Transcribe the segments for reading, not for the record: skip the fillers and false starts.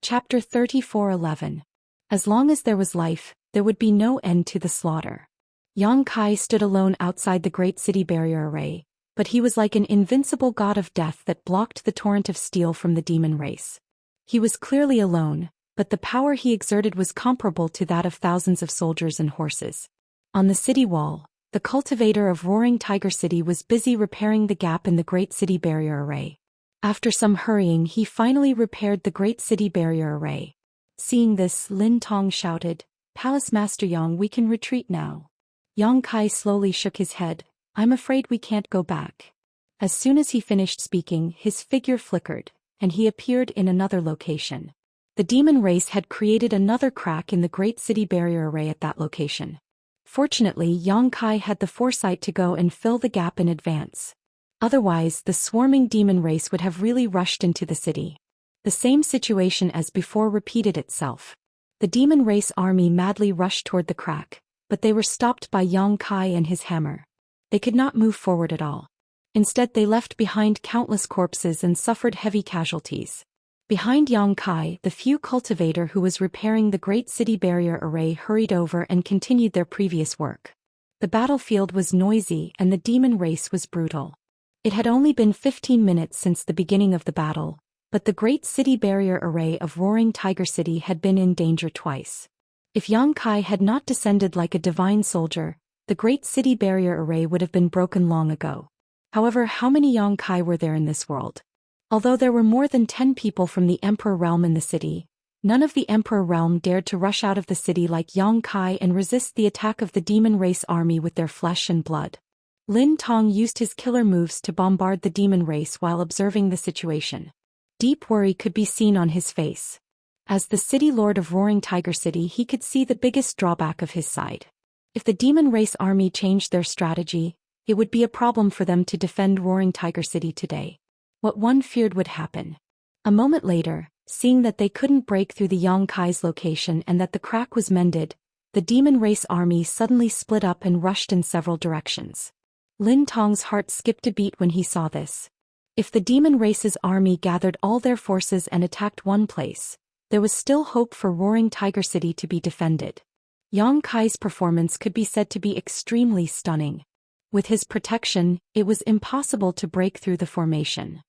Chapter 34:11. As long as there was life, there would be no end to the slaughter. Yang Kai stood alone outside the great city barrier array, but he was like an invincible god of death that blocked the torrent of steel from the demon race. He was clearly alone, but the power he exerted was comparable to that of thousands of soldiers and horses. On the city wall, the cultivator of Roaring Tiger City was busy repairing the gap in the great city barrier array. After some hurrying, he finally repaired the great city barrier array. Seeing this, Lin Tong shouted, "Palace Master Yang, we can retreat now." Yang Kai slowly shook his head. "I'm afraid we can't go back." As soon as he finished speaking, his figure flickered, and he appeared in another location. The demon race had created another crack in the great city barrier array at that location. Fortunately, Yang Kai had the foresight to go and fill the gap in advance. Otherwise, the swarming demon race would have really rushed into the city. The same situation as before repeated itself. The demon race army madly rushed toward the crack, but they were stopped by Yang Kai and his hammer. They could not move forward at all. Instead, they left behind countless corpses and suffered heavy casualties. Behind Yang Kai, the few cultivator who was repairing the great city barrier array hurried over and continued their previous work. The battlefield was noisy and the demon race was brutal. It had only been 15 minutes since the beginning of the battle, but the great city barrier array of Roaring Tiger City had been in danger twice. If Yang Kai had not descended like a divine soldier, the great city barrier array would have been broken long ago. However, how many Yang Kai were there in this world? Although there were more than 10 people from the Emperor Realm in the city, none of the Emperor Realm dared to rush out of the city like Yang Kai and resist the attack of the demon race army with their flesh and blood. Lin Tong used his killer moves to bombard the demon race while observing the situation. Deep worry could be seen on his face. As the city lord of Roaring Tiger City, he could see the biggest drawback of his side. If the demon race army changed their strategy, it would be a problem for them to defend Roaring Tiger City today. What one feared would happen. A moment later, seeing that they couldn't break through the Yang Kai's location and that the crack was mended, the demon race army suddenly split up and rushed in several directions. Lin Tong's heart skipped a beat when he saw this. If the demon race's army gathered all their forces and attacked one place, there was still hope for Roaring Tiger City to be defended. Yang Kai's performance could be said to be extremely stunning. With his protection, it was impossible to break through the formation.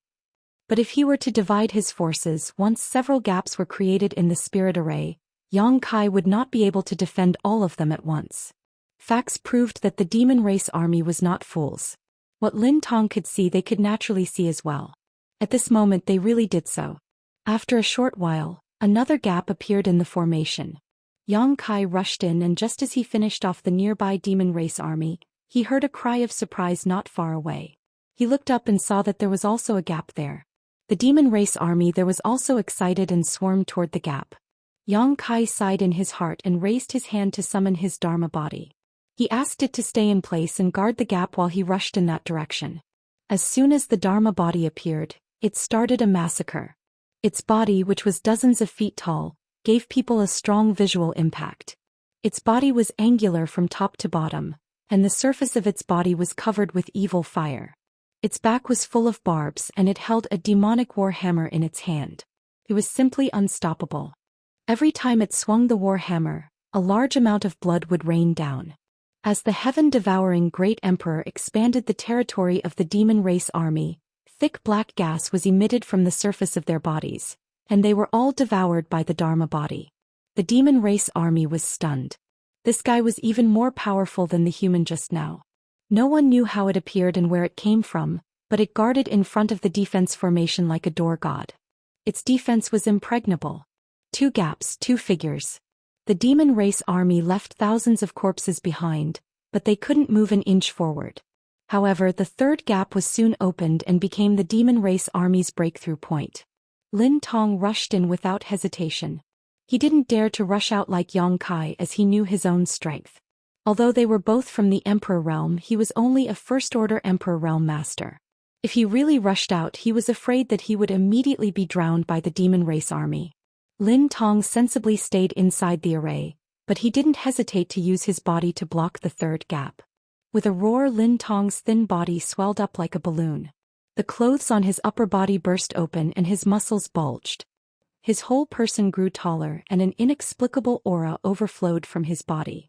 But if he were to divide his forces once several gaps were created in the spirit array, Yang Kai would not be able to defend all of them at once. Facts proved that the demon race army was not fools. What Lin Tong could see they could naturally see as well. At this moment they really did so. After a short while, another gap appeared in the formation. Yang Kai rushed in, and just as he finished off the nearby demon race army, he heard a cry of surprise not far away. He looked up and saw that there was also a gap there. The demon race army there was also excited and swarmed toward the gap. Yang Kai sighed in his heart and raised his hand to summon his Dharma body. He asked it to stay in place and guard the gap while he rushed in that direction. As soon as the Dharma body appeared, it started a massacre. Its body, which was dozens of feet tall, gave people a strong visual impact. Its body was angular from top to bottom, and the surface of its body was covered with evil fire. Its back was full of barbs and it held a demonic war hammer in its hand. It was simply unstoppable. Every time it swung the war hammer, a large amount of blood would rain down. As the heaven-devouring Great Emperor expanded the territory of the demon race army, thick black gas was emitted from the surface of their bodies, and they were all devoured by the Dharma body. The demon race army was stunned. This guy was even more powerful than the human just now. No one knew how it appeared and where it came from, but it guarded in front of the defense formation like a door god. Its defense was impregnable. 2 gaps, 2 figures. The demon race army left thousands of corpses behind, but they couldn't move an inch forward. However, the 3rd gap was soon opened and became the demon race army's breakthrough point. Lin Tong rushed in without hesitation. He didn't dare to rush out like Yang Kai as he knew his own strength. Although they were both from the Emperor Realm, he was only a first-order Emperor Realm master. If he really rushed out, he was afraid that he would immediately be drowned by the demon race army. Lin Tong sensibly stayed inside the array, but he didn't hesitate to use his body to block the 3rd gap. With a roar, Lin Tong's thin body swelled up like a balloon. The clothes on his upper body burst open and his muscles bulged. his whole person grew taller and an inexplicable aura overflowed from his body.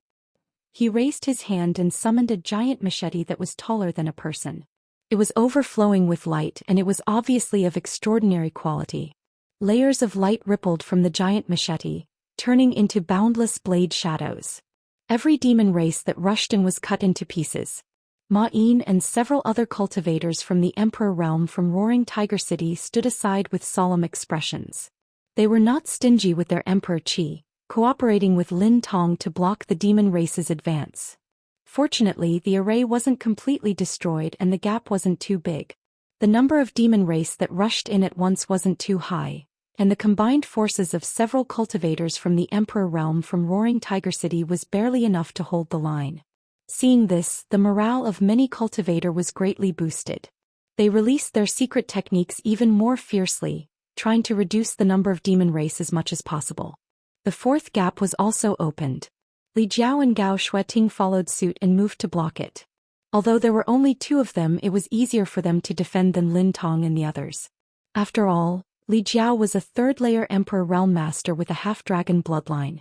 He raised his hand and summoned a giant machete that was taller than a person. It was overflowing with light and it was obviously of extraordinary quality. Layers of light rippled from the giant machete, turning into boundless blade shadows. Every demon race that rushed in was cut into pieces. Ma Yin and several other cultivators from the Emperor realm from Roaring Tiger City stood aside with solemn expressions. They were not stingy with their Emperor Qi, cooperating with Lin Tong to block the demon race's advance. Fortunately, the array wasn't completely destroyed and the gap wasn't too big. The number of demon race that rushed in at once wasn't too high, and the combined forces of several cultivators from the Emperor realm from Roaring Tiger City was barely enough to hold the line. Seeing this, the morale of many cultivator was greatly boosted. They released their secret techniques even more fiercely, trying to reduce the number of demon race as much as possible. The fourth gap was also opened. Li Jiao and Gao Shueting followed suit and moved to block it. Although there were only two of them, it was easier for them to defend than Lin Tong and the others. After all, Li Jiao was a third-layer Emperor Realm Master with a half-dragon bloodline.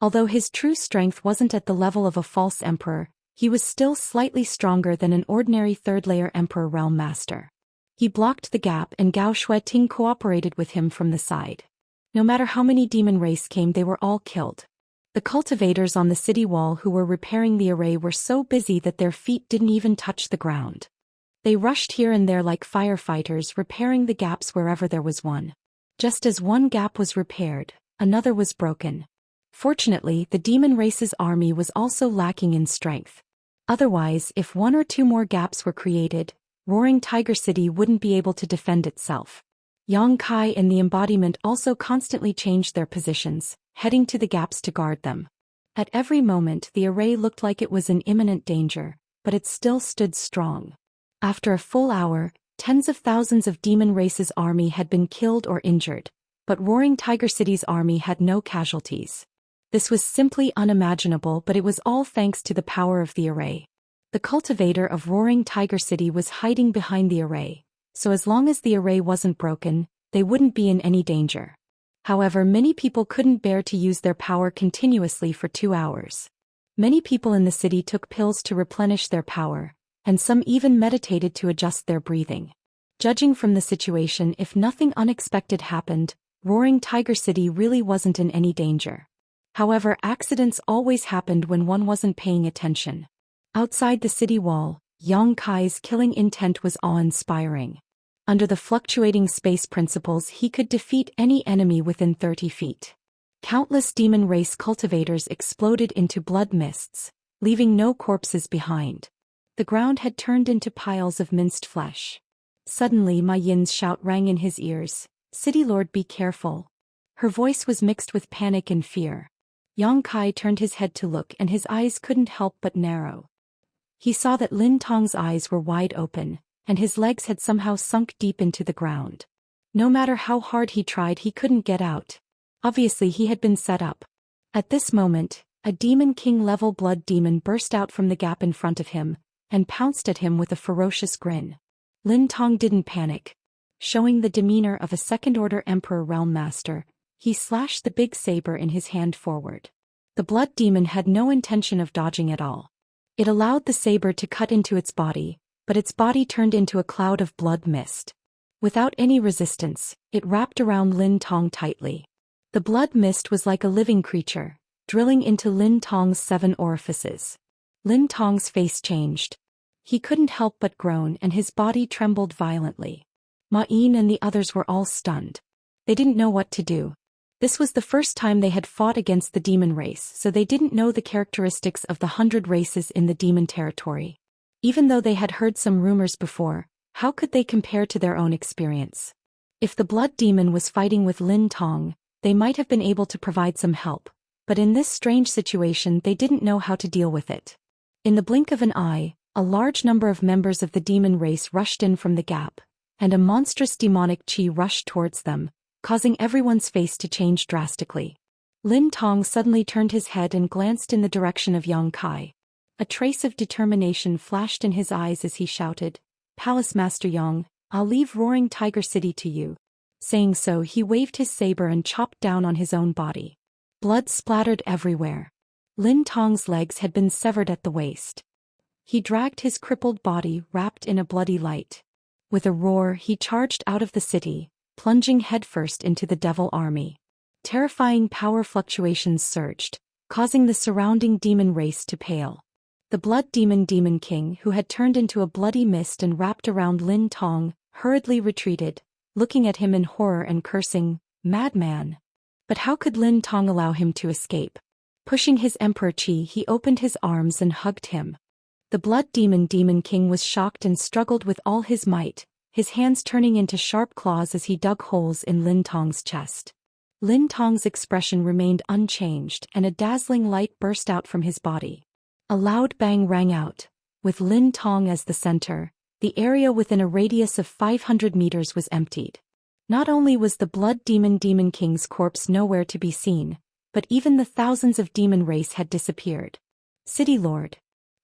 Although his true strength wasn't at the level of a false emperor, he was still slightly stronger than an ordinary third-layer Emperor Realm Master. He blocked the gap and Gao Shueting cooperated with him from the side. No matter how many demon race came, they were all killed. The cultivators on the city wall who were repairing the array were so busy that their feet didn't even touch the ground. They rushed here and there like firefighters, repairing the gaps wherever there was one. Just as one gap was repaired, another was broken. Fortunately, the demon race's army was also lacking in strength. Otherwise, if one or two more gaps were created, Roaring Tiger City wouldn't be able to defend itself. Yang Kai and the embodiment also constantly changed their positions, heading to the gaps to guard them. At every moment, the array looked like it was in imminent danger, but it still stood strong. After a full hour, tens of thousands of demon race's army had been killed or injured, but Roaring Tiger City's army had no casualties. This was simply unimaginable, but it was all thanks to the power of the array. The cultivator of Roaring Tiger City was hiding behind the array, so as long as the array wasn't broken, they wouldn't be in any danger. However, many people couldn't bear to use their power continuously for 2 hours. Many people in the city took pills to replenish their power, and some even meditated to adjust their breathing. Judging from the situation, if nothing unexpected happened, Roaring Tiger City really wasn't in any danger. However, accidents always happened when one wasn't paying attention. Outside the city wall, Yang Kai's killing intent was awe-inspiring. Under the fluctuating space principles, he could defeat any enemy within 30 feet. Countless demon race cultivators exploded into blood mists, leaving no corpses behind. The ground had turned into piles of minced flesh. Suddenly Ma Yin's shout rang in his ears, "City Lord, be careful." Her voice was mixed with panic and fear. Yang Kai turned his head to look and his eyes couldn't help but narrow. He saw that Lin Tong's eyes were wide open, and his legs had somehow sunk deep into the ground. No matter how hard he tried, he couldn't get out. Obviously he had been set up. At this moment, a Demon King-level blood demon burst out from the gap in front of him, and pounced at him with a ferocious grin. Lin Tong didn't panic. Showing the demeanor of a second-order Emperor Realm Master, he slashed the big saber in his hand forward. The blood demon had no intention of dodging at all. It allowed the saber to cut into its body, but its body turned into a cloud of blood mist. Without any resistance, it wrapped around Lin Tong tightly. The blood mist was like a living creature, drilling into Lin Tong's 7 orifices. Lin Tong's face changed. He couldn't help but groan and his body trembled violently. Ma Yin and the others were all stunned. They didn't know what to do. This was the first time they had fought against the demon race, so they didn't know the characteristics of the 100 races in the demon territory. Even though they had heard some rumors before, how could they compare to their own experience? If the blood demon was fighting with Lin Tong, they might have been able to provide some help, but in this strange situation they didn't know how to deal with it. In the blink of an eye, a large number of members of the demon race rushed in from the gap, and a monstrous demonic qi rushed towards them, causing everyone's face to change drastically. Lin Tong suddenly turned his head and glanced in the direction of Yang Kai. A trace of determination flashed in his eyes as he shouted, "Palace Master Yang, I'll leave Roaring Tiger City to you." Saying so, he waved his saber and chopped down on his own body. Blood splattered everywhere. Lin Tong's legs had been severed at the waist. He dragged his crippled body wrapped in a bloody light. With a roar, he charged out of the city, plunging headfirst into the devil army. Terrifying power fluctuations surged, causing the surrounding demon race to pale. The blood demon king, who had turned into a bloody mist and wrapped around Lin Tong, hurriedly retreated, looking at him in horror and cursing, "Madman!" But how could Lin Tong allow him to escape? Pushing his emperor chi, he opened his arms and hugged him. The blood demon king was shocked and struggled with all his might, his hands turning into sharp claws as he dug holes in Lin Tong's chest. Lin Tong's expression remained unchanged, and a dazzling light burst out from his body. A loud bang rang out. With Lin Tong as the center, the area within a radius of 500 meters was emptied. Not only was the blood demon king's corpse nowhere to be seen, but even the thousands of demon race had disappeared. "City Lord!"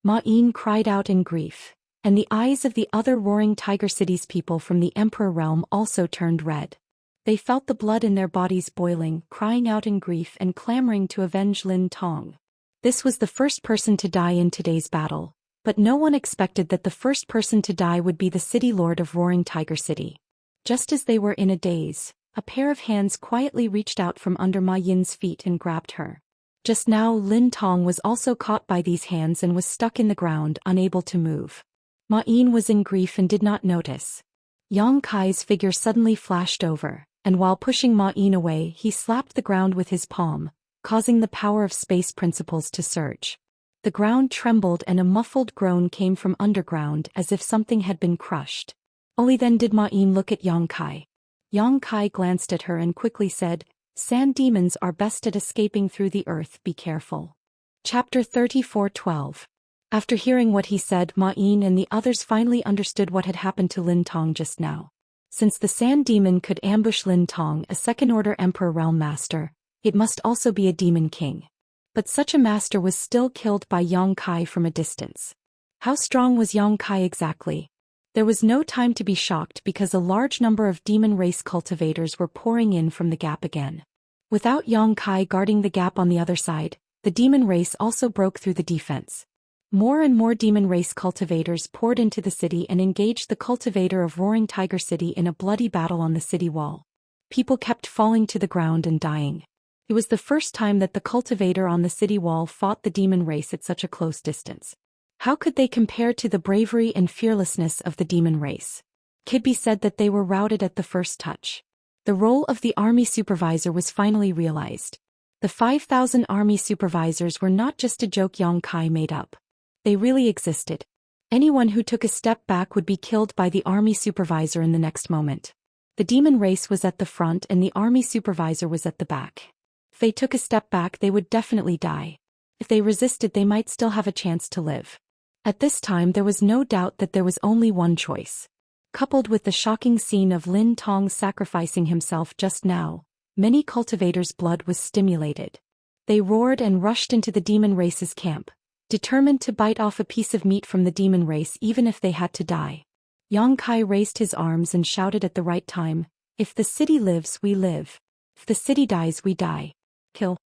Ma Yin cried out in grief, and the eyes of the other Roaring Tiger City's people from the Emperor realm also turned red. They felt the blood in their bodies boiling, crying out in grief and clamoring to avenge Lin Tong. This was the first person to die in today's battle, but no one expected that the first person to die would be the City Lord of Roaring Tiger City. Just as they were in a daze, a pair of hands quietly reached out from under Ma Yin's feet and grabbed her. Just now Lin Tong was also caught by these hands and was stuck in the ground, unable to move. Ma Yin was in grief and did not notice. Yang Kai's figure suddenly flashed over, and while pushing Ma Yin away, he slapped the ground with his palm, causing the power of space principles to surge. The ground trembled and a muffled groan came from underground as if something had been crushed. Only then did Ma Yin look at Yang Kai. Yang Kai glanced at her and quickly said, "Sand demons are best at escaping through the earth, be careful." Chapter 34:12. After hearing what he said, Ma Yin and the others finally understood what had happened to Lin Tong just now. Since the sand demon could ambush Lin Tong, a second-order Emperor Realm Master, it must also be a demon king. But such a master was still killed by Yang Kai from a distance. How strong was Yang Kai exactly? There was no time to be shocked because a large number of demon race cultivators were pouring in from the gap again. Without Yang Kai guarding the gap on the other side, the demon race also broke through the defense. More and more demon race cultivators poured into the city and engaged the cultivator of Roaring Tiger City in a bloody battle on the city wall. People kept falling to the ground and dying. It was the first time that the cultivator on the city wall fought the demon race at such a close distance. How could they compare to the bravery and fearlessness of the demon race? Could be said that they were routed at the first touch. The role of the army supervisor was finally realized. The 5,000 army supervisors were not just a joke Yang Kai made up. They really existed. Anyone who took a step back would be killed by the army supervisor in the next moment. The demon race was at the front and the army supervisor was at the back. If they took a step back, they would definitely die. If they resisted, they might still have a chance to live. At this time, there was no doubt that there was only one choice. Coupled with the shocking scene of Lin Tong sacrificing himself just now, many cultivators' blood was stimulated. They roared and rushed into the demon race's camp, determined to bite off a piece of meat from the demon race even if they had to die. Yang Kai raised his arms and shouted at the right time, "If the city lives, we live. If the city dies, we die. Kill."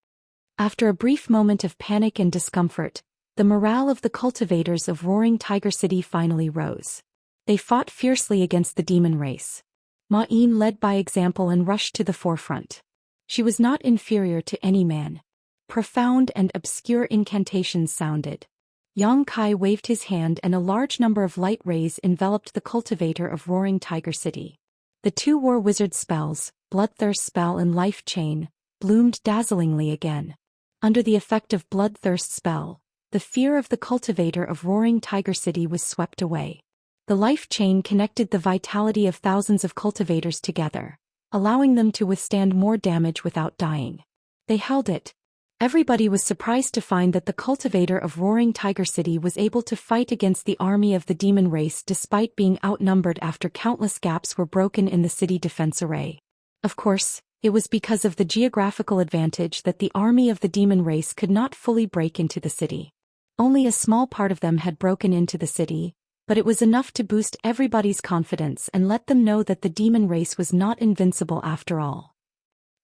After a brief moment of panic and discomfort, the morale of the cultivators of Roaring Tiger City finally rose. They fought fiercely against the demon race. Ma Yin led by example and rushed to the forefront. She was not inferior to any man. Profound and obscure incantations sounded. Yang Kai waved his hand and a large number of light rays enveloped the cultivator of Roaring Tiger City. The two war wizard spells, Bloodthirst spell and Life Chain, bloomed dazzlingly again. Under the effect of Bloodthirst spell, the fear of the cultivator of Roaring Tiger City was swept away. The Life Chain connected the vitality of thousands of cultivators together, allowing them to withstand more damage without dying. They held it. Everybody was surprised to find that the cultivator of Roaring Tiger City was able to fight against the army of the demon race despite being outnumbered after countless gaps were broken in the city defense array. Of course, it was because of the geographical advantage that the army of the demon race could not fully break into the city. Only a small part of them had broken into the city, But it was enough to boost everybody's confidence and let them know that the demon race was not invincible after all.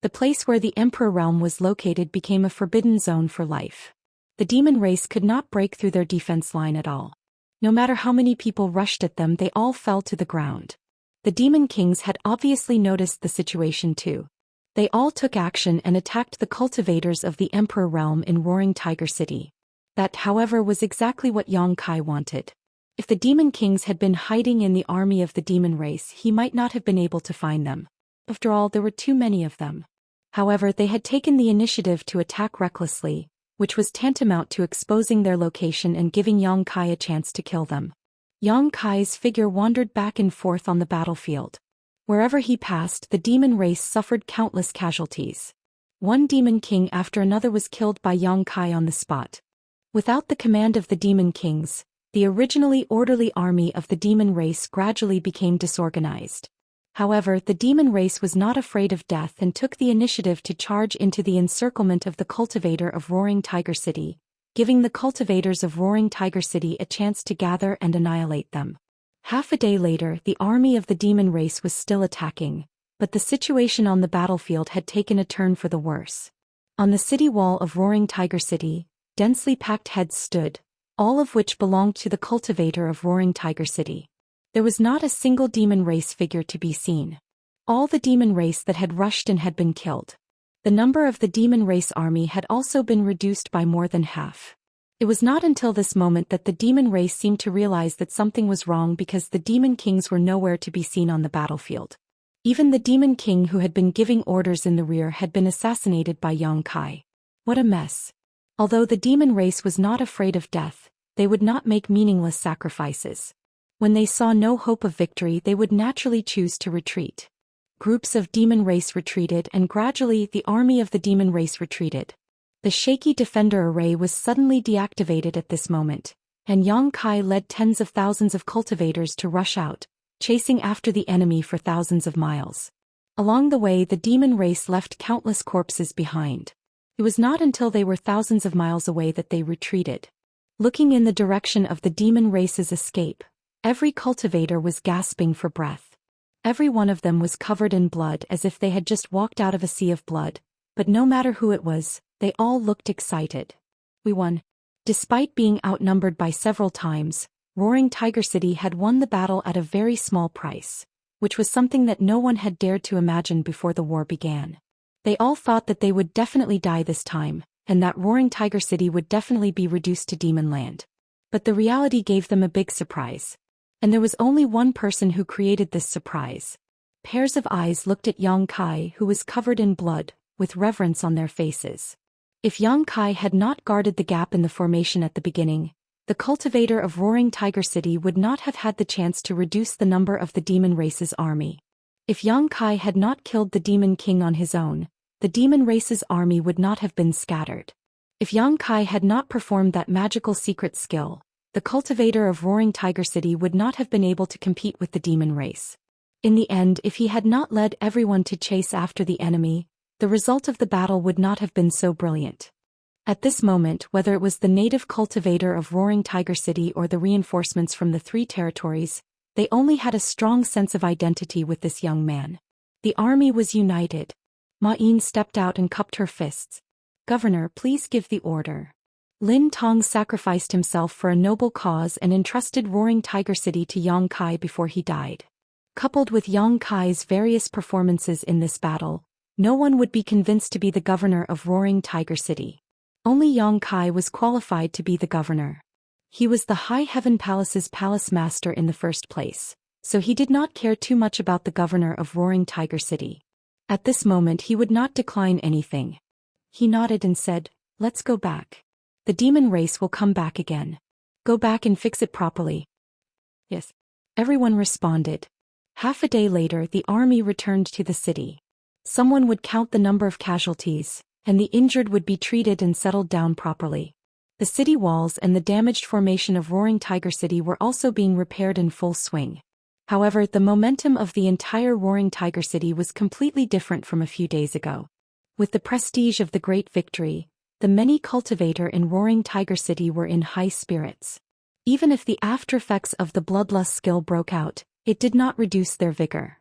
The place where the Emperor realm was located became a forbidden zone for life. The demon race could not break through their defense line at all. No matter how many people rushed at them, they all fell to the ground. The demon kings had obviously noticed the situation too. They all took action and attacked the cultivators of the Emperor realm in Roaring Tiger City. That, however, was exactly what Xianxia wanted. If the demon kings had been hiding in the army of the demon race, he might not have been able to find them. After all, there were too many of them. However, they had taken the initiative to attack recklessly, which was tantamount to exposing their location and giving Xianxia a chance to kill them. Xianxia's figure wandered back and forth on the battlefield. Wherever he passed, the demon race suffered countless casualties. One demon king after another was killed by Xianxia on the spot. Without the command of the demon kings, the originally orderly army of the demon race gradually became disorganized. However, the demon race was not afraid of death and took the initiative to charge into the encirclement of the cultivator of Roaring Tiger City, giving the cultivators of Roaring Tiger City a chance to gather and annihilate them. Half a day later, the army of the demon race was still attacking, but the situation on the battlefield had taken a turn for the worse. On the city wall of Roaring Tiger City, densely packed heads stood, all of which belonged to the cultivator of Roaring Tiger City. There was not a single demon race figure to be seen. All the demon race that had rushed in had been killed. The number of the demon race army had also been reduced by more than half. It was not until this moment that the demon race seemed to realize that something was wrong, because the demon kings were nowhere to be seen on the battlefield. Even the demon king who had been giving orders in the rear had been assassinated by Xianxia. What a mess. Although the demon race was not afraid of death, they would not make meaningless sacrifices. When they saw no hope of victory, they would naturally choose to retreat. Groups of demon race retreated, and gradually the army of the demon race retreated. The shaky defender array was suddenly deactivated at this moment, and Xianxia led tens of thousands of cultivators to rush out, chasing after the enemy for thousands of miles. Along the way, the demon race left countless corpses behind. It was not until they were thousands of miles away that they retreated. Looking in the direction of the demon race's escape, every cultivator was gasping for breath. Every one of them was covered in blood, as if they had just walked out of a sea of blood, but no matter who it was, they all looked excited. We won. Despite being outnumbered by several times, Roaring Tiger City had won the battle at a very small price, which was something that no one had dared to imagine before the war began. They all thought that they would definitely die this time, and that Roaring Tiger City would definitely be reduced to Demon Land. But the reality gave them a big surprise. And there was only one person who created this surprise. Pairs of eyes looked at Xianxia, who was covered in blood, with reverence on their faces. If Xianxia had not guarded the gap in the formation at the beginning, the cultivator of Roaring Tiger City would not have had the chance to reduce the number of the demon race's army. If Xianxia had not killed the demon king on his own, the demon race's army would not have been scattered. If Xianxia had not performed that magical secret skill, the cultivator of Roaring Tiger City would not have been able to compete with the demon race. In the end, if he had not led everyone to chase after the enemy, the result of the battle would not have been so brilliant. At this moment, whether it was the native cultivator of Roaring Tiger City or the reinforcements from the 3 territories, they only had a strong sense of identity with this young man. The army was united. Ma Yin stepped out and cupped her fists. "Governor, please give the order." Lin Tong sacrificed himself for a noble cause and entrusted Roaring Tiger City to Xianxia before he died. Coupled with Xianxia's various performances in this battle, no one would be convinced to be the governor of Roaring Tiger City. Only Xianxia was qualified to be the governor. He was the High Heaven Palace's palace master in the first place, so he did not care too much about the governor of Roaring Tiger City. At this moment he would not decline anything. He nodded and said, "Let's go back. The demon race will come back again. Go back and fix it properly." "Yes." Everyone responded. Half a day later, the army returned to the city. Someone would count the number of casualties, and the injured would be treated and settled down properly. The city walls and the damaged formation of Roaring Tiger City were also being repaired in full swing. However, the momentum of the entire Roaring Tiger City was completely different from a few days ago. With the prestige of the great victory, the many cultivator in Roaring Tiger City were in high spirits. Even if the aftereffects of the bloodlust skill broke out, it did not reduce their vigor.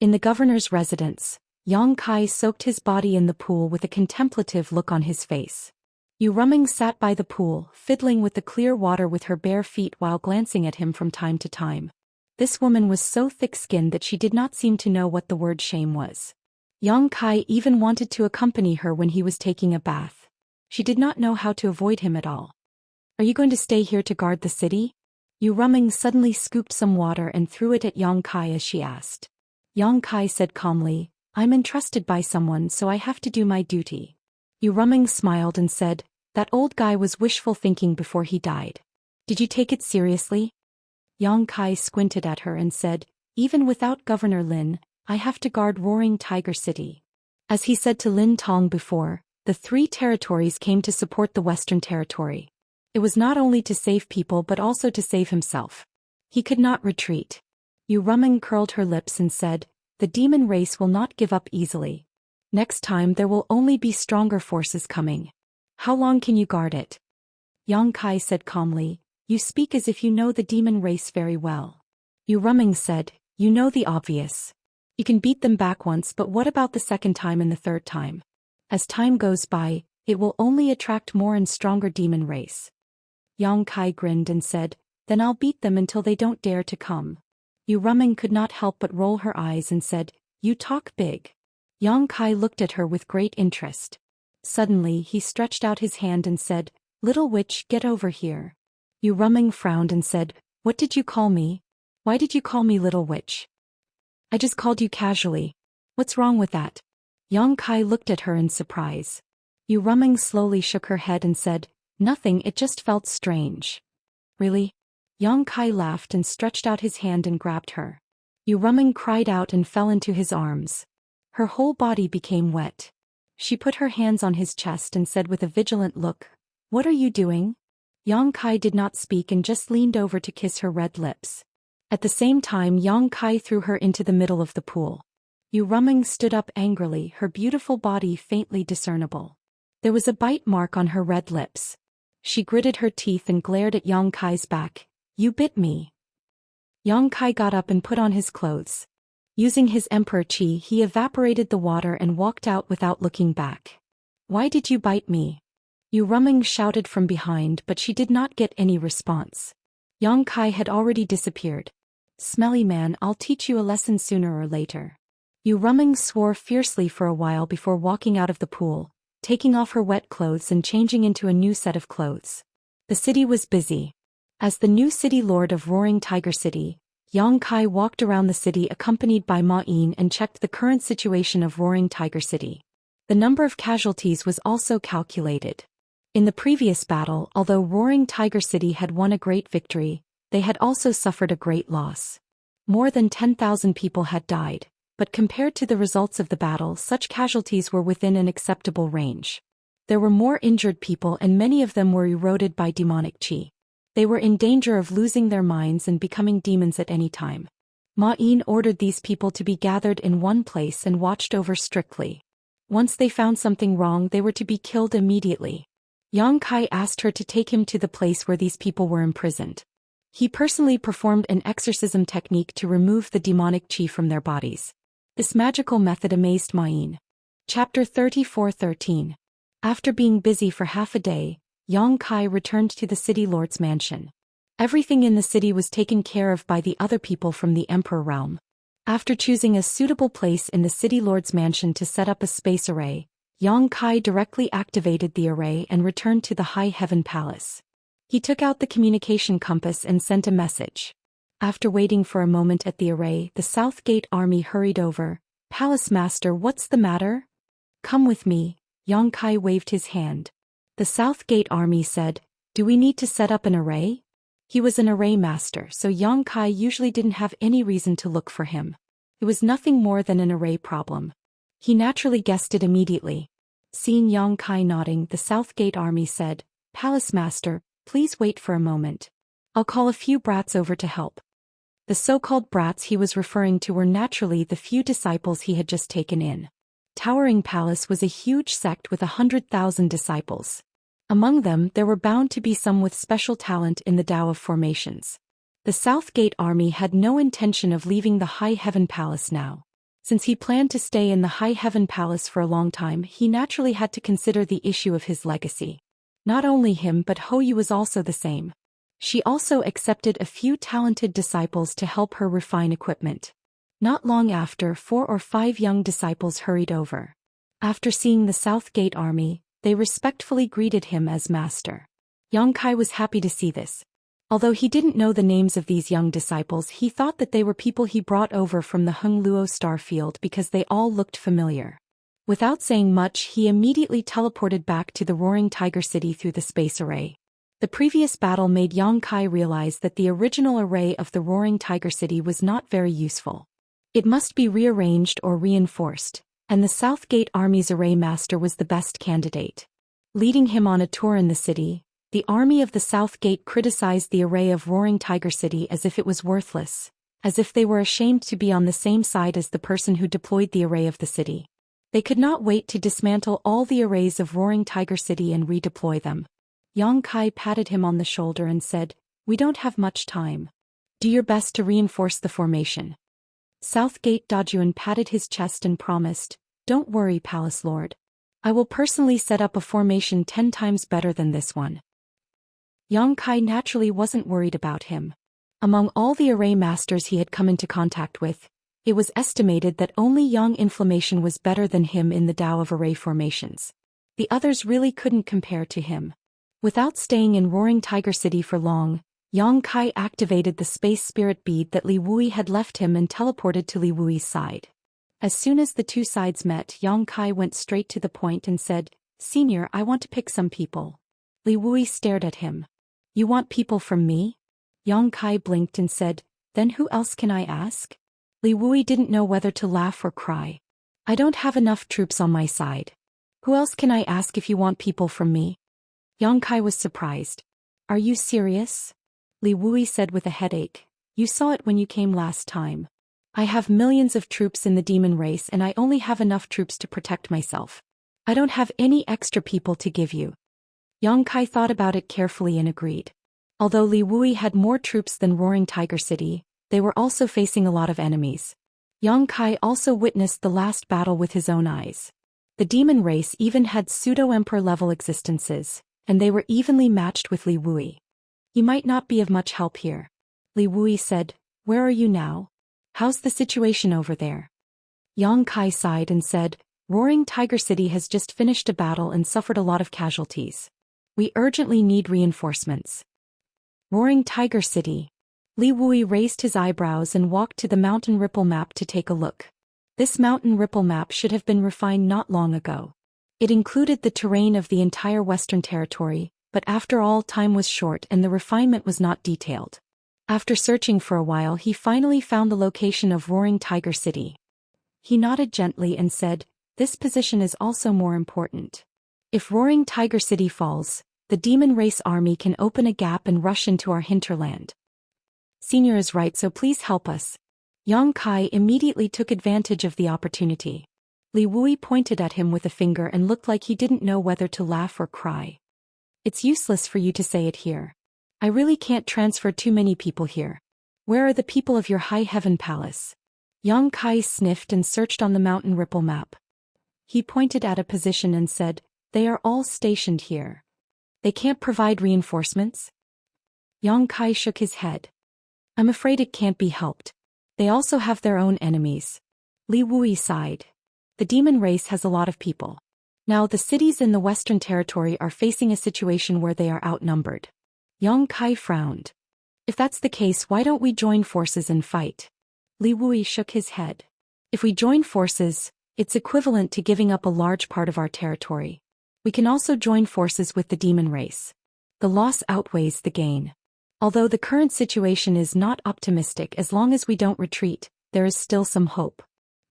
In the governor's residence, Yang Kai soaked his body in the pool with a contemplative look on his face. Yu Ruming sat by the pool, fiddling with the clear water with her bare feet while glancing at him from time to time. This woman was so thick-skinned that she did not seem to know what the word shame was. Yang Kai even wanted to accompany her when he was taking a bath. She did not know how to avoid him at all. Are you going to stay here to guard the city? Yu Ruming suddenly scooped some water and threw it at Yang Kai as she asked. Yang Kai said calmly, I'm entrusted by someone, so I have to do my duty. Yu Ruming smiled and said, that old guy was wishful thinking before he died. Did you take it seriously? Yang Kai squinted at her and said, even without Governor Lin, I have to guard Roaring Tiger City. As he said to Lin Tong before, the 3 territories came to support the Western Territory. It was not only to save people but also to save himself. He could not retreat. Yu Ruming curled her lips and said, the demon race will not give up easily. Next time there will only be stronger forces coming. How long can you guard it? Yang Kai said calmly, you speak as if you know the demon race very well. Yu Ruming said, you know the obvious. You can beat them back once, but what about the second time and the third time? As time goes by, it will only attract more and stronger demon race. Yang Kai grinned and said, then I'll beat them until they don't dare to come. Yu Ruming could not help but roll her eyes and said, you talk big. Yang Kai looked at her with great interest. Suddenly he stretched out his hand and said, little witch, get over here. Yu Ruming frowned and said, what did you call me? Why did you call me little witch? I just called you casually. What's wrong with that? Yang Kai looked at her in surprise. Yu Ruming slowly shook her head and said, nothing, it just felt strange. Really? Yang Kai laughed and stretched out his hand and grabbed her. Yu Ruming cried out and fell into his arms. Her whole body became wet. She put her hands on his chest and said with a vigilant look, what are you doing? Yang Kai did not speak and just leaned over to kiss her red lips. At the same time Yang Kai threw her into the middle of the pool. Yu Ruming stood up angrily, her beautiful body faintly discernible. There was a bite mark on her red lips. She gritted her teeth and glared at Yang Kai's back. You bit me. Yang Kai got up and put on his clothes. Using his emperor chi, he evaporated the water and walked out without looking back. Why did you bite me? Yu Ruming shouted from behind, but she did not get any response. Yang Kai had already disappeared. Smelly man, I'll teach you a lesson sooner or later. Yu Ruming swore fiercely for a while before walking out of the pool, taking off her wet clothes and changing into a new set of clothes. The city was busy. As the new city lord of Roaring Tiger City, Yang Kai walked around the city accompanied by Ma Yin and checked the current situation of Roaring Tiger City. The number of casualties was also calculated. In the previous battle, although Roaring Tiger City had won a great victory, they had also suffered a great loss. More than 10,000 people had died, but compared to the results of the battle, such casualties were within an acceptable range. There were more injured people and many of them were eroded by demonic chi. They were in danger of losing their minds and becoming demons at any time. Ma Yin ordered these people to be gathered in one place and watched over strictly. Once they found something wrong, they were to be killed immediately. Yang Kai asked her to take him to the place where these people were imprisoned. He personally performed an exorcism technique to remove the demonic chi from their bodies. This magical method amazed Ma Yin. Chapter 34:13. After being busy for half a day, Yang Kai returned to the city lord's mansion. Everything in the city was taken care of by the other people from the emperor realm. After choosing a suitable place in the city lord's mansion to set up a space array, Yang Kai directly activated the array and returned to the High Heaven Palace. He took out the communication compass and sent a message. After waiting for a moment at the array, the South Gate army hurried over. Palace Master, what's the matter? Come with me. Yang Kai waved his hand. The South Gate army said, do we need to set up an array? He was an array master, so Yang Kai usually didn't have any reason to look for him. It was nothing more than an array problem. He naturally guessed it immediately. Seeing Yang Kai nodding, the South Gate army said, Palace Master, please wait for a moment. I'll call a few brats over to help. The so-called brats he was referring to were naturally the few disciples he had just taken in. Towering Palace was a huge sect with 100,000 disciples. Among them there were bound to be some with special talent in the Tao of formations. The South Gate army had no intention of leaving the High Heaven Palace now. Since he planned to stay in the High Heaven Palace for a long time, he naturally had to consider the issue of his legacy. Not only him but Hou Yu was also the same. She also accepted a few talented disciples to help her refine equipment. Not long after, 4 or 5 young disciples hurried over. After seeing the South Gate army, they respectfully greeted him as master. Yang Kai was happy to see this. Although he didn't know the names of these young disciples, he thought that they were people he brought over from the Hung Luo star field because they all looked familiar. Without saying much, he immediately teleported back to the Roaring Tiger City through the space array. The previous battle made Yang Kai realize that the original array of the Roaring Tiger City was not very useful. It must be rearranged or reinforced, and the South Gate Army's array master was the best candidate. Leading him on a tour in the city, the army of the South Gate criticized the array of Roaring Tiger City as if it was worthless, as if they were ashamed to be on the same side as the person who deployed the array of the city. They could not wait to dismantle all the arrays of Roaring Tiger City and redeploy them. Yang Kai patted him on the shoulder and said, "We don't have much time. Do your best to reinforce the formation." South Gate Dajuan patted his chest and promised, "Don't worry, Palace Lord. I will personally set up a formation 10 times better than this one." Yang Kai naturally wasn't worried about him. Among all the array masters he had come into contact with, it was estimated that only Yang Inflammation was better than him in the Tao of array formations. The others really couldn't compare to him. Without staying in Roaring Tiger City for long, Yang Kai activated the space spirit bead that Li Wui had left him and teleported to Li Wui's side. As soon as the two sides met, Yang Kai went straight to the point and said, "Senior, I want to pick some people." Li Wui stared at him. "You want people from me?" Yang Kai blinked and said, "Then who else can I ask?" Li Wui didn't know whether to laugh or cry. "I don't have enough troops on my side. Who else can I ask if you want people from me?" Yang Kai was surprised. "Are you serious?" Li Wui said with a headache. "You saw it when you came last time. I have millions of troops in the demon race and I only have enough troops to protect myself. I don't have any extra people to give you." Yang Kai thought about it carefully and agreed. Although Li Wui had more troops than Roaring Tiger City, they were also facing a lot of enemies. Yang Kai also witnessed the last battle with his own eyes. The demon race even had pseudo-emperor level existences, and they were evenly matched with Li Wui. "You might not be of much help here." Li Wui said, "Where are you now? How's the situation over there?" Yang Kai sighed and said, "Roaring Tiger City has just finished a battle and suffered a lot of casualties. We urgently need reinforcements." Roaring Tiger City. Li Wui raised his eyebrows and walked to the mountain ripple map to take a look. This mountain ripple map should have been refined not long ago. It included the terrain of the entire Western Territory, but after all, time was short and the refinement was not detailed. After searching for a while, he finally found the location of Roaring Tiger City. He nodded gently and said, "This position is also more important. If Roaring Tiger City falls, the demon race army can open a gap and rush into our hinterland. Senior is right, so please help us." Yang Kai immediately took advantage of the opportunity. Li Wui pointed at him with a finger and looked like he didn't know whether to laugh or cry. "It's useless for you to say it here. I really can't transfer too many people here. Where are the people of your High Heaven Palace?" Yang Kai sniffed and searched on the mountain ripple map. He pointed at a position and said, "They are all stationed here. They can't provide reinforcements?" Yang Kai shook his head. "I'm afraid it can't be helped. They also have their own enemies." Li Wui sighed. "The demon race has a lot of people. Now the cities in the Western Territory are facing a situation where they are outnumbered." Yang Kai frowned. "If that's the case, why don't we join forces and fight?" Li Wui shook his head. "If we join forces, it's equivalent to giving up a large part of our territory. We can also join forces with the demon race. The loss outweighs the gain. Although the current situation is not optimistic, as long as we don't retreat, there is still some hope."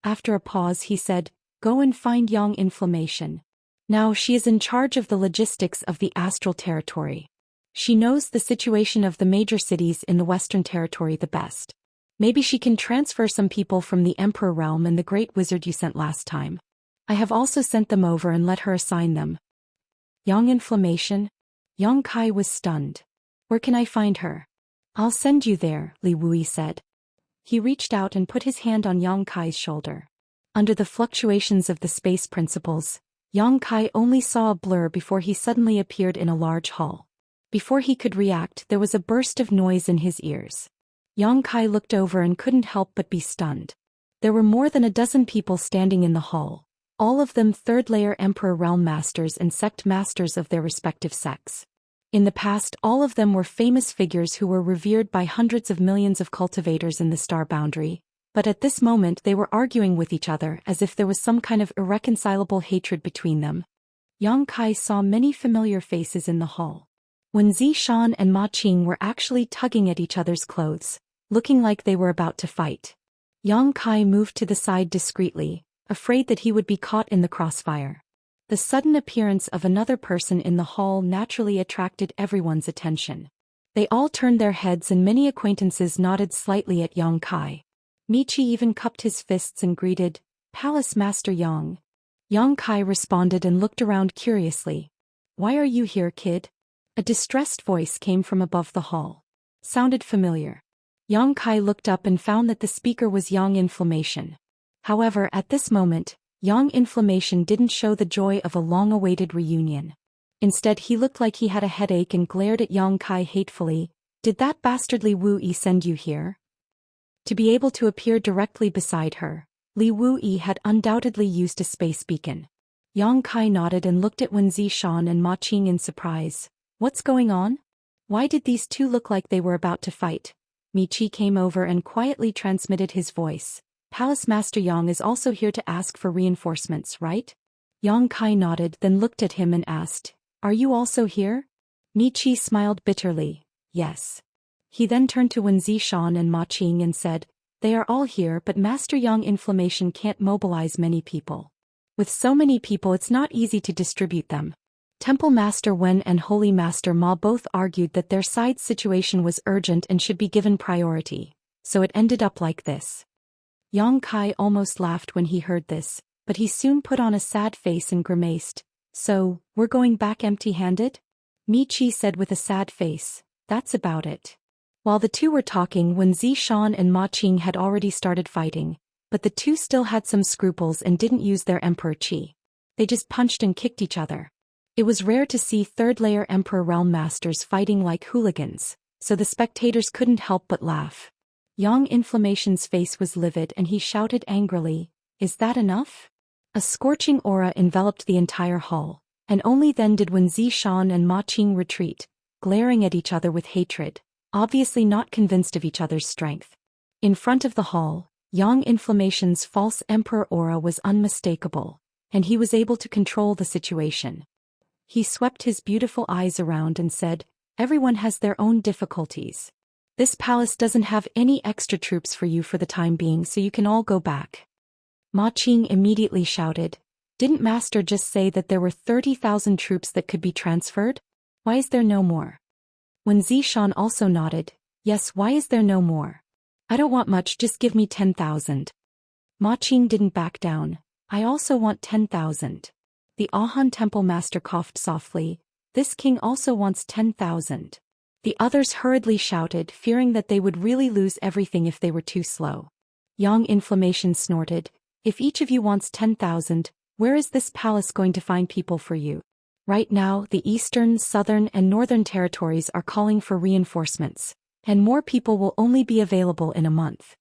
After a pause he said, "Go and find Yang Inflammation. Now she is in charge of the logistics of the astral territory. She knows the situation of the major cities in the Western Territory the best. Maybe she can transfer some people from the Emperor Realm and the Great Wizard you sent last time. I have also sent them over and let her assign them." Yang Inflammation? Yang Kai was stunned. Where can I find her? I'll send you there, Li Wui said. He reached out and put his hand on Yang Kai's shoulder. Under the fluctuations of the space principles, Yang Kai only saw a blur before he suddenly appeared in a large hall. Before he could react, there was a burst of noise in his ears. Yang Kai looked over and couldn't help but be stunned. There were more than a dozen people standing in the hall, all of them third-layer Emperor Realm Masters and Sect Masters of their respective sects. In the past, all of them were famous figures who were revered by hundreds of millions of cultivators in the star boundary, but at this moment they were arguing with each other as if there was some kind of irreconcilable hatred between them. Yang Kai saw many familiar faces in the hall. When Zhou Xian and Ma Qing were actually tugging at each other's clothes, looking like they were about to fight. Yang Kai moved to the side discreetly, afraid that he would be caught in the crossfire. The sudden appearance of another person in the hall naturally attracted everyone's attention. They all turned their heads and many acquaintances nodded slightly at Yang Kai. Michi even cupped his fists and greeted, "Palace Master Yang." Yang Kai responded and looked around curiously. "Why are you here, kid?" A distressed voice came from above the hall. Sounded familiar. Yang Kai looked up and found that the speaker was Yang Inflammation. However, at this moment, Yang Inflammation didn't show the joy of a long-awaited reunion. Instead, he looked like he had a headache and glared at Yang Kai hatefully. "Did that bastard Li Wui send you here?" To be able to appear directly beside her, Li Wui had undoubtedly used a space beacon. Yang Kai nodded and looked at Wen Zishan and Ma Qing in surprise. "What's going on? Why did these two look like they were about to fight?" Michi came over and quietly transmitted his voice. "Palace Master Yang is also here to ask for reinforcements, right?" Yang Kai nodded, then looked at him and asked, "Are you also here?" Michi smiled bitterly. "Yes." He then turned to Wen Zishan and Ma Qing and said, "They are all here, but Master Yang Inflammation can't mobilize many people. With so many people, it's not easy to distribute them." Temple Master Wen and Holy Master Ma both argued that their side's situation was urgent and should be given priority, so it ended up like this. Yang Kai almost laughed when he heard this, but he soon put on a sad face and grimaced. "So, we're going back empty-handed?" Michi said with a sad face, "That's about it." While the two were talking, Wen Zishan and Ma Qing had already started fighting, but the two still had some scruples and didn't use their Emperor Qi. They just punched and kicked each other. It was rare to see third-layer Emperor Realm Masters fighting like hooligans, so the spectators couldn't help but laugh. Yang Inflammation's face was livid and he shouted angrily, "Is that enough?" A scorching aura enveloped the entire hall, and only then did Wen Zishan and Ma Qing retreat, glaring at each other with hatred, obviously not convinced of each other's strength. In front of the hall, Yang Inflammation's false emperor aura was unmistakable, and he was able to control the situation. He swept his beautiful eyes around and said, "Everyone has their own difficulties. This palace doesn't have any extra troops for you for the time being, so you can all go back." Ma Qing immediately shouted, "Didn't Master just say that there were 30,000 troops that could be transferred? Why is there no more?" When Zishan also nodded, "Yes, why is there no more? I don't want much, just give me 10,000. Ma Qing didn't back down. "I also want 10,000. The Ahan Temple Master coughed softly. "This king also wants 10,000. The others hurriedly shouted, fearing that they would really lose everything if they were too slow. Yang Inflammation snorted, "If each of you wants 10,000, where is this palace going to find people for you? Right now, the eastern, southern, and northern territories are calling for reinforcements, and more people will only be available in a month."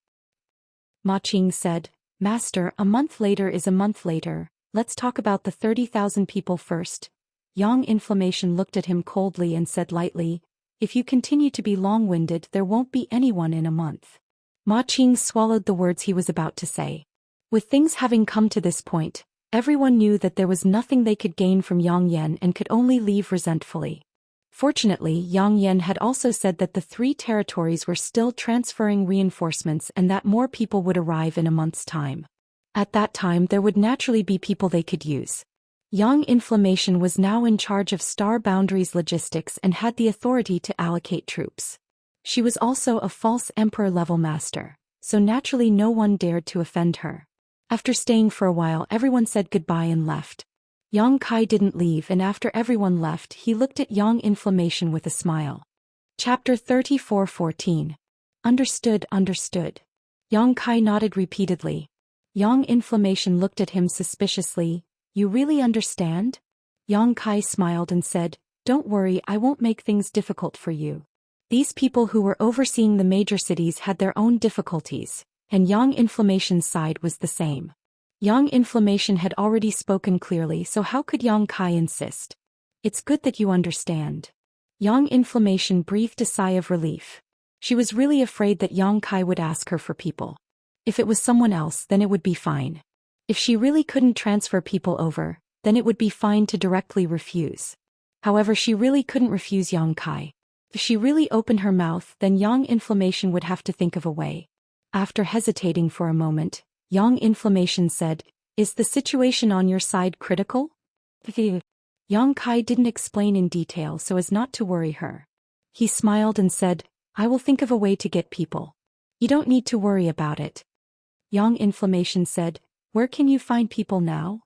Ma Qing said, "Master, a month later is a month later. Let's talk about the 30,000 people first." Yang Inflammation looked at him coldly and said lightly, "If you continue to be long-winded, there won't be anyone in a month." Ma Qing swallowed the words he was about to say. With things having come to this point, everyone knew that there was nothing they could gain from Yang Yan and could only leave resentfully. Fortunately, Yang Yan had also said that the 3 territories were still transferring reinforcements and that more people would arrive in a month's time. At that time, there would naturally be people they could use. Yang Inflammation was now in charge of Star Boundaries logistics and had the authority to allocate troops. She was also a false emperor-level master, so naturally no one dared to offend her. After staying for a while, everyone said goodbye and left. Yang Kai didn't leave, and after everyone left he looked at Yang Inflammation with a smile. Chapter 34:14. Understood, understood. Yang Kai nodded repeatedly. Yang Inflammation looked at him suspiciously. You really understand? Yang Kai smiled and said, don't worry, I won't make things difficult for you. These people who were overseeing the major cities had their own difficulties, and Yang Inflammation's side was the same. Yang Inflammation had already spoken clearly, so how could Yang Kai insist? It's good that you understand. Yang Inflammation breathed a sigh of relief. She was really afraid that Yang Kai would ask her for people. If it was someone else, then it would be fine. If she really couldn't transfer people over, then it would be fine to directly refuse. However, she really couldn't refuse Yang Kai. If she really opened her mouth, then Yang Inflammation would have to think of a way. After hesitating for a moment, Yang Inflammation said, is the situation on your side critical? Yang Kai didn't explain in detail so as not to worry her. He smiled and said, I will think of a way to get people. You don't need to worry about it. Yang Inflammation said, where can you find people now?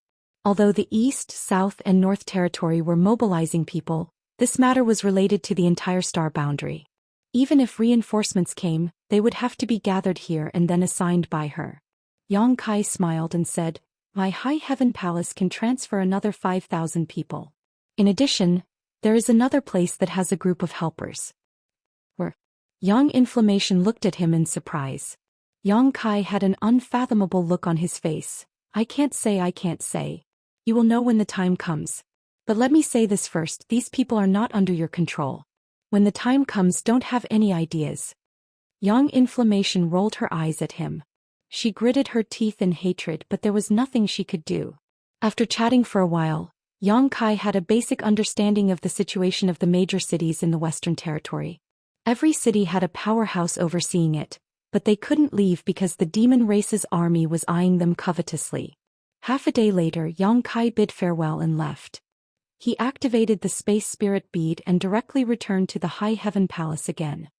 Although the East, South and North Territory were mobilizing people, this matter was related to the entire star boundary. Even if reinforcements came, they would have to be gathered here and then assigned by her. Yang Kai smiled and said, my High Heaven Palace can transfer another 5,000 people. In addition, there is another place that has a group of helpers. Where? Yang Inflammation looked at him in surprise. Yang Kai had an unfathomable look on his face. I can't say. You will know when the time comes. But let me say this first, these people are not under your control. When the time comes, don't have any ideas. Yang Inflammation rolled her eyes at him. She gritted her teeth in hatred, but there was nothing she could do. After chatting for a while, Yang Kai had a basic understanding of the situation of the major cities in the Western Territory. Every city had a powerhouse overseeing it, but they couldn't leave because the demon race's army was eyeing them covetously. Half a day later, Yang Kai bid farewell and left. He activated the Space Spirit Bead and directly returned to the High Heaven Palace again.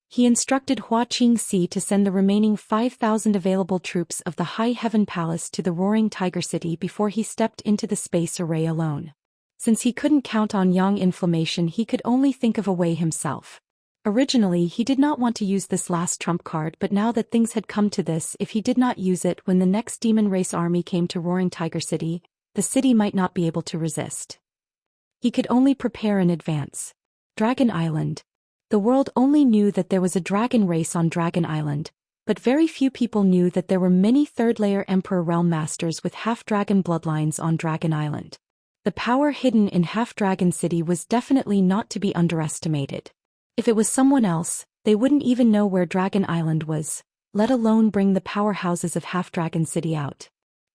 He instructed Hua Qingxi to send the remaining 5,000 available troops of the High Heaven Palace to the Roaring Tiger City before he stepped into the space array alone. Since he couldn't count on Yang Inflammation, he could only think of a way himself. Originally, he did not want to use this last trump card, but now that things had come to this, if he did not use it when the next demon race army came to Roaring Tiger City, the city might not be able to resist. He could only prepare in advance. Dragon Island. The world only knew that there was a dragon race on Dragon Island, but very few people knew that there were many third-layer Emperor Realm Masters with half-dragon bloodlines on Dragon Island. The power hidden in Half-Dragon City was definitely not to be underestimated. If it was someone else, they wouldn't even know where Dragon Island was, let alone bring the powerhouses of Half-Dragon City out.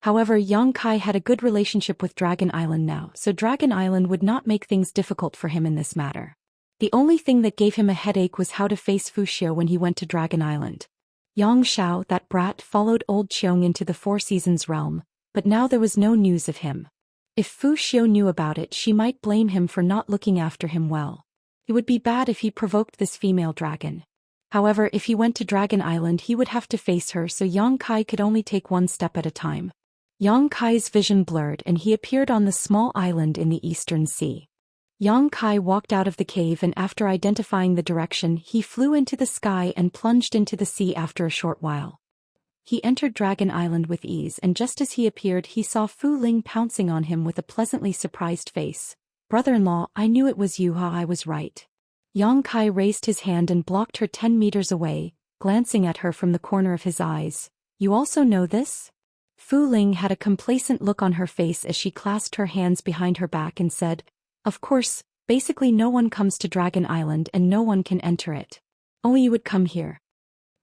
However, Yang Kai had a good relationship with Dragon Island now, so Dragon Island would not make things difficult for him in this matter. The only thing that gave him a headache was how to face Wuxia when he went to Dragon Island. Yang Xiao, that brat, followed old Qiong into the Four Seasons realm, but now there was no news of him. If Wuxia knew about it, she might blame him for not looking after him well. It would be bad if he provoked this female dragon. However, if he went to Dragon Island, he would have to face her, so Yang Kai could only take one step at a time. Yang Kai's vision blurred and he appeared on the small island in the Eastern Sea. Yang Kai walked out of the cave, and after identifying the direction, he flew into the sky and plunged into the sea after a short while. He entered Dragon Island with ease, and just as he appeared, he saw Fu Ling pouncing on him with a pleasantly surprised face. Brother-in-law, I knew it was you. I was right. Yang Kai raised his hand and blocked her 10 meters away, glancing at her from the corner of his eyes. You also know this? Fu Ling had a complacent look on her face as she clasped her hands behind her back and said, of course, basically no one comes to Dragon Island and no one can enter it. Only you would come here.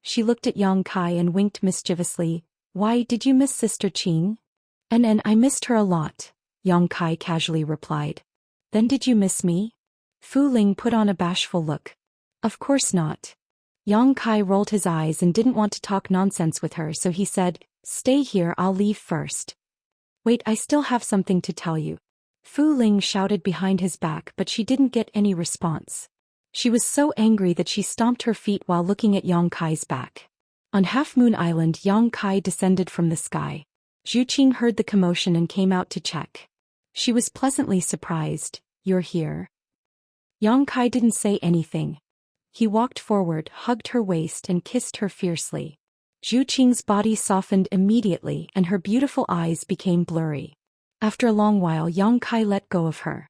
She looked at Yang Kai and winked mischievously. Why, did you miss Sister Qing? And I missed her a lot, Yang Kai casually replied. Then did you miss me? Fu Ling put on a bashful look. Of course not. Yang Kai rolled his eyes and didn't want to talk nonsense with her, so he said, stay here, I'll leave first. Wait, I still have something to tell you. Fu Ling shouted behind his back, but she didn't get any response. She was so angry that she stomped her feet while looking at Yang Kai's back. On Half Moon Island, Yang Kai descended from the sky. Zhu Qing heard the commotion and came out to check. She was pleasantly surprised. You're here? Yang Kai didn't say anything. He walked forward, hugged her waist and kissed her fiercely. Zhu Qing's body softened immediately and her beautiful eyes became blurry. After a long while Yang Kai let go of her.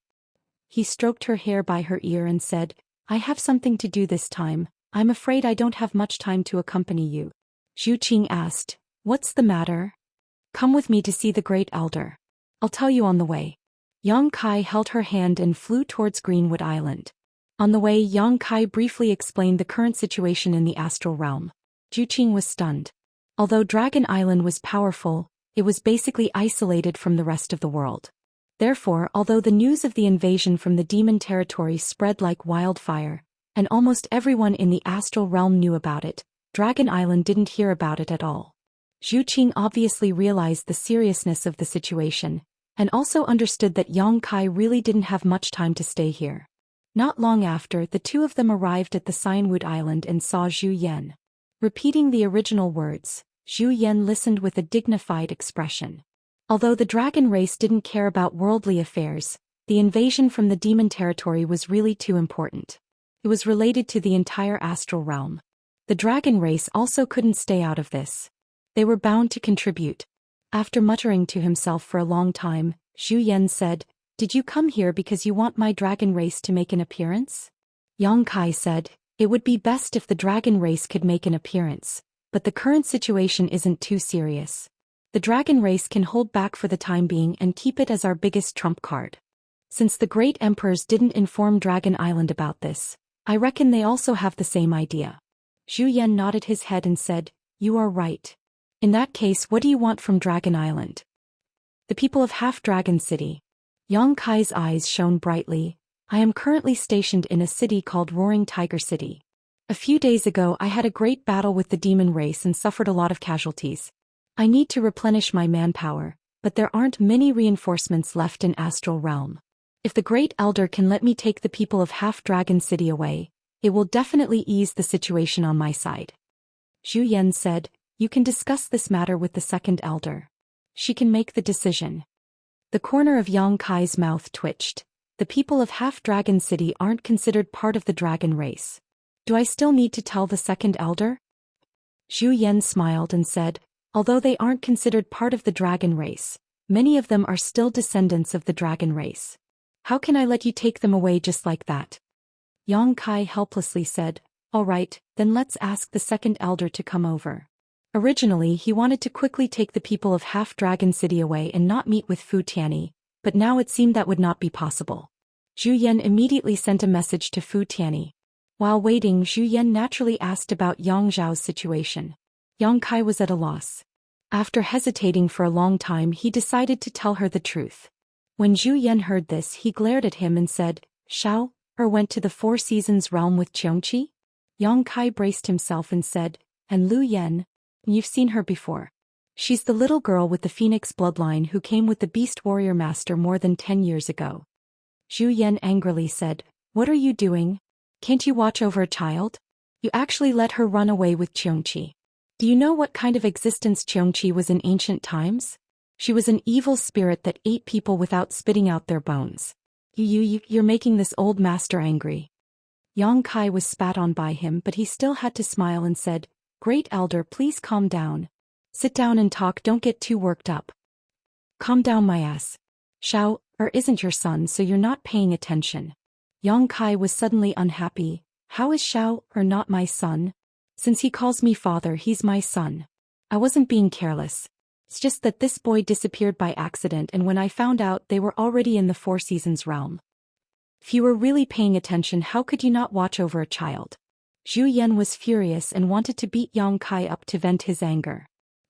He stroked her hair by her ear and said, I have something to do this time. I'm afraid I don't have much time to accompany you. Zhu Qing asked, What's the matter? Come with me to see the Great Elder. I'll tell you on the way. Yang Kai held her hand and flew towards Greenwood Island. On the way Yang Kai briefly explained the current situation in the astral realm. Zhu Qing was stunned. Although Dragon Island was powerful, it was basically isolated from the rest of the world. Therefore, although the news of the invasion from the demon territory spread like wildfire, and almost everyone in the astral realm knew about it, Dragon Island didn't hear about it at all. Zhu Qing obviously realized the seriousness of the situation, and also understood that Yang Kai really didn't have much time to stay here. Not long after, the two of them arrived at the Xianwood Island and saw Zhou Xian. Repeating the original words, Zhou Xian listened with a dignified expression. Although the dragon race didn't care about worldly affairs, the invasion from the demon territory was really too important. It was related to the entire astral realm. The dragon race also couldn't stay out of this. They were bound to contribute. After muttering to himself for a long time, Zhu Xian said, Did you come here because you want my dragon race to make an appearance? Yang Kai said, It would be best if the dragon race could make an appearance, but the current situation isn't too serious. The dragon race can hold back for the time being and keep it as our biggest trump card. Since the great emperors didn't inform Dragon Island about this, I reckon they also have the same idea. Zhu Xian nodded his head and said, You are right. In that case, what do you want from Dragon Island? The people of Half-Dragon City. Yang Kai's eyes shone brightly. I am currently stationed in a city called Roaring Tiger City. A few days ago I had a great battle with the demon race and suffered a lot of casualties. I need to replenish my manpower, but there aren't many reinforcements left in Astral Realm. If the Great Elder can let me take the people of Half-Dragon City away, it will definitely ease the situation on my side. Zhu Xian said, You can discuss this matter with the second elder. She can make the decision. The corner of Yang Kai's mouth twitched. The people of Half-Dragon City aren't considered part of the dragon race. Do I still need to tell the second elder? Zhu Xian smiled and said, Although they aren't considered part of the dragon race, many of them are still descendants of the dragon race. How can I let you take them away just like that? Yang Kai helplessly said, All right, then let's ask the second elder to come over. Originally he wanted to quickly take the people of Half-Dragon City away and not meet with Fu Tianyi, but now it seemed that would not be possible. Zhu Yen immediately sent a message to Fu Tianyi. While waiting, Zhu Yen naturally asked about Yang Zhao's situation. Yang Kai was at a loss. After hesitating for a long time he decided to tell her the truth. When Zhu Yen heard this he glared at him and said, Xiao, went to the Four Seasons realm with Xianxia? Yang Kai braced himself and said, And Lu Yen? You've seen her before. She's the little girl with the phoenix bloodline who came with the beast warrior master more than 10 years ago. Zhu Yen angrily said, What are you doing? Can't you watch over a child? You actually let her run away with Xianxia. Do you know what kind of existence Xianxia was in ancient times? She was an evil spirit that ate people without spitting out their bones. You're making this old master angry. Yang Kai was spat on by him, but he still had to smile and said, Great Elder, please calm down. Sit down and talk, don't get too worked up. Calm down my ass. Xiao, isn't your son, so you're not paying attention. Yang Kai was suddenly unhappy. How is Xiao, not my son? Since he calls me father, he's my son. I wasn't being careless. It's just that this boy disappeared by accident, and when I found out, they were already in the Four Seasons realm. If you were really paying attention, how could you not watch over a child? Zhu Yen was furious and wanted to beat Yang Kai up to vent his anger.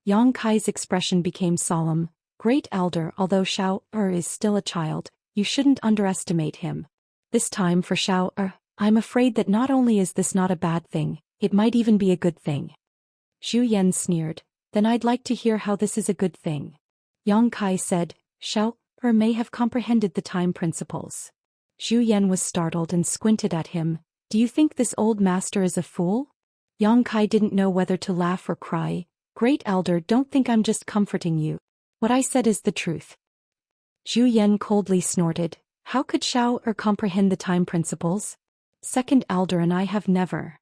Yang Kai's expression became solemn. Great Elder, although Xiao is still a child, you shouldn't underestimate him. This time for Xiao I'm afraid that not only is this not a bad thing, it might even be a good thing. Zhu Yen sneered. Then I'd like to hear how this is a good thing. Yang Kai said, Xiao may have comprehended the time principles. Zhu Yen was startled and squinted at him. Do you think this old master is a fool? Yang Kai didn't know whether to laugh or cry. Great Elder, don't think I'm just comforting you. What I said is the truth. Zhu Yan coldly snorted. How could Xiao comprehend the time principles? Second elder and I have never.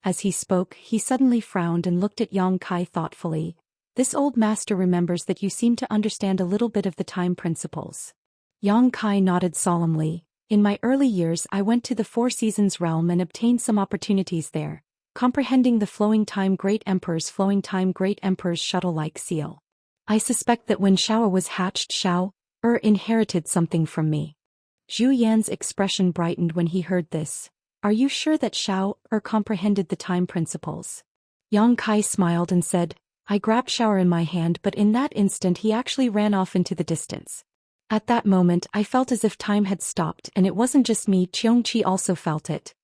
As he spoke, he suddenly frowned and looked at Yang Kai thoughtfully. This old master remembers that you seem to understand a little bit of the time principles. Yang Kai nodded solemnly. In my early years I went to the Four Seasons realm and obtained some opportunities there, comprehending the flowing time great emperor's shuttle-like seal. I suspect that when Xiao was hatched Xiao inherited something from me. Zhu Yan's expression brightened when he heard this. Are you sure that Xiao comprehended the time principles? Yang Kai smiled and said, I grabbed Xiao in my hand, but in that instant he actually ran off into the distance. At that moment I felt as if time had stopped, and it wasn't just me, Xianxia also felt it.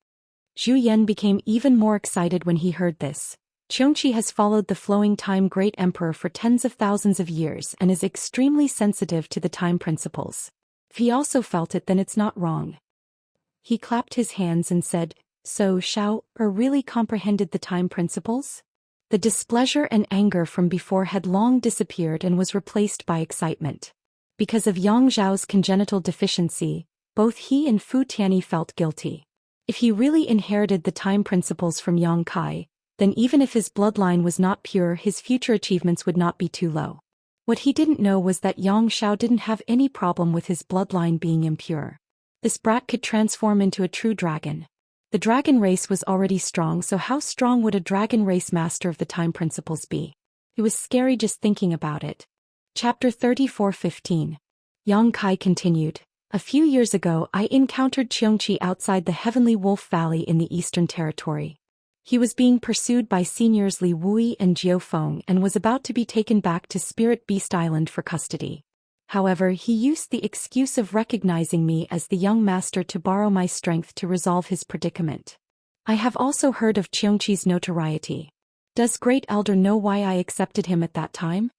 Zhu Yan became even more excited when he heard this. Xianxia has followed the flowing time great emperor for tens of thousands of years and is extremely sensitive to the time principles. If he also felt it, then it's not wrong. He clapped his hands and said, So Xiao really comprehended the time principles? The displeasure and anger from before had long disappeared and was replaced by excitement. Because of Yang Zhao's congenital deficiency, both he and Fu Tianyi felt guilty. If he really inherited the time principles from Yang Kai, then even if his bloodline was not pure, his future achievements would not be too low. What he didn't know was that Yang Xiao didn't have any problem with his bloodline being impure. This brat could transform into a true dragon. The dragon race was already strong, so how strong would a dragon race master of the time principles be? It was scary just thinking about it. Chapter 34:15. Yang Kai continued. A few years ago I encountered Xianxia outside the Heavenly Wolf Valley in the Eastern Territory. He was being pursued by seniors Li Wui and Jiao Feng and was about to be taken back to Spirit Beast Island for custody. However, he used the excuse of recognizing me as the young master to borrow my strength to resolve his predicament. I have also heard of Xianxia's notoriety. Does Great Elder know why I accepted him at that time?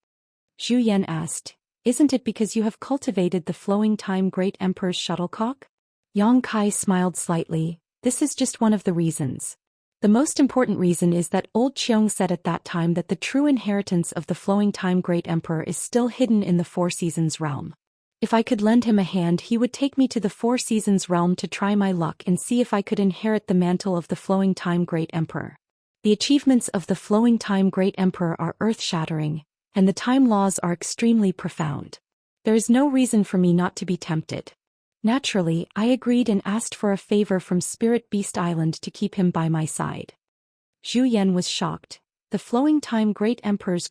Zhu Yan asked. Isn't it because you have cultivated the flowing time great emperor's shuttlecock? Yang Kai smiled slightly. This is just one of the reasons. The most important reason is that old Qiong said at that time that the true inheritance of the flowing time great emperor is still hidden in the Four Seasons realm. If I could lend him a hand, he would take me to the Four Seasons realm to try my luck and see if I could inherit the mantle of the flowing time great emperor. The achievements of the flowing time great emperor are earth-shattering, and the time laws are extremely profound. There is no reason for me not to be tempted. Naturally, I agreed and asked for a favor from Spirit Beast Island to keep him by my side. Zhu Yan was shocked. The flowing time great emperor's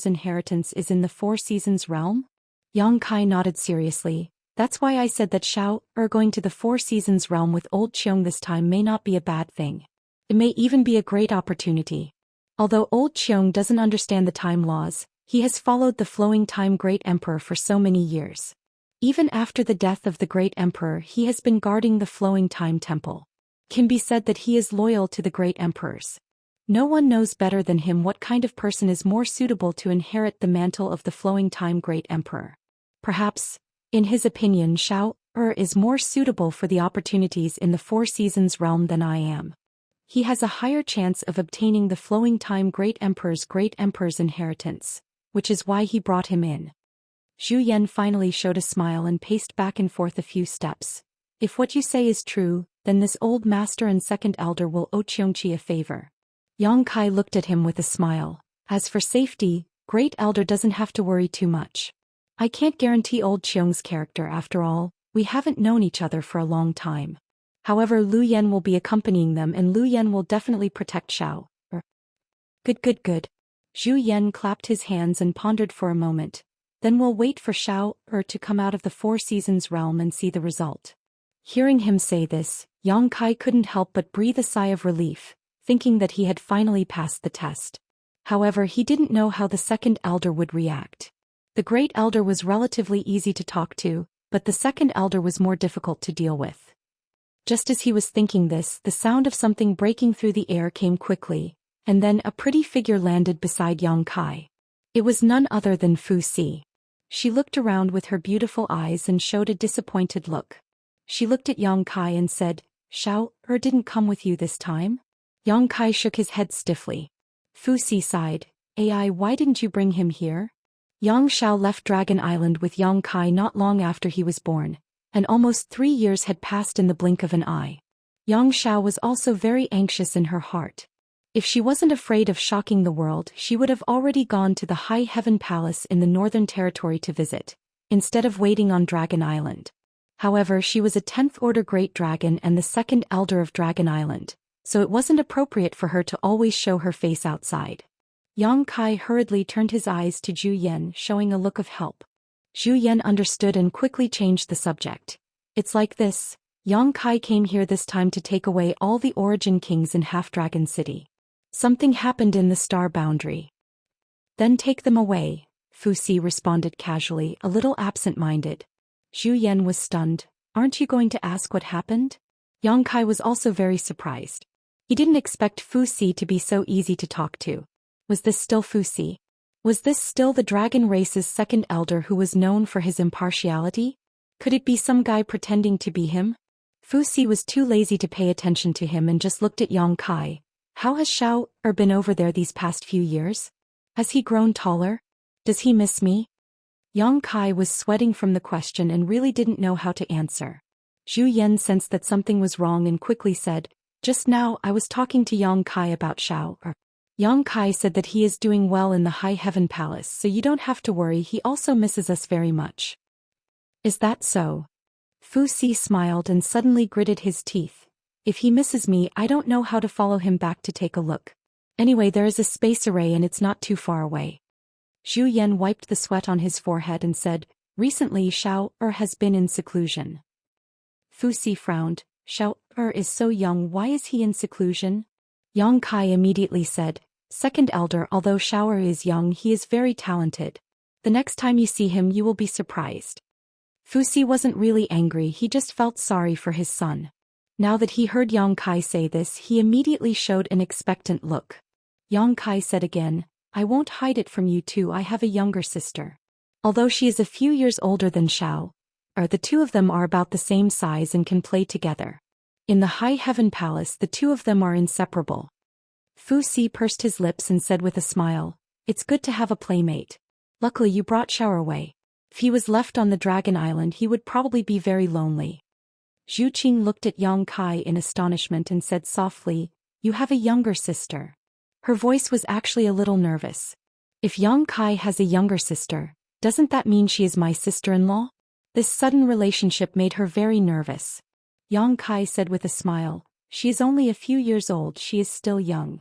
inheritance is in the Four Seasons realm? Yang Kai nodded seriously. That's why I said that Xiao going to the Four Seasons realm with old Qiong this time may not be a bad thing. It may even be a great opportunity. Although old Qiong doesn't understand the time laws, he has followed the flowing time great emperor for so many years. Even after the death of the great emperor, he has been guarding the flowing time temple. It can be said that he is loyal to the great emperors. No one knows better than him what kind of person is more suitable to inherit the mantle of the flowing time great emperor. Perhaps, in his opinion, Xiao is more suitable for the opportunities in the Four Seasons realm than I am. He has a higher chance of obtaining the flowing time great emperor's inheritance, which is why he brought him in. Zhu Yan finally showed a smile and paced back and forth a few steps. If what you say is true, then this old master and second elder will owe Xianxia a favor. Yang Kai looked at him with a smile. As for safety, Great Elder doesn't have to worry too much. I can't guarantee old Qiong's character. After all, we haven't known each other for a long time. However, Lu Yan will be accompanying them and Lu Yan will definitely protect Xiao. Good. Zhu Yan clapped his hands and pondered for a moment. Then we'll wait for Xiao to come out of the Four Seasons realm and see the result. Hearing him say this, Yang Kai couldn't help but breathe a sigh of relief, thinking that he had finally passed the test. However, he didn't know how the second elder would react. The great elder was relatively easy to talk to, but the second elder was more difficult to deal with. Just as he was thinking this, the sound of something breaking through the air came quickly, and then a pretty figure landed beside Yang Kai. It was none other than Fu Si. She looked around with her beautiful eyes and showed a disappointed look. She looked at Yang Kai and said, Xiao didn't come with you this time? Yang Kai shook his head stiffly. Fu Si sighed. Why didn't you bring him here? Yang Xiao left Dragon Island with Yang Kai not long after he was born, and almost 3 years had passed in the blink of an eye. Yang Xiao was also very anxious in her heart. If she wasn't afraid of shocking the world, she would have already gone to the High Heaven Palace in the Northern Territory to visit, instead of waiting on Dragon Island. However, she was a 10th Order Great Dragon and the second Elder of Dragon Island, so it wasn't appropriate for her to always show her face outside. Yang Kai hurriedly turned his eyes to Zhou Xian, showing a look of help. Zhou Xian understood and quickly changed the subject. It's like this, Yang Kai came here this time to take away all the Origin Kings in Half-Dragon City. Something happened in the star boundary. Then take them away, Fu Si responded casually, a little absent-minded. Zhou Xian was stunned. Aren't you going to ask what happened? Yang Kai was also very surprised. He didn't expect Fu Si to be so easy to talk to. Was this still Fu Si? Was this still the dragon race's second elder who was known for his impartiality? Could it be some guy pretending to be him? Fu Si was too lazy to pay attention to him and just looked at Yang Kai. How has Xiao been over there these past few years? Has he grown taller? Does he miss me? Yang Kai was sweating from the question and really didn't know how to answer. Zhou Yen sensed that something was wrong and quickly said, "Just now I was talking to Yang Kai about Xiao." Yang Kai said that he is doing well in the High Heaven Palace, so you don't have to worry, he also misses us very much. Is that so? Fu Si smiled and suddenly gritted his teeth. If he misses me, I don't know how to follow him back to take a look. Anyway, there is a space array and it's not too far away. Zhou Yen wiped the sweat on his forehead and said, recently Xiao has been in seclusion. Fu Si frowned. Xiao is so young, why is he in seclusion? Yang Kai immediately said, second elder, although Xiao is young, he is very talented. The next time you see him you will be surprised. Fu Si wasn't really angry, he just felt sorry for his son. Now that he heard Yang Kai say this, he immediately showed an expectant look. Yang Kai said again, I won't hide it from you two, I have a younger sister. Although she is a few years older than Xiao, the two of them are about the same size and can play together. In the High Heaven Palace the two of them are inseparable. Fu Si pursed his lips and said with a smile, it's good to have a playmate. Luckily you brought Xiao away. If he was left on the Dragon Island he would probably be very lonely. Zhu Qing looked at Yang Kai in astonishment and said softly, you have a younger sister. Her voice was actually a little nervous. If Yang Kai has a younger sister, doesn't that mean she is my sister-in-law? This sudden relationship made her very nervous. Yang Kai said with a smile, she is only a few years old, she is still young.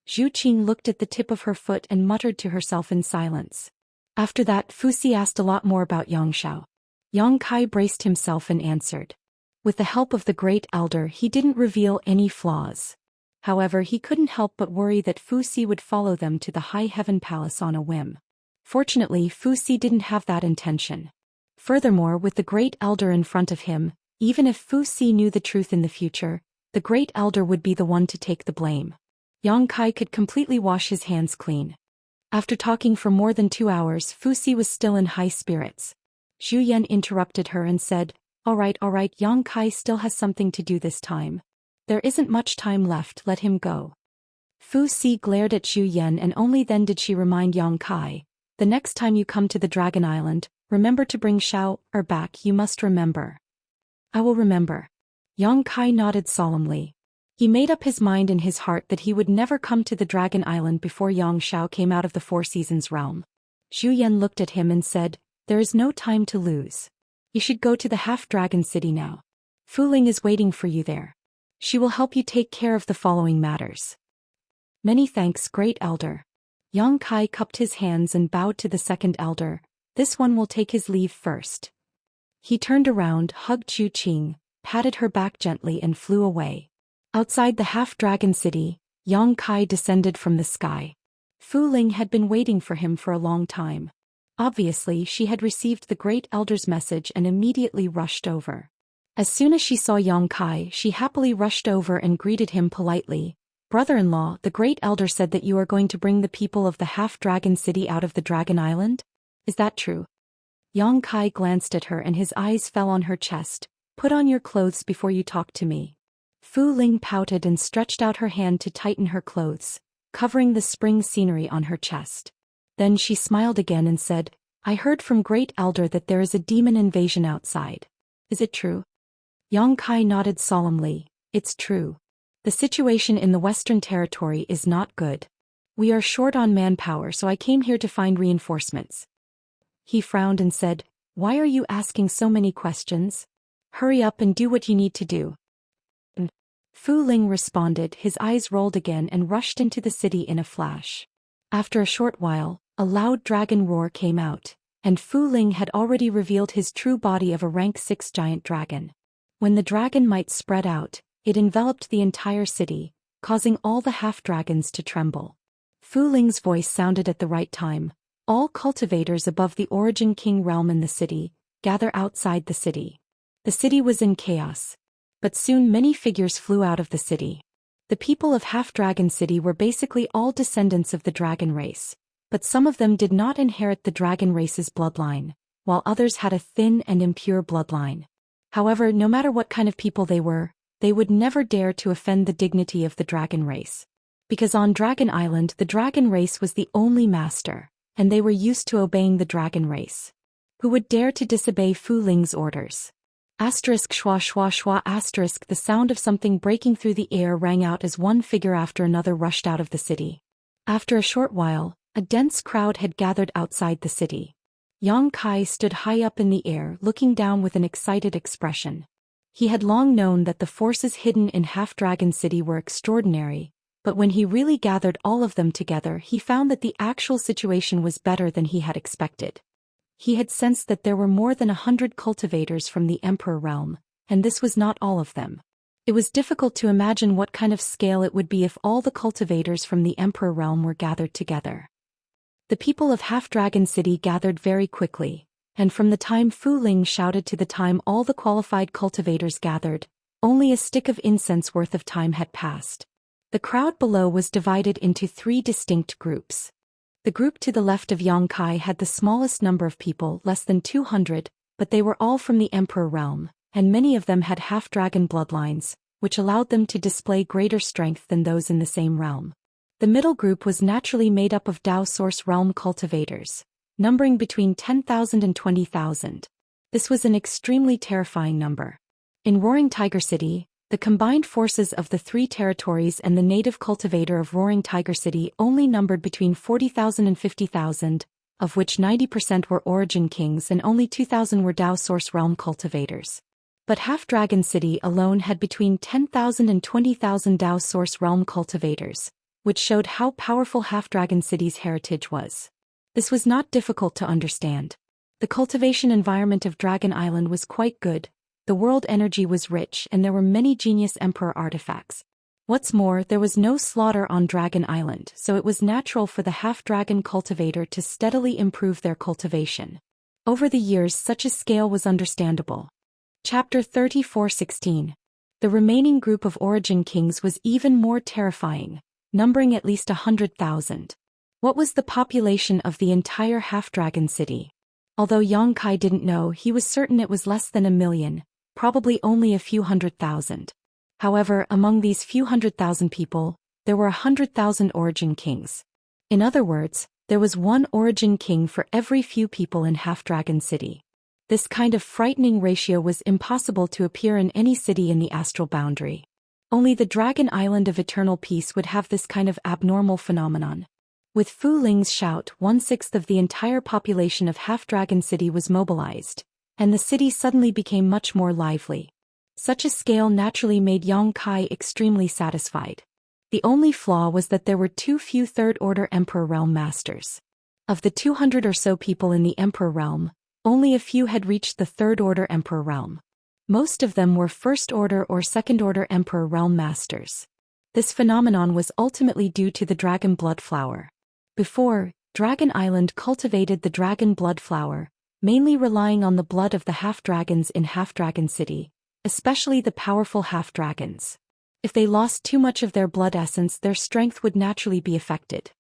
Zhu Qing looked at the tip of her foot and muttered to herself in silence. After that Fu Si asked a lot more about Yang Xiao. Yang Kai braced himself and answered. With the help of the Great Elder he didn't reveal any flaws. However, he couldn't help but worry that Fu Si would follow them to the High Heaven Palace on a whim. Fortunately, Fu Si didn't have that intention. Furthermore, with the Great Elder in front of him, even if Fu Si knew the truth in the future, the Great Elder would be the one to take the blame. Yang Kai could completely wash his hands clean. After talking for more than 2 hours, Fu Si was still in high spirits. Zhu Yen interrupted her and said, all right, Yang Kai still has something to do this time. There isn't much time left, let him go. Fu Si glared at Zhu Yen and only then did she remind Yang Kai, the next time you come to the Dragon Island, remember to bring Xiao back, you must remember. I will remember. Yang Kai nodded solemnly. He made up his mind in his heart that he would never come to the Dragon Island before Yang Xiao came out of the Four Seasons realm. Zhu Yen looked at him and said, there is no time to lose. You should go to the Half-Dragon City now. Fu Ling is waiting for you there. She will help you take care of the following matters. Many thanks, Great Elder. Yang Kai cupped his hands and bowed to the second elder. This one will take his leave first. He turned around, hugged Zhu Qing, patted her back gently and flew away. Outside the Half-Dragon City, Yang Kai descended from the sky. Fu Ling had been waiting for him for a long time. Obviously, she had received the Great Elder's message and immediately rushed over. As soon as she saw Yang Kai, she happily rushed over and greeted him politely. Brother-in-law, the Great Elder said that you are going to bring the people of the Half-Dragon City out of the Dragon Island? Is that true? Yang Kai glanced at her and his eyes fell on her chest. Put on your clothes before you talk to me. Fu Ling pouted and stretched out her hand to tighten her clothes, covering the spring scenery on her chest. Then she smiled again and said, I heard from Great Elder that there is a demon invasion outside. Is it true? Yang Kai nodded solemnly. It's true. The situation in the Western Territory is not good. We are short on manpower, so I came here to find reinforcements. He frowned and said, Why are you asking so many questions? Hurry up and do what you need to do. Fu Ling responded, his eyes rolled again and rushed into the city in a flash. After a short while, a loud dragon roar came out, and Fu Ling had already revealed his true body of a rank 6 giant dragon. When the dragon might spread out, it enveloped the entire city, causing all the half-dragons to tremble. Fu Ling's voice sounded at the right time. All cultivators above the Origin King realm in the city, gather outside the city. The city was in chaos. But soon many figures flew out of the city. The people of Half-Dragon City were basically all descendants of the dragon race, but some of them did not inherit the dragon race's bloodline, while others had a thin and impure bloodline. However, no matter what kind of people they were, they would never dare to offend the dignity of the dragon race. Because on Dragon Island the dragon race was the only master, and they were used to obeying the dragon race. Who would dare to disobey Fu Ling's orders? Asterisk schwa schwa schwa asterisk the sound of something breaking through the air rang out as one figure after another rushed out of the city. After a short while, a dense crowd had gathered outside the city. Yang Kai stood high up in the air looking down with an excited expression. He had long known that the forces hidden in Half-Dragon City were extraordinary, but when he really gathered all of them together he found that the actual situation was better than he had expected. He had sensed that there were more than 100 cultivators from the Emperor realm, and this was not all of them. It was difficult to imagine what kind of scale it would be if all the cultivators from the Emperor realm were gathered together. The people of Half-Dragon City gathered very quickly, and from the time Fu Ling shouted to the time all the qualified cultivators gathered, only a stick of incense worth of time had passed. The crowd below was divided into 3 distinct groups. The group to the left of Yang Kai had the smallest number of people, less than 200, but they were all from the Emperor realm, and many of them had half-dragon bloodlines, which allowed them to display greater strength than those in the same realm. The middle group was naturally made up of Dao Source realm cultivators, numbering between 10,000 and 20,000. This was an extremely terrifying number. In Roaring Tiger City, the combined forces of the 3 territories and the native cultivator of Roaring Tiger City only numbered between 40,000 and 50,000, of which 90% were Origin Kings and only 2,000 were Dao Source realm cultivators. But Half-Dragon City alone had between 10,000 and 20,000 Dao Source realm cultivators, which showed how powerful Half-Dragon City's heritage was. This was not difficult to understand. The cultivation environment of Dragon Island was quite good. The world energy was rich and there were many genius emperor artifacts. What's more, there was no slaughter on Dragon Island, so it was natural for the half-dragon cultivator to steadily improve their cultivation. Over the years such a scale was understandable. Chapter 34:16. The remaining group of Origin Kings was even more terrifying, numbering at least 100,000. What was the population of the entire half-dragon city? Although Yang Kai didn't know, he was certain it was less than 1 million. Probably only a few 100,000. However, among these few 100,000 people, there were 100,000 Origin Kings. In other words, there was 1 Origin King for every few people in Half-Dragon City. This kind of frightening ratio was impossible to appear in any city in the astral boundary. Only the Dragon Island of Eternal Peace would have this kind of abnormal phenomenon. With Fu Ling's shout, 1/6 of the entire population of Half-Dragon City was mobilized, and the city suddenly became much more lively. Such a scale naturally made Yang Kai extremely satisfied. The only flaw was that there were too few third-order Emperor Realm Masters. Of the 200 or so people in the Emperor Realm, only a few had reached the third-order Emperor Realm. Most of them were first-order or second-order Emperor Realm Masters. This phenomenon was ultimately due to the Dragon Blood Flower. Before, Dragon Island cultivated the Dragon Blood Flower, mainly relying on the blood of the half-dragons in Half-Dragon City, especially the powerful half-dragons. If they lost too much of their blood essence, their strength would naturally be affected.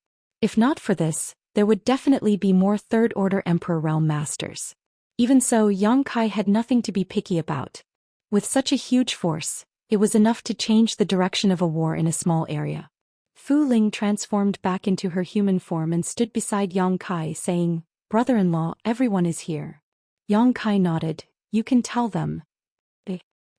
If not for this, there would definitely be more third-order Emperor Realm Masters. Even so, Yang Kai had nothing to be picky about. With such a huge force, it was enough to change the direction of a war in a small area. Fu Ling transformed back into her human form and stood beside Yang Kai, saying, brother-in-law, everyone is here. Yang Kai nodded. You can tell them.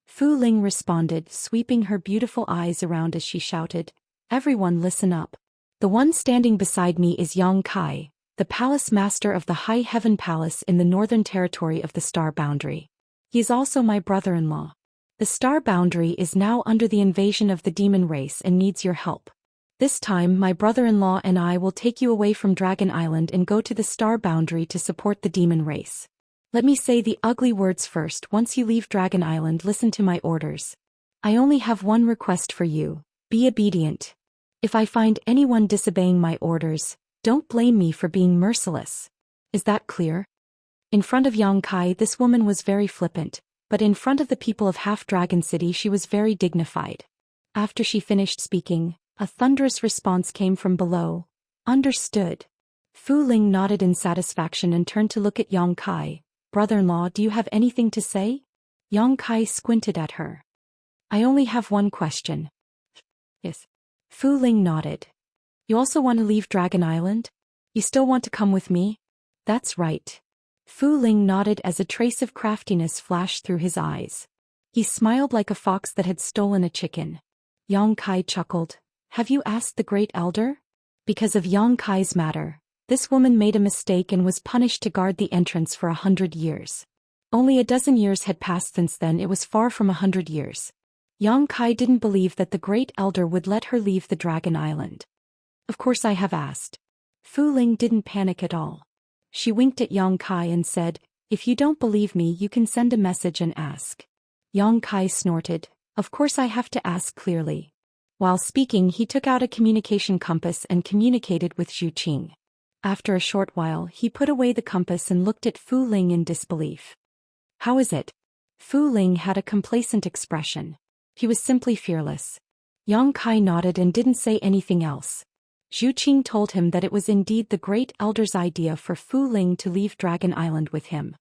Fu Ling responded, sweeping her beautiful eyes around as she shouted, everyone listen up. The one standing beside me is Yang Kai, the palace master of the High Heaven Palace in the northern territory of the Star Boundary. He is also my brother-in-law. The Star Boundary is now under the invasion of the demon race and needs your help. This time my brother-in-law and I will take you away from Dragon Island and go to the Star Boundary to support the demon race. Let me say the ugly words first. Once you leave Dragon Island, listen to my orders. I only have one request for you. Be obedient. If I find anyone disobeying my orders, don't blame me for being merciless. Is that clear? In front of Yang Kai, this woman was very flippant, but in front of the people of Half Dragon City she was very dignified. After she finished speaking, a thunderous response came from below. Understood. Fu Ling nodded in satisfaction and turned to look at Yang Kai. Brother-in-law, do you have anything to say? Yang Kai squinted at her. I only have one question. Yes. Fu Ling nodded. You also want to leave Dragon Island? You still want to come with me? That's right. Fu Ling nodded as a trace of craftiness flashed through his eyes. He smiled like a fox that had stolen a chicken. Yang Kai chuckled. Have you asked the Great Elder? Because of Yang Kai's matter, this woman made a mistake and was punished to guard the entrance for 100 years. Only a dozen years had passed since then. It was far from 100 years. Yang Kai didn't believe that the Great Elder would let her leave the Dragon Island. Of course I have asked. Fu Ling didn't panic at all. She winked at Yang Kai and said, if you don't believe me you can send a message and ask. Yang Kai snorted, of course I have to ask clearly. While speaking he took out a communication compass and communicated with Zhu Xian. After a short while he put away the compass and looked at Fu Ling in disbelief. How is it? Fu Ling had a complacent expression. He was simply fearless. Yang Kai nodded and didn't say anything else. Zhu Xian told him that it was indeed the Great Elder's idea for Fu Ling to leave Dragon Island with him.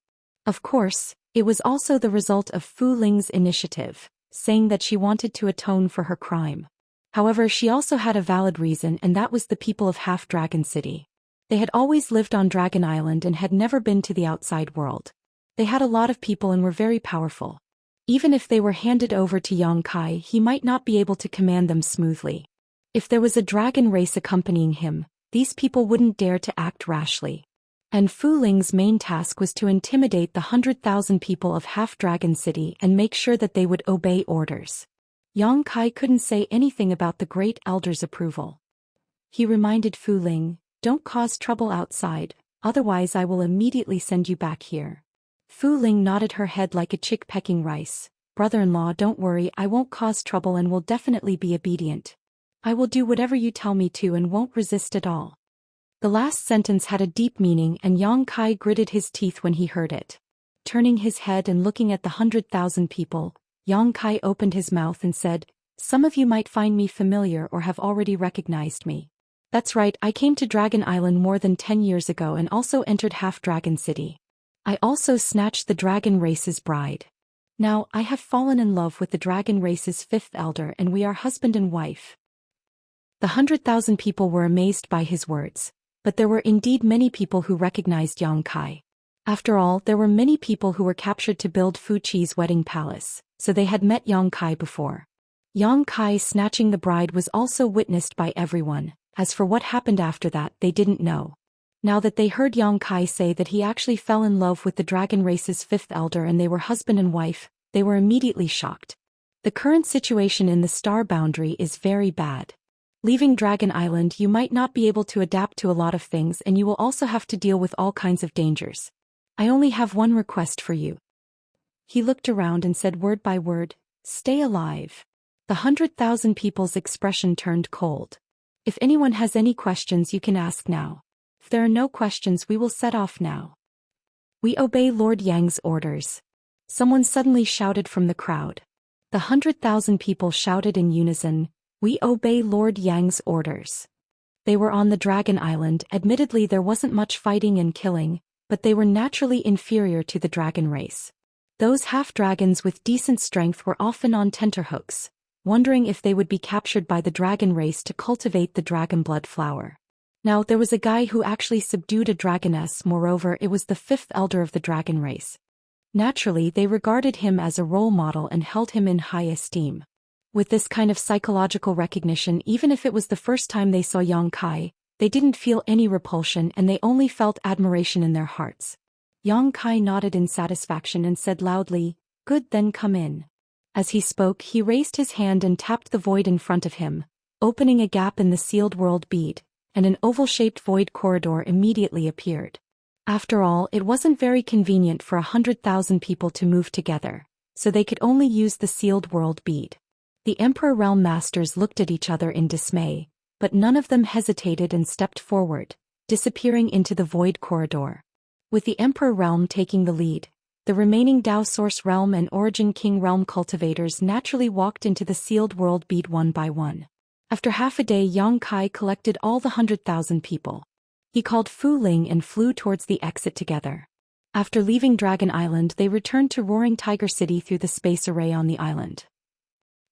Of course, it was also the result of Fu Ling's initiative, saying that she wanted to atone for her crime. However, she also had a valid reason, and that was the people of Half Dragon City. They had always lived on Dragon Island and had never been to the outside world. They had a lot of people and were very powerful. Even if they were handed over to Yang Kai, he might not be able to command them smoothly. If there was a dragon race accompanying him, these people wouldn't dare to act rashly. And Fu Ling's main task was to intimidate the 100,000 people of Half Dragon City and make sure that they would obey orders. Yang Kai couldn't say anything about the Great Elder's approval. He reminded Fu Ling, don't cause trouble outside, otherwise I will immediately send you back here. Fu Ling nodded her head like a chick pecking rice. Brother-in-law, don't worry, I won't cause trouble and will definitely be obedient. I will do whatever you tell me to and won't resist at all. The last sentence had a deep meaning and Yang Kai gritted his teeth when he heard it. Turning his head and looking at the 100,000 people, Yang Kai opened his mouth and said, some of you might find me familiar or have already recognized me. That's right, I came to Dragon Island more than 10 years ago and also entered Half Dragon City. I also snatched the dragon race's bride. Now, I have fallen in love with the dragon race's fifth elder and we are husband and wife. The 100,000 people were amazed by his words, but there were indeed many people who recognized Yang Kai. After all, there were many people who were captured to build Fu Chi's wedding palace, so they had met Yang Kai before. Yang Kai snatching the bride was also witnessed by everyone. As for what happened after that, they didn't know. Now that they heard Yang Kai say that he actually fell in love with the dragon race's fifth elder and they were husband and wife, they were immediately shocked. The current situation in the Star Boundary is very bad. Leaving Dragon Island, you might not be able to adapt to a lot of things and you will also have to deal with all kinds of dangers. I only have one request for you. He looked around and said word by word, stay alive. The 100,000 people's expression turned cold. If anyone has any questions you can ask now. If there are no questions we will set off now. We obey Lord Yang's orders. Someone suddenly shouted from the crowd. The 100,000 people shouted in unison, we obey Lord Yang's orders. They were on the Dragon Island. Admittedly there wasn't much fighting and killing, but they were naturally inferior to the dragon race. Those half-dragons with decent strength were often on tenterhooks, wondering if they would be captured by the dragon race to cultivate the dragon blood flower. Now there was a guy who actually subdued a dragoness, moreover it was the fifth elder of the dragon race. Naturally they regarded him as a role model and held him in high esteem. With this kind of psychological recognition, even if it was the first time they saw Yang Kai, they didn't feel any repulsion and they only felt admiration in their hearts. Yang Kai nodded in satisfaction and said loudly, "Good, then come in." As he spoke, he raised his hand and tapped the void in front of him, opening a gap in the sealed world bead, and an oval-shaped void corridor immediately appeared. After all, it wasn't very convenient for 100,000 people to move together, so they could only use the sealed world bead. The Emperor Realm Masters looked at each other in dismay, but none of them hesitated and stepped forward, disappearing into the void corridor. With the Emperor Realm taking the lead, the remaining Dao Source Realm and Origin King Realm cultivators naturally walked into the sealed world bead one by one. After half a day, Yang Kai collected all the 100,000 people. He called Fu Ling and flew towards the exit together. After leaving Dragon Island, they returned to Roaring Tiger City through the space array on the island.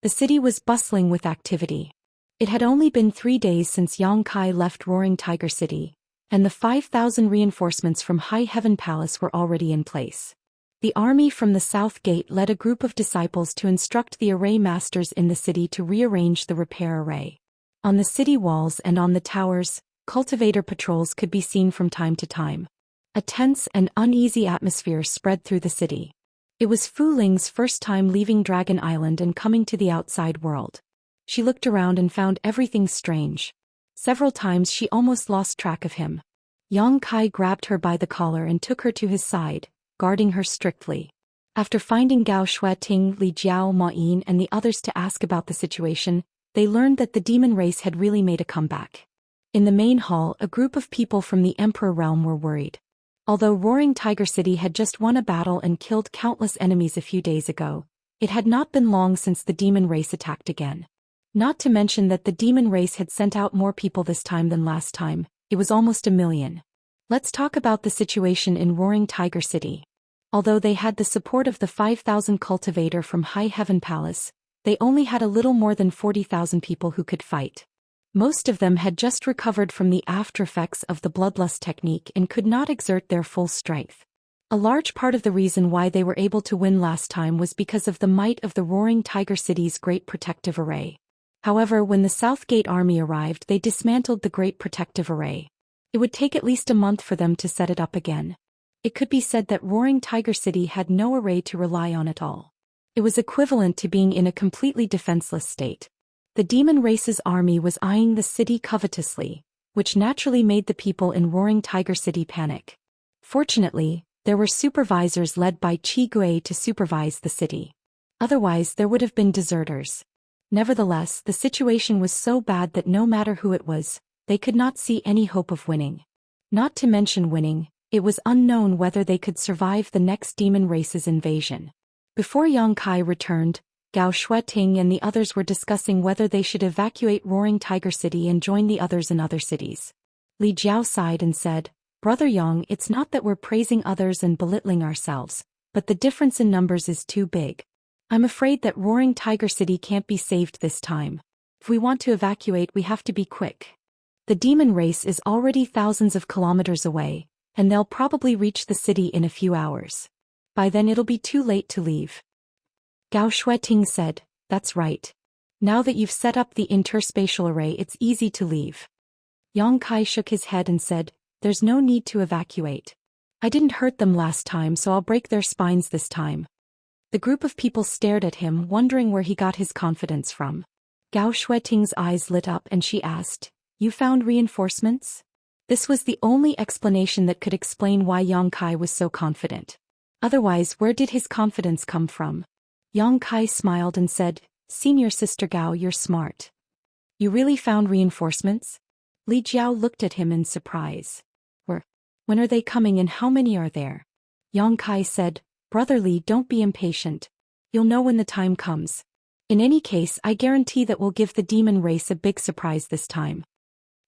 The city was bustling with activity. It had only been 3 days since Yang Kai left Roaring Tiger City, and the 5,000 reinforcements from High Heaven Palace were already in place. The army from the South Gate led a group of disciples to instruct the array masters in the city to rearrange the repair array. On the city walls and on the towers, cultivator patrols could be seen from time to time. A tense and uneasy atmosphere spread through the city. It was Fu Ling's first time leaving Dragon Island and coming to the outside world. She looked around and found everything strange. Several times she almost lost track of him. Yang Kai grabbed her by the collar and took her to his side, guarding her strictly. After finding Gao Shueting, Li Jiao, Ma Yin and the others to ask about the situation, they learned that the demon race had really made a comeback. In the main hall, a group of people from the Emperor Realm were worried. Although Roaring Tiger City had just won a battle and killed countless enemies a few days ago, it had not been long since the demon race attacked again. Not to mention that the demon race had sent out more people this time than last time. It was almost 1 million. Let's talk about the situation in Roaring Tiger City. Although they had the support of the 5,000 cultivator from High Heaven Palace, they only had a little more than 40,000 people who could fight. Most of them had just recovered from the aftereffects of the bloodlust technique and could not exert their full strength. A large part of the reason why they were able to win last time was because of the might of the Roaring Tiger City's Great Protective Array. However, when the Southgate Army arrived, they dismantled the Great Protective Array. It would take at least a month for them to set it up again. It could be said that Roaring Tiger City had no array to rely on at all. It was equivalent to being in a completely defenseless state. The demon race's army was eyeing the city covetously, which naturally made the people in Roaring Tiger City panic. Fortunately, there were supervisors led by Qi Gui to supervise the city. Otherwise, there would have been deserters. Nevertheless, the situation was so bad that no matter who it was, they could not see any hope of winning. Not to mention winning, it was unknown whether they could survive the next demon race's invasion. Before Yang Kai returned, Gao Shueting and the others were discussing whether they should evacuate Roaring Tiger City and join the others in other cities. Li Jiao sighed and said, "Brother Yang, it's not that we're praising others and belittling ourselves, but the difference in numbers is too big. I'm afraid that Roaring Tiger City can't be saved this time. If we want to evacuate, we have to be quick. The demon race is already thousands of kilometers away, and they'll probably reach the city in a few hours. By then it'll be too late to leave." Gao Shueting said, "That's right. Now that you've set up the interspatial array, it's easy to leave." Yang Kai shook his head and said, "There's no need to evacuate. I didn't hurt them last time, so I'll break their spines this time." The group of people stared at him, wondering where he got his confidence from. Gao Shueting's eyes lit up and she asked, "You found reinforcements?" This was the only explanation that could explain why Yang Kai was so confident. Otherwise, where did his confidence come from? Yang Kai smiled and said, "Senior Sister Gao, you're smart. You really found reinforcements?" Li Jiao looked at him in surprise. When are they coming and how many are there?" Yang Kai said, "Brother Li, don't be impatient. You'll know when the time comes. In any case, I guarantee that we'll give the demon race a big surprise this time."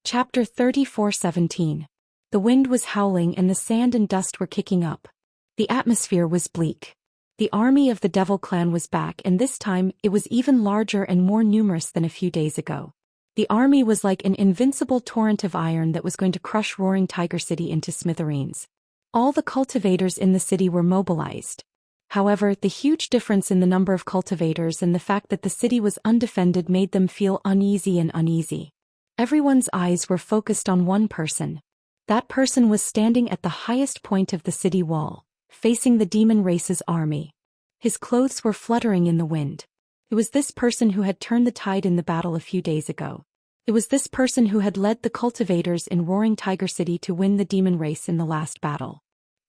Chapter 34:17. The wind was howling and the sand and dust were kicking up. The atmosphere was bleak. The army of the Devil Clan was back, and this time it was even larger and more numerous than a few days ago. The army was like an invincible torrent of iron that was going to crush Roaring Tiger City into smithereens. All the cultivators in the city were mobilized. However, the huge difference in the number of cultivators and the fact that the city was undefended made them feel uneasy. Everyone's eyes were focused on one person. That person was standing at the highest point of the city wall, facing the demon race's army. His clothes were fluttering in the wind. It was this person who had turned the tide in the battle a few days ago. It was this person who had led the cultivators in Roaring Tiger City to win the demon race in the last battle.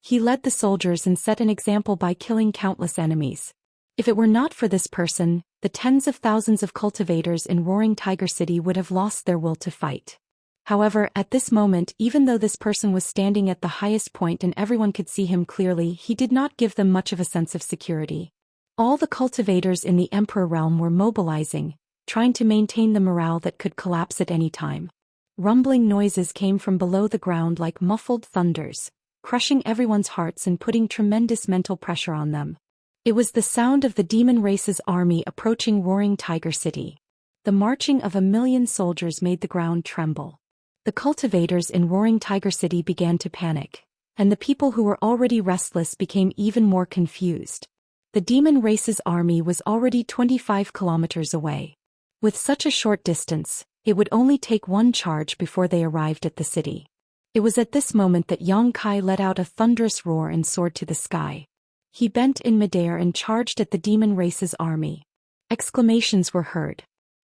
He led the soldiers and set an example by killing countless enemies. If it were not for this person, the tens of thousands of cultivators in Roaring Tiger City would have lost their will to fight. However, at this moment, even though this person was standing at the highest point and everyone could see him clearly, he did not give them much of a sense of security. All the cultivators in the Emperor realm were mobilizing, trying to maintain the morale that could collapse at any time. Rumbling noises came from below the ground like muffled thunders, crushing everyone's hearts and putting tremendous mental pressure on them. It was the sound of the demon race's army approaching Roaring Tiger City. The marching of 1,000,000 soldiers made the ground tremble. The cultivators in Roaring Tiger City began to panic, and the people who were already restless became even more confused. The demon race's army was already 25 kilometers away. With such a short distance, it would only take one charge before they arrived at the city. It was at this moment that Yang Kai let out a thunderous roar and soared to the sky. He bent in midair and charged at the demon race's army. Exclamations were heard.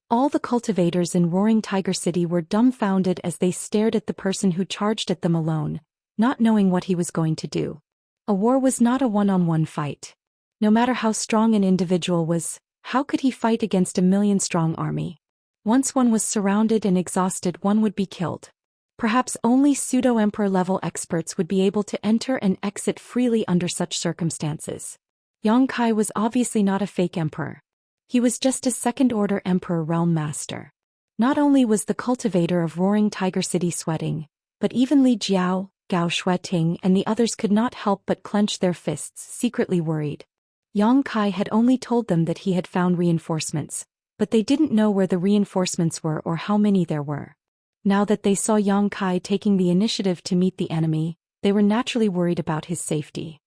All the cultivators in Roaring Tiger City were dumbfounded as they stared at the person who charged at them alone, not knowing what he was going to do. A war was not a one-on-one fight. No matter how strong an individual was, how could he fight against 1,000,000-strong army? Once one was surrounded and exhausted, one would be killed. Perhaps only pseudo-emperor level experts would be able to enter and exit freely under such circumstances. Yang Kai was obviously not a fake emperor. He was just a second-order emperor realm master. Not only was the cultivator of Roaring Tiger City sweating, but even Li Jiao, Gao Shueting and the others could not help but clench their fists, secretly worried. Yang Kai had only told them that he had found reinforcements, but they didn't know where the reinforcements were or how many there were. Now that they saw Yang Kai taking the initiative to meet the enemy, they were naturally worried about his safety.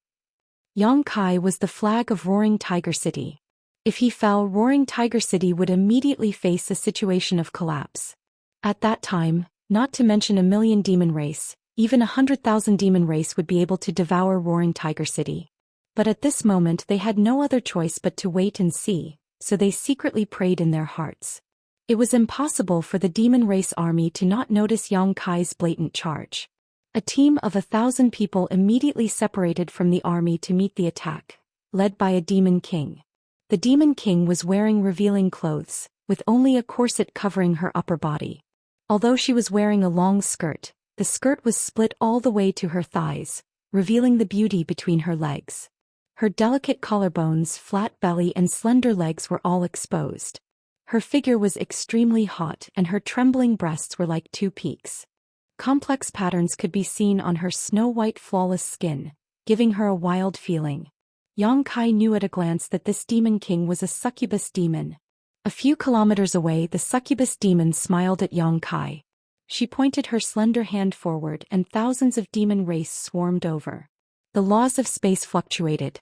Yang Kai was the flag of Roaring Tiger City. If he fell, Roaring Tiger City would immediately face a situation of collapse. At that time, not to mention 1,000,000 demon race, even 100,000 demon race would be able to devour Roaring Tiger City. But at this moment they had no other choice but to wait and see, so they secretly prayed in their hearts. It was impossible for the demon race army to not notice Yang Kai's blatant charge. A team of 1,000 people immediately separated from the army to meet the attack, led by a demon king. The demon king was wearing revealing clothes, with only a corset covering her upper body. Although she was wearing a long skirt, the skirt was split all the way to her thighs, revealing the beauty between her legs. Her delicate collarbones, flat belly and slender legs were all exposed. Her figure was extremely hot and her trembling breasts were like two peaks. Complex patterns could be seen on her snow-white flawless skin, giving her a wild feeling. Yang Kai knew at a glance that this demon king was a succubus demon. A few kilometers away, the succubus demon smiled at Yang Kai. She pointed her slender hand forward and thousands of demon race swarmed over. The laws of space fluctuated.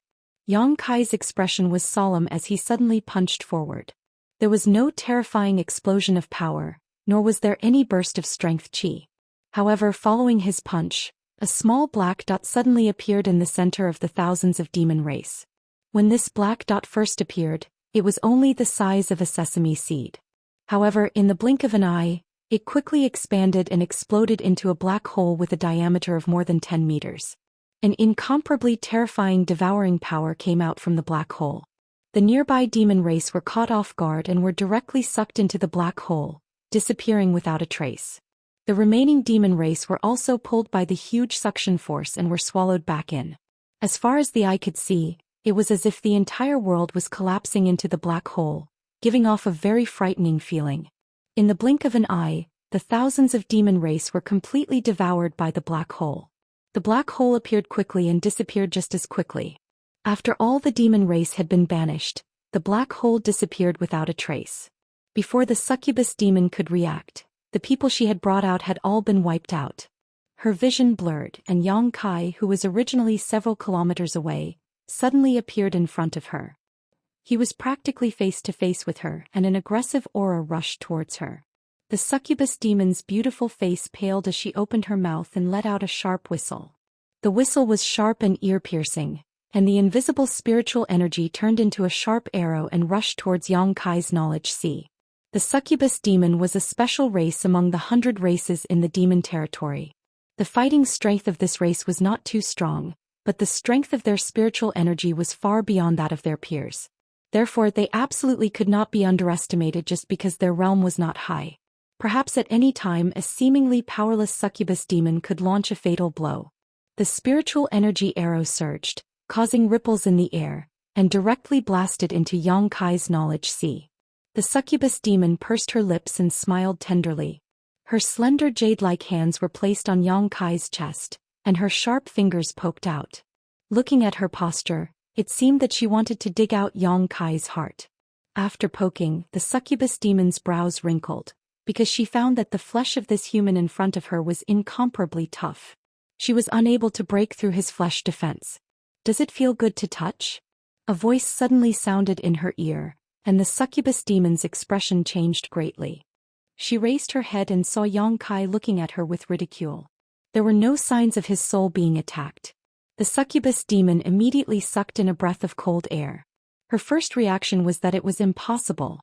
Yang Kai's expression was solemn as he suddenly punched forward. There was no terrifying explosion of power, nor was there any burst of strength chi. However, following his punch, a small black dot suddenly appeared in the center of the thousands of demon race. When this black dot first appeared, it was only the size of a sesame seed. However, in the blink of an eye, it quickly expanded and exploded into a black hole with a diameter of more than 10 meters. An incomparably terrifying devouring power came out from the black hole. The nearby demon race were caught off guard and were directly sucked into the black hole, disappearing without a trace. The remaining demon race were also pulled by the huge suction force and were swallowed back in. As far as the eye could see, it was as if the entire world was collapsing into the black hole, giving off a very frightening feeling. In the blink of an eye, the thousands of demon race were completely devoured by the black hole. The black hole appeared quickly and disappeared just as quickly. After all the demon race had been banished, the black hole disappeared without a trace. Before the succubus demon could react, the people she had brought out had all been wiped out. Her vision blurred, and Yang Kai, who was originally several kilometers away, suddenly appeared in front of her. He was practically face to face with her, and an aggressive aura rushed towards her. The succubus demon's beautiful face paled as she opened her mouth and let out a sharp whistle. The whistle was sharp and ear-piercing, and the invisible spiritual energy turned into a sharp arrow and rushed towards Yang Kai's knowledge sea. The succubus demon was a special race among the 100 races in the demon territory. The fighting strength of this race was not too strong, but the strength of their spiritual energy was far beyond that of their peers. Therefore, they absolutely could not be underestimated just because their realm was not high. Perhaps at any time a seemingly powerless succubus demon could launch a fatal blow. The spiritual energy arrow surged, causing ripples in the air, and directly blasted into Yang Kai's knowledge sea. The succubus demon pursed her lips and smiled tenderly. Her slender jade-like hands were placed on Yang Kai's chest, and her sharp fingers poked out. Looking at her posture, it seemed that she wanted to dig out Yang Kai's heart. After poking, the succubus demon's brows wrinkled, because she found that the flesh of this human in front of her was incomparably tough. She was unable to break through his flesh defense. "Does it feel good to touch?" A voice suddenly sounded in her ear, and the succubus demon's expression changed greatly. She raised her head and saw Yang Kai looking at her with ridicule. There were no signs of his soul being attacked. The succubus demon immediately sucked in a breath of cold air. Her first reaction was that it was impossible.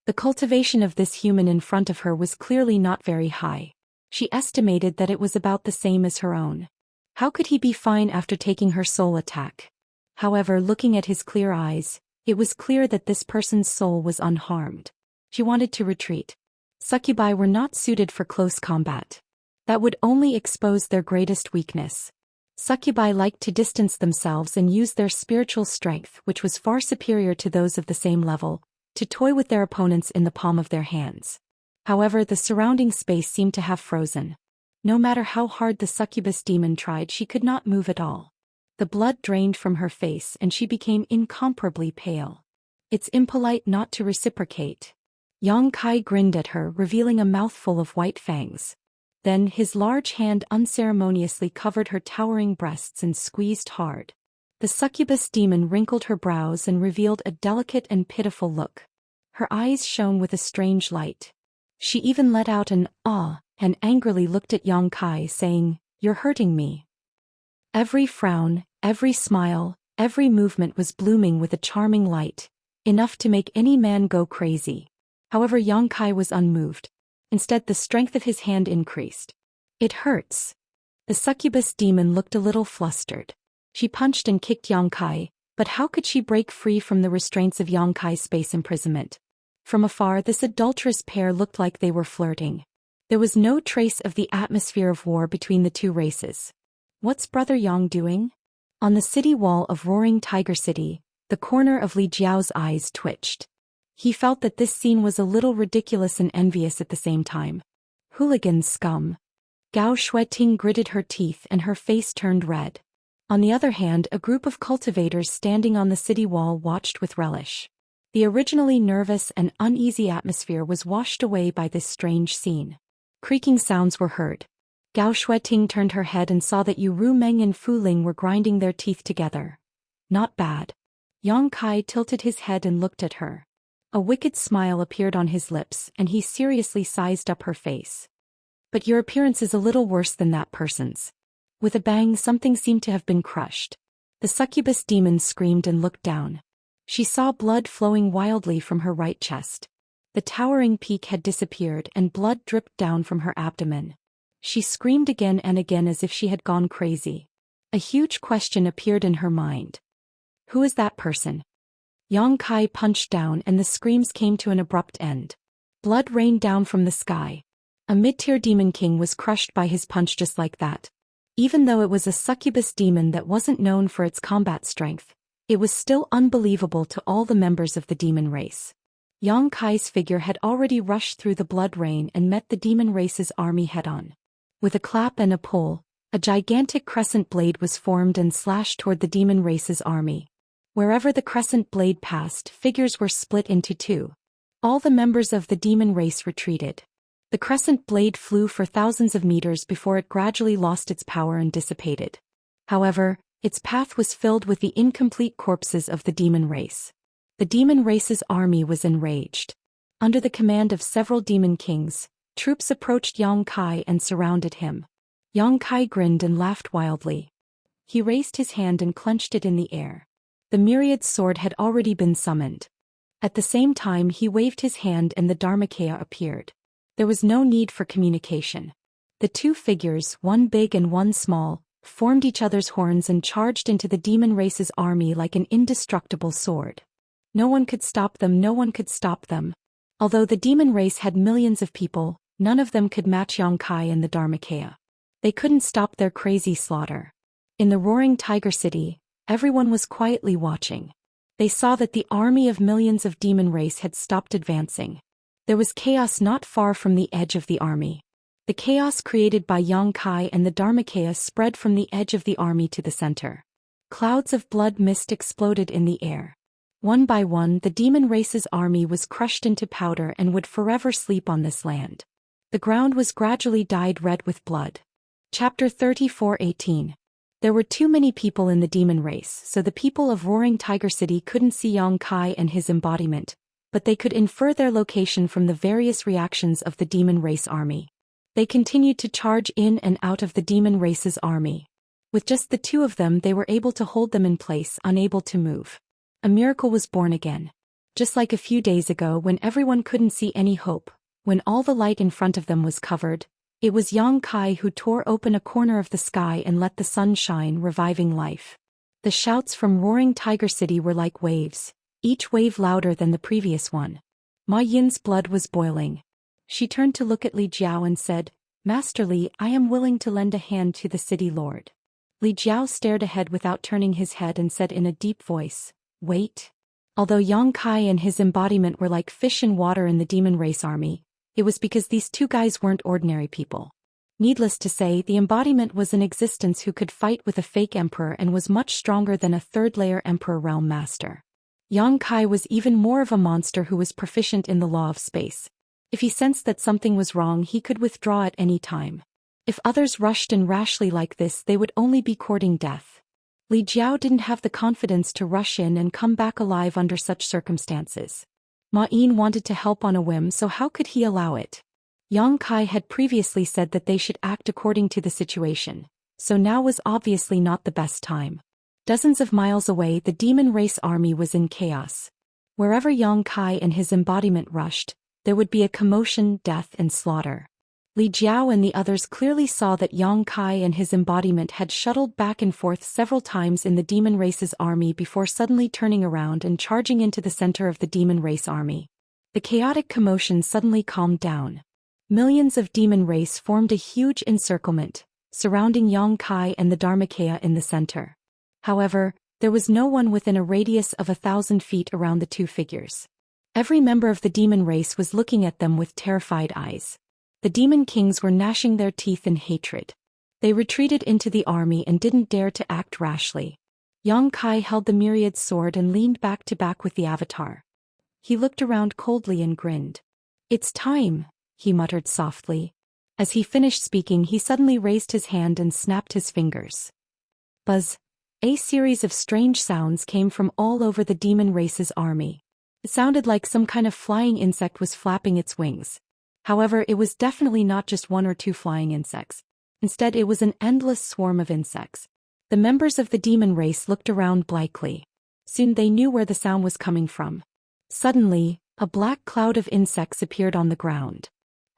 The cultivation of this human in front of her was clearly not very high. She estimated that it was about the same as her own. How could he be fine after taking her soul attack? However, looking at his clear eyes, it was clear that this person's soul was unharmed. She wanted to retreat. Succubi were not suited for close combat. That would only expose their greatest weakness. Succubi liked to distance themselves and use their spiritual strength, which was far superior to those of the same level, to toy with their opponents in the palm of their hands. However, the surrounding space seemed to have frozen. No matter how hard the succubus demon tried, she could not move at all. The blood drained from her face and she became incomparably pale. "It's impolite not to reciprocate." Yang Kai grinned at her, revealing a mouthful of white fangs. Then his large hand unceremoniously covered her towering breasts and squeezed hard. The succubus demon wrinkled her brows and revealed a delicate and pitiful look. Her eyes shone with a strange light. She even let out an "ah," and angrily looked at Yang Kai, saying, "You're hurting me." Every frown, every smile, every movement was blooming with a charming light, enough to make any man go crazy. However, Yang Kai was unmoved. Instead, the strength of his hand increased. "It hurts." The succubus demon looked a little flustered. She punched and kicked Yang Kai, but how could she break free from the restraints of Yang Kai's space imprisonment? From afar, this adulterous pair looked like they were flirting. There was no trace of the atmosphere of war between the two races. What's Brother Yang doing? On the city wall of Roaring Tiger City, the corner of Li Jiao's eyes twitched. He felt that this scene was a little ridiculous and envious at the same time. Hooligan scum. Gao Shueting gritted her teeth and her face turned red. On the other hand, a group of cultivators standing on the city wall watched with relish. The originally nervous and uneasy atmosphere was washed away by this strange scene. Creaking sounds were heard. Gao Shueting turned her head and saw that Yu Rumeng and Fu Ling were grinding their teeth together. Not bad. Yang Kai tilted his head and looked at her. A wicked smile appeared on his lips and he seriously sized up her face. "But your appearance is a little worse than that person's." With a bang, something seemed to have been crushed. The succubus demon screamed and looked down. She saw blood flowing wildly from her right chest. The towering peak had disappeared and blood dripped down from her abdomen. She screamed again and again as if she had gone crazy. A huge question appeared in her mind. Who is that person? Yang Kai punched down and the screams came to an abrupt end. Blood rained down from the sky. A mid-tier demon king was crushed by his punch just like that. Even though it was a succubus demon that wasn't known for its combat strength, it was still unbelievable to all the members of the demon race. Yang Kai's figure had already rushed through the blood rain and met the demon race's army head-on. With a clap and a pull, a gigantic crescent blade was formed and slashed toward the demon race's army. Wherever the crescent blade passed, figures were split into two. All the members of the demon race retreated. The crescent blade flew for thousands of meters before it gradually lost its power and dissipated. However, its path was filled with the incomplete corpses of the demon race. The demon race's army was enraged. Under the command of several demon kings, troops approached Yang Kai and surrounded him. Yang Kai grinned and laughed wildly. He raised his hand and clenched it in the air. The myriad sword had already been summoned. At the same time he waved his hand and the Dharmakaya appeared. There was no need for communication. The two figures, one big and one small, formed each other's horns and charged into the demon race's army like an indestructible sword. No one could stop them, no one could stop them. Although the demon race had millions of people, none of them could match Yang Kai and the Dharmakaya. They couldn't stop their crazy slaughter. In the roaring tiger city, everyone was quietly watching. They saw that the army of millions of demon race had stopped advancing. There was chaos not far from the edge of the army. The chaos created by Yang Kai and the Dharmakaya spread from the edge of the army to the center. Clouds of blood mist exploded in the air. One by one, the demon race's army was crushed into powder and would forever sleep on this land. The ground was gradually dyed red with blood. Chapter 34:18. There were too many people in the demon race, so the people of Roaring Tiger City couldn't see Yang Kai and his embodiment, but they could infer their location from the various reactions of the demon race army. They continued to charge in and out of the demon race's army. With just the two of them, they were able to hold them in place, unable to move. A miracle was born again. Just like a few days ago when everyone couldn't see any hope, when all the light in front of them was covered, it was Yang Kai who tore open a corner of the sky and let the sun shine, reviving life. The shouts from Roaring Tiger City were like waves, each wave louder than the previous one. Ma Yin's blood was boiling. She turned to look at Li Jiao and said, "Master Li, I am willing to lend a hand to the city lord." Li Jiao stared ahead without turning his head and said in a deep voice, "Wait." Although Yang Kai and his embodiment were like fish in water in the demon race army, it was because these two guys weren't ordinary people. Needless to say, the embodiment was in existence who could fight with a fake emperor and was much stronger than a third-layer emperor realm master. Yang Kai was even more of a monster who was proficient in the law of space. If he sensed that something was wrong, he could withdraw at any time. If others rushed in rashly like this, they would only be courting death. Li Jiao didn't have the confidence to rush in and come back alive under such circumstances. Ma Yin wanted to help on a whim, so how could he allow it? Yang Kai had previously said that they should act according to the situation, so now was obviously not the best time. Dozens of miles away, the demon race army was in chaos. Wherever Yang Kai and his embodiment rushed, there would be a commotion, death, and slaughter. Li Jiao and the others clearly saw that Yang Kai and his embodiment had shuttled back and forth several times in the demon race's army before suddenly turning around and charging into the center of the demon race army. The chaotic commotion suddenly calmed down. Millions of demon race formed a huge encirclement, surrounding Yang Kai and the Dharmakaya in the center. However, there was no one within a radius of 1,000 feet around the two figures. Every member of the demon race was looking at them with terrified eyes. The demon kings were gnashing their teeth in hatred. They retreated into the army and didn't dare to act rashly. Yang Kai held the myriad sword and leaned back to back with the avatar. He looked around coldly and grinned. "It's time," he muttered softly. As he finished speaking, he suddenly raised his hand and snapped his fingers. Buzz! A series of strange sounds came from all over the demon race's army. It sounded like some kind of flying insect was flapping its wings. However, it was definitely not just one or two flying insects. Instead, it was an endless swarm of insects. The members of the demon race looked around blankly. Soon they knew where the sound was coming from. Suddenly, a black cloud of insects appeared on the ground.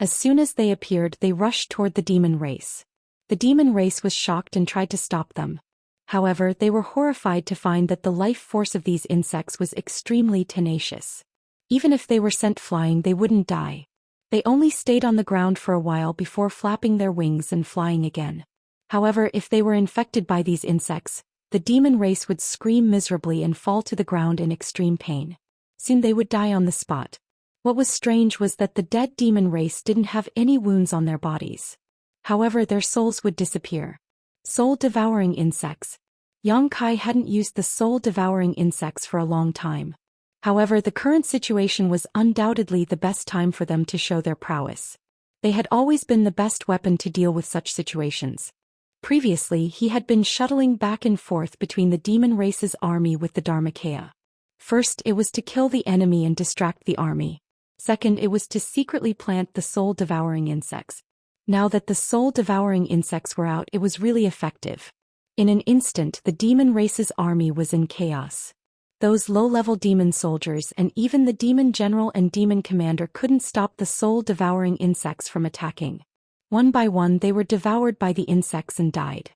As soon as they appeared, they rushed toward the demon race. The demon race was shocked and tried to stop them. However, they were horrified to find that the life force of these insects was extremely tenacious. Even if they were sent flying, they wouldn't die. They only stayed on the ground for a while before flapping their wings and flying again. However, if they were infected by these insects, the demon race would scream miserably and fall to the ground in extreme pain. Soon they would die on the spot. What was strange was that the dead demon race didn't have any wounds on their bodies. However, their souls would disappear. Soul-devouring insects. Yang Kai hadn't used the soul-devouring insects for a long time. However, the current situation was undoubtedly the best time for them to show their prowess. They had always been the best weapon to deal with such situations. Previously, he had been shuttling back and forth between the demon race's army with the Dharmakaya. First, it was to kill the enemy and distract the army. Second, it was to secretly plant the soul-devouring insects. Now that the soul-devouring insects were out, it was really effective. In an instant, the demon race's army was in chaos. Those low-level demon soldiers and even the demon general and demon commander couldn't stop the soul-devouring insects from attacking. One by one, they were devoured by the insects and died.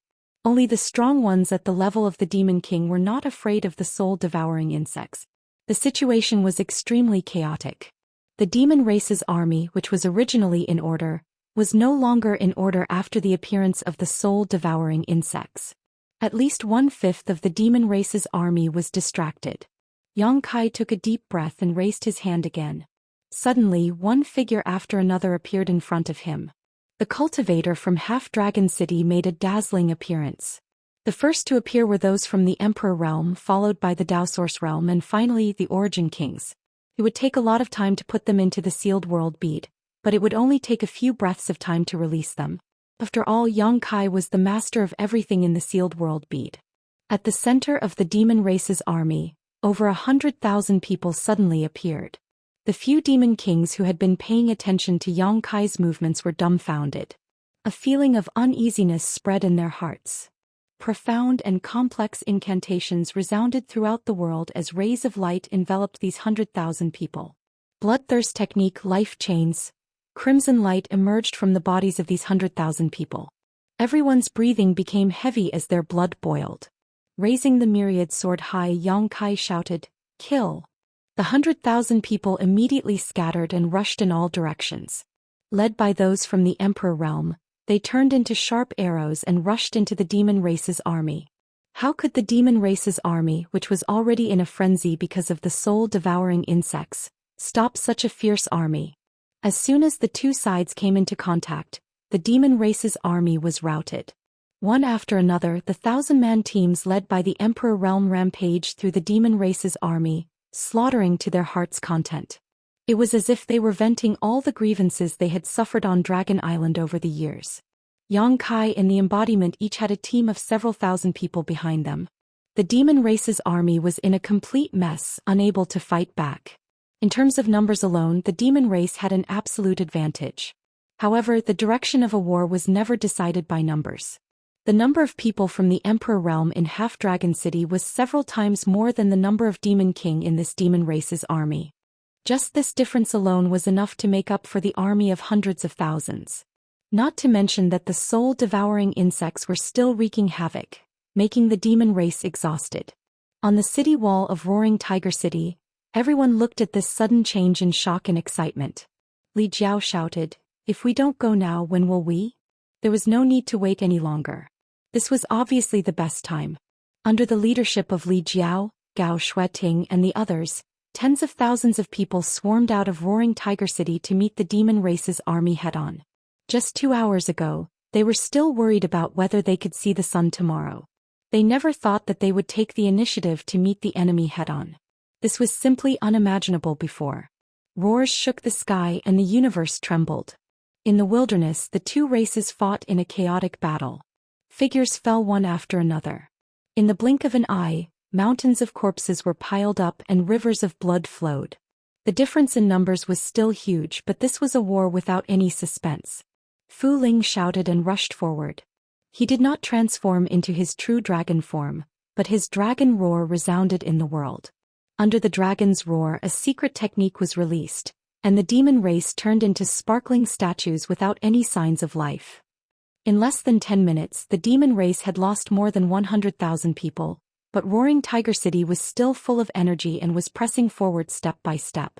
Only the strong ones at the level of the demon king were not afraid of the soul-devouring insects. The situation was extremely chaotic. The demon race's army, which was originally in order, was no longer in order after the appearance of the soul-devouring insects. At least 1/5 of the demon race's army was distracted. Yang Kai took a deep breath and raised his hand again. Suddenly, one figure after another appeared in front of him. The cultivator from Half-Dragon City made a dazzling appearance. The first to appear were those from the Emperor Realm, followed by the Daoist Realm, and finally the Origin Kings. It would take a lot of time to put them into the sealed world bead, but it would only take a few breaths of time to release them. After all, Yang Kai was the master of everything in the sealed world bead. At the center of the demon race's army, over 100,000 people suddenly appeared. The few demon kings who had been paying attention to Yang Kai's movements were dumbfounded. A feeling of uneasiness spread in their hearts. Profound and complex incantations resounded throughout the world as rays of light enveloped these 100,000 people. Bloodthirst technique life chains. Crimson light emerged from the bodies of these 100,000 people. Everyone's breathing became heavy as their blood boiled. Raising the myriad sword high, Yang Kai shouted, "Kill!" The 100,000 people immediately scattered and rushed in all directions. Led by those from the Emperor Realm, they turned into sharp arrows and rushed into the demon race's army. How could the demon race's army, which was already in a frenzy because of the soul-devouring insects, stop such a fierce army? As soon as the two sides came into contact, the demon race's army was routed. One after another, the 1,000-man teams led by the Emperor Realm rampaged through the demon race's army, slaughtering to their heart's content. It was as if they were venting all the grievances they had suffered on Dragon Island over the years. Yang Kai and the embodiment each had a team of several thousand people behind them. The demon race's army was in a complete mess, unable to fight back. In terms of numbers alone, the demon race had an absolute advantage. However, the direction of a war was never decided by numbers. The number of people from the Emperor Realm in Half-Dragon City was several times more than the number of Demon King in this demon race's army. Just this difference alone was enough to make up for the army of hundreds of thousands. Not to mention that the soul-devouring insects were still wreaking havoc, making the demon race exhausted. On the city wall of Roaring Tiger City, everyone looked at this sudden change in shock and excitement. Li Jiao shouted, "If we don't go now, when will we?" There was no need to wait any longer. This was obviously the best time. Under the leadership of Li Jiao, Gao Shueting and the others, tens of thousands of people swarmed out of Roaring Tiger City to meet the demon race's army head-on. Just 2 hours ago, they were still worried about whether they could see the sun tomorrow. They never thought that they would take the initiative to meet the enemy head-on. This was simply unimaginable before. Roars shook the sky and the universe trembled. In the wilderness, the two races fought in a chaotic battle. Figures fell one after another. In the blink of an eye, mountains of corpses were piled up and rivers of blood flowed. The difference in numbers was still huge, but this was a war without any suspense. Fu Ling shouted and rushed forward. He did not transform into his true dragon form, but his dragon roar resounded in the world. Under the dragon's roar, a secret technique was released, and the demon race turned into sparkling statues without any signs of life. In less than 10 minutes, the demon race had lost more than 100,000 people, but Roaring Tiger City was still full of energy and was pressing forward step by step.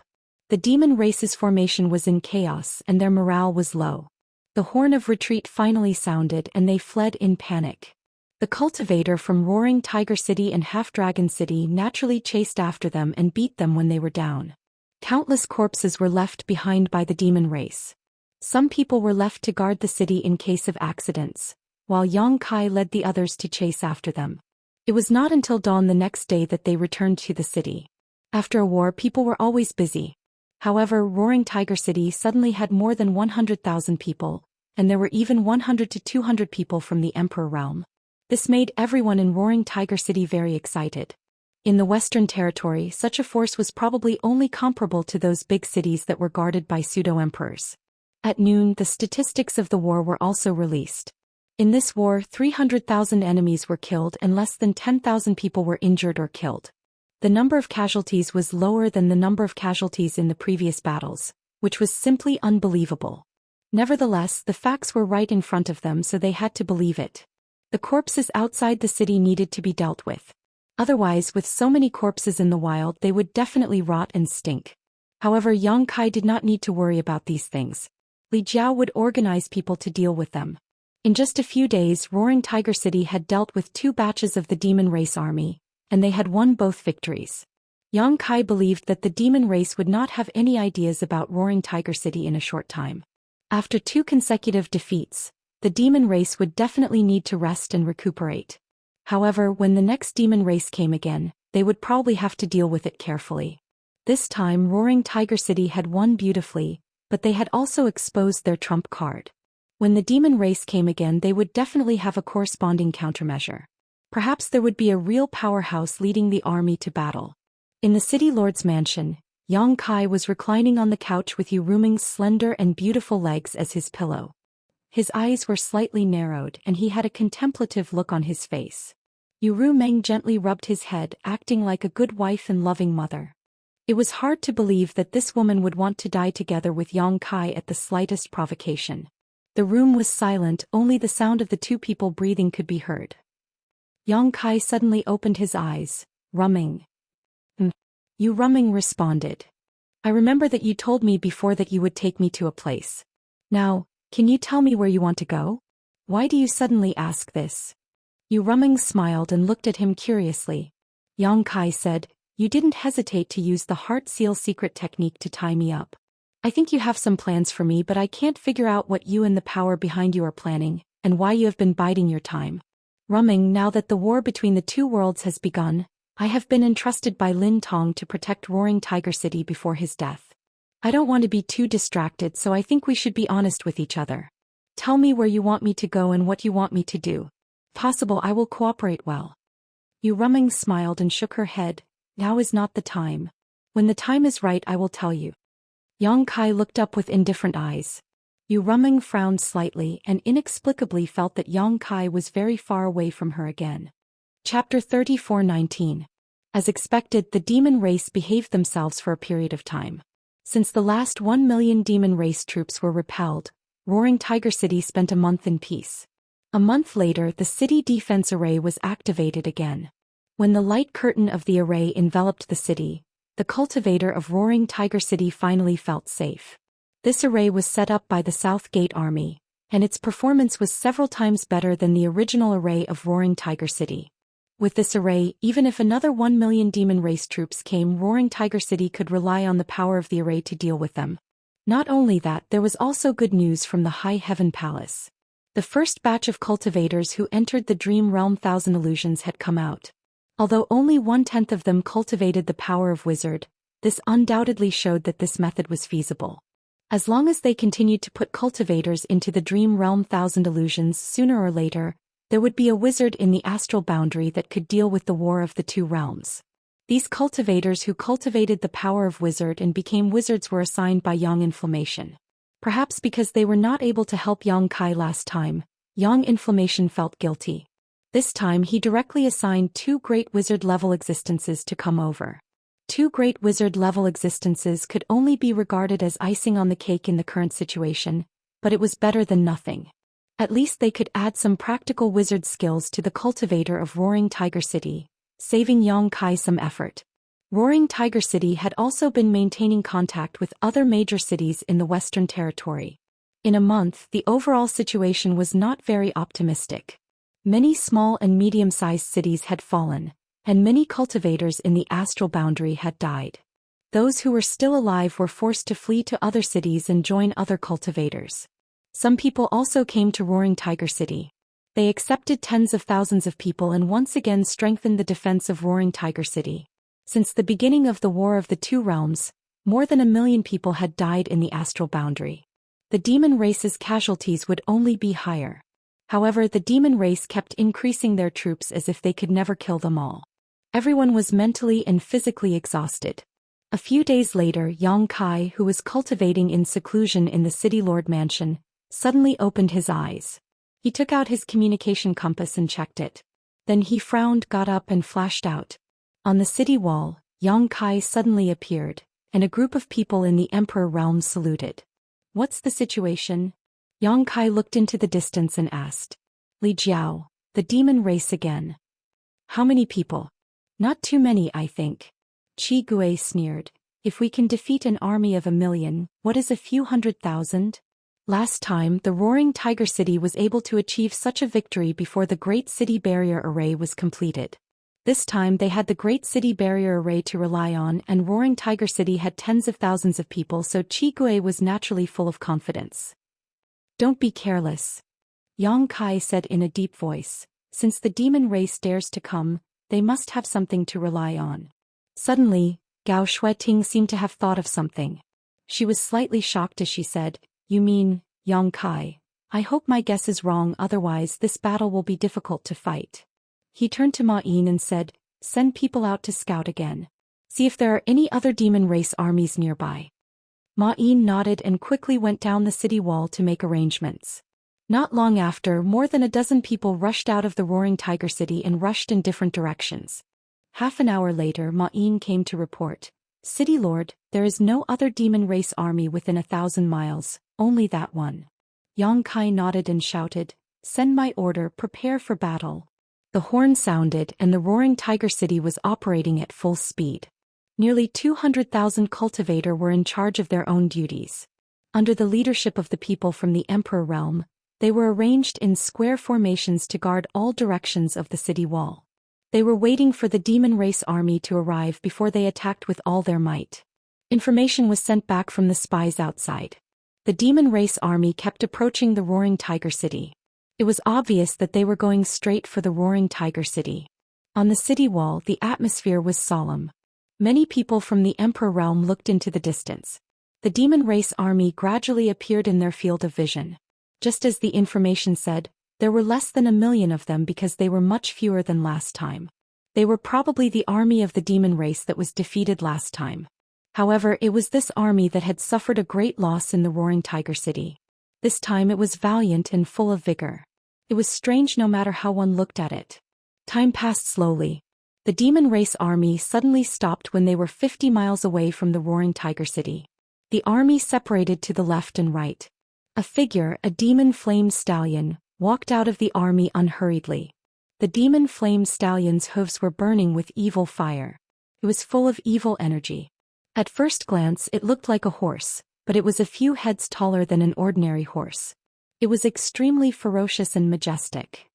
The demon race's formation was in chaos and their morale was low. The horn of retreat finally sounded and they fled in panic. The cultivator from Roaring Tiger City and Half-Dragon City naturally chased after them and beat them when they were down. Countless corpses were left behind by the demon race. Some people were left to guard the city in case of accidents, while Yang Kai led the others to chase after them. It was not until dawn the next day that they returned to the city. After a war, people were always busy. However, Roaring Tiger City suddenly had more than 100,000 people, and there were even 100 to 200 people from the Emperor realm. This made everyone in Roaring Tiger City very excited. In the Western Territory, such a force was probably only comparable to those big cities that were guarded by pseudo-emperors. At noon, the statistics of the war were also released. In this war, 300,000 enemies were killed and less than 10,000 people were injured or killed. The number of casualties was lower than the number of casualties in the previous battles, which was simply unbelievable. Nevertheless, the facts were right in front of them, so they had to believe it. The corpses outside the city needed to be dealt with. Otherwise, with so many corpses in the wild, they would definitely rot and stink. However, Yang Kai did not need to worry about these things. Li Jiao would organize people to deal with them. In just a few days, Roaring Tiger City had dealt with 2 batches of the demon race army, and they had won both victories. Yang Kai believed that the demon race would not have any ideas about Roaring Tiger City in a short time. After 2 consecutive defeats, the demon race would definitely need to rest and recuperate. However, when the next demon race came again, they would probably have to deal with it carefully. This time, Roaring Tiger City had won beautifully, but they had also exposed their trump card. When the demon race came again, they would definitely have a corresponding countermeasure. Perhaps there would be a real powerhouse leading the army to battle. In the city lord's mansion, Yang Kai was reclining on the couch with Yu Ruming's slender and beautiful legs as his pillow. His eyes were slightly narrowed and he had a contemplative look on his face. Yu Ruming gently rubbed his head, acting like a good wife and loving mother. It was hard to believe that this woman would want to die together with Yang Kai at the slightest provocation. The room was silent, only the sound of the 2 people breathing could be heard. Yang Kai suddenly opened his eyes. Rumming. Yu Ruming responded. I remember that you told me before that you would take me to a place. Now, can you tell me where you want to go? Why do you suddenly ask this? Yu Ruming smiled and looked at him curiously. Yang Kai said, you didn't hesitate to use the heart seal secret technique to tie me up. I think you have some plans for me, but I can't figure out what you and the power behind you are planning, and why you have been biding your time. Rumming, now that the war between the 2 worlds has begun, I have been entrusted by Lin Tong to protect Roaring Tiger City before his death. I don't want to be too distracted, so I think we should be honest with each other. Tell me where you want me to go and what you want me to do. If possible, I will cooperate well. Yu Ruming smiled and shook her head. Now is not the time. When the time is right, I will tell you. Yang Kai looked up with indifferent eyes. Yu Ruming frowned slightly and inexplicably felt that Yang Kai was very far away from her again. Chapter 34:19. As expected, the demon race behaved themselves for a period of time. Since the last 1 million demon race troops were repelled, Roaring Tiger City spent a month in peace. A month later, the city defense array was activated again. When the light curtain of the array enveloped the city, the cultivator of Roaring Tiger City finally felt safe. This array was set up by the South Gate Army, and its performance was several times better than the original array of Roaring Tiger City. With this array, even if another 1 million demon race troops came, Roaring Tiger City could rely on the power of the array to deal with them. Not only that, there was also good news from the High Heaven Palace. The first batch of cultivators who entered the Dream Realm Thousand Illusions had come out. Although only 1/10 of them cultivated the power of Wizard, this undoubtedly showed that this method was feasible. As long as they continued to put cultivators into the Dream Realm Thousand Illusions, sooner or later, there would be a wizard in the astral boundary that could deal with the war of the 2 realms. These cultivators who cultivated the power of Wizard and became wizards were assigned by Yang Inflammation. Perhaps because they were not able to help Yang Kai last time, Yang Inflammation felt guilty. This time he directly assigned 2 great wizard-level existences to come over. 2 great wizard-level existences could only be regarded as icing on the cake in the current situation, but it was better than nothing. At least they could add some practical wizard skills to the cultivator of Roaring Tiger City, saving Yang Kai some effort. Roaring Tiger City had also been maintaining contact with other major cities in the Western Territory. In a month, the overall situation was not very optimistic. Many small and medium-sized cities had fallen, and many cultivators in the astral boundary had died. Those who were still alive were forced to flee to other cities and join other cultivators. Some people also came to Roaring Tiger City. They accepted tens of thousands of people and once again strengthened the defense of Roaring Tiger City. Since the beginning of the War of the Two Realms, more than 1 million people had died in the astral boundary. The demon race's casualties would only be higher. However, the demon race kept increasing their troops as if they could never kill them all. Everyone was mentally and physically exhausted. A few days later, Yang Kai, who was cultivating in seclusion in the city lord mansion, suddenly opened his eyes. He took out his communication compass and checked it. Then he frowned, got up and flashed out. On the city wall, Yang Kai suddenly appeared, and a group of people in the Emperor realm saluted. "What's the situation?" Yang Kai looked into the distance and asked. "Li Jiao, the demon race again." "How many people?" "Not too many, I think." Qi Gui sneered. "If we can defeat an army of 1 million, what is a few 100,000? Last time, the Roaring Tiger City was able to achieve such a victory before the Great City Barrier Array was completed. This time they had the Great City Barrier Array to rely on, and Roaring Tiger City had tens of thousands of people, so Qi Gui was naturally full of confidence. "Don't be careless," Yang Kai said in a deep voice. "Since the demon race dares to come, they must have something to rely on." Suddenly, Gao Shueting seemed to have thought of something. She was slightly shocked as she said, "You mean, Yang Kai? I hope my guess is wrong, otherwise this battle will be difficult to fight." He turned to Ma Yin and said, "Send people out to scout again. See if there are any other demon race armies nearby." Ma Yin nodded and quickly went down the city wall to make arrangements. Not long after, more than 12 people rushed out of the Roaring Tiger City and rushed in different directions. Half an hour later, Ma Yin came to report. "City Lord, there is no other demon race army within 1,000 miles, only that one." Yang Kai nodded and shouted, "Send my order, prepare for battle." The horn sounded and the Roaring Tiger City was operating at full speed. Nearly 200,000 cultivator were in charge of their own duties. Under the leadership of the people from the Emperor realm, they were arranged in square formations to guard all directions of the city wall. They were waiting for the demon race army to arrive before they attacked with all their might. Information was sent back from the spies outside. The demon race army kept approaching the Roaring Tiger City. It was obvious that they were going straight for the Roaring Tiger City. On the city wall, the atmosphere was solemn. Many people from the Emperor realm looked into the distance. The demon race army gradually appeared in their field of vision. Just as the information said, there were less than 1 million of them because they were much fewer than last time. They were probably the army of the demon race that was defeated last time. However, it was this army that had suffered a great loss in the Roaring Tiger City. This time it was valiant and full of vigor. It was strange no matter how one looked at it. Time passed slowly. The demon race army suddenly stopped when they were 50 miles away from the Roaring Tiger City. The army separated to the left and right. A figure, a demon flame stallion, walked out of the army unhurriedly. The demon flame stallion's hooves were burning with evil fire. It was full of evil energy. At first glance it looked like a horse, but it was a few heads taller than an ordinary horse. It was extremely ferocious and majestic.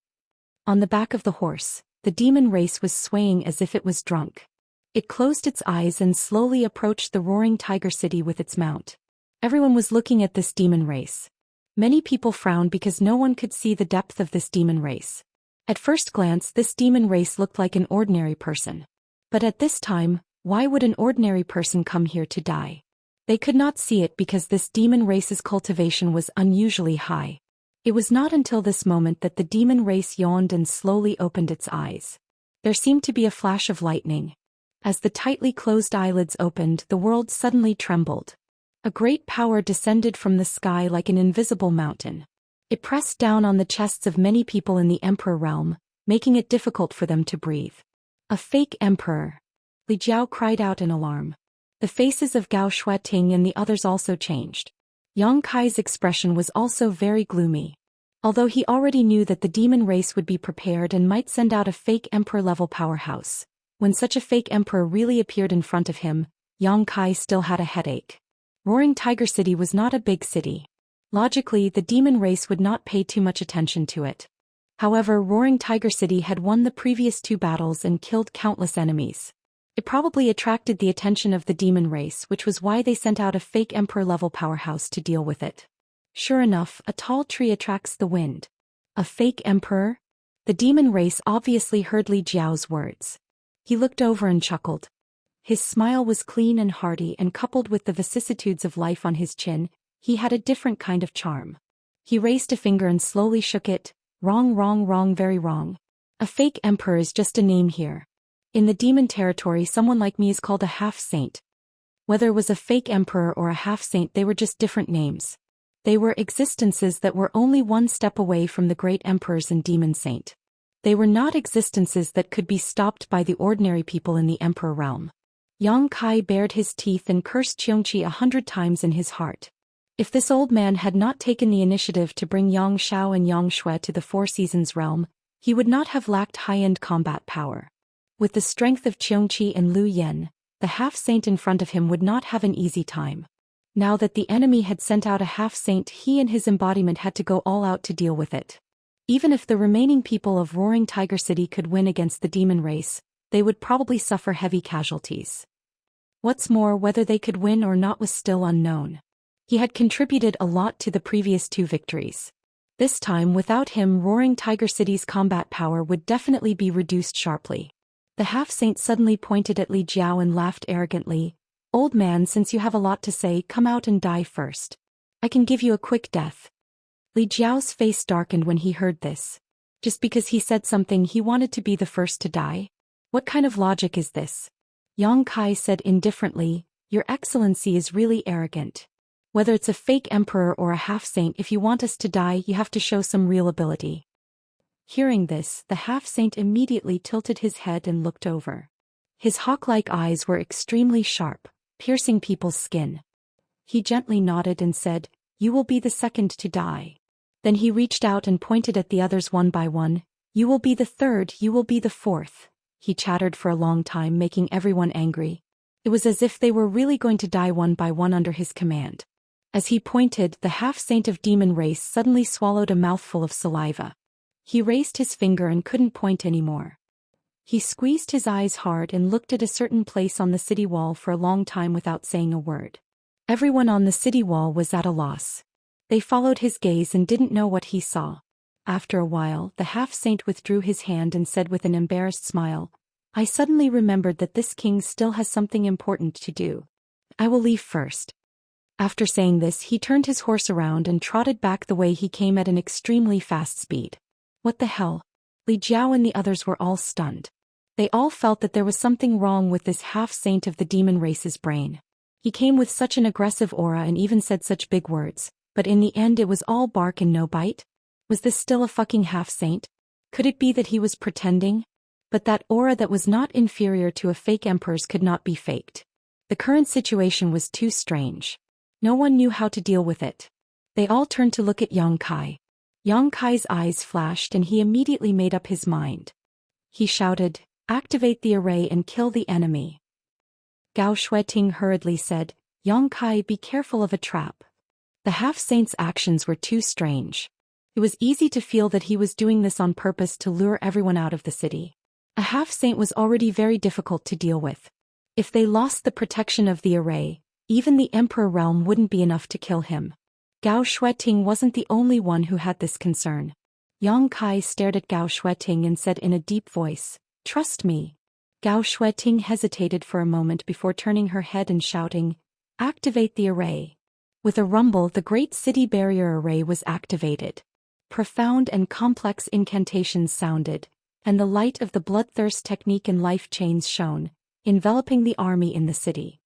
On the back of the horse, the demon race was swaying as if it was drunk. It closed its eyes and slowly approached the Roaring Tiger City with its mount. Everyone was looking at this demon race. Many people frowned because no one could see the depth of this demon race. At first glance, this demon race looked like an ordinary person. But at this time, why would an ordinary person come here to die? They could not see it because this demon race's cultivation was unusually high. It was not until this moment that the demon race yawned and slowly opened its eyes. There seemed to be a flash of lightning. As the tightly closed eyelids opened, the world suddenly trembled. A great power descended from the sky like an invisible mountain. It pressed down on the chests of many people in the Emperor realm, making it difficult for them to breathe. A fake emperor. Li Jiao cried out in alarm. The faces of Gao Shueting and the others also changed. Yang Kai's expression was also very gloomy. Although he already knew that the demon race would be prepared and might send out a fake emperor-level powerhouse, when such a fake emperor really appeared in front of him, Yang Kai still had a headache. Roaring Tiger City was not a big city. Logically, the demon race would not pay too much attention to it. However, Roaring Tiger City had won the previous 2 battles and killed countless enemies. It probably attracted the attention of the demon race, which was why they sent out a fake emperor-level powerhouse to deal with it. Sure enough, a tall tree attracts the wind. A fake emperor? The demon race obviously heard Li Jiao's words. He looked over and chuckled. His smile was clean and hearty, and coupled with the vicissitudes of life on his chin, he had a different kind of charm. He raised a finger and slowly shook it. Wrong, wrong, wrong, very wrong. A fake emperor is just a name here. In the demon territory, someone like me is called a half-saint. Whether it was a fake emperor or a half-saint, they were just different names. They were existences that were only one step away from the great emperors and demon saint. They were not existences that could be stopped by the ordinary people in the emperor realm. Yang Kai bared his teeth and cursed Xianxia 100 times in his heart. If this old man had not taken the initiative to bring Yang Xiao and Yang Shui to the Four Seasons realm, he would not have lacked high-end combat power. With the strength of Qiongqi and Lu Yen, the half-saint in front of him would not have an easy time. Now that the enemy had sent out a half-saint, he and his embodiment had to go all out to deal with it. Even if the remaining people of Roaring Tiger City could win against the demon race, they would probably suffer heavy casualties. What's more, whether they could win or not was still unknown. He had contributed a lot to the previous 2 victories. This time, without him, Roaring Tiger City's combat power would definitely be reduced sharply. The half-saint suddenly pointed at Li Jiao and laughed arrogantly. Old man, since you have a lot to say, come out and die first. I can give you a quick death. Li Jiao's face darkened when he heard this. Just because he said something, he wanted to be the first to die? What kind of logic is this? Yang Kai said indifferently, Your Excellency is really arrogant. Whether it's a fake emperor or a half-saint, if you want us to die, you have to show some real ability. Hearing this, the half-saint immediately tilted his head and looked over. His hawk-like eyes were extremely sharp, piercing people's skin. He gently nodded and said, You will be the second to die. Then he reached out and pointed at the others one by one. You will be the third, you will be the fourth. He chattered for a long time, making everyone angry. It was as if they were really going to die one by one under his command. As he pointed, the half-saint of demon race suddenly swallowed a mouthful of saliva. He raised his finger and couldn't point anymore. He squeezed his eyes hard and looked at a certain place on the city wall for a long time without saying a word. Everyone on the city wall was at a loss. They followed his gaze and didn't know what he saw. After a while, the half-saint withdrew his hand and said with an embarrassed smile, I suddenly remembered that this king still has something important to do. I will leave first. After saying this, he turned his horse around and trotted back the way he came at an extremely fast speed. What the hell? Li Jiao and the others were all stunned. They all felt that there was something wrong with this half-saint of the demon race's brain. He came with such an aggressive aura and even said such big words, but in the end it was all bark and no bite? Was this still a fucking half-saint? Could it be that he was pretending? But that aura that was not inferior to a fake emperor's could not be faked. The current situation was too strange. No one knew how to deal with it. They all turned to look at Yang Kai. Yang Kai's eyes flashed and he immediately made up his mind. He shouted, Activate the array and kill the enemy. Gao Shueting hurriedly said, Yang Kai, be careful of a trap. The half-saint's actions were too strange. It was easy to feel that he was doing this on purpose to lure everyone out of the city. A half-saint was already very difficult to deal with. If they lost the protection of the array, even the Emperor realm wouldn't be enough to kill him. Gao Shueting wasn't the only one who had this concern. Yang Kai stared at Gao Shueting and said in a deep voice, Trust me. Gao Shueting hesitated for a moment before turning her head and shouting, Activate the array. With a rumble, the great city barrier array was activated. Profound and complex incantations sounded, and the light of the bloodthirst technique and life chains shone, enveloping the army in the city.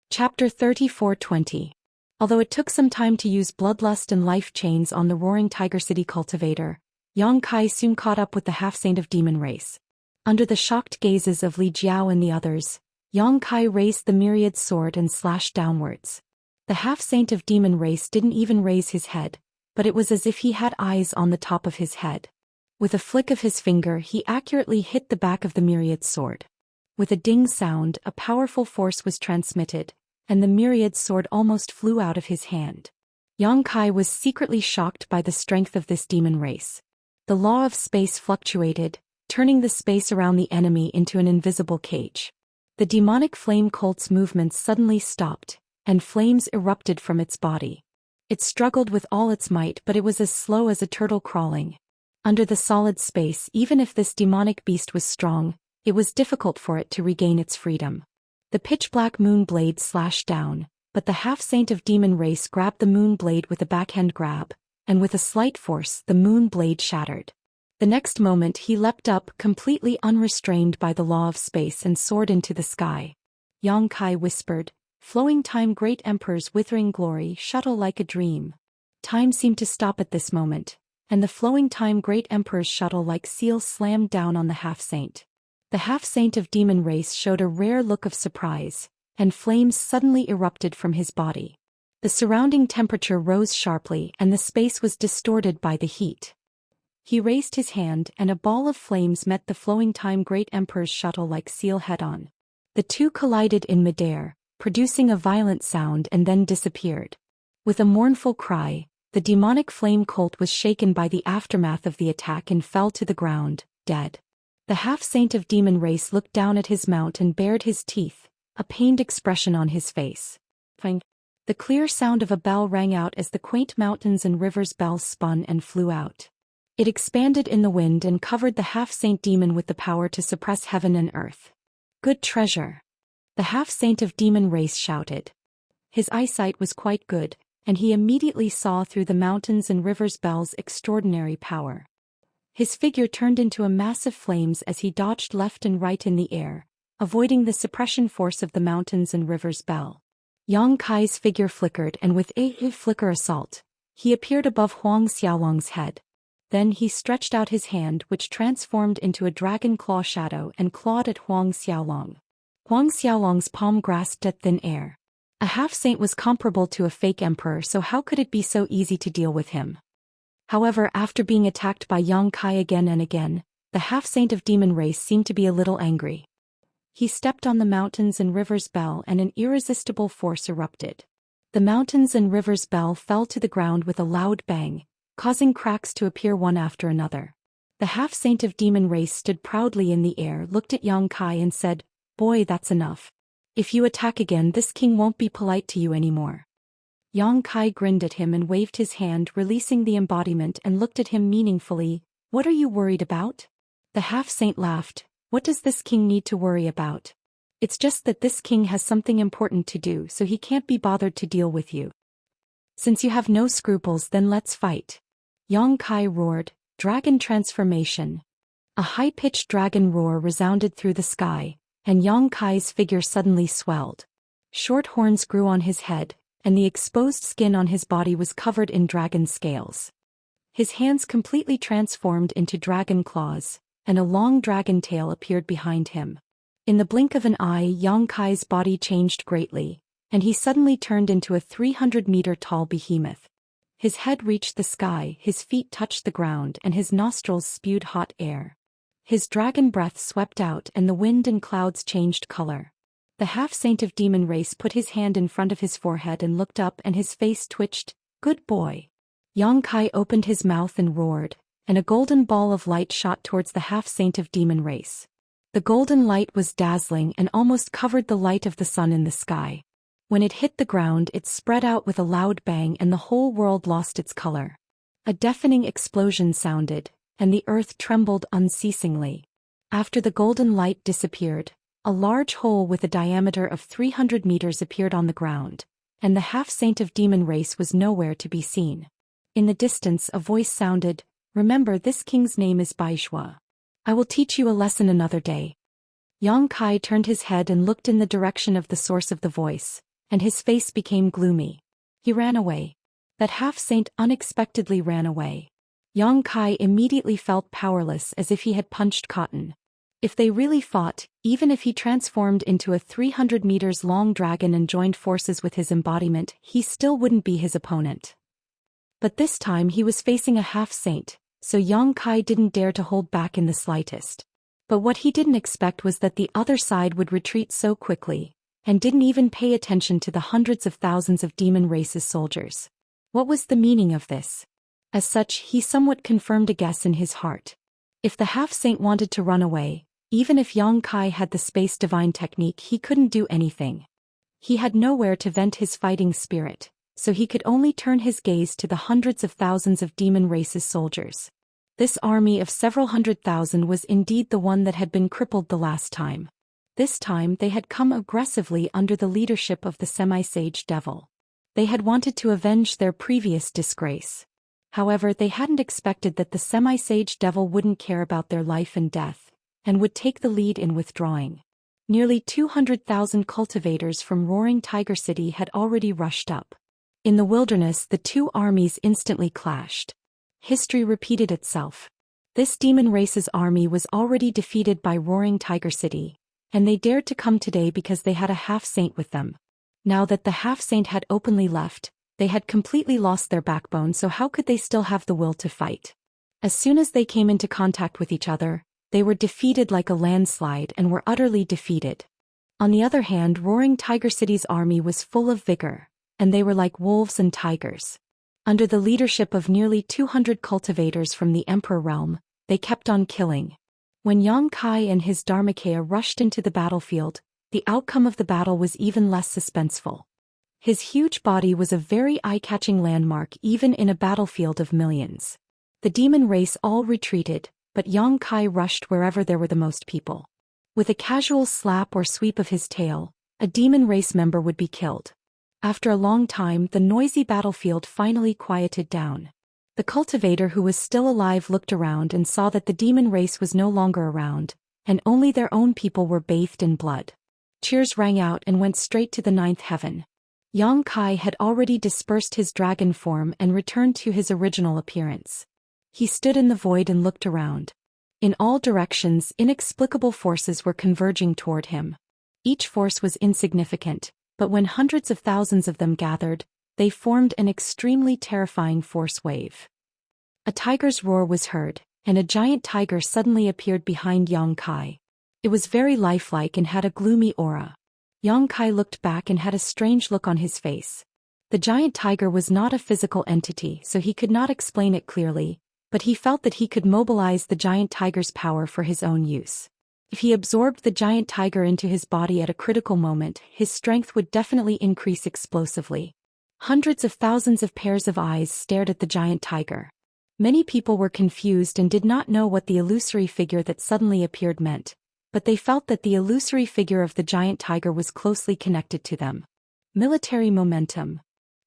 Chapter 34:20. Although it took some time to use bloodlust and life chains on the Roaring Tiger City cultivator, Yang Kai soon caught up with the half-saint of demon race. Under the shocked gazes of Li Jiao and the others, Yang Kai raised the myriad sword and slashed downwards. The half-saint of demon race didn't even raise his head, but it was as if he had eyes on the top of his head. With a flick of his finger, he accurately hit the back of the myriad sword. With a ding sound, a powerful force was transmitted, and the myriad sword almost flew out of his hand. Yang Kai was secretly shocked by the strength of this demon race. The law of space fluctuated, turning the space around the enemy into an invisible cage. The demonic flame cult's movements suddenly stopped, and flames erupted from its body. It struggled with all its might, but it was as slow as a turtle crawling. Under the solid space, even if this demonic beast was strong, it was difficult for it to regain its freedom. The pitch-black moon blade slashed down, but the half-saint of demon race grabbed the moon blade with a backhand grab, and with a slight force the moon blade shattered. The next moment he leapt up, completely unrestrained by the law of space, and soared into the sky. Yang Kai whispered, "Flowing time, great emperor's withering glory, shuttle like a dream." Time seemed to stop at this moment, and the flowing time great emperor's shuttle-like seal slammed down on the half-saint. The half-saint of demon race showed a rare look of surprise, and flames suddenly erupted from his body. The surrounding temperature rose sharply and the space was distorted by the heat. He raised his hand and a ball of flames met the flowing time great emperor's shuttle-like seal head-on. The two collided in midair, producing a violent sound, and then disappeared. With a mournful cry, the demonic flame colt was shaken by the aftermath of the attack and fell to the ground, dead. The half-saint of demon race looked down at his mount and bared his teeth, a pained expression on his face. Clang. The clear sound of a bell rang out as the quaint mountains and rivers bells spun and flew out. It expanded in the wind and covered the half-saint demon with the power to suppress heaven and earth. "Good treasure!" the half-saint of demon race shouted. His eyesight was quite good, and he immediately saw through the mountains and rivers bells' extraordinary power. His figure turned into a mass of flames as he dodged left and right in the air, avoiding the suppression force of the mountains and rivers bell. Yang Kai's figure flickered, and with a flicker assault, he appeared above Huang Xiaolong's head. Then he stretched out his hand, which transformed into a dragon claw shadow and clawed at Huang Xiaolong. Huang Xiaolong's palm grasped at thin air. A half-saint was comparable to a fake emperor, so how could it be so easy to deal with him? However, after being attacked by Yang Kai again and again, the half-saint of demon race seemed to be a little angry. He stepped on the mountains and rivers bell and an irresistible force erupted. The mountains and rivers bell fell to the ground with a loud bang, causing cracks to appear one after another. The half-saint of demon race stood proudly in the air, looked at Yang Kai and said, "Boy, that's enough. If you attack again, this king won't be polite to you anymore." Yang Kai grinned at him and waved his hand, releasing the embodiment, and looked at him meaningfully. "What are you worried about?" The half-saint laughed. "What does this king need to worry about? It's just that this king has something important to do, so he can't be bothered to deal with you. Since you have no scruples, then let's fight." Yang Kai roared, "Dragon transformation." A high-pitched dragon roar resounded through the sky, and Yang Kai's figure suddenly swelled. Short horns grew on his head, and the exposed skin on his body was covered in dragon scales. His hands completely transformed into dragon claws, and a long dragon tail appeared behind him. In the blink of an eye, Yang Kai's body changed greatly, and he suddenly turned into a 300-meter-tall behemoth. His head reached the sky, his feet touched the ground, and his nostrils spewed hot air. His dragon breath swept out, and the wind and clouds changed color. The half-saint of demon race put his hand in front of his forehead and looked up, and his face twitched. "Good boy." Yang Kai opened his mouth and roared, and a golden ball of light shot towards the half-saint of demon race. The golden light was dazzling and almost covered the light of the sun in the sky. When it hit the ground, it spread out with a loud bang, and the whole world lost its color. A deafening explosion sounded, and the earth trembled unceasingly. After the golden light disappeared, a large hole with a diameter of 300 meters appeared on the ground, and the half-saint of demon race was nowhere to be seen. In the distance a voice sounded, "Remember, this king's name is Baishua. I will teach you a lesson another day." Yang Kai turned his head and looked in the direction of the source of the voice, and his face became gloomy. He ran away. That half-saint unexpectedly ran away. Yang Kai immediately felt powerless, as if he had punched cotton. If they really fought, even if he transformed into a 300 meters long dragon and joined forces with his embodiment, he still wouldn't be his opponent. But this time he was facing a half-saint, so Yang Kai didn't dare to hold back in the slightest. But what he didn't expect was that the other side would retreat so quickly, and didn't even pay attention to the hundreds of thousands of demon race's soldiers. What was the meaning of this? As such, he somewhat confirmed a guess in his heart. If the half-saint wanted to run away, even if Yang Kai had the space divine technique, he couldn't do anything. He had nowhere to vent his fighting spirit, so he could only turn his gaze to the hundreds of thousands of demon race's soldiers. This army of several 100,000 was indeed the one that had been crippled the last time. This time they had come aggressively under the leadership of the semi-sage devil. They had wanted to avenge their previous disgrace. However, they hadn't expected that the semi-sage devil wouldn't care about their life and death, and would take the lead in withdrawing. Nearly 200,000 cultivators from Roaring Tiger City had already rushed up. In the wilderness, the two armies instantly clashed. History repeated itself. This demon race's army was already defeated by Roaring Tiger City, and they dared to come today because they had a half-saint with them. Now that the half-saint had openly left, they had completely lost their backbone, so how could they still have the will to fight? As soon as they came into contact with each other, they were defeated like a landslide and were utterly defeated. On the other hand, Roaring Tiger City's army was full of vigor, and they were like wolves and tigers. Under the leadership of nearly 200 cultivators from the Emperor realm, they kept on killing. When Yang Kai and his Dharmakaya rushed into the battlefield, the outcome of the battle was even less suspenseful. His huge body was a very eye-catching landmark even in a battlefield of millions. The demon race all retreated, but Yang Kai rushed wherever there were the most people. With a casual slap or sweep of his tail, a demon race member would be killed. After a long time, the noisy battlefield finally quieted down. The cultivator who was still alive looked around and saw that the demon race was no longer around, and only their own people were bathed in blood. Cheers rang out and went straight to the ninth heaven. Yang Kai had already dispersed his dragon form and returned to his original appearance. He stood in the void and looked around. In all directions, inexplicable forces were converging toward him. Each force was insignificant, but when hundreds of thousands of them gathered, they formed an extremely terrifying force wave. A tiger's roar was heard, and a giant tiger suddenly appeared behind Yang Kai. It was very lifelike and had a gloomy aura. Yang Kai looked back and had a strange look on his face. The giant tiger was not a physical entity, so he could not explain it clearly, but he felt that he could mobilize the giant tiger's power for his own use. If he absorbed the giant tiger into his body at a critical moment, his strength would definitely increase explosively. Hundreds of thousands of pairs of eyes stared at the giant tiger. Many people were confused and did not know what the illusory figure that suddenly appeared meant, but they felt that the illusory figure of the giant tiger was closely connected to them. Military momentum.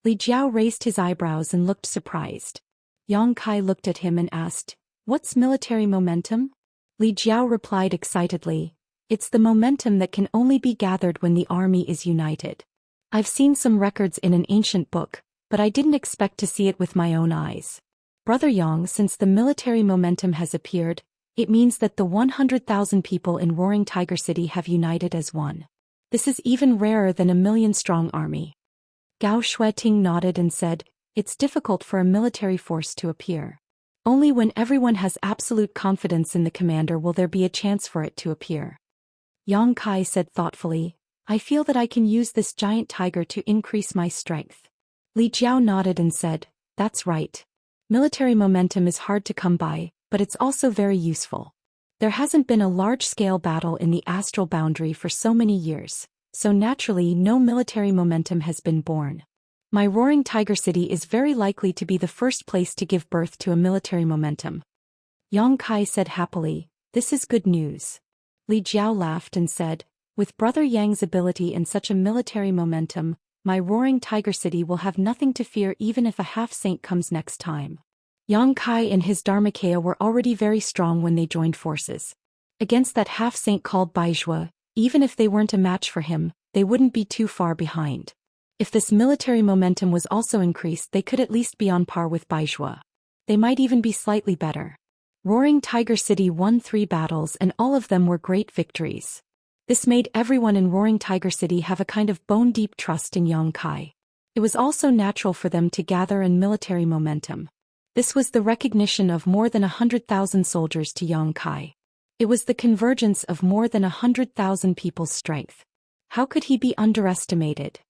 Li Jiao raised his eyebrows and looked surprised. Yang Kai looked at him and asked, "What's military momentum?" Li Jiao replied excitedly, "It's the momentum that can only be gathered when the army is united. I've seen some records in an ancient book, but I didn't expect to see it with my own eyes. Brother Yang, since the military momentum has appeared, it means that the 100,000 people in Roaring Tiger City have united as one. This is even rarer than a million-strong army." Gao Shueting nodded and said, "It's difficult for a military force to appear. Only when everyone has absolute confidence in the commander will there be a chance for it to appear." Yang Kai said thoughtfully, "I feel that I can use this giant tiger to increase my strength." Li Jiao nodded and said, "That's right. Military momentum is hard to come by, but it's also very useful. There hasn't been a large-scale battle in the astral boundary for so many years, so naturally no military momentum has been born. My Roaring Tiger City is very likely to be the first place to give birth to a military momentum." Yang Kai said happily, "This is good news." Li Jiao laughed and said, "With Brother Yang's ability and such a military momentum, my Roaring Tiger City will have nothing to fear even if a half-saint comes next time." Yang Kai and his Dharmakaya were already very strong when they joined forces. Against that half-saint called Baizhua, even if they weren't a match for him, they wouldn't be too far behind. If this military momentum was also increased, they could at least be on par with Baizhua. They might even be slightly better. Roaring Tiger City won 3 battles and all of them were great victories. This made everyone in Roaring Tiger City have a kind of bone-deep trust in Yang Kai. It was also natural for them to gather in military momentum. This was the recognition of more than 100,000 soldiers to Yang Kai. It was the convergence of more than 100,000 people's strength. How could he be underestimated?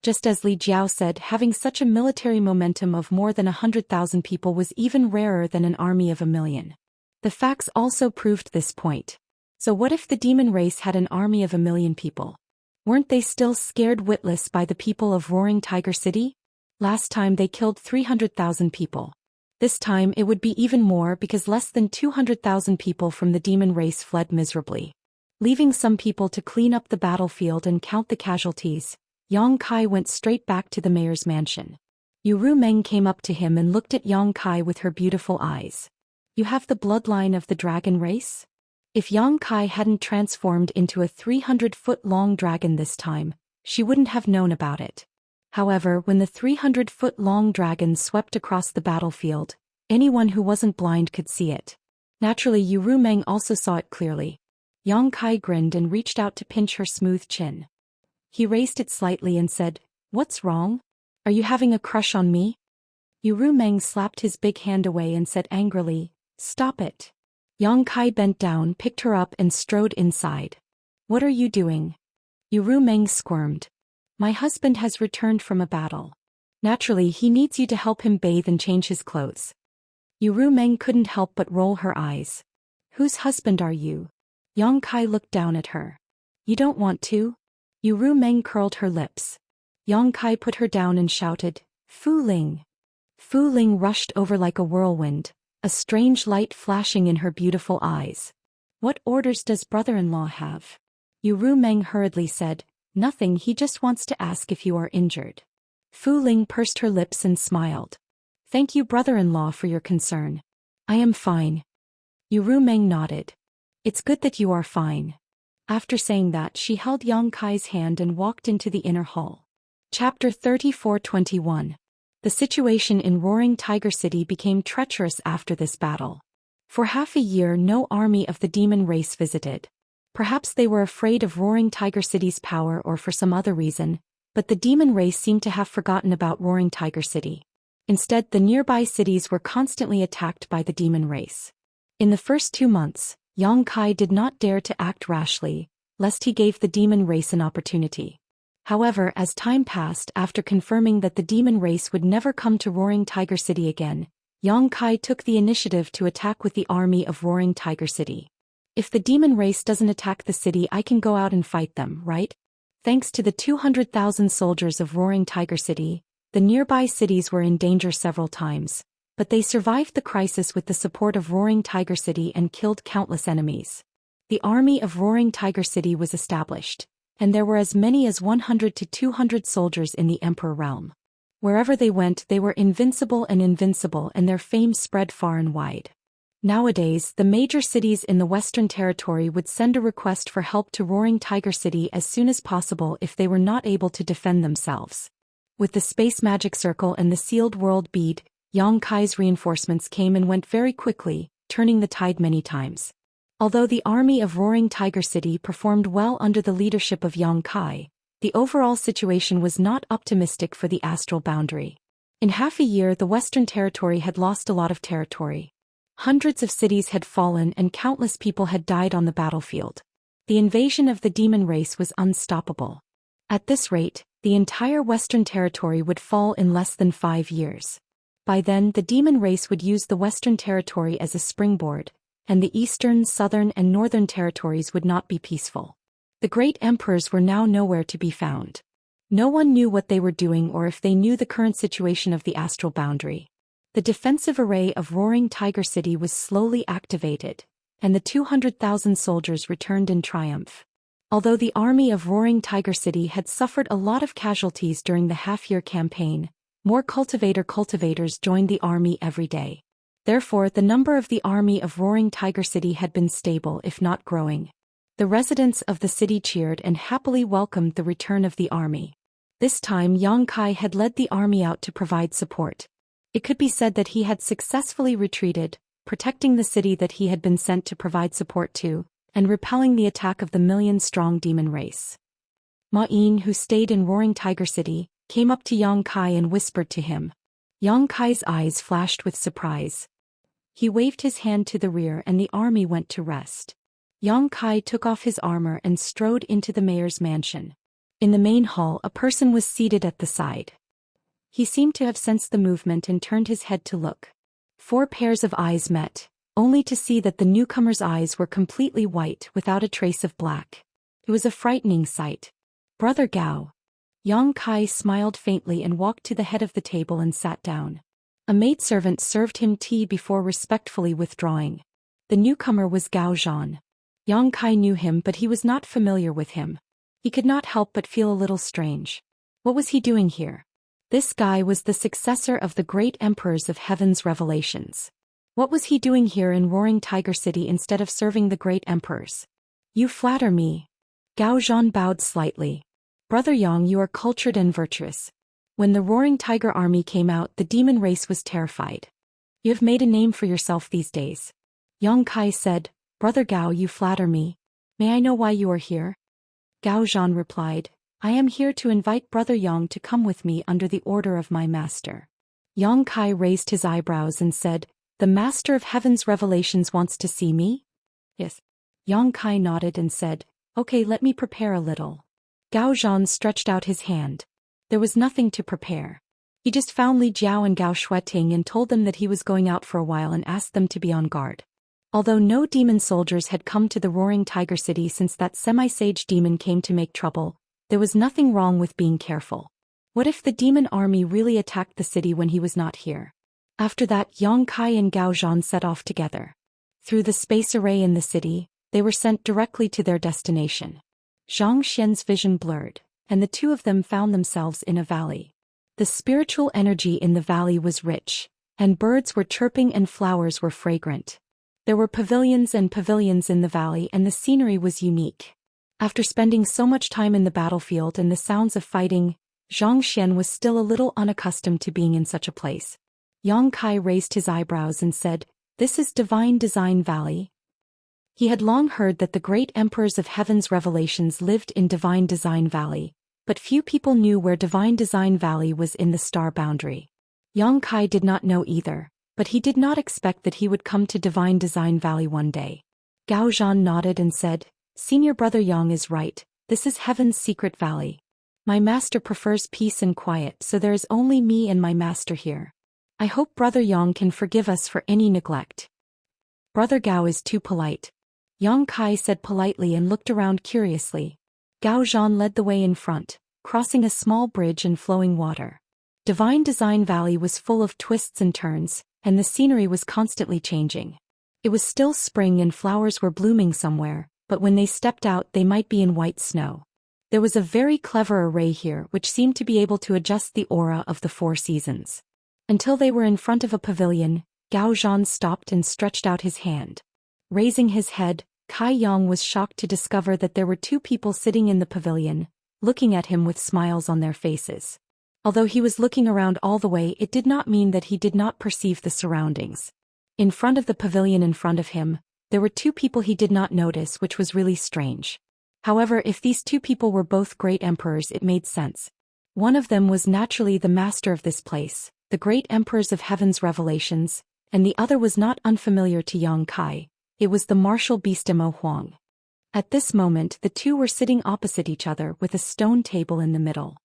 Just as Li Jiao said, having such a military momentum of more than 100,000 people was even rarer than an army of 1,000,000. The facts also proved this point. So what if the demon race had an army of 1,000,000 people? Weren't they still scared witless by the people of Roaring Tiger City? Last time they killed 300,000 people. This time it would be even more because less than 200,000 people from the demon race fled miserably. Leaving some people to clean up the battlefield and count the casualties, Yang Kai went straight back to the mayor's mansion. Yu Meng came up to him and looked at Yang Kai with her beautiful eyes. You have the bloodline of the dragon race? If Yang Kai hadn't transformed into a 300-foot-long dragon this time, she wouldn't have known about it. However, when the 300-foot-long dragon swept across the battlefield, anyone who wasn't blind could see it. Naturally, Yu Meng also saw it clearly. Yang Kai grinned and reached out to pinch her smooth chin. He raised it slightly and said, "What's wrong? Are you having a crush on me?" Yu Meng slapped his big hand away and said angrily, "Stop it." Yang Kai bent down, picked her up and strode inside. "What are you doing?" Yu Meng squirmed. "My husband has returned from a battle. Naturally, he needs you to help him bathe and change his clothes." Yu Meng couldn't help but roll her eyes. "Whose husband are you?" Yang Kai looked down at her. "You don't want to?" Yu Meng curled her lips. Yang Kai put her down and shouted, "Fu Ling!" Fu Ling rushed over like a whirlwind, a strange light flashing in her beautiful eyes. "What orders does brother-in-law have?" Yu Meng hurriedly said, "Nothing, he just wants to ask if you are injured." Fu Ling pursed her lips and smiled. "Thank you, brother-in-law, for your concern. I am fine." Yu Meng nodded. "It's good that you are fine." After saying that, she held Yang Kai's hand and walked into the inner hall. Chapter 34-21. The situation in Roaring Tiger City became treacherous after this battle. For half a year no army of the demon race visited. Perhaps they were afraid of Roaring Tiger City's power or for some other reason, but the demon race seemed to have forgotten about Roaring Tiger City. Instead, the nearby cities were constantly attacked by the demon race. In the first 2 months, Yang Kai did not dare to act rashly, lest he gave the demon race an opportunity. However, as time passed, after confirming that the demon race would never come to Roaring Tiger City again, Yang Kai took the initiative to attack with the army of Roaring Tiger City. "If the demon race doesn't attack the city, I can go out and fight them, right?" Thanks to the 200,000 soldiers of Roaring Tiger City, the nearby cities were in danger several times, but they survived the crisis with the support of Roaring Tiger City and killed countless enemies. The army of Roaring Tiger City was established, and there were as many as 100 to 200 soldiers in the Emperor realm. Wherever they went, they were invincible, and their fame spread far and wide. Nowadays, the major cities in the Western Territory would send a request for help to Roaring Tiger City as soon as possible if they were not able to defend themselves. With the Space Magic Circle and the Sealed World Bead, Yang Kai's reinforcements came and went very quickly, turning the tide many times. Although the army of Roaring Tiger City performed well under the leadership of Yang Kai, the overall situation was not optimistic for the astral boundary. In half a year, the Western Territory had lost a lot of territory. Hundreds of cities had fallen and countless people had died on the battlefield. The invasion of the demon race was unstoppable. At this rate, the entire Western Territory would fall in less than 5 years. By then, the demon race would use the Western Territory as a springboard, and the Eastern, Southern, and Northern territories would not be peaceful. The great emperors were now nowhere to be found. No one knew what they were doing or if they knew the current situation of the astral boundary. The defensive array of Roaring Tiger City was slowly activated, and the 200,000 soldiers returned in triumph. Although the army of Roaring Tiger City had suffered a lot of casualties during the half-year campaign, more cultivators joined the army every day. Therefore, the number of the army of Roaring Tiger City had been stable if not growing. The residents of the city cheered and happily welcomed the return of the army. This time Yang Kai had led the army out to provide support. It could be said that he had successfully retreated, protecting the city that he had been sent to provide support to, and repelling the attack of the million-strong demon race. Ma Yin, who stayed in Roaring Tiger City, came up to Yang Kai and whispered to him. Yang Kai's eyes flashed with surprise. He waved his hand to the rear and the army went to rest. Yang Kai took off his armor and strode into the mayor's mansion. In the main hall, a person was seated at the side. He seemed to have sensed the movement and turned his head to look. 4 pairs of eyes met, only to see that the newcomer's eyes were completely white without a trace of black. It was a frightening sight. "Brother Gao." Yang Kai smiled faintly and walked to the head of the table and sat down. A maidservant served him tea before respectfully withdrawing. The newcomer was Gao Zhan. Yang Kai knew him, but he was not familiar with him. He could not help but feel a little strange. What was he doing here? This guy was the successor of the great emperors of Heaven's revelations. What was he doing here in Roaring Tiger City instead of serving the great emperors? You flatter me. Gao Zhan bowed slightly. Brother Yang, you are cultured and virtuous. When the Roaring Tiger army came out, the demon race was terrified. You have made a name for yourself these days. Yang Kai said, Brother Gao, you flatter me. May I know why you are here? Gao Zhan replied, I am here to invite Brother Yang to come with me under the order of my master. Yang Kai raised his eyebrows and said, The master of Heaven's revelations wants to see me? Yes. Yang Kai nodded and said, Okay, let me prepare a little. Gao Zhan stretched out his hand. There was nothing to prepare. He just found Li Jiao and Gao Shueting and told them that he was going out for a while and asked them to be on guard. Although no demon soldiers had come to the Roaring Tiger City since that semi-sage demon came to make trouble, there was nothing wrong with being careful. What if the demon army really attacked the city when he was not here? After that, Yang Kai and Gao Zhan set off together. Through the space array in the city, they were sent directly to their destination. Zhou Xian's vision blurred, and the two of them found themselves in a valley. The spiritual energy in the valley was rich, and birds were chirping and flowers were fragrant. There were pavilions and pavilions in the valley, and the scenery was unique. After spending so much time in the battlefield and the sounds of fighting, Zhou Xian was still a little unaccustomed to being in such a place. Yang Kai raised his eyebrows and said, This is Divine Design Valley. He had long heard that the great emperors of Heaven's revelations lived in Divine Design Valley, but few people knew where Divine Design Valley was in the star boundary. Yang Kai did not know either, but he did not expect that he would come to Divine Design Valley one day. Gao Zhan nodded and said, Senior Brother Yang is right, this is Heaven's secret valley. My master prefers peace and quiet, so there is only me and my master here. I hope Brother Yang can forgive us for any neglect. Brother Gao is too polite. Yang Kai said politely and looked around curiously. Gao Zhan led the way in front, crossing a small bridge and flowing water. Divine Design Valley was full of twists and turns, and the scenery was constantly changing. It was still spring and flowers were blooming somewhere, but when they stepped out they might be in white snow. There was a very clever array here which seemed to be able to adjust the aura of the four seasons. Until they were in front of a pavilion, Gao Zhan stopped and stretched out his hand. Raising his head, Kai Yang was shocked to discover that there were two people sitting in the pavilion, looking at him with smiles on their faces. Although he was looking around all the way, it did not mean that he did not perceive the surroundings. In front of the pavilion in front of him, there were two people he did not notice, which was really strange. However, if these two people were both great emperors, it made sense. One of them was naturally the master of this place, the great emperors of Heaven's revelations, and the other was not unfamiliar to Yang Kai. It was the martial beast Mo Huang. At this moment, the two were sitting opposite each other with a stone table in the middle.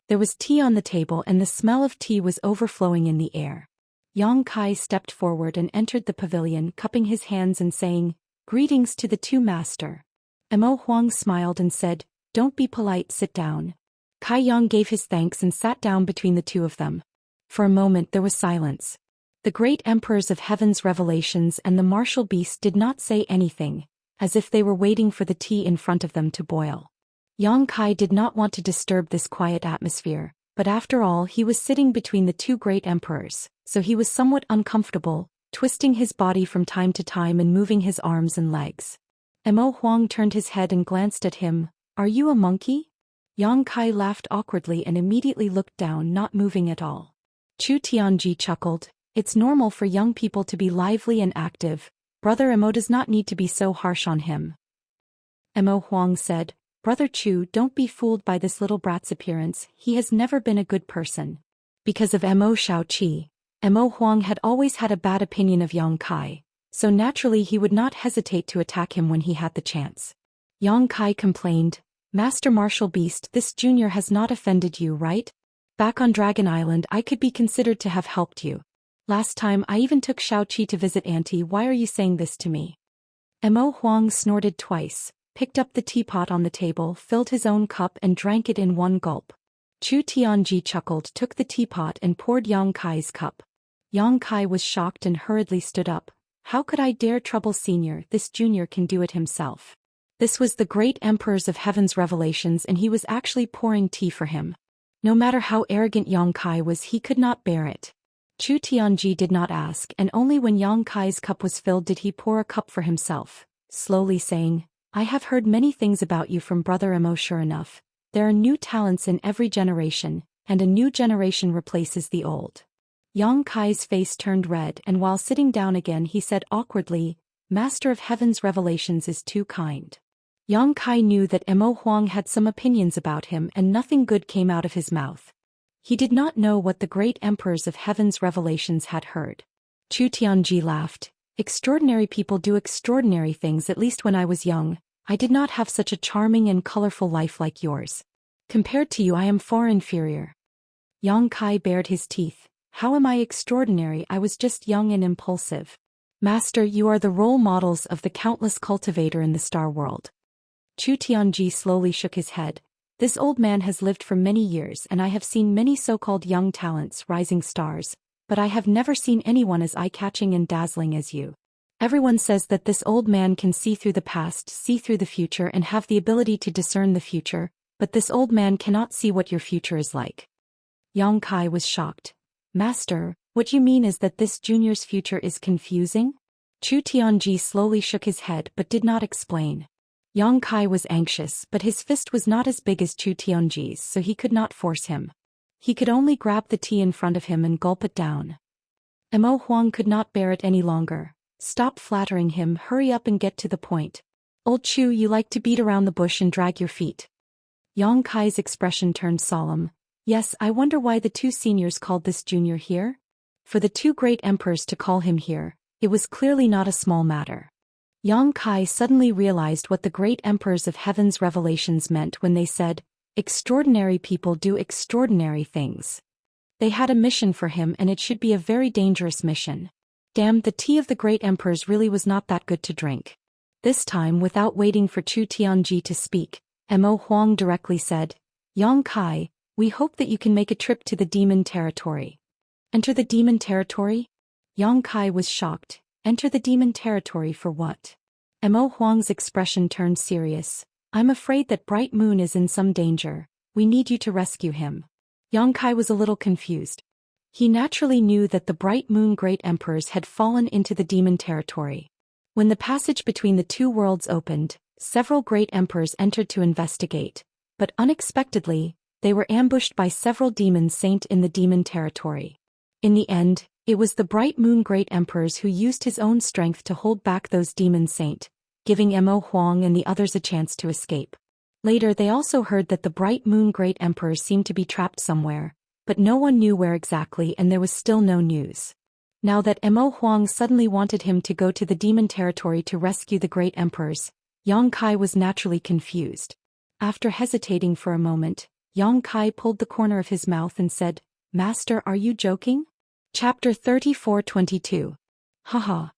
There was tea on the table and the smell of tea was overflowing in the air. Yang Kai stepped forward and entered the pavilion, cupping his hands and saying, Greetings to the two master. Mo Huang smiled and said, Don't be polite, sit down. Kai Yang gave his thanks and sat down between the two of them. For a moment there was silence. The great emperors of Heaven's revelations and the martial beast did not say anything, as if they were waiting for the tea in front of them to boil. Yang Kai did not want to disturb this quiet atmosphere, but after all he was sitting between the two great emperors, so he was somewhat uncomfortable, twisting his body from time to time and moving his arms and legs. Mo Huang turned his head and glanced at him. Are you a monkey? Yang Kai laughed awkwardly and immediately looked down, not moving at all. Chu Tianji chuckled. It's normal for young people to be lively and active. Brother Mo does not need to be so harsh on him. Mo Huang said, Brother Chu, don't be fooled by this little brat's appearance, he has never been a good person. Because of Mo Shaoqi, Mo Huang had always had a bad opinion of Yang Kai, so naturally he would not hesitate to attack him when he had the chance. Yang Kai complained, Master Martial Beast, this junior has not offended you, right? Back on Dragon Island I could be considered to have helped you. Last time I even took Shaoqi to visit Auntie, why are you saying this to me? Mo Huang snorted twice, picked up the teapot on the table, filled his own cup and drank it in one gulp. Chu Tianji chuckled, took the teapot and poured Yang Kai's cup. Yang Kai was shocked and hurriedly stood up. How could I dare trouble senior, this junior can do it himself. This was the great emperors of heaven's revelations, and he was actually pouring tea for him. No matter how arrogant Yang Kai was, he could not bear it. Chu Tianji did not ask, and only when Yang Kai's cup was filled did he pour a cup for himself, slowly saying, I have heard many things about you from Brother Mo. Sure enough, there are new talents in every generation, and a new generation replaces the old. Yang Kai's face turned red, and while sitting down again he said awkwardly, Master of Heaven's revelations is too kind. Yang Kai knew that Mo Huang had some opinions about him, and nothing good came out of his mouth. He did not know what the great emperors of heaven's revelations had heard. Chu Tianji laughed. Extraordinary people do extraordinary things. At least when I was young, I did not have such a charming and colorful life like yours. Compared to you, I am far inferior. Yang Kai bared his teeth. How am I extraordinary? I was just young and impulsive. Master, you are the role models of the countless cultivator in the star world. Chu Tianji slowly shook his head. This old man has lived for many years, and I have seen many so-called young talents, rising stars, but I have never seen anyone as eye-catching and dazzling as you. Everyone says that this old man can see through the past, see through the future, and have the ability to discern the future, but this old man cannot see what your future is like. Yang Kai was shocked. Master, what you mean is that this junior's future is confusing? Chu Tianji slowly shook his head but did not explain. Yang Kai was anxious, but his fist was not as big as Chu Tianji's, so he could not force him. He could only grab the tea in front of him and gulp it down. Mo Huang could not bear it any longer. Stop flattering him, hurry up and get to the point. Old Chu, you like to beat around the bush and drag your feet. Yang Kai's expression turned solemn. Yes, I wonder why the two seniors called this junior here? For the two great emperors to call him here, it was clearly not a small matter. Yang Kai suddenly realized what the great emperors of heaven's revelations meant when they said, extraordinary people do extraordinary things. They had a mission for him, and it should be a very dangerous mission. Damn, the tea of the great emperors really was not that good to drink. This time, without waiting for Chu Tianji to speak, Mo Huang directly said, Yang Kai, we hope that you can make a trip to the demon territory. Enter the demon territory? Yang Kai was shocked. Enter the demon territory for what? Mo Huang's expression turned serious. I'm afraid that Bright Moon is in some danger. We need you to rescue him. Yang Kai was a little confused. He naturally knew that the Bright Moon great emperors had fallen into the demon territory. When the passage between the two worlds opened, several great emperors entered to investigate, but unexpectedly, they were ambushed by several demon saints in the demon territory. In the end, it was the Bright Moon great emperors who used his own strength to hold back those demon saints, giving Mo Huang and the others a chance to escape. Later they also heard that the Bright Moon great emperors seemed to be trapped somewhere, but no one knew where exactly, and there was still no news. Now that Mo Huang suddenly wanted him to go to the demon territory to rescue the great emperors, Yang Kai was naturally confused. After hesitating for a moment, Yang Kai pulled the corner of his mouth and said, Master, are you joking? Chapter 34:22. Haha.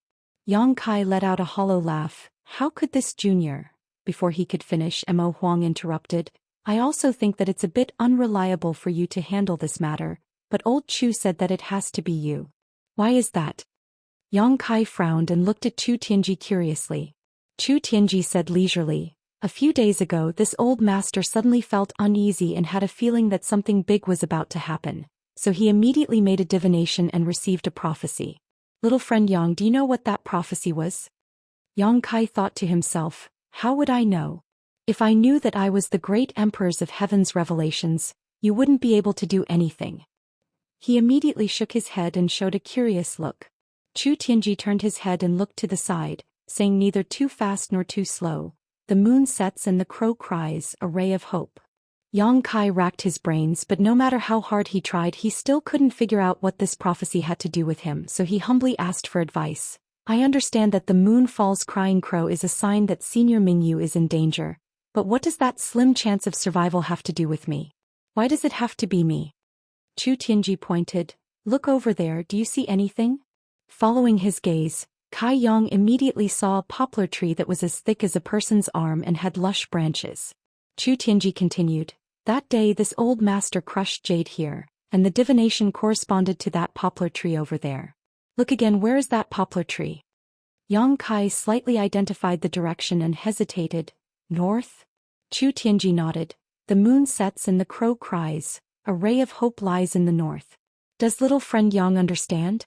Yang Kai let out a hollow laugh. How could this junior? Before he could finish, Mo Huang interrupted. I also think that it's a bit unreliable for you to handle this matter, but old Chu said that it has to be you. Why is that? Yang Kai frowned and looked at Chu Tianji curiously. Chu Tianji said leisurely, a few days ago this old master suddenly felt uneasy and had a feeling that something big was about to happen. So he immediately made a divination and received a prophecy. Little friend Yang, do you know what that prophecy was? Yang Kai thought to himself, how would I know? If I knew that I was the great emperors of heaven's revelations, you wouldn't be able to do anything. He immediately shook his head and showed a curious look. Chu Tianji turned his head and looked to the side, saying neither too fast nor too slow. The moon sets and the crow cries, a ray of hope. Yang Kai racked his brains, but no matter how hard he tried, he still couldn't figure out what this prophecy had to do with him, so he humbly asked for advice. I understand that the moon falls crying crow is a sign that Senior Mingyu is in danger, but what does that slim chance of survival have to do with me? Why does it have to be me? Chu Tianji pointed. Look over there, do you see anything? Following his gaze, Kai Yang immediately saw a poplar tree that was as thick as a person's arm and had lush branches. Chu Tianji continued. That day this old master crushed jade here, and the divination corresponded to that poplar tree over there. Look again, where is that poplar tree? Yang Kai slightly identified the direction and hesitated. North? Chu Tianji nodded. The moon sets and the crow cries. A ray of hope lies in the north. Does little friend Yang understand?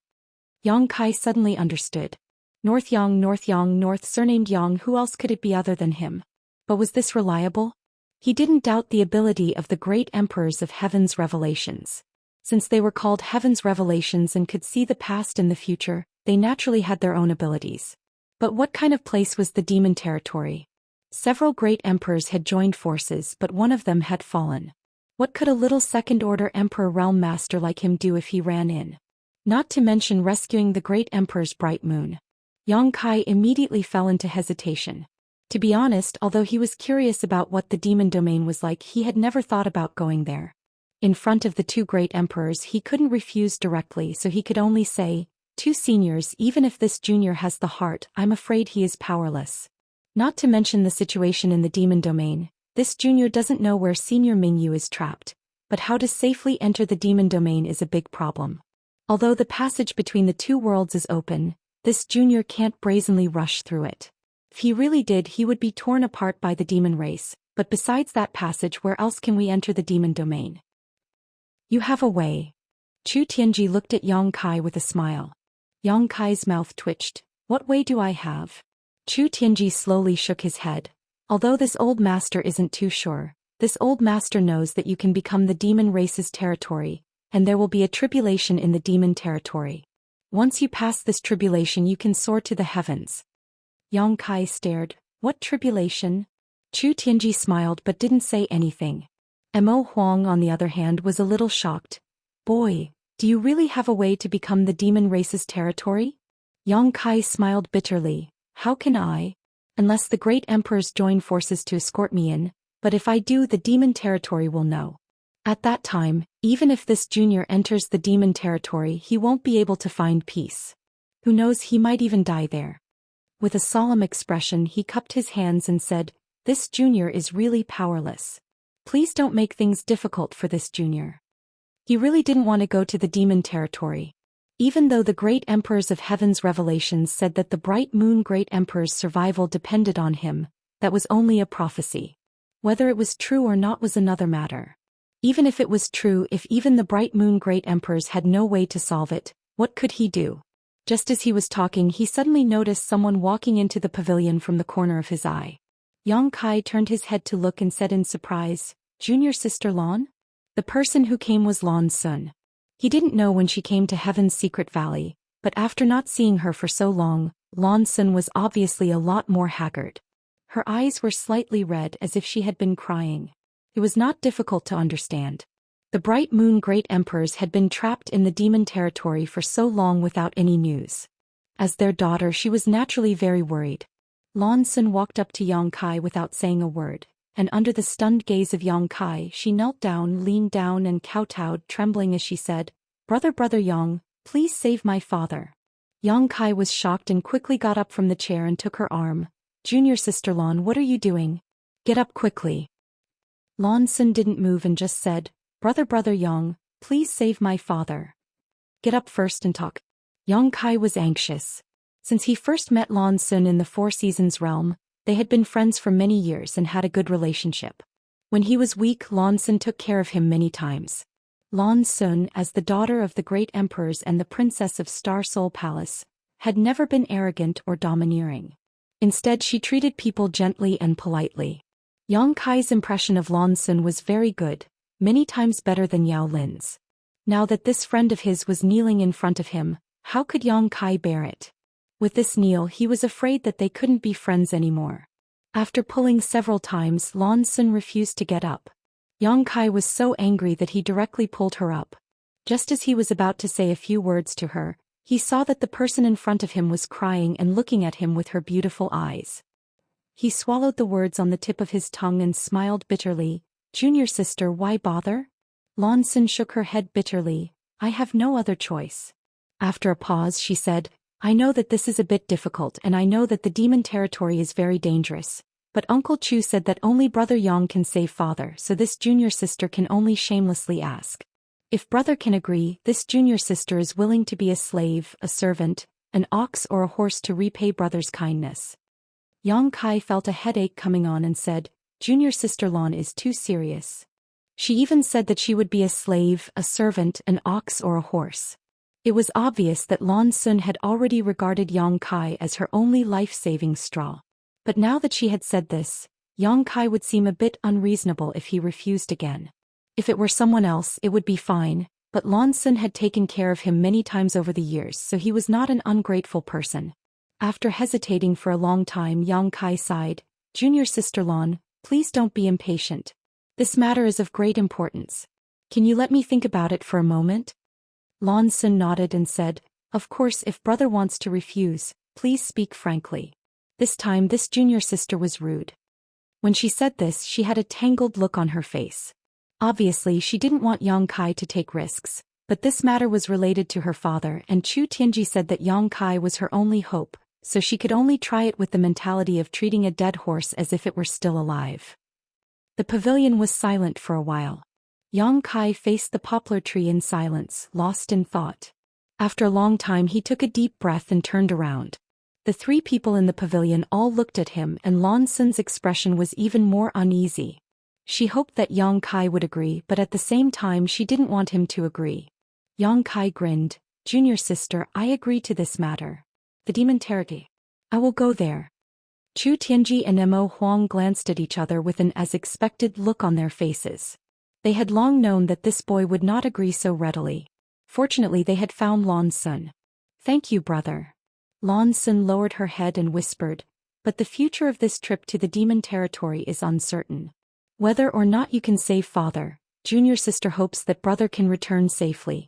Yang Kai suddenly understood. North Yang, North surnamed Yang, who else could it be other than him? But was this reliable? He didn't doubt the ability of the great emperors of Heaven's revelations. Since they were called Heaven's revelations and could see the past and the future, they naturally had their own abilities. But what kind of place was the demon territory? Several great emperors had joined forces, but one of them had fallen. What could a little second-order emperor realm master like him do if he ran in? Not to mention rescuing the great emperor's bright moon. Yang Kai immediately fell into hesitation. To be honest, although he was curious about what the demon domain was like, he had never thought about going there. In front of the two great emperors, he couldn't refuse directly, so he could only say, "Two seniors, even if this junior has the heart, I'm afraid he is powerless." Not to mention the situation in the demon domain, this junior doesn't know where senior Mingyu is trapped, but how to safely enter the demon domain is a big problem. Although the passage between the two worlds is open, this junior can't brazenly rush through it. If he really did, he would be torn apart by the demon race, but besides that passage, where else can we enter the demon domain? You have a way. Chu Tianji looked at Yang Kai with a smile. Yang Kai's mouth twitched. What way do I have? Chu Tianji slowly shook his head. Although this old master isn't too sure, this old master knows that you can become the demon race's territory, and there will be a tribulation in the demon territory. Once you pass this tribulation, you can soar to the heavens. Yang Kai stared. What tribulation? Chu Tianji smiled but didn't say anything. Mo Huang, on the other hand, was a little shocked. Boy, do you really have a way to become the demon race's territory? Yang Kai smiled bitterly. How can I? Unless the great emperors join forces to escort me in, but if I do, the demon territory will know. At that time, even if this junior enters the demon territory, he won't be able to find peace. Who knows, he might even die there. With a solemn expression, he cupped his hands and said, "This junior is really powerless. Please don't make things difficult for this junior." He really didn't want to go to the demon territory. Even though the great emperors of Heaven's revelations said that the bright moon great emperor's survival depended on him, that was only a prophecy. Whether it was true or not was another matter. Even if it was true, if even the bright moon great emperors had no way to solve it, what could he do? Just as he was talking, he suddenly noticed someone walking into the pavilion from the corner of his eye. Yang Kai turned his head to look and said in surprise, "Junior sister Lan?" The person who came was Lan Sun. He didn't know when she came to Heaven's secret valley, but after not seeing her for so long, Lan Sun was obviously a lot more haggard. Her eyes were slightly red, as if she had been crying. It was not difficult to understand. The bright moon great emperors had been trapped in the demon territory for so long without any news. As their daughter, she was naturally very worried. Lan Sun walked up to Yang Kai without saying a word, and under the stunned gaze of Yang Kai, she knelt down, leaned down and kowtowed, trembling as she said, Brother Yang, please save my father." Yang Kai was shocked and quickly got up from the chair and took her arm. "Junior sister Lan, what are you doing? Get up quickly." Lan Sun didn't move and just said, Brother Yang, please save my father. Get up first and talk." Yang Kai was anxious. Since he first met Lan Sun in the Four Seasons realm, they had been friends for many years and had a good relationship. When he was weak, Lan Sun took care of him many times. Lan Sun, as the daughter of the great emperors and the princess of Star Soul Palace, had never been arrogant or domineering. Instead, she treated people gently and politely. Yang Kai's impression of Lan Sun was very good, many times better than Yao Lin's. Now that this friend of his was kneeling in front of him, how could Yang Kai bear it? With this kneel, he was afraid that they couldn't be friends anymore. After pulling several times, Lan Sun refused to get up. Yang Kai was so angry that he directly pulled her up. Just as he was about to say a few words to her, he saw that the person in front of him was crying and looking at him with her beautiful eyes. He swallowed the words on the tip of his tongue and smiled bitterly. "Junior sister, why bother?" Lan Sun shook her head bitterly. "I have no other choice." After a pause, she said, "I know that this is a bit difficult and I know that the demon territory is very dangerous, but Uncle Chu said that only Brother Yang can save father, so this junior sister can only shamelessly ask. If brother can agree, this junior sister is willing to be a slave, a servant, an ox or a horse to repay brother's kindness." Yang Kai felt a headache coming on and said, "Junior sister Lan is too serious." She even said that she would be a slave, a servant, an ox or a horse. It was obvious that Lan Sun had already regarded Yang Kai as her only life-saving straw. But now that she had said this, Yang Kai would seem a bit unreasonable if he refused again. If it were someone else, it would be fine, but Lan Sun had taken care of him many times over the years, so he was not an ungrateful person. After hesitating for a long time, Yang Kai sighed, "Junior sister Lan, please don't be impatient. This matter is of great importance. Can you let me think about it for a moment?" Lan Sun nodded and said, "Of course, if brother wants to refuse, please speak frankly." This time this junior sister was rude. When she said this, she had a tangled look on her face. Obviously she didn't want Yang Kai to take risks, but this matter was related to her father, and Chu Tianji said that Yang Kai was her only hope, so she could only try it with the mentality of treating a dead horse as if it were still alive. The pavilion was silent for a while. Yang Kai faced the poplar tree in silence, lost in thought. After a long time he took a deep breath and turned around. The three people in the pavilion all looked at him, and Lan Sun's expression was even more uneasy. She hoped that Yang Kai would agree, but at the same time she didn't want him to agree. Yang Kai grinned, "Junior sister, I agree to this matter. The demon territory. I will go there." Chu Tianji and Mo Huang glanced at each other with an as-expected look on their faces. They had long known that this boy would not agree so readily. Fortunately they had found Lan Sun. "Thank you, brother." Lan Sun lowered her head and whispered, "But the future of this trip to the demon territory is uncertain. Whether or not you can save father, junior sister hopes that brother can return safely."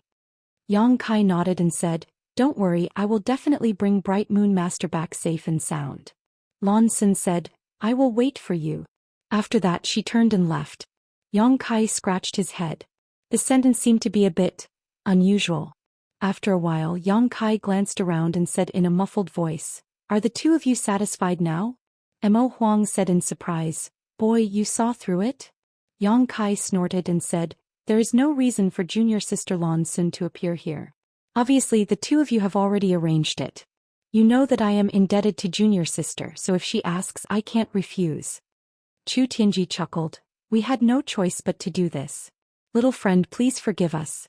Yang Kai nodded and said, "Don't worry, I will definitely bring Bright Moon Master back safe and sound." Lan Sun said, "I will wait for you." After that she turned and left. Yang Kai scratched his head. The sentence seemed to be a bit unusual. After a while Yang Kai glanced around and said in a muffled voice, "Are the two of you satisfied now?" Mo Huang said in surprise, "Boy, you saw through it?" Yang Kai snorted and said, "There is no reason for junior sister Lan Sun to appear here. Obviously the two of you have already arranged it. You know that I am indebted to junior sister, so if she asks I can't refuse." Chu Tianji chuckled, "We had no choice but to do this. Little friend, please forgive us."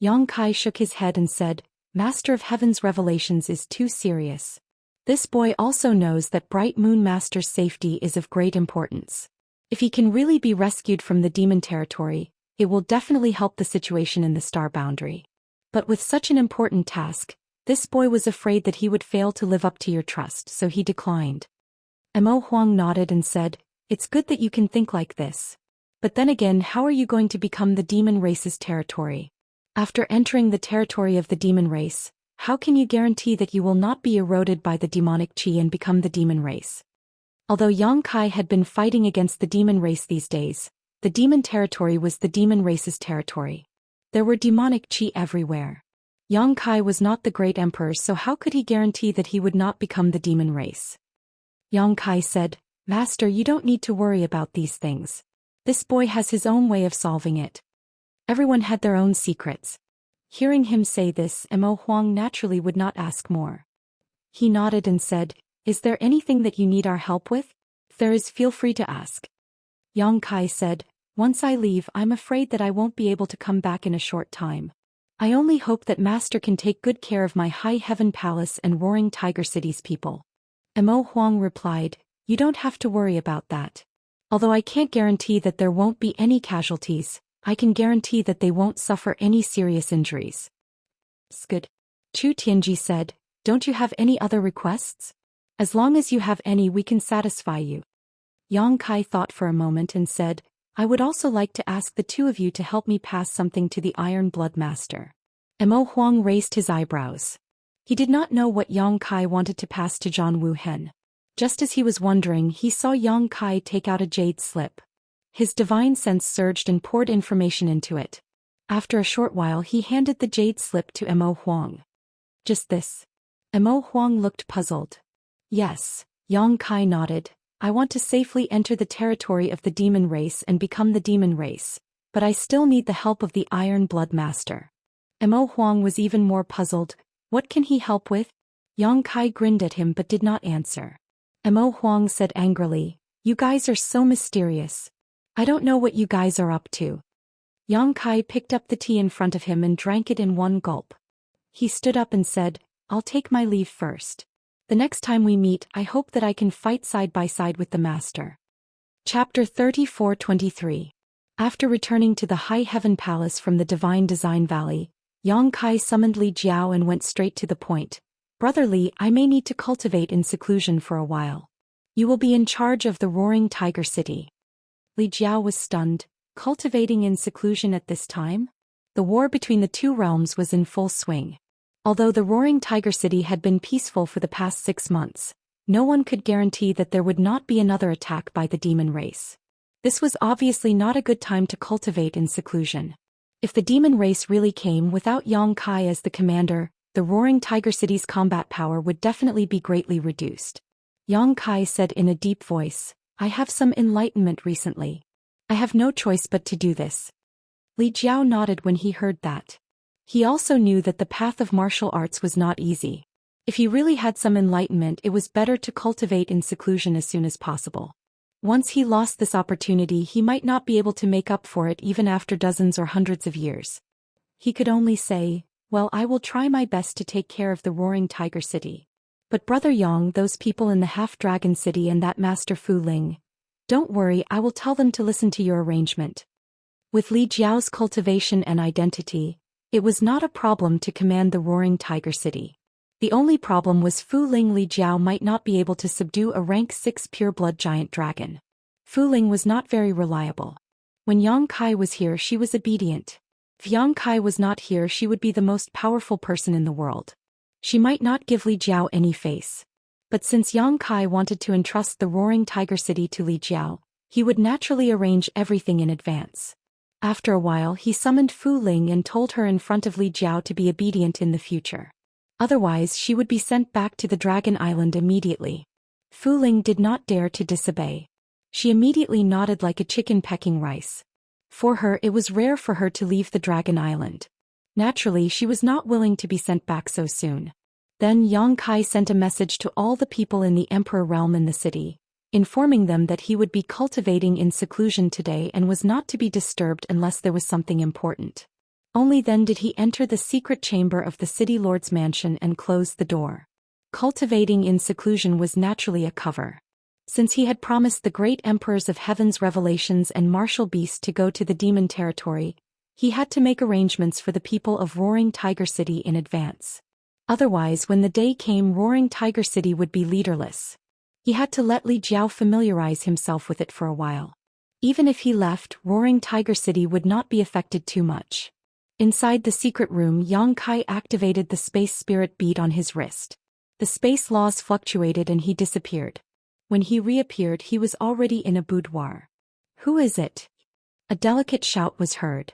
Yang Kai shook his head and said, "Master of Heaven's revelations is too serious. This boy also knows that Bright Moon Master's safety is of great importance. If he can really be rescued from the demon territory, it will definitely help the situation in the star boundary. But with such an important task, this boy was afraid that he would fail to live up to your trust, so he declined." Mo Huang nodded and said, "It's good that you can think like this. But then again, how are you going to become the demon race's territory? After entering the territory of the demon race, how can you guarantee that you will not be eroded by the demonic chi and become the demon race?" Although Yang Kai had been fighting against the demon race these days, the demon territory was the demon race's territory. There were demonic chi everywhere. Yang Kai was not the great emperor, so how could he guarantee that he would not become the demon race? Yang Kai said, "Master, you don't need to worry about these things. This boy has his own way of solving it." Everyone had their own secrets. Hearing him say this, Mo Huang naturally would not ask more. He nodded and said, "Is there anything that you need our help with? If there is, feel free to ask." Yang Kai said, "Once I leave, I'm afraid that I won't be able to come back in a short time. I only hope that Master can take good care of my High Heaven Palace and Roaring Tiger City's people." Mo Huang replied, "You don't have to worry about that. Although I can't guarantee that there won't be any casualties, I can guarantee that they won't suffer any serious injuries." "It's good." Chu Tianji said, "Don't you have any other requests? As long as you have any, we can satisfy you." Yang Kai thought for a moment and said, "I would also like to ask the two of you to help me pass something to the Iron Blood Master." Mo Huang raised his eyebrows. He did not know what Yang Kai wanted to pass to Zhang Wuhen. Just as he was wondering, he saw Yang Kai take out a jade slip. His divine sense surged and poured information into it. After a short while he handed the jade slip to Mo Huang. "Just this?" Mo Huang looked puzzled. "Yes." Yang Kai nodded. "I want to safely enter the territory of the demon race and become the demon race, but I still need the help of the Iron Blood Master." Mo Huang was even more puzzled. What can he help with? Yang Kai grinned at him but did not answer. Mo Huang said angrily, "You guys are so mysterious. I don't know what you guys are up to." Yang Kai picked up the tea in front of him and drank it in one gulp. He stood up and said, "I'll take my leave first. The next time we meet, I hope that I can fight side by side with the master." Chapter 34-23. After returning to the High Heaven Palace from the Divine Design Valley, Yang Kai summoned Li Jiao and went straight to the point. "Brother Li, I may need to cultivate in seclusion for a while. You will be in charge of the Roaring Tiger City." Li Jiao was stunned. Cultivating in seclusion at this time? The war between the two realms was in full swing. Although the Roaring Tiger City had been peaceful for the past 6 months, no one could guarantee that there would not be another attack by the demon race. This was obviously not a good time to cultivate in seclusion. If the demon race really came without Yang Kai as the commander, the Roaring Tiger City's combat power would definitely be greatly reduced. Yang Kai said in a deep voice, "I have some enlightenment recently. I have no choice but to do this." Li Jiao nodded when he heard that. He also knew that the path of martial arts was not easy. If he really had some enlightenment, it was better to cultivate in seclusion as soon as possible. Once he lost this opportunity, he might not be able to make up for it even after dozens or hundreds of years. He could only say, "Well, I will try my best to take care of the Roaring Tiger City. But Brother Yang, those people in the Half-Dragon City and that Master Fu Ling, don't worry, I will tell them to listen to your arrangement." With Li Jiao's cultivation and identity, it was not a problem to command the Roaring Tiger City. The only problem was Fu Ling. Li Jiao might not be able to subdue a rank 6 pure-blood giant dragon. Fu Ling was not very reliable. When Yang Kai was here, she was obedient. If Yang Kai was not here, she would be the most powerful person in the world. She might not give Li Jiao any face. But since Yang Kai wanted to entrust the Roaring Tiger City to Li Jiao, he would naturally arrange everything in advance. After a while, he summoned Fu Ling and told her in front of Li Jiao to be obedient in the future. Otherwise, she would be sent back to the Dragon Island immediately. Fu Ling did not dare to disobey. She immediately nodded like a chicken pecking rice. For her, it was rare for her to leave the Dragon Island. Naturally, she was not willing to be sent back so soon. Then Yang Kai sent a message to all the people in the Emperor realm in the city, informing them that he would be cultivating in seclusion today and was not to be disturbed unless there was something important. Only then did he enter the secret chamber of the city lord's mansion and close the door. Cultivating in seclusion was naturally a cover. Since he had promised the great emperors of heaven's revelations and martial beasts to go to the demon territory, he had to make arrangements for the people of Roaring Tiger City in advance. Otherwise, when the day came, Roaring Tiger City would be leaderless. He had to let Li Jiao familiarize himself with it for a while. Even if he left, Roaring Tiger City would not be affected too much. Inside the secret room, Yang Kai activated the space spirit bead on his wrist. The space laws fluctuated and he disappeared. When he reappeared, he was already in a boudoir. "Who is it?" A delicate shout was heard.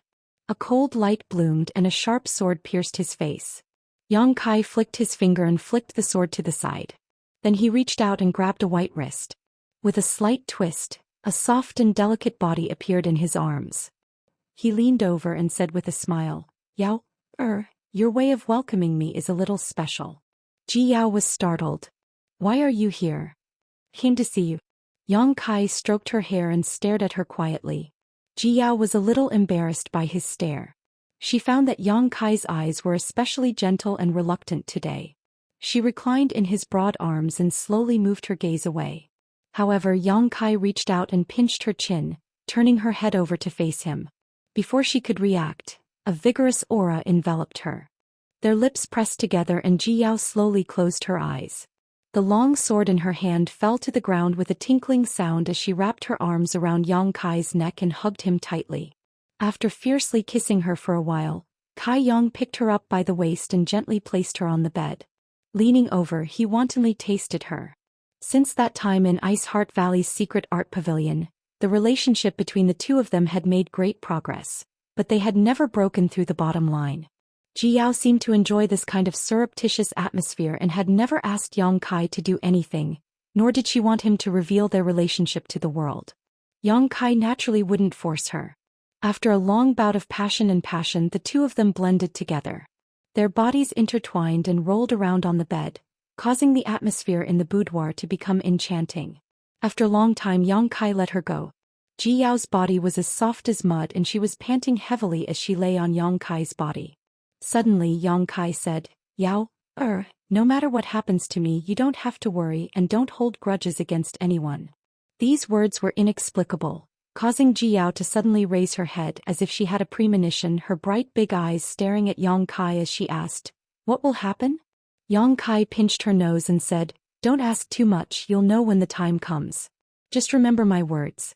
A cold light bloomed and a sharp sword pierced his face. Yang Kai flicked his finger and flicked the sword to the side. Then he reached out and grabbed a white wrist. With a slight twist, a soft and delicate body appeared in his arms. He leaned over and said with a smile, "Yao, your way of welcoming me is a little special." Ji Yao was startled. "Why are you here?" "Came to see you." Yang Kai stroked her hair and stared at her quietly. Ji Yao was a little embarrassed by his stare. She found that Yang Kai's eyes were especially gentle and reluctant today. She reclined in his broad arms and slowly moved her gaze away. However, Yang Kai reached out and pinched her chin, turning her head over to face him. Before she could react, a vigorous aura enveloped her. Their lips pressed together and Ji Yao slowly closed her eyes. The long sword in her hand fell to the ground with a tinkling sound as she wrapped her arms around Yang Kai's neck and hugged him tightly. After fiercely kissing her for a while, Kai Yang picked her up by the waist and gently placed her on the bed. Leaning over, he wantonly tasted her. Since that time in Ice Heart Valley's secret art pavilion, the relationship between the two of them had made great progress, but they had never broken through the bottom line. Ji Yao seemed to enjoy this kind of surreptitious atmosphere and had never asked Yang Kai to do anything, nor did she want him to reveal their relationship to the world. Yang Kai naturally wouldn't force her. After a long bout of passion, the two of them blended together. Their bodies intertwined and rolled around on the bed, causing the atmosphere in the boudoir to become enchanting. After a long time Yang Kai let her go. Ji Yao's body was as soft as mud and she was panting heavily as she lay on Yang Kai's body. Suddenly Yang Kai said, "Yao, no matter what happens to me you don't have to worry and don't hold grudges against anyone." These words were inexplicable, causing Ji Yao to suddenly raise her head as if she had a premonition, her bright big eyes staring at Yang Kai as she asked, "What will happen?" Yang Kai pinched her nose and said, "Don't ask too much, you'll know when the time comes. Just remember my words."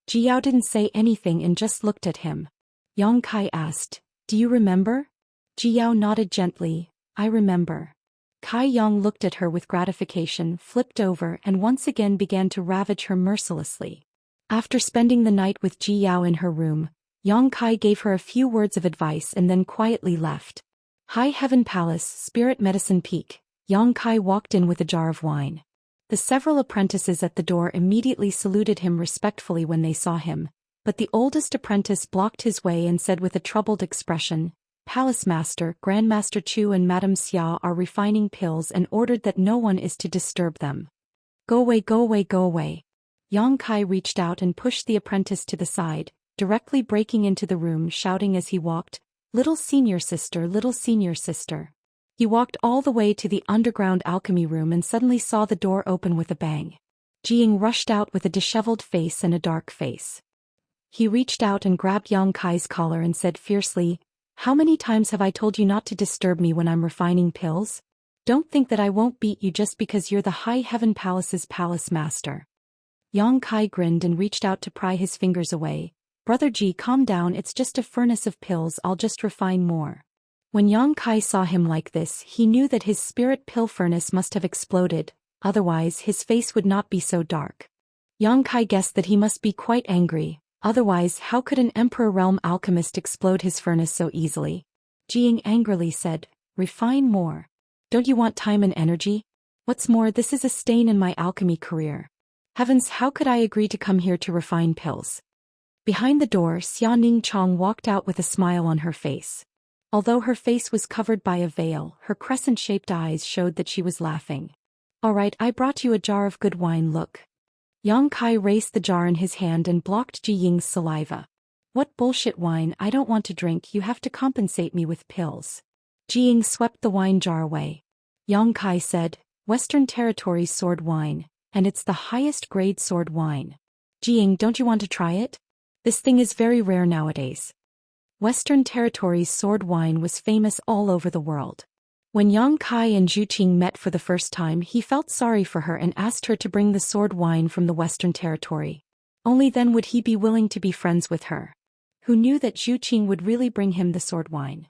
Ji Yao didn't say anything and just looked at him. Yang Kai asked, "Do you remember?" Ji Yao nodded gently, "I remember." Kai Yang looked at her with gratification, flipped over and once again began to ravage her mercilessly. After spending the night with Ji Yao in her room, Yang Kai gave her a few words of advice and then quietly left. High Heaven Palace, Spirit Medicine Peak. Yang Kai walked in with a jar of wine. The several apprentices at the door immediately saluted him respectfully when they saw him, but the oldest apprentice blocked his way and said with a troubled expression, "Palace Master, Grandmaster Chu and Madame Xia are refining pills and ordered that no one is to disturb them." "Go away, go away, go away." Yang Kai reached out and pushed the apprentice to the side, directly breaking into the room shouting as he walked, "Little senior sister, little senior sister." He walked all the way to the underground alchemy room and suddenly saw the door open with a bang. Jiying rushed out with a disheveled face and a dark face. He reached out and grabbed Yang Kai's collar and said fiercely, "How many times have I told you not to disturb me when I'm refining pills? Don't think that I won't beat you just because you're the High Heaven Palace's palace master." Yang Kai grinned and reached out to pry his fingers away. "Brother Ji, calm down, it's just a furnace of pills, I'll just refine more." When Yang Kai saw him like this, he knew that his spirit pill furnace must have exploded, otherwise his face would not be so dark. Yang Kai guessed that he must be quite angry, otherwise how could an Emperor Realm alchemist explode his furnace so easily? Jiying angrily said, "Refine more. Don't you want time and energy? What's more, this is a stain in my alchemy career. Heavens, how could I agree to come here to refine pills?" Behind the door, Xianxia walked out with a smile on her face. Although her face was covered by a veil, her crescent-shaped eyes showed that she was laughing. "All right, I brought you a jar of good wine, look." Yang Kai raised the jar in his hand and blocked Ji Ying's saliva. "What bullshit wine, I don't want to drink, you have to compensate me with pills." Ji Ying swept the wine jar away. Yang Kai said, "Western Territories sword wine, and it's the highest grade sword wine. Ji Ying, don't you want to try it? This thing is very rare nowadays." Western Territories sword wine was famous all over the world. When Yang Kai and Zhu Qing met for the first time, he felt sorry for her and asked her to bring the sword wine from the Western Territory. Only then would he be willing to be friends with her. Who knew that Zhu Qing would really bring him the sword wine?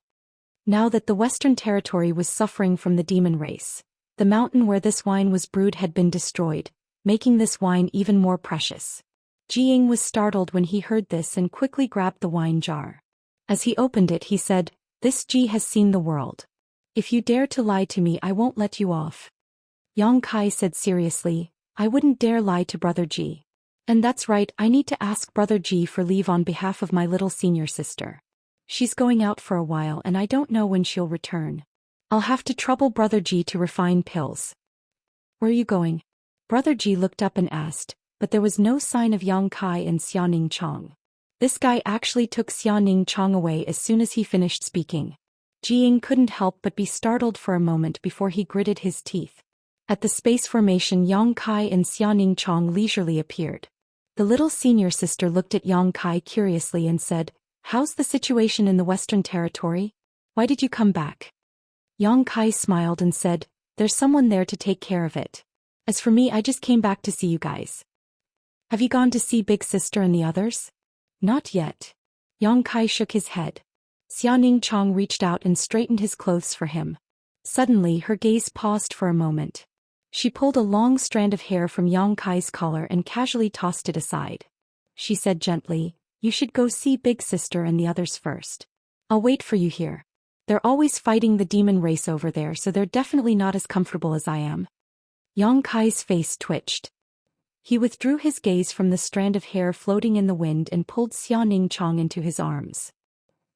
Now that the Western Territory was suffering from the demon race, the mountain where this wine was brewed had been destroyed, making this wine even more precious. Ji Ying was startled when he heard this and quickly grabbed the wine jar. As he opened it, he said, "This Ji has seen the world. If you dare to lie to me, I won't let you off." Yang Kai said seriously, "I wouldn't dare lie to Brother Ji. And that's right, I need to ask Brother Ji for leave on behalf of my little senior sister. She's going out for a while and I don't know when she'll return. I'll have to trouble Brother Ji to refine pills." "Where are you going?" Brother Ji looked up and asked, but there was no sign of Yang Kai and Xianxia. This guy actually took Xianxia away as soon as he finished speaking. Ji Ying couldn't help but be startled for a moment before he gritted his teeth. At the space formation, Yang Kai and Xianxia leisurely appeared. The little senior sister looked at Yang Kai curiously and said, "How's the situation in the Western Territory? Why did you come back?" Yang Kai smiled and said, "There's someone there to take care of it. As for me, I just came back to see you guys." "Have you gone to see Big Sister and the others?" "Not yet." Yang Kai shook his head. Xianxia reached out and straightened his clothes for him. Suddenly her gaze paused for a moment. She pulled a long strand of hair from Yang Kai's collar and casually tossed it aside. She said gently, "You should go see Big Sister and the others first. I'll wait for you here. They're always fighting the demon race over there, so they're definitely not as comfortable as I am." Yang Kai's face twitched. He withdrew his gaze from the strand of hair floating in the wind and pulled Xianxia into his arms.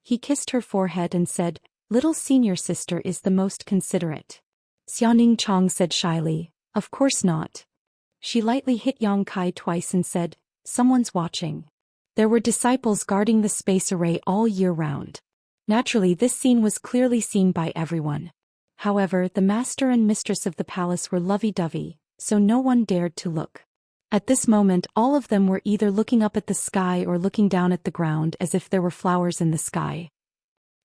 He kissed her forehead and said, "Little senior sister is the most considerate." Xianxia said shyly, "Of course not." She lightly hit Yang Kai twice and said, "Someone's watching." There were disciples guarding the space array all year round. Naturally, this scene was clearly seen by everyone. However, the master and mistress of the palace were lovey-dovey, so no one dared to look. At this moment, all of them were either looking up at the sky or looking down at the ground as if there were flowers in the sky.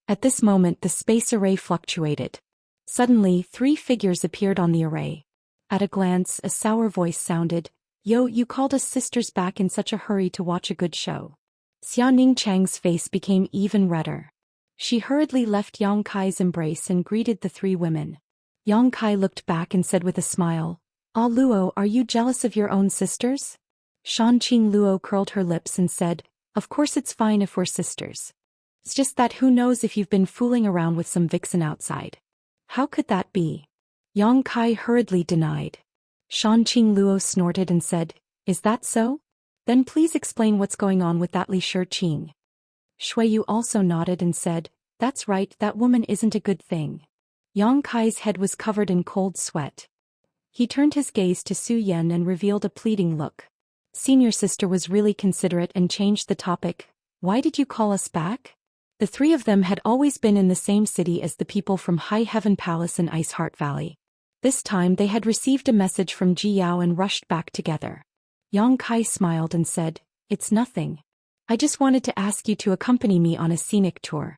At this moment, the space array fluctuated. Suddenly, 3 figures appeared on the array. At a glance, a sour voice sounded, "Yo, you called us sisters back in such a hurry to watch a good show." Xianxia's face became even redder. She hurriedly left Yang Kai's embrace and greeted the 3 women. Yang Kai looked back and said with a smile, "Ah Luo, are you jealous of your own sisters?" Shanqing Luo curled her lips and said, "Of course it's fine if we're sisters. It's just that who knows if you've been fooling around with some vixen outside." "How could that be?" Yang Kai hurriedly denied. Shanqing Luo snorted and said, "Is that so? Then please explain what's going on with that Li Shiqing." Shuiyu also nodded and said, "That's right, that woman isn't a good thing." Yang Kai's head was covered in cold sweat. He turned his gaze to Su Yan and revealed a pleading look. Senior sister was really considerate and changed the topic. "Why did you call us back?" The 3 of them had always been in the same city as the people from High Heaven Palace and Ice Heart Valley. This time they had received a message from Ji Yao and rushed back together. Yang Kai smiled and said, "It's nothing. I just wanted to ask you to accompany me on a scenic tour."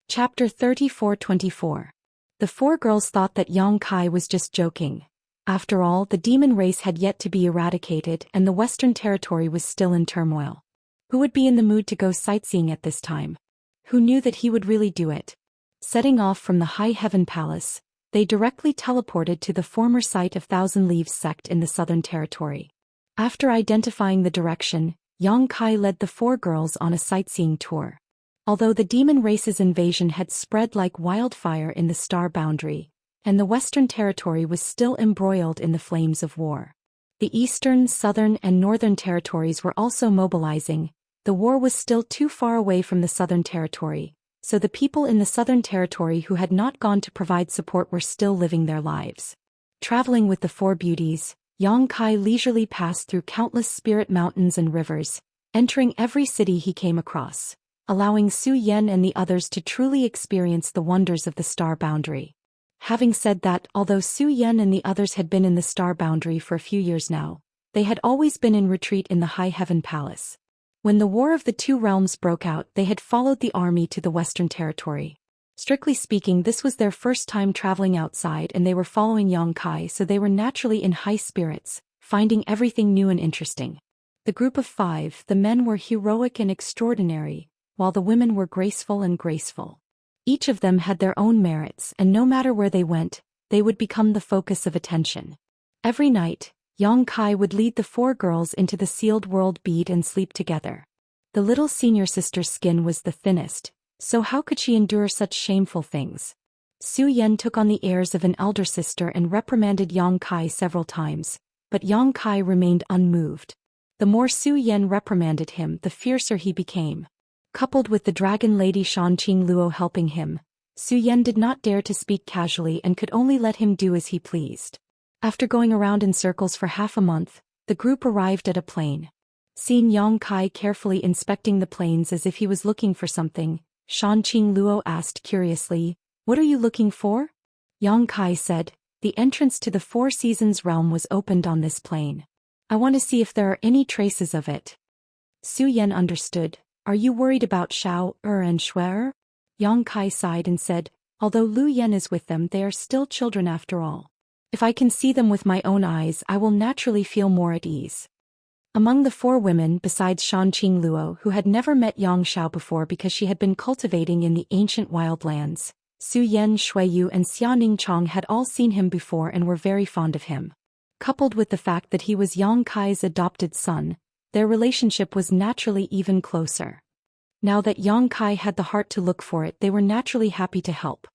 Chapter 34-24. The 4 girls thought that Yang Kai was just joking. After all, the demon race had yet to be eradicated and the Western Territory was still in turmoil. Who would be in the mood to go sightseeing at this time? Who knew that he would really do it? Setting off from the High Heaven Palace, they directly teleported to the former site of Thousand Leaves sect in the Southern Territory. After identifying the direction, Yang Kai led the 4 girls on a sightseeing tour. Although the demon race's invasion had spread like wildfire in the star boundary, and the Western Territory was still embroiled in the flames of war. The Eastern, Southern, and Northern territories were also mobilizing. The war was still too far away from the Southern Territory, so the people in the Southern Territory who had not gone to provide support were still living their lives. Traveling with the 4 beauties, Yang Kai leisurely passed through countless spirit mountains and rivers, entering every city he came across, allowing Su Yan and the others to truly experience the wonders of the star boundary. Having said that, although Su Yan and the others had been in the star boundary for a few years now, they had always been in retreat in the High Heaven Palace. When the War of the Two Realms broke out, they had followed the army to the Western Territory. Strictly speaking, this was their first time traveling outside and they were following Yang Kai, so they were naturally in high spirits, finding everything new and interesting. The group of 5, the men were heroic and extraordinary, while the women were graceful and graceful. Each of them had their own merits, and no matter where they went, they would become the focus of attention. Every night, Yang Kai would lead the 4 girls into the sealed world bead and sleep together. The little senior sister's skin was the thinnest, so how could she endure such shameful things? Su Yan took on the airs of an elder sister and reprimanded Yang Kai several times, but Yang Kai remained unmoved. The more Su Yan reprimanded him, the fiercer he became. Coupled with the dragon lady Shanqing Luo helping him, Su Yan did not dare to speak casually and could only let him do as he pleased. After going around in circles for half a month, the group arrived at a plain. Seeing Yang Kai carefully inspecting the plains as if he was looking for something, Shanqing Luo asked curiously, "What are you looking for?" Yang Kai said, "The entrance to the 4 Seasons realm was opened on this plain. I want to see if there are any traces of it." Su Yan understood. "Are you worried about Shao and Shui?" Yang Kai sighed and said, "Although Lu Yan is with them, they are still children after all. If I can see them with my own eyes, I will naturally feel more at ease." Among the 4 women, besides Shanqing Luo, who had never met Yang Shao before because she had been cultivating in the ancient wildlands, Su Yan, Shuiyu, and Xianxia had all seen him before and were very fond of him. Coupled with the fact that he was Yang Kai's adopted son, their relationship was naturally even closer. Now that Yang Kai had the heart to look for it, they were naturally happy to help.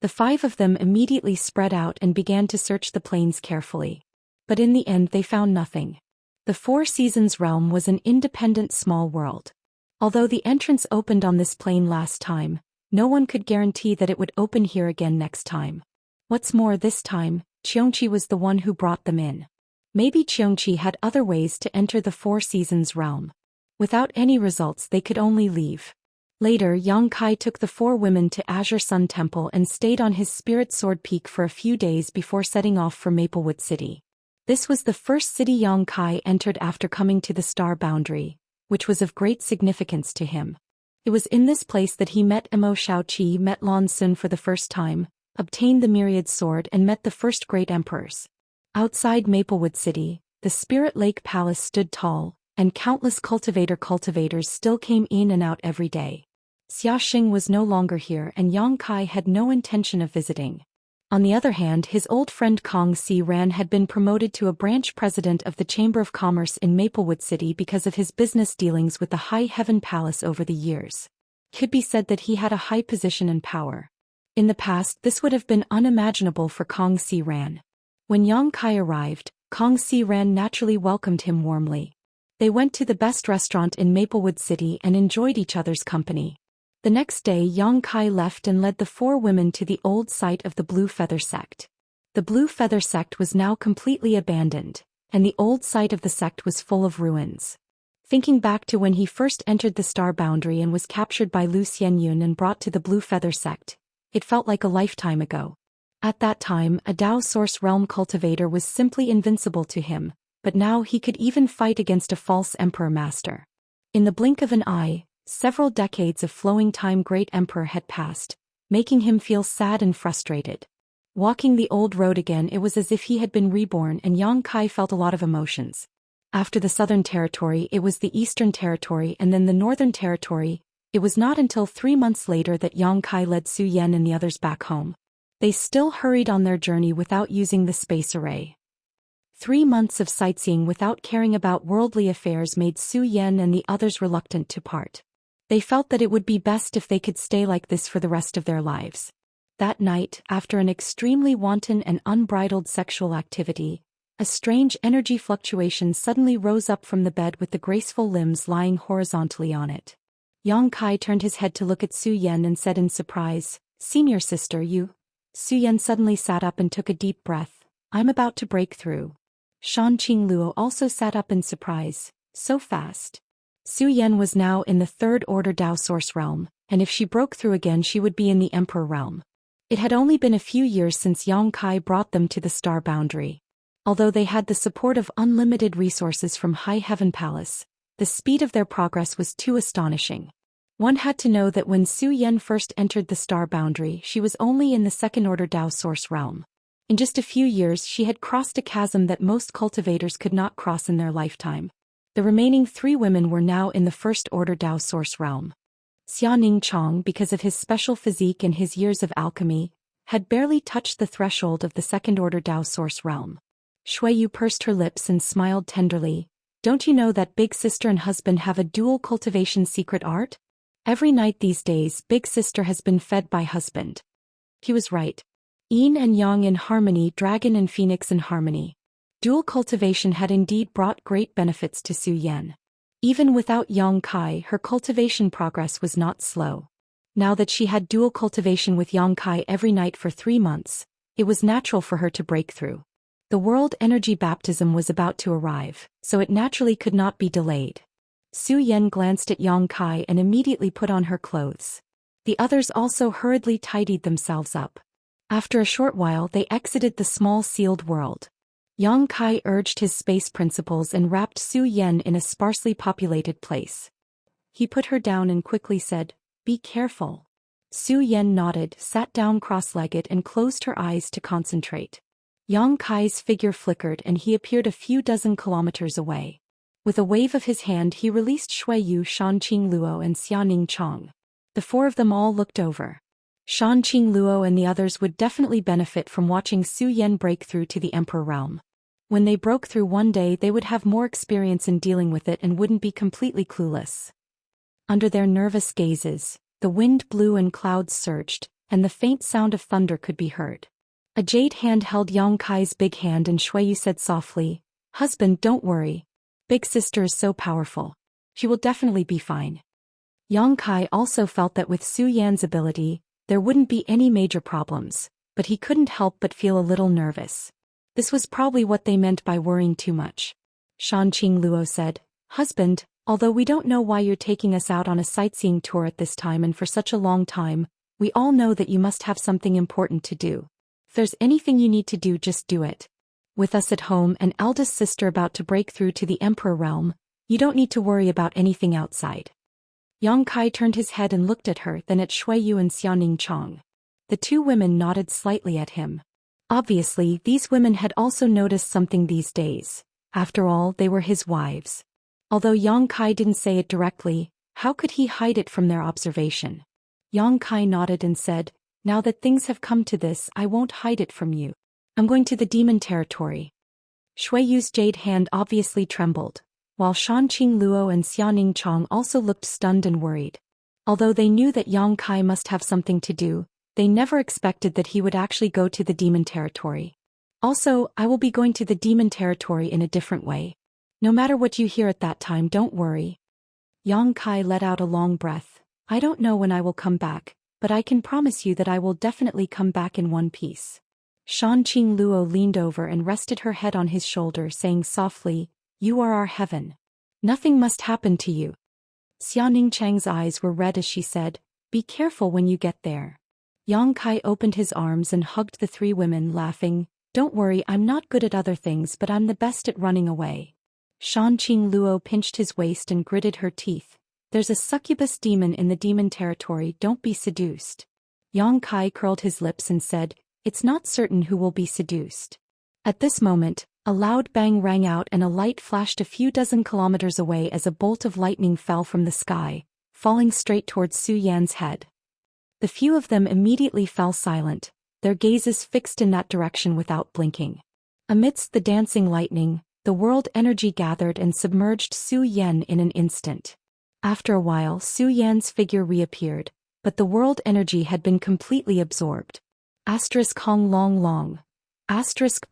The 5 of them immediately spread out and began to search the plains carefully. But in the end they found nothing. The 4 Seasons realm was an independent small world. Although the entrance opened on this plain last time, no one could guarantee that it would open here again next time. What's more, this time, Xianxia was the one who brought them in. Maybe Xianxia had other ways to enter the Four Seasons realm. Without any results, they could only leave. Later, Yang Kai took the four women to Azure Sun Temple and stayed on his Spirit Sword Peak for a few days before setting off for Maplewood City. This was the first city Yang Kai entered after coming to the Star Boundary, which was of great significance to him. It was in this place that he met Emo Shaoqi, met Lan Sun for the first time, obtained the Myriad Sword and met the first great emperors. Outside Maplewood City, the Spirit Lake Palace stood tall, and countless cultivators still came in and out every day. Xiaxing was no longer here and Yang Kai had no intention of visiting. On the other hand, his old friend Kong Si Ran had been promoted to a branch president of the Chamber of Commerce in Maplewood City because of his business dealings with the High Heaven Palace over the years. It could be said that he had a high position and power. In the past, this would have been unimaginable for Kong Si Ran. When Yang Kai arrived, Kong Si Ran naturally welcomed him warmly. They went to the best restaurant in Maplewood City and enjoyed each other's company. The next day, Yang Kai left and led the four women to the old site of the Blue Feather Sect. The Blue Feather Sect was now completely abandoned, and the old site of the sect was full of ruins. Thinking back to when he first entered the Star Boundary and was captured by Lu Xianyun and brought to the Blue Feather Sect, it felt like a lifetime ago. At that time, a Dao Source Realm cultivator was simply invincible to him, but now he could even fight against a false Emperor Master. In the blink of an eye, several decades of flowing time Great Emperor had passed, making him feel sad and frustrated. Walking the old road again, it was as if he had been reborn and Yang Kai felt a lot of emotions. After the Southern Territory, it was the Eastern Territory and then the Northern Territory. It was not until 3 months later that Yang Kai led Su Yan and the others back home. They still hurried on their journey without using the space array. 3 months of sightseeing without caring about worldly affairs made Su Yan and the others reluctant to part. They felt that it would be best if they could stay like this for the rest of their lives. That night, after an extremely wanton and unbridled sexual activity, a strange energy fluctuation suddenly rose up from the bed with the graceful limbs lying horizontally on it. Yang Kai turned his head to look at Su Yan and said in surprise, "Senior sister, you?" Su Yan suddenly sat up and took a deep breath. "I'm about to break through." Shan Qingluo also sat up in surprise. "So fast?" Su Yan was now in the Third Order Dao Source realm, and if she broke through again she would be in the Emperor realm. It had only been a few years since Yang Kai brought them to the Star Boundary. Although they had the support of unlimited resources from High Heaven Palace, the speed of their progress was too astonishing. One had to know that when Su Yan first entered the Star Boundary, she was only in the Second Order Dao Source realm. In just a few years she had crossed a chasm that most cultivators could not cross in their lifetime. The remaining 3 women were now in the First Order Dao Source realm. Xianing Chong, because of his special physique and his years of alchemy, had barely touched the threshold of the Second Order Dao Source realm. Shuiyu pursed her lips and smiled tenderly. "Don't you know that Big Sister and husband have a dual cultivation secret art? Every night these days, Big Sister has been fed by husband." He was right. Yin and Yang in harmony, dragon and phoenix in harmony. Dual cultivation had indeed brought great benefits to Su Yan. Even without Yang Kai, her cultivation progress was not slow. Now that she had dual cultivation with Yang Kai every night for 3 months, it was natural for her to break through. The World Energy Baptism was about to arrive, so it naturally could not be delayed. Su Yan glanced at Yang Kai and immediately put on her clothes. The others also hurriedly tidied themselves up. After a short while they exited the small sealed world. Yang Kai urged his space principles and wrapped Su Yan in a sparsely populated place. He put her down and quickly said, "Be careful." Su Yan nodded, sat down cross-legged and closed her eyes to concentrate. Yang Kai's figure flickered and he appeared a few dozen kilometers away. With a wave of his hand he released Shuiyu, Shan Qingluo and Xianing Chong. The 4 of them all looked over. Shan Qingluo and the others would definitely benefit from watching Su Yan break through to the Emperor realm. When they broke through one day they would have more experience in dealing with it and wouldn't be completely clueless. Under their nervous gazes, the wind blew and clouds surged, and the faint sound of thunder could be heard. A jade hand held Yang Kai's big hand and Shuiyu said softly, "Husband, don't worry. Big Sister is so powerful. She will definitely be fine." Yang Kai also felt that with Su Yan's ability, there wouldn't be any major problems, but he couldn't help but feel a little nervous. This was probably what they meant by worrying too much. Shanqing Luo said, "Husband, although we don't know why you're taking us out on a sightseeing tour at this time and for such a long time, we all know that you must have something important to do. If there's anything you need to do, just do it. With us at home and eldest sister about to break through to the Emperor realm, you don't need to worry about anything outside." Yang Kai turned his head and looked at her, then at Shui Yu and Xiaoning Chong. The two women nodded slightly at him. Obviously, these women had also noticed something these days. After all, they were his wives. Although Yang Kai didn't say it directly, how could he hide it from their observation? Yang Kai nodded and said, "Now that things have come to this, I won't hide it from you. I'm going to the demon territory." Shui Yu's jade hand obviously trembled, while Shanqing Luo and Xiaoning Chong also looked stunned and worried. Although they knew that Yang Kai must have something to do, they never expected that he would actually go to the demon territory. "Also, I will be going to the demon territory in a different way. No matter what you hear at that time, don't worry." Yang Kai let out a long breath. "I don't know when I will come back, but I can promise you that I will definitely come back in one piece." Shanqing Luo leaned over and rested her head on his shoulder, saying softly, "You are our heaven. Nothing must happen to you." Xiaoning Chang's eyes were red as she said, "Be careful when you get there." Yang Kai opened his arms and hugged the three women, laughing, "Don't worry, I'm not good at other things, but I'm the best at running away." Shanqing Luo pinched his waist and gritted her teeth. "There's a succubus demon in the demon territory, don't be seduced." Yang Kai curled his lips and said, "It's not certain who will be seduced." At this moment, a loud bang rang out and a light flashed a few dozen kilometers away as a bolt of lightning fell from the sky, falling straight towards Su Yan's head. The few of them immediately fell silent, their gazes fixed in that direction without blinking. Amidst the dancing lightning, the world energy gathered and submerged Su Yan in an instant. After a while, Su Yan's figure reappeared, but the world energy had been completely absorbed. Hong long long.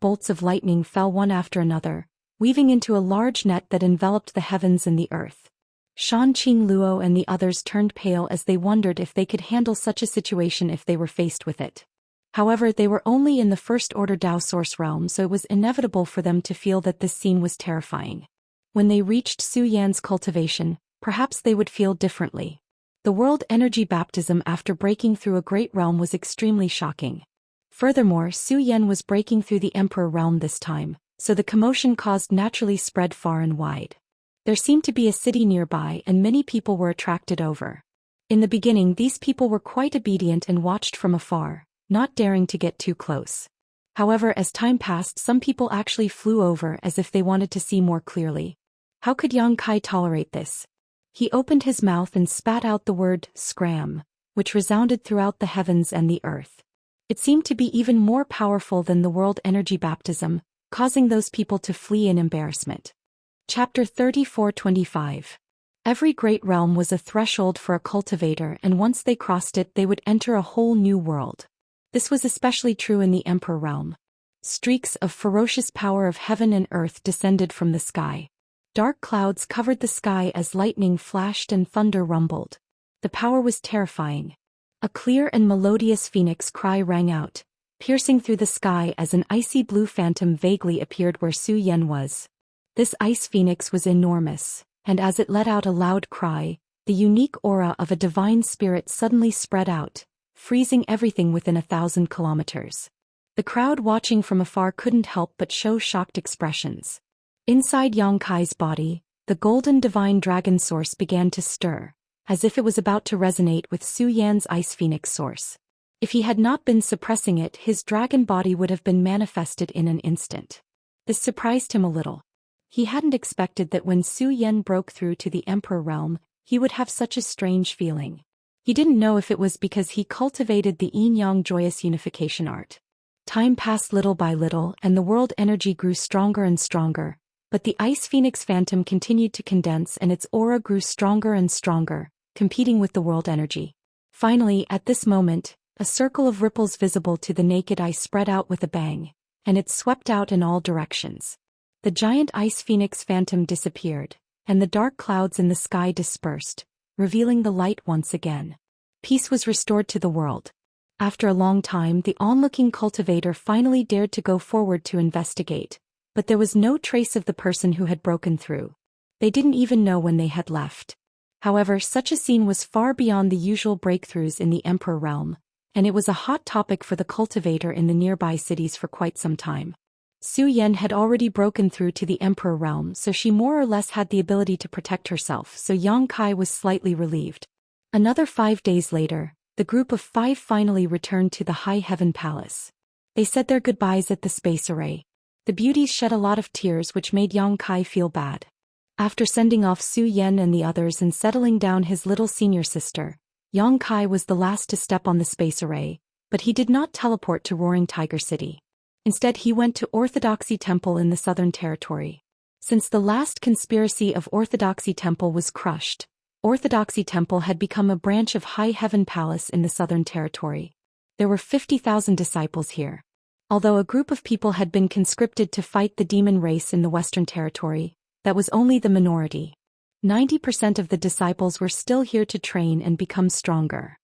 Bolts of lightning fell one after another, weaving into a large net that enveloped the heavens and the earth. Shanqing Luo and the others turned pale as they wondered if they could handle such a situation if they were faced with it. However, they were only in the first-order Dao source realm, so it was inevitable for them to feel that this scene was terrifying. When they reached Su Yan's cultivation, perhaps they would feel differently. The world energy baptism after breaking through a great realm was extremely shocking. Furthermore, Su Yan was breaking through the Emperor realm this time, so the commotion caused naturally spread far and wide. There seemed to be a city nearby and many people were attracted over. In the beginning, these people were quite obedient and watched from afar, not daring to get too close. However, as time passed, some people actually flew over as if they wanted to see more clearly. How could Yang Kai tolerate this? He opened his mouth and spat out the word, "scram," which resounded throughout the heavens and the earth. It seemed to be even more powerful than the world energy baptism, causing those people to flee in embarrassment. Chapter 34-25. Every great realm was a threshold for a cultivator, and once they crossed it, they would enter a whole new world. This was especially true in the Emperor realm. Streaks of ferocious power of heaven and earth descended from the sky. Dark clouds covered the sky as lightning flashed and thunder rumbled. The power was terrifying. A clear and melodious phoenix cry rang out, piercing through the sky as an icy blue phantom vaguely appeared where Su Yan was. This ice phoenix was enormous, and as it let out a loud cry, the unique aura of a divine spirit suddenly spread out, freezing everything within 1,000 kilometers. The crowd watching from afar couldn't help but show shocked expressions. Inside Yang Kai's body, the golden divine dragon source began to stir, as if it was about to resonate with Su Yan's ice phoenix source. If he had not been suppressing it, his dragon body would have been manifested in an instant. This surprised him a little. He hadn't expected that when Su Yan broke through to the Emperor realm, he would have such a strange feeling. He didn't know if it was because he cultivated the yin-yang joyous unification art. Time passed little by little and the world energy grew stronger and stronger, but the ice phoenix phantom continued to condense and its aura grew stronger and stronger, competing with the world energy. Finally, at this moment, a circle of ripples visible to the naked eye spread out with a bang, and it swept out in all directions. The giant ice phoenix phantom disappeared, and the dark clouds in the sky dispersed, revealing the light once again. Peace was restored to the world. After a long time, the onlooking cultivator finally dared to go forward to investigate, but there was no trace of the person who had broken through. They didn't even know when they had left. However, such a scene was far beyond the usual breakthroughs in the Emperor realm, and it was a hot topic for the cultivator in the nearby cities for quite some time. Zhou Xian had already broken through to the Emperor realm, so she more or less had the ability to protect herself, so Yang Kai was slightly relieved. Another 5 days later, the group of 5 finally returned to the High Heaven Palace. They said their goodbyes at the space array. The beauties shed a lot of tears, which made Yang Kai feel bad. After sending off Zhou Xian and the others and settling down his little senior sister, Yang Kai was the last to step on the space array, but he did not teleport to Roaring Tiger City. Instead, he went to Orthodoxy Temple in the Southern Territory. Since the last conspiracy of Orthodoxy Temple was crushed, Orthodoxy Temple had become a branch of High Heaven Palace in the Southern Territory. There were 50,000 disciples here. Although a group of people had been conscripted to fight the demon race in the Western Territory, that was only the minority. 90% of the disciples were still here to train and become stronger.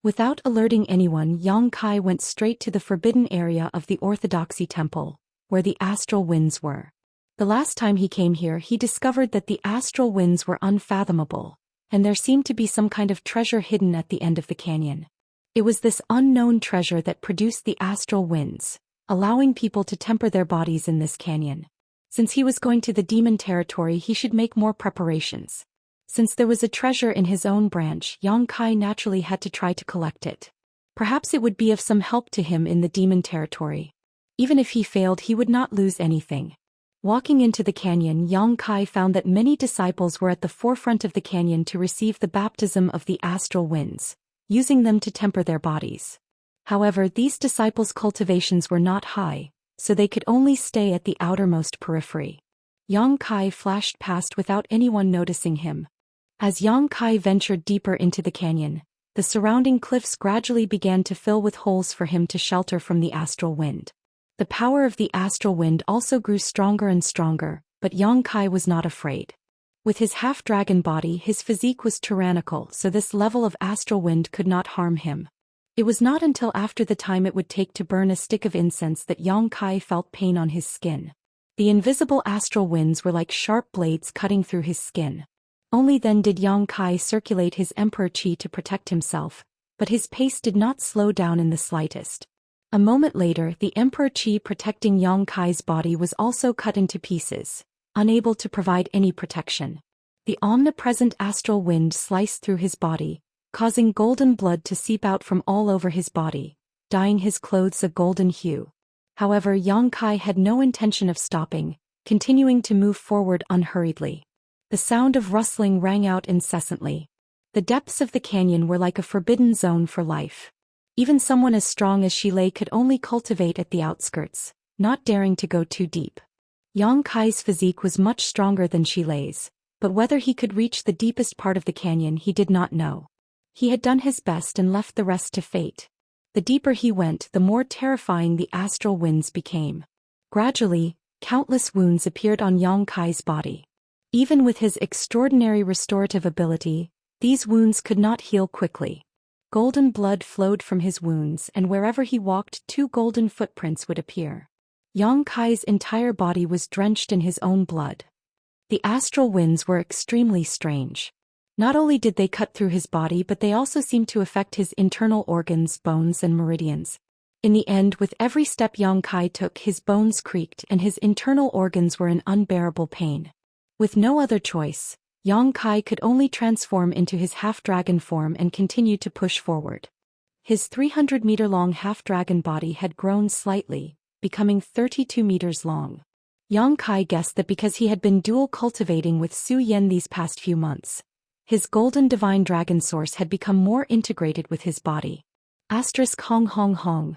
Without alerting anyone, Yang Kai went straight to the forbidden area of the Orthodoxy Temple, where the astral winds were. The last time he came here, he discovered that the astral winds were unfathomable, and there seemed to be some kind of treasure hidden at the end of the canyon. It was this unknown treasure that produced the astral winds, allowing people to temper their bodies in this canyon. Since he was going to the demon territory, he should make more preparations. Since there was a treasure in his own branch, Yang Kai naturally had to try to collect it. Perhaps it would be of some help to him in the demon territory. Even if he failed, he would not lose anything. Walking into the canyon, Yang Kai found that many disciples were at the forefront of the canyon to receive the baptism of the astral winds, using them to temper their bodies. However, these disciples' cultivations were not high, so they could only stay at the outermost periphery. Yang Kai flashed past without anyone noticing him. As Yang Kai ventured deeper into the canyon, the surrounding cliffs gradually began to fill with holes for him to shelter from the astral wind. The power of the astral wind also grew stronger and stronger, but Yang Kai was not afraid. With his half-dragon body, his physique was tyrannical, so this level of astral wind could not harm him. It was not until after the time it would take to burn a stick of incense that Yang Kai felt pain on his skin. The invisible astral winds were like sharp blades cutting through his skin. Only then did Yang Kai circulate his emperor qi to protect himself, but his pace did not slow down in the slightest. A moment later, the emperor qi protecting Yang Kai's body was also cut into pieces, unable to provide any protection. The omnipresent astral wind sliced through his body, causing golden blood to seep out from all over his body, dyeing his clothes a golden hue. However, Yang Kai had no intention of stopping, continuing to move forward unhurriedly. The sound of rustling rang out incessantly. The depths of the canyon were like a forbidden zone for life. Even someone as strong as Shilei could only cultivate at the outskirts, not daring to go too deep. Yang Kai's physique was much stronger than Shilei's, but whether he could reach the deepest part of the canyon he did not know. He had done his best and left the rest to fate. The deeper he went, the more terrifying the astral winds became. Gradually, countless wounds appeared on Yang Kai's body. Even with his extraordinary restorative ability, these wounds could not heal quickly. Golden blood flowed from his wounds, and wherever he walked, 2 golden footprints would appear. Yang Kai's entire body was drenched in his own blood. The astral winds were extremely strange. Not only did they cut through his body, but they also seemed to affect his internal organs, bones and meridians. In the end, with every step Yang Kai took, his bones creaked and his internal organs were in unbearable pain. With no other choice, Yang Kai could only transform into his half-dragon form and continue to push forward. His 300-meter-long half-dragon body had grown slightly, becoming 32 meters long. Yang Kai guessed that because he had been dual cultivating with Zhou Xian these past few months, his golden divine dragon source had become more integrated with his body. Hong Hong Hong.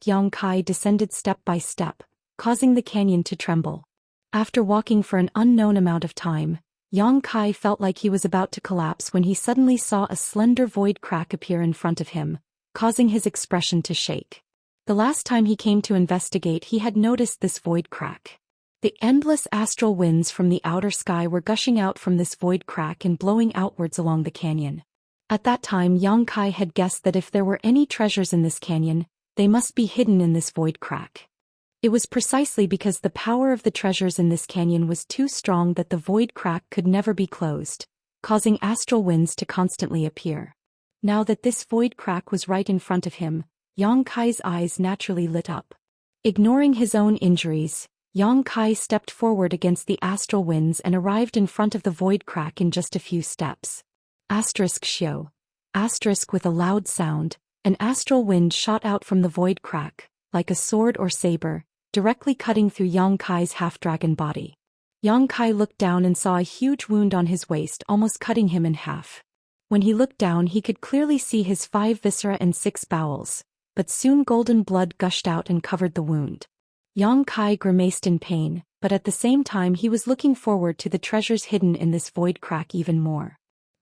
Yang Kai descended step by step, causing the canyon to tremble. After walking for an unknown amount of time, Yang Kai felt like he was about to collapse when he suddenly saw a slender void crack appear in front of him, causing his expression to shake. The last time he came to investigate, he had noticed this void crack. The endless astral winds from the outer sky were gushing out from this void crack and blowing outwards along the canyon. At that time Yang Kai had guessed that if there were any treasures in this canyon, they must be hidden in this void crack. It was precisely because the power of the treasures in this canyon was too strong that the void crack could never be closed, causing astral winds to constantly appear. Now that this void crack was right in front of him, Yang Kai's eyes naturally lit up. Ignoring his own injuries, Yang Kai stepped forward against the astral winds and arrived in front of the void crack in just a few steps. Xiao. With a loud sound, an astral wind shot out from the void crack, like a sword or saber, directly cutting through Yang Kai's half-dragon body. Yang Kai looked down and saw a huge wound on his waist, almost cutting him in half. When he looked down he could clearly see his 5 viscera and 6 bowels, but soon golden blood gushed out and covered the wound. Yang Kai grimaced in pain, but at the same time he was looking forward to the treasures hidden in this void crack even more.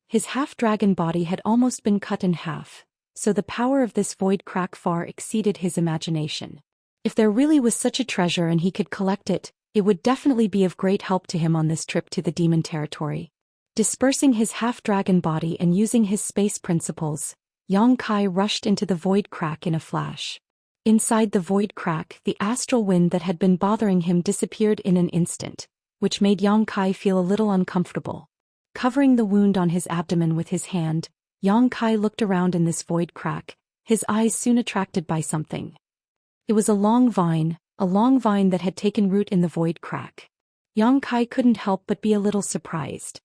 His half-dragon body had almost been cut in half, so the power of this void crack far exceeded his imagination. If there really was such a treasure and he could collect it, it would definitely be of great help to him on this trip to the demon territory. Dispersing his half-dragon body and using his space principles, Yang Kai rushed into the void crack in a flash. Inside the void crack, the astral wind that had been bothering him disappeared in an instant, which made Yang Kai feel a little uncomfortable. Covering the wound on his abdomen with his hand, Yang Kai looked around in this void crack, his eyes soon attracted by something. It was a long vine that had taken root in the void crack. Yang Kai couldn't help but be a little surprised.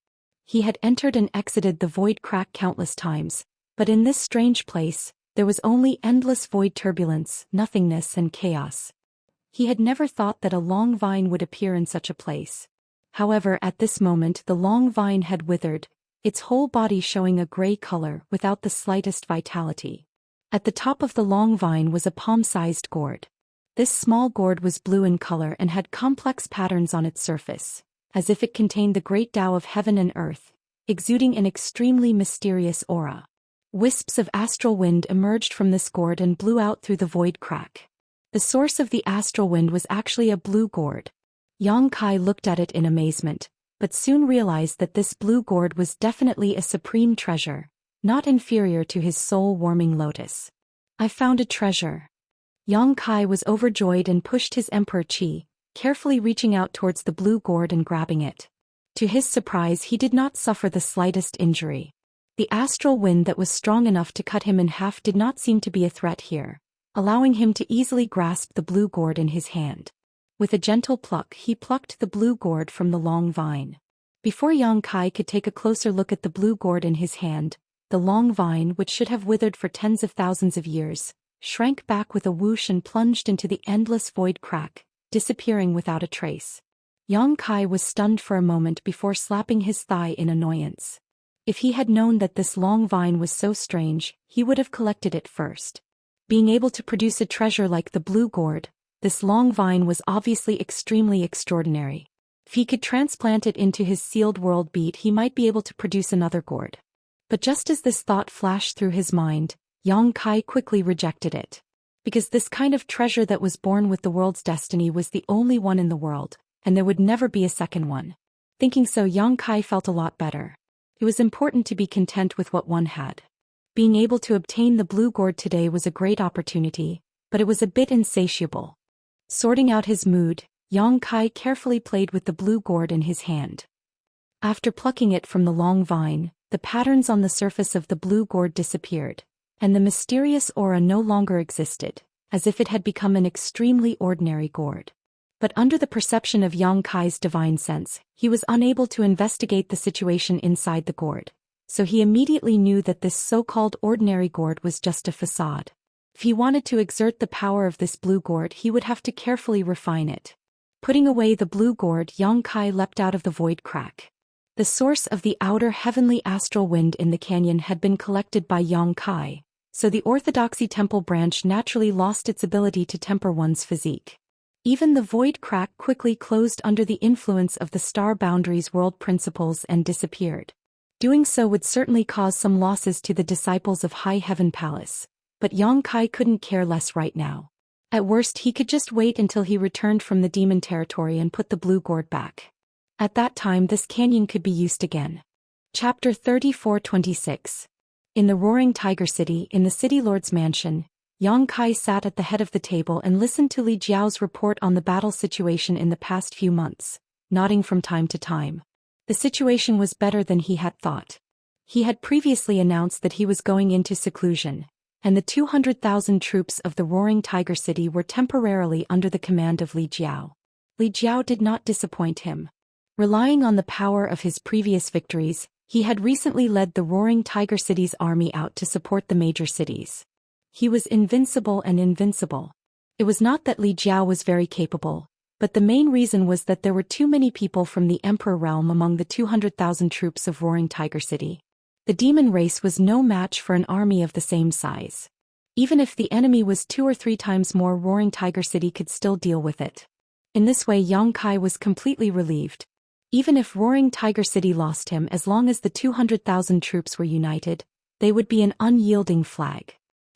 He had entered and exited the void crack countless times, but in this strange place, there was only endless void turbulence, nothingness and chaos. He had never thought that a long vine would appear in such a place. However, at this moment the long vine had withered, its whole body showing a gray color without the slightest vitality. At the top of the long vine was a palm-sized gourd. This small gourd was blue in color and had complex patterns on its surface, as if it contained the great Tao of heaven and earth, exuding an extremely mysterious aura. Wisps of astral wind emerged from this gourd and blew out through the void crack. The source of the astral wind was actually a blue gourd. Yang Kai looked at it in amazement, but soon realized that this blue gourd was definitely a supreme treasure, not inferior to his soul-warming lotus. I found a treasure. Yang Kai was overjoyed and pushed his Emperor Qi, carefully reaching out towards the blue gourd and grabbing it. To his surprise he did not suffer the slightest injury. The astral wind that was strong enough to cut him in half did not seem to be a threat here, allowing him to easily grasp the blue gourd in his hand. With a gentle pluck he plucked the blue gourd from the long vine. Before Yang Kai could take a closer look at the blue gourd in his hand, the long vine, which should have withered for tens of thousands of years, shrank back with a whoosh and plunged into the endless void crack, disappearing without a trace. Yang Kai was stunned for a moment before slapping his thigh in annoyance. If he had known that this long vine was so strange, he would have collected it first. Being able to produce a treasure like the blue gourd, this long vine was obviously extremely extraordinary. If he could transplant it into his sealed world bead, he might be able to produce another gourd. But just as this thought flashed through his mind, Yang Kai quickly rejected it. Because this kind of treasure that was born with the world's destiny was the only one in the world, and there would never be a second one. Thinking so, Yang Kai felt a lot better. It was important to be content with what one had. Being able to obtain the blue gourd today was a great opportunity, but it was a bit insatiable. Sorting out his mood, Yang Kai carefully played with the blue gourd in his hand. After plucking it from the long vine, the patterns on the surface of the blue gourd disappeared, and the mysterious aura no longer existed, as if it had become an extremely ordinary gourd. But under the perception of Yang Kai's divine sense, he was unable to investigate the situation inside the gourd, so he immediately knew that this so-called ordinary gourd was just a facade. If he wanted to exert the power of this blue gourd, he would have to carefully refine it. Putting away the blue gourd, Yang Kai leapt out of the void crack. The source of the outer heavenly astral wind in the canyon had been collected by Yang Kai, so the orthodoxy temple branch naturally lost its ability to temper one's physique. Even the void crack quickly closed under the influence of the star boundaries world principles and disappeared. Doing so would certainly cause some losses to the disciples of High Heaven Palace, but Yang Kai couldn't care less right now. At worst he could just wait until he returned from the demon territory and put the blue gourd back. At that time this canyon could be used again. Chapter 34-26. In the roaring tiger city in the city lord's mansion, Yang Kai sat at the head of the table and listened to Li Jiao's report on the battle situation in the past few months, nodding from time to time. The situation was better than he had thought. He had previously announced that he was going into seclusion, and the 200,000 troops of the roaring tiger city were temporarily under the command of Li Jiao. Li Jiao did not disappoint him. Relying on the power of his previous victories, he had recently led the roaring tiger city's army out to support the major cities. He was invincible and invincible. It was not that Li Jiao was very capable, but the main reason was that there were too many people from the Emperor realm among the 200,000 troops of roaring tiger city. The demon race was no match for an army of the same size. Even if the enemy was 2 or 3 times more, roaring tiger city could still deal with it. In this way, Yang Kai was completely relieved. Even if roaring tiger city lost him, as long as the 200,000 troops were united, they would be an unyielding flag.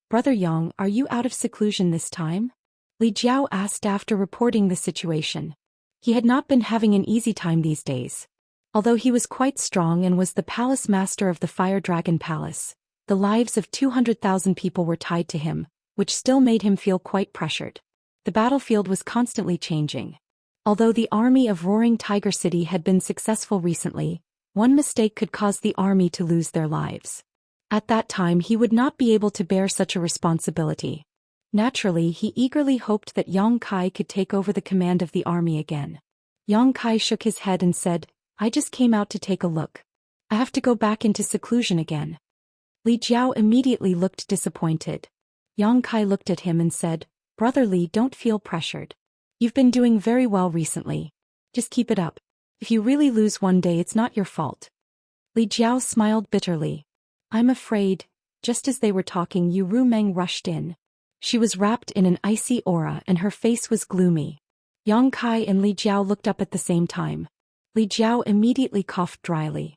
"Brother Yang, are you out of seclusion this time?" Li Jiao asked after reporting the situation. He had not been having an easy time these days. Although he was quite strong and was the palace master of the Fire Dragon Palace, the lives of 200,000 people were tied to him, which still made him feel quite pressured. The battlefield was constantly changing. Although the army of Roaring Tiger City had been successful recently, one mistake could cause the army to lose their lives. At that time he would not be able to bear such a responsibility. Naturally, he eagerly hoped that Yang Kai could take over the command of the army again. Yang Kai shook his head and said, "I just came out to take a look. I have to go back into seclusion again." Li Jiao immediately looked disappointed. Yang Kai looked at him and said, "Brother Li, don't feel pressured. You've been doing very well recently. Just keep it up. If you really lose one day, it's not your fault." Li Jiao smiled bitterly. "I'm afraid." Just as they were talking, Yu Rumeng rushed in. She was wrapped in an icy aura and her face was gloomy. Yang Kai and Li Jiao looked up at the same time. Li Jiao immediately coughed dryly.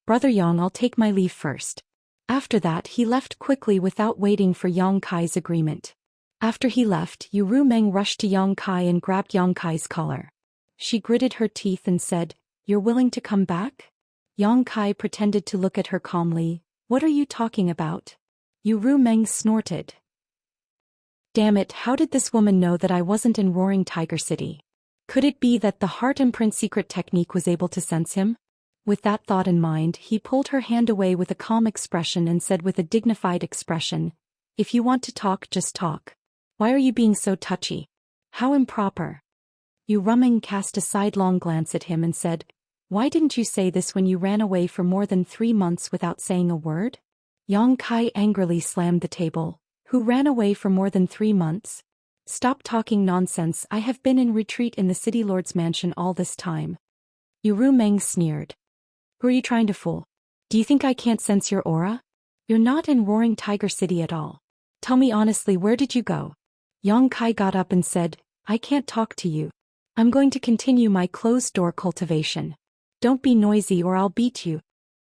"Brother Yang, I'll take my leave first." After that he left quickly without waiting for Yang Kai's agreement. After he left, Yu Rumeng rushed to Yang Kai and grabbed Yang Kai's collar. She gritted her teeth and said, "You're willing to come back?" Yang Kai pretended to look at her calmly. "What are you talking about?" Yu Rumeng snorted. "Damn it, how did this woman know that I wasn't in Roaring Tiger City? Could it be that the heart imprint secret technique was able to sense him?" With that thought in mind, he pulled her hand away with a calm expression and said with a dignified expression, "If you want to talk, just talk. Why are you being so touchy? How improper." Yu Rumeng cast a sidelong glance at him and said, "Why didn't you say this when you ran away for more than 3 months without saying a word?" Yang Kai angrily slammed the table. "Who ran away for more than 3 months? Stop talking nonsense. I have been in retreat in the city lord's mansion all this time." Yu Rumeng sneered. "Who are you trying to fool? Do you think I can't sense your aura? You're not in Roaring Tiger City at all. Tell me honestly, where did you go?" Yang Kai got up and said, "I can't talk to you. I'm going to continue my closed-door cultivation. Don't be noisy or I'll beat you."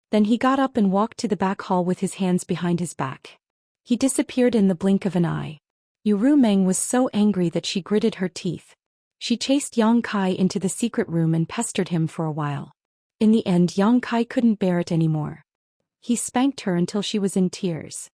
Then he got up and walked to the back hall with his hands behind his back. He disappeared in the blink of an eye. Yu Rumeng was so angry that she gritted her teeth. She chased Yang Kai into the secret room and pestered him for a while. In the end, Yang Kai couldn't bear it anymore. He spanked her until she was in tears.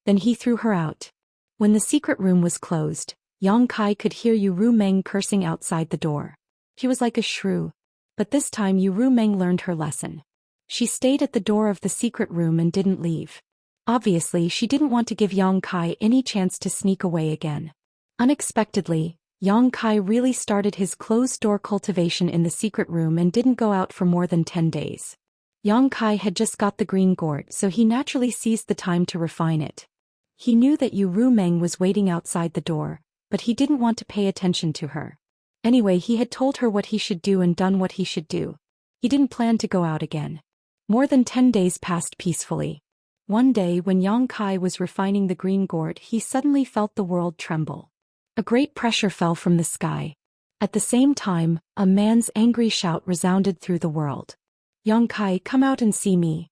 Then he threw her out. When the secret room was closed, Yang Kai could hear Yu Rumeng cursing outside the door. She was like a shrew. But this time Yu Rumeng learned her lesson. She stayed at the door of the secret room and didn't leave. Obviously, she didn't want to give Yang Kai any chance to sneak away again. Unexpectedly, Yang Kai really started his closed-door cultivation in the secret room and didn't go out for more than 10 days. Yang Kai had just got the green gourd, so he naturally seized the time to refine it. He knew that Yu Rumeng was waiting outside the door, but he didn't want to pay attention to her. Anyway, he had told her what he should do and done what he should do. He didn't plan to go out again. More than 10 days passed peacefully. One day when Yang Kai was refining the green gourd, he suddenly felt the world tremble. A great pressure fell from the sky. At the same time, a man's angry shout resounded through the world. "Yang Kai, come out and see me."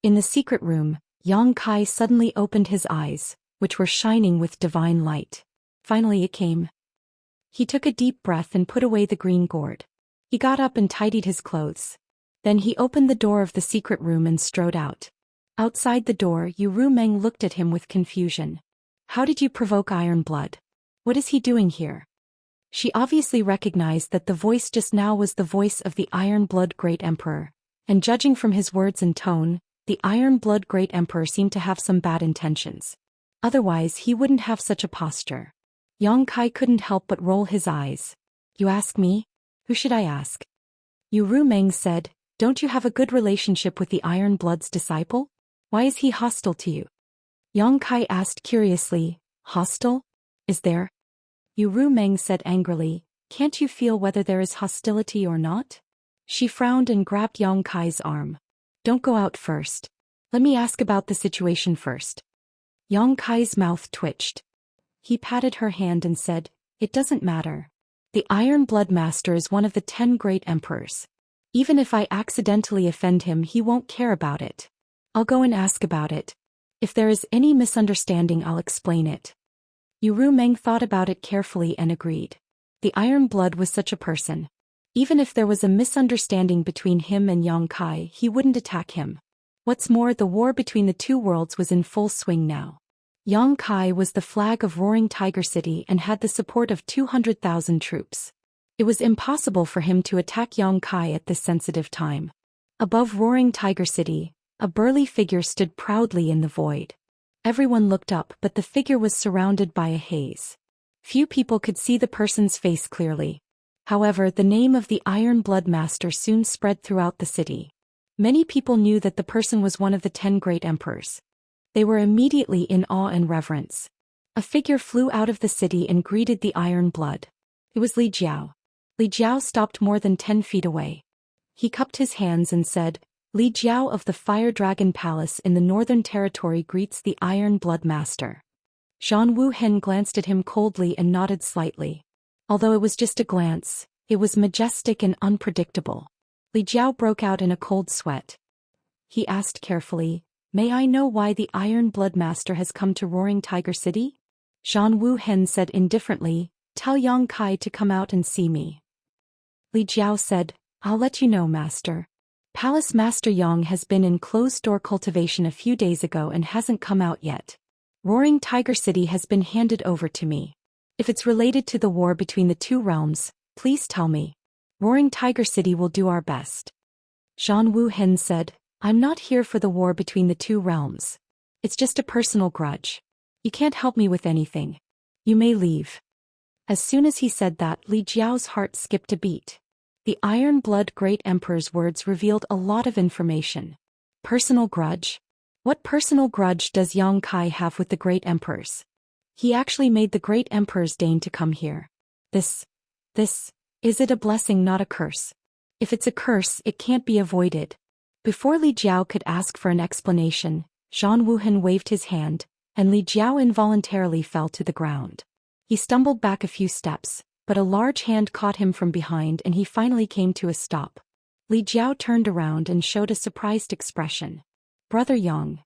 In the secret room, Yang Kai suddenly opened his eyes, which were shining with divine light. Finally it came. He took a deep breath and put away the green gourd. He got up and tidied his clothes. Then he opened the door of the secret room and strode out. Outside the door, Yu Meng looked at him with confusion. How did you provoke Iron Blood? What is he doing here? She obviously recognized that the voice just now was the voice of the Iron Blood Great Emperor, and judging from his words and tone, the Iron Blood Great Emperor seemed to have some bad intentions. Otherwise he wouldn't have such a posture. Yang Kai couldn't help but roll his eyes. You ask me? Who should I ask? Yu Meng said, don't you have a good relationship with the Iron Blood's disciple? Why is he hostile to you? Yang Kai asked curiously, hostile? Is there? Yu Meng said angrily, can't you feel whether there is hostility or not? She frowned and grabbed Yang Kai's arm. Don't go out first. Let me ask about the situation first. Yang Kai's mouth twitched. He patted her hand and said, it doesn't matter. The Iron Blood Master is one of the 10 great emperors. Even if I accidentally offend him, he won't care about it. I'll go and ask about it. If there is any misunderstanding, I'll explain it. Yu Meng thought about it carefully and agreed. The Iron Blood was such a person. Even if there was a misunderstanding between him and Yang Kai, he wouldn't attack him. What's more, the war between the two worlds was in full swing now. Yang Kai was the flag of Roaring Tiger City and had the support of 200,000 troops. It was impossible for him to attack Yang Kai at this sensitive time. Above Roaring Tiger City, a burly figure stood proudly in the void. Everyone looked up, but the figure was surrounded by a haze. Few people could see the person's face clearly. However, the name of the Iron Blood Master soon spread throughout the city. Many people knew that the person was one of the 10 great emperors. They were immediately in awe and reverence. A figure flew out of the city and greeted the Iron Blood. It was Li Jiao. Li Jiao stopped more than 10 feet away. He cupped his hands and said, Li Jiao of the Fire Dragon Palace in the Northern Territory greets the Iron Blood Master. Zhang Wuhen glanced at him coldly and nodded slightly. Although it was just a glance, it was majestic and unpredictable. Li Jiao broke out in a cold sweat. He asked carefully, may I know why the Iron Blood Master has come to Roaring Tiger City? Zhang Wuhen said indifferently, tell Yang Kai to come out and see me. Li Jiao said, I'll let you know, Master. Palace Master Yang has been in closed-door cultivation a few days ago and hasn't come out yet. Roaring Tiger City has been handed over to me. If it's related to the war between the two realms, please tell me. Roaring Tiger City will do our best. Zhang Wuhen said, I'm not here for the war between the two realms. It's just a personal grudge. You can't help me with anything. You may leave. As soon as he said that, Li Jiao's heart skipped a beat. The Iron Blood Great Emperor's words revealed a lot of information. Personal grudge? What personal grudge does Yang Kai have with the Great Emperors? He actually made the Great Emperors deign to come here. Is it a blessing, not a curse? If it's a curse, it can't be avoided. Before Li Jiao could ask for an explanation, Zhang Wuhen waved his hand, and Li Jiao involuntarily fell to the ground. He stumbled back a few steps, but a large hand caught him from behind and he finally came to a stop. Li Jiao turned around and showed a surprised expression. Brother Yang.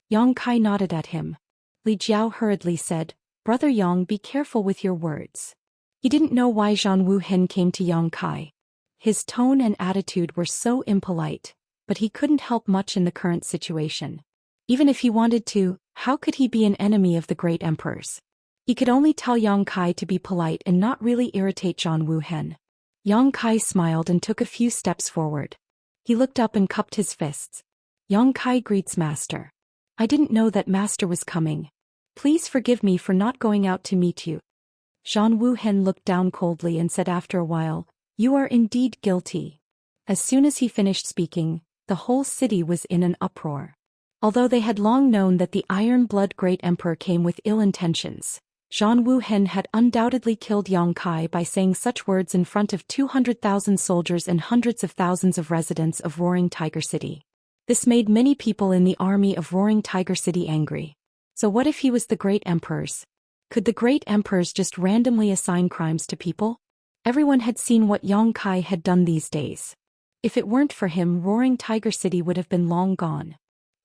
Yang Kai nodded at him. Li Jiao hurriedly said, Brother Yang, be careful with your words. He didn't know why Zhang Wuhen came to Yang Kai. His tone and attitude were so impolite, but he couldn't help much in the current situation. Even if he wanted to, how could he be an enemy of the great emperors? He could only tell Yang Kai to be polite and not really irritate Zhang Wuhen. Yang Kai smiled and took a few steps forward. He looked up and cupped his fists. Yang Kai greets Master. I didn't know that Master was coming. Please forgive me for not going out to meet you. Zhang Wuhen looked down coldly and said after a while, You are indeed guilty. As soon as he finished speaking, the whole city was in an uproar. Although they had long known that the Iron Blood Great Emperor came with ill intentions, Zhang Wuhen had undoubtedly killed Yang Kai by saying such words in front of 200,000 soldiers and hundreds of thousands of residents of Roaring Tiger City. This made many people in the army of Roaring Tiger City angry. So what if he was the great emperors? Could the great emperors just randomly assign crimes to people? Everyone had seen what Yang Kai had done these days. If it weren't for him, Roaring Tiger City would have been long gone.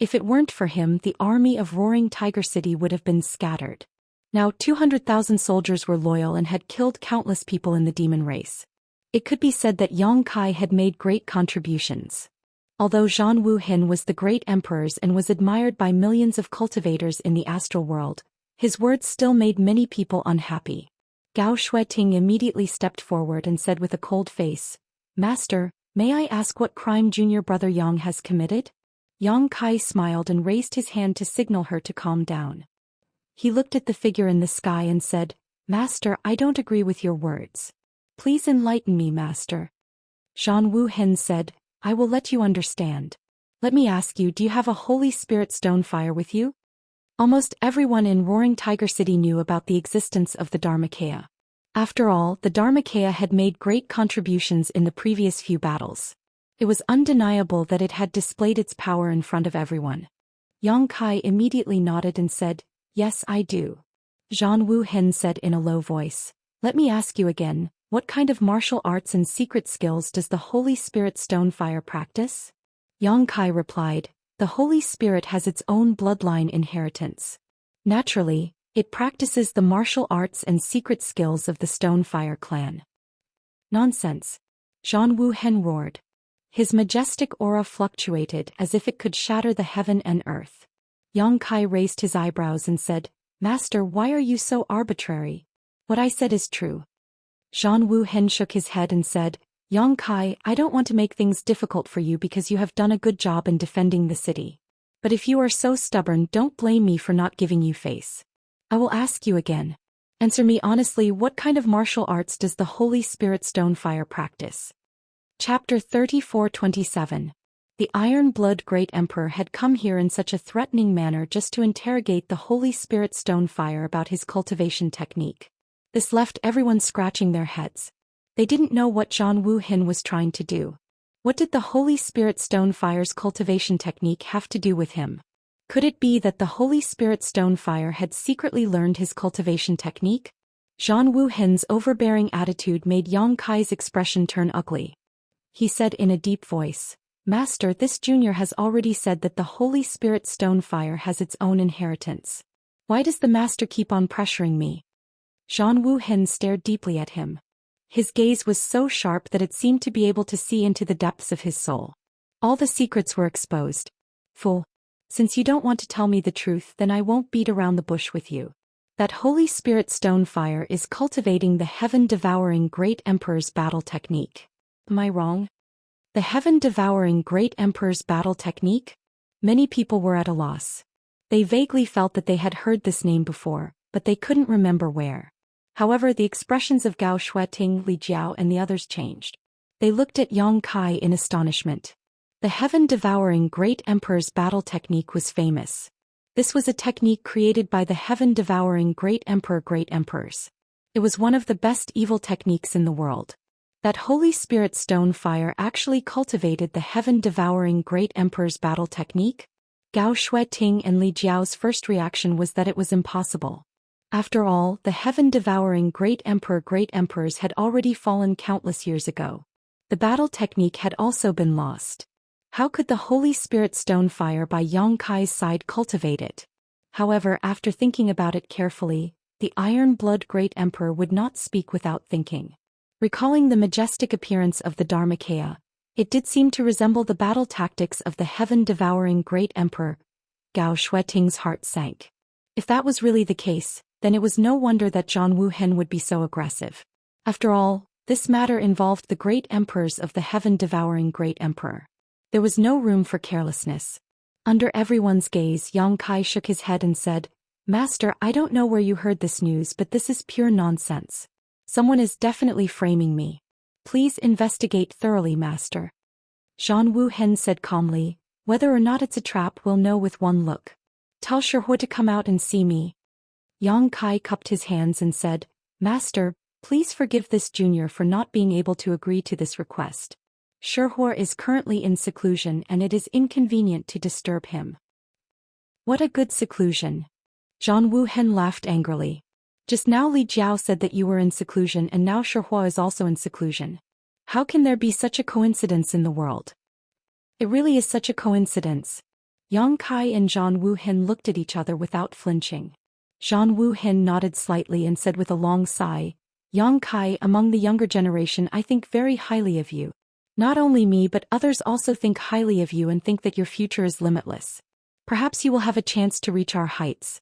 If it weren't for him, the army of Roaring Tiger City would have been scattered. Now 200,000 soldiers were loyal and had killed countless people in the demon race. It could be said that Yang Kai had made great contributions. Although Zhang Wuhen was the great emperor's and was admired by millions of cultivators in the astral world, his words still made many people unhappy. Gao Shueting immediately stepped forward and said with a cold face, "Master, may I ask what crime junior brother Yang has committed?" Yang Kai smiled and raised his hand to signal her to calm down. He looked at the figure in the sky and said, "Master, I don't agree with your words. Please enlighten me, Master." Zhang Wuhen said, "I will let you understand. Let me ask you, do you have a Holy Spirit stone fire with you?" Almost everyone in Roaring Tiger City knew about the existence of the Dharmakaya. After all, the Dharmakaya had made great contributions in the previous few battles. It was undeniable that it had displayed its power in front of everyone. Yang Kai immediately nodded and said, "Yes, I do." Zhang Wuhen said in a low voice, "Let me ask you again, what kind of martial arts and secret skills does the Holy Spirit stone fire practice?" Yang Kai replied, "The Holy Spirit has its own bloodline inheritance. Naturally, it practices the martial arts and secret skills of the Stonefire clan." "Nonsense!" Zhang Wuhen roared. His majestic aura fluctuated as if it could shatter the heaven and earth. Yang Kai raised his eyebrows and said, "Master, why are you so arbitrary? What I said is true." Zhang Wuhen shook his head and said, "Yang Kai, I don't want to make things difficult for you because you have done a good job in defending the city. But if you are so stubborn, don't blame me for not giving you face. I will ask you again. Answer me honestly, what kind of martial arts does the Holy Spirit stone fire practice?" Chapter 34-27. The Iron Blood Great Emperor had come here in such a threatening manner just to interrogate the Holy Spirit stone fire about his cultivation technique. This left everyone scratching their heads. They didn't know what Zhang Wuhen was trying to do. What did the Holy Spirit stone fire's cultivation technique have to do with him? Could it be that the Holy Spirit stone fire had secretly learned his cultivation technique? Zhang Wuhen's overbearing attitude made Yang Kai's expression turn ugly. He said in a deep voice, "Master, this junior has already said that the Holy Spirit stone fire has its own inheritance. Why does the master keep on pressuring me?" Zhang Wuhen stared deeply at him. His gaze was so sharp that it seemed to be able to see into the depths of his soul. All the secrets were exposed. "Fool. Since you don't want to tell me the truth, then I won't beat around the bush with you. That Holy Spirit stone fire is cultivating the heaven-devouring Great Emperor's battle technique. Am I wrong?" The heaven-devouring Great Emperor's battle technique? Many people were at a loss. They vaguely felt that they had heard this name before, but they couldn't remember where. However, the expressions of Gao Shueting, Li Jiao and the others changed. They looked at Yang Kai in astonishment. The heaven-devouring Great Emperor's battle technique was famous. This was a technique created by the heaven-devouring Great Emperor Great Emperors. It was one of the best evil techniques in the world. That Holy Spirit stone fire actually cultivated the heaven-devouring Great Emperor's battle technique? Gao Shueting and Li Jiao's first reaction was that it was impossible. After all, the heaven-devouring Great Emperor Great Emperors had already fallen countless years ago. The battle technique had also been lost. How could the Holy Spirit stone fire by Yang Kai's side cultivate it? However, after thinking about it carefully, the Iron Blood Great Emperor would not speak without thinking. Recalling the majestic appearance of the Dharmakaya, it did seem to resemble the battle tactics of the heaven-devouring Great Emperor. Gao Shueting's heart sank. If that was really the case, then it was no wonder that Zhang Wuhen would be so aggressive. After all, this matter involved the great emperors of the heaven-devouring Great Emperor. There was no room for carelessness. Under everyone's gaze, Yang Kai shook his head and said, "Master, I don't know where you heard this news, but this is pure nonsense. Someone is definitely framing me. Please investigate thoroughly, Master." Zhang Wuhen said calmly, "Whether or not it's a trap, we'll know with one look. Tell Shihua to come out and see me." Yang Kai cupped his hands and said, "Master, please forgive this junior for not being able to agree to this request. Shihua is currently in seclusion and it is inconvenient to disturb him." "What a good seclusion." Zhang Wuhen laughed angrily. "Just now Li Jiao said that you were in seclusion and now Shihua is also in seclusion. How can there be such a coincidence in the world?" "It really is such a coincidence." Yang Kai and Zhang Wuhen looked at each other without flinching. Zhang Wuhen nodded slightly and said with a long sigh, "Yang Kai, among the younger generation I think very highly of you. Not only me but others also think highly of you and think that your future is limitless. Perhaps you will have a chance to reach our heights.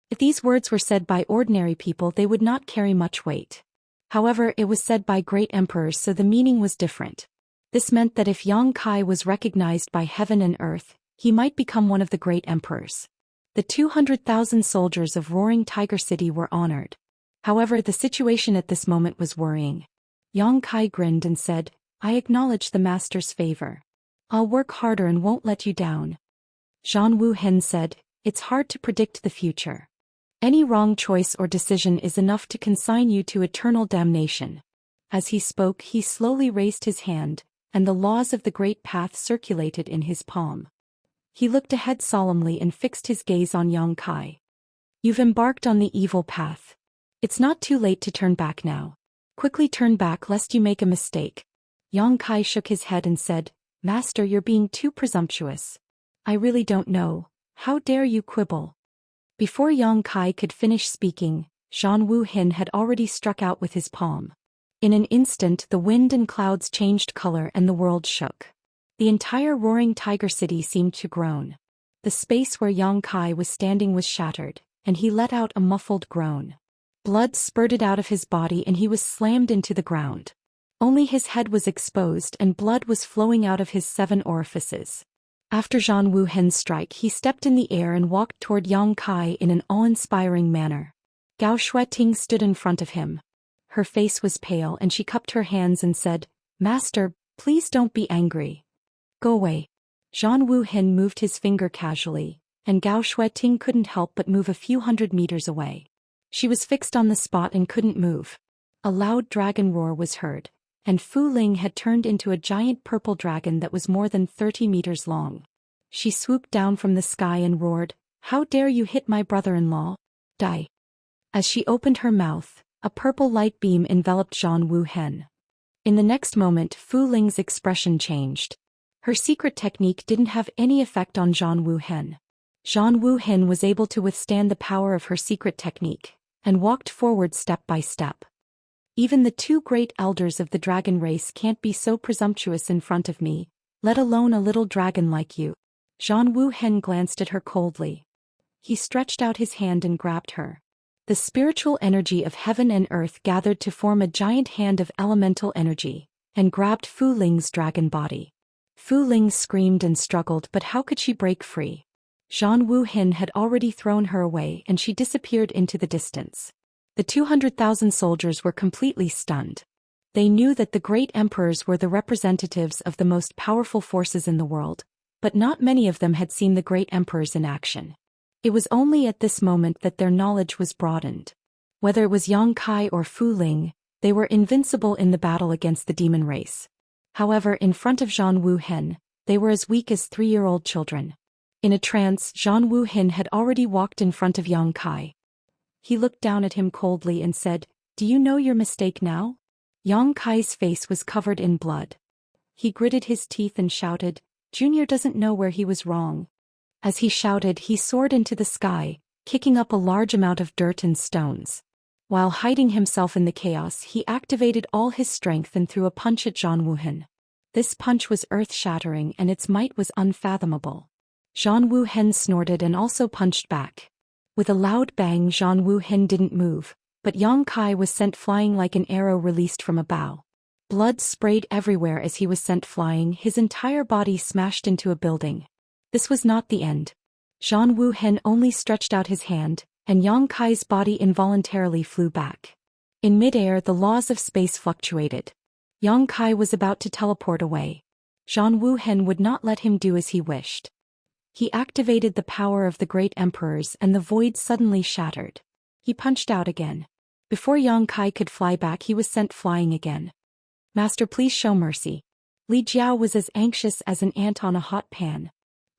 If these words were said by ordinary people, they would not carry much weight. However, it was said by great emperors, so the meaning was different. This meant that if Yang Kai was recognized by heaven and earth, he might become one of the great emperors. The 200,000 soldiers of Roaring Tiger City were honored. However, the situation at this moment was worrying. Yang Kai grinned and said, "I acknowledge the master's favor. I'll work harder and won't let you down." Zhang Wuhen said, "It's hard to predict the future. Any wrong choice or decision is enough to consign you to eternal damnation." As he spoke, he slowly raised his hand, and the laws of the great path circulated in his palm. He looked ahead solemnly and fixed his gaze on Yang Kai. "You've embarked on the evil path. It's not too late to turn back now. Quickly turn back lest you make a mistake." Yang Kai shook his head and said, "Master, you're being too presumptuous. I really don't know. How dare you quibble?" Before Yang Kai could finish speaking, Zhang Wuhen had already struck out with his palm. In an instant, the wind and clouds changed color and the world shook. The entire Roaring Tiger City seemed to groan. The space where Yang Kai was standing was shattered, and he let out a muffled groan. Blood spurted out of his body and he was slammed into the ground. Only his head was exposed and blood was flowing out of his 7 orifices. After Zhang Wuhen's strike, he stepped in the air and walked toward Yang Kai in an awe-inspiring manner. Gao Shueting stood in front of him. Her face was pale and she cupped her hands and said, "Master, please don't be angry. Go away." Zhang Wuhen moved his finger casually, and Gao Shueting couldn't help but move a few hundred meters away. She was fixed on the spot and couldn't move. A loud dragon roar was heard, and Fu Ling had turned into a giant purple dragon that was more than 30 meters long. She swooped down from the sky and roared, "How dare you hit my brother-in-law? Die." As she opened her mouth, a purple light beam enveloped Zhang Wuhen. In the next moment, Fu Ling's expression changed. Her secret technique didn't have any effect on Zhang Wuhen. Zhang Wuhen was able to withstand the power of her secret technique, and walked forward step by step. "Even the 2 great elders of the dragon race can't be so presumptuous in front of me, let alone a little dragon like you." Zhang Wuhen glanced at her coldly. He stretched out his hand and grabbed her. The spiritual energy of heaven and earth gathered to form a giant hand of elemental energy, and grabbed Fu Ling's dragon body. Fu Ling screamed and struggled, but how could she break free? Zhang Wuhen had already thrown her away and she disappeared into the distance. The 200,000 soldiers were completely stunned. They knew that the great emperors were the representatives of the most powerful forces in the world, but not many of them had seen the great emperors in action. It was only at this moment that their knowledge was broadened. Whether it was Yang Kai or Fu Ling, they were invincible in the battle against the demon race. However, in front of Zhang Wuhen, they were as weak as 3-year-old children. In a trance, Zhang Wuhen had already walked in front of Yang Kai. He looked down at him coldly and said, "Do you know your mistake now?" Yang Kai's face was covered in blood. He gritted his teeth and shouted, "Junior doesn't know where he was wrong." As he shouted, he soared into the sky, kicking up a large amount of dirt and stones. While hiding himself in the chaos, he activated all his strength and threw a punch at Zhang Wuhen. This punch was earth-shattering and its might was unfathomable. Zhang Wuhen snorted and also punched back. With a loud bang, Zhang Wuhen didn't move, but Yang Kai was sent flying like an arrow released from a bow. Blood sprayed everywhere as he was sent flying, his entire body smashed into a building. This was not the end. Zhang Wuhen only stretched out his hand, and Yang Kai's body involuntarily flew back. In midair, the laws of space fluctuated. Yang Kai was about to teleport away. Zhang Wuhen would not let him do as he wished. He activated the power of the great emperors and the void suddenly shattered. He punched out again. Before Yang Kai could fly back, he was sent flying again. "Master, please show mercy." Li Jiao was as anxious as an ant on a hot pan.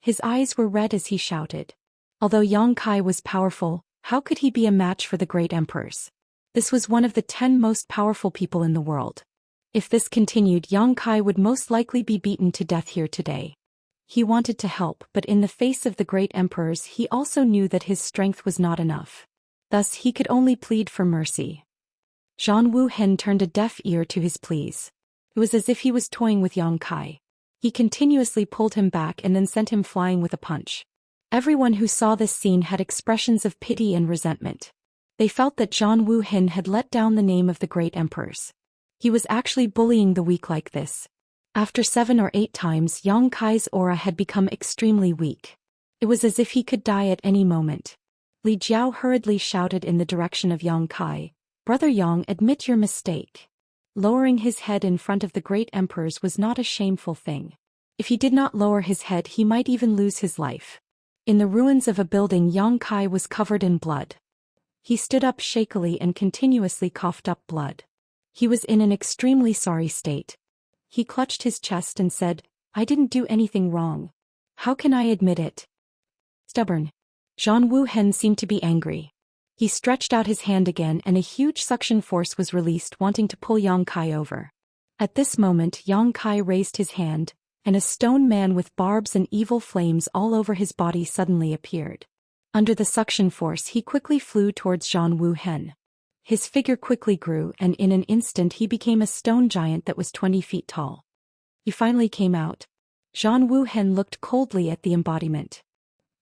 His eyes were red as he shouted. Although Yang Kai was powerful, how could he be a match for the great emperors? This was one of the 10 most powerful people in the world. If this continued, Yang Kai would most likely be beaten to death here today. He wanted to help, but in the face of the great emperors he also knew that his strength was not enough. Thus he could only plead for mercy. Zhang Wuhen turned a deaf ear to his pleas. It was as if he was toying with Yang Kai. He continuously pulled him back and then sent him flying with a punch. Everyone who saw this scene had expressions of pity and resentment. They felt that Zhang Wuhen had let down the name of the great emperors. He was actually bullying the weak like this. After 7 or 8 times, Yang Kai's aura had become extremely weak. It was as if he could die at any moment. Li Jiao hurriedly shouted in the direction of Yang Kai, "Brother Yang, admit your mistake." Lowering his head in front of the great emperors was not a shameful thing. If he did not lower his head, he might even lose his life. In the ruins of a building, Yang Kai was covered in blood. He stood up shakily and continuously coughed up blood. He was in an extremely sorry state. He clutched his chest and said, "I didn't do anything wrong. How can I admit it?" Stubborn. Zhang Wuhen seemed to be angry. He stretched out his hand again and a huge suction force was released, wanting to pull Yang Kai over. At this moment, Yang Kai raised his hand, and a stone man with barbs and evil flames all over his body suddenly appeared. Under the suction force, he quickly flew towards Zhang Wuhen. His figure quickly grew, and in an instant he became a stone giant that was 20 feet tall. He finally came out. Zhang Wuhen looked coldly at the embodiment.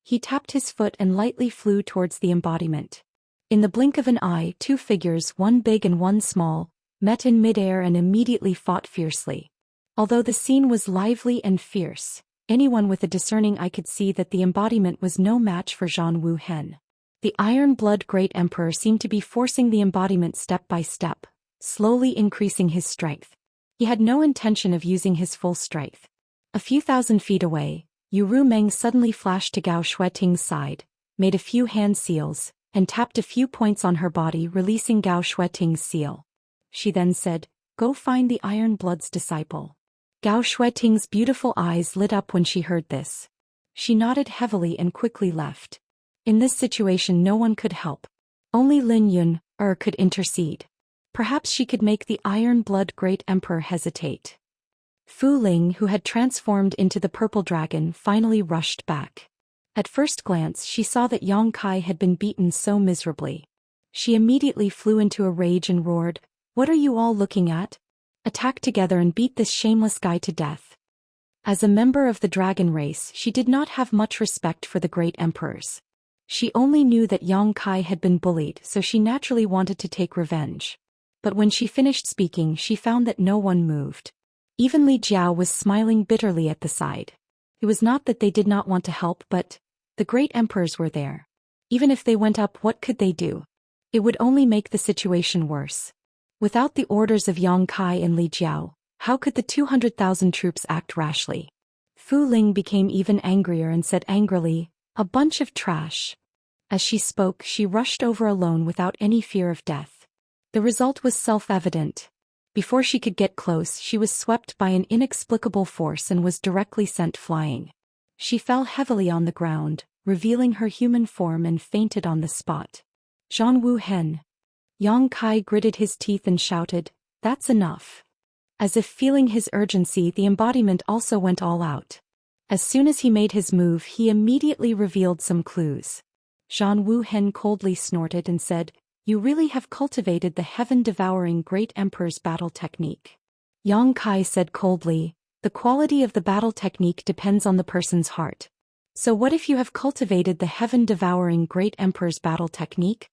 He tapped his foot and lightly flew towards the embodiment. In the blink of an eye, 2 figures, one big and one small, met in midair and immediately fought fiercely. Although the scene was lively and fierce, anyone with a discerning eye could see that the embodiment was no match for Zhang Wuhen. The Iron Blood Great Emperor seemed to be forcing the embodiment step by step, slowly increasing his strength. He had no intention of using his full strength. A few thousand feet away, Yu Rumeng suddenly flashed to Gao Shueting's side, made a few hand seals, and tapped a few points on her body, releasing Gao Shueting's seal. She then said, "Go find the Iron Blood's disciple." Gao Shueting's beautiful eyes lit up when she heard this. She nodded heavily and quickly left. In this situation no one could help. Only Lin Yun could intercede. Perhaps she could make the Iron Blood Great Emperor hesitate. Fu Ling, who had transformed into the purple dragon, finally rushed back. At first glance she saw that Yang Kai had been beaten so miserably. She immediately flew into a rage and roared, "What are you all looking at? Attack together and beat this shameless guy to death." As a member of the dragon race, she did not have much respect for the great emperors. She only knew that Yang Kai had been bullied, so she naturally wanted to take revenge. But when she finished speaking, she found that no one moved. Even Li Jiao was smiling bitterly at the side. It was not that they did not want to help, but the great emperors were there. Even if they went up, what could they do? It would only make the situation worse. Without the orders of Yang Kai and Li Jiao, how could the 200,000 troops act rashly? Fu Ling became even angrier and said angrily, "A bunch of trash." As she spoke, she rushed over alone without any fear of death. The result was self-evident. Before she could get close, she was swept by an inexplicable force and was directly sent flying. She fell heavily on the ground, revealing her human form, and fainted on the spot. Zhang Wuhen. Yang Kai gritted his teeth and shouted, "That's enough." As if feeling his urgency, the embodiment also went all out. As soon as he made his move, he immediately revealed some clues. Zhang Wuhen coldly snorted and said, "You really have cultivated the heaven-devouring great emperor's battle technique." Yang Kai said coldly, "The quality of the battle technique depends on the person's heart. So what if you have cultivated the heaven-devouring great emperor's battle technique?"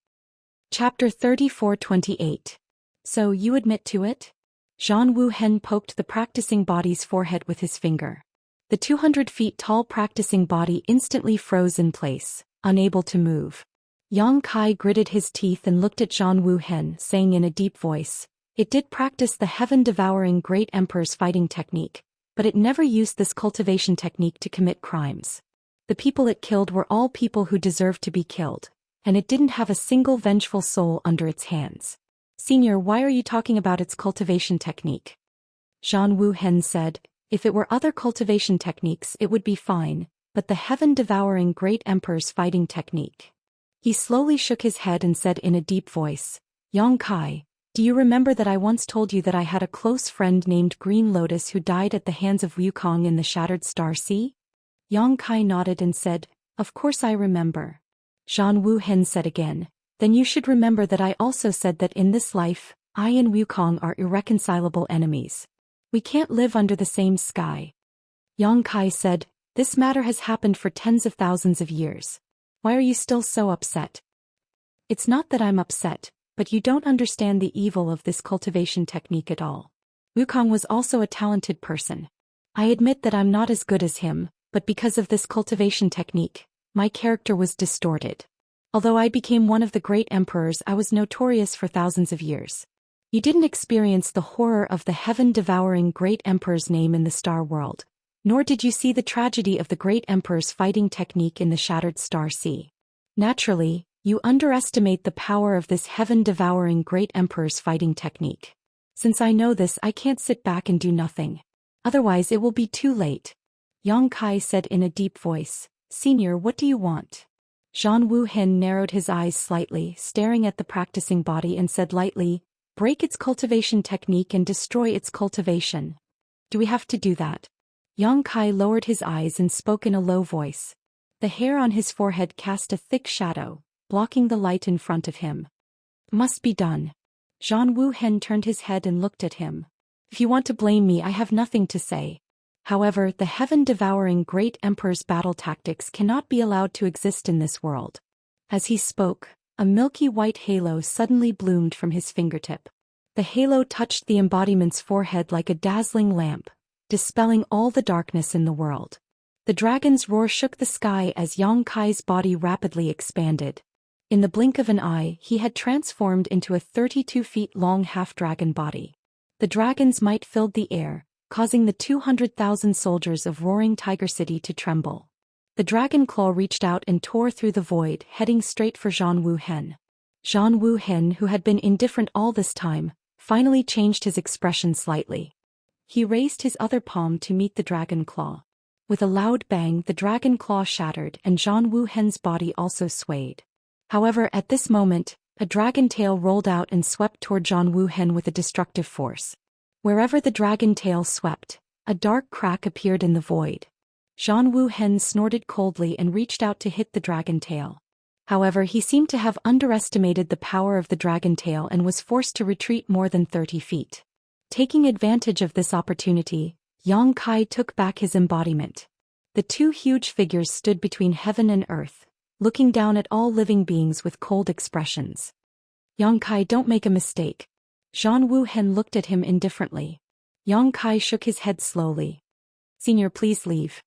Chapter 34-28. So you admit to it? Zhang Wuhen poked the practicing body's forehead with his finger. The 200 feet tall practicing body instantly froze in place, unable to move. Yang Kai gritted his teeth and looked at Zhang Wuhen, saying in a deep voice, "It did practice the heaven-devouring great emperor's fighting technique, but it never used this cultivation technique to commit crimes. The people it killed were all people who deserved to be killed, and it didn't have a single vengeful soul under its hands." "Senior, why are you talking about its cultivation technique?" Zhang Wuhen said, "If it were other cultivation techniques it would be fine, but the heaven-devouring great emperor's fighting technique." He slowly shook his head and said in a deep voice, "Yang Kai, do you remember that I once told you that I had a close friend named Green Lotus who died at the hands of Wukong in the Shattered Star Sea?" Yang Kai nodded and said, "Of course I remember." Zhang Wuhen said again, "Then you should remember that I also said that in this life, I and Wukong are irreconcilable enemies. We can't live under the same sky. Yang Kai said, this matter has happened for tens of thousands of years. Why are you still so upset? It's not that I'm upset, but you don't understand the evil of this cultivation technique at all. Wukong was also a talented person. I admit that I'm not as good as him, but because of this cultivation technique, my character was distorted. Although I became one of the great emperors, I was notorious for thousands of years. You didn't experience the horror of the heaven-devouring great emperor's name in the star world, nor did you see the tragedy of the great emperor's fighting technique in the shattered star sea. Naturally, you underestimate the power of this heaven-devouring great emperor's fighting technique. Since I know this, I can't sit back and do nothing. Otherwise it will be too late. Yang Kai said in a deep voice, Senior, what do you want? Zhang Wuhen narrowed his eyes slightly, staring at the practicing body, and said lightly, break its cultivation technique and destroy its cultivation. Do we have to do that? Yang Kai lowered his eyes and spoke in a low voice. The hair on his forehead cast a thick shadow, blocking the light in front of him. Must be done. Zhang Wuhen turned his head and looked at him. If you want to blame me, I have nothing to say. However, the heaven-devouring great emperor's battle tactics cannot be allowed to exist in this world. As he spoke, a milky white halo suddenly bloomed from his fingertip. The halo touched the embodiment's forehead like a dazzling lamp, dispelling all the darkness in the world. The dragon's roar shook the sky as Yang Kai's body rapidly expanded. In the blink of an eye, he had transformed into a 32-feet-long half-dragon body. The dragon's might filled the air, causing the 200,000 soldiers of Roaring Tiger City to tremble. The dragon claw reached out and tore through the void, heading straight for Zhang Wuhen. Zhang Wuhen, who had been indifferent all this time, finally changed his expression slightly. He raised his other palm to meet the dragon claw. With a loud bang, the dragon claw shattered and Zhang Wuhen's body also swayed. However, at this moment, a dragon tail rolled out and swept toward Zhang Wuhen with a destructive force. Wherever the dragon tail swept, a dark crack appeared in the void. Zhang Wuhen snorted coldly and reached out to hit the dragon tail. However, he seemed to have underestimated the power of the dragon tail and was forced to retreat more than 30 feet. Taking advantage of this opportunity, Yang Kai took back his embodiment. The two huge figures stood between heaven and earth, looking down at all living beings with cold expressions. Yang Kai, don't make a mistake. Zhang Wuhen looked at him indifferently. Yang Kai shook his head slowly. Senior, please leave.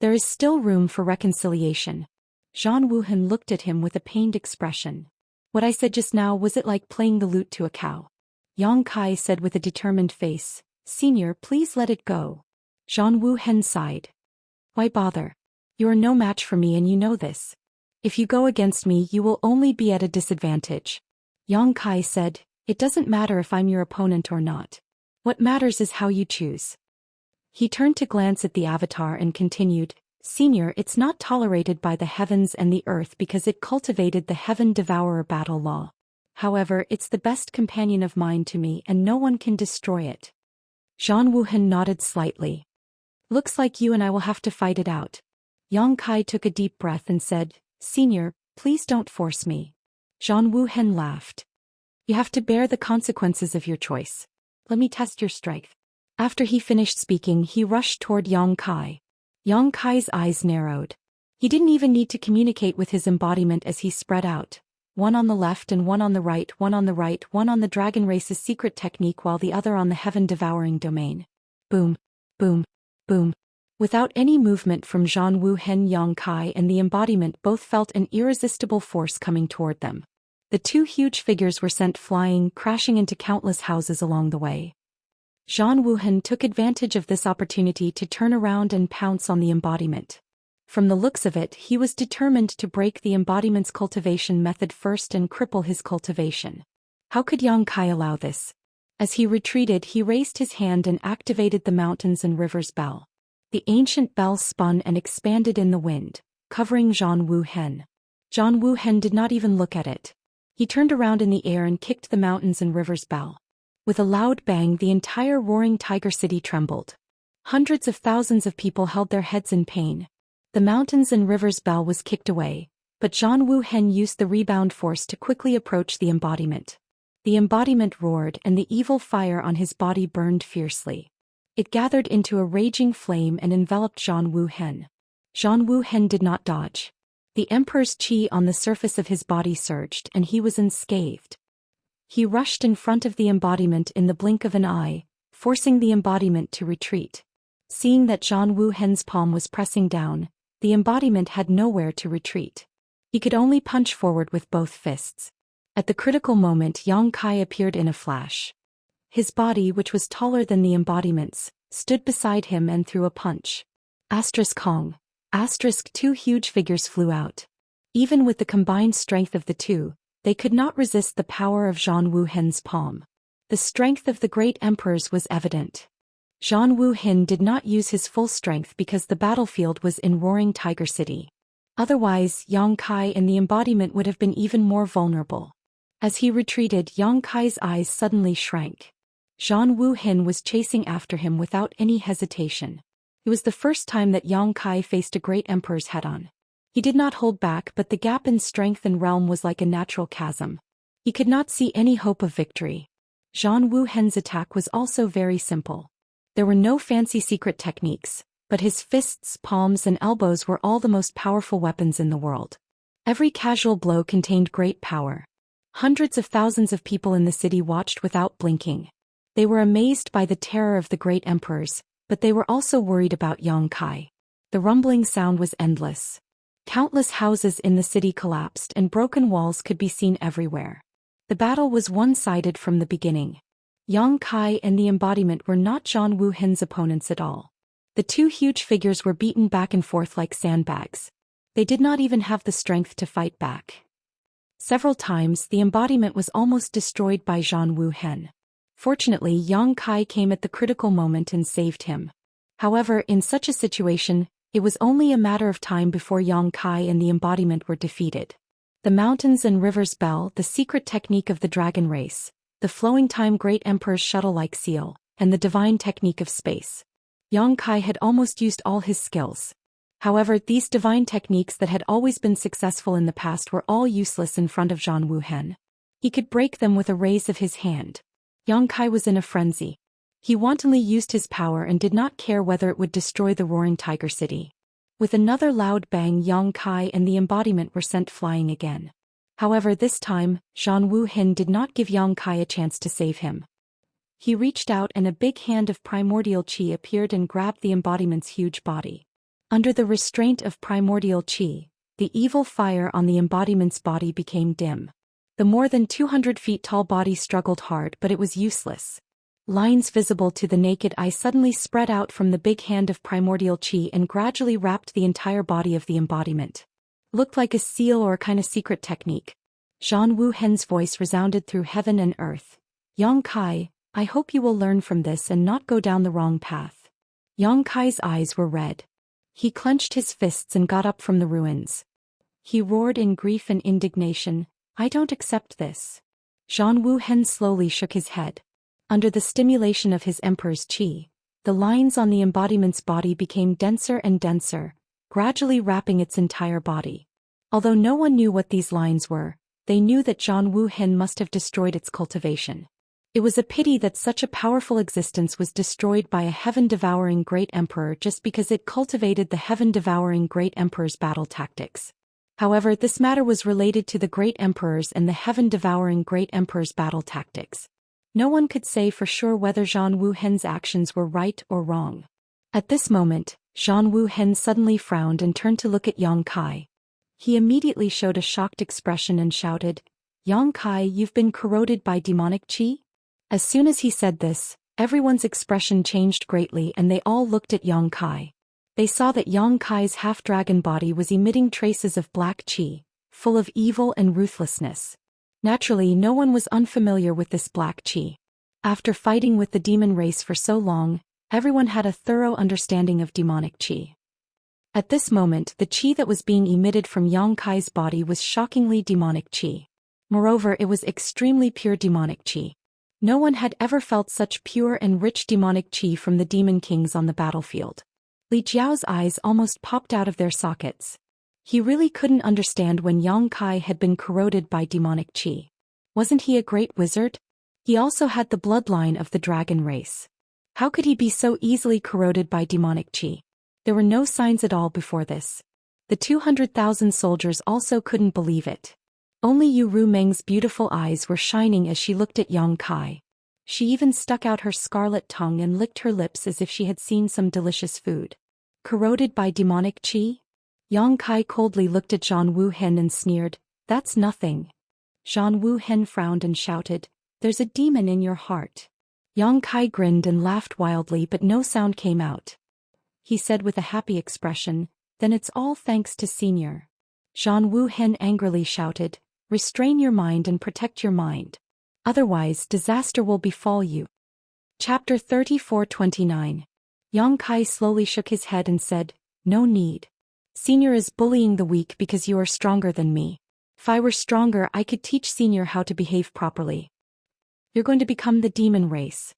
There is still room for reconciliation. Zhang Wuhen looked at him with a pained expression. What I said just now, was it like playing the lute to a cow? Yang Kai said with a determined face, Senior, please let it go. Zhang Wuhen sighed. Why bother? You are no match for me and you know this. If you go against me, you will only be at a disadvantage. Yang Kai said, it doesn't matter if I'm your opponent or not. What matters is how you choose. He turned to glance at the avatar and continued, Senior, it's not tolerated by the heavens and the earth because it cultivated the heaven-devourer battle law. However, it's the best companion of mine to me and no one can destroy it. Zhang Wuhen nodded slightly. Looks like you and I will have to fight it out. Yang Kai took a deep breath and said, Senior, please don't force me. Zhang Wuhen laughed. You have to bear the consequences of your choice. Let me test your strength. After he finished speaking, he rushed toward Yang Kai. Yang Kai's eyes narrowed. He didn't even need to communicate with his embodiment as he spread out. One on the left and one on the right, one on the right, one on the dragon race's secret technique while the other on the heaven-devouring domain. Boom, boom, boom. Without any movement from Zhang Wuhen, Yang Kai and the embodiment both felt an irresistible force coming toward them. The two huge figures were sent flying, crashing into countless houses along the way. Zhang Wuhen took advantage of this opportunity to turn around and pounce on the embodiment. From the looks of it, he was determined to break the embodiment's cultivation method first and cripple his cultivation. How could Yang Kai allow this? As he retreated, he raised his hand and activated the mountains and rivers bell. The ancient bell spun and expanded in the wind, covering Zhang Wuhen. Zhang Wuhen did not even look at it. He turned around in the air and kicked the mountains and rivers bell. With a loud bang, the entire Roaring Tiger City trembled. Hundreds of thousands of people held their heads in pain. The mountains and rivers bell was kicked away, but Zhang Wuhen used the rebound force to quickly approach the embodiment. The embodiment roared and the evil fire on his body burned fiercely. It gathered into a raging flame and enveloped Zhang Wuhen. Zhang Wuhen did not dodge. The Emperor's qi on the surface of his body surged and he was unscathed. He rushed in front of the embodiment in the blink of an eye, forcing the embodiment to retreat. Seeing that Zhang Wuhen's palm was pressing down, the embodiment had nowhere to retreat. He could only punch forward with both fists. At the critical moment, Yang Kai appeared in a flash. His body, which was taller than the embodiment's, stood beside him and threw a punch. Kong. Two huge figures flew out. Even with the combined strength of the two, they could not resist the power of Zhang Wuhen's palm. The strength of the great emperors was evident. Zhang Wuhen did not use his full strength because the battlefield was in Roaring Tiger City. Otherwise, Yang Kai and the embodiment would have been even more vulnerable. As he retreated, Yang Kai's eyes suddenly shrank. Zhang Wuhen was chasing after him without any hesitation. It was the first time that Yang Kai faced a great emperor's head-on. He did not hold back, but the gap in strength and realm was like a natural chasm. He could not see any hope of victory. Zhang Wuhen's attack was also very simple. There were no fancy secret techniques, but his fists, palms and elbows were all the most powerful weapons in the world. Every casual blow contained great power. Hundreds of thousands of people in the city watched without blinking. They were amazed by the terror of the great emperors, but they were also worried about Yang Kai. The rumbling sound was endless. Countless houses in the city collapsed and broken walls could be seen everywhere. The battle was one-sided from the beginning. Yang Kai and the embodiment were not Zhang Wuhen's opponents at all. The two huge figures were beaten back and forth like sandbags. They did not even have the strength to fight back. Several times, the embodiment was almost destroyed by Zhang Wuhen. Fortunately, Yang Kai came at the critical moment and saved him. However, in such a situation, it was only a matter of time before Yang Kai and the embodiment were defeated. The mountains and rivers bell, the secret technique of the dragon race, the flowing time great emperor's shuttle-like seal, and the divine technique of space. Yang Kai had almost used all his skills. However, these divine techniques that had always been successful in the past were all useless in front of Zhang Wuhen. He could break them with a raise of his hand. Yang Kai was in a frenzy. He wantonly used his power and did not care whether it would destroy the Roaring Tiger City. With another loud bang, Yang Kai and the embodiment were sent flying again. However, this time, Zhang Wuhen did not give Yang Kai a chance to save him. He reached out and a big hand of primordial qi appeared and grabbed the embodiment's huge body. Under the restraint of primordial qi, the evil fire on the embodiment's body became dim. The more than 200 feet tall body struggled hard, but it was useless. Lines visible to the naked eye suddenly spread out from the big hand of primordial qi and gradually wrapped the entire body of the embodiment. Looked like a seal or a kind of secret technique. Zhang Wuhen's voice resounded through heaven and earth. Yang Kai, I hope you will learn from this and not go down the wrong path. Yang Kai's eyes were red. He clenched his fists and got up from the ruins. He roared in grief and indignation, I don't accept this. Zhang Wuhen slowly shook his head. Under the stimulation of his emperor's qi, the lines on the embodiment's body became denser and denser, gradually wrapping its entire body. Although no one knew what these lines were, they knew that Zhang Wuhen must have destroyed its cultivation. It was a pity that such a powerful existence was destroyed by a heaven-devouring great emperor just because it cultivated the heaven-devouring great emperor's battle tactics. However, this matter was related to the great emperors and the heaven-devouring great emperor's battle tactics. No one could say for sure whether Zhang Wuhen's actions were right or wrong. At this moment, Zhang Wuhen suddenly frowned and turned to look at Yang Kai. He immediately showed a shocked expression and shouted, Yang Kai, you've been corroded by demonic qi? As soon as he said this, everyone's expression changed greatly and they all looked at Yang Kai. They saw that Yang Kai's half-dragon body was emitting traces of black qi, full of evil and ruthlessness. Naturally, no one was unfamiliar with this black qi. After fighting with the demon race for so long, everyone had a thorough understanding of demonic qi. At this moment, the qi that was being emitted from Yang Kai's body was shockingly demonic qi. Moreover, it was extremely pure demonic qi. No one had ever felt such pure and rich demonic qi from the demon kings on the battlefield. Li Jiao's eyes almost popped out of their sockets. He really couldn't understand when Yang Kai had been corroded by demonic qi. Wasn't he a great wizard? He also had the bloodline of the dragon race. How could he be so easily corroded by demonic qi? There were no signs at all before this. The 200,000 soldiers also couldn't believe it. Only Yu Rumeng's beautiful eyes were shining as she looked at Yang Kai. She even stuck out her scarlet tongue and licked her lips as if she had seen some delicious food. Corroded by demonic qi? Yang Kai coldly looked at Zhang Wuhen and sneered, "That's nothing." Zhang Wuhen frowned and shouted, "There's a demon in your heart." Yang Kai grinned and laughed wildly, but no sound came out. He said with a happy expression, "Then it's all thanks to Senior." Zhang Wuhen angrily shouted, "Restrain your mind and protect your mind. Otherwise disaster will befall you." Chapter 34:29. Yang Kai slowly shook his head and said, "No need. Senior is bullying the weak because you are stronger than me. If I were stronger, I could teach Senior how to behave properly. You're going to become the demon race."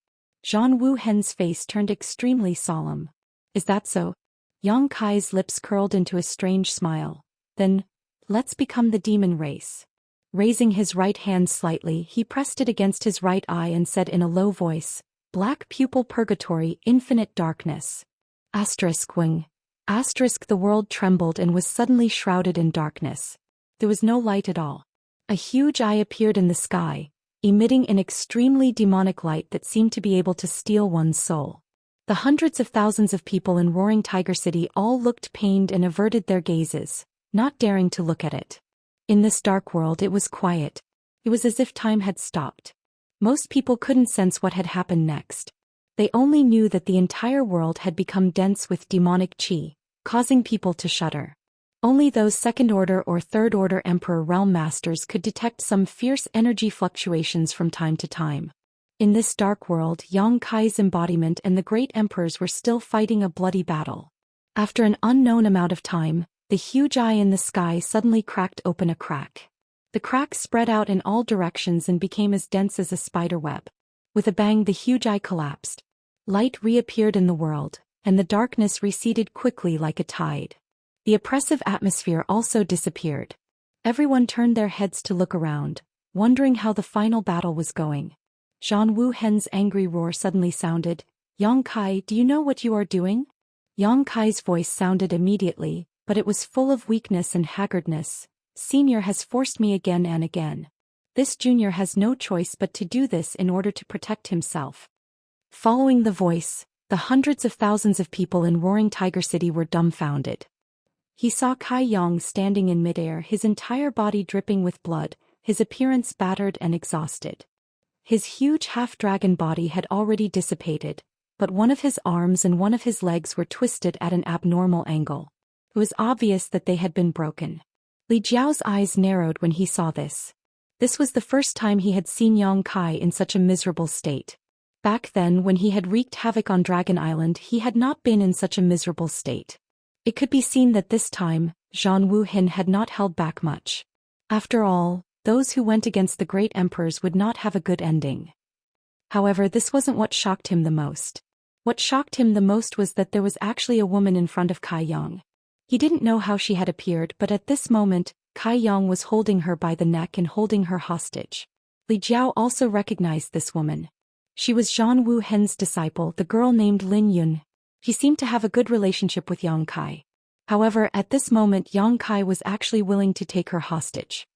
Zhang Wuhen's face turned extremely solemn. "Is that so?" Yang Kai's lips curled into a strange smile. "Then, let's become the demon race." Raising his right hand slightly, he pressed it against his right eye and said in a low voice, "Black pupil purgatory, infinite darkness." Asterisk wing. Asterisk. The world trembled and was suddenly shrouded in darkness. There was no light at all. A huge eye appeared in the sky, emitting an extremely demonic light that seemed to be able to steal one's soul. The hundreds of thousands of people in Roaring Tiger City all looked pained and averted their gazes, not daring to look at it. In this dark world it was quiet. It was as if time had stopped. Most people couldn't sense what had happened next. They only knew that the entire world had become dense with demonic qi, causing people to shudder. Only those second-order or third-order Emperor Realm Masters could detect some fierce energy fluctuations from time to time. In this dark world, Yang Kai's embodiment and the great emperors were still fighting a bloody battle. After an unknown amount of time, the huge eye in the sky suddenly cracked open a crack. The crack spread out in all directions and became as dense as a spider web. With a bang, the huge eye collapsed. Light reappeared in the world, and the darkness receded quickly like a tide. The oppressive atmosphere also disappeared. Everyone turned their heads to look around, wondering how the final battle was going. Zhang Wuhen's angry roar suddenly sounded, "Yang Kai, do you know what you are doing?" Yang Kai's voice sounded immediately, but it was full of weakness and haggardness. "Senior has forced me again and again. This junior has no choice but to do this in order to protect himself." Following the voice, the hundreds of thousands of people in Roaring Tiger City were dumbfounded. He saw Kai Yang standing in midair, his entire body dripping with blood, his appearance battered and exhausted. His huge half-dragon body had already dissipated, but one of his arms and one of his legs were twisted at an abnormal angle. It was obvious that they had been broken. Li Jiao's eyes narrowed when he saw this. This was the first time he had seen Yang Kai in such a miserable state. Back then, when he had wreaked havoc on Dragon Island, he had not been in such a miserable state. It could be seen that this time, Zhang Wuhen had not held back much. After all, those who went against the great emperors would not have a good ending. However, this wasn't what shocked him the most. What shocked him the most was that there was actually a woman in front of Kai Yang. He didn't know how she had appeared, but at this moment, Kai Yang was holding her by the neck and holding her hostage. Li Jiao also recognized this woman. She was Zhang Wuhen's disciple, the girl named Lin Yun. He seemed to have a good relationship with Yang Kai. However, at this moment Yang Kai was actually willing to take her hostage.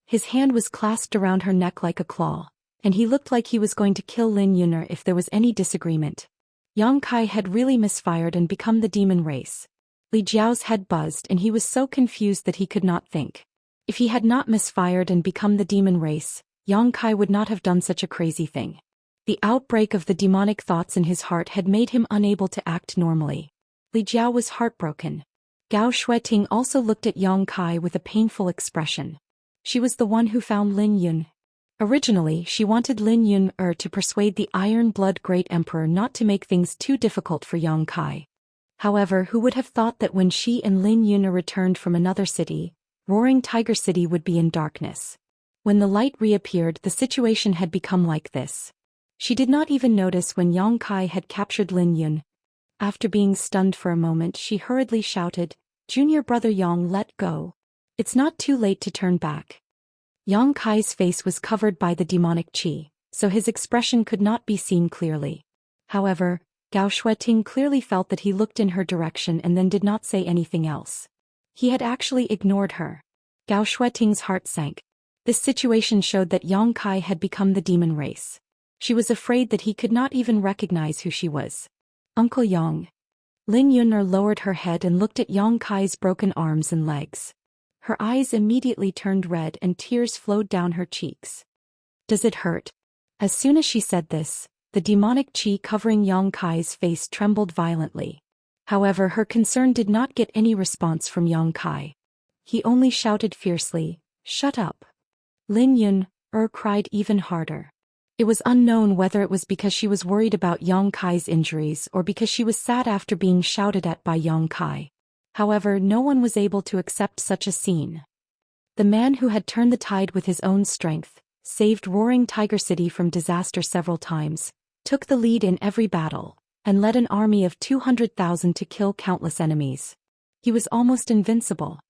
His hand was clasped around her neck like a claw, and he looked like he was going to kill Lin Yun if there was any disagreement. Yang Kai had really misfired and become the demon race. Li Jiao's head buzzed and he was so confused that he could not think. If he had not misfired and become the demon race, Yang Kai would not have done such a crazy thing. The outbreak of the demonic thoughts in his heart had made him unable to act normally. Li Jiao was heartbroken. Gao Shueting also looked at Yang Kai with a painful expression. She was the one who found Lin Yun. Originally, she wanted Lin Yun to persuade the Iron Blood Great Emperor not to make things too difficult for Yang Kai. However, who would have thought that when she and Lin Yun returned from another city, Roaring Tiger City would be in darkness. When the light reappeared, the situation had become like this. She did not even notice when Yang Kai had captured Lin Yun. After being stunned for a moment, she hurriedly shouted, "Junior brother Yang, let go. It's not too late to turn back." Yang Kai's face was covered by the demonic qi, so his expression could not be seen clearly. However, Gao Shueting clearly felt that he looked in her direction and then did not say anything else. He had actually ignored her. Gao Shueting's heart sank. This situation showed that Yang Kai had become the demon race. She was afraid that he could not even recognize who she was. Uncle Yang. Lin Yun'er lowered her head and looked at Yang Kai's broken arms and legs. Her eyes immediately turned red and tears flowed down her cheeks. Does it hurt? As soon as she said this, the demonic qi covering Yang Kai's face trembled violently. However, her concern did not get any response from Yang Kai. He only shouted fiercely, "Shut up!" Lin Yun'er cried even harder. It was unknown whether it was because she was worried about Yang Kai's injuries or because she was sad after being shouted at by Yang Kai. However, no one was able to accept such a scene. The man who had turned the tide with his own strength, saved Roaring Tiger City from disaster several times, took the lead in every battle, and led an army of 200,000 to kill countless enemies. He was almost invincible.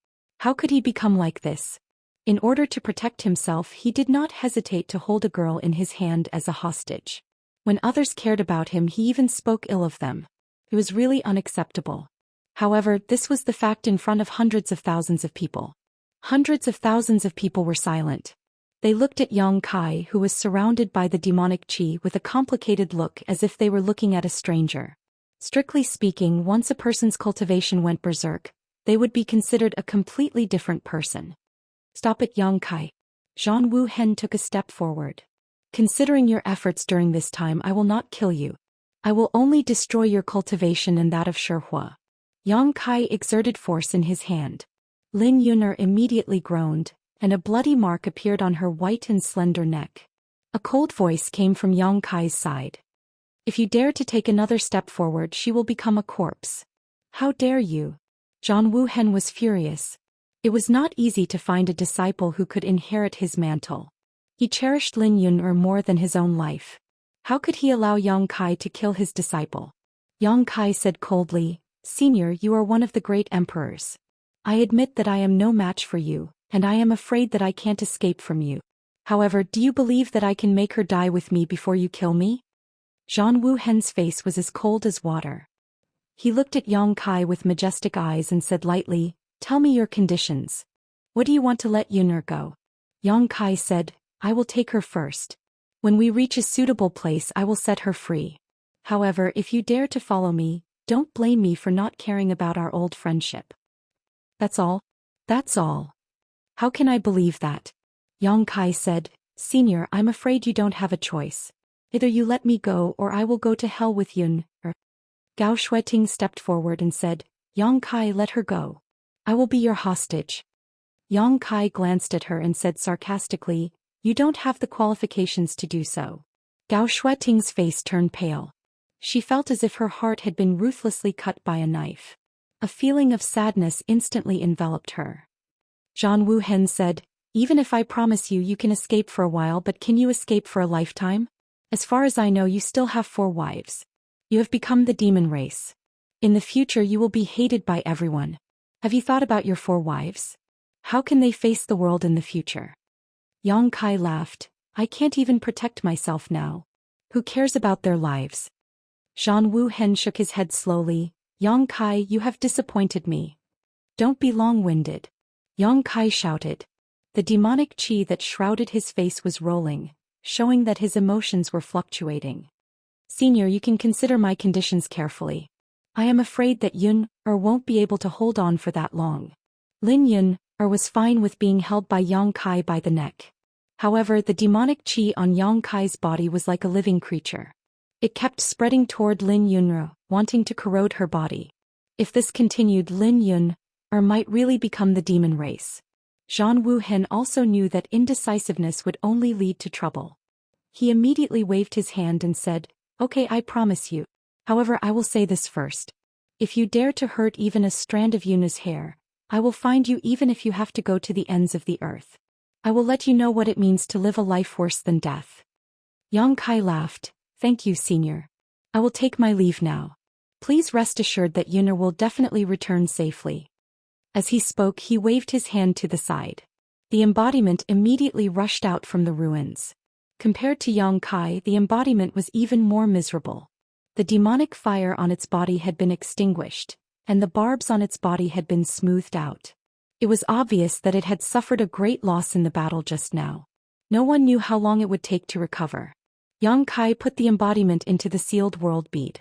How could he become like this? In order to protect himself, he did not hesitate to hold a girl in his hand as a hostage. When others cared about him, he even spoke ill of them. It was really unacceptable. However, this was the fact in front of hundreds of thousands of people. Hundreds of thousands of people were silent. They looked at Yang Kai, who was surrounded by the demonic qi, with a complicated look as if they were looking at a stranger. Strictly speaking, once a person's cultivation went berserk, they would be considered a completely different person. Stop it, Yang Kai. Zhang Wuhen took a step forward. Considering your efforts during this time, I will not kill you. I will only destroy your cultivation and that of Shihua. Yang Kai exerted force in his hand. Lin Yun'er immediately groaned, and a bloody mark appeared on her white and slender neck. A cold voice came from Yang Kai's side. If you dare to take another step forward, she will become a corpse. How dare you? Zhang Wuhen was furious. It was not easy to find a disciple who could inherit his mantle. He cherished Lin Yun'er more than his own life. How could he allow Yang Kai to kill his disciple? Yang Kai said coldly, "Senior, you are one of the great emperors. I admit that I am no match for you, and I am afraid that I can't escape from you. However, do you believe that I can make her die with me before you kill me?" Zhang Wuhen's face was as cold as water. He looked at Yang Kai with majestic eyes and said lightly, "Tell me your conditions. What do you want to let Yun'er go?" Yang Kai said, "I will take her first. When we reach a suitable place, I will set her free. However, if you dare to follow me, don't blame me for not caring about our old friendship." "That's all? That's all? How can I believe that?" Yang Kai said, "Senior, I'm afraid you don't have a choice. Either you let me go or I will go to hell with Yun'er." Gao Shueting stepped forward and said, "Yang Kai, let her go. I will be your hostage." Yang Kai glanced at her and said sarcastically, "You don't have the qualifications to do so." Gao Shueting's face turned pale. She felt as if her heart had been ruthlessly cut by a knife. A feeling of sadness instantly enveloped her. Zhang Wuhen said, "Even if I promise you, you can escape for a while, but can you escape for a lifetime? As far as I know, you still have 4 wives. You have become the demon race. In the future, you will be hated by everyone. Have you thought about your 4 wives? How can they face the world in the future?" Yang Kai laughed, "I can't even protect myself now. Who cares about their lives?" Zhang Wuhen shook his head slowly. "Yang Kai, you have disappointed me. Don't be long-winded." Yang Kai shouted. The demonic qi that shrouded his face was rolling, showing that his emotions were fluctuating. "Senior, you can consider my conditions carefully. I am afraid that Yun'er won't be able to hold on for that long." Lin Yun'er was fine with being held by Yang Kai by the neck. However, the demonic qi on Yang Kai's body was like a living creature. It kept spreading toward Lin Yun'er, wanting to corrode her body. If this continued, Lin Yun'er might really become the demon race. Zhang Wuhen also knew that indecisiveness would only lead to trouble. He immediately waved his hand and said, "Okay, I promise you. However, I will say this first. If you dare to hurt even a strand of Yuna's hair, I will find you even if you have to go to the ends of the earth. I will let you know what it means to live a life worse than death." Yang Kai laughed, "Thank you, Senior. I will take my leave now. Please rest assured that Yuna will definitely return safely." As he spoke, he waved his hand to the side. The embodiment immediately rushed out from the ruins. Compared to Yang Kai, the embodiment was even more miserable. The demonic fire on its body had been extinguished, and the barbs on its body had been smoothed out. It was obvious that it had suffered a great loss in the battle just now. No one knew how long it would take to recover. Yang Kai put the embodiment into the sealed world bead.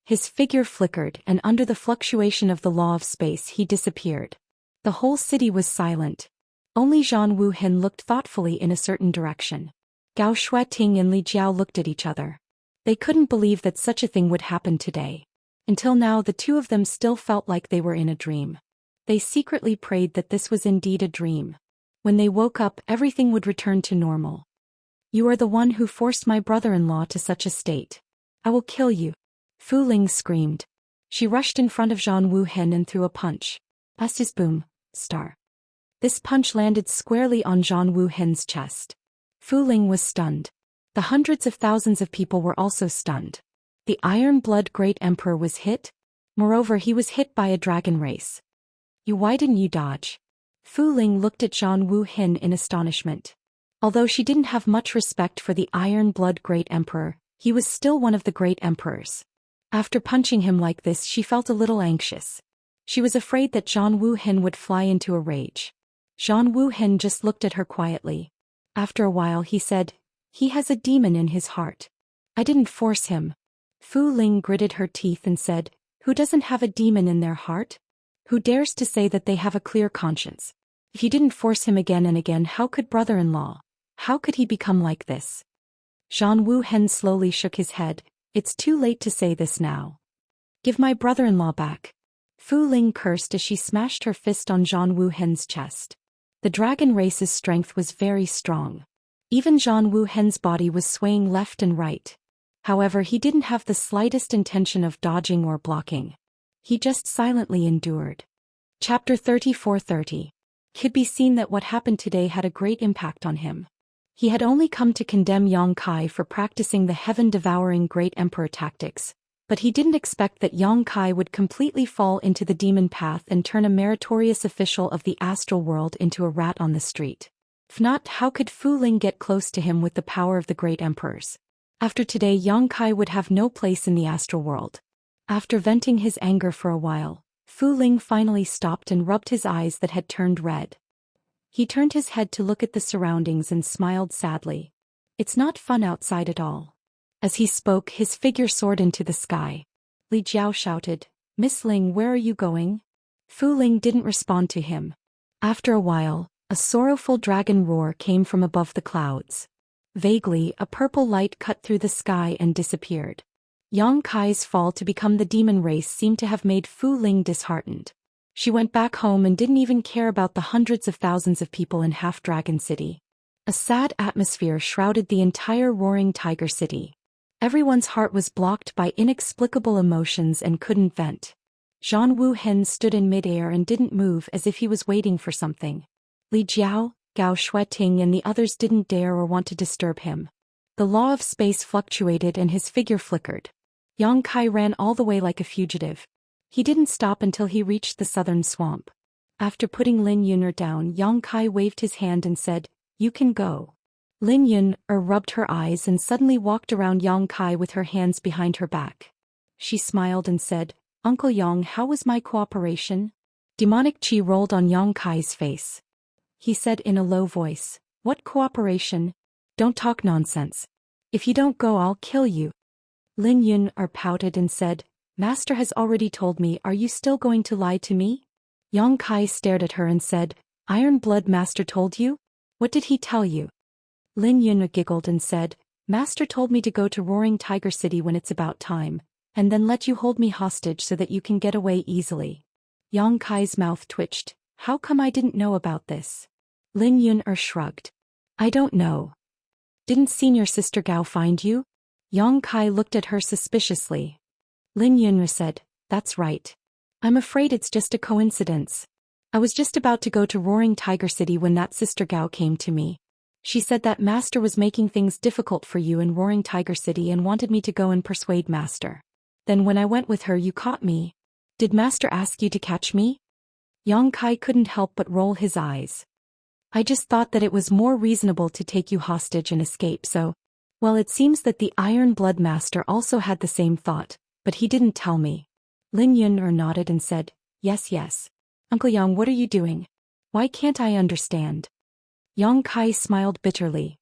His figure flickered, and under the fluctuation of the law of space he disappeared. The whole city was silent. Only Zhang Wuhen looked thoughtfully in a certain direction. Gao Shueting and Li Jiao looked at each other. They couldn't believe that such a thing would happen today. Until now the two of them still felt like they were in a dream. They secretly prayed that this was indeed a dream. When they woke up, everything would return to normal. "You are the one who forced my brother-in-law to such a state. I will kill you." Fu Ling screamed. She rushed in front of Zhang Wuhen and threw a punch. Astis boom, star. This punch landed squarely on Zhang Wuhen's chest. Fu Ling was stunned. The hundreds of thousands of people were also stunned. The Iron Blood Great Emperor was hit. Moreover, he was hit by a dragon race. Why didn't you dodge?" Fu Ling looked at Zhang Wuhen in astonishment. Although she didn't have much respect for the Iron Blood Great Emperor, he was still one of the great emperors. After punching him like this, she felt a little anxious. She was afraid that Zhang Wuhen would fly into a rage. Zhang Wuhen just looked at her quietly. After a while he said, "He has a demon in his heart. I didn't force him." Fu Ling gritted her teeth and said, "Who doesn't have a demon in their heart? Who dares to say that they have a clear conscience? If you didn't force him again and again, how could brother-in-law? How could he become like this?" Zhang Wuhen slowly shook his head. "It's too late to say this now. Give my brother-in-law back." Fu Ling cursed as she smashed her fist on Zhang Wuhen's chest. The dragon race's strength was very strong. Even Zhang Wuhen's body was swaying left and right. However, he didn't have the slightest intention of dodging or blocking. He just silently endured. Chapter 34:30. Could be seen that what happened today had a great impact on him. He had only come to condemn Yang Kai for practicing the heaven-devouring great emperor tactics, but he didn't expect that Yang Kai would completely fall into the demon path and turn a meritorious official of the astral world into a rat on the street. If not, how could Fu Ling get close to him with the power of the great emperors? After today, Yang Kai would have no place in the astral world. After venting his anger for a while, Fu Ling finally stopped and rubbed his eyes that had turned red. He turned his head to look at the surroundings and smiled sadly. "It's not fun outside at all." As he spoke, his figure soared into the sky. Li Jiao shouted, "Miss Ling, where are you going?" Fu Ling didn't respond to him. After a while, a sorrowful dragon roar came from above the clouds. Vaguely, a purple light cut through the sky and disappeared. Yang Kai's fall to become the demon race seemed to have made Fu Ling disheartened. She went back home and didn't even care about the hundreds of thousands of people in Half-Dragon City. A sad atmosphere shrouded the entire roaring tiger city. Everyone's heart was blocked by inexplicable emotions and couldn't vent. Zhang Wuhen stood in midair and didn't move, as if he was waiting for something. Li Jiao, Gao Shueting and the others didn't dare or want to disturb him. The law of space fluctuated and his figure flickered. Yang Kai ran all the way like a fugitive. He didn't stop until he reached the southern swamp. After putting Lin Yun down, Yang Kai waved his hand and said, "You can go." Lin Yun rubbed her eyes and suddenly walked around Yang Kai with her hands behind her back. She smiled and said, "Uncle Yang, how was my cooperation?" Demonic chi rolled on Yang Kai's face. He said in a low voice, "What cooperation? Don't talk nonsense. If you don't go, I'll kill you." Lin Yun pouted and said, "Master has already told me, are you still going to lie to me?" Yang Kai stared at her and said, "Iron Blood Master told you? What did he tell you?" Lin Yun giggled and said, "Master told me to go to Roaring Tiger City when it's about time, and then let you hold me hostage so that you can get away easily." Yang Kai's mouth twitched. "How come I didn't know about this?" Lin Yun shrugged. "I don't know. Didn't senior sister Gao find you?" Yang Kai looked at her suspiciously. Lin Yun said, "That's right. I'm afraid it's just a coincidence. I was just about to go to Roaring Tiger City when that sister Gao came to me. She said that Master was making things difficult for you in Roaring Tiger City and wanted me to go and persuade Master. Then when I went with her, you caught me. Did Master ask you to catch me?" Yang Kai couldn't help but roll his eyes. "I just thought that it was more reasonable to take you hostage and escape, so Well, it seems that the Iron Blood Master also had the same thought, but he didn't tell me. Lin Yun'er nodded and said, yes, yes. Uncle Yang, what are you doing? Why can't I understand? Yang Kai smiled bitterly.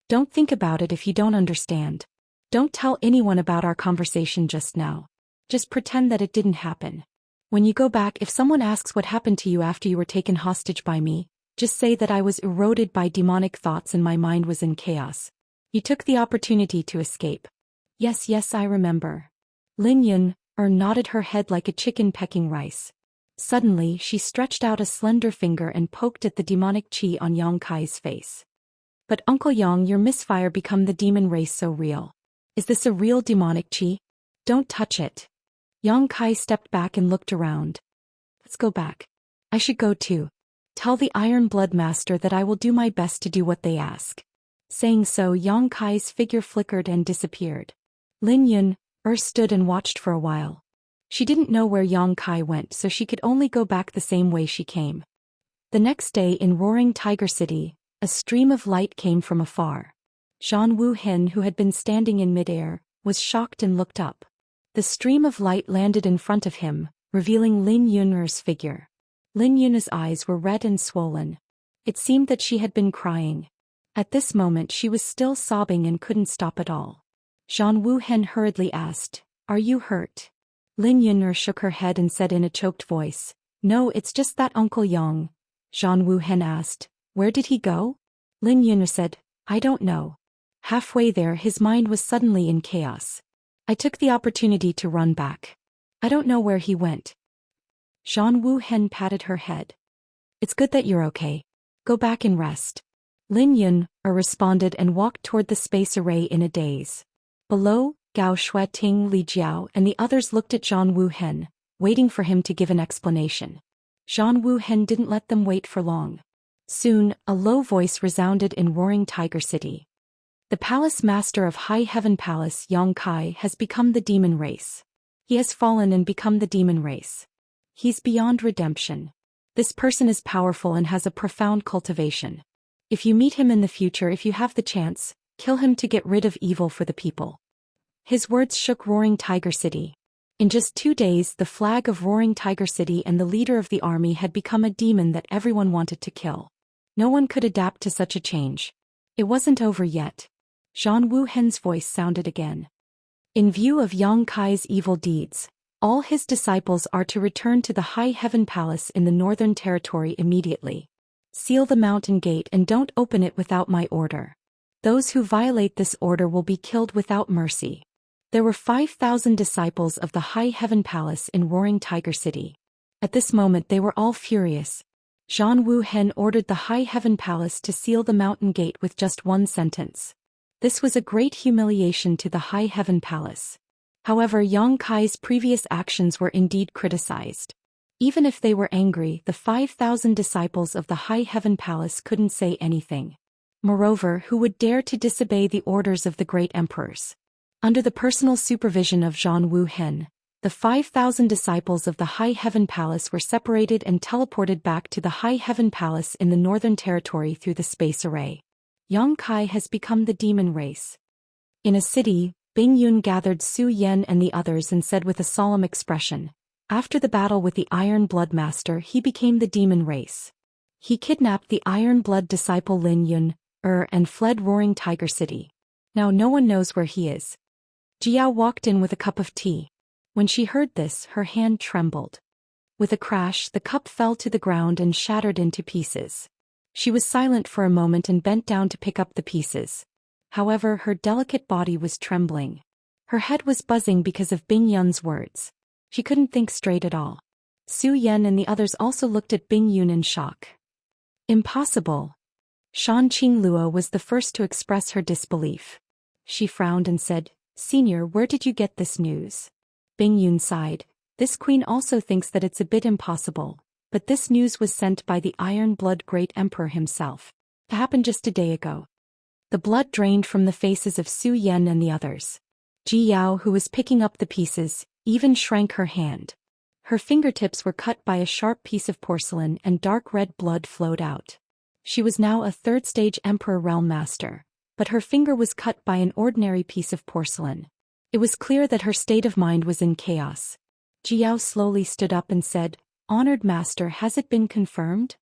Don't think about it if you don't understand. Don't tell anyone about our conversation just now. Just pretend that it didn't happen. When you go back, if someone asks what happened to you after you were taken hostage by me, just say that I was eroded by demonic thoughts and my mind was in chaos. You took the opportunity to escape. Yes, yes, I remember. Lin Yun'er nodded her head like a chicken pecking rice. Suddenly, she stretched out a slender finger and poked at the demonic chi on Yang Kai's face. But Uncle Yang, your misfire become the demon race so real. Is this a real demonic chi? Don't touch it. Yang Kai stepped back and looked around. Let's go back. I should go too. Tell the Iron Blood Master that I will do my best to do what they ask. Saying so, Yang Kai's figure flickered and disappeared. Lin Yun'er stood and watched for a while. She didn't know where Yang Kai went, so she could only go back the same way she came. The next day in Roaring Tiger City, a stream of light came from afar. Zhang Wuhen, who had been standing in midair, was shocked and looked up. The stream of light landed in front of him, revealing Lin Yun'er's figure. Lin Yun'er's eyes were red and swollen. It seemed that she had been crying. At this moment she was still sobbing and couldn't stop at all. Zhang Wuhen hurriedly asked, "Are you hurt?" Lin Yun'er shook her head and said in a choked voice, "No, it's just that Uncle Yang." Zhang Wuhen asked, "Where did he go?" Lin Yun'er said, "I don't know." Halfway there his mind was suddenly in chaos. "I took the opportunity to run back. I don't know where he went." Zhang Wuhen patted her head. "It's good that you're okay. Go back and rest." Lin Yun'er responded and walked toward the space array in a daze. Below, Gao Shueting, Li Jiao and the others looked at Zhang Wuhen, waiting for him to give an explanation. Zhang Wuhen didn't let them wait for long. Soon, a low voice resounded in Roaring Tiger City. The palace master of High Heaven Palace, Yang Kai, has become the demon race. He has fallen and become the demon race. He's beyond redemption. This person is powerful and has a profound cultivation. If you meet him in the future, if you have the chance, kill him to get rid of evil for the people. His words shook Roaring Tiger City. In just 2 days, the flag of Roaring Tiger City and the leader of the army had become a demon that everyone wanted to kill. No one could adapt to such a change. It wasn't over yet. Zhang Wuhen's voice sounded again. In view of Yang Kai's evil deeds, all his disciples are to return to the High Heaven Palace in the Northern Territory immediately. Seal the mountain gate and don't open it without my order. Those who violate this order will be killed without mercy. There were 5,000 disciples of the High Heaven Palace in Roaring Tiger City. At this moment they were all furious. Zhang Wuhen ordered the High Heaven Palace to seal the mountain gate with just one sentence. This was a great humiliation to the High Heaven Palace. However, Yang Kai's previous actions were indeed criticized. Even if they were angry, the 5,000 disciples of the High Heaven Palace couldn't say anything. Moreover, who would dare to disobey the orders of the great emperors? Under the personal supervision of Zhang Wuhen, the 5,000 disciples of the High Heaven Palace were separated and teleported back to the High Heaven Palace in the Northern Territory through the space array. Yang Kai has become the demon race. In a city, Bing Yun gathered Zhou Xian and the others and said with a solemn expression, "After the battle with the Iron Blood Master, he became the demon race. He kidnapped the Iron Blood disciple Lin Yun'er and fled Roaring Tiger City. Now no one knows where he is." Jiao walked in with a cup of tea. When she heard this, her hand trembled. With a crash, the cup fell to the ground and shattered into pieces. She was silent for a moment and bent down to pick up the pieces. However, her delicate body was trembling. Her head was buzzing because of Bing Yun's words. She couldn't think straight at all. Zhou Xian and the others also looked at Bing Yun in shock. "Impossible." Shan Qinglua was the first to express her disbelief. She frowned and said, "Senior, where did you get this news?" Bing Yun sighed. "This queen also thinks that it's a bit impossible, but this news was sent by the Iron Blood Great Emperor himself. It happened just a day ago." The blood drained from the faces of Zhou Xian and the others. Ji Yao, who was picking up the pieces, even shrank her hand. Her fingertips were cut by a sharp piece of porcelain and dark red blood flowed out. She was now a third-stage Emperor Realm Master. but her finger was cut by an ordinary piece of porcelain. It was clear that her state of mind was in chaos. Jiao slowly stood up and said, "Honored master, has it been confirmed?"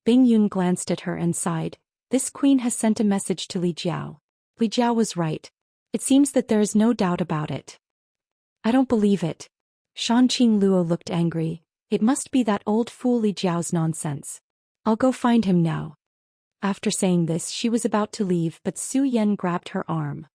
Bing Yun glanced at her and sighed. "This queen has sent a message to Li Jiao." Li Jiao was right. It seems that there is no doubt about it. "I don't believe it." Shanqing Luo looked angry. "It must be that old fool Li Jiao's nonsense. I'll go find him now." After saying this, she was about to leave, but Su Yan grabbed her arm.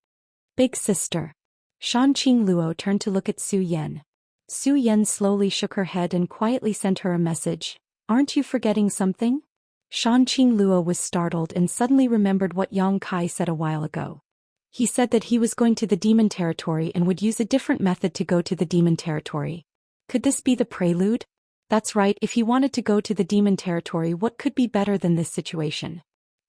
"Big sister." Shanqing Luo turned to look at Su Yan. Su Yan slowly shook her head and quietly sent her a message. "Aren't you forgetting something?" Shanqing Luo was startled and suddenly remembered what Yang Kai said a while ago. He said that he was going to the demon territory and would use a different method to go to the demon territory. Could this be the prelude? That's right, if he wanted to go to the demon territory, what could be better than this situation?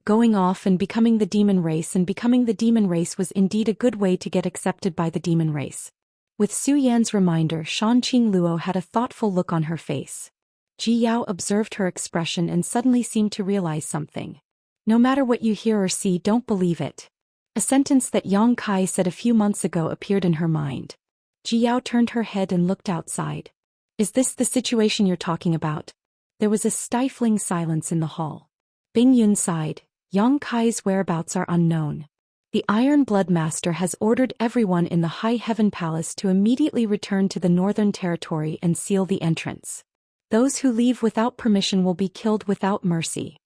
Going off and becoming the demon race, and becoming the demon race was indeed a good way to get accepted by the demon race. With Su Yan's reminder, Shanqing Luo had a thoughtful look on her face. Ji Yao observed her expression and suddenly seemed to realize something. "No matter what you hear or see, don't believe it." A sentence that Yang Kai said a few months ago appeared in her mind. Ji Yao turned her head and looked outside. "Is this the situation you're talking about?" There was a stifling silence in the hall. Bing Yun sighed. Yang Kai's whereabouts are unknown. The Iron Blood Master has ordered everyone in the High Heaven Palace to immediately return to the Northern Territory and seal the entrance. Those who leave without permission will be killed without mercy.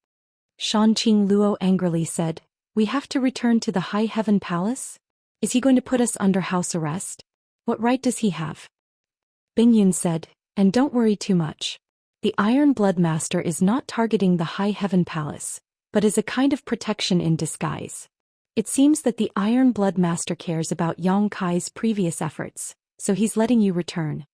Shanqing Luo angrily said, "We have to return to the High Heaven Palace? Is he going to put us under house arrest? What right does he have?" Bing Yun said, "And don't worry too much. The Iron Blood Master is not targeting the High Heaven Palace, but is a kind of protection in disguise. It seems that the Iron Blood Master cares about Yang Kai's previous efforts, so he's letting you return."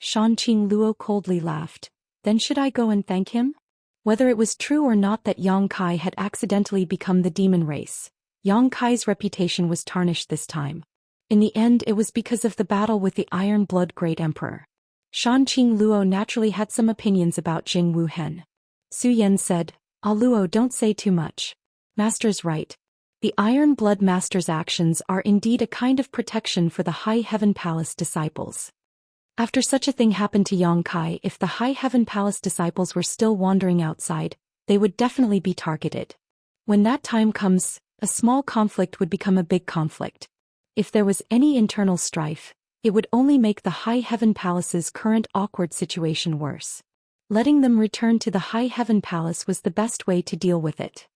Shanqing Luo coldly laughed. "Then should I go and thank him?" Whether it was true or not that Yang Kai had accidentally become the demon race, Yang Kai's reputation was tarnished this time. In the end, it was because of the battle with the Iron Blood Great Emperor. Shanqing Luo naturally had some opinions about Jing Wuhen. Su Yan said, "Ah Luo, don't say too much. Master's right. The Iron Blood Master's actions are indeed a kind of protection for the High Heaven Palace disciples. After such a thing happened to Yang Kai, if the High Heaven Palace disciples were still wandering outside, they would definitely be targeted. When that time comes, a small conflict would become a big conflict. If there was any internal strife, it would only make the High Heaven Palace's current awkward situation worse. Letting them return to the High Heaven Palace was the best way to deal with it."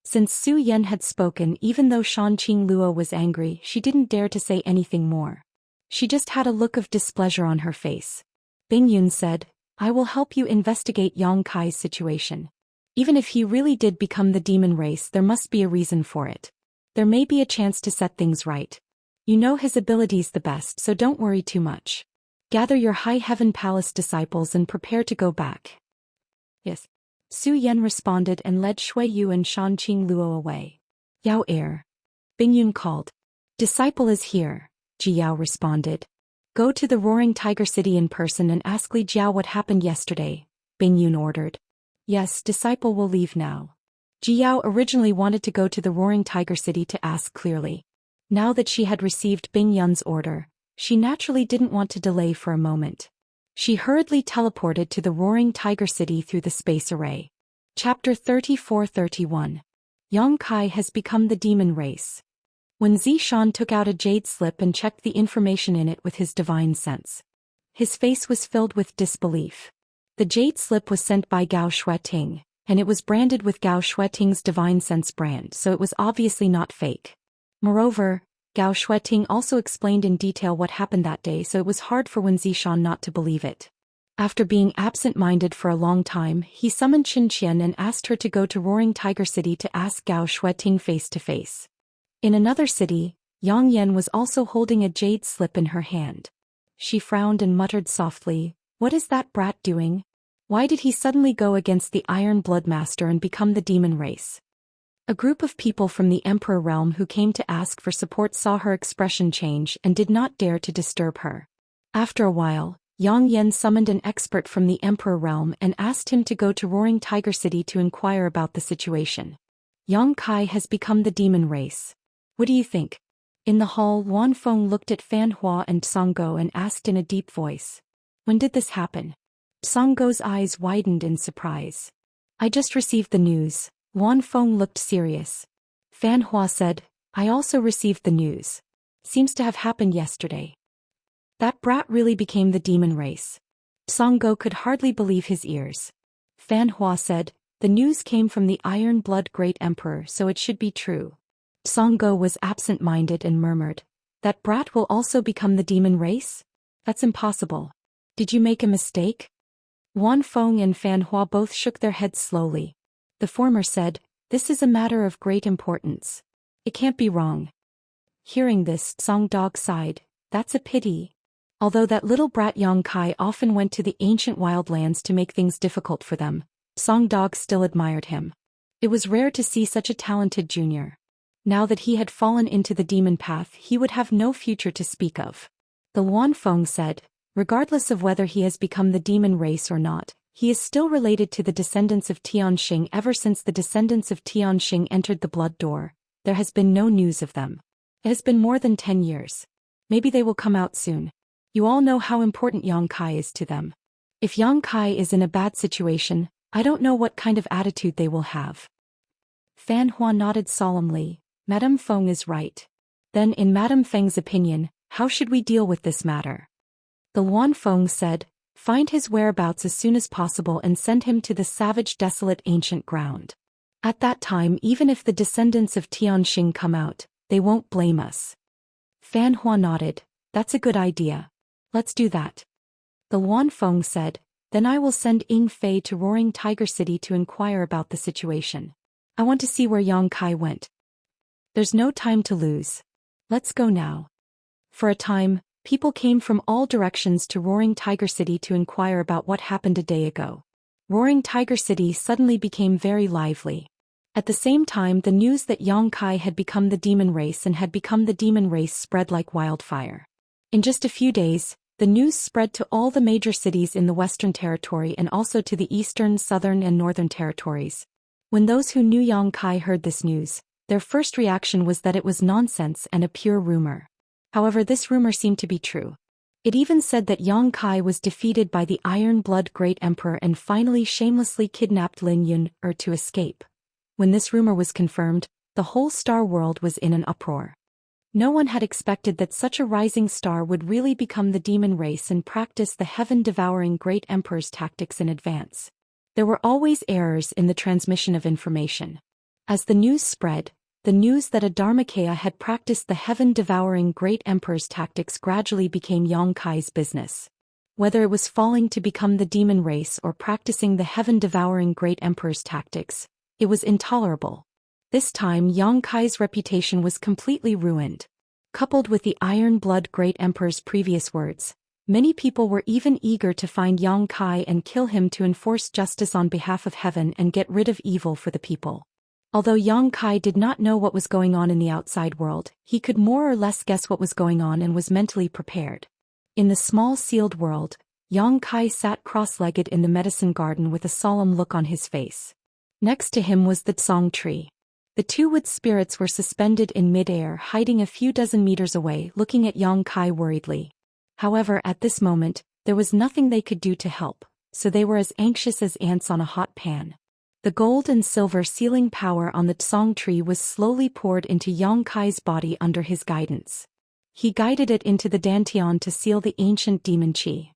Since Su Yan had spoken, even though Shanqing Luo was angry, she didn't dare to say anything more. She just had a look of displeasure on her face. Bing Yun said, "I will help you investigate Yang Kai's situation. Even if he really did become the demon race, there must be a reason for it. There may be a chance to set things right. You know his abilities the best, so don't worry too much. Gather your High Heaven Palace disciples and prepare to go back." "Yes." Su Yan responded and led Shui Yu and Shanqing Luo away. "Yao Air." Bing Yun called. "Disciple is here," Ji Yao responded. "Go to the Roaring Tiger City in person and ask Li Jiao what happened yesterday," Bing Yun ordered. "Yes, disciple will leave now." Ji Yao originally wanted to go to the Roaring Tiger City to ask clearly. Now that she had received Bing Yun's order, she naturally didn't want to delay for a moment. She hurriedly teleported to the Roaring Tiger City through the space array. Chapter 34-31. Yang Kai has become the demon race. When Zishan took out a jade slip and checked the information in it with his divine sense, his face was filled with disbelief. The jade slip was sent by Gao Shueting, and it was branded with Gao Shueting's divine sense brand, so it was obviously not fake. Moreover, Gao Shueting also explained in detail what happened that day, so it was hard for Wen Zishan not to believe it. After being absent-minded for a long time, he summoned Xianxia and asked her to go to Roaring Tiger City to ask Gao Shueting face-to-face. In another city, Yang Yan was also holding a jade slip in her hand. She frowned and muttered softly, "What is that brat doing? Why did he suddenly go against the Iron Blood Master and become the demon race?" A group of people from the Emperor realm who came to ask for support saw her expression change and did not dare to disturb her. After a while, Yang Yan summoned an expert from the Emperor realm and asked him to go to Roaring Tiger City to inquire about the situation. Yang Kai has become the demon race. What do you think? In the hall, Wan Feng looked at Fan Hua and Songgo and asked in a deep voice. When did this happen? Songgo's eyes widened in surprise. I just received the news. Wan Feng looked serious. Fan Hua said, I also received the news. Seems to have happened yesterday. That brat really became the demon race. Songgo could hardly believe his ears. Fan Hua said, the news came from the Iron Blood Great Emperor, so it should be true. Songgo was absent-minded and murmured, that brat will also become the demon race? That's impossible. Did you make a mistake? Wan Feng and Fan Hua both shook their heads slowly. The former said, this is a matter of great importance. It can't be wrong. Hearing this, Song Dog sighed, that's a pity. Although that little brat Yang Kai often went to the ancient wildlands to make things difficult for them, Song Dog still admired him. It was rare to see such a talented junior. Now that he had fallen into the demon path, he would have no future to speak of. The Wan Feng said, regardless of whether he has become the demon race or not, he is still related to the descendants of Tianxing. Ever since the descendants of Tianxing entered the blood door, there has been no news of them. It has been more than 10 years. Maybe they will come out soon. You all know how important Yang Kai is to them. If Yang Kai is in a bad situation, I don't know what kind of attitude they will have. Fan Hua nodded solemnly. Madame Feng is right. Then in Madame Feng's opinion, how should we deal with this matter? The Wan Feng said, find his whereabouts as soon as possible and send him to the savage desolate ancient ground. At that time, even if the descendants of Tianxing come out, they won't blame us. Fan Hua nodded, that's a good idea. Let's do that. The Wan Feng said, then I will send Ying Fei to Roaring Tiger City to inquire about the situation. I want to see where Yang Kai went. There's no time to lose. Let's go now. For a time, people came from all directions to Roaring Tiger City to inquire about what happened a day ago. Roaring Tiger City suddenly became very lively. At the same time, the news that Yang Kai had become the demon race and had become the demon race spread like wildfire. In just a few days, the news spread to all the major cities in the Western Territory and also to the Eastern, Southern and Northern Territories. When those who knew Yang Kai heard this news, their first reaction was that it was nonsense and a pure rumor. However, this rumor seemed to be true. It even said that Yang Kai was defeated by the Iron Blood Great Emperor and finally shamelessly kidnapped Lin Yun to escape. When this rumor was confirmed, the whole star world was in an uproar. No one had expected that such a rising star would really become the demon race and practice the heaven-devouring Great Emperor's tactics in advance. There were always errors in the transmission of information. As the news spread, the news that a Dharmakaya had practiced the heaven-devouring Great Emperor's tactics gradually became Yang Kai's business. Whether it was falling to become the demon race or practicing the heaven-devouring Great Emperor's tactics, it was intolerable. This time Yang Kai's reputation was completely ruined. Coupled with the Iron Blood Great Emperor's previous words, many people were even eager to find Yang Kai and kill him to enforce justice on behalf of heaven and get rid of evil for the people. Although Yang Kai did not know what was going on in the outside world, he could more or less guess what was going on and was mentally prepared. In the small sealed world, Yang Kai sat cross-legged in the medicine garden with a solemn look on his face. Next to him was the Tsong tree. The two wood spirits were suspended in mid-air, hiding a few dozen meters away, looking at Yang Kai worriedly. However, at this moment, there was nothing they could do to help, so they were as anxious as ants on a hot pan. The gold and silver sealing power on the Tsong tree was slowly poured into Yang Kai's body under his guidance. He guided it into the Dantian to seal the ancient demon qi.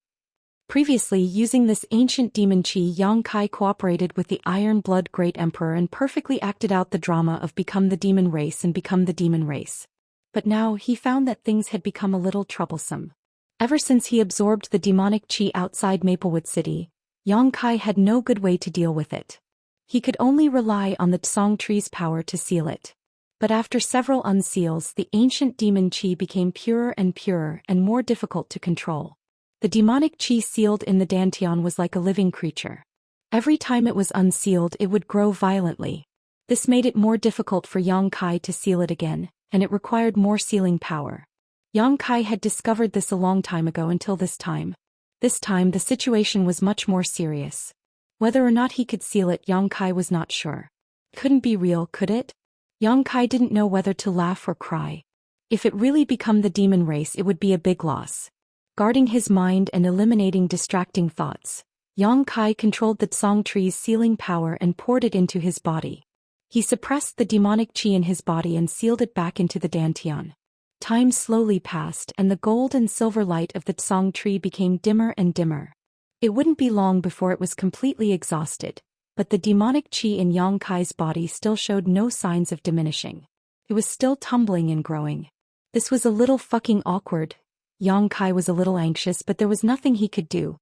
Previously, using this ancient demon qi, Yang Kai cooperated with the Iron Blood Great Emperor and perfectly acted out the drama of become the demon race and become the demon race. But now he found that things had become a little troublesome. Ever since he absorbed the demonic qi outside Maplewood City, Yang Kai had no good way to deal with it. He could only rely on the Tsong tree's power to seal it. But after several unseals, the ancient demon qi became purer and more difficult to control. The demonic qi sealed in the Dantian was like a living creature. Every time it was unsealed, it would grow violently. This made it more difficult for Yang Kai to seal it again, and it required more sealing power. Yang Kai had discovered this a long time ago until this time. This time the situation was much more serious. Whether or not he could seal it, Yang Kai was not sure. Couldn't be real, could it? Yang Kai didn't know whether to laugh or cry. If it really became the demon race, it would be a big loss. Guarding his mind and eliminating distracting thoughts, Yang Kai controlled the Tsang tree's sealing power and poured it into his body. He suppressed the demonic qi in his body and sealed it back into the dantian. Time slowly passed and the gold and silver light of the Tsang tree became dimmer and dimmer. It wouldn't be long before it was completely exhausted, but the demonic qi in Yang Kai's body still showed no signs of diminishing. It was still tumbling and growing. This was a little fucking awkward. Yang Kai was a little anxious, but there was nothing he could do.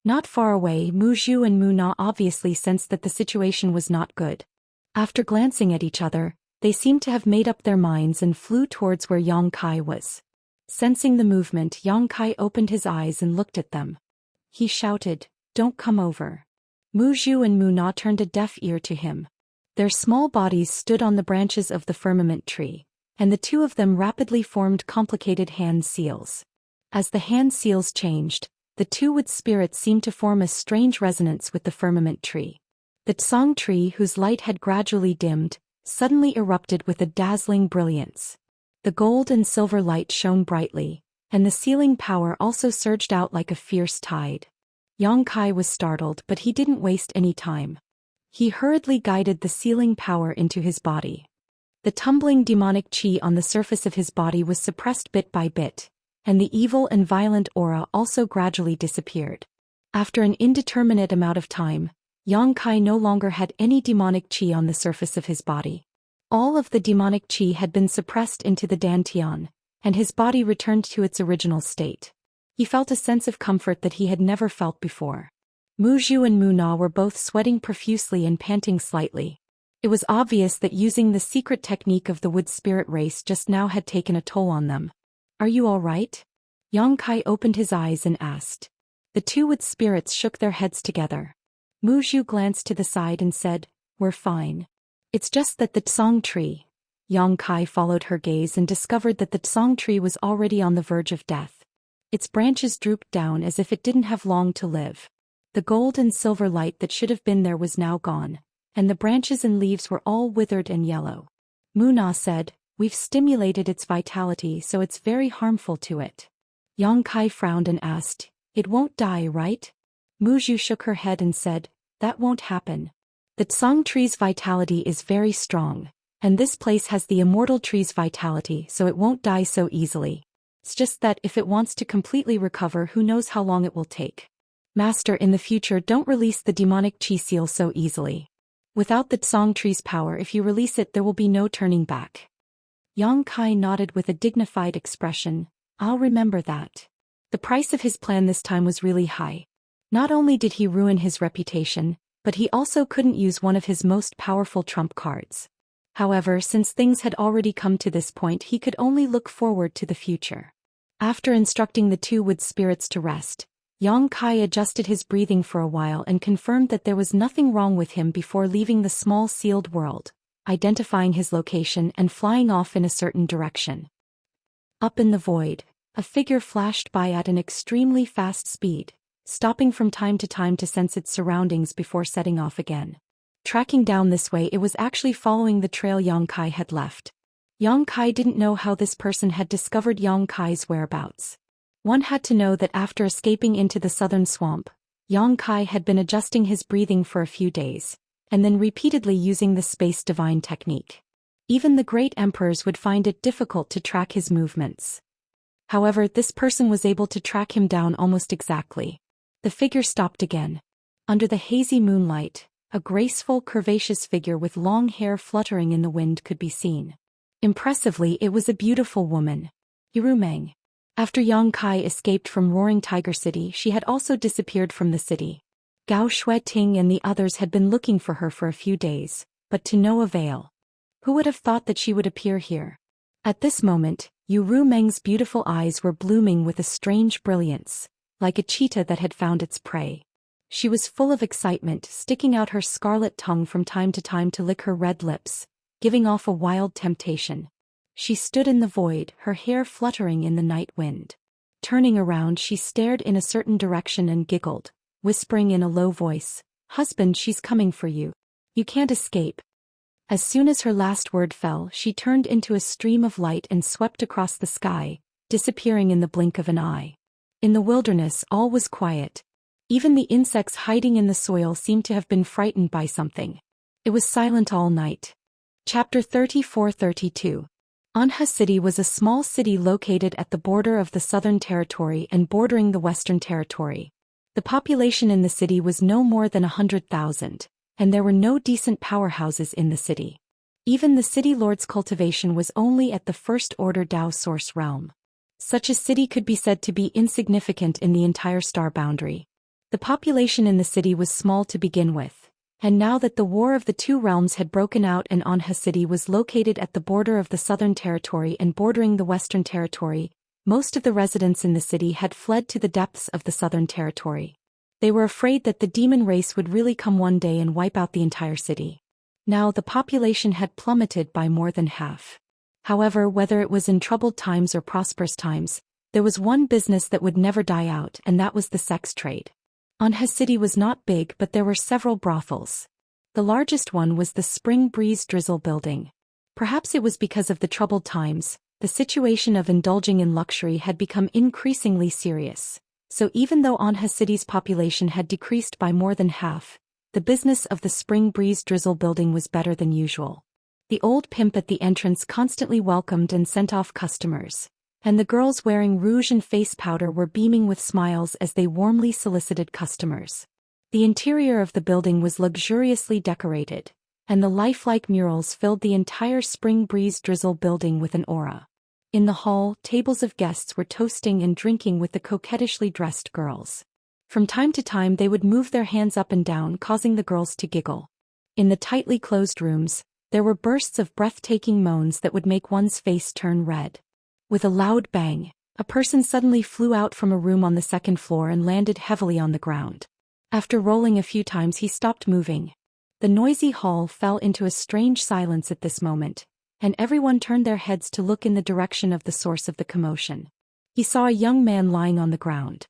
Not far away, Mu Zhu and Mu Na obviously sensed that the situation was not good. After glancing at each other, they seemed to have made up their minds and flew towards where Yang Kai was. Sensing the movement, Yang Kai opened his eyes and looked at them. He shouted, "Don't come over." Mu Zhu and Mu Na turned a deaf ear to him. Their small bodies stood on the branches of the firmament tree, and the two of them rapidly formed complicated hand seals. As the hand seals changed, the two wood spirits seemed to form a strange resonance with the firmament tree. The Tsang tree, whose light had gradually dimmed, suddenly erupted with a dazzling brilliance. The gold and silver light shone brightly, and the sealing power also surged out like a fierce tide. Yang Kai was startled, but he didn't waste any time. He hurriedly guided the sealing power into his body. The tumbling demonic qi on the surface of his body was suppressed bit by bit, and the evil and violent aura also gradually disappeared. After an indeterminate amount of time, Yang Kai no longer had any demonic qi on the surface of his body. All of the demonic qi had been suppressed into the dantian, and his body returned to its original state. He felt a sense of comfort that he had never felt before. Mu Zhu and Mu Na were both sweating profusely and panting slightly. It was obvious that using the secret technique of the wood spirit race just now had taken a toll on them. "Are you all right?" Yang Kai opened his eyes and asked. The two wood spirits shook their heads together. Mu Zhu glanced to the side and said, "We're fine. It's just that the Tsang tree." Yang Kai followed her gaze and discovered that the Tsang tree was already on the verge of death. Its branches drooped down as if it didn't have long to live. The gold and silver light that should have been there was now gone, and the branches and leaves were all withered and yellow. Mu Na said, "We've stimulated its vitality, so it's very harmful to it." Yang Kai frowned and asked, "It won't die, right?" Mu Zhu shook her head and said, "That won't happen. The Tsang tree's vitality is very strong, and this place has the Immortal tree's vitality, so it won't die so easily. It's just that if it wants to completely recover, who knows how long it will take. Master, in the future don't release the demonic qi seal so easily. Without the Tsang tree's power, if you release it there will be no turning back." Yang Kai nodded with a dignified expression. "I'll remember that." The price of his plan this time was really high. Not only did he ruin his reputation, but he also couldn't use one of his most powerful trump cards. However, since things had already come to this point, he could only look forward to the future. After instructing the two wood spirits to rest, Yang Kai adjusted his breathing for a while and confirmed that there was nothing wrong with him before leaving the small sealed world, identifying his location and flying off in a certain direction. Up in the void, a figure flashed by at an extremely fast speed, stopping from time to sense its surroundings before setting off again. Tracking down this way, it was actually following the trail Yang Kai had left. Yang Kai didn't know how this person had discovered Yang Kai's whereabouts. One had to know that after escaping into the southern swamp, Yang Kai had been adjusting his breathing for a few days, and then repeatedly using the space divine technique. Even the great emperors would find it difficult to track his movements. However, this person was able to track him down almost exactly. The figure stopped again. Under the hazy moonlight, a graceful, curvaceous figure with long hair fluttering in the wind could be seen. Impressively, it was a beautiful woman. Irumeng. After Yang Kai escaped from Roaring Tiger City, she had also disappeared from the city. Gao Shueting and the others had been looking for her for a few days, but to no avail. Who would have thought that she would appear here? At this moment, Ru Meng's beautiful eyes were blooming with a strange brilliance, like a cheetah that had found its prey. She was full of excitement, sticking out her scarlet tongue from time to lick her red lips, giving off a wild temptation. She stood in the void, her hair fluttering in the night wind. Turning around, she stared in a certain direction and giggled, whispering in a low voice, "Husband, she's coming for you. You can't escape." As soon as her last word fell, she turned into a stream of light and swept across the sky, disappearing in the blink of an eye. In the wilderness, all was quiet. Even the insects hiding in the soil seemed to have been frightened by something. It was silent all night. Chapter 34-32. Anha City was a small city located at the border of the Southern Territory and bordering the Western Territory. The population in the city was no more than 100,000, and there were no decent powerhouses in the city. Even the city lord's cultivation was only at the first-order Dao source realm. Such a city could be said to be insignificant in the entire star boundary. The population in the city was small to begin with, and now that the War of the Two Realms had broken out and Anha City was located at the border of the Southern Territory and bordering the Western Territory, most of the residents in the city had fled to the depths of the Southern Territory. They were afraid that the demon race would really come one day and wipe out the entire city. Now the population had plummeted by more than half. However, whether it was in troubled times or prosperous times, there was one business that would never die out, and that was the sex trade. Anha City was not big, but there were several brothels. The largest one was the Spring Breeze Drizzle building. Perhaps it was because of the troubled times, the situation of indulging in luxury had become increasingly serious. So even though Anha City's population had decreased by more than half, the business of the Spring Breeze Drizzle building was better than usual. The old pimp at the entrance constantly welcomed and sent off customers, and the girls wearing rouge and face powder were beaming with smiles as they warmly solicited customers. The interior of the building was luxuriously decorated, and the lifelike murals filled the entire Spring Breeze Drizzle building with an aura. In the hall, tables of guests were toasting and drinking with the coquettishly dressed girls. From time to time they would move their hands up and down, causing the girls to giggle. In the tightly closed rooms, there were bursts of breathtaking moans that would make one's face turn red. With a loud bang, a person suddenly flew out from a room on the second floor and landed heavily on the ground. After rolling a few times, he stopped moving. The noisy hall fell into a strange silence at this moment, and everyone turned their heads to look in the direction of the source of the commotion. He saw a young man lying on the ground.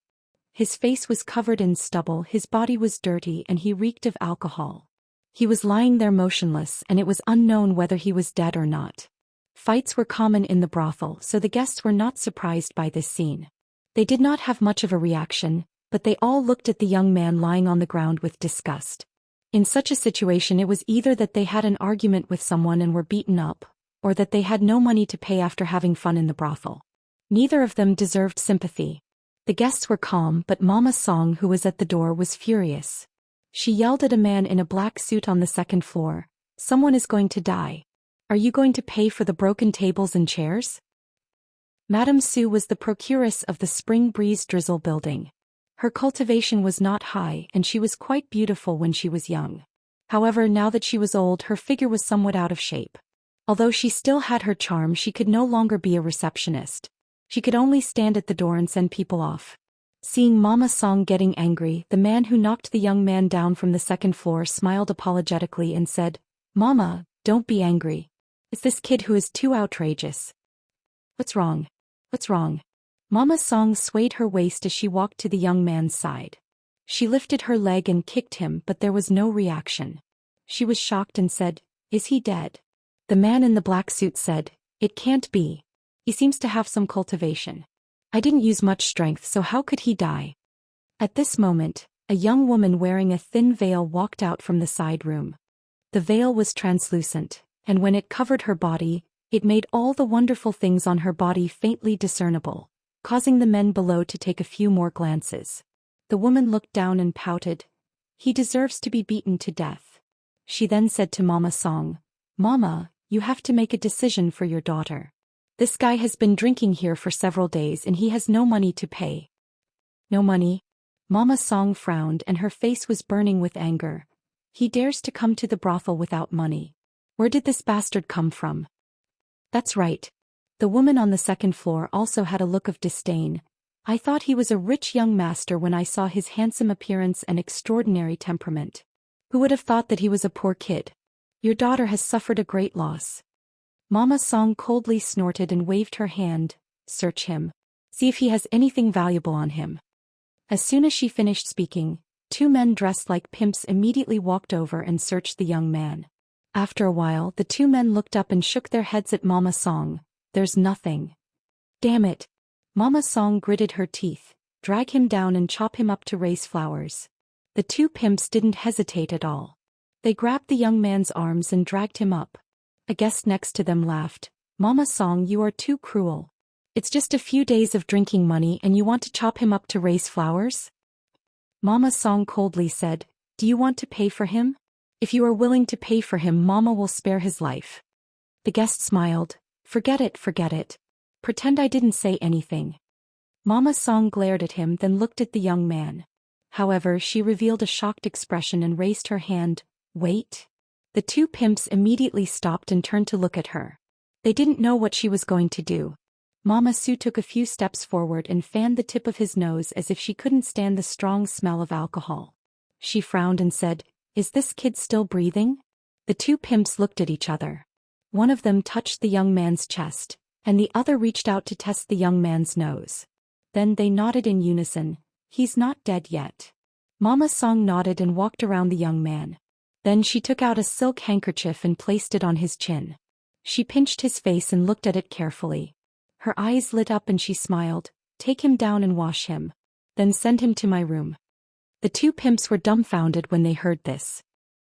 His face was covered in stubble, his body was dirty, and he reeked of alcohol. He was lying there motionless, and it was unknown whether he was dead or not. Fights were common in the brothel, so the guests were not surprised by this scene. They did not have much of a reaction, but they all looked at the young man lying on the ground with disgust. In such a situation, it was either that they had an argument with someone and were beaten up, or that they had no money to pay after having fun in the brothel. Neither of them deserved sympathy. The guests were calm, but Mama Song, who was at the door, was furious. She yelled at a man in a black suit on the second floor, "Someone is going to die. Are you going to pay for the broken tables and chairs?" Madame Sue was the procuress of the Spring Breeze Drizzle building. Her cultivation was not high, and she was quite beautiful when she was young. However, now that she was old, her figure was somewhat out of shape. Although she still had her charm, she could no longer be a receptionist. She could only stand at the door and send people off. Seeing Mama Song getting angry, the man who knocked the young man down from the second floor smiled apologetically and said, "Mama, don't be angry. It's this kid who is too outrageous." "What's wrong? What's wrong?" Mama Song swayed her waist as she walked to the young man's side. She lifted her leg and kicked him, but there was no reaction. She was shocked and said, "Is he dead?" The man in the black suit said, "It can't be. He seems to have some cultivation. I didn't use much strength, so how could he die?" At this moment, a young woman wearing a thin veil walked out from the side room. The veil was translucent, and when it covered her body, it made all the wonderful things on her body faintly discernible, causing the men below to take a few more glances. The woman looked down and pouted. "He deserves to be beaten to death." She then said to Mama Song, "Mama, you have to make a decision for your daughter. This guy has been drinking here for several days and he has no money to pay." "No money?" Mama Song frowned and her face was burning with anger. "He dares to come to the brothel without money. Where did this bastard come from?" "That's right." The woman on the second floor also had a look of disdain. "I thought he was a rich young master when I saw his handsome appearance and extraordinary temperament. Who would have thought that he was a poor kid? Your daughter has suffered a great loss." Mama Song coldly snorted and waved her hand. "Search him. See if he has anything valuable on him." As soon as she finished speaking, two men dressed like pimps immediately walked over and searched the young man. After a while, the two men looked up and shook their heads at Mama Song. There's nothing. Damn it. Mama Song gritted her teeth. Drag him down and chop him up to raise flowers. The two pimps didn't hesitate at all. They grabbed the young man's arms and dragged him up. A guest next to them laughed. Mama Song, you are too cruel. It's just a few days of drinking money and you want to chop him up to raise flowers? Mama Song coldly said, do you want to pay for him? If you are willing to pay for him, Mama will spare his life. The guest smiled. Forget it, forget it. Pretend I didn't say anything. Mama Song glared at him, then looked at the young man. However, she revealed a shocked expression and raised her hand. Wait. The two pimps immediately stopped and turned to look at her. They didn't know what she was going to do. Mama Su took a few steps forward and fanned the tip of his nose as if she couldn't stand the strong smell of alcohol. She frowned and said, is this kid still breathing? The two pimps looked at each other. One of them touched the young man's chest, and the other reached out to test the young man's nose. Then they nodded in unison. He's not dead yet. Mama Song nodded and walked around the young man. Then she took out a silk handkerchief and placed it on his chin. She pinched his face and looked at it carefully. Her eyes lit up and she smiled. Take him down and wash him. Then send him to my room. The two pimps were dumbfounded when they heard this.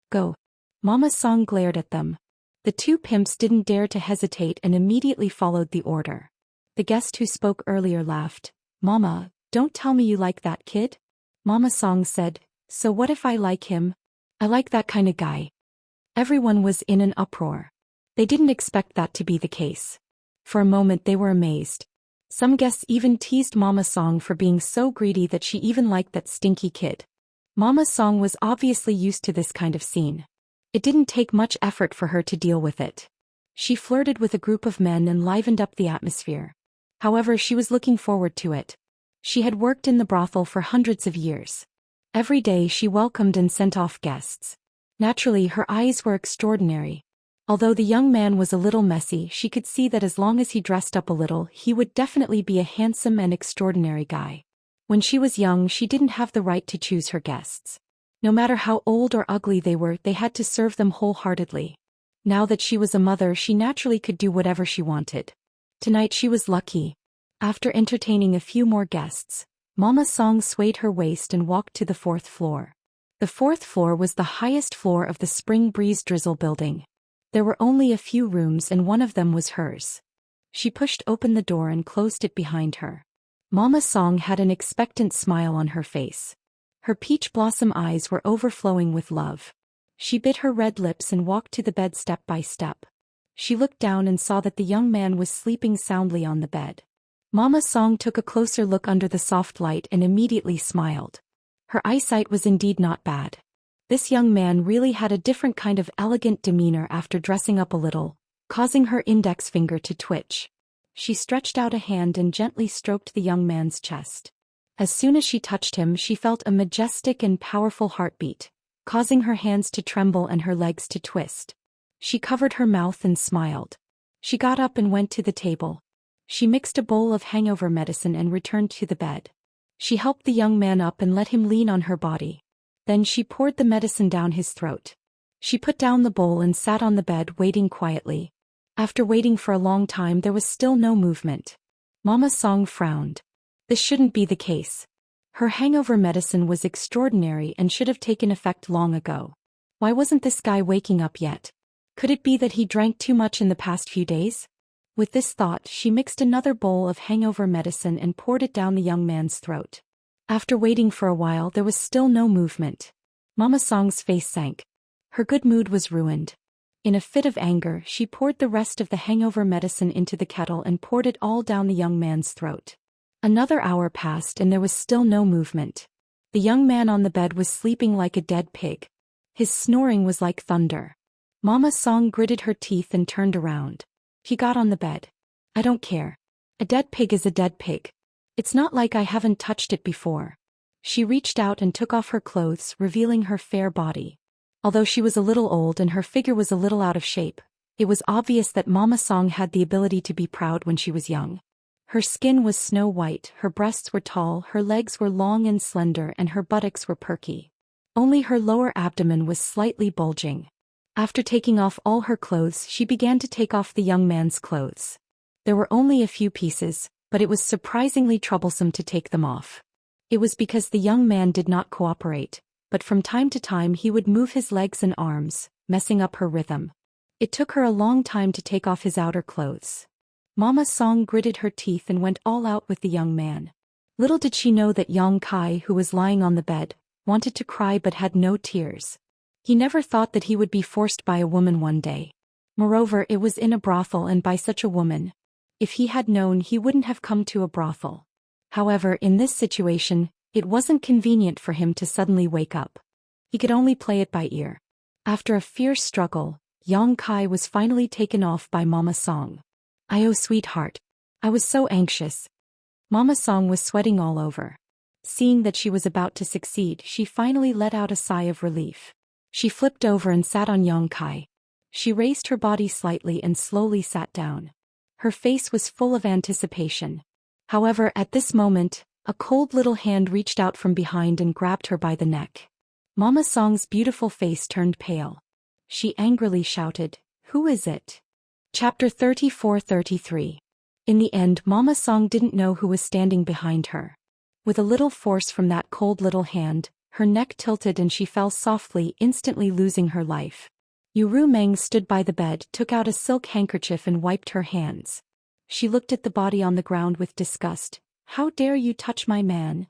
Go. Mama Song glared at them. The two pimps didn't dare to hesitate and immediately followed the order. The guest who spoke earlier laughed. Mama, don't tell me you like that kid? Mama Song said, so what if I like him? I like that kind of guy. Everyone was in an uproar. They didn't expect that to be the case. For a moment they were amazed. Some guests even teased Mama Song for being so greedy that she even liked that stinky kid. Mama Song was obviously used to this kind of scene. It didn't take much effort for her to deal with it. She flirted with a group of men and livened up the atmosphere. However, she was looking forward to it. She had worked in the brothel for hundreds of years. Every day she welcomed and sent off guests. Naturally, her eyes were extraordinary. Although the young man was a little messy, she could see that as long as he dressed up a little, he would definitely be a handsome and extraordinary guy. When she was young, she didn't have the right to choose her guests. No matter how old or ugly they were, they had to serve them wholeheartedly. Now that she was a mother, she naturally could do whatever she wanted. Tonight she was lucky. After entertaining a few more guests, Mama Song swayed her waist and walked to the 4th floor. The 4th floor was the highest floor of the Spring Breeze Drizzle building. There were only a few rooms and one of them was hers. She pushed open the door and closed it behind her. Mama Song had an expectant smile on her face. Her peach blossom eyes were overflowing with love. She bit her red lips and walked to the bed step by step. She looked down and saw that the young man was sleeping soundly on the bed. Mama Song took a closer look under the soft light and immediately smiled. Her eyesight was indeed not bad. This young man really had a different kind of elegant demeanor after dressing up a little, causing her index finger to twitch. She stretched out a hand and gently stroked the young man's chest. As soon as she touched him, she felt a majestic and powerful heartbeat, causing her hands to tremble and her legs to twist. She covered her mouth and smiled. She got up and went to the table. She mixed a bowl of hangover medicine and returned to the bed. She helped the young man up and let him lean on her body. Then she poured the medicine down his throat. She put down the bowl and sat on the bed waiting quietly. After waiting for a long time, there was still no movement. Mama Song frowned. This shouldn't be the case. Her hangover medicine was extraordinary and should have taken effect long ago. Why wasn't this guy waking up yet? Could it be that he drank too much in the past few days? With this thought, she mixed another bowl of hangover medicine and poured it down the young man's throat. After waiting for a while, there was still no movement. Mama Song's face sank. Her good mood was ruined. In a fit of anger, she poured the rest of the hangover medicine into the kettle and poured it all down the young man's throat. Another hour passed and there was still no movement. The young man on the bed was sleeping like a dead pig. His snoring was like thunder. Mama Song gritted her teeth and turned around. He got on the bed. I don't care. A dead pig is a dead pig. It's not like I haven't touched it before. She reached out and took off her clothes, revealing her fair body. Although she was a little old and her figure was a little out of shape, it was obvious that Mama Song had the ability to be proud when she was young. Her skin was snow white, her breasts were tall, her legs were long and slender, and her buttocks were perky. Only her lower abdomen was slightly bulging. After taking off all her clothes, she began to take off the young man's clothes. There were only a few pieces, but it was surprisingly troublesome to take them off. It was because the young man did not cooperate, but from time to time he would move his legs and arms, messing up her rhythm. It took her a long time to take off his outer clothes. Mama Song gritted her teeth and went all out with the young man. Little did she know that Yang Kai, who was lying on the bed, wanted to cry but had no tears. He never thought that he would be forced by a woman one day. Moreover, it was in a brothel and by such a woman. If he had known, he wouldn't have come to a brothel. However, in this situation, it wasn't convenient for him to suddenly wake up. He could only play it by ear. After a fierce struggle, Yang Kai was finally taken off by Mama Song. "Oh, sweetheart. I was so anxious." Mama Song was sweating all over. Seeing that she was about to succeed, she finally let out a sigh of relief. She flipped over and sat on Yang Kai. She raised her body slightly and slowly sat down. Her face was full of anticipation. However, at this moment, a cold little hand reached out from behind and grabbed her by the neck. Mama Song's beautiful face turned pale. She angrily shouted, "Who is it?" Chapter 34-33. In the end, Mama Song didn't know who was standing behind her. With a little force from that cold little hand, her neck tilted and she fell softly, instantly losing her life. Ru Meng stood by the bed, took out a silk handkerchief and wiped her hands. She looked at the body on the ground with disgust. "How dare you touch my man?"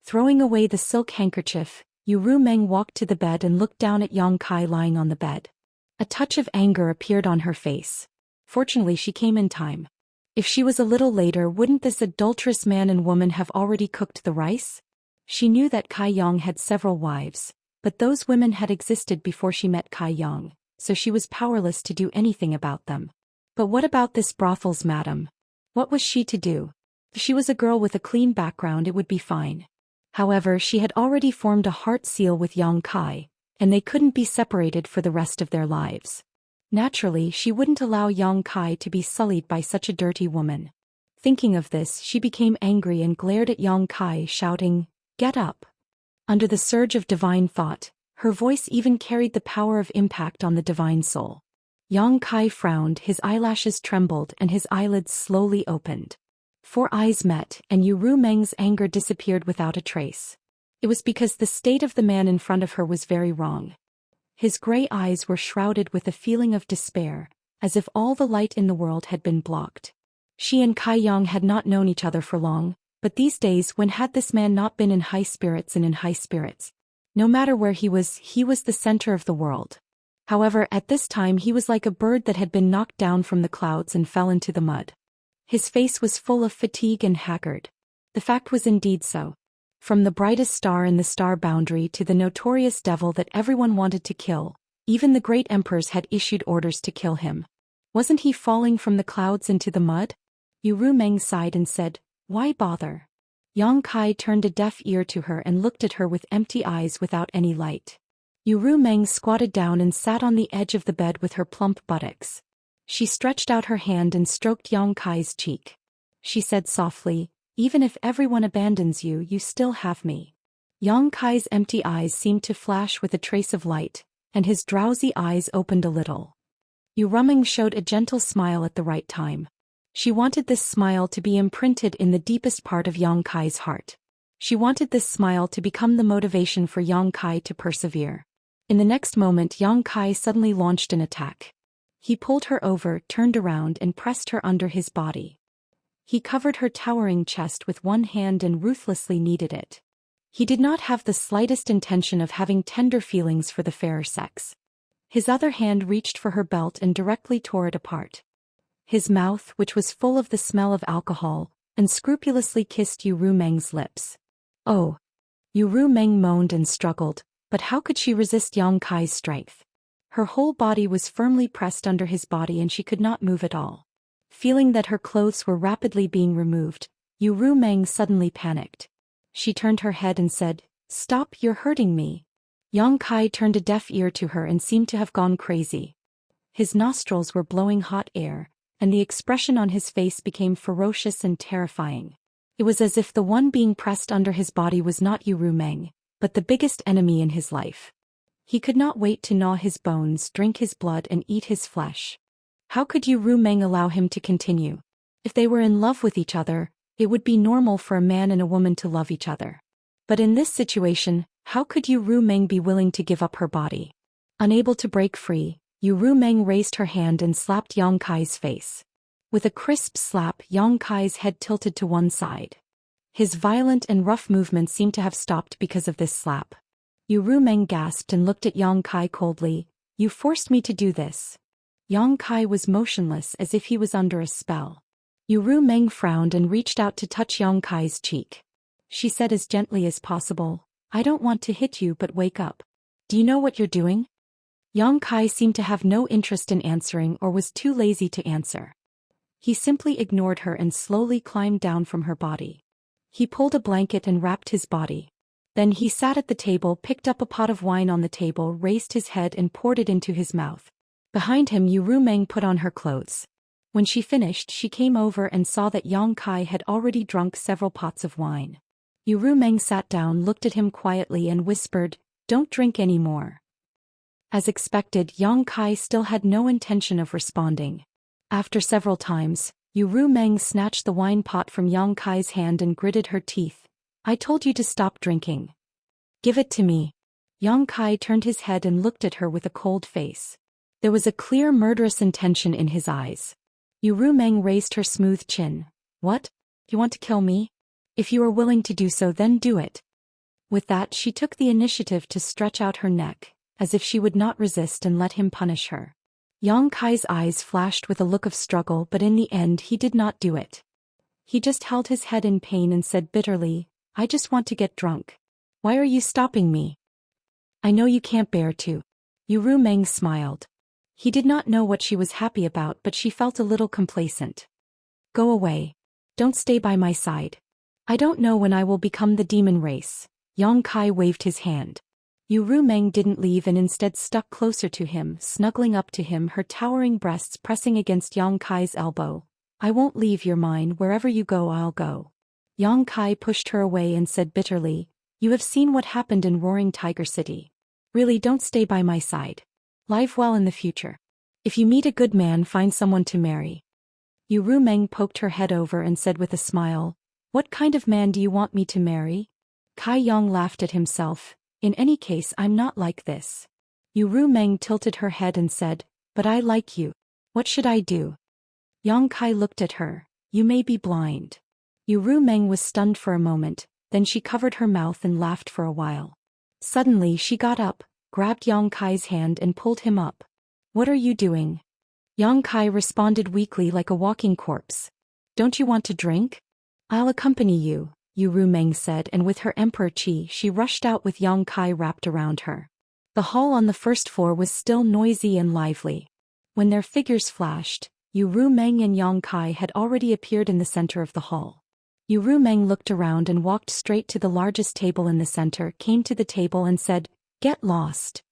Throwing away the silk handkerchief, Ru Meng walked to the bed and looked down at Yang Kai lying on the bed. A touch of anger appeared on her face. Fortunately, she came in time. If she was a little later, wouldn't this adulterous man and woman have already cooked the rice? She knew that Kai Yang had several wives, but those women had existed before she met Kai Yang, so she was powerless to do anything about them. But what about this brothel's madam? What was she to do? If she was a girl with a clean background, it would be fine. However, she had already formed a heart seal with Yang Kai, and they couldn't be separated for the rest of their lives. Naturally, she wouldn't allow Yang Kai to be sullied by such a dirty woman. Thinking of this, she became angry and glared at Yang Kai, shouting, "Get up." Under the surge of divine thought, her voice even carried the power of impact on the divine soul. Yang Kai frowned, his eyelashes trembled and his eyelids slowly opened. 4 eyes met, and Ru Meng's anger disappeared without a trace. It was because the state of the man in front of her was very wrong. His gray eyes were shrouded with a feeling of despair, as if all the light in the world had been blocked. She and Kai Yang had not known each other for long, but these days, when had this man not been in high spirits and in high spirits? No matter where he was the center of the world. However, at this time he was like a bird that had been knocked down from the clouds and fell into the mud. His face was full of fatigue and haggard. The fact was indeed so. From the brightest star in the star boundary to the notorious devil that everyone wanted to kill, even the great emperors had issued orders to kill him. Wasn't he falling from the clouds into the mud? Ru Meng sighed and said, "Why bother?" Yang Kai turned a deaf ear to her and looked at her with empty eyes without any light. Ru Meng squatted down and sat on the edge of the bed with her plump buttocks. She stretched out her hand and stroked Yang Kai's cheek. She said softly, "Even if everyone abandons you, you still have me." Yang Kai's empty eyes seemed to flash with a trace of light, and his drowsy eyes opened a little. Ru Meng showed a gentle smile at the right time. She wanted this smile to be imprinted in the deepest part of Yang Kai's heart. She wanted this smile to become the motivation for Yang Kai to persevere. In the next moment, Yang Kai suddenly launched an attack. He pulled her over, turned around and pressed her under his body. He covered her towering chest with one hand and ruthlessly kneaded it. He did not have the slightest intention of having tender feelings for the fairer sex. His other hand reached for her belt and directly tore it apart. His mouth, which was full of the smell of alcohol, unscrupulously kissed Ru Meng's lips. "Oh!" Ru Meng moaned and struggled, but how could she resist Yang Kai's strength? Her whole body was firmly pressed under his body and she could not move at all. Feeling that her clothes were rapidly being removed, Ru Meng suddenly panicked. She turned her head and said, "Stop, you're hurting me." Yang Kai turned a deaf ear to her and seemed to have gone crazy. His nostrils were blowing hot air, and the expression on his face became ferocious and terrifying. It was as if the one being pressed under his body was not Ru Meng, but the biggest enemy in his life. He could not wait to gnaw his bones, drink his blood and eat his flesh. How could Ru Meng allow him to continue? If they were in love with each other, it would be normal for a man and a woman to love each other. But in this situation, how could Ru Meng be willing to give up her body? Unable to break free, Ru Meng raised her hand and slapped Yang Kai's face. With a crisp slap, Yang Kai's head tilted to one side. His violent and rough movements seemed to have stopped because of this slap. Ru Meng gasped and looked at Yang Kai coldly. "You forced me to do this." Yang Kai was motionless as if he was under a spell. Ru Meng frowned and reached out to touch Yang Kai's cheek. She said as gently as possible, "I don't want to hit you, but wake up. Do you know what you're doing?" Yang Kai seemed to have no interest in answering or was too lazy to answer. He simply ignored her and slowly climbed down from her body. He pulled a blanket and wrapped his body. Then he sat at the table, picked up a pot of wine on the table, raised his head and poured it into his mouth. Behind him, Ru Meng put on her clothes. When she finished, she came over and saw that Yang Kai had already drunk several pots of wine. Ru Meng sat down, looked at him quietly and whispered, "Don't drink any more." As expected, Yang Kai still had no intention of responding. After several times, Ru Meng snatched the wine pot from Yang Kai's hand and gritted her teeth. "I told you to stop drinking. Give it to me." Yang Kai turned his head and looked at her with a cold face. There was a clear murderous intention in his eyes. Ru Meng raised her smooth chin. "What? You want to kill me? If you are willing to do so, then do it." With that, she took the initiative to stretch out her neck, as if she would not resist and let him punish her. Yang Kai's eyes flashed with a look of struggle, but in the end he did not do it. He just held his head in pain and said bitterly, "I just want to get drunk. Why are you stopping me?" "I know you can't bear to." Ru Meng smiled. He did not know what she was happy about, but she felt a little complacent. "Go away. Don't stay by my side. I don't know when I will become the demon race." Yang Kai waved his hand. Ru Meng didn't leave and instead stuck closer to him, snuggling up to him, her towering breasts pressing against Yang Kai's elbow. "I won't leave, you're mine, wherever you go I'll go." Yang Kai pushed her away and said bitterly, "You have seen what happened in Roaring Tiger City. Really, don't stay by my side. Live well in the future. If you meet a good man, find someone to marry." Ru Meng poked her head over and said with a smile, "What kind of man do you want me to marry?" Kai Yang laughed at himself. "In any case, I'm not like this." Ru Meng tilted her head and said, "But I like you. What should I do?" Yang Kai looked at her. "You may be blind." Ru Meng was stunned for a moment, then she covered her mouth and laughed for a while. Suddenly she got up, grabbed Yang Kai's hand and pulled him up. "What are you doing?" Yang Kai responded weakly like a walking corpse. "Don't you want to drink?" "I'll accompany you," Ru Meng said, and with her emperor chi she rushed out with Yang Kai wrapped around her. The hall on the first floor was still noisy and lively. When their figures flashed, Ru Meng and Yang Kai had already appeared in the center of the hall. Ru Meng looked around and walked straight to the largest table in the center, came to the table and said, "Get lost."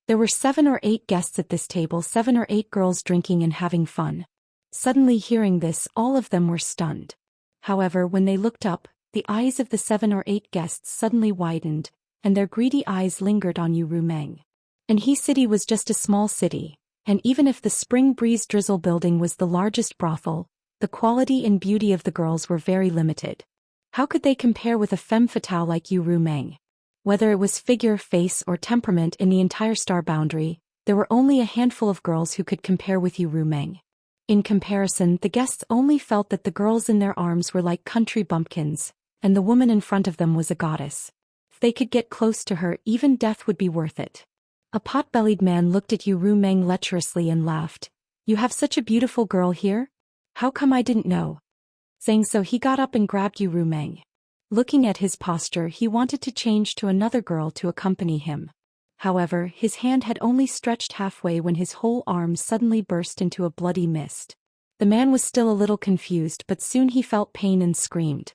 There were 7 or 8 guests at this table, 7 or 8 girls drinking and having fun. Suddenly hearing this, all of them were stunned. However, when they looked up, the eyes of the 7 or 8 guests suddenly widened, and their greedy eyes lingered on Ru Meng. And He City was just a small city, and even if the Spring Breeze Drizzle building was the largest brothel, the quality and beauty of the girls were very limited. How could they compare with a femme fatale like Ru Meng? Whether it was figure, face, or temperament in the entire star boundary, there were only a handful of girls who could compare with Ru Meng. In comparison, the guests only felt that the girls in their arms were like country bumpkins, and the woman in front of them was a goddess. If they could get close to her, even death would be worth it. A pot-bellied man looked at Ru Meng lecherously and laughed. "You have such a beautiful girl here? How come I didn't know?" Saying so, he got up and grabbed Ru Meng. Looking at his posture, he wanted to change to another girl to accompany him. However, his hand had only stretched halfway when his whole arm suddenly burst into a bloody mist. The man was still a little confused, but soon he felt pain and screamed.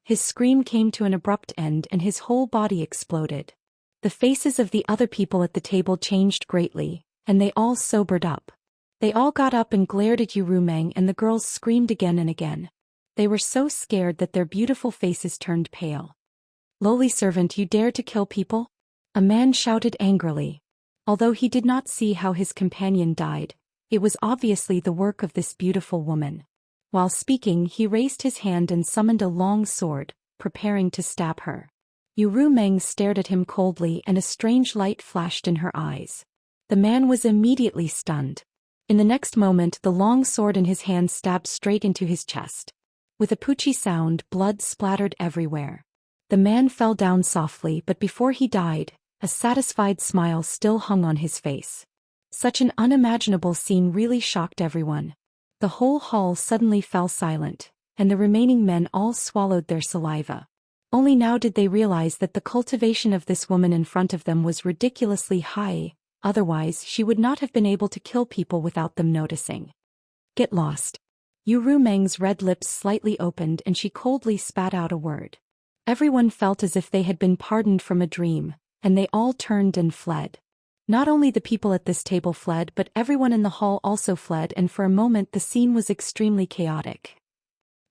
His scream came to an abrupt end and his whole body exploded. The faces of the other people at the table changed greatly, and they all sobered up. They all got up and glared at Ru Meng, and the girls screamed again and again. They were so scared that their beautiful faces turned pale. "Lowly servant, you dare to kill people?" A man shouted angrily. Although he did not see how his companion died, it was obviously the work of this beautiful woman. While speaking, he raised his hand and summoned a long sword, preparing to stab her. Yu Meng stared at him coldly and a strange light flashed in her eyes. The man was immediately stunned. In the next moment, the long sword in his hand stabbed straight into his chest. With a poochie sound, blood splattered everywhere. The man fell down softly, but before he died, a satisfied smile still hung on his face. Such an unimaginable scene really shocked everyone. The whole hall suddenly fell silent, and the remaining men all swallowed their saliva. Only now did they realize that the cultivation of this woman in front of them was ridiculously high, otherwise she would not have been able to kill people without them noticing. Get lost. Yu Meng's red lips slightly opened and she coldly spat out a word. Everyone felt as if they had been pardoned from a dream, and they all turned and fled. Not only the people at this table fled, but everyone in the hall also fled, and for a moment the scene was extremely chaotic.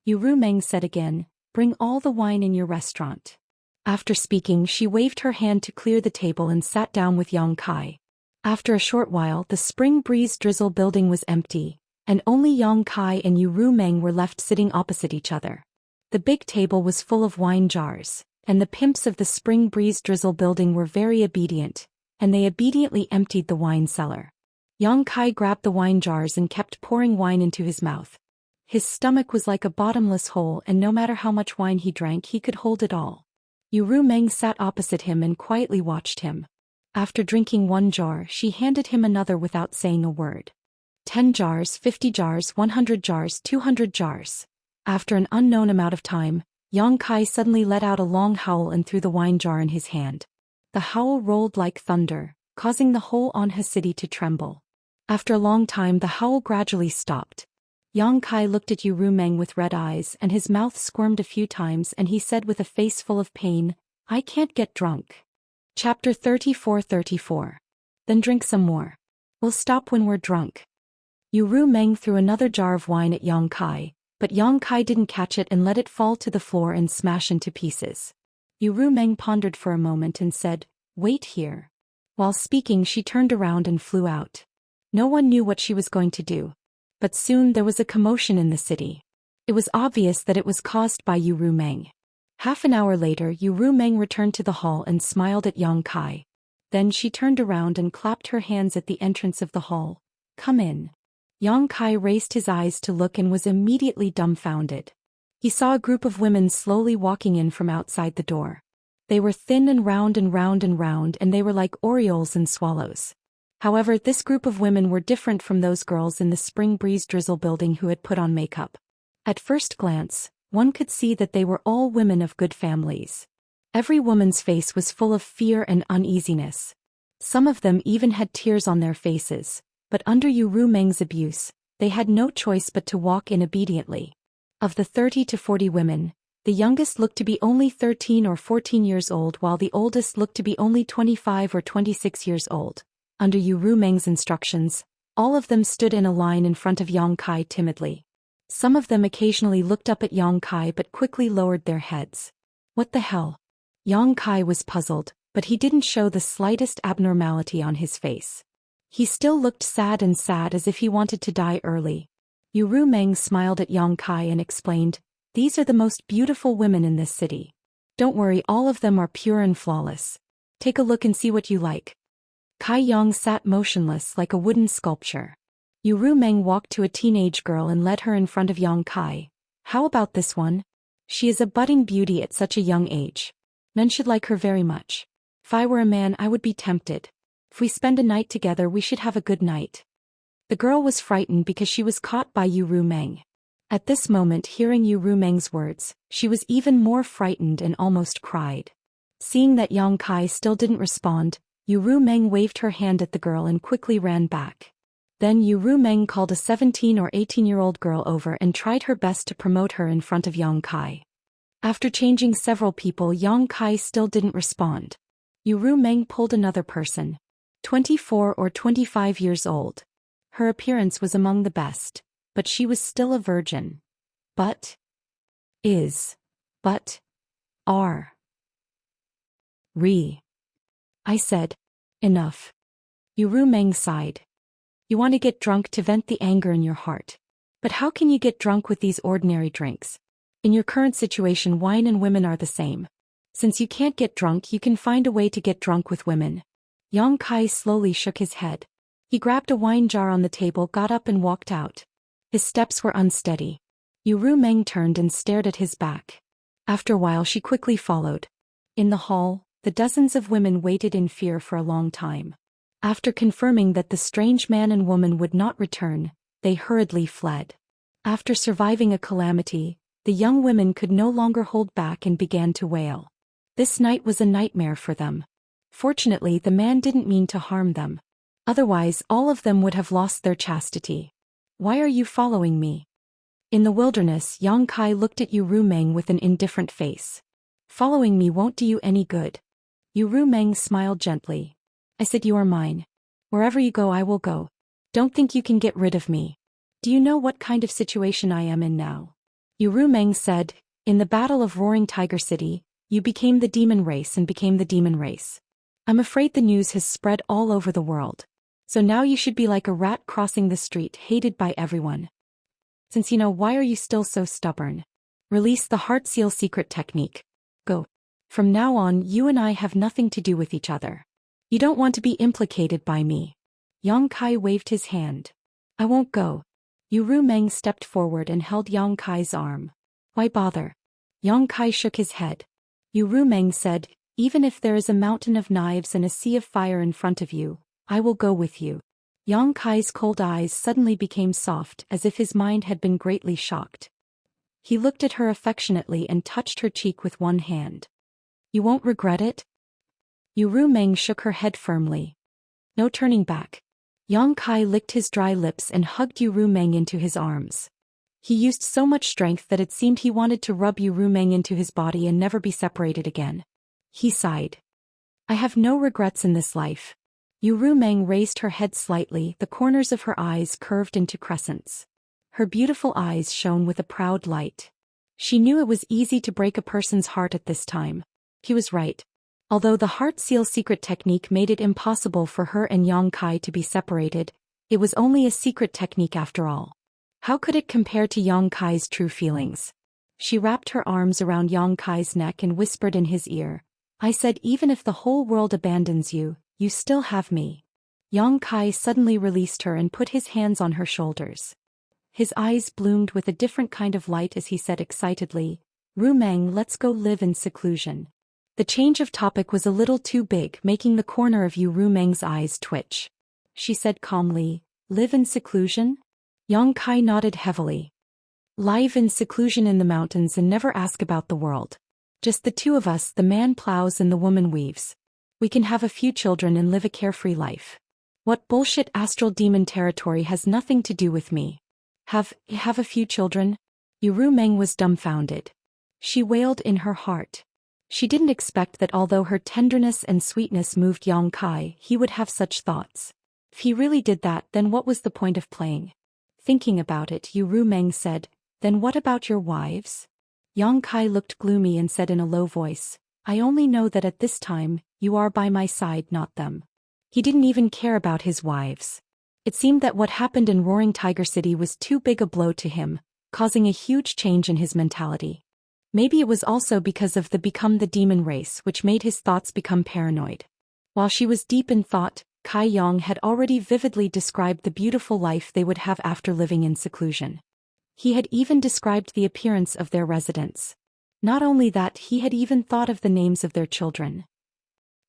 Yu Meng said again, "Bring all the wine in your restaurant." After speaking, she waved her hand to clear the table and sat down with Yang Kai. After a short while, the Spring Breeze Drizzle building was empty, and only Yang Kai and Yu Meng were left sitting opposite each other. The big table was full of wine jars, and the pimps of the Spring Breeze Drizzle building were very obedient, and they obediently emptied the wine cellar. Yang Kai grabbed the wine jars and kept pouring wine into his mouth. His stomach was like a bottomless hole, and no matter how much wine he drank, he could hold it all. Yu Meng sat opposite him and quietly watched him. After drinking one jar, she handed him another without saying a word. 10 jars, 50 jars, 100 jars, 200 jars. After an unknown amount of time, Yang Kai suddenly let out a long howl and threw the wine jar in his hand. The howl rolled like thunder, causing the whole Anha city to tremble. After a long time, the howl gradually stopped. Yang Kai looked at Yu Meng with red eyes, and his mouth squirmed a few times, and he said with a face full of pain, "I can't get drunk." Chapter 34. Then drink some more. We'll stop when we're drunk. Yu Meng threw another jar of wine at Yang Kai, but Yang Kai didn't catch it and let it fall to the floor and smash into pieces. Yu Meng pondered for a moment and said, "Wait here." While speaking, she turned around and flew out. No one knew what she was going to do. But soon there was a commotion in the city. It was obvious that it was caused by Yu Meng. Half an hour later, Yu Meng returned to the hall and smiled at Yang Kai. Then she turned around and clapped her hands at the entrance of the hall. "Come in." Yang Kai raised his eyes to look and was immediately dumbfounded. He saw a group of women slowly walking in from outside the door. They were thin and round and round and round, and they were like orioles and swallows. However, this group of women were different from those girls in the Spring Breeze Drizzle building who had put on makeup. At first glance, one could see that they were all women of good families. Every woman's face was full of fear and uneasiness. Some of them even had tears on their faces, but under Yu Meng's abuse, they had no choice but to walk in obediently. Of the 30 to 40 women, the youngest looked to be only 13 or 14 years old, while the oldest looked to be only 25 or 26 years old. Under Yu Meng's instructions, all of them stood in a line in front of Yang Kai timidly. Some of them occasionally looked up at Yang Kai but quickly lowered their heads. What the hell? Yang Kai was puzzled, but he didn't show the slightest abnormality on his face. He still looked sad as if he wanted to die early. Yu Meng smiled at Yang Kai and explained, "These are the most beautiful women in this city. Don't worry, all of them are pure and flawless. Take a look and see what you like." Kai Yang sat motionless like a wooden sculpture. Yu Meng walked to a teenage girl and led her in front of Yang Kai. "How about this one? She is a budding beauty at such a young age. Men should like her very much. If I were a man, I would be tempted. If we spend a night together, we should have a good night." The girl was frightened because she was caught by Yu Meng. At this moment, hearing Yu Meng's words, she was even more frightened and almost cried. Seeing that Yang Kai still didn't respond, Yu Meng waved her hand at the girl and quickly ran back. Then Yu Meng called a 17 or 18-year-old girl over and tried her best to promote her in front of Yang Kai. After changing several people, Yang Kai still didn't respond. Yu Meng pulled another person. 24 or 25 years old. Her appearance was among the best, but she was still a virgin. Are. I said. Enough. Yu Meng sighed. You want to get drunk to vent the anger in your heart. But how can you get drunk with these ordinary drinks? In your current situation, wine and women are the same. Since you can't get drunk, you can find a way to get drunk with women. Yang Kai slowly shook his head. He grabbed a wine jar on the table, got up and walked out. His steps were unsteady. Yu Meng turned and stared at his back. After a while she quickly followed. In the hall, the dozens of women waited in fear for a long time. After confirming that the strange man and woman would not return, they hurriedly fled. After surviving a calamity, the young women could no longer hold back and began to wail. This night was a nightmare for them. Fortunately, the man didn't mean to harm them. Otherwise, all of them would have lost their chastity. Why are you following me? In the wilderness, Yang Kai looked at Yu Meng with an indifferent face. Following me won't do you any good. Yu Meng smiled gently. I said you are mine. Wherever you go I will go. Don't think you can get rid of me. Do you know what kind of situation I am in now? Yu Meng said, in the Battle of Roaring Tiger City, you became the demon race and became the demon race. I'm afraid the news has spread all over the world. So now you should be like a rat crossing the street, hated by everyone. Since you know, why are you still so stubborn? Release the heart seal secret technique. Go. From now on, you and I have nothing to do with each other. You don't want to be implicated by me. Yang Kai waved his hand. I won't go. Yu Meng stepped forward and held Yang Kai's arm. Why bother? Yang Kai shook his head. Yu Meng said, even if there is a mountain of knives and a sea of fire in front of you, I will go with you. Yang Kai's cold eyes suddenly became soft, as if his mind had been greatly shocked. He looked at her affectionately and touched her cheek with one hand. You won't regret it? Yu Meng shook her head firmly. No turning back. Yang Kai licked his dry lips and hugged Yu Meng into his arms. He used so much strength that it seemed he wanted to rub Yu Meng into his body and never be separated again. He sighed. I have no regrets in this life. Yu Meng raised her head slightly, the corners of her eyes curved into crescents. Her beautiful eyes shone with a proud light. She knew it was easy to break a person's heart at this time. He was right. Although the heart seal secret technique made it impossible for her and Yang Kai to be separated, it was only a secret technique after all. How could it compare to Yang Kai's true feelings? She wrapped her arms around Yang Kai's neck and whispered in his ear, I said even if the whole world abandons you, you still have me. Yang Kai suddenly released her and put his hands on her shoulders. His eyes bloomed with a different kind of light as he said excitedly, Meng, let's go live in seclusion. The change of topic was a little too big, making the corner of Yu Meng's eyes twitch. She said calmly, live in seclusion? Yang Kai nodded heavily. Live in seclusion in the mountains and never ask about the world. Just the two of us, the man plows and the woman weaves. We can have a few children and live a carefree life. What bullshit astral demon territory has nothing to do with me. Have a few children? Yu Meng was dumbfounded. She wailed in her heart. She didn't expect that although her tenderness and sweetness moved Yang Kai, he would have such thoughts. If he really did that, then what was the point of playing? Thinking about it, Yu Meng said, then what about your wives? Yang Kai looked gloomy and said in a low voice, I only know that at this time, you are by my side, not them. He didn't even care about his wives. It seemed that what happened in Roaring Tiger City was too big a blow to him, causing a huge change in his mentality. Maybe it was also because of the become the demon race which made his thoughts become paranoid. While she was deep in thought, Kai Yang had already vividly described the beautiful life they would have after living in seclusion. He had even described the appearance of their residence. Not only that, he had even thought of the names of their children.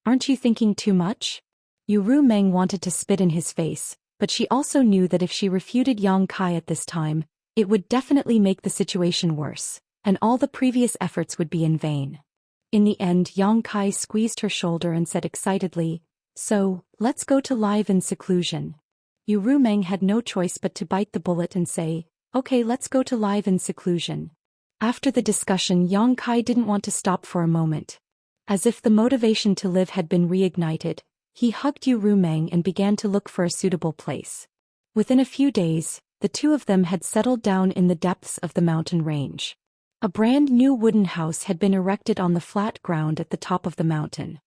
Aren't you thinking too much? Yu Meng wanted to spit in his face, but she also knew that if she refuted Yang Kai at this time, it would definitely make the situation worse, and all the previous efforts would be in vain. In the end, Yang Kai squeezed her shoulder and said excitedly, so, let's go to live in seclusion. Yu Meng had no choice but to bite the bullet and say, okay, let's go to live in seclusion. After the discussion, Yang Kai didn't want to stop for a moment. As if the motivation to live had been reignited, he hugged Yu Meng and began to look for a suitable place. Within a few days, the two of them had settled down in the depths of the mountain range. A brand new wooden house had been erected on the flat ground at the top of the mountain.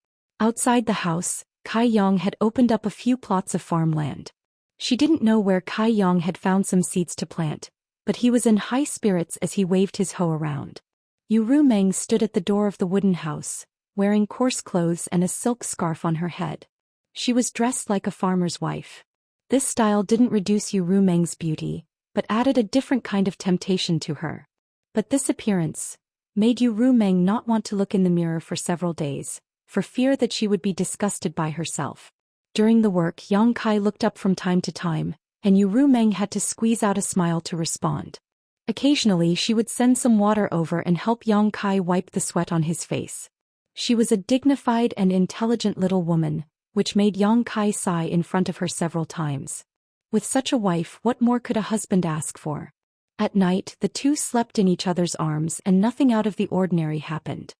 Outside the house, Kai Yong had opened up a few plots of farmland. She didn't know where Kai Yong had found some seeds to plant, but he was in high spirits as he waved his hoe around. Yu Rumeng stood at the door of the wooden house, wearing coarse clothes and a silk scarf on her head. She was dressed like a farmer's wife. This style didn't reduce Yu Rumeng's beauty, but added a different kind of temptation to her. But this appearance made Yu Rumeng not want to look in the mirror for several days, for fear that she would be disgusted by herself. During the work, Yang Kai looked up from time to time, and Yu Rumeng had to squeeze out a smile to respond. Occasionally she would send some water over and help Yang Kai wipe the sweat on his face. She was a dignified and intelligent little woman, which made Yang Kai sigh in front of her several times. With such a wife, what more could a husband ask for? At night, the two slept in each other's arms and nothing out of the ordinary happened.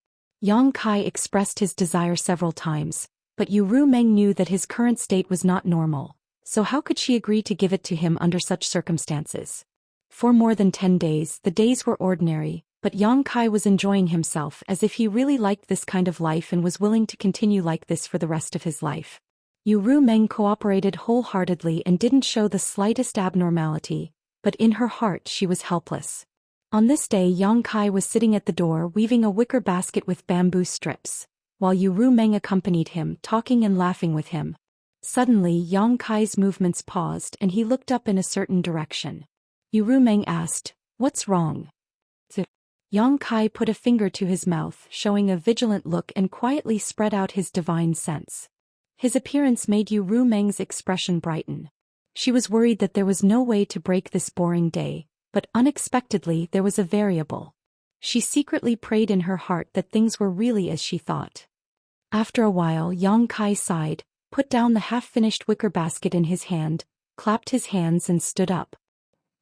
Yang Kai expressed his desire several times, but Yu Rumeng knew that his current state was not normal, so how could she agree to give it to him under such circumstances? For more than 10 days, the days were ordinary, but Yang Kai was enjoying himself as if he really liked this kind of life and was willing to continue like this for the rest of his life. Yu Rumeng cooperated wholeheartedly and didn't show the slightest abnormality, but in her heart she was helpless. On this day, Yang Kai was sitting at the door weaving a wicker basket with bamboo strips, while Yu Rumeng accompanied him, talking and laughing with him. Suddenly, Yang Kai's movements paused and he looked up in a certain direction. Yu Rumeng asked, "What's wrong?" Yang Kai put a finger to his mouth, showing a vigilant look, and quietly spread out his divine sense. His appearance made Yu Rumeng's expression brighten. She was worried that there was no way to break this boring day, but unexpectedly there was a variable. She secretly prayed in her heart that things were really as she thought. After a while, Yang Kai sighed, put down the half-finished wicker basket in his hand, clapped his hands and stood up.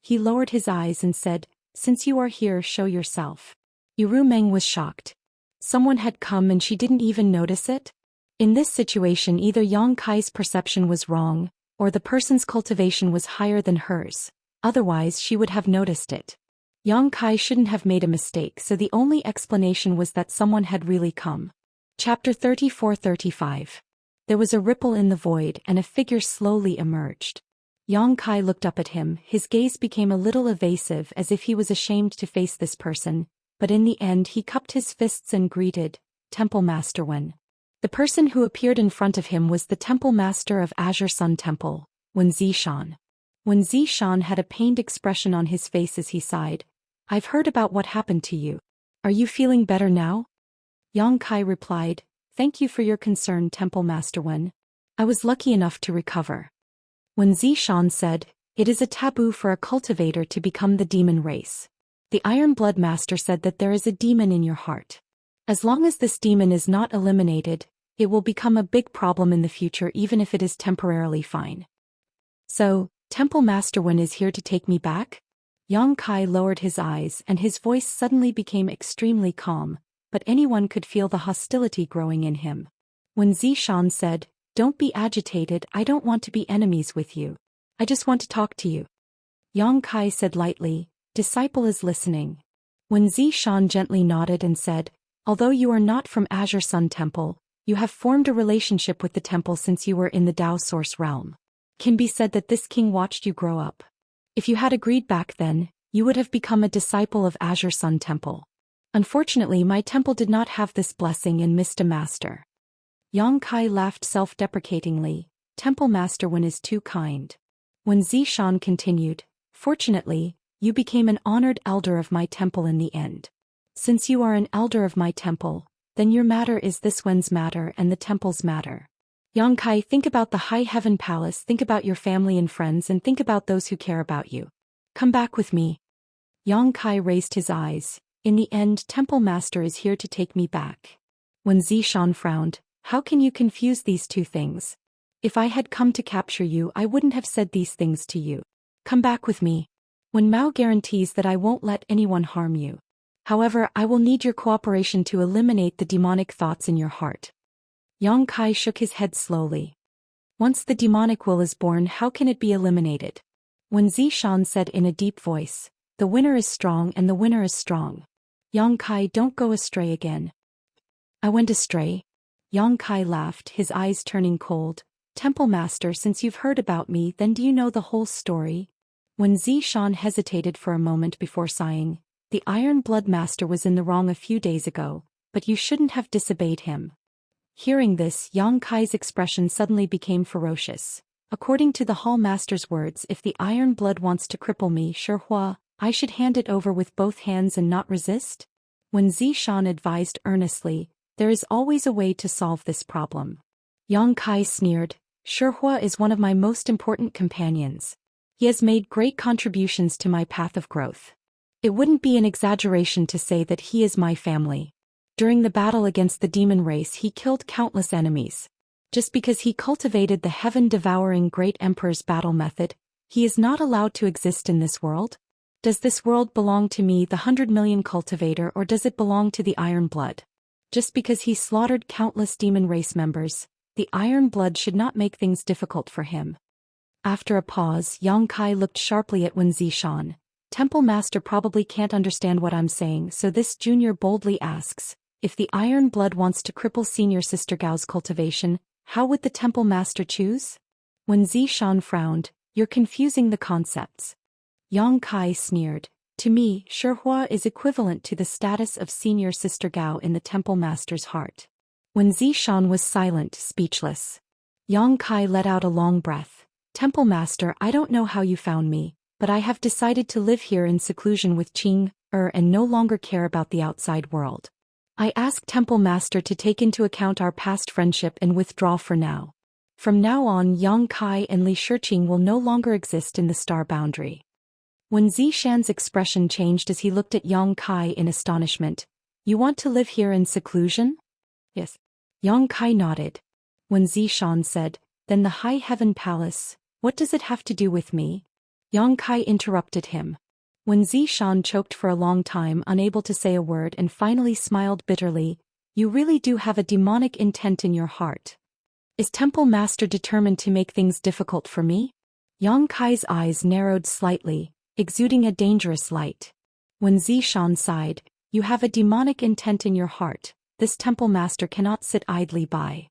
He lowered his eyes and said, "Since you are here, show yourself." Yu Rumeng was shocked. Someone had come and she didn't even notice it? In this situation, either Yang Kai's perception was wrong, or the person's cultivation was higher than hers. Otherwise she would have noticed it. Yang Kai shouldn't have made a mistake, so the only explanation was that someone had really come. Chapter 34-35. There was a ripple in the void and a figure slowly emerged. Yang Kai looked up at him, his gaze became a little evasive as if he was ashamed to face this person, but in the end he cupped his fists and greeted, "Temple Master Wen." The person who appeared in front of him was the Temple Master of Azure Sun Temple, Xian. Xian had a pained expression on his face as he sighed. "I've heard about what happened to you. Are you feeling better now?" Yang Kai replied, "Thank you for your concern, Temple Master Wen. I was lucky enough to recover." Xian said, "It is a taboo for a cultivator to become the demon race. The Iron Blood Master said that there is a demon in your heart. As long as this demon is not eliminated, it will become a big problem in the future even if it is temporarily fine. So, Temple Master Wen is here to take me back?" Yang Kai lowered his eyes and his voice suddenly became extremely calm, but anyone could feel the hostility growing in him. Xian said, "Don't be agitated, I don't want to be enemies with you. I just want to talk to you." Yang Kai said lightly, "Disciple is listening." Xian gently nodded and said, "Although you are not from Azure Sun Temple, you have formed a relationship with the temple since you were in the Dao Source realm. Can be said that this king watched you grow up. If you had agreed back then, you would have become a disciple of Azure Sun Temple. Unfortunately, my temple did not have this blessing and missed a master." Yang Kai laughed self-deprecatingly. "Temple Master Wen is too kind." Xian continued, "Fortunately, you became an honored elder of my temple in the end. Since you are an elder of my temple, then your matter is this Wen's matter and the temple's matter. Yang Kai, think about the High Heaven Palace, think about your family and friends, and think about those who care about you. Come back with me." Yang Kai raised his eyes. "In the end, Temple Master is here to take me back." Xian frowned. "How can you confuse these two things? If I had come to capture you, I wouldn't have said these things to you. Come back with me. Wen Mao guarantees that I won't let anyone harm you. However, I will need your cooperation to eliminate the demonic thoughts in your heart." Yang Kai shook his head slowly. "Once the demonic will is born, how can it be eliminated?" Xian said in a deep voice, "The winner is strong and the winner is strong. Yang Kai, don't go astray again." "I went astray?" Yang Kai laughed, his eyes turning cold. Temple Master, since you've heard about me, then do you know the whole story? When Zhou Xian hesitated for a moment before sighing, the Iron Blood Master was in the wrong a few days ago, but you shouldn't have disobeyed him. Hearing this, Yang Kai's expression suddenly became ferocious. According to the Hall Master's words, if the Iron Blood wants to cripple me, Shihua, I should hand it over with both hands and not resist? When Zhou Xian advised earnestly, there is always a way to solve this problem. Yang Kai sneered, Shihua is one of my most important companions. He has made great contributions to my path of growth. It wouldn't be an exaggeration to say that he is my family. During the battle against the demon race, he killed countless enemies. Just because he cultivated the heaven-devouring Great Emperor's battle method, he is not allowed to exist in this world? Does this world belong to me, the 100 million cultivator, or does it belong to the Iron Blood? Just because he slaughtered countless demon race members, the Iron Blood should not make things difficult for him. After a pause, Yang Kai looked sharply at Wen Zishan. Temple Master probably can't understand what I'm saying, so this junior boldly asks, if the Iron Blood wants to cripple Senior Sister Gao's cultivation, how would the Temple Master choose? When Zishan frowned, you're confusing the concepts. Yang Kai sneered, to me, Shihua is equivalent to the status of Senior Sister Gao in the Temple Master's heart. When Zishan was silent, speechless, Yang Kai let out a long breath. Temple Master, I don't know how you found me, but I have decided to live here in seclusion with Qing and no longer care about the outside world. I ask Temple Master to take into account our past friendship and withdraw for now. From now on, Yang Kai and Li Shiqing will no longer exist in the star boundary. When Zishan's expression changed as he looked at Yang Kai in astonishment, you want to live here in seclusion? Yes. Yang Kai nodded. When Zishan said, then the High Heaven Palace, what does it have to do with me? Yang Kai interrupted him. When Zishan choked for a long time, unable to say a word, and finally smiled bitterly, you really do have a demonic intent in your heart. Is Temple Master determined to make things difficult for me? Yang Kai's eyes narrowed slightly, exuding a dangerous light. When Zishan sighed, you have a demonic intent in your heart, this Temple Master cannot sit idly by.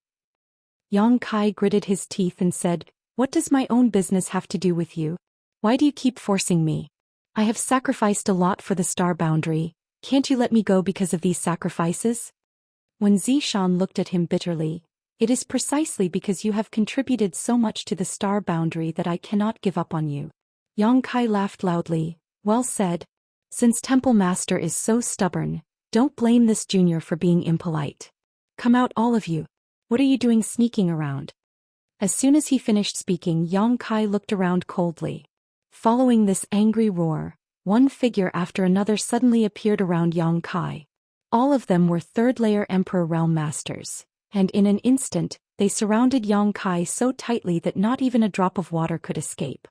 Yang Kai gritted his teeth and said, what does my own business have to do with you? Why do you keep forcing me? I have sacrificed a lot for the star boundary, can't you let me go because of these sacrifices? When Zishan looked at him bitterly, it is precisely because you have contributed so much to the star boundary that I cannot give up on you. Yang Kai laughed loudly, well said. Since Temple Master is so stubborn, don't blame this junior for being impolite. Come out all of you. What are you doing sneaking around? As soon as he finished speaking, Yang Kai looked around coldly. Following this angry roar, one figure after another suddenly appeared around Yang Kai. All of them were third-layer Emperor Realm Masters, and in an instant, they surrounded Yang Kai so tightly that not even a drop of water could escape.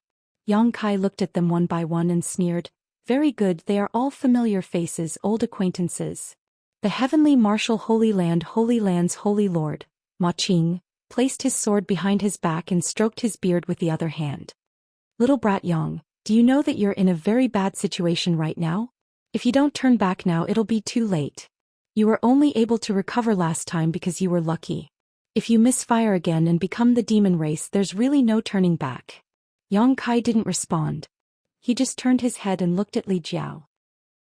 Yang Kai looked at them one by one and sneered, very good, they are all familiar faces, old acquaintances. The Heavenly Marshal Holy Land, Holy Land's Holy Lord, Ma Qing, placed his sword behind his back and stroked his beard with the other hand. Little brat Yang, do you know that you're in a very bad situation right now? If you don't turn back now, it'll be too late. You were only able to recover last time because you were lucky. If you misfire again and become the demon race, there's really no turning back. Yang Kai didn't respond. He just turned his head and looked at Li Jiao.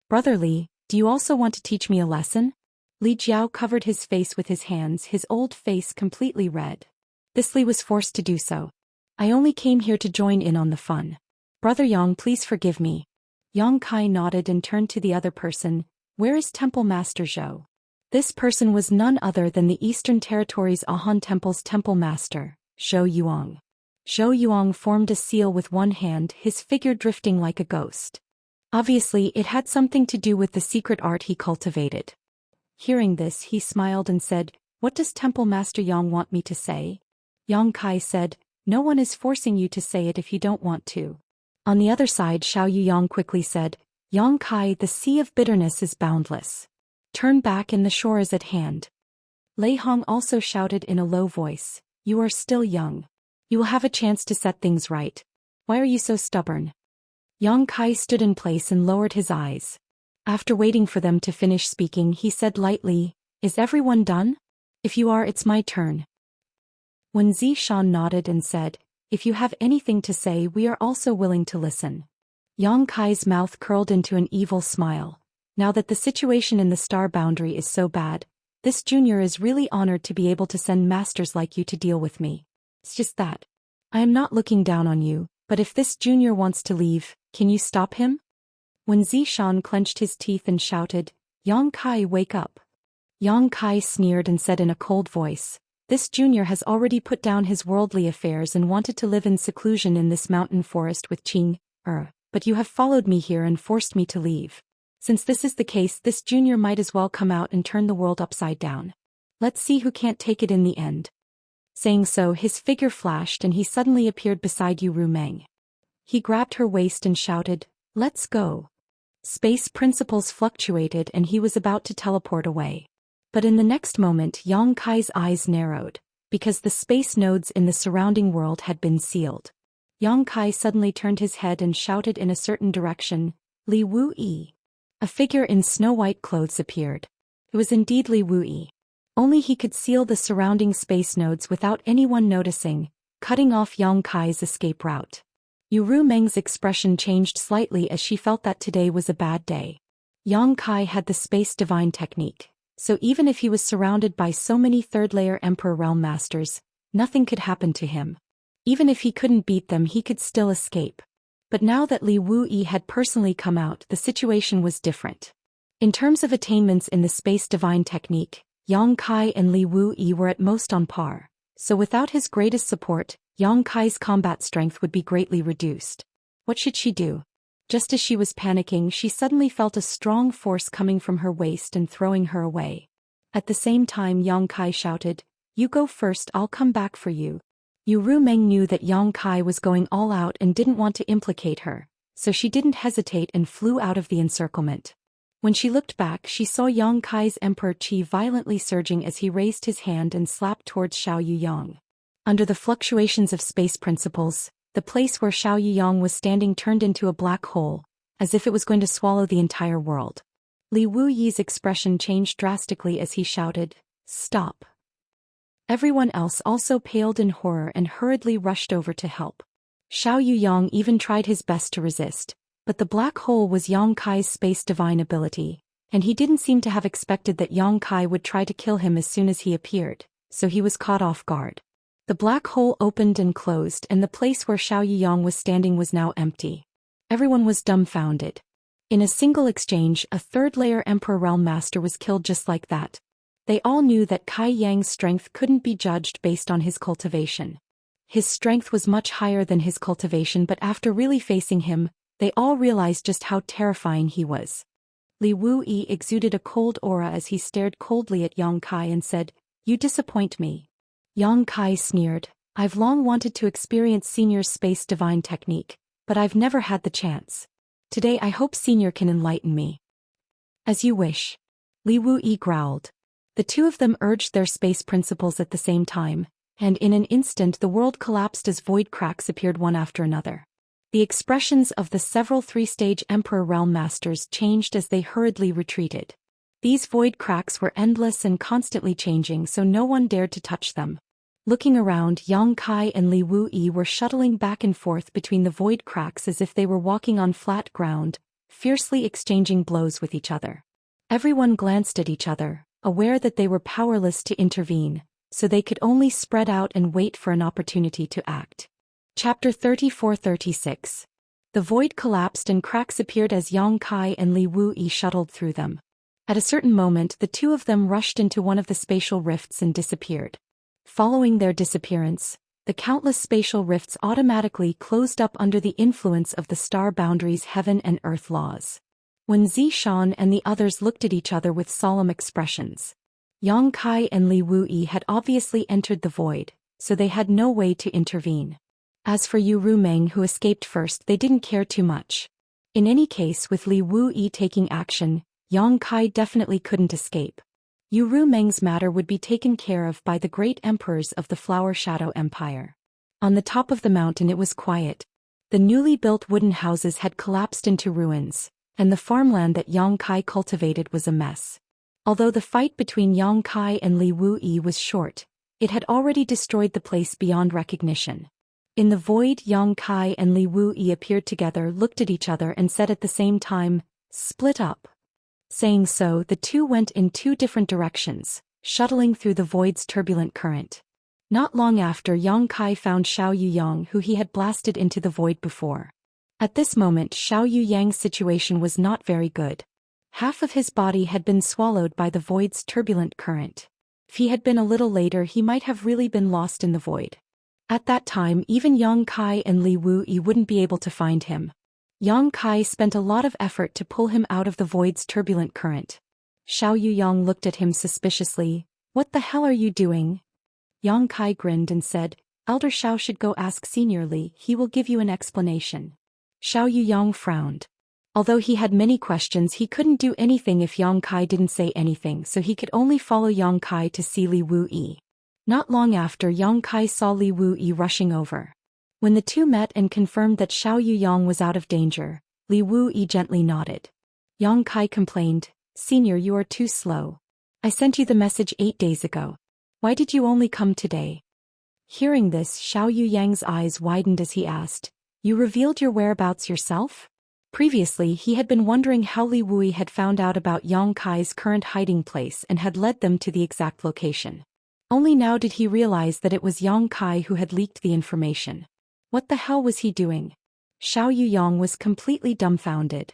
Brother Li, do you also want to teach me a lesson? Li Jiao covered his face with his hands, his old face completely red. This Li was forced to do so. I only came here to join in on the fun. Brother Yang, please forgive me. Yang Kai nodded and turned to the other person. Where is Temple Master Zhou? This person was none other than the Eastern Territories Ahan Temple's Temple Master, Zhou Yuang. Zhou Yuang formed a seal with one hand, his figure drifting like a ghost. Obviously, it had something to do with the secret art he cultivated. Hearing this, he smiled and said, what does Temple Master Yang want me to say? Yang Kai said, no one is forcing you to say it if you don't want to. On the other side, Xiao Yuyang quickly said, Yang Kai, the sea of bitterness is boundless. Turn back and the shore is at hand. Lei Hong also shouted in a low voice, you are still young. You will have a chance to set things right. Why are you so stubborn? Yang Kai stood in place and lowered his eyes. After waiting for them to finish speaking, he said lightly, is everyone done? If you are, it's my turn. When Zhou Xian nodded and said, if you have anything to say, we are also willing to listen. Yang Kai's mouth curled into an evil smile. Now that the situation in the star boundary is so bad, this junior is really honored to be able to send masters like you to deal with me. It's just that. I am not looking down on you, but if this junior wants to leave, can you stop him? When Zhou Xian clenched his teeth and shouted, Yang Kai, wake up. Yang Kai sneered and said in a cold voice, this junior has already put down his worldly affairs and wanted to live in seclusion in this mountain forest with Qing, but you have followed me here and forced me to leave. Since this is the case, this junior might as well come out and turn the world upside down. Let's see who can't take it in the end. Saying so, his figure flashed and he suddenly appeared beside Yu Rumeng. He grabbed her waist and shouted, let's go. Space principles fluctuated and he was about to teleport away. But in the next moment, Yang Kai's eyes narrowed, because the space nodes in the surrounding world had been sealed. Yang Kai suddenly turned his head and shouted in a certain direction, Li Wu Yi. A figure in snow-white clothes appeared. It was indeed Li Wu Yi. Only he could seal the surrounding space nodes without anyone noticing, cutting off Yang Kai's escape route. Yu Rumeng's expression changed slightly as she felt that today was a bad day. Yang Kai had the space divine technique, so even if he was surrounded by so many third-layer Emperor Realm Masters, nothing could happen to him. Even if he couldn't beat them, he could still escape. But now that Li Wu Yi had personally come out, the situation was different. In terms of attainments in the space divine technique, Yang Kai and Li Wu Yi were at most on par, so without his greatest support, Yang Kai's combat strength would be greatly reduced. What should she do? Just as she was panicking, she suddenly felt a strong force coming from her waist and throwing her away. At the same time, Yang Kai shouted, you go first, I'll come back for you. Yu Rumeng knew that Yang Kai was going all out and didn't want to implicate her, so she didn't hesitate and flew out of the encirclement. When she looked back, she saw Yang Kai's Emperor Qi violently surging as he raised his hand and slapped towards Xiao Yuyang. Under the fluctuations of space principles, the place where Xiao Yuyang was standing turned into a black hole, as if it was going to swallow the entire world. Li Wu Yi's expression changed drastically as he shouted, stop. Everyone else also paled in horror and hurriedly rushed over to help. Xiao Yuyang even tried his best to resist, but the black hole was Yang Kai's space divine ability, and he didn't seem to have expected that Yang Kai would try to kill him as soon as he appeared, so he was caught off guard. The black hole opened and closed, and the place where Xiao Yuyang was standing was now empty. Everyone was dumbfounded. In a single exchange, a third-layer Emperor Realm Master was killed just like that. They all knew that Kai Yang's strength couldn't be judged based on his cultivation. His strength was much higher than his cultivation, but after really facing him, they all realized just how terrifying he was. Li Wu Yi exuded a cold aura as he stared coldly at Yang Kai and said, you disappoint me. Yang Kai sneered, I've long wanted to experience Senior's space divine technique, but I've never had the chance. Today I hope Senior can enlighten me. As you wish. Li Wu Yi growled. The two of them urged their space principles at the same time, and in an instant the world collapsed as void cracks appeared one after another. The expressions of the several three-stage Emperor Realm Masters changed as they hurriedly retreated. These void cracks were endless and constantly changing, so no one dared to touch them. Looking around, Yang Kai and Li Wu Yi were shuttling back and forth between the void cracks as if they were walking on flat ground, fiercely exchanging blows with each other. Everyone glanced at each other, aware that they were powerless to intervene, so they could only spread out and wait for an opportunity to act. Chapter 34-36. The void collapsed and cracks appeared as Yang Kai and Li Wu Yi shuttled through them. At a certain moment, the two of them rushed into one of the spatial rifts and disappeared. Following their disappearance, the countless spatial rifts automatically closed up under the influence of the star boundaries' heaven and earth laws. When Zhou Xian and the others looked at each other with solemn expressions, Yang Kai and Li Wu Yi had obviously entered the void, so they had no way to intervene. As for Yu Rumeng, who escaped first, they didn't care too much. In any case, with Li Wu Yi taking action, Yang Kai definitely couldn't escape. Yu Rumeng's matter would be taken care of by the great emperors of the Flower Shadow Empire. On the top of the mountain it was quiet. The newly built wooden houses had collapsed into ruins, and the farmland that Yang Kai cultivated was a mess. Although the fight between Yang Kai and Li Wuyi was short, it had already destroyed the place beyond recognition. In the void, Yang Kai and Li Wuyi appeared together, looked at each other and said at the same time, "Split up." Saying so, the two went in two different directions, shuttling through the void's turbulent current. Not long after, Yang Kai found Xiao Yuyang, who he had blasted into the void before. At this moment, Xiao Yuyang's situation was not very good. Half of his body had been swallowed by the void's turbulent current. If he had been a little later, he might have really been lost in the void. At that time, even Yang Kai and Li Wuyi wouldn't be able to find him. Yang Kai spent a lot of effort to pull him out of the void's turbulent current. Xiao Yuyang looked at him suspiciously. "What the hell are you doing?" Yang Kai grinned and said, "Elder Xiao should go ask Senior Li, he will give you an explanation." Xiao Yuyang frowned. Although he had many questions, he couldn't do anything if Yang Kai didn't say anything, so he could only follow Yang Kai to see Li Wuyi. Not long after, Yang Kai saw Li Wuyi rushing over. When the two met and confirmed that Xiao Yuyang was out of danger, Li Wuyi gently nodded. Yang Kai complained, "Senior, you are too slow. I sent you the message 8 days ago. Why did you only come today?" Hearing this, Xiao Yuyang's eyes widened as he asked, "You revealed your whereabouts yourself?" Previously, he had been wondering how Li Wuyi had found out about Yang Kai's current hiding place and had led them to the exact location. Only now did he realize that it was Yang Kai who had leaked the information. What the hell was he doing? Xiao Yuyang was completely dumbfounded.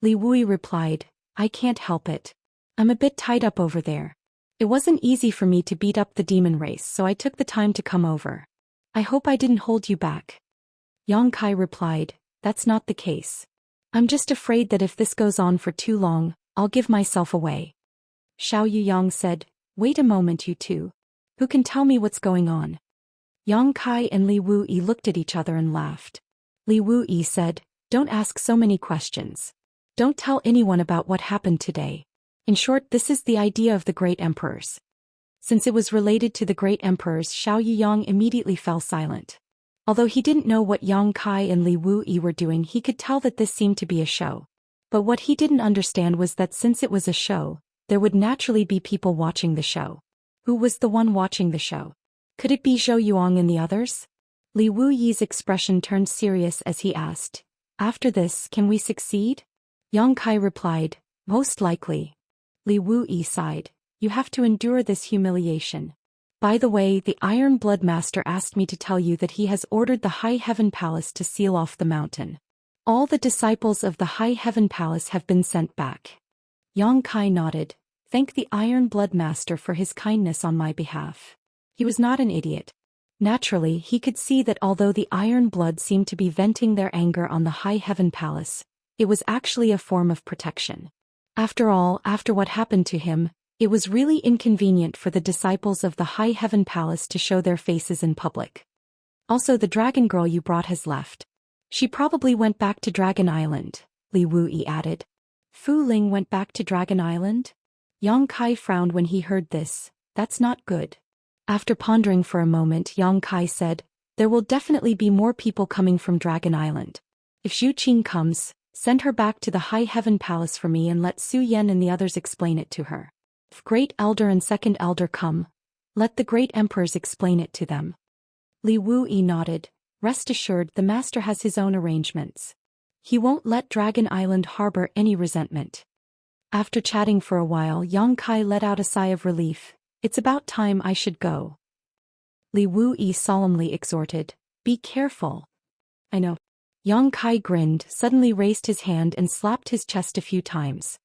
Li Wuyi replied, "I can't help it. I'm a bit tied up over there. It wasn't easy for me to beat up the demon race, so I took the time to come over. I hope I didn't hold you back." Yang Kai replied, "That's not the case. I'm just afraid that if this goes on for too long, I'll give myself away." Xiao Yuyang said, "Wait a moment, you two. Who can tell me what's going on?" Yang Kai and Li Wuyi looked at each other and laughed. Li Wuyi said, "Don't ask so many questions. Don't tell anyone about what happened today. In short, this is the idea of the great emperors." Since it was related to the great emperors, Xiao Yuyang immediately fell silent. Although he didn't know what Yang Kai and Li Wuyi were doing, he could tell that this seemed to be a show. But what he didn't understand was that since it was a show, there would naturally be people watching the show. Who was the one watching the show? Could it be Zhou Yuang and the others? Li Wuyi's expression turned serious as he asked, "After this, can we succeed?" Yang Kai replied, "Most likely." Li Wuyi sighed, "You have to endure this humiliation. By the way, the Iron Blood Master asked me to tell you that he has ordered the High Heaven Palace to seal off the mountain. All the disciples of the High Heaven Palace have been sent back." Yang Kai nodded, "Thank the Iron Blood Master for his kindness on my behalf." He was not an idiot. Naturally, he could see that although the Iron Blood seemed to be venting their anger on the High Heaven Palace, it was actually a form of protection. After all, after what happened to him, it was really inconvenient for the disciples of the High Heaven Palace to show their faces in public. Also, the dragon girl you brought has left. She probably went back to Dragon Island, Li Wuyi added. Fu Ling went back to Dragon Island? Yang Kai frowned when he heard this. That's not good. After pondering for a moment, Yang Kai said, "There will definitely be more people coming from Dragon Island. If Zhu Qing comes, send her back to the High Heaven Palace for me and let Su Yan and the others explain it to her. If Great Elder and Second Elder come, let the Great Emperors explain it to them." Li Wuyi nodded. "Rest assured, the master has his own arrangements. He won't let Dragon Island harbor any resentment." After chatting for a while, Yang Kai let out a sigh of relief. "It's about time I should go." Li Wuyi solemnly exhorted, "Be careful." "I know." Yang Kai grinned, suddenly raised his hand and slapped his chest a few times.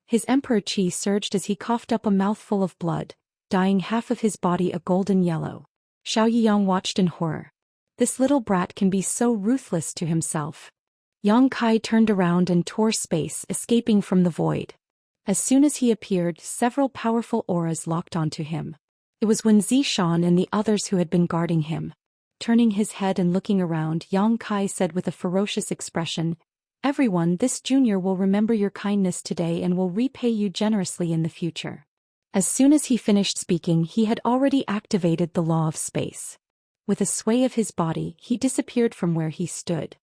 His emperor chi surged as he coughed up a mouthful of blood, dyeing half of his body a golden yellow. Xiao Yiyang watched in horror. This little brat can be so ruthless to himself. Yang Kai turned around and tore space, escaping from the void. As soon as he appeared, several powerful auras locked onto him. It was when Zishan and the others who had been guarding him. Turning his head and looking around, Yang Kai said with a ferocious expression, "Everyone, this junior will remember your kindness today and will repay you generously in the future." As soon as he finished speaking, he had already activated the law of space. With a sway of his body, he disappeared from where he stood.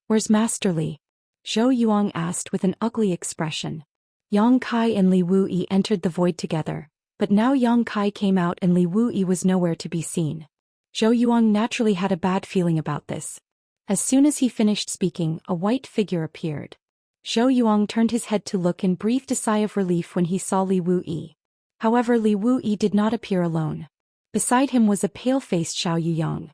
"Where's Master Li?" Zhou Yuang asked with an ugly expression. Yang Kai and Li Wuyi entered the void together, but now Yang Kai came out and Li Wuyi was nowhere to be seen. Zhou Yuang naturally had a bad feeling about this. As soon as he finished speaking, a white figure appeared. Zhou Yuang turned his head to look and breathed a sigh of relief when he saw Li Wuyi. However, Li Wuyi did not appear alone. Beside him was a pale-faced Xiao Yuyang.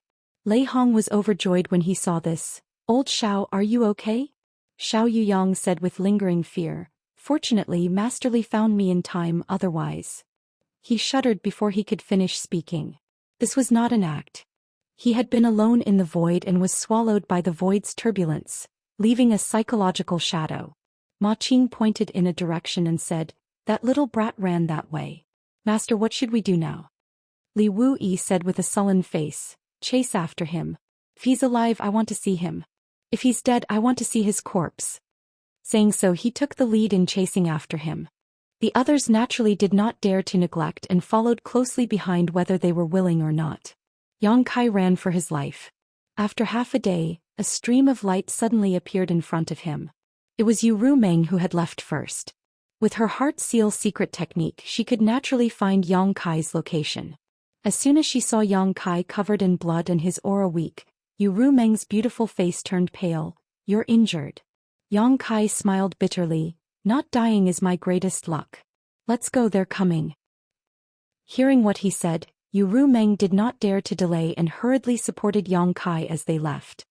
Lei Hong was overjoyed when he saw this. "Old Xiao, are you okay?" Xiao Yuyang said with lingering fear. "Fortunately, Master Li found me in time, otherwise." He shuddered before he could finish speaking. This was not an act. He had been alone in the void and was swallowed by the void's turbulence, leaving a psychological shadow. Ma Qing pointed in a direction and said, "That little brat ran that way. Master, what should we do now?" Li Wuyi said with a sullen face, "Chase after him. If he's alive, I want to see him. If he's dead, I want to see his corpse." Saying so, he took the lead in chasing after him. The others naturally did not dare to neglect and followed closely behind whether they were willing or not. Yang Kai ran for his life. After half a day, a stream of light suddenly appeared in front of him. It was Yu Rumeng who had left first. With her heart seal secret technique, she could naturally find Yang Kai's location. As soon as she saw Yang Kai covered in blood and his aura weak, Yu Rumeng's beautiful face turned pale. "You're injured." Yang Kai smiled bitterly. "Not dying is my greatest luck. Let's go, they're coming." Hearing what he said, Yu Rumeng did not dare to delay and hurriedly supported Yang Kai as they left.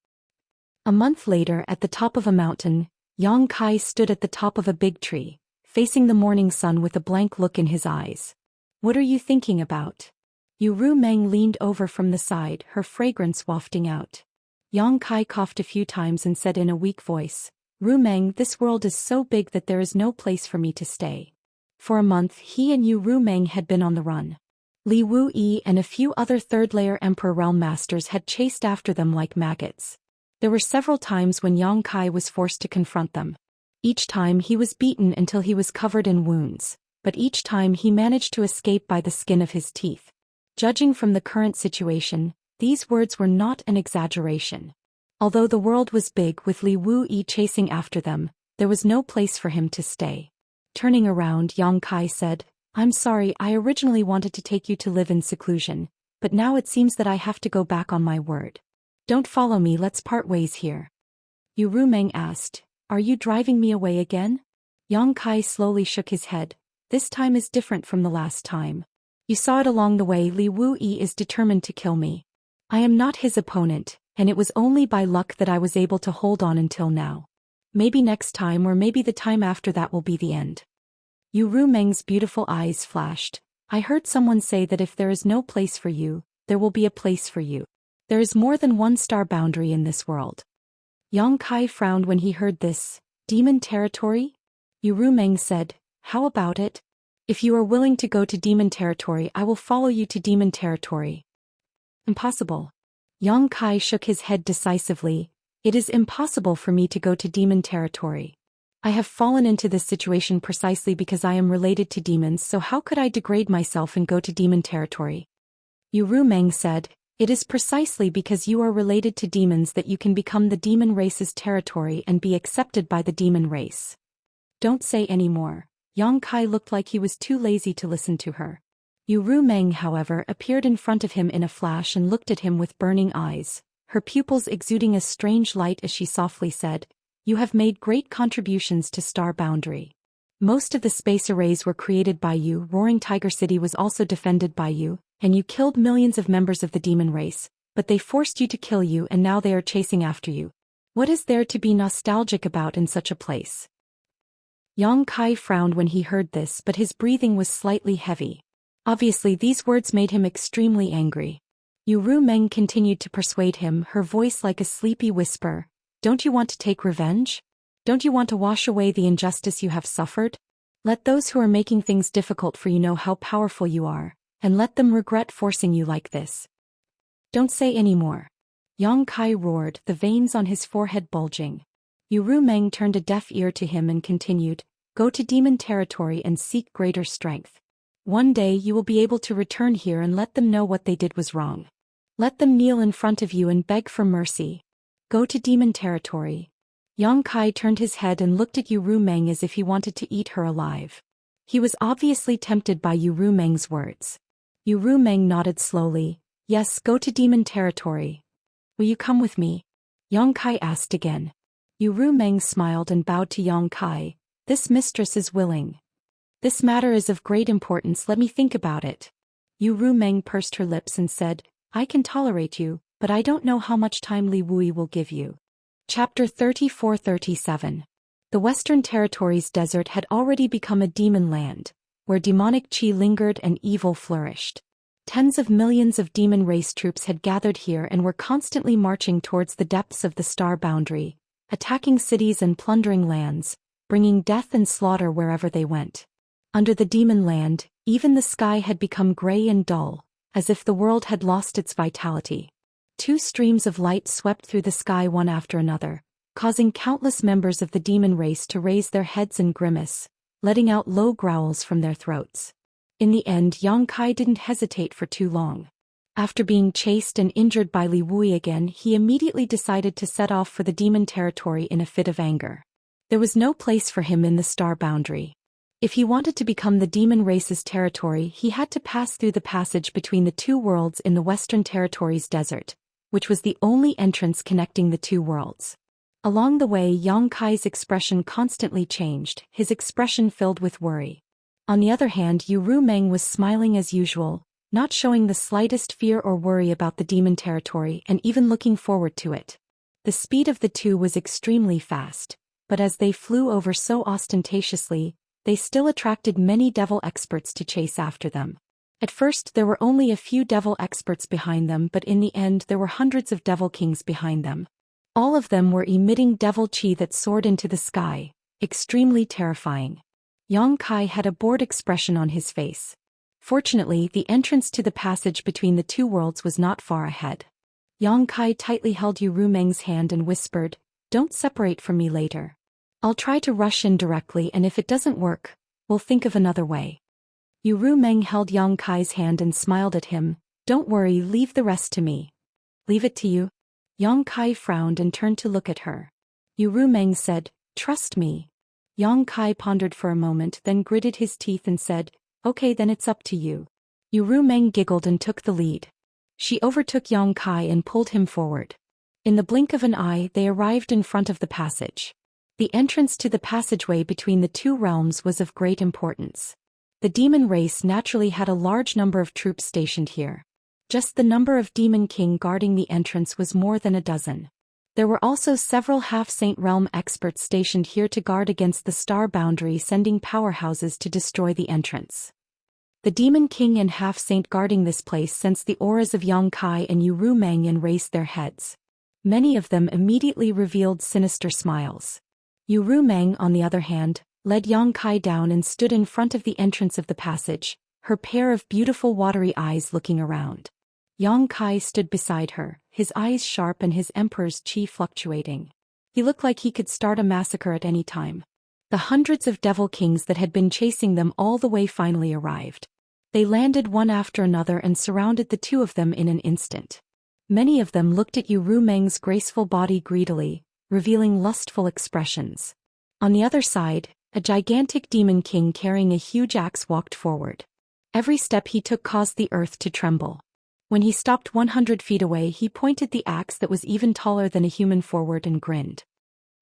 A month later, at the top of a mountain, Yang Kai stood at the top of a big tree, facing the morning sun with a blank look in his eyes. "What are you thinking about?" Yu Rumeng leaned over from the side, her fragrance wafting out. Yang Kai coughed a few times and said in a weak voice, "Rumeng, this world is so big that there is no place for me to stay." For a month he and Yu Rumeng had been on the run. Li Wuyi and a few other third-layer Emperor Realm Masters had chased after them like maggots. There were several times when Yang Kai was forced to confront them. Each time he was beaten until he was covered in wounds, but each time he managed to escape by the skin of his teeth. Judging from the current situation, these words were not an exaggeration. Although the world was big with Li Wuyi chasing after them, there was no place for him to stay. Turning around, Yang Kai said, "I'm sorry, I originally wanted to take you to live in seclusion, but now it seems that I have to go back on my word. Don't follow me, let's part ways here." Yu Rumeng asked, "Are you driving me away again?" Yang Kai slowly shook his head. "This time is different from the last time. You saw it along the way, Li Wuyi is determined to kill me. I am not his opponent, and it was only by luck that I was able to hold on until now. Maybe next time or maybe the time after that will be the end." Yu Rumeng's beautiful eyes flashed. "I heard someone say that if there is no place for you, there will be a place for you. There is more than one star boundary in this world." Yang Kai frowned when he heard this. "Demon territory?" Yu Rumeng said, "How about it? If you are willing to go to demon territory, I will follow you to demon territory." "Impossible." Yang Kai shook his head decisively. "It is impossible for me to go to demon territory. I have fallen into this situation precisely because I am related to demons, so how could I degrade myself and go to demon territory?" Yu Rumeng said, "It is precisely because you are related to demons that you can become the demon race's territory and be accepted by the demon race." "Don't say any more." Yang Kai looked like he was too lazy to listen to her. Yu Rumeng, however, appeared in front of him in a flash and looked at him with burning eyes, her pupils exuding a strange light as she softly said, "You have made great contributions to Star Boundary. Most of the space arrays were created by you, Roaring Tiger City was also defended by you, and you killed millions of members of the demon race, but they forced you to kill you and now they are chasing after you. What is there to be nostalgic about in such a place?" Yang Kai frowned when he heard this, but his breathing was slightly heavy. Obviously these words made him extremely angry. Yu Rumeng continued to persuade him, her voice like a sleepy whisper, "Don't you want to take revenge? Don't you want to wash away the injustice you have suffered? Let those who are making things difficult for you know how powerful you are, and let them regret forcing you like this. Don't say any more." Yang Kai roared, the veins on his forehead bulging. Yu Rumeng turned a deaf ear to him and continued, "Go to demon territory and seek greater strength. One day you will be able to return here and let them know what they did was wrong. Let them kneel in front of you and beg for mercy. Go to demon territory." Yang Kai turned his head and looked at Yu Rumeng as if he wanted to eat her alive. He was obviously tempted by Yu Rumeng's words. Yu Rumeng nodded slowly. Yes, go to demon territory. Will you come with me? Yang Kai asked again. Yu Rumeng smiled and bowed to Yang Kai. This mistress is willing. This matter is of great importance, let me think about it. Yu Rumeng pursed her lips and said, I can tolerate you, but I don't know how much time Li Wui will give you. Chapter 34-37. The Western Territories desert had already become a demon land, where demonic chi lingered and evil flourished. Tens of millions of demon race troops had gathered here and were constantly marching towards the depths of the star boundary, attacking cities and plundering lands, bringing death and slaughter wherever they went. Under the demon land, even the sky had become gray and dull, as if the world had lost its vitality. Two streams of light swept through the sky one after another, causing countless members of the demon race to raise their heads and grimace, letting out low growls from their throats. In the end, Yang Kai didn't hesitate for too long. After being chased and injured by Li Wui again, he immediately decided to set off for the demon territory in a fit of anger. There was no place for him in the star boundary. If he wanted to become the demon race's territory, he had to pass through the passage between the two worlds in the Western Territories desert, which was the only entrance connecting the two worlds. Along the way, Yang Kai's expression constantly changed, his expression filled with worry. On the other hand, Yu Rumeng was smiling as usual, not showing the slightest fear or worry about the demon territory and even looking forward to it. The speed of the two was extremely fast, but as they flew over so ostentatiously, they still attracted many devil experts to chase after them. At first there were only a few devil experts behind them, but in the end there were hundreds of devil kings behind them. All of them were emitting devil chi that soared into the sky, extremely terrifying. Yang Kai had a bored expression on his face. Fortunately, the entrance to the passage between the two worlds was not far ahead. Yang Kai tightly held Yu Rumeng's hand and whispered, Don't separate from me later. I'll try to rush in directly, and if it doesn't work, we'll think of another way. Yu Rumeng held Yang Kai's hand and smiled at him. Don't worry, leave the rest to me. Leave it to you? Yang Kai frowned and turned to look at her. Yu Rumeng said, Trust me. Yang Kai pondered for a moment, then gritted his teeth and said, Okay, then it's up to you. Yu Rumeng giggled and took the lead. She overtook Yang Kai and pulled him forward. In the blink of an eye, they arrived in front of the passage. The entrance to the passageway between the two realms was of great importance. The demon race naturally had a large number of troops stationed here. Just the number of demon king guarding the entrance was more than a dozen. There were also several half-saint realm experts stationed here to guard against the star boundary, sending powerhouses to destroy the entrance. The demon king and half-saint guarding this place sensed the auras of Yang Kai and Yu Rumeng and raised their heads. Many of them immediately revealed sinister smiles. Yu Rumeng, on the other hand, led Yang Kai down and stood in front of the entrance of the passage, her pair of beautiful watery eyes looking around. Yang Kai stood beside her, his eyes sharp and his emperor's chi fluctuating. He looked like he could start a massacre at any time. The hundreds of devil kings that had been chasing them all the way finally arrived. They landed one after another and surrounded the two of them in an instant. Many of them looked at Yu Rumeng's graceful body greedily, revealing lustful expressions. On the other side, a gigantic demon king carrying a huge axe walked forward. Every step he took caused the earth to tremble. When he stopped 100 feet away, he pointed the axe that was even taller than a human forward and grinned.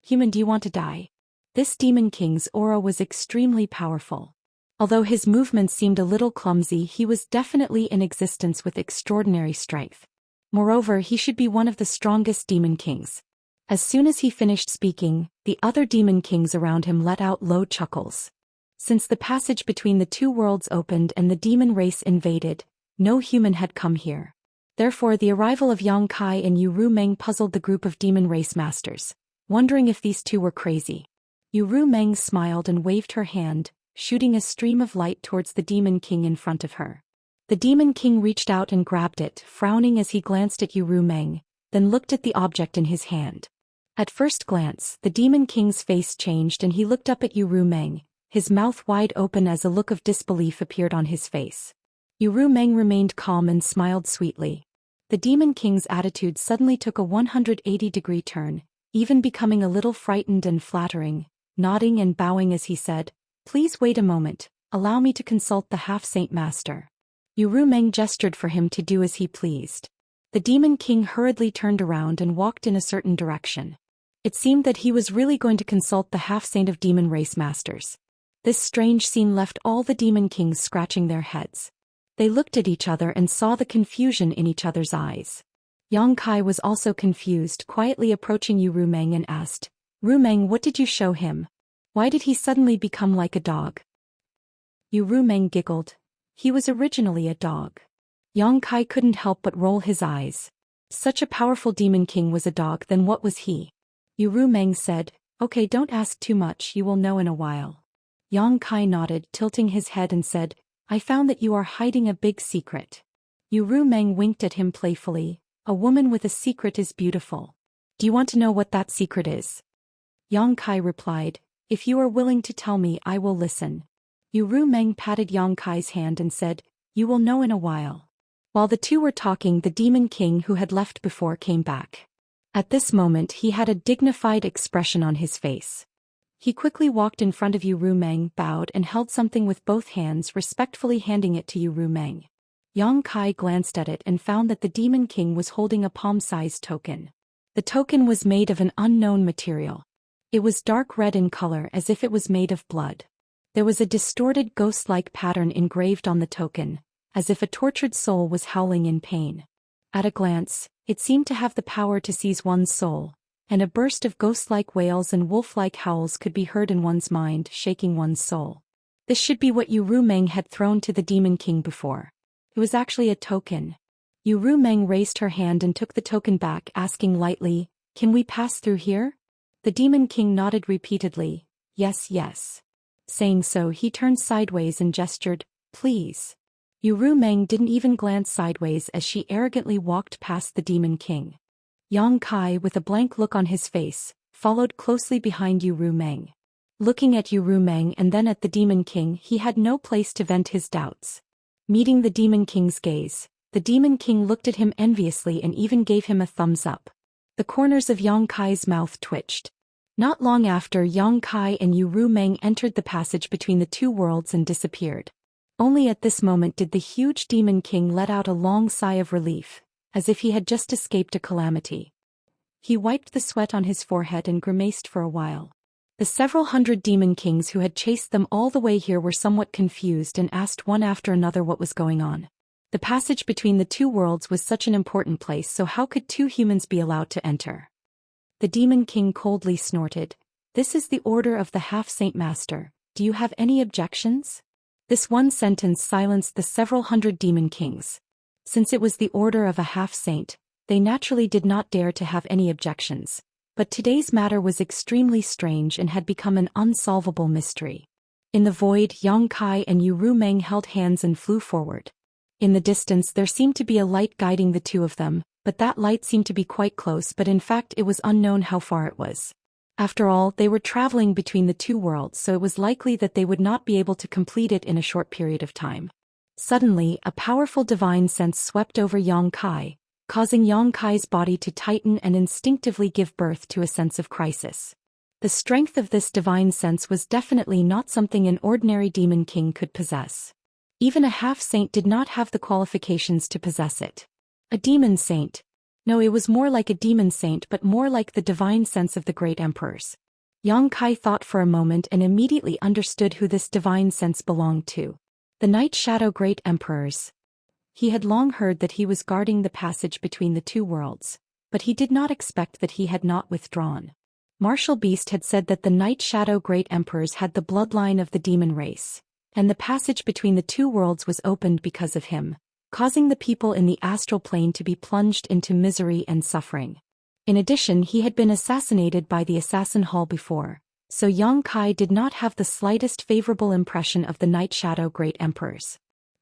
Human, do you want to die? This demon king's aura was extremely powerful. Although his movements seemed a little clumsy, he was definitely in existence with extraordinary strength. Moreover, he should be one of the strongest demon kings. As soon as he finished speaking, the other demon kings around him let out low chuckles. Since the passage between the two worlds opened and the demon race invaded, no human had come here. Therefore, the arrival of Yang Kai and Yu Rumeng puzzled the group of demon race masters, wondering if these two were crazy. Yu Rumeng smiled and waved her hand, shooting a stream of light towards the demon king in front of her. The demon king reached out and grabbed it, frowning as he glanced at Yu Rumeng, then looked at the object in his hand. At first glance, the demon king's face changed and he looked up at Yu Rumeng, his mouth wide open as a look of disbelief appeared on his face. Yu Rumeng remained calm and smiled sweetly. The demon king's attitude suddenly took a 180-degree turn. even becoming a little frightened and flattering, nodding and bowing as he said, "Please wait a moment, allow me to consult the half-saint master." Yu Rumeng gestured for him to do as he pleased. The Demon King hurriedly turned around and walked in a certain direction. It seemed that he was really going to consult the half-saint of demon race masters. This strange scene left all the Demon Kings scratching their heads. They looked at each other and saw the confusion in each other's eyes. Yang Kai was also confused, quietly approaching Yu Rumeng and asked, "Rumeng, what did you show him? Why did he suddenly become like a dog?" Yu Rumeng giggled. He was originally a dog. Yang Kai couldn't help but roll his eyes. Such a powerful Demon King was a dog, then what was he? Yu Rumeng said, "Okay, don't ask too much, you will know in a while." Yang Kai nodded, tilting his head and said, "I found that you are hiding a big secret." Yu Rumeng winked at him playfully. "A woman with a secret is beautiful. Do you want to know what that secret is?" Yang Kai replied, "If you are willing to tell me, I will listen." Yu Rumeng patted Yang Kai's hand and said, "You will know in a while." While the two were talking, the Demon King who had left before came back. At this moment he had a dignified expression on his face. He quickly walked in front of Yu Rumeng, bowed and held something with both hands, respectfully handing it to Yu Rumeng. Yang Kai glanced at it and found that the Demon King was holding a palm-sized token. The token was made of an unknown material. It was dark red in color, as if it was made of blood. There was a distorted ghost-like pattern engraved on the token, as if a tortured soul was howling in pain. At a glance, it seemed to have the power to seize one's soul, and a burst of ghost-like wails and wolf-like howls could be heard in one's mind, shaking one's soul. This should be what Yu Rumeng had thrown to the Demon King before. It was actually a token. Yu Rumeng raised her hand and took the token back, asking lightly, "Can we pass through here?" The Demon King nodded repeatedly, "Yes, yes." Saying so, he turned sideways and gestured, "Please." Yu Rumeng didn't even glance sideways as she arrogantly walked past the Demon King. Yang Kai, with a blank look on his face, followed closely behind Yu Rumeng. Looking at Yu Rumeng and then at the Demon King, he had no place to vent his doubts. Meeting the Demon King's gaze, the Demon King looked at him enviously and even gave him a thumbs up. The corners of Yang Kai's mouth twitched. Not long after, Yang Kai and Yu Rumeng entered the passage between the two worlds and disappeared. Only at this moment did the huge Demon King let out a long sigh of relief, as if he had just escaped a calamity. He wiped the sweat on his forehead and grimaced for a while. The several hundred Demon Kings who had chased them all the way here were somewhat confused and asked one after another what was going on. The passage between the two worlds was such an important place, so how could two humans be allowed to enter? The Demon King coldly snorted, "This is the order of the half-saint master. Do you have any objections?" This one sentence silenced the several hundred Demon Kings. Since it was the order of a half-saint, they naturally did not dare to have any objections. But today's matter was extremely strange and had become an unsolvable mystery. In the void, Yang Kai and Yu Rumeng held hands and flew forward. In the distance there seemed to be a light guiding the two of them, but that light seemed to be quite close, but in fact it was unknown how far it was. After all, they were traveling between the two worlds, so it was likely that they would not be able to complete it in a short period of time. Suddenly, a powerful divine sense swept over Yang Kai, causing Yang Kai's body to tighten and instinctively give birth to a sense of crisis. The strength of this divine sense was definitely not something an ordinary Demon King could possess. Even a half-saint did not have the qualifications to possess it. A demon saint. No, it was more like a demon saint, but more like the divine sense of the great emperors. Yang Kai thought for a moment and immediately understood who this divine sense belonged to. The Night Shadow Great Emperors. He had long heard that he was guarding the passage between the two worlds, but he did not expect that he had not withdrawn. Martial Beast had said that the Night Shadow Great Emperors had the bloodline of the demon race, and the passage between the two worlds was opened because of him, causing the people in the astral plane to be plunged into misery and suffering. In addition, he had been assassinated by the Assassin Hall before, so Yang Kai did not have the slightest favorable impression of the Night Shadow Great Emperors.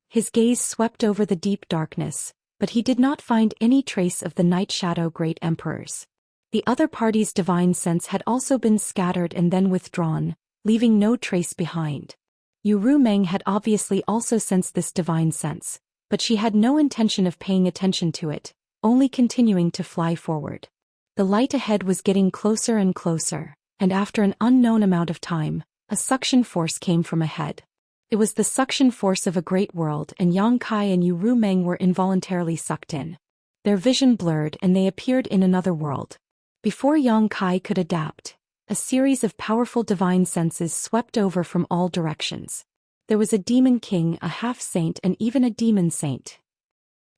His gaze swept over the deep darkness, but he did not find any trace of the Night Shadow Great Emperors. The other party's divine sense had also been scattered and then withdrawn, leaving no trace behind. Yu Rumeng had obviously also sensed this divine sense, but she had no intention of paying attention to it, only continuing to fly forward. The light ahead was getting closer and closer, and after an unknown amount of time, a suction force came from ahead. It was the suction force of a great world, and Yang Kai and Yu Rumeng were involuntarily sucked in. Their vision blurred and they appeared in another world. Before Yang Kai could adapt, a series of powerful divine senses swept over from all directions. There was a demon king, a half-saint, and even a demon saint.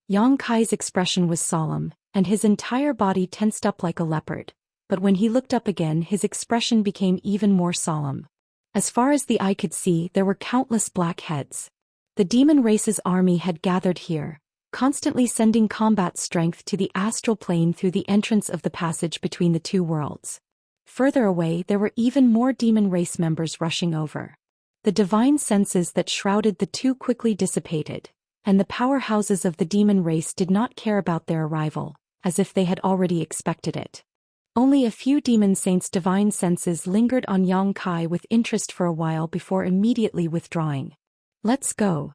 Yang Kai's expression was solemn, and his entire body tensed up like a leopard, but when he looked up again his expression became even more solemn. As far as the eye could see, there were countless black heads. The demon race's army had gathered here, constantly sending combat strength to the astral plane through the entrance of the passage between the two worlds. Further away there were even more demon race members rushing over. The divine senses that shrouded the two quickly dissipated, and the powerhouses of the demon race did not care about their arrival, as if they had already expected it. Only a few demon saints' divine senses lingered on Yang Kai with interest for a while before immediately withdrawing. "Let's go."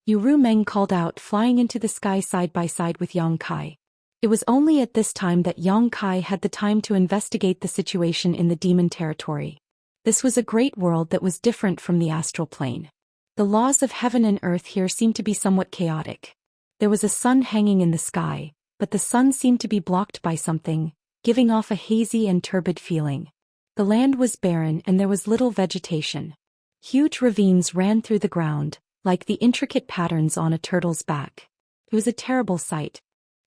Yu Rumeng called out, flying into the sky side by side with Yang Kai. It was only at this time that Yang Kai had the time to investigate the situation in the demon territory. This was a great world that was different from the astral plane. The laws of heaven and earth here seemed to be somewhat chaotic. There was a sun hanging in the sky, but the sun seemed to be blocked by something, giving off a hazy and turbid feeling. The land was barren and there was little vegetation. Huge ravines ran through the ground, like the intricate patterns on a turtle's back. It was a terrible sight.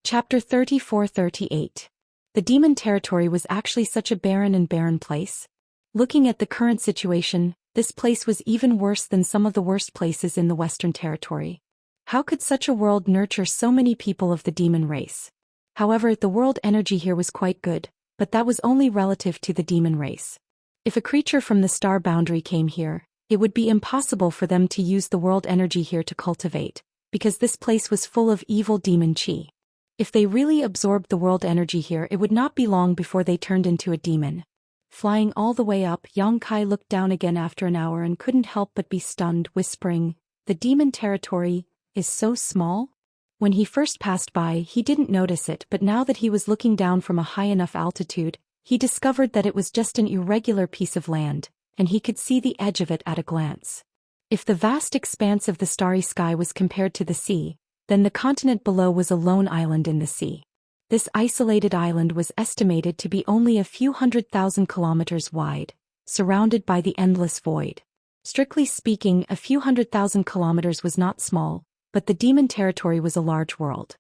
Chapter 34-38. The demon territory was actually such a barren place. Looking at the current situation, this place was even worse than some of the worst places in the Western Territory. How could such a world nurture so many people of the demon race? However, the world energy here was quite good, but that was only relative to the demon race. If a creature from the star boundary came here, it would be impossible for them to use the world energy here to cultivate, because this place was full of evil demon chi. If they really absorbed the world energy here, it would not be long before they turned into a demon. Flying all the way up, Yang Kai looked down again after an hour and couldn't help but be stunned, whispering, "The demon territory is so small?" When he first passed by, he didn't notice it, but now that he was looking down from a high enough altitude, he discovered that it was just an irregular piece of land, and he could see the edge of it at a glance. If the vast expanse of the starry sky was compared to the sea, then the continent below was a lone island in the sea. This isolated island was estimated to be only a few 100,000 kilometers wide, surrounded by the endless void. Strictly speaking, a few 100,000 kilometers was not small, but the demon territory was a large world.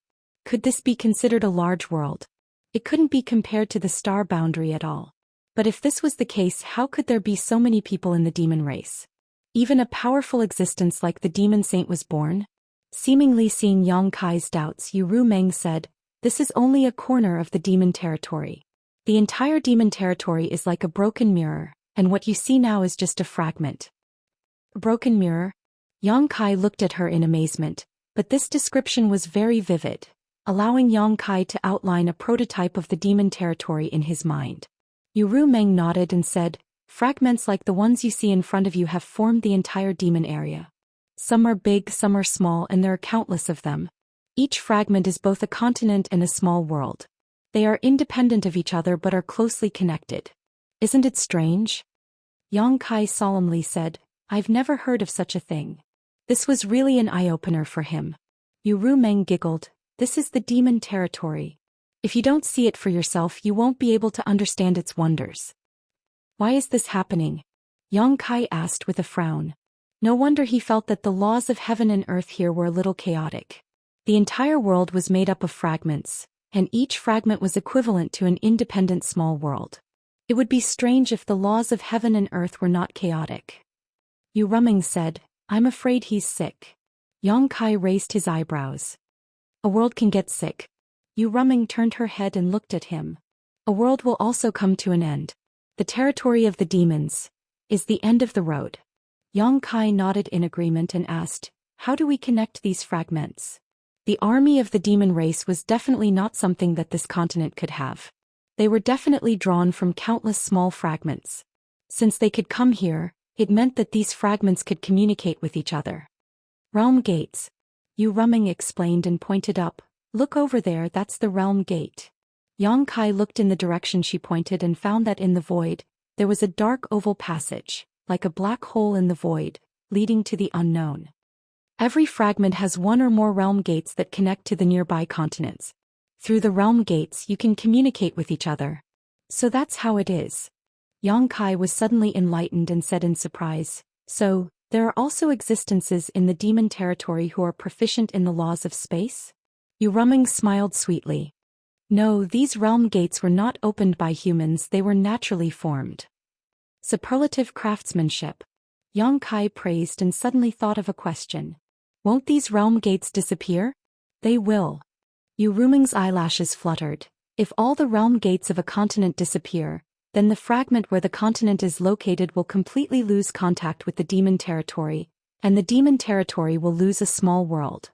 Could this be considered a large world? It couldn't be compared to the star boundary at all. But if this was the case, how could there be so many people in the demon race? Even a powerful existence like the demon saint was born? Seemingly seeing Yang Kai's doubts, Yu Rumeng said, "This is only a corner of the demon territory. The entire demon territory is like a broken mirror, and what you see now is just a fragment." A broken mirror? Yang Kai looked at her in amazement, but this description was very vivid, allowing Yang Kai to outline a prototype of the demon territory in his mind. Yu Rumeng nodded and said, "Fragments like the ones you see in front of you have formed the entire demon area. Some are big, some are small, and there are countless of them. Each fragment is both a continent and a small world. They are independent of each other but are closely connected. Isn't it strange?" Yang Kai solemnly said, "I've never heard of such a thing." This was really an eye-opener for him. Yu Rumeng giggled, "This is the demon territory. If you don't see it for yourself, you won't be able to understand its wonders." "Why is this happening?" Yang Kai asked with a frown. No wonder he felt that the laws of heaven and earth here were a little chaotic. The entire world was made up of fragments, and each fragment was equivalent to an independent small world. It would be strange if the laws of heaven and earth were not chaotic. Yu Rumeng said, "I'm afraid he's sick." Yang Kai raised his eyebrows. "A world can get sick." Yu Rumeng turned her head and looked at him. "A world will also come to an end. The territory of the demons is the end of the road." Yang Kai nodded in agreement and asked, "How do we connect these fragments?" The army of the demon race was definitely not something that this continent could have. They were definitely drawn from countless small fragments. Since they could come here, it meant that these fragments could communicate with each other. "Realm gates," Yu Rumeng explained and pointed up. "Look over there, that's the realm gate." Yang Kai looked in the direction she pointed and found that in the void, there was a dark oval passage, like a black hole in the void, leading to the unknown. Every fragment has one or more realm gates that connect to the nearby continents. Through the realm gates you can communicate with each other. So that's how it is. Yang Kai was suddenly enlightened and said in surprise, so, there are also existences in the demon territory who are proficient in the laws of space? Yu Ruming smiled sweetly. No, these realm gates were not opened by humans, they were naturally formed. Superlative craftsmanship. Yang Kai praised and suddenly thought of a question. Won't these realm gates disappear? They will. Yu Ruming's eyelashes fluttered. If all the realm gates of a continent disappear, then the fragment where the continent is located will completely lose contact with the demon territory, and the demon territory will lose a small world.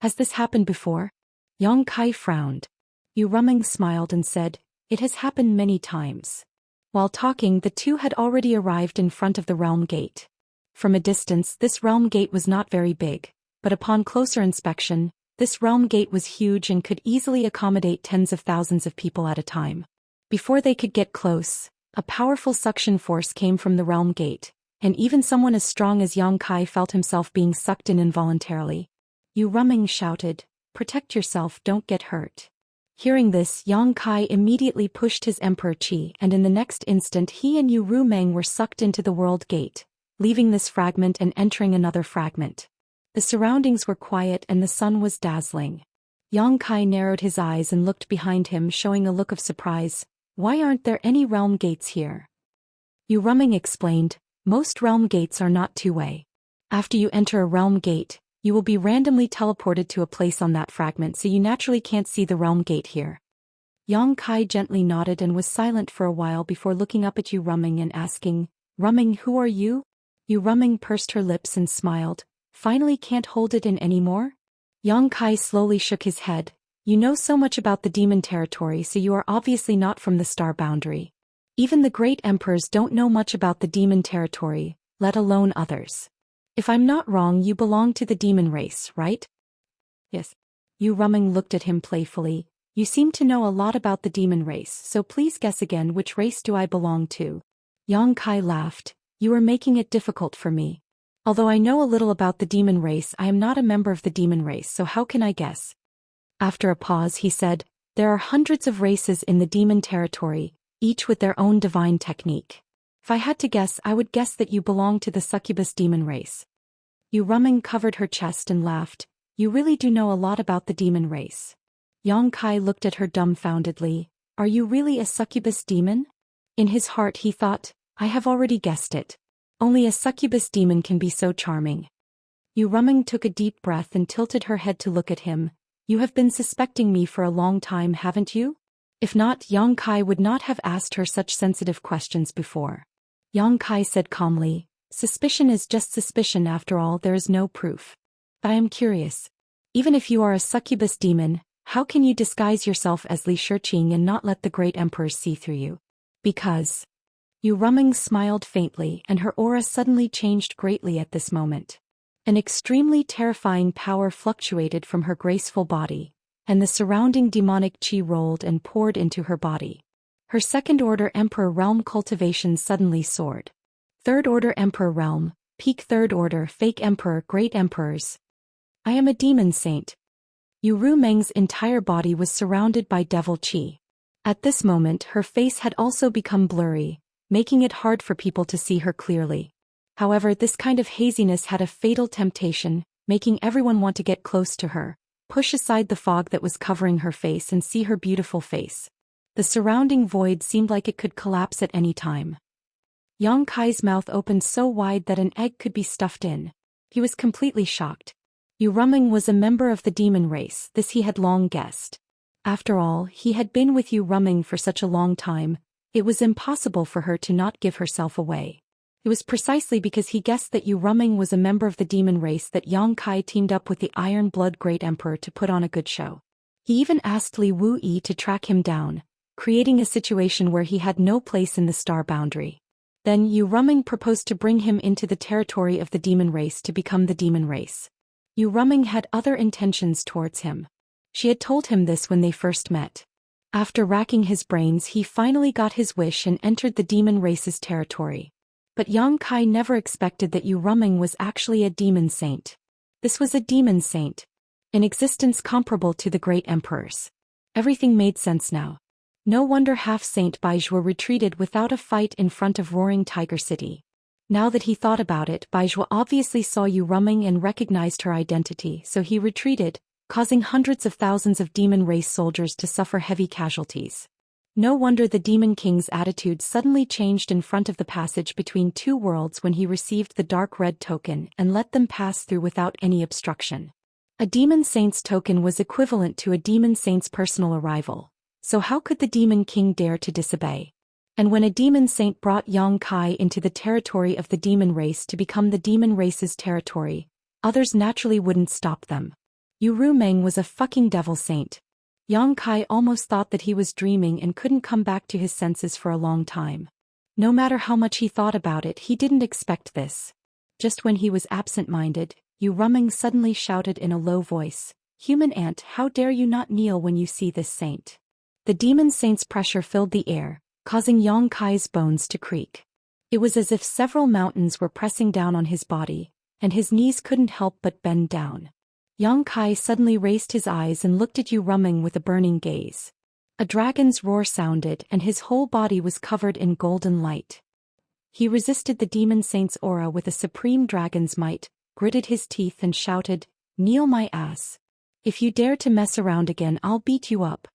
Has this happened before? Yang Kai frowned. Yu Ruming smiled and said, it has happened many times. While talking, the two had already arrived in front of the realm gate. From a distance, this realm gate was not very big, but upon closer inspection, this realm gate was huge and could easily accommodate tens of thousands of people at a time. Before they could get close, a powerful suction force came from the realm gate, and even someone as strong as Yang Kai felt himself being sucked in involuntarily. Yu Ruming shouted, protect yourself, don't get hurt. Hearing this, Yang Kai immediately pushed his emperor chi, and in the next instant he and Yu Ruming were sucked into the world gate, leaving this fragment and entering another fragment. The surroundings were quiet and the sun was dazzling. Yang Kai narrowed his eyes and looked behind him, showing a look of surprise. Why aren't there any realm gates here? Yu Ruming explained, most realm gates are not two-way. After you enter a realm gate, you will be randomly teleported to a place on that fragment, so you naturally can't see the realm gate here. Yang Kai gently nodded and was silent for a while before looking up at Yu Ruming and asking, Ruming, who are you? Yu Ruming pursed her lips and smiled, finally can't hold it in anymore? Yang Kai slowly shook his head. You know so much about the demon territory, so you are obviously not from the star boundary. Even the great emperors don't know much about the demon territory, let alone others. If I'm not wrong, you belong to the demon race, right? Yes. Yu Ruming looked at him playfully. You seem to know a lot about the demon race, so please guess again, which race do I belong to? Yang Kai laughed. You are making it difficult for me. Although I know a little about the demon race, I am not a member of the demon race, so how can I guess? After a pause he said, there are hundreds of races in the demon territory, each with their own divine technique. If I had to guess, I would guess that you belong to the succubus demon race. Yu Ruming covered her chest and laughed. You really do know a lot about the demon race. Yang Kai looked at her dumbfoundedly. Are you really a succubus demon? In his heart he thought, I have already guessed it. Only a succubus demon can be so charming. Yu Ruming took a deep breath and tilted her head to look at him. You have been suspecting me for a long time, haven't you? If not, Yang Kai would not have asked her such sensitive questions before. Yang Kai said calmly, suspicion is just suspicion, after all, there is no proof. But I am curious. Even if you are a succubus demon, how can you disguise yourself as Li Shiqing and not let the great emperors see through you? Because. Yu Ruming smiled faintly and her aura suddenly changed greatly at this moment. An extremely terrifying power fluctuated from her graceful body, and the surrounding demonic chi rolled and poured into her body. Her second-order Emperor Realm cultivation suddenly soared. Third-order Emperor Realm, peak third-order fake Emperor Great Emperors. I am a demon saint. Yu Ruming's entire body was surrounded by devil chi. At this moment her face had also become blurry, making it hard for people to see her clearly. However, this kind of haziness had a fatal temptation, making everyone want to get close to her, push aside the fog that was covering her face and see her beautiful face. The surrounding void seemed like it could collapse at any time. Yang Kai's mouth opened so wide that an egg could be stuffed in. He was completely shocked. Yu Ruming was a member of the demon race, this he had long guessed. After all, he had been with Yu Ruming for such a long time, it was impossible for her to not give herself away. It was precisely because he guessed that Yu Ruming was a member of the demon race that Yang Kai teamed up with the Iron Blood Great Emperor to put on a good show. He even asked Li Wuyi to track him down, creating a situation where he had no place in the star boundary. Then Yu Ruming proposed to bring him into the territory of the demon race to become the demon race. Yu Ruming had other intentions towards him. She had told him this when they first met. After racking his brains, he finally got his wish and entered the demon race's territory. But Yang Kai never expected that Yu Rumeng was actually a demon saint. This was a demon saint, an existence comparable to the great emperors. Everything made sense now. No wonder half-Saint Baizhua retreated without a fight in front of roaring Tiger City. Now that he thought about it, Baizhua obviously saw Yu Rumeng and recognized her identity, so he retreated, causing hundreds of thousands of demon race soldiers to suffer heavy casualties. No wonder the Demon King's attitude suddenly changed in front of the passage between two worlds when he received the dark red token and let them pass through without any obstruction. A Demon Saint's token was equivalent to a Demon Saint's personal arrival, so how could the Demon King dare to disobey? And when a Demon Saint brought Yang Kai into the territory of the demon race to become the demon race's territory, others naturally wouldn't stop them. Yu Rumeng was a fucking devil saint. Yang Kai almost thought that he was dreaming and couldn't come back to his senses for a long time. No matter how much he thought about it, he didn't expect this. Just when he was absent-minded, Yu Rumeng suddenly shouted in a low voice, "Human ant, how dare you not kneel when you see this saint?" The demon saint's pressure filled the air, causing Yang Kai's bones to creak. It was as if several mountains were pressing down on his body, and his knees couldn't help but bend down. Yang Kai suddenly raised his eyes and looked at Yu Rumeng with a burning gaze. A dragon's roar sounded and his whole body was covered in golden light. He resisted the demon saint's aura with a supreme dragon's might, gritted his teeth and shouted, "Kneel my ass. If you dare to mess around again, I'll beat you up."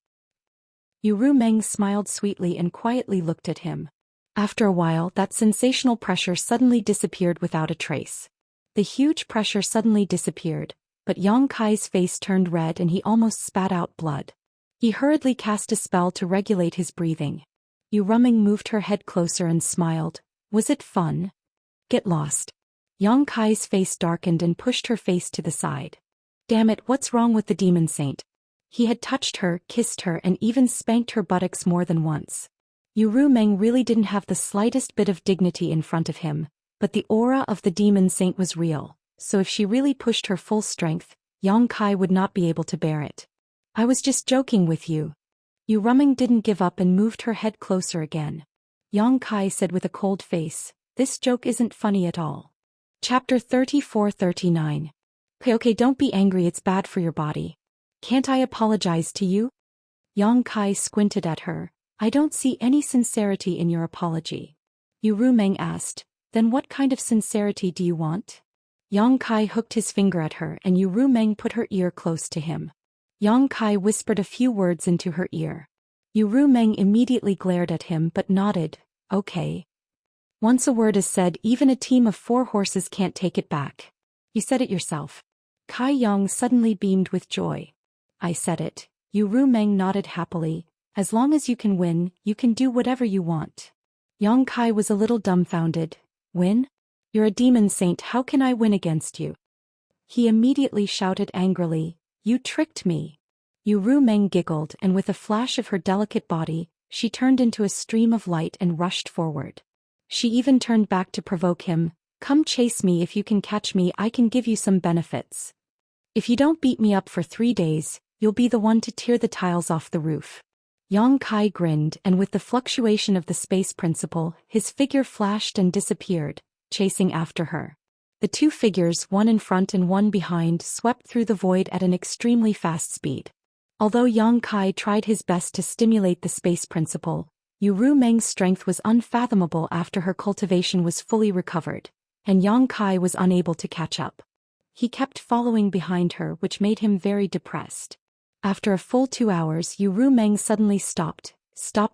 Yu Rumeng smiled sweetly and quietly looked at him. After a while, that sensational pressure suddenly disappeared without a trace. The huge pressure suddenly disappeared, but Yang Kai's face turned red and he almost spat out blood. He hurriedly cast a spell to regulate his breathing. Yu Rumeng moved her head closer and smiled. "Was it fun? Get lost." Yang Kai's face darkened and pushed her face to the side. Damn it, what's wrong with the demon saint? He had touched her, kissed her and even spanked her buttocks more than once. Yu Rumeng really didn't have the slightest bit of dignity in front of him, but the aura of the demon saint was real. So if she really pushed her full strength, Yang Kai would not be able to bear it. "I was just joking with you." Yu Rumeng didn't give up and moved her head closer again. Yang Kai said with a cold face, "This joke isn't funny at all." Chapter 34-39. Okay, don't be angry, it's bad for your body. Can't I apologize to you? Yang Kai squinted at her. "I don't see any sincerity in your apology." Yu Rumeng asked, "Then what kind of sincerity do you want?" Yang Kai hooked his finger at her and Yu Rumeng put her ear close to him. Yang Kai whispered a few words into her ear. Yu Rumeng immediately glared at him but nodded, "Okay." Once a word is said, even a team of 4 horses can't take it back. You said it yourself. Kai Yang suddenly beamed with joy. "I said it." Yu Rumeng nodded happily. "As long as you can win, you can do whatever you want." Yang Kai was a little dumbfounded. "Win? You're a demon saint, how can I win against you?" He immediately shouted angrily, "You tricked me." Yu Rumeng giggled and with a flash of her delicate body, she turned into a stream of light and rushed forward. She even turned back to provoke him, "Come chase me, if you can catch me I can give you some benefits. If you don't beat me up for 3 days, you'll be the one to tear the tiles off the roof." Yang Kai grinned and with the fluctuation of the space principle, his figure flashed and disappeared, chasing after her. The 2 figures, one in front and one behind, swept through the void at an extremely fast speed. Although Yang Kai tried his best to stimulate the space principle, Yu Rumeng's strength was unfathomable after her cultivation was fully recovered, and Yang Kai was unable to catch up. He kept following behind her, which made him very depressed. After a full 2 hours, Yu Rumeng suddenly stopped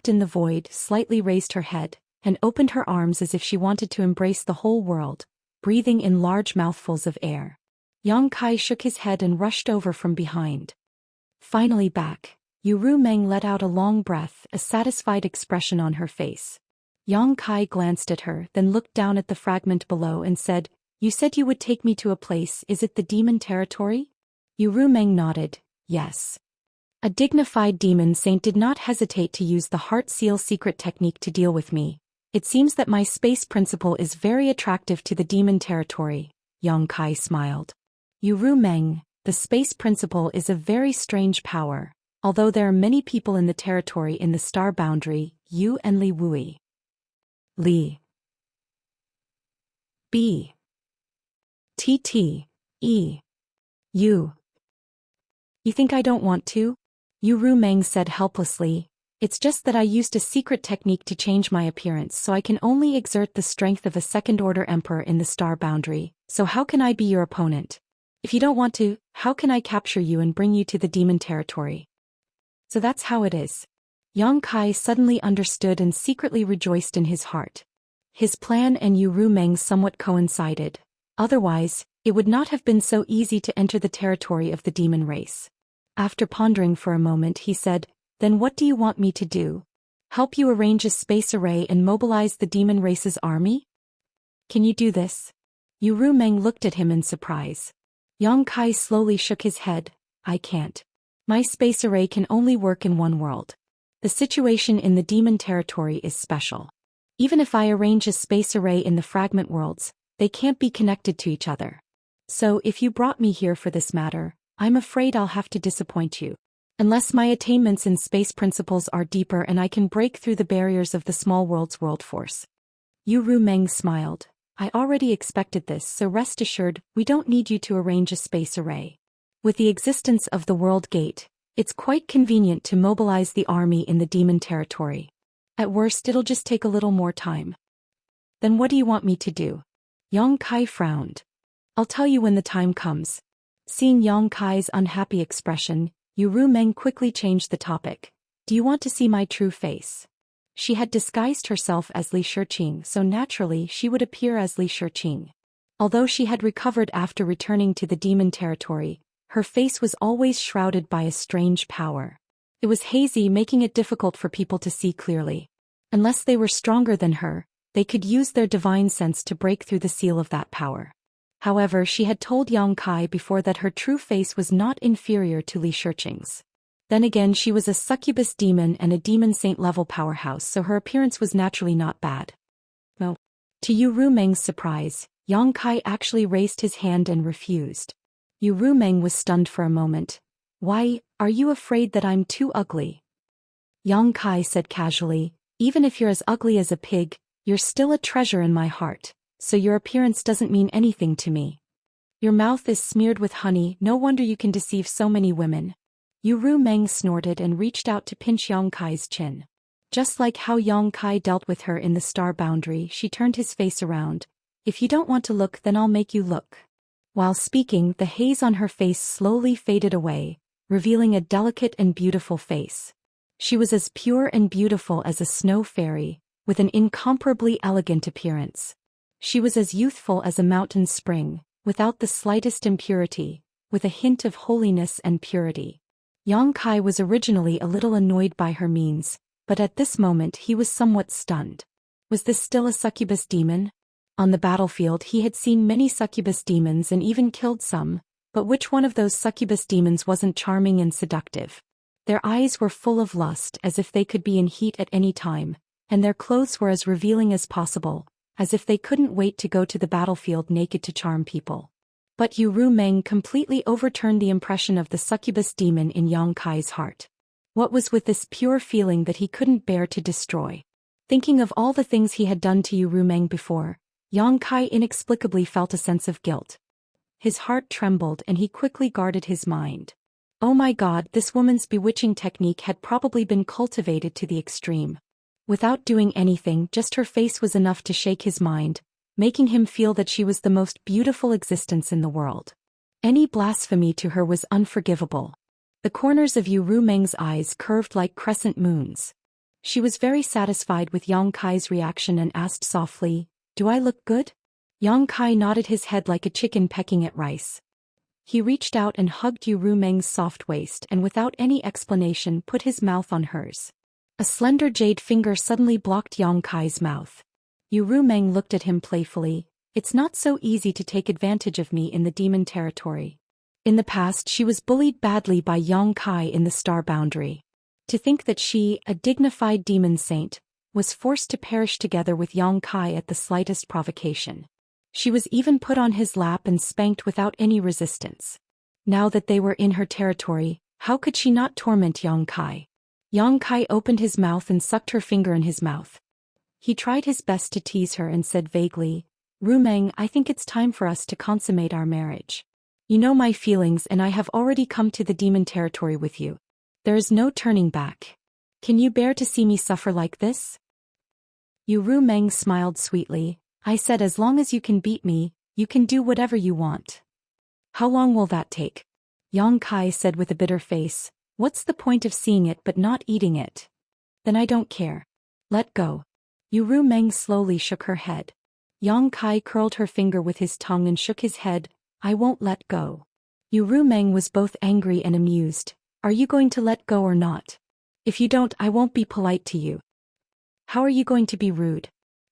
in the void, slightly raised her head, and opened her arms as if she wanted to embrace the whole world, breathing in large mouthfuls of air. Yang Kai shook his head and rushed over from behind. Finally back, Yu Rumeng let out a long breath, a satisfied expression on her face. Yang Kai glanced at her, then looked down at the fragment below and said, "You said you would take me to a place, is it the demon territory?" Yu Rumeng nodded, "Yes." A dignified demon saint did not hesitate to use the heart seal secret technique to deal with me. "It seems that my space principle is very attractive to the demon territory," Yang Kai smiled. "Yu Rumeng, the space principle is a very strange power. Although there are many people in the territory in the star boundary, you and Li Wui. Li. B. T. T. E. You. You think I don't want to? Yu Rumeng said helplessly. It's just that I used a secret technique to change my appearance so I can only exert the strength of a second-order emperor in the star boundary, so how can I be your opponent? If you don't want to, how can I capture you and bring you to the demon territory? So that's how it is. Yang Kai suddenly understood and secretly rejoiced in his heart. His plan and Yu Rumeng somewhat coincided. Otherwise, it would not have been so easy to enter the territory of the demon race. After pondering for a moment, he said, Then what do you want me to do? Help you arrange a space array and mobilize the demon race's army? Can you do this? Yu Rumeng looked at him in surprise. Yang Kai slowly shook his head. I can't. My space array can only work in one world. The situation in the demon territory is special. Even if I arrange a space array in the fragment worlds, they can't be connected to each other. So if you brought me here for this matter, I'm afraid I'll have to disappoint you. Unless my attainments in space principles are deeper and I can break through the barriers of the small world's world force. Yu Rumeng smiled. I already expected this, so rest assured, we don't need you to arrange a space array. With the existence of the World Gate, it's quite convenient to mobilize the army in the demon territory. At worst, it'll just take a little more time. Then what do you want me to do? Yang Kai frowned. I'll tell you when the time comes. Seeing Yang Kai's unhappy expression, Yu Rumeng quickly changed the topic. Do you want to see my true face? She had disguised herself as Li Shiqing, so naturally she would appear as Li Shiqing. Although she had recovered after returning to the demon territory, her face was always shrouded by a strange power. It was hazy, making it difficult for people to see clearly. Unless they were stronger than her, they could use their divine sense to break through the seal of that power. However, she had told Yang Kai before that her true face was not inferior to Li Shiqing's. Then again, she was a succubus demon and a demon saint level powerhouse, so her appearance was naturally not bad. No. To Yu Rumeng's surprise, Yang Kai actually raised his hand and refused. Yu Rumeng was stunned for a moment. Why, are you afraid that I'm too ugly? Yang Kai said casually, even if you're as ugly as a pig, you're still a treasure in my heart, so your appearance doesn't mean anything to me. Your mouth is smeared with honey, no wonder you can deceive so many women. Yu Rumeng snorted and reached out to pinch Yang Kai's chin. Just like how Yang Kai dealt with her in the star boundary, she turned his face around. If you don't want to look, then I'll make you look. While speaking, the haze on her face slowly faded away, revealing a delicate and beautiful face. She was as pure and beautiful as a snow fairy, with an incomparably elegant appearance. She was as youthful as a mountain spring, without the slightest impurity, with a hint of holiness and purity. Yang Kai was originally a little annoyed by her means, but at this moment he was somewhat stunned. Was this still a succubus demon? On the battlefield he had seen many succubus demons and even killed some, but which one of those succubus demons wasn't charming and seductive? Their eyes were full of lust, as if they could be in heat at any time, and their clothes were as revealing as possible, as if they couldn't wait to go to the battlefield naked to charm people. But Yu Rumeng completely overturned the impression of the succubus demon in Yang Kai's heart. What was with this pure feeling that he couldn't bear to destroy? Thinking of all the things he had done to Yu Rumeng before, Yang Kai inexplicably felt a sense of guilt. His heart trembled and he quickly guarded his mind. Oh my God, this woman's bewitching technique had probably been cultivated to the extreme. Without doing anything, just her face was enough to shake his mind, making him feel that she was the most beautiful existence in the world. Any blasphemy to her was unforgivable. The corners of Yu Rumeng's eyes curved like crescent moons. She was very satisfied with Yang Kai's reaction and asked softly, "Do I look good?" Yang Kai nodded his head like a chicken pecking at rice. He reached out and hugged Yu Rumeng's soft waist and without any explanation put his mouth on hers. A slender jade finger suddenly blocked Yang Kai's mouth. Yu Rumeng looked at him playfully. It's not so easy to take advantage of me in the demon territory. In the past she was bullied badly by Yang Kai in the star boundary. To think that she, a dignified demon saint, was forced to perish together with Yang Kai at the slightest provocation. She was even put on his lap and spanked without any resistance. Now that they were in her territory, How could she not torment Yang Kai? Yang Kai opened his mouth and sucked her finger in his mouth. He tried his best to tease her and said vaguely, Rumeng, I think it's time for us to consummate our marriage. You know my feelings and I have already come to the demon territory with you. There is no turning back. Can you bear to see me suffer like this? Rumeng smiled sweetly. I said as long as you can beat me, you can do whatever you want. How long will that take? Yang Kai said with a bitter face. What's the point of seeing it but not eating it? Then I don't care. Let go. Rumeng slowly shook her head. Yang Kai curled her finger with his tongue and shook his head. I won't let go. Rumeng was both angry and amused. Are you going to let go or not? If you don't, I won't be polite to you. How are you going to be rude?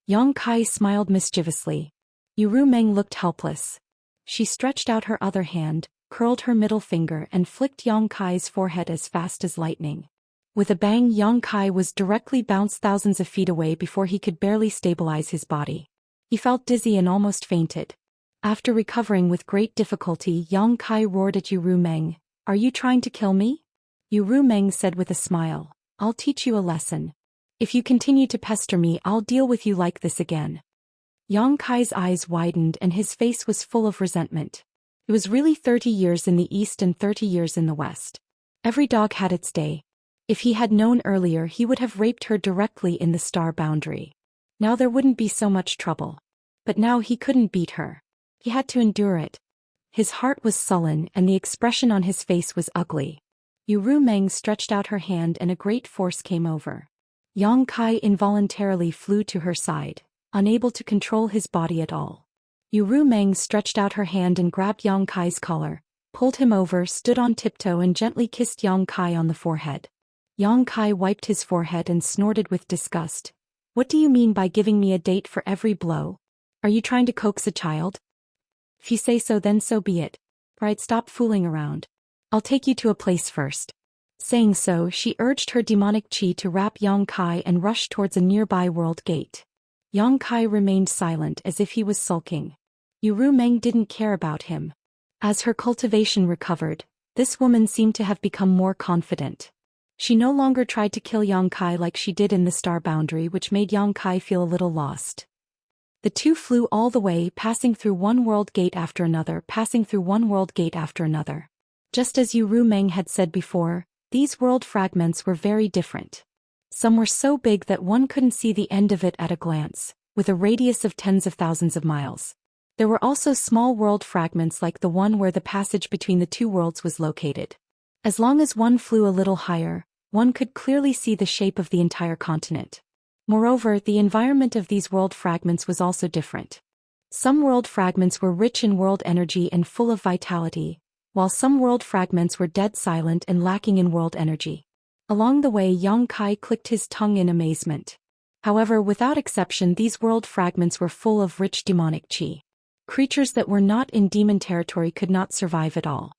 Yang Kai smiled mischievously. Rumeng looked helpless. She stretched out her other hand, curled her middle finger and flicked Yang Kai's forehead as fast as lightning. With a bang, Yang Kai was directly bounced thousands of feet away before he could barely stabilize his body. He felt dizzy and almost fainted. After recovering with great difficulty, Yang Kai roared at Rumeng. Are you trying to kill me? Rumeng said with a smile. I'll teach you a lesson. If you continue to pester me, I'll deal with you like this again. Yang Kai's eyes widened and his face was full of resentment. It was really 30 years in the east and 30 years in the west. Every dog had its day. If he had known earlier, he would have raped her directly in the star boundary. Now there wouldn't be so much trouble. But now he couldn't beat her. He had to endure it. His heart was sullen and the expression on his face was ugly. Rumeng stretched out her hand and a great force came over. Yang Kai involuntarily flew to her side, unable to control his body at all. Rumeng stretched out her hand and grabbed Yang Kai's collar, pulled him over, stood on tiptoe and gently kissed Yang Kai on the forehead. Yang Kai wiped his forehead and snorted with disgust. What do you mean by giving me a date for every blow? Are you trying to coax a child? If you say so, then so be it. Right, stop fooling around. I'll take you to a place first. Saying so, she urged her demonic chi to wrap Yang Kai and rushed towards a nearby world gate. Yang Kai remained silent as if he was sulking. Rumeng didn't care about him. As her cultivation recovered, this woman seemed to have become more confident. She no longer tried to kill Yang Kai like she did in the star boundary, which made Yang Kai feel a little lost. The two flew all the way, passing through one world gate after another, passing through one world gate after another. Just as Rumeng had said before, these world fragments were very different. Some were so big that one couldn't see the end of it at a glance, with a radius of tens of thousands of miles. There were also small world fragments like the one where the passage between the two worlds was located. As long as one flew a little higher, one could clearly see the shape of the entire continent. Moreover, the environment of these world fragments was also different. Some world fragments were rich in world energy and full of vitality, while some world fragments were dead silent and lacking in world energy. Along the way, Yang Kai clicked his tongue in amazement. However, without exception, these world fragments were full of rich demonic chi. Creatures that were not in demon territory could not survive at all.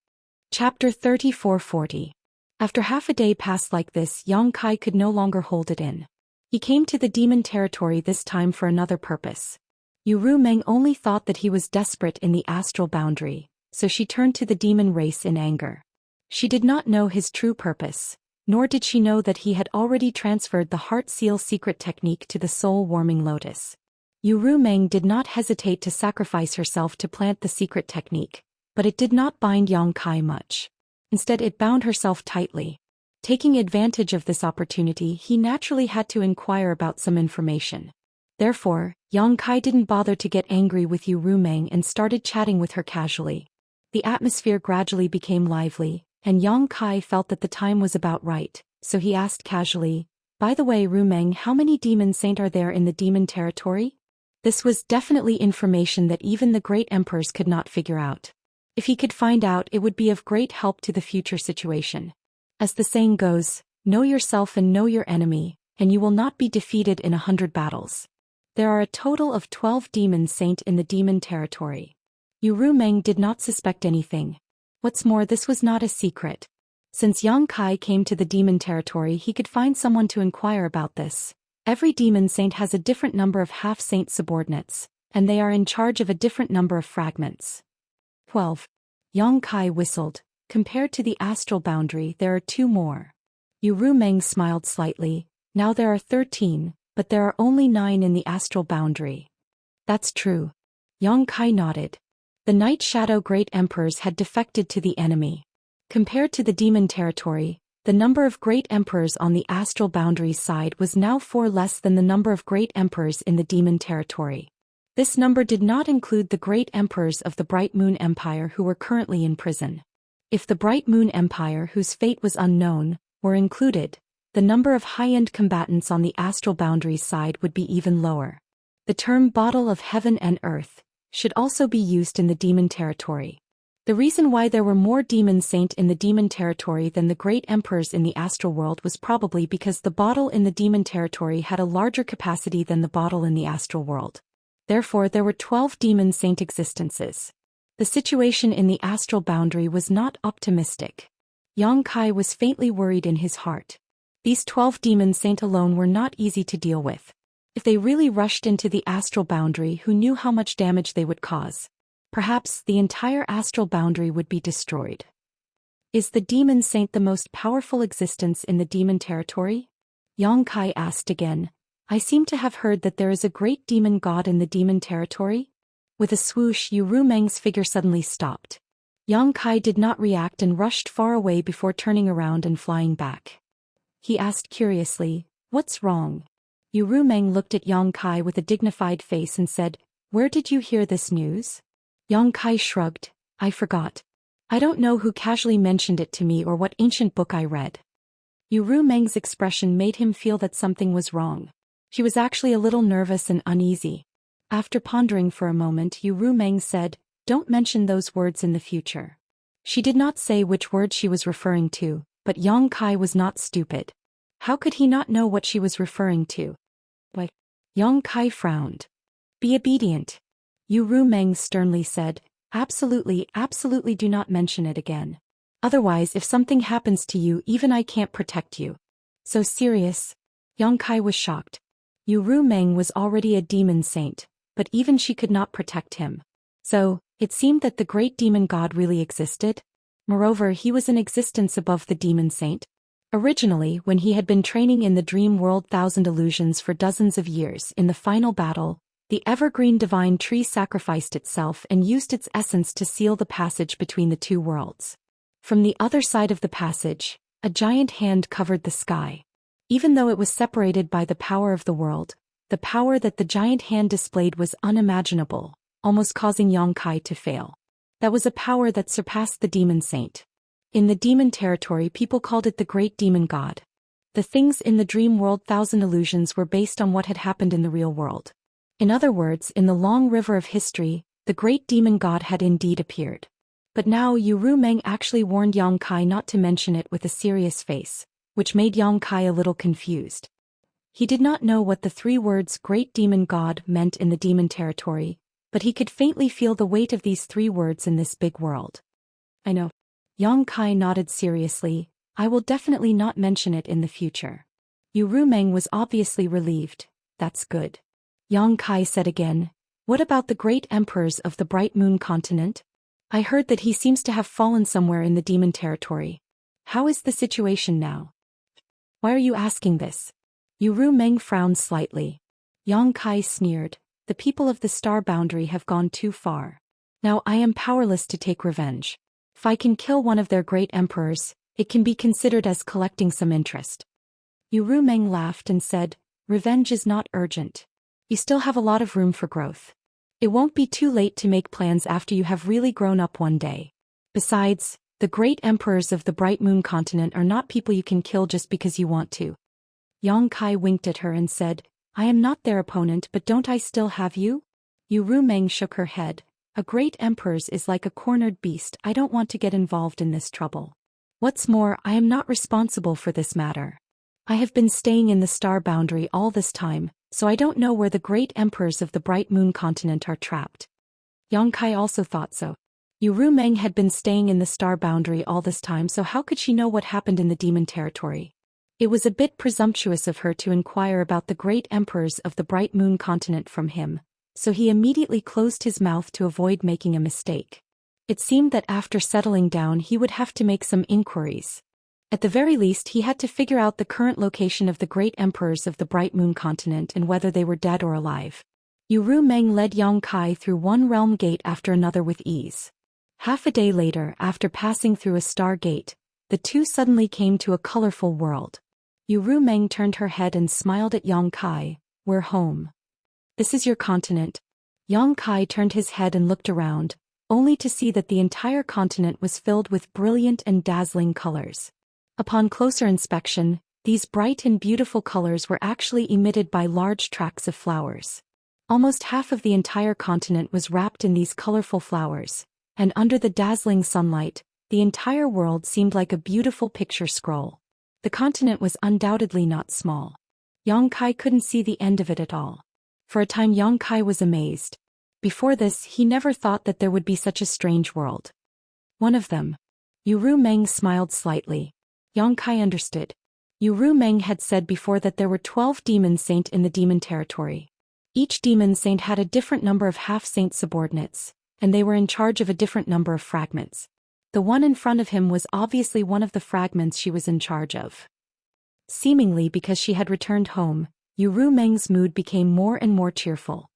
Chapter 3440. After half a day passed like this, Yang Kai could no longer hold it in. He came to the demon territory this time for another purpose. Rumeng only thought that he was desperate in the astral boundary, so she turned to the demon race in anger. She did not know his true purpose, nor did she know that he had already transferred the heart seal secret technique to the soul-warming lotus. Rumeng did not hesitate to sacrifice herself to plant the secret technique, but it did not bind Yang Kai much. Instead, it bound herself tightly. Taking advantage of this opportunity, he naturally had to inquire about some information. Therefore, Yang Kai didn't bother to get angry with Rumeng and started chatting with her casually. The atmosphere gradually became lively, and Yang Kai felt that the time was about right, so he asked casually, "By the way, Rumeng, how many demon saint are there in the demon territory?" This was definitely information that even the great emperors could not figure out. If he could find out, it would be of great help to the future situation. As the saying goes, know yourself and know your enemy, and you will not be defeated in 100 battles. There are a total of 12 demon saint in the demon territory. Rumeng did not suspect anything. What's more, this was not a secret. Since Yang Kai came to the demon territory, he could find someone to inquire about this. Every demon saint has a different number of half-saint subordinates, and they are in charge of a different number of fragments. 12. Yang Kai whistled. compared to the astral boundary there are 2 more. Yu Rumeng smiled slightly. Now there are 13, but there are only 9 in the astral boundary. That's true. Yang Kai nodded. The Night Shadow Great Emperors had defected to the enemy. Compared to the demon territory, the number of Great Emperors on the astral boundaries side was now 4 less than the number of Great Emperors in the demon territory. This number did not include the Great Emperors of the Bright Moon Empire who were currently in prison. If the Bright Moon Empire, whose fate was unknown, were included, the number of high-end combatants on the astral boundaries side would be even lower. The term Bottle of Heaven and Earth should also be used in the demon territory. The reason why there were more demon saint in the demon territory than the Great Emperors in the astral world was probably because the bottle in the demon territory had a larger capacity than the bottle in the astral world. Therefore there were 12 demon saint existences. The situation in the astral boundary was not optimistic. Yang Kai was faintly worried in his heart. These 12 demon saint alone were not easy to deal with. If they really rushed into the astral boundary, who knew how much damage they would cause? Perhaps the entire astral boundary would be destroyed. Is the demon saint the most powerful existence in the demon territory? Yang Kai asked again. I seem to have heard that there is a great demon god in the demon territory. With a swoosh, Yu Rumeng's figure suddenly stopped. Yang Kai did not react and rushed far away before turning around and flying back. He asked curiously, "What's wrong?" Yu Rumeng looked at Yang Kai with a dignified face and said, "Where did you hear this news?" Yang Kai shrugged. "I forgot. I don't know who casually mentioned it to me or what ancient book I read." Yu Rumeng's expression made him feel that something was wrong. She was actually a little nervous and uneasy. After pondering for a moment, Yu Rumeng said, "Don't mention those words in the future." She did not say which word she was referring to, but Yang Kai was not stupid. How could he not know what she was referring to? What? Yang Kai frowned. "Be obedient," Yu Rumeng sternly said. Absolutely do not mention it again. Otherwise, if something happens to you, even I can't protect you." "So serious?" Yang Kai was shocked. Yu Rumeng was already a demon saint, but even she could not protect him. So, it seemed that the great demon god really existed. Moreover, he was in existence above the demon saint. Originally, when he had been training in the dream world Thousand Illusions for dozens of years, in the final battle, the evergreen divine tree sacrificed itself and used its essence to seal the passage between the 2 worlds. From the other side of the passage, a giant hand covered the sky. Even though it was separated by the power of the world, the power that the giant hand displayed was unimaginable, almost causing Yang Kai to fail. That was a power that surpassed the demon saint. In the demon territory, people called it the great demon god. The things in the dream world Thousand Illusions were based on what had happened in the real world. In other words, in the long river of history, the great demon god had indeed appeared. But now Yu Rumeng actually warned Yang Kai not to mention it with a serious face, which made Yang Kai a little confused. He did not know what the 3 words great demon god meant in the demon territory, but he could faintly feel the weight of these 3 words in this big world. "I know." Yang Kai nodded seriously. "I will definitely not mention it in the future." Yu Rumeng was obviously relieved. "That's good." Yang Kai said again, "What about the great emperors of the Bright Moon continent? I heard that he seems to have fallen somewhere in the demon territory. How is the situation now?" "Why are you asking this?" Yu Rumeng frowned slightly. Yang Kai sneered. "The people of the star boundary have gone too far. Now I am powerless to take revenge. If I can kill one of their great emperors, it can be considered as collecting some interest." Yu Rumeng laughed and said, "Revenge is not urgent. You still have a lot of room for growth. It won't be too late to make plans after you have really grown up one day. Besides, the great emperors of the Bright Moon continent are not people you can kill just because you want to." Yang Kai winked at her and said, "I am not their opponent, but don't I still have you?" Yu Rumeng shook her head. "A great emperor's is like a cornered beast. I don't want to get involved in this trouble. What's more, I am not responsible for this matter. I have been staying in the star boundary all this time, so I don't know where the great emperors of the Bright Moon continent are trapped." Yang Kai also thought so. Yu Rumeng had been staying in the star boundary all this time, so how could she know what happened in the demon territory? It was a bit presumptuous of her to inquire about the great emperors of the Bright Moon continent from him, so he immediately closed his mouth to avoid making a mistake. It seemed that after settling down he would have to make some inquiries. At the very least he had to figure out the current location of the great emperors of the Bright Moon continent and whether they were dead or alive. Yu Meng led Yang Kai through one realm gate after another with ease. Half a day later, after passing through a star gate, the two suddenly came to a colorful world. Yu Meng turned her head and smiled at Yang Kai. "We're home. This is your continent." Yang Kai turned his head and looked around, only to see that the entire continent was filled with brilliant and dazzling colors. Upon closer inspection, these bright and beautiful colors were actually emitted by large tracts of flowers. Almost half of the entire continent was wrapped in these colorful flowers, and under the dazzling sunlight, the entire world seemed like a beautiful picture scroll. The continent was undoubtedly not small. Yang Kai couldn't see the end of it at all. For a time Yang Kai was amazed. Before this, he never thought that there would be such a strange world. One of them. Yu Meng smiled slightly. Yang Kai understood. Yu Meng had said before that there were 12 demon saint in the demon territory. Each demon saint had a different number of half-saint subordinates, and they were in charge of a different number of fragments. The one in front of him was obviously one of the fragments she was in charge of. Seemingly because she had returned home, Yu Meng's mood became more and more cheerful.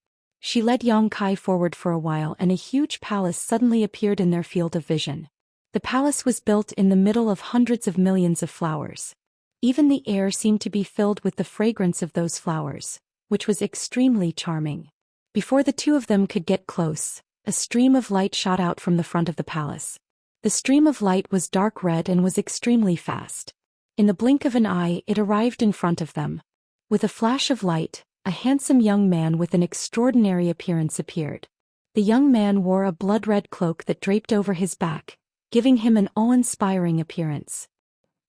She led Yang Kai forward for a while and a huge palace suddenly appeared in their field of vision. The palace was built in the middle of hundreds of millions of flowers. Even the air seemed to be filled with the fragrance of those flowers, which was extremely charming. Before the two of them could get close, a stream of light shot out from the front of the palace. The stream of light was dark red and was extremely fast. In the blink of an eye, it arrived in front of them. With a flash of light, a handsome young man with an extraordinary appearance appeared. The young man wore a blood-red cloak that draped over his back, giving him an awe-inspiring appearance.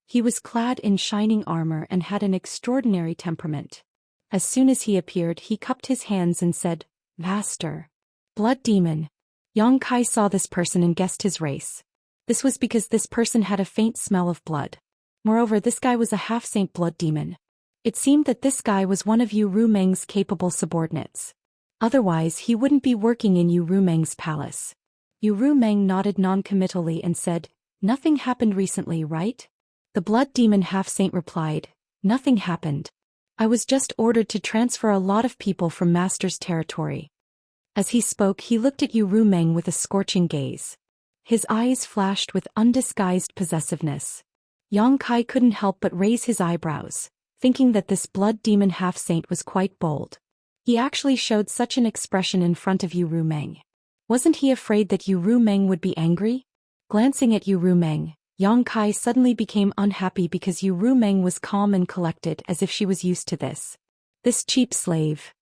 He was clad in shining armor and had an extraordinary temperament. As soon as he appeared, he cupped his hands and said, "Master." Blood demon. Yang Kai saw this person and guessed his race. This was because this person had a faint smell of blood. Moreover, this guy was a half-saint blood demon. It seemed that this guy was one of Yu Meng's capable subordinates. Otherwise, he wouldn't be working in Yu Meng's palace. Yu Meng nodded non-committally and said, "Nothing happened recently, right?" The blood demon half-saint replied, "Nothing happened. I was just ordered to transfer a lot of people from Master's territory." As he spoke, he looked at Yu Meng with a scorching gaze. His eyes flashed with undisguised possessiveness. Yang Kai couldn't help but raise his eyebrows, thinking that this blood demon half-saint was quite bold. He actually showed such an expression in front of Yu Meng. Wasn't he afraid that Yu Meng would be angry? Glancing at Yu Meng, Yang Kai suddenly became unhappy because Yu Meng was calm and collected as if she was used to this. This cheap slave.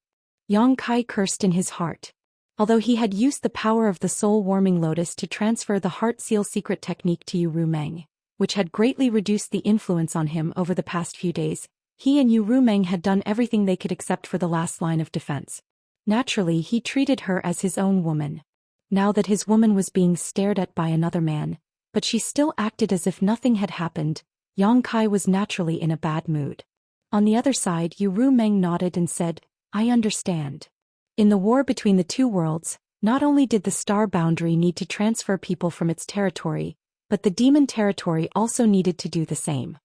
Yang Kai cursed in his heart. Although he had used the power of the soul-warming lotus to transfer the heart seal secret technique to Yu Meng, which had greatly reduced the influence on him over the past few days, he and Yu Meng had done everything they could except for the last line of defense. Naturally, he treated her as his own woman. Now that his woman was being stared at by another man, but she still acted as if nothing had happened, Yang Kai was naturally in a bad mood. On the other side, Yu Meng nodded and said, "I understand." In the war between the two worlds, not only did the star boundary need to transfer people from its territory, but the demon territory also needed to do the same.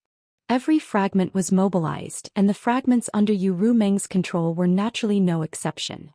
Every fragment was mobilized, and the fragments under Yu Meng's control were naturally no exception.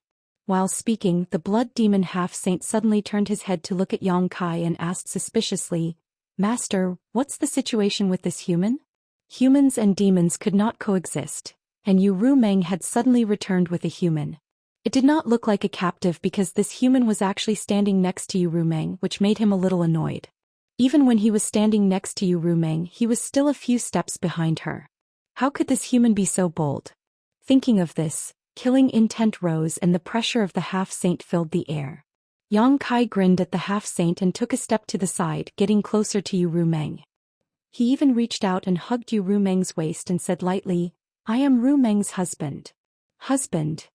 While speaking, the blood demon half-saint suddenly turned his head to look at Yang Kai and asked suspiciously, "Master, what's the situation with this human?" Humans and demons could not coexist, and Yu Meng had suddenly returned with a human. It did not look like a captive because this human was actually standing next to Yu Meng, which made him a little annoyed. Even when he was standing next to Yu Meng, he was still a few steps behind her. How could this human be so bold? Thinking of this, killing intent rose and the pressure of the half-saint filled the air. Yang Kai grinned at the half-saint and took a step to the side, getting closer to Yu Meng. He even reached out and hugged Yu Meng's waist and said lightly, "I am Ru Meng's husband." Husband.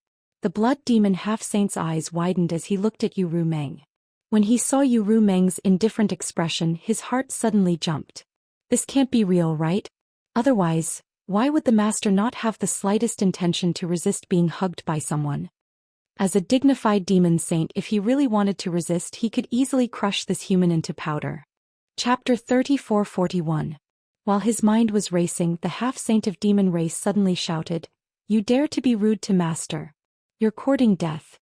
The blood demon half-saint's eyes widened as he looked at Yu Meng. When he saw Yu Meng's indifferent expression, his heart suddenly jumped. This can't be real, right? Otherwise, why would the master not have the slightest intention to resist being hugged by someone? As a dignified demon saint, if he really wanted to resist, he could easily crush this human into powder. Chapter 34-41. While his mind was racing, the half-saint of demon race suddenly shouted, "You dare to be rude to master. You're courting death."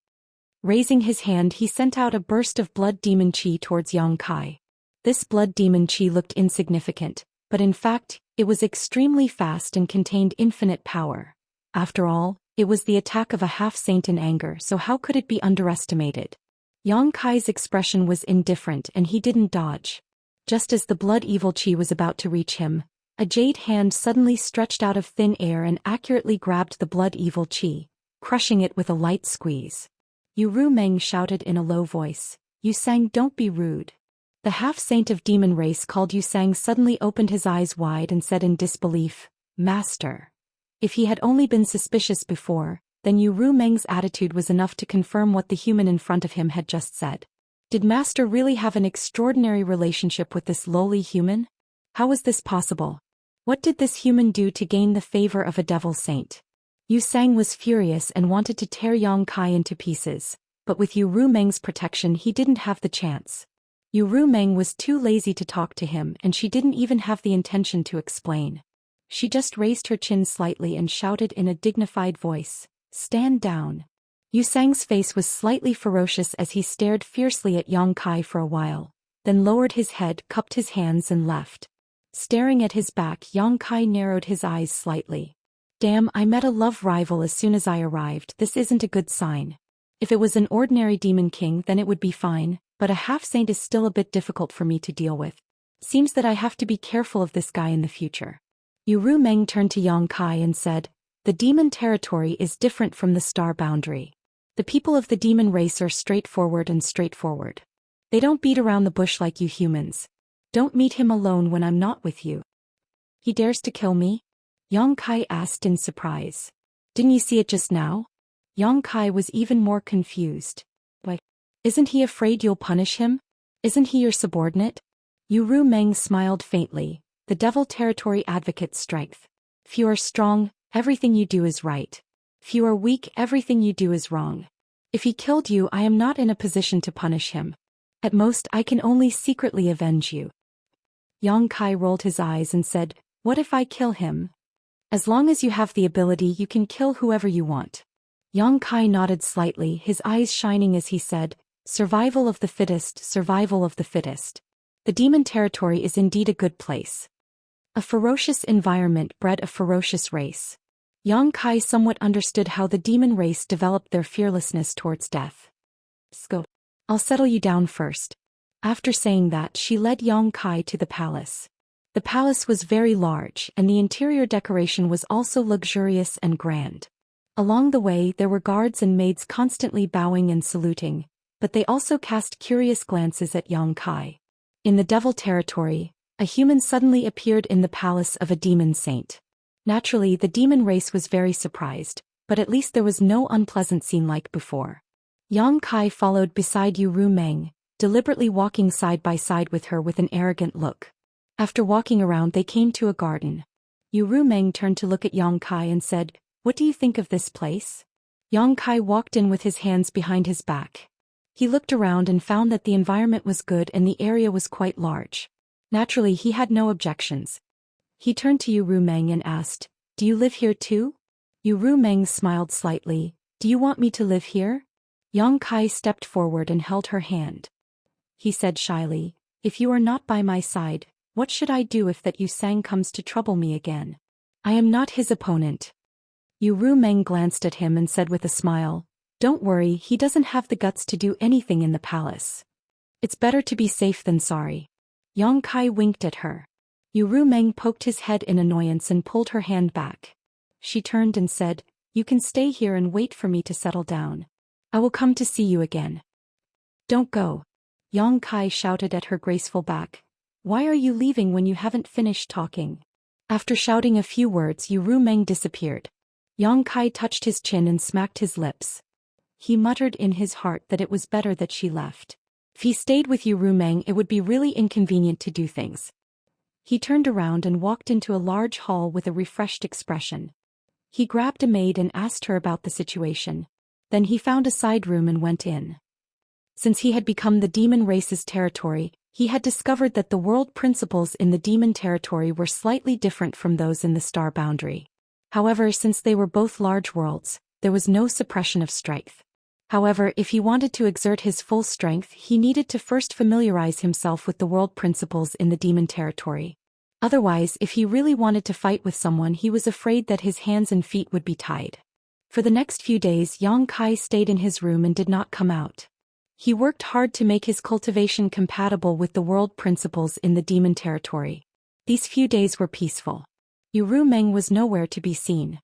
Raising his hand, he sent out a burst of blood demon chi towards Yang Kai. This blood demon chi looked insignificant, but in fact, it was extremely fast and contained infinite power. After all, it was the attack of a half-saint in anger, so how could it be underestimated? Yang Kai's expression was indifferent and he didn't dodge. Just as the blood evil chi was about to reach him, a jade hand suddenly stretched out of thin air and accurately grabbed the blood evil chi, crushing it with a light squeeze. Yu Ru Meng shouted in a low voice, "Yu Sang, don't be rude." The half-saint of demon race called Yu Sang suddenly opened his eyes wide and said in disbelief, "Master." If he had only been suspicious before, then Yu Ru Meng's attitude was enough to confirm what the human in front of him had just said. Did Master really have an extraordinary relationship with this lowly human? How was this possible? What did this human do to gain the favor of a devil saint? Yu Sang was furious and wanted to tear Yang Kai into pieces, but with Yu Ru Meng's protection he didn't have the chance. Yu Ru Meng was too lazy to talk to him and she didn't even have the intention to explain. She just raised her chin slightly and shouted in a dignified voice, "Stand down." Yu Sang's face was slightly ferocious as he stared fiercely at Yang Kai for a while, then lowered his head, cupped his hands and left. Staring at his back, Yang Kai narrowed his eyes slightly. "Damn, I met a love rival as soon as I arrived. This isn't a good sign. If it was an ordinary demon king then it would be fine, but a half-saint is still a bit difficult for me to deal with. Seems that I have to be careful of this guy in the future." Yu Ru Meng turned to Yang Kai and said, "The demon territory is different from the star boundary. The people of the demon race are straightforward. They don't beat around the bush like you humans. Don't meet him alone when I'm not with you." "He dares to kill me?" Yang Kai asked in surprise. "Didn't you see it just now?" Yang Kai was even more confused. "Why? Isn't he afraid you'll punish him? Isn't he your subordinate?" Yu Ru Meng smiled faintly. "The devil territory advocates strength. If you are strong, everything you do is right. If you are weak, everything you do is wrong. If he killed you, I am not in a position to punish him. At most, I can only secretly avenge you." Yang Kai rolled his eyes and said, "What if I kill him?" "As long as you have the ability, you can kill whoever you want." Yang Kai nodded slightly, his eyes shining as he said, "Survival of the fittest, survival of the fittest. The demon territory is indeed a good place. A ferocious environment bred a ferocious race." Yang Kai somewhat understood how the demon race developed their fearlessness towards death. "Go. I'll settle you down first." After saying that, she led Yang Kai to the palace. The palace was very large, and the interior decoration was also luxurious and grand. Along the way there were guards and maids constantly bowing and saluting, but they also cast curious glances at Yang Kai. In the devil territory, a human suddenly appeared in the palace of a demon saint. Naturally, the demon race was very surprised, but at least there was no unpleasant scene like before. Yang Kai followed beside Yu Ru Meng, deliberately walking side by side with her with an arrogant look. After walking around they came to a garden. Yu Ru Meng turned to look at Yang Kai and said, "What do you think of this place?" Yang Kai walked in with his hands behind his back. He looked around and found that the environment was good and the area was quite large. Naturally, he had no objections. He turned to Yu Ru Meng and asked, "Do you live here too?" Yu Ru Meng smiled slightly. "Do you want me to live here?" Yang Kai stepped forward and held her hand. He said shyly, "If you are not by my side, what should I do if that Yu Sang comes to trouble me again? I am not his opponent." Yu Ru Meng glanced at him and said with a smile, "Don't worry, he doesn't have the guts to do anything in the palace. It's better to be safe than sorry." Yang Kai winked at her. Yu Ru Meng poked his head in annoyance and pulled her hand back. She turned and said, "You can stay here and wait for me to settle down. I will come to see you again." "Don't go." Yang Kai shouted at her graceful back. "Why are you leaving when you haven't finished talking?" After shouting a few words, Yu Ru Meng disappeared. Yang Kai touched his chin and smacked his lips. He muttered in his heart that it was better that she left. If he stayed with Yu Ru Meng, it would be really inconvenient to do things. He turned around and walked into a large hall with a refreshed expression. He grabbed a maid and asked her about the situation. Then he found a side room and went in. Since he had become the demon race's territory, he had discovered that the world principles in the demon territory were slightly different from those in the star boundary. However, since they were both large worlds, there was no suppression of strength. However, if he wanted to exert his full strength, he needed to first familiarize himself with the world principles in the demon territory. Otherwise, if he really wanted to fight with someone, he was afraid that his hands and feet would be tied. For the next few days, Yang Kai stayed in his room and did not come out. He worked hard to make his cultivation compatible with the world principles in the demon territory. These few days were peaceful. Yu Meng was nowhere to be seen.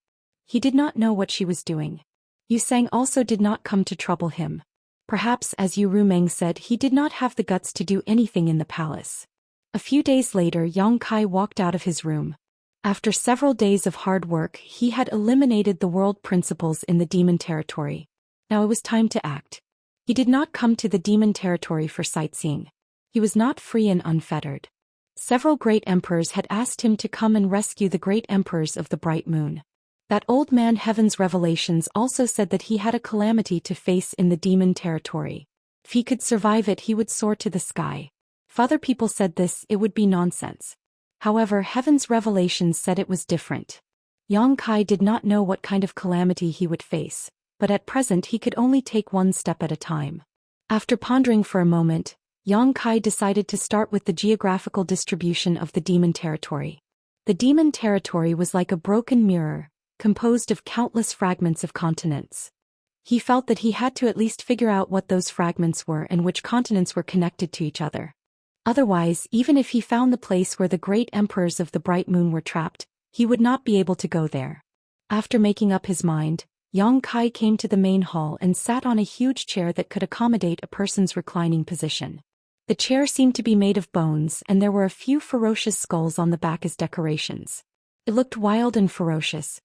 He did not know what she was doing. Yu Sang also did not come to trouble him. Perhaps, as Yu Meng said, he did not have the guts to do anything in the palace. A few days later, Yang Kai walked out of his room. After several days of hard work, he had eliminated the world principles in the demon territory. Now it was time to act. He did not come to the demon territory for sightseeing. He was not free and unfettered. Several great emperors had asked him to come and rescue the great emperors of the bright moon. That old man Heaven's revelations also said that he had a calamity to face in the demon territory. If he could survive it, he would soar to the sky. If other people said this, it would be nonsense. However, Heaven's revelations said it was different. Yang Kai did not know what kind of calamity he would face, but at present he could only take one step at a time. After pondering for a moment, Yang Kai decided to start with the geographical distribution of the demon territory. The demon territory was like a broken mirror, composed of countless fragments of continents. He felt that he had to at least figure out what those fragments were and which continents were connected to each other. Otherwise, even if he found the place where the great emperors of the bright moon were trapped, he would not be able to go there. After making up his mind, Yang Kai came to the main hall and sat on a huge chair that could accommodate a person's reclining position. The chair seemed to be made of bones, and there were a few ferocious skulls on the back as decorations. It looked wild and ferocious.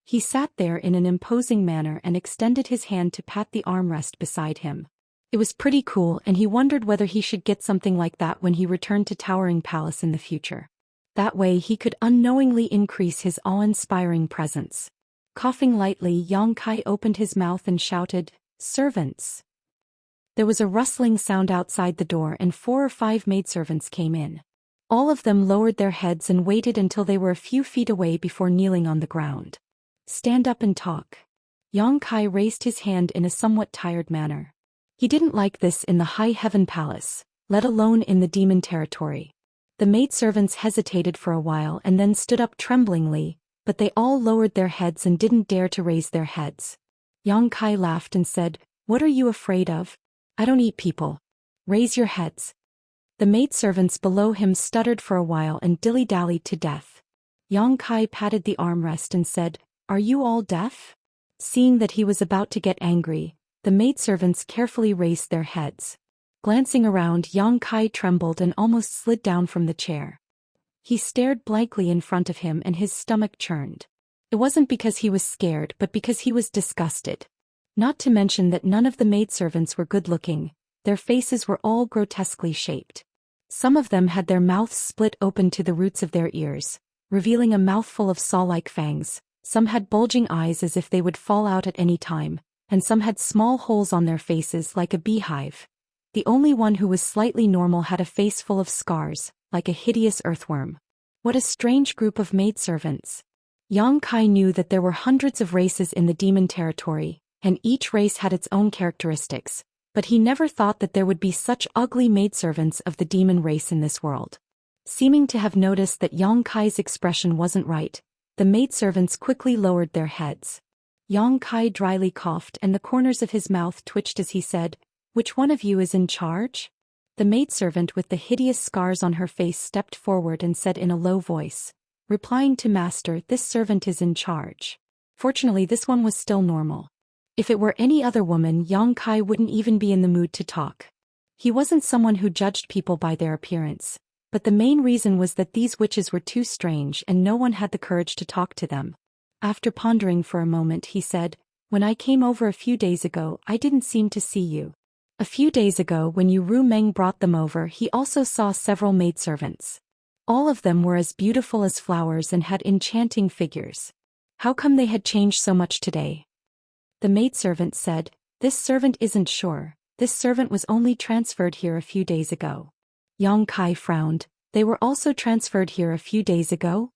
He sat there in an imposing manner and extended his hand to pat the armrest beside him. It was pretty cool, and he wondered whether he should get something like that when he returned to Towering Palace in the future. That way he could unknowingly increase his awe-inspiring presence. Coughing lightly, Yang Kai opened his mouth and shouted, "Servants!" There was a rustling sound outside the door and 4 or 5 maidservants came in. All of them lowered their heads and waited until they were a few feet away before kneeling on the ground. "Stand up and talk." Yang Kai raised his hand in a somewhat tired manner. He didn't like this in the High Heaven Palace, let alone in the demon territory. The maidservants hesitated for a while and then stood up tremblingly, but they all lowered their heads and didn't dare to raise their heads. Yang Kai laughed and said, "What are you afraid of? I don't eat people. Raise your heads." The maidservants below him stuttered for a while and dilly-dallied to death. Yang Kai patted the armrest and said, "Are you all deaf?" Seeing that he was about to get angry, the maidservants carefully raised their heads. Glancing around, Yang Kai trembled and almost slid down from the chair. He stared blankly in front of him and his stomach churned. It wasn't because he was scared but because he was disgusted. Not to mention that none of the maidservants were good-looking, their faces were all grotesquely shaped. Some of them had their mouths split open to the roots of their ears, revealing a mouthful of saw-like fangs. Some had bulging eyes as if they would fall out at any time, and some had small holes on their faces like a beehive. The only one who was slightly normal had a face full of scars, like a hideous earthworm. What a strange group of maidservants. Yang Kai knew that there were hundreds of races in the demon territory, and each race had its own characteristics, but he never thought that there would be such ugly maidservants of the demon race in this world. Seeming to have noticed that Yang Kai's expression wasn't right, the maidservants quickly lowered their heads. Yang Kai dryly coughed and the corners of his mouth twitched as he said, "Which one of you is in charge?" The maidservant with the hideous scars on her face stepped forward and said in a low voice, replying to Master, "This servant is in charge." Fortunately, this one was still normal. If it were any other woman, Yang Kai wouldn't even be in the mood to talk. He wasn't someone who judged people by their appearance, but the main reason was that these witches were too strange and no one had the courage to talk to them. After pondering for a moment, he said, "When I came over a few days ago, I didn't seem to see you. A few days ago when Yu Meng brought them over, he also saw several maidservants. All of them were as beautiful as flowers and had enchanting figures. How come they had changed so much today?" The maidservant said, "This servant isn't sure. This servant was only transferred here a few days ago." Yang Kai frowned. "They were also transferred here a few days ago?"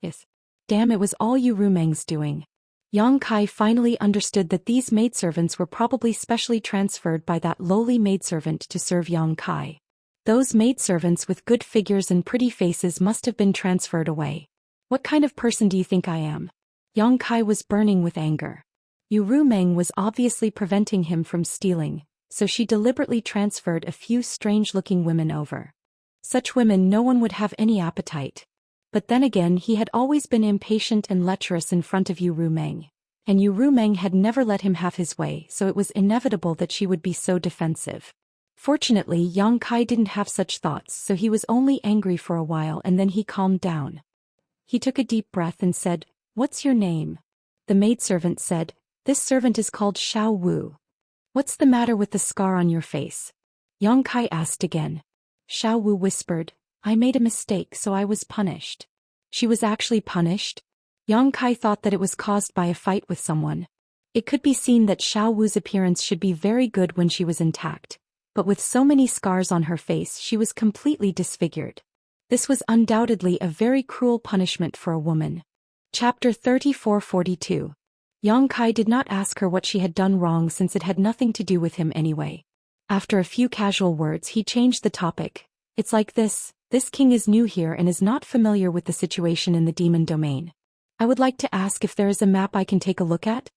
"Yes." "Damn, it was all you Rumeng's doing." Yang Kai finally understood that these maidservants were probably specially transferred by that lowly maidservant to serve Yang Kai. Those maidservants with good figures and pretty faces must have been transferred away. "What kind of person do you think I am?" Yang Kai was burning with anger. Yu Rumeng was obviously preventing him from stealing, so she deliberately transferred a few strange-looking women over. Such women no one would have any appetite. But then again, he had always been impatient and lecherous in front of Yu Rumeng. And Yu Rumeng had never let him have his way, so it was inevitable that she would be so defensive. Fortunately, Yang Kai didn't have such thoughts, so he was only angry for a while and then he calmed down. He took a deep breath and said, "What's your name?" The maidservant said, "This servant is called Xiao Wu." "What's the matter with the scar on your face?" Yang Kai asked again. Xiao Wu whispered, "I made a mistake, so I was punished." She was actually punished? Yang Kai thought that it was caused by a fight with someone. It could be seen that Xiao Wu's appearance should be very good when she was intact, but with so many scars on her face she was completely disfigured. This was undoubtedly a very cruel punishment for a woman. Chapter 34-42. Yang Kai did not ask her what she had done wrong since it had nothing to do with him anyway. After a few casual words he changed the topic. "It's like this king is new here and is not familiar with the situation in the demon domain. I would like to ask if there is a map I can take a look at?"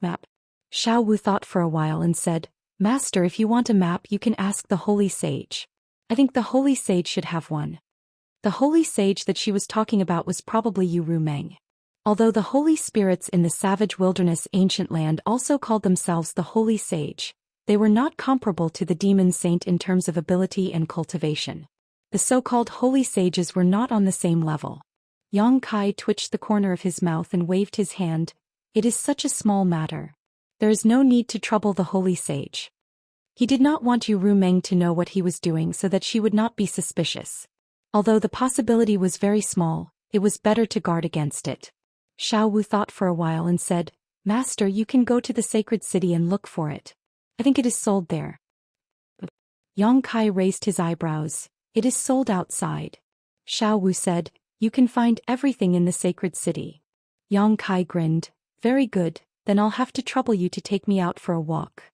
"Map?" Xiao Wu thought for a while and said, "Master, if you want a map you can ask the Holy Sage. I think the Holy Sage should have one." The Holy Sage that she was talking about was probably Yu Rumeng. Although the holy spirits in the savage wilderness ancient land also called themselves the Holy Sage, they were not comparable to the demon saint in terms of ability and cultivation. The so-called holy sages were not on the same level. Yang Kai twitched the corner of his mouth and waved his hand. "It is such a small matter. There is no need to trouble the holy sage." He did not want Yu Rumeng to know what he was doing so that she would not be suspicious. Although the possibility was very small, it was better to guard against it. Xiao Wu thought for a while and said, "Master, you can go to the sacred city and look for it. I think it is sold there." Yang Kai raised his eyebrows. "It is sold outside." Xiao Wu said, "You can find everything in the sacred city." Yang Kai grinned. "Very good, then I'll have to trouble you to take me out for a walk."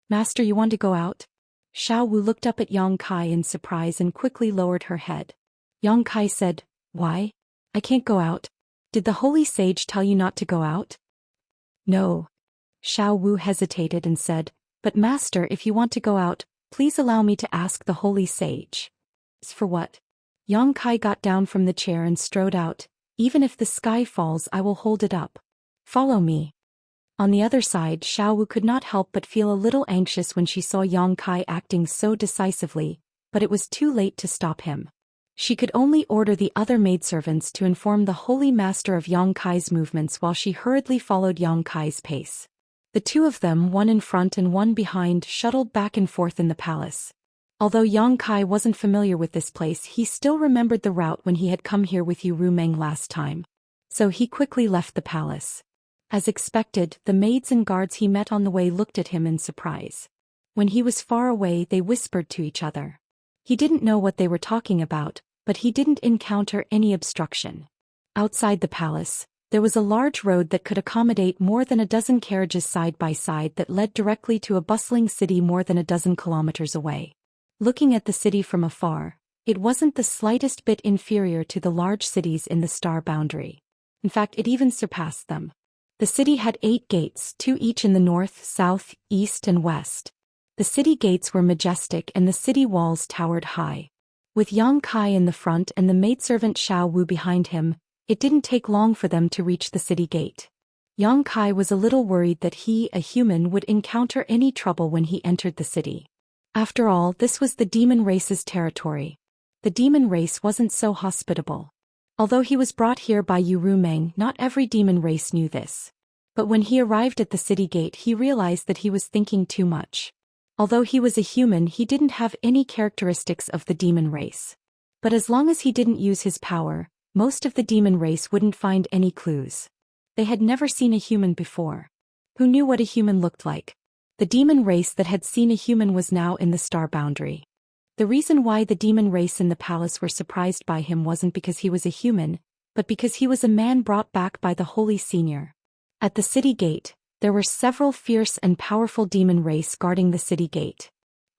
"Master, you want to go out?" Xiao Wu looked up at Yang Kai in surprise and quickly lowered her head. Yang Kai said, "Why? I can't go out. Did the holy sage tell you not to go out?" "No." Xiao Wu hesitated and said, "But master, if you want to go out, please allow me to ask the holy sage." "For what?" Yang Kai got down from the chair and strode out. "Even if the sky falls, I will hold it up. Follow me." On the other side, Xiao Wu could not help but feel a little anxious when she saw Yang Kai acting so decisively, but it was too late to stop him. She could only order the other maidservants to inform the holy master of Yang Kai's movements while she hurriedly followed Yang Kai's pace. The two of them, one in front and one behind, shuttled back and forth in the palace. Although Yang Kai wasn't familiar with this place, he still remembered the route when he had come here with Yu Rumeng last time. So he quickly left the palace. As expected, the maids and guards he met on the way looked at him in surprise. When he was far away, they whispered to each other. He didn't know what they were talking about, but he didn't encounter any obstruction. Outside the palace, there was a large road that could accommodate more than a dozen carriages side by side that led directly to a bustling city more than a dozen kilometers away. Looking at the city from afar, it wasn't the slightest bit inferior to the large cities in the star boundary. In fact, it even surpassed them. The city had 8 gates, 2 each in the north, south, east and west. The city gates were majestic and the city walls towered high. With Yang Kai in the front and the maidservant Xiao Wu behind him, it didn't take long for them to reach the city gate. Yang Kai was a little worried that he, a human, would encounter any trouble when he entered the city. After all, this was the demon race's territory. The demon race wasn't so hospitable. Although he was brought here by Yu Rumeng, not every demon race knew this. But when he arrived at the city gate, he realized that he was thinking too much. Although he was a human, he didn't have any characteristics of the demon race. But as long as he didn't use his power, most of the demon race wouldn't find any clues. They had never seen a human before. Who knew what a human looked like? The demon race that had seen a human was now in the star boundary. The reason why the demon race in the palace were surprised by him wasn't because he was a human, but because he was a man brought back by the Holy Senior. At the city gate, there were several fierce and powerful demon race guarding the city gate.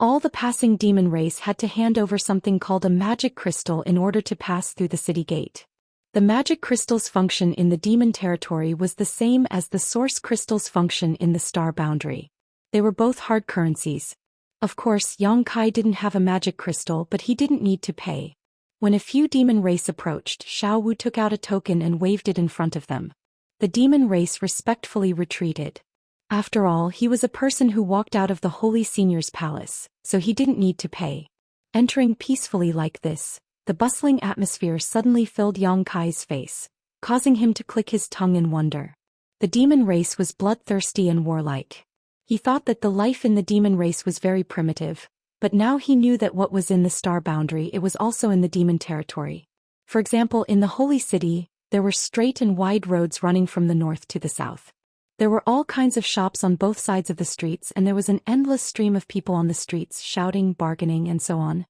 All the passing demon race had to hand over something called a magic crystal in order to pass through the city gate. The magic crystal's function in the demon territory was the same as the source crystal's function in the star boundary. They were both hard currencies. Of course, Yang Kai didn't have a magic crystal, but he didn't need to pay. When a few demon race approached, Xiao Wu took out a token and waved it in front of them. The demon race respectfully retreated. After all, he was a person who walked out of the Holy Senior's palace, so he didn't need to pay. Entering peacefully like this, the bustling atmosphere suddenly filled Yang Kai's face, causing him to click his tongue in wonder. The demon race was bloodthirsty and warlike. He thought that the life in the demon race was very primitive, but now he knew that what was in the star boundary it was also in the demon territory. For example, in the Holy City, there were straight and wide roads running from the north to the south. There were all kinds of shops on both sides of the streets, and there was an endless stream of people on the streets shouting, bargaining, and so on.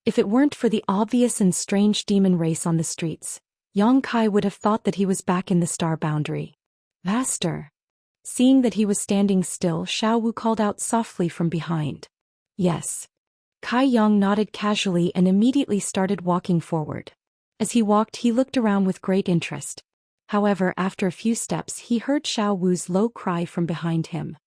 If it weren't for the obvious and strange demon race on the streets, Yang Kai would have thought that he was back in the star boundary. Master. Seeing that he was standing still, Xiao Wu called out softly from behind. Yes. Kai Yang nodded casually and immediately started walking forward. As he walked, he looked around with great interest. However, after a few steps, he heard Xiao Wu's low cry from behind him.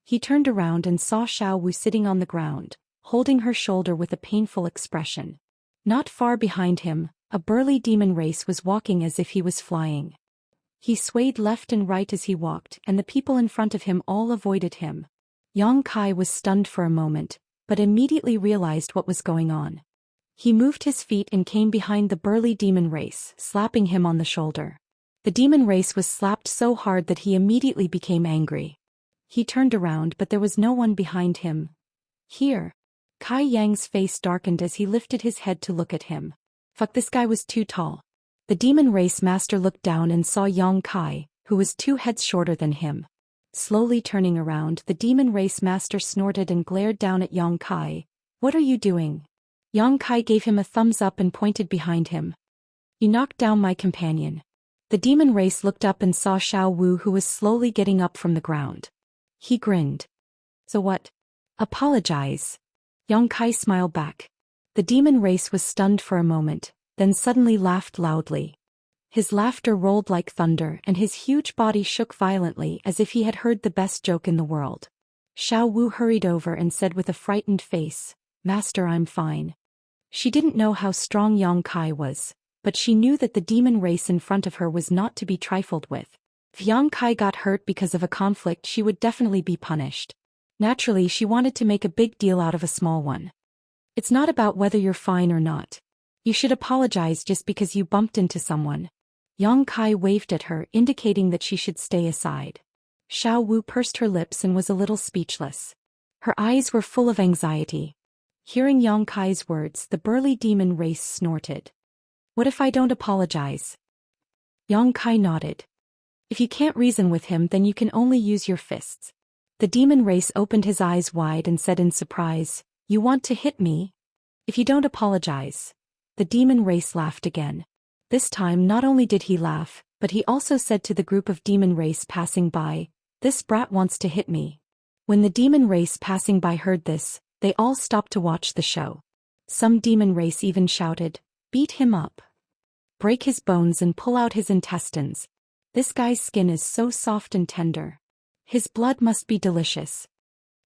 He turned around and saw Xiao Wu sitting on the ground, holding her shoulder with a painful expression. Not far behind him, a burly demon race was walking as if he was flying. He swayed left and right as he walked, and the people in front of him all avoided him. Yang Kai was stunned for a moment, but immediately realized what was going on. He moved his feet and came behind the burly demon race, slapping him on the shoulder. The demon race was slapped so hard that he immediately became angry. He turned around, but there was no one behind him. Here. Kai Yang's face darkened as he lifted his head to look at him. Fuck, this guy was too tall. The demon race master looked down and saw Yang Kai, who was 2 heads shorter than him. Slowly turning around, the demon race master snorted and glared down at Yang Kai. What are you doing? Yang Kai gave him a thumbs up and pointed behind him. You knocked down my companion. The demon race looked up and saw Xiao Wu, who was slowly getting up from the ground. He grinned. So what? Apologize. Yang Kai smiled back. The demon race was stunned for a moment, then suddenly laughed loudly. His laughter rolled like thunder, and his huge body shook violently as if he had heard the best joke in the world. Xiao Wu hurried over and said with a frightened face, Master, I'm fine. She didn't know how strong Yang Kai was, but she knew that the demon race in front of her was not to be trifled with. If Yang Kai got hurt because of a conflict, she would definitely be punished. Naturally, she wanted to make a big deal out of a small one. It's not about whether you're fine or not. You should apologize just because you bumped into someone. Yang Kai waved at her, indicating that she should stay aside. Xiao Wu pursed her lips and was a little speechless. Her eyes were full of anxiety. Hearing Yang Kai's words, the burly demon race snorted. What if I don't apologize? Yang Kai nodded. If you can't reason with him, then you can only use your fists. The demon race opened his eyes wide and said in surprise, You want to hit me? If you don't apologize. The demon race laughed again. This time not only did he laugh, but he also said to the group of demon race passing by, This brat wants to hit me. When the demon race passing by heard this, they all stopped to watch the show. Some demon race even shouted, Beat him up. Break his bones and pull out his intestines. This guy's skin is so soft and tender. His blood must be delicious.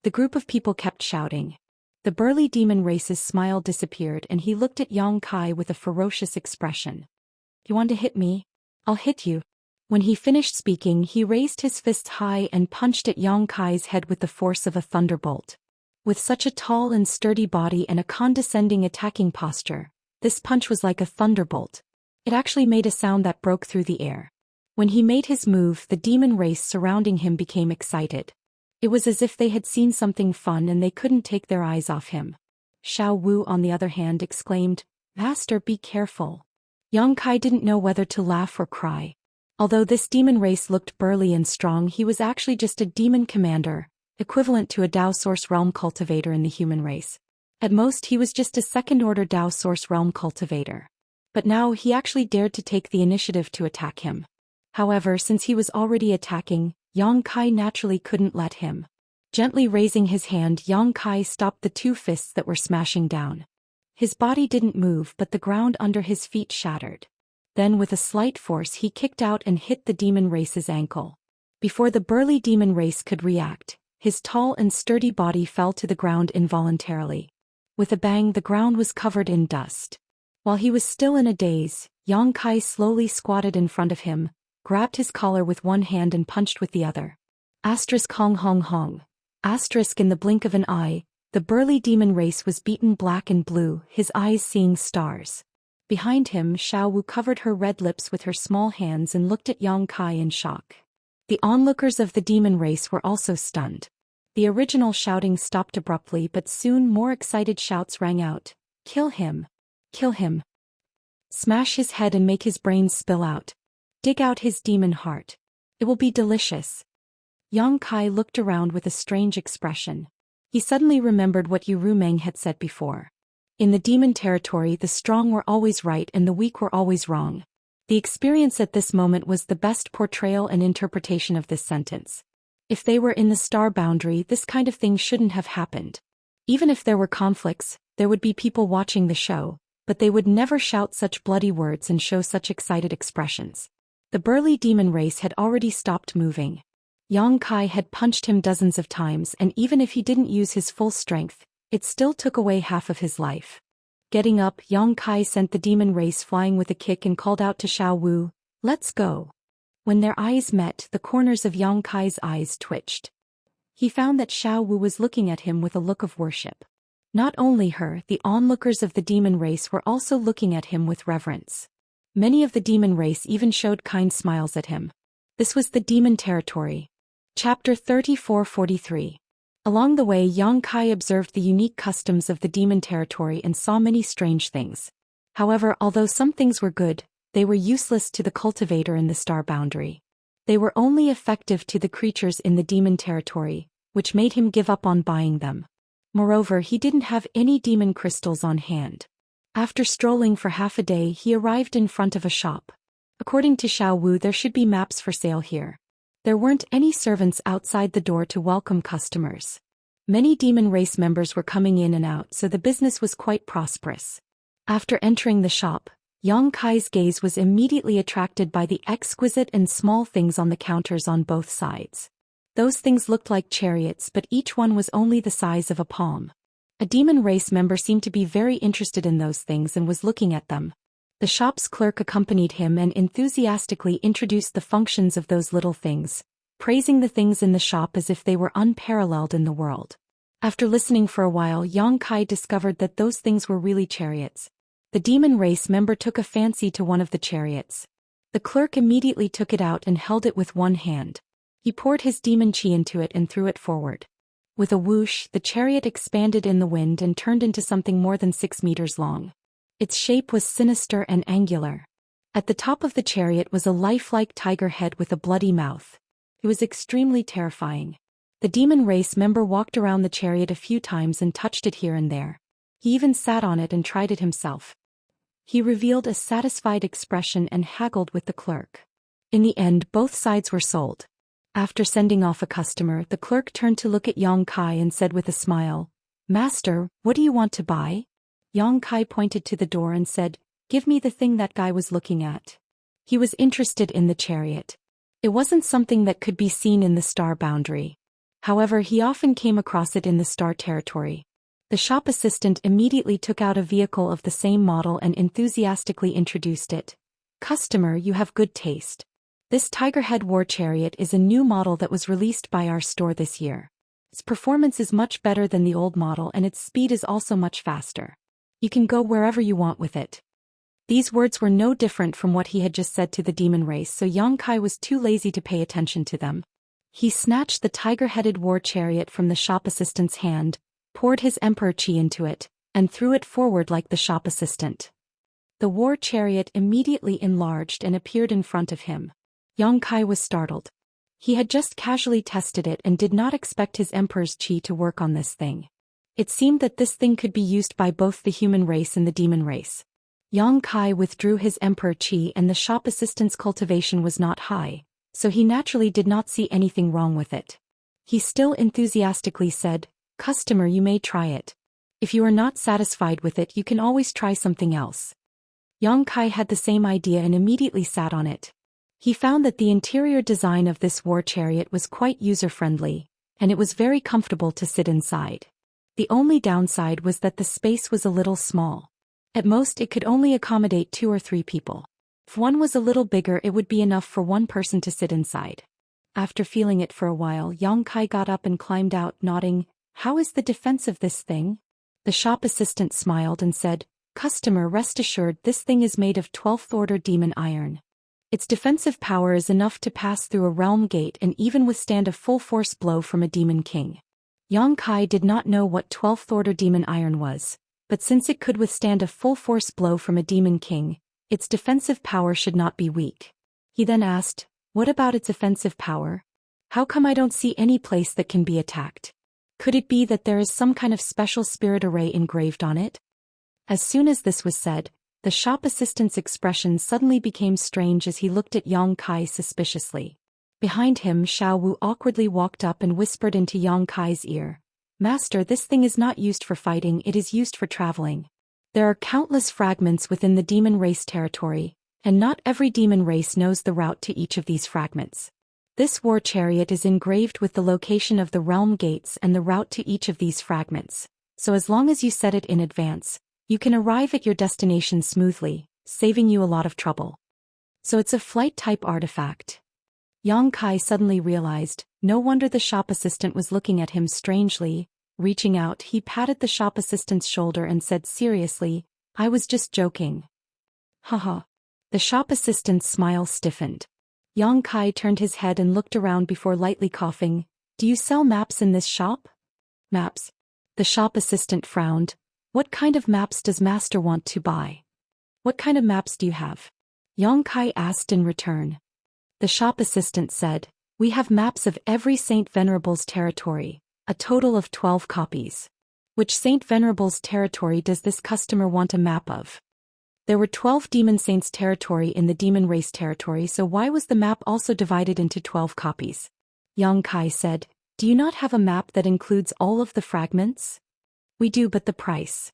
The group of people kept shouting. The burly demon race's smile disappeared and he looked at Yang Kai with a ferocious expression. You want to hit me? I'll hit you. When he finished speaking, he raised his fist high and punched at Yang Kai's head with the force of a thunderbolt. With such a tall and sturdy body and a condescending attacking posture, this punch was like a thunderbolt. It actually made a sound that broke through the air. When he made his move, the demon race surrounding him became excited. It was as if they had seen something fun and they couldn't take their eyes off him. Xiao Wu, on the other hand, exclaimed, Master, be careful. Yang Kai didn't know whether to laugh or cry. Although this demon race looked burly and strong, he was actually just a demon commander, equivalent to a Dao Source Realm cultivator in the human race. At most he was just a second-order Dao Source Realm cultivator. But now he actually dared to take the initiative to attack him. However, since he was already attacking, Yang Kai naturally couldn't let him. Gently raising his hand, Yang Kai stopped the two fists that were smashing down. His body didn't move, but the ground under his feet shattered. Then with a slight force he kicked out and hit the demon race's ankle. Before the burly demon race could react, his tall and sturdy body fell to the ground involuntarily. With a bang, the ground was covered in dust. While he was still in a daze, Yang Kai slowly squatted in front of him, grabbed his collar with one hand and punched with the other. Asterisk hong hong hong. Asterisk in the blink of an eye, the burly demon race was beaten black and blue, his eyes seeing stars. Behind him, Xiao Wu covered her red lips with her small hands and looked at Yang Kai in shock. The onlookers of the demon race were also stunned. The original shouting stopped abruptly, but soon more excited shouts rang out. Kill him! Kill him! Smash his head and make his brains spill out. Dig out his demon heart. It will be delicious. Yang Kai looked around with a strange expression. He suddenly remembered what Yu Rumeng had said before. In the demon territory, the strong were always right and the weak were always wrong. The experience at this moment was the best portrayal and interpretation of this sentence. If they were in the star boundary, this kind of thing shouldn't have happened. Even if there were conflicts, there would be people watching the show, but they would never shout such bloody words and show such excited expressions. The burly demon race had already stopped moving. Yang Kai had punched him dozens of times, and even if he didn't use his full strength, it still took away half of his life. Getting up, Yang Kai sent the demon race flying with a kick and called out to Xiao Wu, "Let's go." When their eyes met, the corners of Yang Kai's eyes twitched. He found that Xiao Wu was looking at him with a look of worship. Not only her, the onlookers of the demon race were also looking at him with reverence. Many of the demon race even showed kind smiles at him. This was the demon territory. Chapter 34-43. Along the way, Yang Kai observed the unique customs of the demon territory and saw many strange things. However, although some things were good, they were useless to the cultivator in the star boundary. They were only effective to the creatures in the demon territory, which made him give up on buying them. Moreover, he didn't have any demon crystals on hand. After strolling for half a day, he arrived in front of a shop. According to Xiao Wu, there should be maps for sale here. There weren't any servants outside the door to welcome customers. Many demon race members were coming in and out, so the business was quite prosperous. After entering the shop, Yang Kai's gaze was immediately attracted by the exquisite and small things on the counters on both sides. Those things looked like chariots, but each one was only the size of a palm. A demon race member seemed to be very interested in those things and was looking at them. The shop's clerk accompanied him and enthusiastically introduced the functions of those little things, praising the things in the shop as if they were unparalleled in the world. After listening for a while, Yang Kai discovered that those things were really chariots. The demon race member took a fancy to one of the chariots. The clerk immediately took it out and held it with one hand. He poured his demon chi into it and threw it forward. With a whoosh, the chariot expanded in the wind and turned into something more than 6 meters long. Its shape was sinister and angular. At the top of the chariot was a lifelike tiger head with a bloody mouth. It was extremely terrifying. The demon race member walked around the chariot a few times and touched it here and there. He even sat on it and tried it himself. He revealed a satisfied expression and haggled with the clerk. In the end, both sides were sold. After sending off a customer, the clerk turned to look at Yang Kai and said with a smile, "Master, what do you want to buy?" Yang Kai pointed to the door and said, "Give me the thing that guy was looking at." He was interested in the chariot. It wasn't something that could be seen in the star boundary. However, he often came across it in the star territory. The shop assistant immediately took out a vehicle of the same model and enthusiastically introduced it. "Customer, you have good taste. This Tigerhead War Chariot is a new model that was released by our store this year. Its performance is much better than the old model and its speed is also much faster. You can go wherever you want with it." These words were no different from what he had just said to the demon race, so Yang Kai was too lazy to pay attention to them. He snatched the tiger-headed war chariot from the shop assistant's hand, poured his emperor chi into it, and threw it forward like the shop assistant. The war chariot immediately enlarged and appeared in front of him. Yang Kai was startled. He had just casually tested it and did not expect his emperor's qi to work on this thing. It seemed that this thing could be used by both the human race and the demon race. Yang Kai withdrew his emperor qi and the shop assistant's cultivation was not high, so he naturally did not see anything wrong with it. He still enthusiastically said, "Customer, you may try it. If you are not satisfied with it, you can always try something else." Yang Kai had the same idea and immediately sat on it. He found that the interior design of this war chariot was quite user-friendly, and it was very comfortable to sit inside. The only downside was that the space was a little small. At most it could only accommodate 2 or 3 people. If one was a little bigger, it would be enough for one person to sit inside. After feeling it for a while, Yang Kai got up and climbed out, nodding, "How is the defense of this thing?" The shop assistant smiled and said, "Customer, rest assured, this thing is made of 12th order demon iron. Its defensive power is enough to pass through a realm gate and even withstand a full-force blow from a demon king." Yang Kai did not know what 12th order demon iron was, but since it could withstand a full-force blow from a demon king, its defensive power should not be weak. He then asked, "What about its offensive power? How come I don't see any place that can be attacked? Could it be that there is some kind of special spirit array engraved on it?" As soon as this was said, the shop assistant's expression suddenly became strange as he looked at Yang Kai suspiciously. Behind him, Xiao Wu awkwardly walked up and whispered into Yang Kai's ear, "Master, this thing is not used for fighting, it is used for traveling. There are countless fragments within the demon race territory, and not every demon race knows the route to each of these fragments. This war chariot is engraved with the location of the realm gates and the route to each of these fragments, so as long as you set it in advance, you can arrive at your destination smoothly, saving you a lot of trouble. So it's a flight-type artifact." Yang Kai suddenly realized, no wonder the shop assistant was looking at him strangely. Reaching out, he patted the shop assistant's shoulder and said seriously, "I was just joking." Haha. The shop assistant's smile stiffened. Yang Kai turned his head and looked around before lightly coughing. "Do you sell maps in this shop?" "Maps?" The shop assistant frowned. "What kind of maps does Master want to buy?" "What kind of maps do you have?" Yang Kai asked in return. The shop assistant said, "We have maps of every Saint Venerable's territory, a total of 12 copies. Which Saint Venerable's territory does this customer want a map of?" There were 12 demon saints' territory in the demon race territory, so why was the map also divided into 12 copies? Yang Kai said, "Do you not have a map that includes all of the fragments?" "We do, but the price."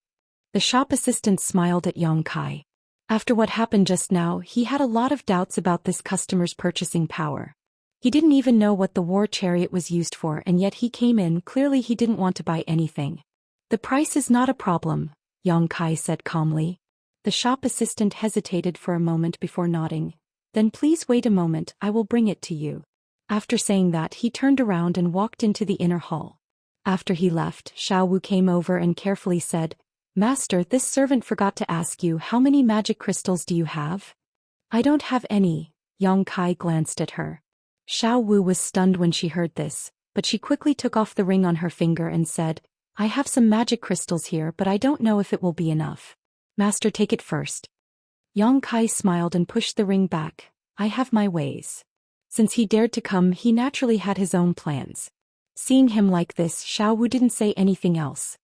The shop assistant smiled at Yang Kai. After what happened just now, he had a lot of doubts about this customer's purchasing power. He didn't even know what the war chariot was used for, and yet he came in. Clearly he didn't want to buy anything. "The price is not a problem," Yang Kai said calmly. The shop assistant hesitated for a moment before nodding. "Then please wait a moment, I will bring it to you." After saying that, he turned around and walked into the inner hall. After he left, Xiao Wu came over and carefully said, "Master, this servant forgot to ask you, how many magic crystals do you have?" "I don't have any." Yang Kai glanced at her. Xiao Wu was stunned when she heard this, but she quickly took off the ring on her finger and said, "I have some magic crystals here, but I don't know if it will be enough. Master, take it first." Yang Kai smiled and pushed the ring back. "I have my ways." Since he dared to come, he naturally had his own plans. Seeing him like this, Xiao Wu didn't say anything else.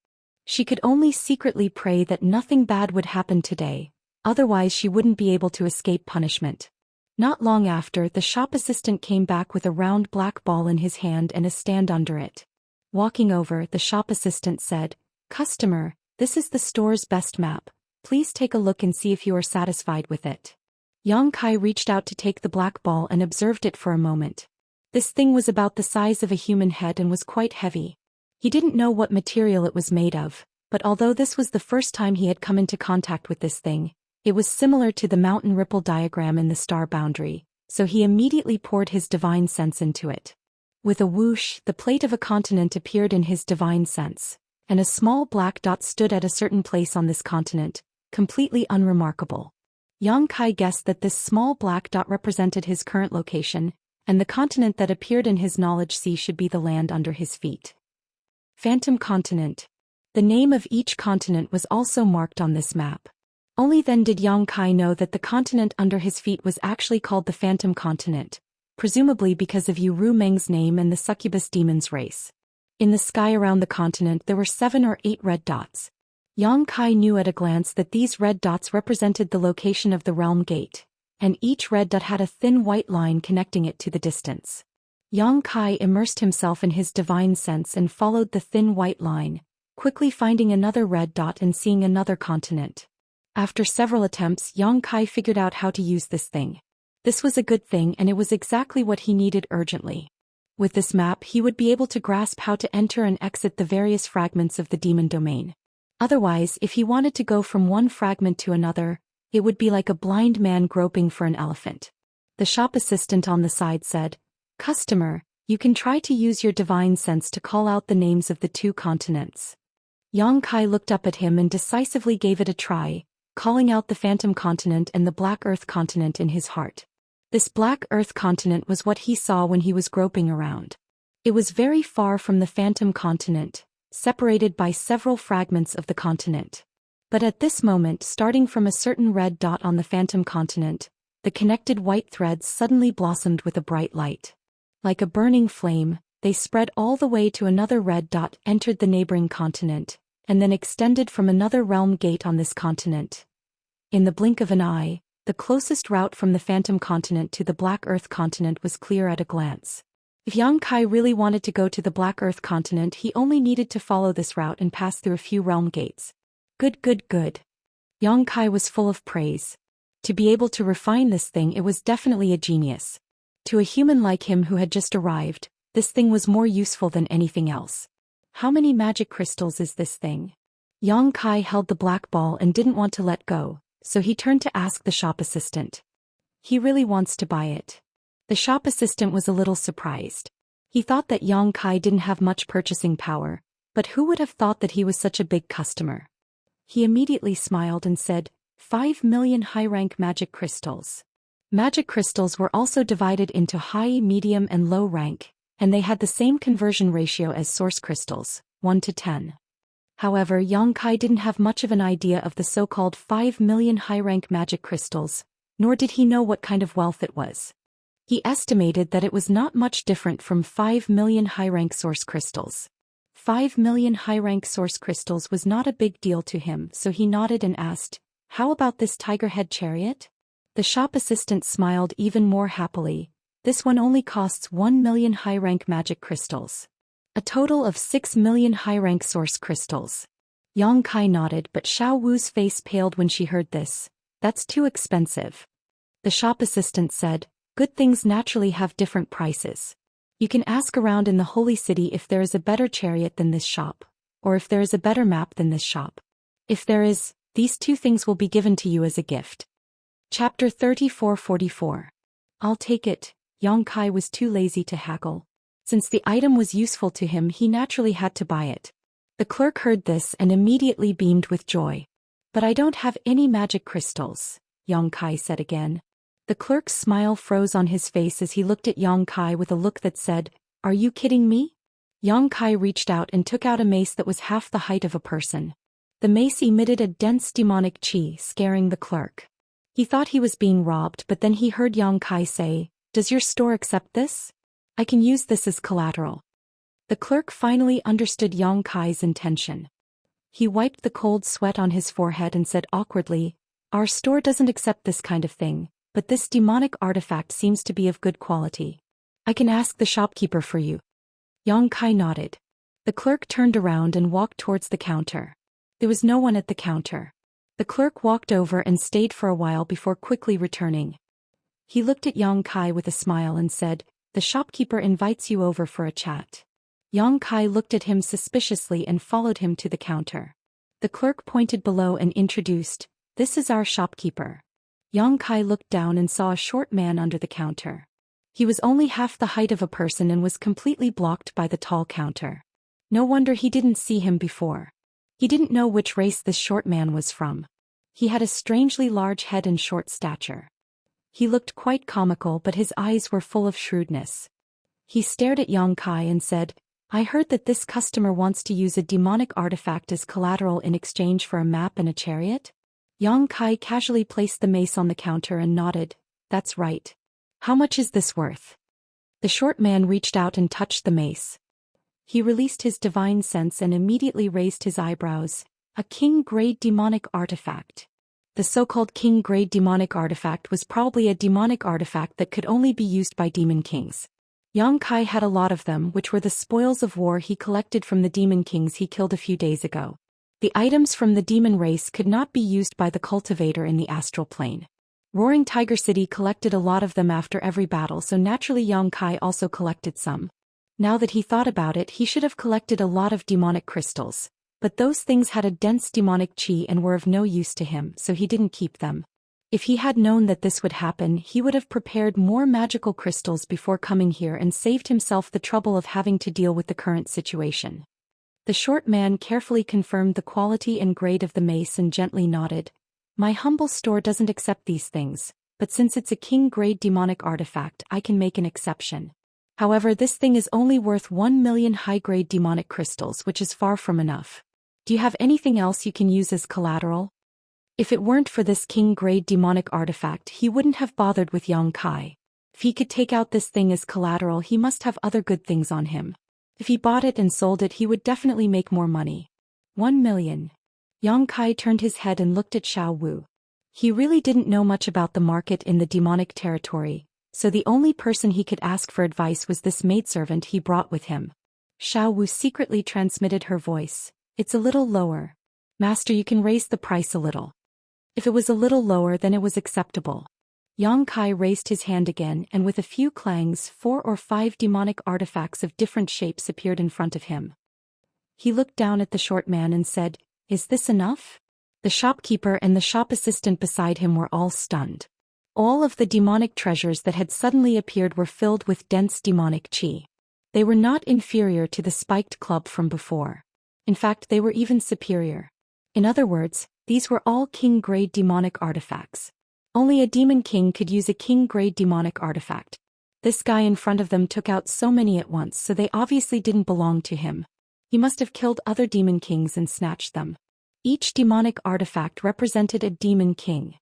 She could only secretly pray that nothing bad would happen today, otherwise she wouldn't be able to escape punishment. Not long after, the shop assistant came back with a round black ball in his hand and a stand under it. Walking over, the shop assistant said, "Customer, this is the store's best map. Please take a look and see if you are satisfied with it." Yang Kai reached out to take the black ball and observed it for a moment. This thing was about the size of a human head and was quite heavy. He didn't know what material it was made of, but although this was the first time he had come into contact with this thing, it was similar to the mountain ripple diagram in the star boundary, so he immediately poured his divine sense into it. With a whoosh, the plate of a continent appeared in his divine sense, and a small black dot stood at a certain place on this continent, completely unremarkable. Yang Kai guessed that this small black dot represented his current location, and the continent that appeared in his knowledge sea should be the land under his feet. Phantom Continent. The name of each continent was also marked on this map. Only then did Yang Kai know that the continent under his feet was actually called the Phantom Continent, presumably because of Yu Rumeng's name and the succubus demon's race. In the sky around the continent there were 7 or 8 red dots. Yang Kai knew at a glance that these red dots represented the location of the realm gate, and each red dot had a thin white line connecting it to the distance. Yang Kai immersed himself in his divine sense and followed the thin white line, quickly finding another red dot and seeing another continent. After several attempts, Yang Kai figured out how to use this thing. This was a good thing and it was exactly what he needed urgently. With this map he would be able to grasp how to enter and exit the various fragments of the demon domain. Otherwise, if he wanted to go from one fragment to another, it would be like a blind man groping for an elephant. The shop assistant on the side said, "Customer, you can try to use your divine sense to call out the names of the 2 continents." Yang Kai looked up at him and decisively gave it a try, calling out the Phantom Continent and the Black Earth Continent in his heart. This Black Earth Continent was what he saw when he was groping around. It was very far from the Phantom Continent, separated by several fragments of the continent. But at this moment, starting from a certain red dot on the Phantom Continent, the connected white threads suddenly blossomed with a bright light. Like a burning flame, they spread all the way to another red dot, entered the neighboring continent, and then extended from another realm gate on this continent. In the blink of an eye, the closest route from the Phantom Continent to the Black Earth Continent was clear at a glance. If Yang Kai really wanted to go to the Black Earth Continent, he only needed to follow this route and pass through a few realm gates. Good. Yang Kai was full of praise. To be able to refine this thing, it was definitely a genius. To a human like him who had just arrived, this thing was more useful than anything else. How many magic crystals is this thing? Yang Kai held the black ball and didn't want to let go, so he turned to ask the shop assistant. He really wants to buy it. The shop assistant was a little surprised. He thought that Yang Kai didn't have much purchasing power, but who would have thought that he was such a big customer? He immediately smiled and said, 5 million high-rank magic crystals. Magic crystals were also divided into high, medium and low rank, and they had the same conversion ratio as source crystals, 1 to 10. However, Yang Kai didn't have much of an idea of the so-called 5 million high-rank magic crystals, nor did he know what kind of wealth it was. He estimated that it was not much different from 5 million high-rank source crystals. 5 million high-rank source crystals was not a big deal to him, so he nodded and asked, "How about this tiger head chariot?" The shop assistant smiled even more happily. "This one only costs 1 million high-rank magic crystals. A total of 6 million high-rank source crystals." Yang Kai nodded, but Xiao Wu's face paled when she heard this. "That's too expensive." The shop assistant said, "Good things naturally have different prices. You can ask around in the Holy City if there is a better chariot than this shop, or if there is a better map than this shop. If there is, these 2 things will be given to you as a gift." Chapter 3444. "I'll take it." Yang Kai was too lazy to haggle. Since the item was useful to him, he naturally had to buy it. The clerk heard this and immediately beamed with joy. "But I don't have any magic crystals," Yang Kai said again. The clerk's smile froze on his face as he looked at Yang Kai with a look that said, "Are you kidding me?" Yang Kai reached out and took out a mace that was half the height of a person. The mace emitted a dense demonic chi, scaring the clerk. He thought he was being robbed, but then he heard Yang Kai say, "Does your store accept this? I can use this as collateral." The clerk finally understood Yang Kai's intention. He wiped the cold sweat on his forehead and said awkwardly, "Our store doesn't accept this kind of thing, but this demonic artifact seems to be of good quality. I can ask the shopkeeper for you." Yang Kai nodded. The clerk turned around and walked towards the counter. There was no one at the counter. The clerk walked over and stayed for a while before quickly returning. He looked at Yang Kai with a smile and said, "The shopkeeper invites you over for a chat." Yang Kai looked at him suspiciously and followed him to the counter. The clerk pointed below and introduced, "This is our shopkeeper." Yang Kai looked down and saw a short man under the counter. He was only half the height of a person and was completely blocked by the tall counter. No wonder he didn't see him before. He didn't know which race this short man was from. He had a strangely large head and short stature. He looked quite comical, but his eyes were full of shrewdness. He stared at Yang Kai and said, "I heard that this customer wants to use a demonic artifact as collateral in exchange for a map and a chariot?" Yang Kai casually placed the mace on the counter and nodded. "That's right. How much is this worth?" The short man reached out and touched the mace. He released his divine sense and immediately raised his eyebrows. A king-grade demonic artifact. The so-called king-grade demonic artifact was probably a demonic artifact that could only be used by demon kings. Yang Kai had a lot of them, which were the spoils of war he collected from the demon kings he killed a few days ago. The items from the demon race could not be used by the cultivator in the astral plane. Roaring Tiger City collected a lot of them after every battle, so naturally Yang Kai also collected some. Now that he thought about it, he should have collected a lot of demonic crystals. But those things had a dense demonic chi and were of no use to him, so he didn't keep them. If he had known that this would happen, he would have prepared more magical crystals before coming here and saved himself the trouble of having to deal with the current situation. The short man carefully confirmed the quality and grade of the mace and gently nodded. My humble store doesn't accept these things, but since it's a king-grade demonic artifact, I can make an exception. However, this thing is only worth 1 million high-grade demonic crystals, which is far from enough. Do you have anything else you can use as collateral? If it weren't for this king-grade demonic artifact, he wouldn't have bothered with Yang Kai. If he could take out this thing as collateral, he must have other good things on him. If he bought it and sold it, he would definitely make more money. 1 million. Yang Kai turned his head and looked at Xiao Wu. He really didn't know much about the market in the demonic territory, so the only person he could ask for advice was this maidservant he brought with him. Xiao Wu secretly transmitted her voice. It's a little lower. Master, you can raise the price a little. If it was a little lower, then it was acceptable. Yang Kai raised his hand again, and with a few clangs, 4 or 5 demonic artifacts of different shapes appeared in front of him. He looked down at the short man and said, "Is this enough?" The shopkeeper and the shop assistant beside him were all stunned. All of the demonic treasures that had suddenly appeared were filled with dense demonic chi. They were not inferior to the spiked club from before. In fact, they were even superior. In other words, these were all king-grade demonic artifacts. Only a demon king could use a king-grade demonic artifact. This guy in front of them took out so many at once, so they obviously didn't belong to him. He must have killed other demon kings and snatched them. Each demonic artifact represented a demon king.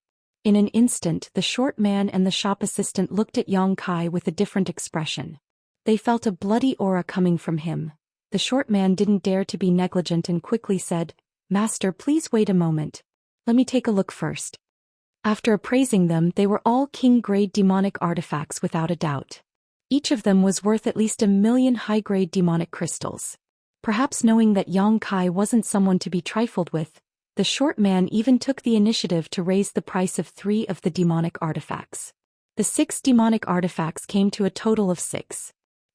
In an instant, the short man and the shop assistant looked at Yang Kai with a different expression. They felt a bloody aura coming from him. The short man didn't dare to be negligent and quickly said, "Master, please wait a moment. Let me take a look first." After appraising them, they were all king-grade demonic artifacts without a doubt. Each of them was worth at least 1 million high-grade demonic crystals. Perhaps knowing that Yang Kai wasn't someone to be trifled with, the short man even took the initiative to raise the price of 3 of the demonic artifacts. The 6 demonic artifacts came to a total of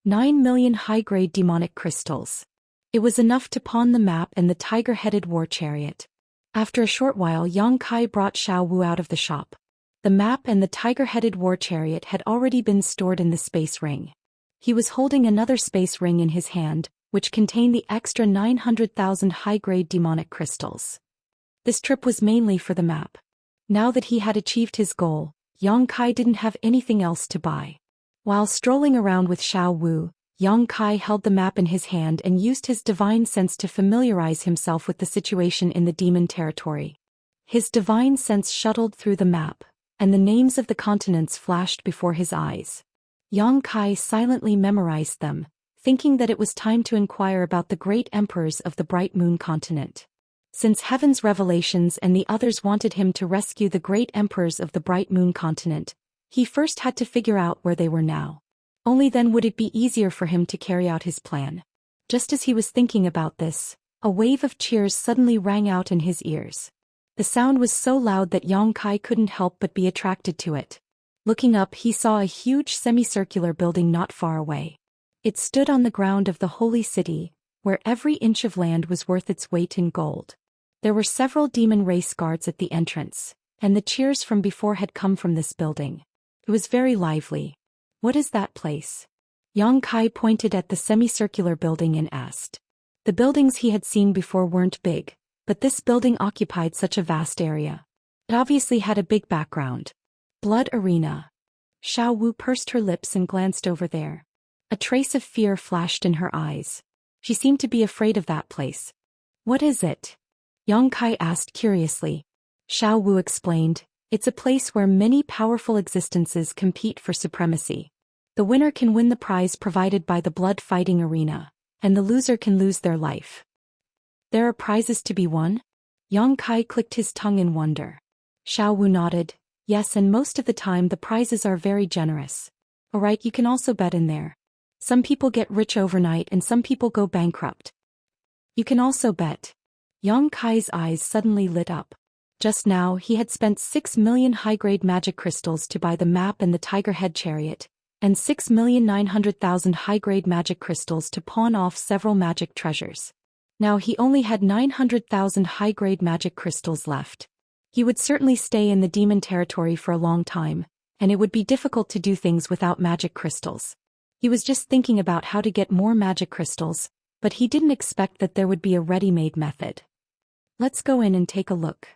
9 million high-grade demonic crystals. It was enough to pawn the map and the tiger-headed war chariot. After a short while, Yang Kai brought Xiao Wu out of the shop. The map and the tiger-headed war chariot had already been stored in the space ring. He was holding another space ring in his hand, which contained the extra 900,000 high-grade demonic crystals. This trip was mainly for the map. Now that he had achieved his goal, Yang Kai didn't have anything else to buy. While strolling around with Xiao Wu, Yang Kai held the map in his hand and used his divine sense to familiarize himself with the situation in the demon territory. His divine sense shuttled through the map, and the names of the continents flashed before his eyes. Yang Kai silently memorized them, thinking that it was time to inquire about the great emperors of the Bright Moon continent. Since Heaven's revelations and the others wanted him to rescue the great emperors of the Bright Moon continent, he first had to figure out where they were now. Only then would it be easier for him to carry out his plan. Just as he was thinking about this, a wave of cheers suddenly rang out in his ears. The sound was so loud that Yang Kai couldn't help but be attracted to it. Looking up, he saw a huge semicircular building not far away. It stood on the ground of the holy city, where every inch of land was worth its weight in gold. There were several demon race guards at the entrance, and the cheers from before had come from this building. It was very lively. "What is that place?" Yang Kai pointed at the semicircular building and asked. The buildings he had seen before weren't big, but this building occupied such a vast area. It obviously had a big background. Blood Arena. Xiao Wu pursed her lips and glanced over there. A trace of fear flashed in her eyes. She seemed to be afraid of that place. "What is it?" Yang Kai asked curiously. Xiao Wu explained, "It's a place where many powerful existences compete for supremacy. The winner can win the prize provided by the blood fighting arena, and the loser can lose their life. There are prizes to be won? Yang Kai clicked his tongue in wonder. Xiao Wu nodded. Yes, and most of the time the prizes are very generous. Alright, you can also bet in there. Some people get rich overnight and some people go bankrupt. You can also bet. Yang Kai's eyes suddenly lit up. Just now he had spent 6 million high-grade magic crystals to buy the map and the tiger head chariot, and 6,900,000 high-grade magic crystals to pawn off several magic treasures. Now he only had 900,000 high-grade magic crystals left. He would certainly stay in the demon territory for a long time, and it would be difficult to do things without magic crystals. He was just thinking about how to get more magic crystals, but he didn't expect that there would be a ready-made method. Let's go in and take a look.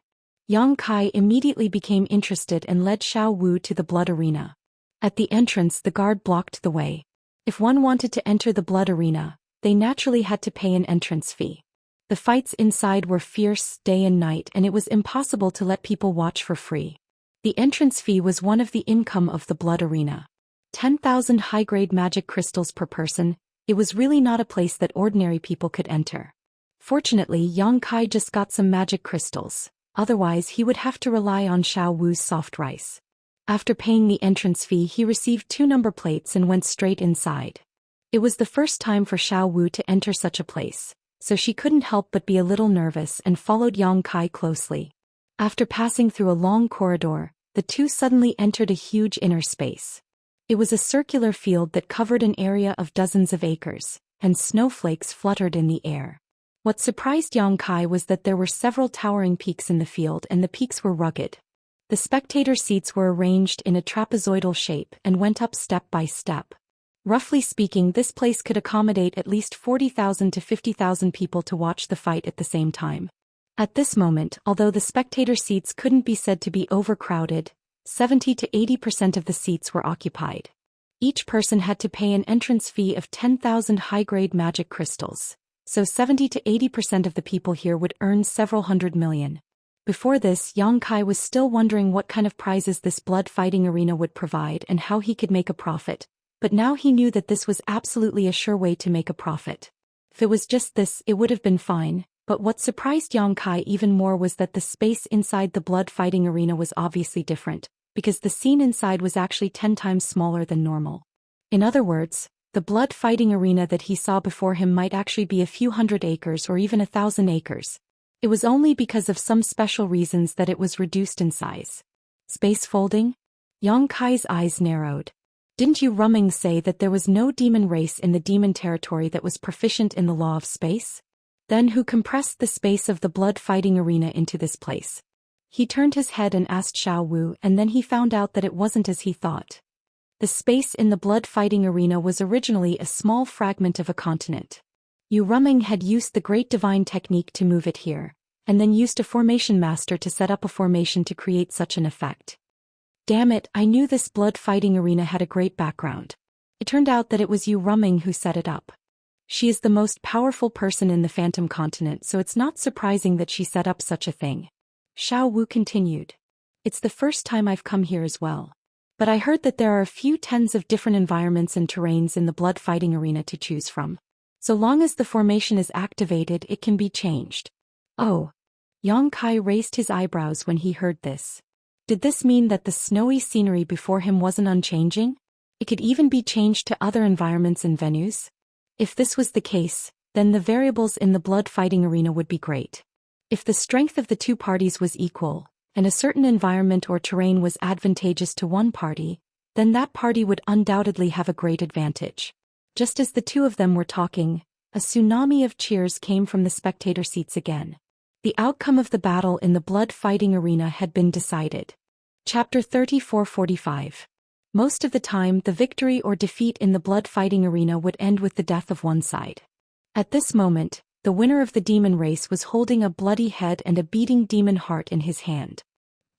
Yang Kai immediately became interested and led Xiao Wu to the blood arena. At the entrance, the guard blocked the way. If one wanted to enter the blood arena, they naturally had to pay an entrance fee. The fights inside were fierce day and night, and it was impossible to let people watch for free. The entrance fee was one of the income of the blood arena. 10,000 high-grade magic crystals per person. It was really not a place that ordinary people could enter. Fortunately, Yang Kai just got some magic crystals, otherwise he would have to rely on Xiao Wu's soft rice. After paying the entrance fee, he received 2 number plates and went straight inside. It was the first time for Xiao Wu to enter such a place, so she couldn't help but be a little nervous and followed Yang Kai closely. After passing through a long corridor, the two suddenly entered a huge inner space. It was a circular field that covered an area of dozens of acres, and snowflakes fluttered in the air. What surprised Yang Kai was that there were several towering peaks in the field, and the peaks were rugged. The spectator seats were arranged in a trapezoidal shape and went up step by step. Roughly speaking, this place could accommodate at least 40,000 to 50,000 people to watch the fight at the same time. At this moment, although the spectator seats couldn't be said to be overcrowded, 70 to 80% of the seats were occupied. Each person had to pay an entrance fee of 10,000 high-grade magic crystals, so 70 to 80% of the people here would earn several hundred million. Before this, Yang Kai was still wondering what kind of prizes this blood fighting arena would provide and how he could make a profit. But now he knew that this was absolutely a sure way to make a profit. If it was just this, it would have been fine, but what surprised Yang Kai even more was that the space inside the blood fighting arena was obviously different, because the scene inside was actually 10 times smaller than normal. In other words, the blood fighting arena that he saw before him might actually be a few hundred acres or even 1,000 acres. It was only because of some special reasons that it was reduced in size. Space folding? Yang Kai's eyes narrowed. Didn't you Rumming say that there was no demon race in the demon territory that was proficient in the law of space? Then who compressed the space of the blood fighting arena into this place? He turned his head and asked Xiao Wu, and then he found out that it wasn't as he thought. The space in the blood fighting arena was originally a small fragment of a continent. Yu Rumming had used the great divine technique to move it here, and then used a formation master to set up a formation to create such an effect. Damn it, I knew this blood fighting arena had a great background. It turned out that it was Yu Rumming who set it up. She is the most powerful person in the Phantom Continent, so it's not surprising that she set up such a thing. Xiao Wu continued. It's the first time I've come here as well. But I heard that there are a few tens of different environments and terrains in the blood fighting arena to choose from. So long as the formation is activated, it can be changed. Oh. Yang Kai raised his eyebrows when he heard this. Did this mean that the snowy scenery before him wasn't unchanging? It could even be changed to other environments and venues? If this was the case, then the variables in the blood fighting arena would be great. If the strength of the two parties was equal, and a certain environment or terrain was advantageous to one party, then that party would undoubtedly have a great advantage. Just as the two of them were talking, a tsunami of cheers came from the spectator seats again. The outcome of the battle in the blood fighting arena had been decided. Chapter 34:45. Most of the time, the victory or defeat in the blood fighting arena would end with the death of one side. At this moment, the winner of the demon race was holding a bloody head and a beating demon heart in his hand.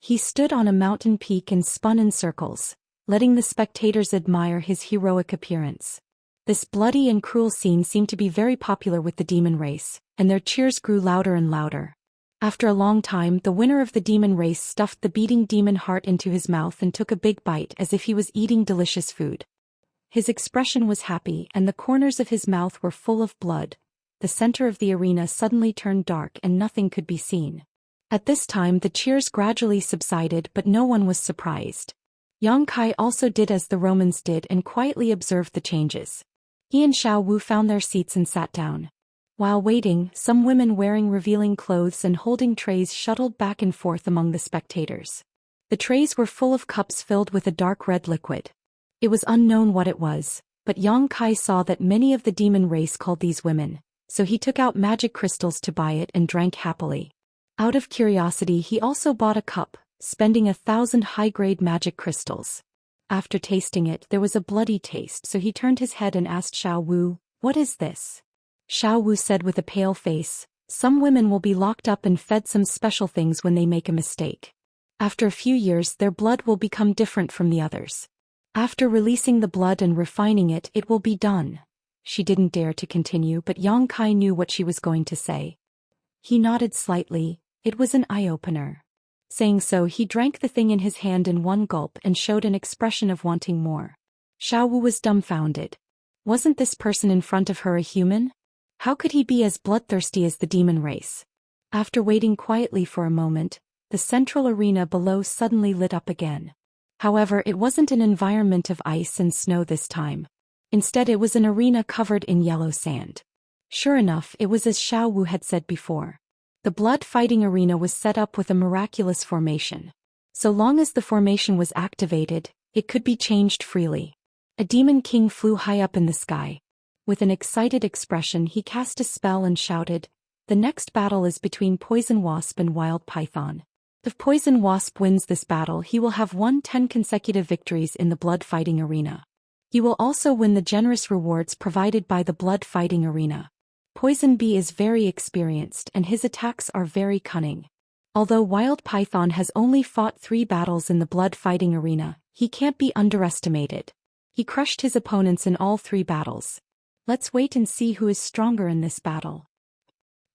He stood on a mountain peak and spun in circles, letting the spectators admire his heroic appearance. This bloody and cruel scene seemed to be very popular with the demon race, and their cheers grew louder and louder. After a long time, the winner of the demon race stuffed the beating demon heart into his mouth and took a big bite as if he was eating delicious food. His expression was happy and the corners of his mouth were full of blood. The center of the arena suddenly turned dark and nothing could be seen. At this time the cheers gradually subsided, but no one was surprised. Yang Kai also did as the Romans did and quietly observed the changes. He and Xiao Wu found their seats and sat down. While waiting, some women wearing revealing clothes and holding trays shuttled back and forth among the spectators. The trays were full of cups filled with a dark red liquid. It was unknown what it was, but Yang Kai saw that many of the demon race called these women, so he took out magic crystals to buy it and drank happily. Out of curiosity he also bought a cup, spending 1,000 high-grade magic crystals. After tasting it there was a bloody taste, so he turned his head and asked Xiao Wu, "What is this?" Xiao Wu said with a pale face, "Some women will be locked up and fed some special things when they make a mistake. After a few years their blood will become different from the others. After releasing the blood and refining it, it will be done." She didn't dare to continue, but Yang Kai knew what she was going to say. He nodded slightly. It was an eye-opener. Saying so, he drank the thing in his hand in one gulp and showed an expression of wanting more. Xiao Wu was dumbfounded. Wasn't this person in front of her a human? How could he be as bloodthirsty as the demon race? After waiting quietly for a moment, the central arena below suddenly lit up again. However, it wasn't an environment of ice and snow this time. Instead, it was an arena covered in yellow sand. Sure enough, it was as Xiao Wu had said before. The blood-fighting arena was set up with a miraculous formation. So long as the formation was activated, it could be changed freely. A demon king flew high up in the sky. With an excited expression he cast a spell and shouted, "The next battle is between Poison Wasp and Wild Python. If Poison Wasp wins this battle, he will have won 10 consecutive victories in the blood-fighting arena. He will also win the generous rewards provided by the blood-fighting arena. Poison Bee is very experienced and his attacks are very cunning. Although Wild Python has only fought 3 battles in the blood-fighting arena, he can't be underestimated. He crushed his opponents in all 3 battles. Let's wait and see who is stronger in this battle."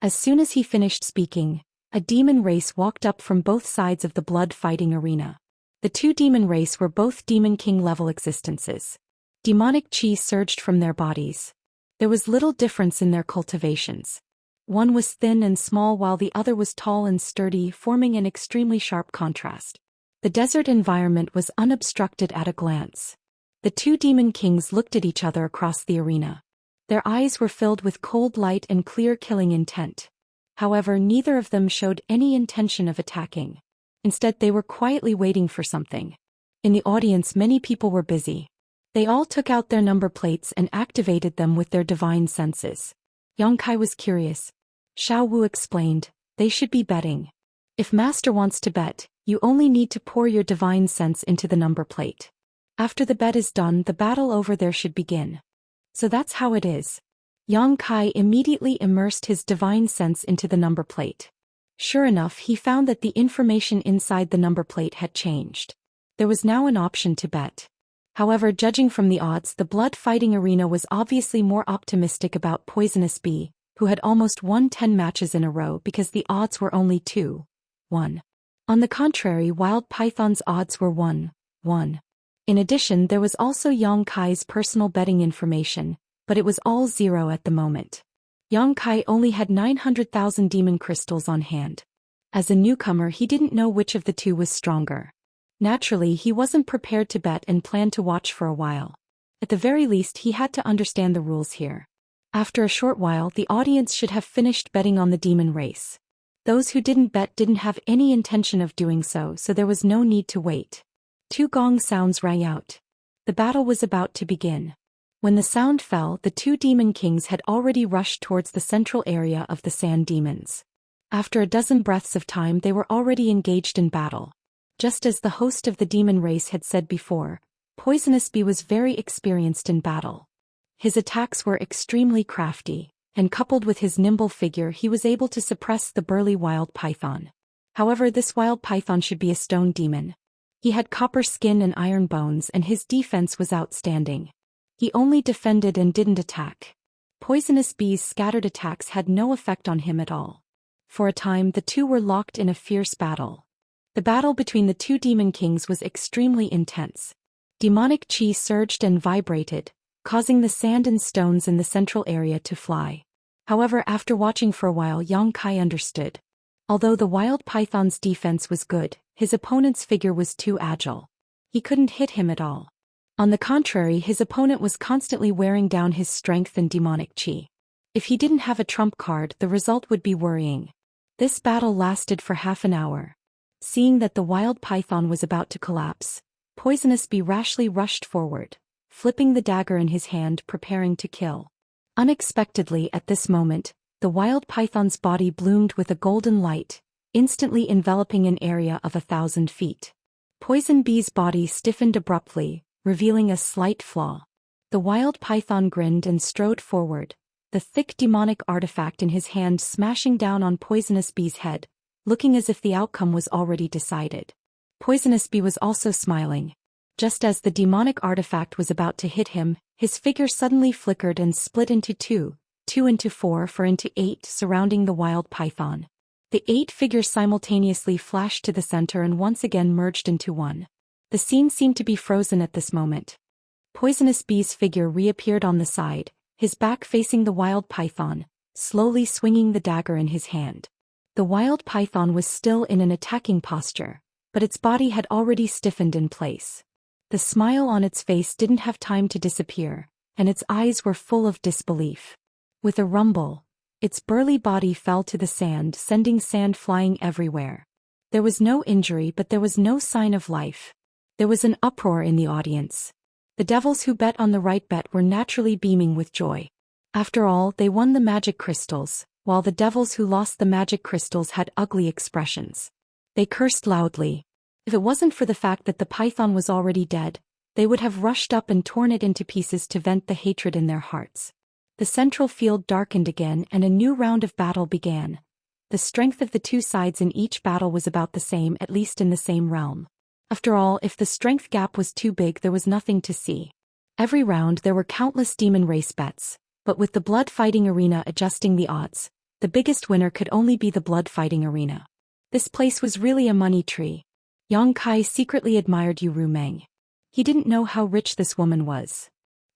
As soon as he finished speaking, a demon race walked up from both sides of the blood-fighting arena. The 2 demon race were both Demon King-level existences. Demonic chi surged from their bodies. There was little difference in their cultivations. One was thin and small while the other was tall and sturdy, forming an extremely sharp contrast. The desert environment was unobstructed at a glance. The 2 demon kings looked at each other across the arena. Their eyes were filled with cold light and clear killing intent. However, neither of them showed any intention of attacking. Instead, they were quietly waiting for something. In the audience, many people were busy. They all took out their number plates and activated them with their divine senses. Yang Kai was curious. Xiao Wu explained, "They should be betting. If Master wants to bet, you only need to pour your divine sense into the number plate. After the bet is done, the battle over there should begin." So that's how it is. Yang Kai immediately immersed his divine sense into the number plate. Sure enough, he found that the information inside the number plate had changed. There was now an option to bet. However, judging from the odds, the blood-fighting arena was obviously more optimistic about Poisonous Bee, who had almost won 10 matches in a row because the odds were only 2-1. On the contrary, Wild Python's odds were 1-1. In addition, there was also Yang Kai's personal betting information, but it was all 0 at the moment. Yang Kai only had 900,000 demon crystals on hand. As a newcomer, he didn't know which of the 2 was stronger. Naturally, he wasn't prepared to bet and planned to watch for a while. At the very least, he had to understand the rules here. After a short while, the audience should have finished betting on the demon race. Those who didn't bet didn't have any intention of doing so, so there was no need to wait. 2 gong sounds rang out. The battle was about to begin. When the sound fell, the 2 demon kings had already rushed towards the central area of the sand demons. After a dozen breaths of time, they were already engaged in battle. Just as the host of the demon race had said before, Poisonous Bee was very experienced in battle. His attacks were extremely crafty, and coupled with his nimble figure, he was able to suppress the burly wild python. However, this wild python should be a stone demon. He had copper skin and iron bones, and his defense was outstanding. He only defended and didn't attack. Poisonous Bee's scattered attacks had no effect on him at all. For a time, the 2 were locked in a fierce battle. The battle between the 2 demon kings was extremely intense. Demonic chi surged and vibrated, causing the sand and stones in the central area to fly. However, after watching for a while, Yang Kai understood. Although the wild python's defense was good, his opponent's figure was too agile. He couldn't hit him at all. On the contrary, his opponent was constantly wearing down his strength and demonic chi. If he didn't have a trump card, the result would be worrying. This battle lasted for half an hour. Seeing that the wild python was about to collapse, Poisonous Bee rashly rushed forward, flipping the dagger in his hand, preparing to kill. Unexpectedly at this moment, the wild python's body bloomed with a golden light, instantly enveloping an area of 1,000 feet. Poison Bee's body stiffened abruptly, revealing a slight flaw. The wild python grinned and strode forward, the thick demonic artifact in his hand smashing down on Poisonous Bee's head, looking as if the outcome was already decided. Poisonous Bee was also smiling. Just as the demonic artifact was about to hit him, his figure suddenly flickered and split into two into four into 8, surrounding the wild python. The 8 figures simultaneously flashed to the center and once again merged into one. The scene seemed to be frozen at this moment. Poisonous Bee's figure reappeared on the side, his back facing the wild python, slowly swinging the dagger in his hand. The wild python was still in an attacking posture, but its body had already stiffened in place. The smile on its face didn't have time to disappear, and its eyes were full of disbelief. With a rumble, its burly body fell to the sand, sending sand flying everywhere. There was no injury, but there was no sign of life. There was an uproar in the audience. The devils who bet on the right bet were naturally beaming with joy. After all, they won the magic crystals, while the devils who lost the magic crystals had ugly expressions. They cursed loudly. If it wasn't for the fact that the python was already dead, they would have rushed up and torn it into pieces to vent the hatred in their hearts. The central field darkened again and a new round of battle began. The strength of the two sides in each battle was about the same, at least in the same realm. After all, if the strength gap was too big, there was nothing to see. Every round there were countless demon race bets, but with the blood fighting arena adjusting the odds, the biggest winner could only be the blood fighting arena. This place was really a money tree. Yang Kai secretly admired Yu Rumeng. He didn't know how rich this woman was.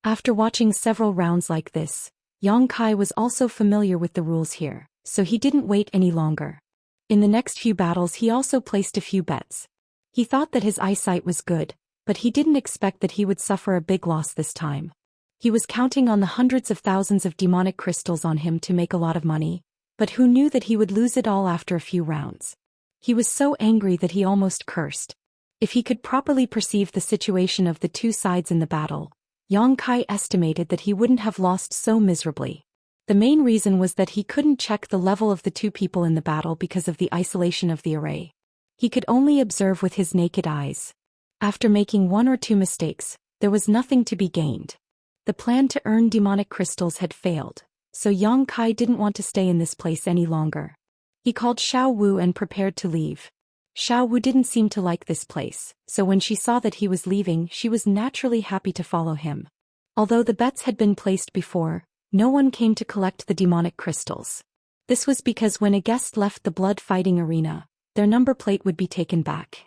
After watching several rounds like this, Yang Kai was also familiar with the rules here, so he didn't wait any longer. In the next few battles he also placed a few bets. He thought that his eyesight was good, but he didn't expect that he would suffer a big loss this time. He was counting on the hundreds of thousands of demonic crystals on him to make a lot of money, but who knew that he would lose it all after a few rounds. He was so angry that he almost cursed. If he could properly perceive the situation of the two sides in the battle, Yang Kai estimated that he wouldn't have lost so miserably. The main reason was that he couldn't check the level of the two people in the battle because of the isolation of the array. He could only observe with his naked eyes. After making 1 or 2 mistakes, there was nothing to be gained. The plan to earn demonic crystals had failed, so Yang Kai didn't want to stay in this place any longer. He called Xiao Wu and prepared to leave. Xiao Wu didn't seem to like this place, so when she saw that he was leaving, she was naturally happy to follow him. Although the bets had been placed before, no one came to collect the demonic crystals. This was because when a guest left the blood fighting arena, their number plate would be taken back.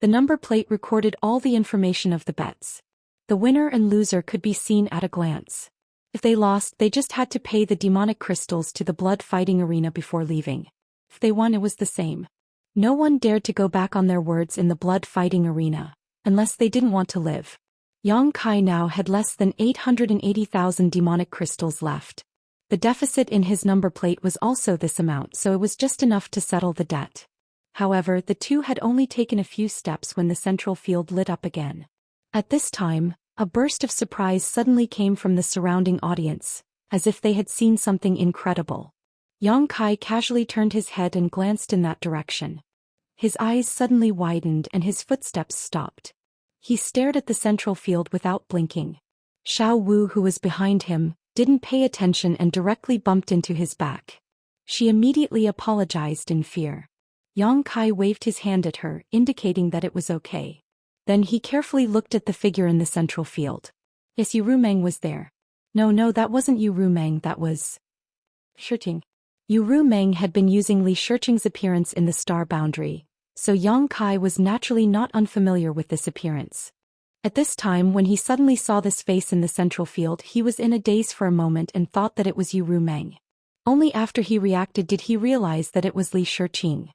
The number plate recorded all the information of the bets. The winner and loser could be seen at a glance. If they lost, they just had to pay the demonic crystals to the blood fighting arena before leaving. If they won, it was the same. No one dared to go back on their words in the blood fighting arena, unless they didn't want to live. Yang Kai now had less than 880,000 demonic crystals left. The deficit in his number plate was also this amount, so it was just enough to settle the debt. However, the two had only taken a few steps when the central field lit up again. At this time, a burst of surprise suddenly came from the surrounding audience, as if they had seen something incredible. Yang Kai casually turned his head and glanced in that direction. His eyes suddenly widened and his footsteps stopped. He stared at the central field without blinking. Xiao Wu, who was behind him, didn't pay attention and directly bumped into his back. She immediately apologized in fear. Yang Kai waved his hand at her, indicating that it was okay. Then he carefully looked at the figure in the central field. Yes, Yu Rumeng was there. No, that wasn't Yu Rumeng, that was Shiqing. Yu Rumeng had been using Li Shiqing's appearance in the star boundary, so Yang Kai was naturally not unfamiliar with this appearance. At this time, when he suddenly saw this face in the central field, he was in a daze for a moment and thought that it was Yu Rumeng. Only after he reacted did he realize that it was Li Shiqing.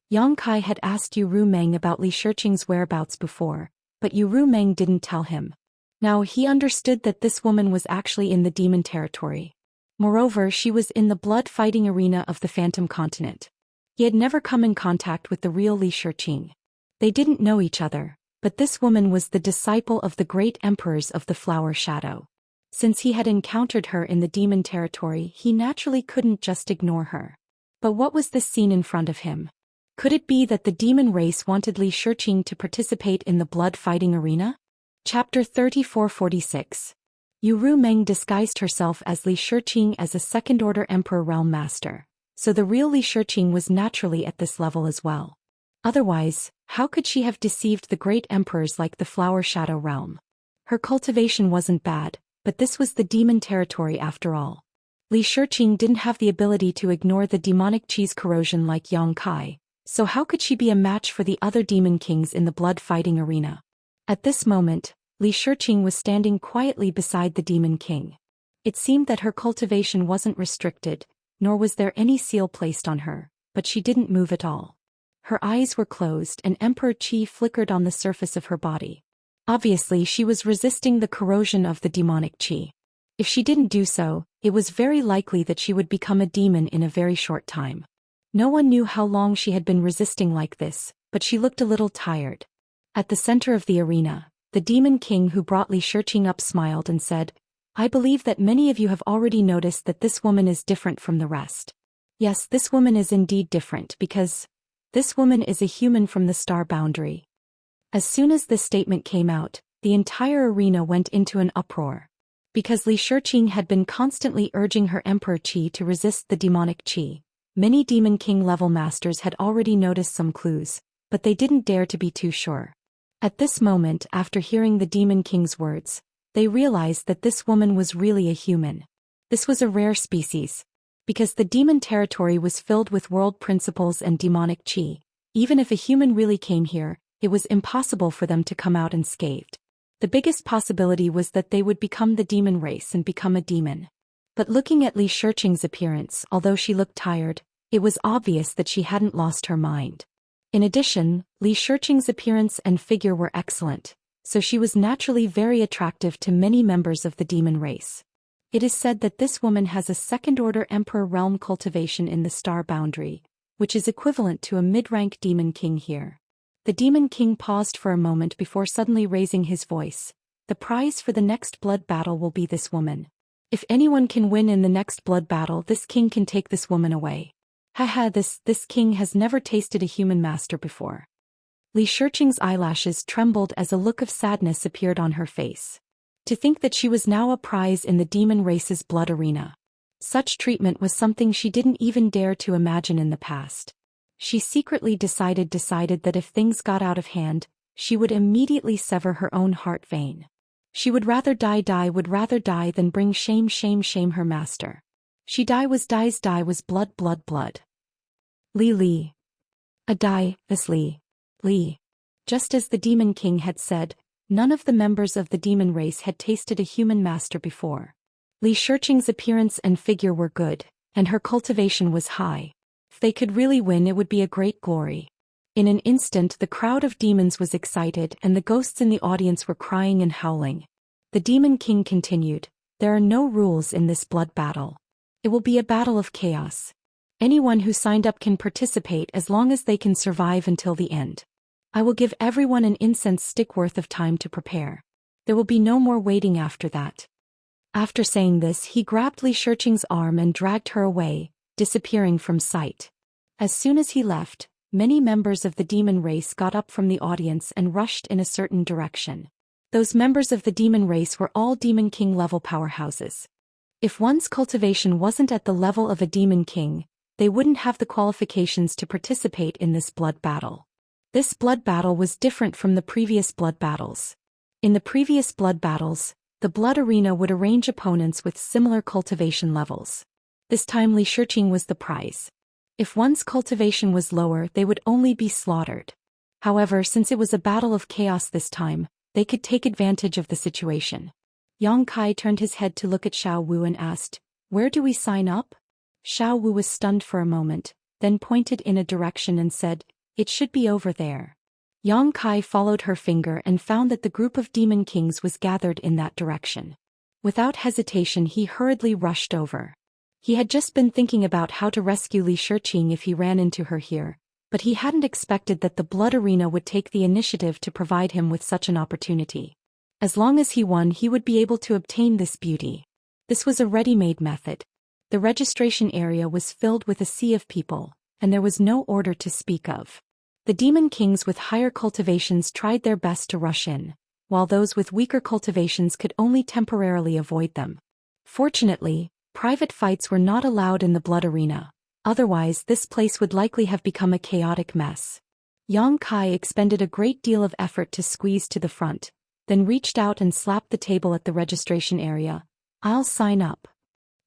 Yang Kai had asked Yu Rumeng about Li Shiqing's whereabouts before, but Yu Rumeng didn't tell him. Now he understood that this woman was actually in the demon territory. Moreover, she was in the blood-fighting arena of the Phantom Continent. He had never come in contact with the real Li Shiqing. They didn't know each other, but this woman was the disciple of the great emperors of the Flower Shadow. Since he had encountered her in the demon territory, he naturally couldn't just ignore her. But what was this scene in front of him? Could it be that the demon race wanted Li Shiqing to participate in the blood-fighting arena? Chapter 3446. Yu Rumeng disguised herself as Li Shiqing as a second-order Emperor Realm Master, so the real Li Shiqing was naturally at this level as well. Otherwise, how could she have deceived the great emperors like the Flower Shadow Realm? Her cultivation wasn't bad, but this was the demon territory after all. Li Shiqing didn't have the ability to ignore the demonic chi's corrosion like Yang Kai, so how could she be a match for the other demon kings in the blood-fighting arena? At this moment, Li Shiqing was standing quietly beside the demon king. It seemed that her cultivation wasn't restricted, nor was there any seal placed on her, but she didn't move at all. Her eyes were closed and Emperor Qi flickered on the surface of her body. Obviously, she was resisting the corrosion of the demonic qi. If she didn't do so, it was very likely that she would become a demon in a very short time. No one knew how long she had been resisting like this, but she looked a little tired. At the center of the arena, the demon king who brought Li Shiqing up smiled and said, "I believe that many of you have already noticed that this woman is different from the rest. Yes, this woman is indeed different because this woman is a human from the star boundary." As soon as this statement came out, the entire arena went into an uproar. Because Li Shiqing had been constantly urging her Emperor Qi to resist the demonic qi, many Demon King level masters had already noticed some clues, but they didn't dare to be too sure. At this moment, after hearing the Demon King's words, they realized that this woman was really a human. This was a rare species. Because the demon territory was filled with world principles and demonic qi, even if a human really came here, it was impossible for them to come out unscathed. The biggest possibility was that they would become the demon race and become a demon. But looking at Li Shiqing's appearance, although she looked tired, it was obvious that she hadn't lost her mind. In addition, Li Shiqing's appearance and figure were excellent, so she was naturally very attractive to many members of the demon race. It is said that this woman has a second-order Emperor Realm cultivation in the star boundary, which is equivalent to a mid-rank demon king here. The demon king paused for a moment before suddenly raising his voice. "The prize for the next blood battle will be this woman. If anyone can win in the next blood battle, this king can take this woman away. Haha, this king has never tasted a human master before." Li Shiqing's eyelashes trembled as a look of sadness appeared on her face. To think that she was now a prize in the demon race's blood arena. Such treatment was something she didn't even dare to imagine in the past. She secretly decided that if things got out of hand, she would immediately sever her own heart vein. She would rather die than bring shame her master. She die was blood. Li. A die, this Li. Just as the Demon King had said, none of the members of the demon race had tasted a human master before. Li Shiqing's appearance and figure were good, and her cultivation was high. If they could really win, it would be a great glory. In an instant, the crowd of demons was excited and the ghosts in the audience were crying and howling. The Demon King continued, "There are no rules in this blood battle. It will be a battle of chaos. Anyone who signed up can participate as long as they can survive until the end. I will give everyone an incense stick worth of time to prepare. There will be no more waiting after that." After saying this, he grabbed Li Shiqing's arm and dragged her away, disappearing from sight. As soon as he left, many members of the demon race got up from the audience and rushed in a certain direction. Those members of the demon race were all Demon King level powerhouses. If one's cultivation wasn't at the level of a demon king, they wouldn't have the qualifications to participate in this blood battle. This blood battle was different from the previous blood battles. In the previous blood battles, the blood arena would arrange opponents with similar cultivation levels. This time Li Shiqing was the prize. If one's cultivation was lower, they would only be slaughtered. However, since it was a battle of chaos this time, They could take advantage of the situation. Yang Kai turned his head to look at Xiao Wu and asked, "Where do we sign up?" Xiao Wu was stunned for a moment, then pointed in a direction and said, "It should be over there." Yang Kai followed her finger and found that the group of demon kings was gathered in that direction. Without hesitation he hurriedly rushed over. He had just been thinking about how to rescue Li Shiqing if he ran into her here, but he hadn't expected that the blood arena would take the initiative to provide him with such an opportunity. As long as he won, he would be able to obtain this beauty. This was a ready-made method. The registration area was filled with a sea of people, and there was no order to speak of. The demon kings with higher cultivations tried their best to rush in, while those with weaker cultivations could only temporarily avoid them. Fortunately, private fights were not allowed in the blood arena, otherwise this place would likely have become a chaotic mess. Yang Kai expended a great deal of effort to squeeze to the front, then reached out and slapped the table at the registration area. "I'll sign up."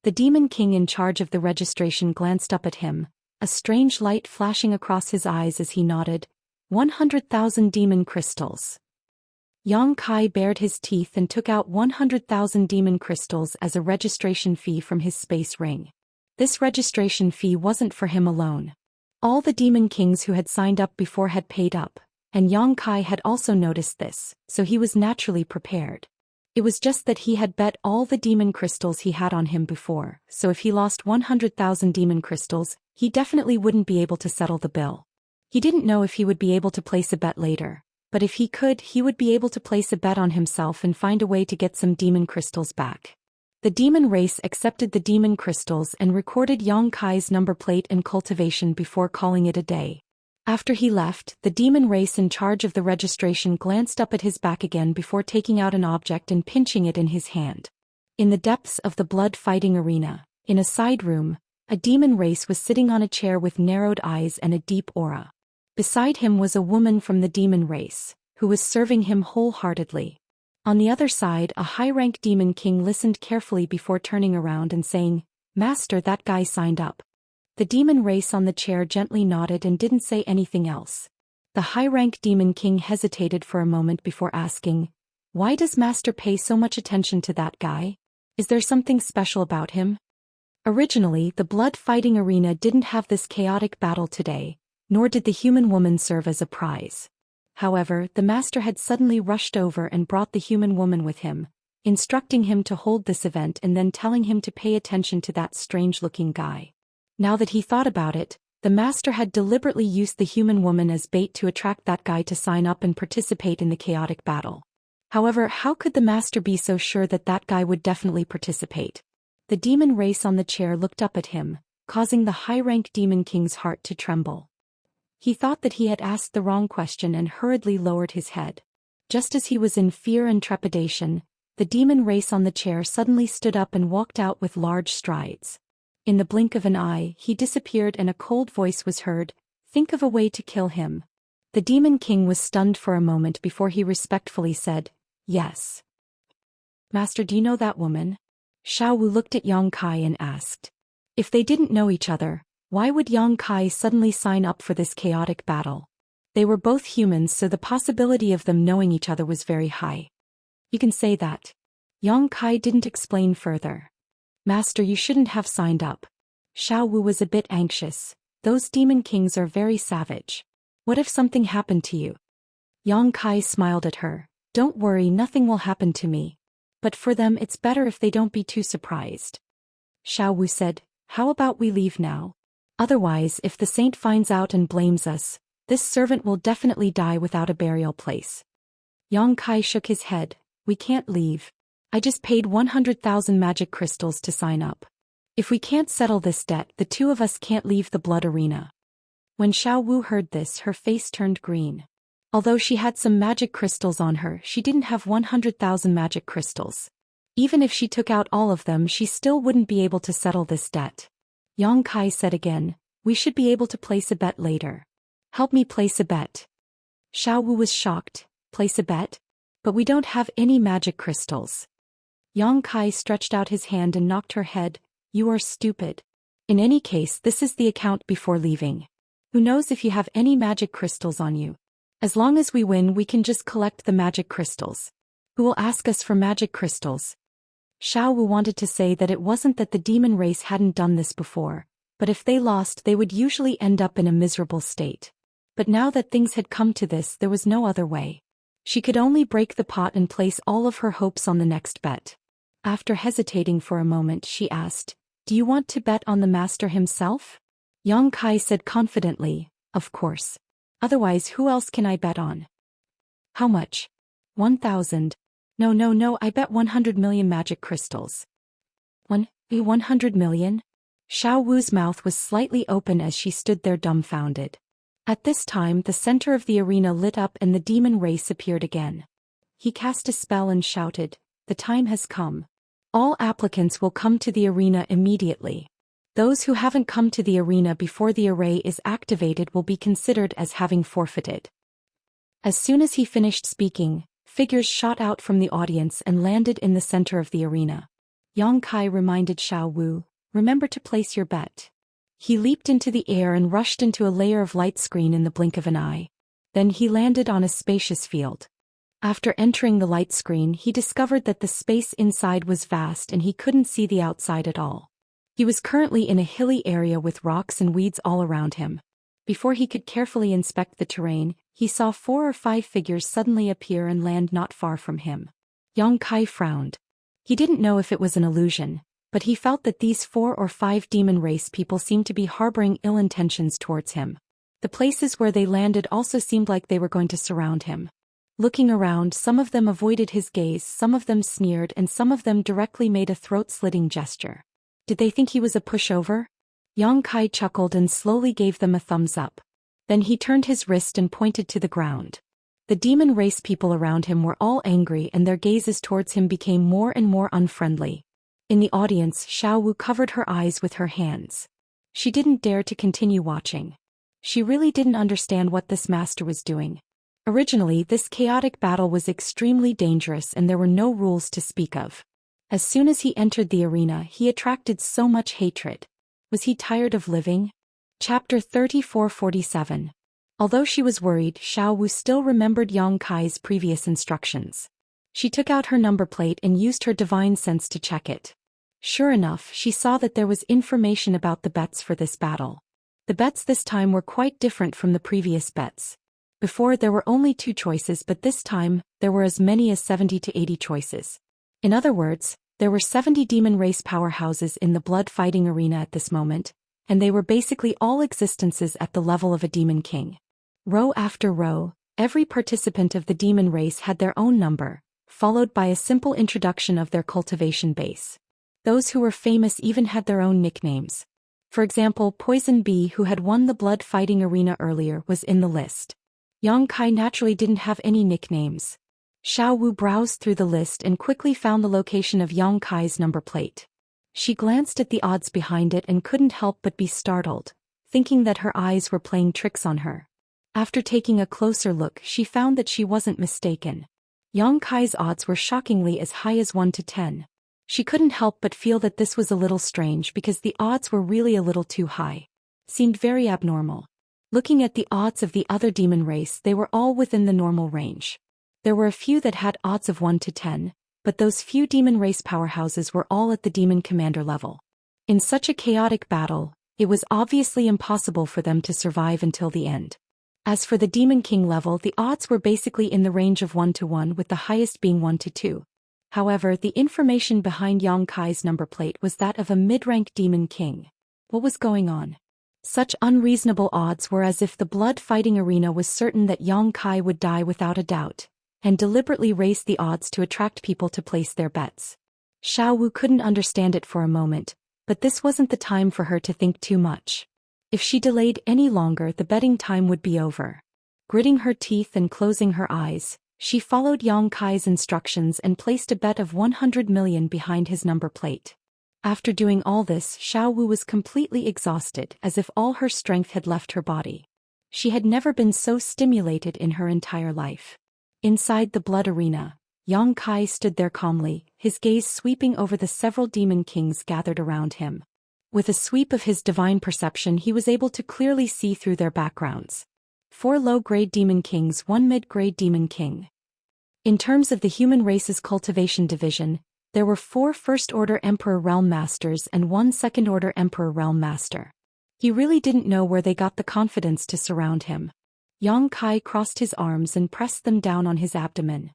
The demon king in charge of the registration glanced up at him, a strange light flashing across his eyes as he nodded. 100,000 demon crystals. Yang Kai bared his teeth and took out 100,000 demon crystals as a registration fee from his space ring. This registration fee wasn't for him alone. All the demon kings who had signed up before had paid up, and Yang Kai had also noticed this, so he was naturally prepared. It was just that he had bet all the demon crystals he had on him before, so if he lost 100,000 demon crystals, he definitely wouldn't be able to settle the bill. He didn't know if he would be able to place a bet later, but if he could, he would be able to place a bet on himself and find a way to get some demon crystals back. The demon race accepted the demon crystals and recorded Yang Kai's number plate and cultivation before calling it a day. After he left, the demon race in charge of the registration glanced up at his back again before taking out an object and pinching it in his hand. In the depths of the blood fighting arena, in a side room, a demon race was sitting on a chair with narrowed eyes and a deep aura. Beside him was a woman from the demon race, who was serving him wholeheartedly. On the other side, a high-rank demon king listened carefully before turning around and saying, "Master, that guy signed up." The demon race on the chair gently nodded and didn't say anything else. The high-rank demon king hesitated for a moment before asking, "Why does Master pay so much attention to that guy? Is there something special about him?" Originally, the blood fighting arena didn't have this chaotic battle today, nor did the human woman serve as a prize. However, the master had suddenly rushed over and brought the human woman with him, instructing him to hold this event and then telling him to pay attention to that strange-looking guy. Now that he thought about it, the master had deliberately used the human woman as bait to attract that guy to sign up and participate in the chaotic battle. However, how could the master be so sure that that guy would definitely participate? The demon race on the chair looked up at him, causing the high-rank demon king's heart to tremble. He thought that he had asked the wrong question and hurriedly lowered his head. Just as he was in fear and trepidation, the demon race on the chair suddenly stood up and walked out with large strides. In the blink of an eye, he disappeared and a cold voice was heard, "Think of a way to kill him." The demon king was stunned for a moment before he respectfully said, "Yes." "Master, do you know that woman?" Xiao Wu looked at Yang Kai and asked. If they didn't know each other, why would Yang Kai suddenly sign up for this chaotic battle? They were both humans, so the possibility of them knowing each other was very high. "You can say that." Yang Kai didn't explain further. "Master, you shouldn't have signed up." Xiao Wu was a bit anxious. "Those demon kings are very savage. What if something happened to you?" Yang Kai smiled at her. "Don't worry, nothing will happen to me. But for them it's better if they don't be too surprised." Xiao Wu said, "How about we leave now? Otherwise, if the saint finds out and blames us, this servant will definitely die without a burial place." Yang Kai shook his head. "We can't leave. I just paid 100,000 magic crystals to sign up. If we can't settle this debt, the two of us can't leave the blood arena." When Xiao Wu heard this, her face turned green. Although she had some magic crystals on her, she didn't have 100,000 magic crystals. Even if she took out all of them, she still wouldn't be able to settle this debt. Yang Kai said again, "We should be able to place a bet later. Help me place a bet." Xiao Wu was shocked. "Place a bet? But we don't have any magic crystals." Yang Kai stretched out his hand and knocked her head. "You are stupid. In any case, this is the account before leaving. Who knows if you have any magic crystals on you? As long as we win, we can just collect the magic crystals. Who will ask us for magic crystals? Xiao Wu wanted to say that it wasn't that the demon race hadn't done this before, but if they lost they would usually end up in a miserable state. But now that things had come to this, there was no other way. She could only break the pot and place all of her hopes on the next bet. After hesitating for a moment, she asked, "Do you want to bet on the master himself?" Yang Kai said confidently, "Of course. Otherwise who else can I bet on?" "How much?" 1,000. No, I bet 100 million magic crystals." 100 million? Xiao Wu's mouth was slightly open as she stood there dumbfounded. At this time the center of the arena lit up and the demon race appeared again. He cast a spell and shouted, "The time has come. All applicants will come to the arena immediately. Those who haven't come to the arena before the array is activated will be considered as having forfeited." As soon as he finished speaking, figures shot out from the audience and landed in the center of the arena. Yang Kai reminded Xiao Wu, "Remember to place your bet." He leaped into the air and rushed into a layer of light screen in the blink of an eye. Then he landed on a spacious field. After entering the light screen, he discovered that the space inside was vast and he couldn't see the outside at all. He was currently in a hilly area with rocks and weeds all around him. Before he could carefully inspect the terrain, he saw 4 or 5 figures suddenly appear and land not far from him. Yang Kai frowned. He didn't know if it was an illusion, but he felt that these 4 or 5 demon race people seemed to be harboring ill intentions towards him. The places where they landed also seemed like they were going to surround him. Looking around, some of them avoided his gaze, some of them sneered, and some of them directly made a throat-slitting gesture. Did they think he was a pushover? Yang Kai chuckled and slowly gave them a thumbs up. Then he turned his wrist and pointed to the ground. The demon race people around him were all angry and their gazes towards him became more and more unfriendly. In the audience, Xiao Wu covered her eyes with her hands. She didn't dare to continue watching. She really didn't understand what this master was doing. Originally, this chaotic battle was extremely dangerous and there were no rules to speak of. As soon as he entered the arena, he attracted so much hatred. Was he tired of living? Chapter 3447. Although she was worried, Xiao Wu still remembered Yang Kai's previous instructions. She took out her number plate and used her divine sense to check it. Sure enough, she saw that there was information about the bets for this battle. The bets this time were quite different from the previous bets. Before there were only 2 choices, but this time, there were as many as 70 to 80 choices. In other words, there were 70 demon race powerhouses in the blood fighting arena at this moment, and they were basically all existences at the level of a demon king. Row after row, every participant of the demon race had their own number, followed by a simple introduction of their cultivation base. Those who were famous even had their own nicknames. For example, Poison Bee, who had won the blood fighting arena earlier, was in the list. Yang Kai naturally didn't have any nicknames. Xiao Wu browsed through the list and quickly found the location of Yang Kai's number plate. She glanced at the odds behind it and couldn't help but be startled, thinking that her eyes were playing tricks on her. After taking a closer look, she found that she wasn't mistaken. Yang Kai's odds were shockingly as high as 1 to 10. She couldn't help but feel that this was a little strange because the odds were really a little too high. Seemed very abnormal. Looking at the odds of the other demon race, they were all within the normal range. There were a few that had odds of 1 to 10, but those few demon race powerhouses were all at the demon commander level. In such a chaotic battle, it was obviously impossible for them to survive until the end. As for the demon king level, the odds were basically in the range of 1 to 1, with the highest being 1 to 2. However, the information behind Yang Kai's number plate was that of a mid-rank demon king. What was going on? Such unreasonable odds were as if the blood fighting arena was certain that Yang Kai would die without a doubt, and deliberately raised the odds to attract people to place their bets. Xiao Wu couldn't understand it for a moment, but this wasn't the time for her to think too much. If she delayed any longer, the betting time would be over. Gritting her teeth and closing her eyes, she followed Yang Kai's instructions and placed a bet of 100 million behind his number plate. After doing all this, Xiao Wu was completely exhausted, as if all her strength had left her body. She had never been so stimulated in her entire life. Inside the blood arena, Yang Kai stood there calmly, his gaze sweeping over the several demon kings gathered around him. With a sweep of his divine perception, he was able to clearly see through their backgrounds. 4 low-grade demon kings, 1 mid-grade demon king. In terms of the human race's cultivation division, there were 4 First-Order Emperor Realm Masters and 1 Second-Order Emperor Realm Master. He really didn't know where they got the confidence to surround him. Yang Kai crossed his arms and pressed them down on his abdomen.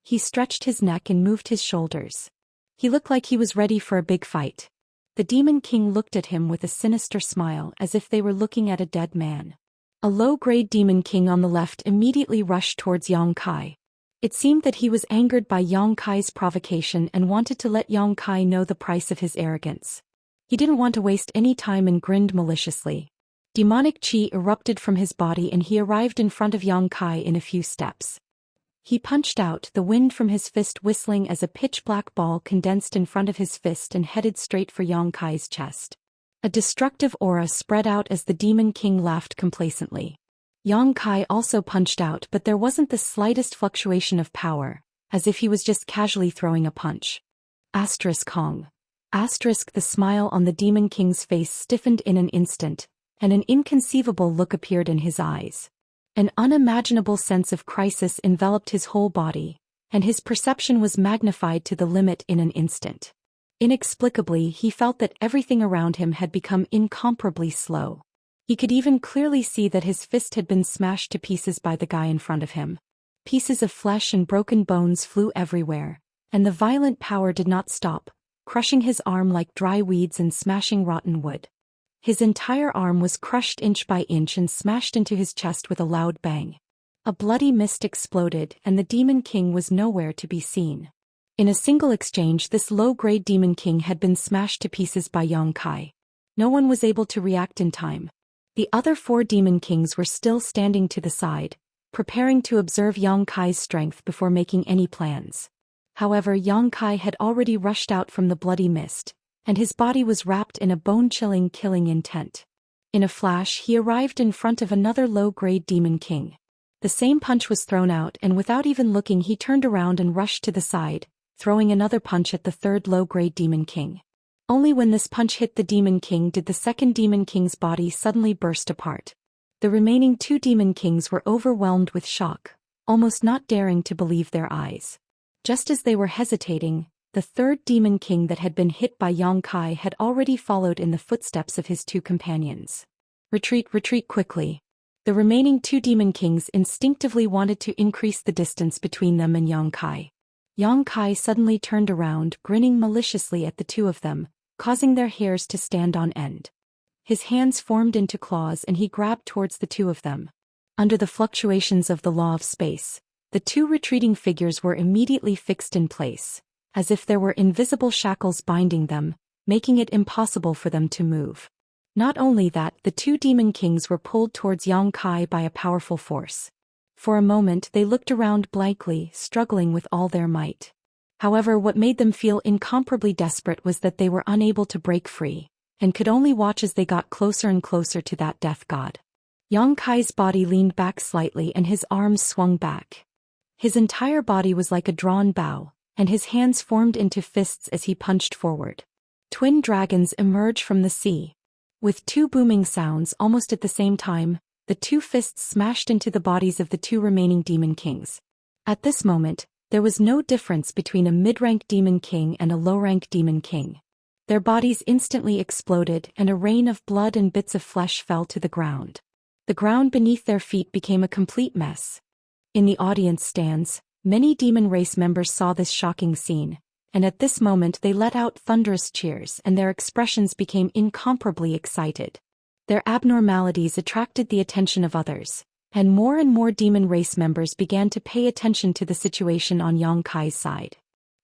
He stretched his neck and moved his shoulders. He looked like he was ready for a big fight. The Demon King looked at him with a sinister smile, as if they were looking at a dead man. A low-grade Demon King on the left immediately rushed towards Yang Kai. It seemed that he was angered by Yang Kai's provocation and wanted to let Yang Kai know the price of his arrogance. He didn't want to waste any time and grinned maliciously. Demonic chi erupted from his body and he arrived in front of Yang Kai in a few steps. He punched out, the wind from his fist whistling as a pitch-black ball condensed in front of his fist and headed straight for Yang Kai's chest. A destructive aura spread out as the Demon King laughed complacently. Yang Kai also punched out, but there wasn't the slightest fluctuation of power, as if he was just casually throwing a punch. Kong. The smile on the Demon King's face stiffened in an instant, and an inconceivable look appeared in his eyes. An unimaginable sense of crisis enveloped his whole body, and his perception was magnified to the limit in an instant. Inexplicably, he felt that everything around him had become incomparably slow. He could even clearly see that his fist had been smashed to pieces by the guy in front of him. Pieces of flesh and broken bones flew everywhere, and the violent power did not stop, crushing his arm like dry weeds and smashing rotten wood. His entire arm was crushed inch by inch and smashed into his chest with a loud bang. A bloody mist exploded and the Demon King was nowhere to be seen. In a single exchange, this low-grade Demon King had been smashed to pieces by Yang Kai. No one was able to react in time. The other 4 Demon Kings were still standing to the side, preparing to observe Yang Kai's strength before making any plans. However, Yang Kai had already rushed out from the bloody mist, and his body was wrapped in a bone-chilling killing intent. In a flash, he arrived in front of another low-grade Demon King. The same punch was thrown out, and without even looking he turned around and rushed to the side, throwing another punch at the third low-grade Demon King. Only when this punch hit the Demon King did the second Demon King's body suddenly burst apart. The remaining 2 Demon Kings were overwhelmed with shock, almost not daring to believe their eyes. Just as they were hesitating, the third Demon King that had been hit by Yang Kai had already followed in the footsteps of his 2 companions. Retreat quickly. The remaining 2 Demon Kings instinctively wanted to increase the distance between them and Yang Kai. Yang Kai suddenly turned around, grinning maliciously at the 2 of them, causing their hairs to stand on end. His hands formed into claws and he grabbed towards the 2 of them. Under the fluctuations of the law of space, the 2 retreating figures were immediately fixed in place, as if there were invisible shackles binding them, making it impossible for them to move. Not only that, the 2 Demon Kings were pulled towards Yang Kai by a powerful force. For a moment they looked around blankly, struggling with all their might. However, what made them feel incomparably desperate was that they were unable to break free, and could only watch as they got closer and closer to that death god. Yang Kai's body leaned back slightly and his arms swung back. His entire body was like a drawn bow, and his hands formed into fists as he punched forward. Twin dragons emerged from the sea. With 2 booming sounds almost at the same time, the 2 fists smashed into the bodies of the 2 remaining Demon Kings. At this moment, there was no difference between a mid-rank Demon King and a low-rank Demon King. Their bodies instantly exploded and a rain of blood and bits of flesh fell to the ground. The ground beneath their feet became a complete mess. In the audience stands, many demon race members saw this shocking scene, and at this moment they let out thunderous cheers and their expressions became incomparably excited. Their abnormalities attracted the attention of others, and more demon race members began to pay attention to the situation on Yang Kai's side.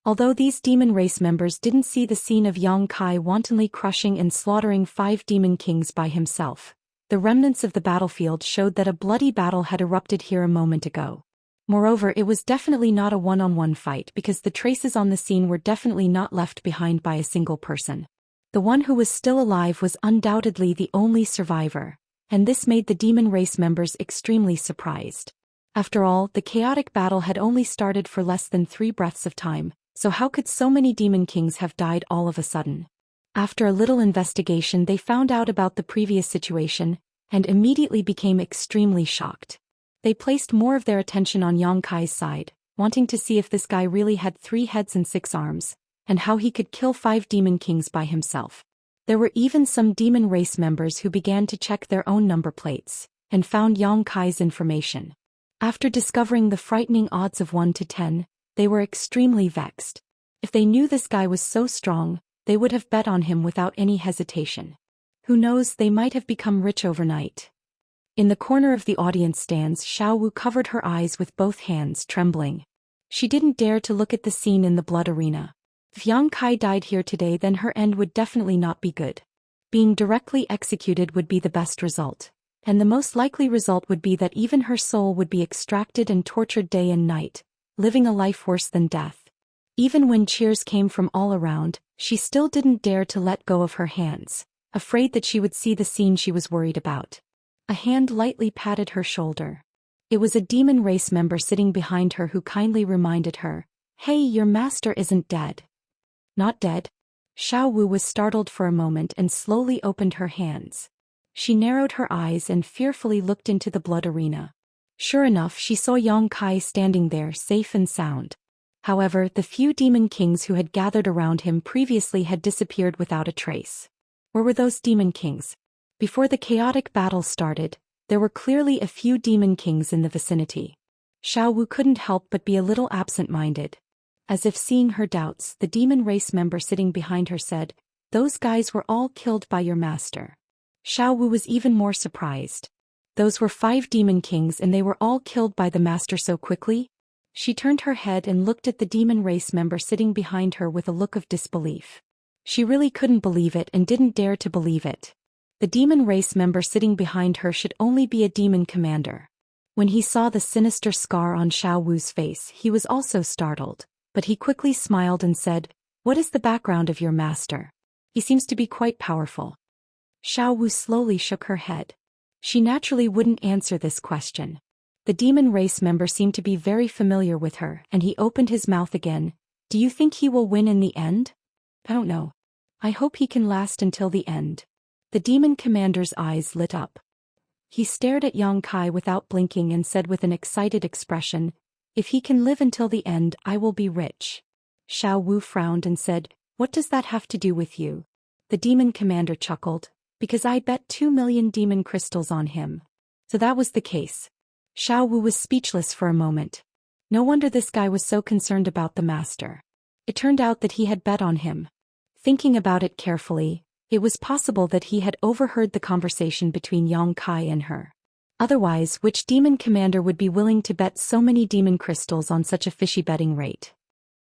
Although these demon race members didn't see the scene of Yang Kai wantonly crushing and slaughtering 5 Demon Kings by himself, the remnants of the battlefield showed that a bloody battle had erupted here a moment ago. Moreover, it was definitely not a one-on-one fight because the traces on the scene were definitely not left behind by a single person. The one who was still alive was undoubtedly the only survivor, and this made the demon race members extremely surprised. After all, the chaotic battle had only started for less than 3 breaths of time, so how could so many Demon Kings have died all of a sudden? After a little investigation they found out about the previous situation, and immediately became extremely shocked. They placed more of their attention on Yang Kai's side, wanting to see if this guy really had 3 heads and 6 arms, and how he could kill 5 demon kings by himself. There were even some demon race members who began to check their own number plates, and found Yang Kai's information. After discovering the frightening odds of 1 to 10, they were extremely vexed. If they knew this guy was so strong, they would have bet on him without any hesitation. Who knows, they might have become rich overnight. In the corner of the audience stands, Xiao Wu covered her eyes with both hands, trembling. She didn't dare to look at the scene in the blood arena. If Yang Kai died here today, then her end would definitely not be good. Being directly executed would be the best result, and the most likely result would be that even her soul would be extracted and tortured day and night, living a life worse than death. Even when cheers came from all around, she still didn't dare to let go of her hands, afraid that she would see the scene she was worried about. A hand lightly patted her shoulder. It was a demon race member sitting behind her who kindly reminded her, "Hey, your master isn't dead." Not dead? Xiao Wu was startled for a moment and slowly opened her hands. She narrowed her eyes and fearfully looked into the blood arena. Sure enough, she saw Yang Kai standing there, safe and sound. However, the few demon kings who had gathered around him previously had disappeared without a trace. Where were those demon kings? Before the chaotic battle started, there were clearly a few demon kings in the vicinity. Xiao Wu couldn't help but be a little absent-minded. As if seeing her doubts, the demon race member sitting behind her said, "Those guys were all killed by your master." Xiao Wu was even more surprised. Those were 5 demon kings and they were all killed by the master so quickly? She turned her head and looked at the demon race member sitting behind her with a look of disbelief. She really couldn't believe it and didn't dare to believe it. The demon race member sitting behind her should only be a demon commander. When he saw the sinister scar on Xiao Wu's face, he was also startled, but he quickly smiled and said, "What is the background of your master? He seems to be quite powerful." Xiao Wu slowly shook her head. She naturally wouldn't answer this question. The demon race member seemed to be very familiar with her, and he opened his mouth again. "Do you think he will win in the end?" "I don't know. I hope he can last until the end." The demon commander's eyes lit up. He stared at Yang Kai without blinking and said with an excited expression, "If he can live until the end, I will be rich." Xiao Wu frowned and said, "What does that have to do with you?" The demon commander chuckled, "Because I bet 2 million demon crystals on him." So that was the case. Xiao Wu was speechless for a moment. No wonder this guy was so concerned about the master. It turned out that he had bet on him. Thinking about it carefully, it was possible that he had overheard the conversation between Yang Kai and her. Otherwise, which demon commander would be willing to bet so many demon crystals on such a fishy betting rate?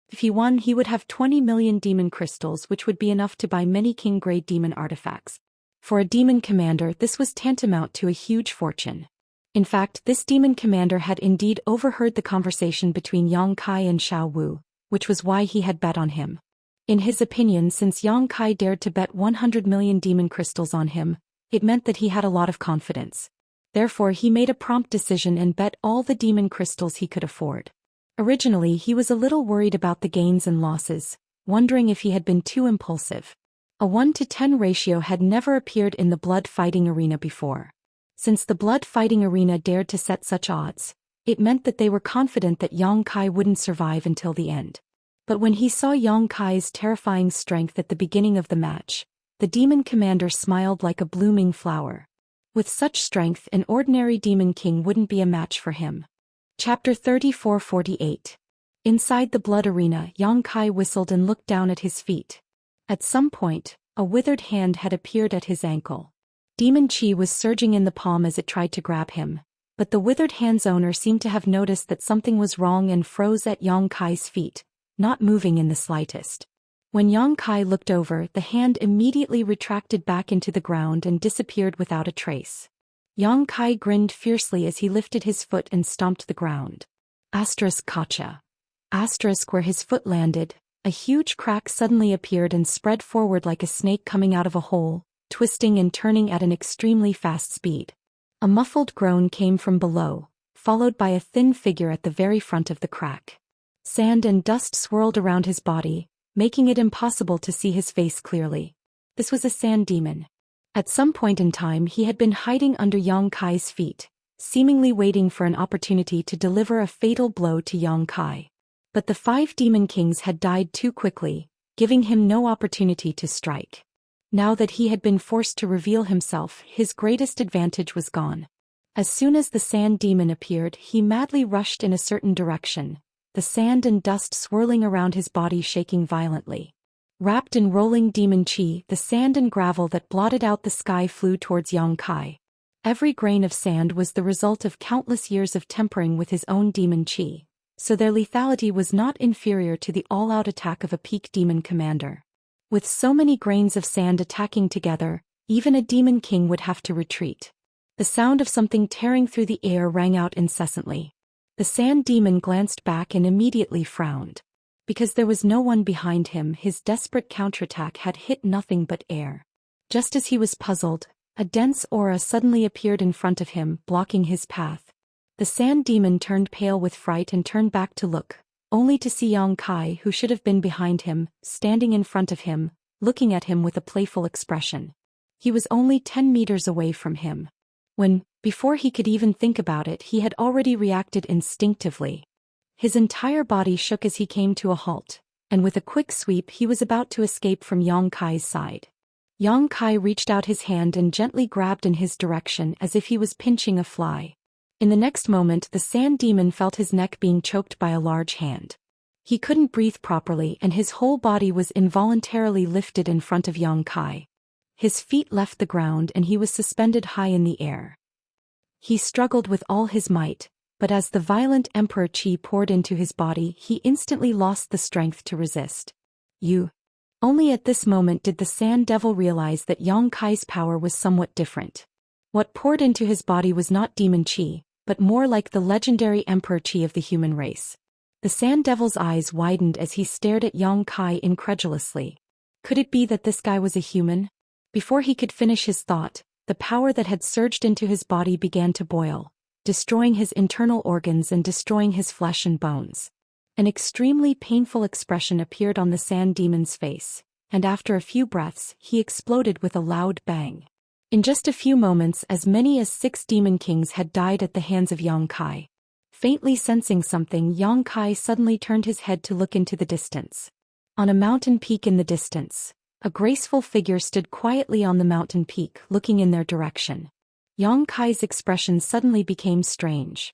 If he won, he would have 20 million demon crystals, which would be enough to buy many king-grade demon artifacts. For a demon commander, this was tantamount to a huge fortune. In fact, this demon commander had indeed overheard the conversation between Yang Kai and Xiao Wu, which was why he had bet on him. In his opinion, since Yang Kai dared to bet 100 million demon crystals on him, it meant that he had a lot of confidence. Therefore, he made a prompt decision and bet all the demon crystals he could afford. Originally, he was a little worried about the gains and losses, wondering if he had been too impulsive. A 1 to 10 ratio had never appeared in the blood fighting arena before. Since the blood fighting arena dared to set such odds, it meant that they were confident that Yang Kai wouldn't survive until the end. But when he saw Yang Kai's terrifying strength at the beginning of the match, the demon commander smiled like a blooming flower. With such strength, an ordinary demon king wouldn't be a match for him. Chapter 34-48. Inside the blood arena, Yang Kai whistled and looked down at his feet. At some point, a withered hand had appeared at his ankle. Demon chi was surging in the palm as it tried to grab him, but the withered hand's owner seemed to have noticed that something was wrong and froze at Yang Kai's feet, not moving in the slightest. When Yang Kai looked over, the hand immediately retracted back into the ground and disappeared without a trace. Yang Kai grinned fiercely as he lifted his foot and stomped the ground. Gotcha. Where his foot landed, a huge crack suddenly appeared and spread forward like a snake coming out of a hole, twisting and turning at an extremely fast speed. A muffled groan came from below, followed by a thin figure at the very front of the crack. Sand and dust swirled around his body, making it impossible to see his face clearly. This was a sand demon. At some point in time he had been hiding under Yang Kai's feet, seemingly waiting for an opportunity to deliver a fatal blow to Yang Kai. But the 5 demon kings had died too quickly, giving him no opportunity to strike. Now that he had been forced to reveal himself, his greatest advantage was gone. As soon as the sand demon appeared, he madly rushed in a certain direction, the sand and dust swirling around his body, shaking violently. Wrapped in rolling demon chi, the sand and gravel that blotted out the sky flew towards Yang Kai. Every grain of sand was the result of countless years of tempering with his own demon chi, so their lethality was not inferior to the all-out attack of a peak demon commander. With so many grains of sand attacking together, even a demon king would have to retreat. The sound of something tearing through the air rang out incessantly. The sand demon glanced back and immediately frowned. Because there was no one behind him, his desperate counterattack had hit nothing but air. Just as he was puzzled, a dense aura suddenly appeared in front of him, blocking his path. The sand demon turned pale with fright and turned back to look, only to see Yang Kai, who should have been behind him, standing in front of him, looking at him with a playful expression. He was only 10 meters away from him. When, before he could even think about it, he had already reacted instinctively. His entire body shook as he came to a halt, and with a quick sweep he was about to escape from Yang Kai's side. Yang Kai reached out his hand and gently grabbed in his direction as if he was pinching a fly. In the next moment the sand demon felt his neck being choked by a large hand. He couldn't breathe properly and his whole body was involuntarily lifted in front of Yang Kai. His feet left the ground and he was suspended high in the air. He struggled with all his might, but as the violent emperor chi poured into his body, he instantly lost the strength to resist. Only at this moment did the sand devil realize that Yang Kai's power was somewhat different. What poured into his body was not demon chi, but more like the legendary emperor chi of the human race. The sand devil's eyes widened as he stared at Yang Kai incredulously. Could it be that this guy was a human? Before he could finish his thought, the power that had surged into his body began to boil, destroying his internal organs and destroying his flesh and bones. An extremely painful expression appeared on the sand demon's face, and after a few breaths, he exploded with a loud bang. In just a few moments, as many as 6 demon kings had died at the hands of Yang Kai. Faintly sensing something, Yang Kai suddenly turned his head to look into the distance. On a mountain peak in the distance, a graceful figure stood quietly on the mountain peak, looking in their direction. Yang Kai's expression suddenly became strange.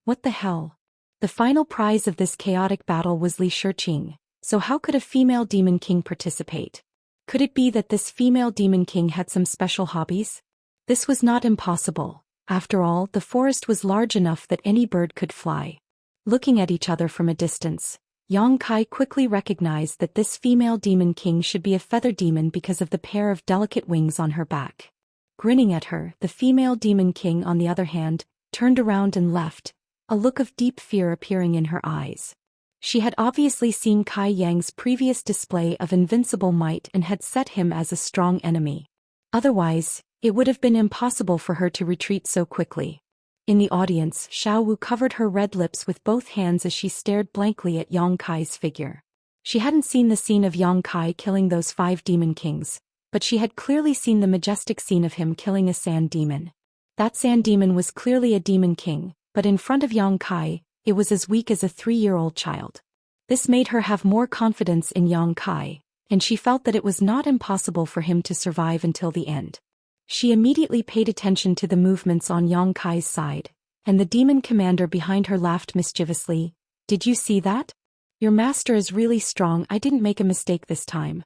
What the hell? The final prize of this chaotic battle was Li Shiqing, so how could a female demon king participate? Could it be that this female demon king had some special hobbies? This was not impossible. After all, the forest was large enough that any bird could fly. Looking at each other from a distance, Yang Kai quickly recognized that this female demon king should be a feather demon because of the pair of delicate wings on her back. Grinning at her, the female demon king, on the other hand, turned around and left, a look of deep fear appearing in her eyes. She had obviously seen Kai Yang's previous display of invincible might and had set him as a strong enemy. Otherwise, it would have been impossible for her to retreat so quickly. In the audience, Xiao Wu covered her red lips with both hands as she stared blankly at Yang Kai's figure. She hadn't seen the scene of Yang Kai killing those 5 demon kings, but she had clearly seen the majestic scene of him killing a sand demon. That sand demon was clearly a demon king, but in front of Yang Kai, it was as weak as a 3-year-old child. This made her have more confidence in Yang Kai, and she felt that it was not impossible for him to survive until the end. She immediately paid attention to the movements on Yang Kai's side, and the demon commander behind her laughed mischievously. "Did you see that? Your master is really strong. I didn't make a mistake this time."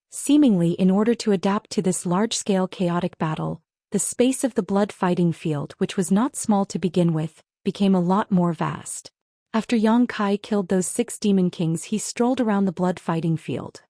Seemingly in order to adapt to this large-scale chaotic battle, the space of the blood fighting field, which was not small to begin with, became a lot more vast. After Yang Kai killed those 6 demon kings, he strolled around the blood fighting field.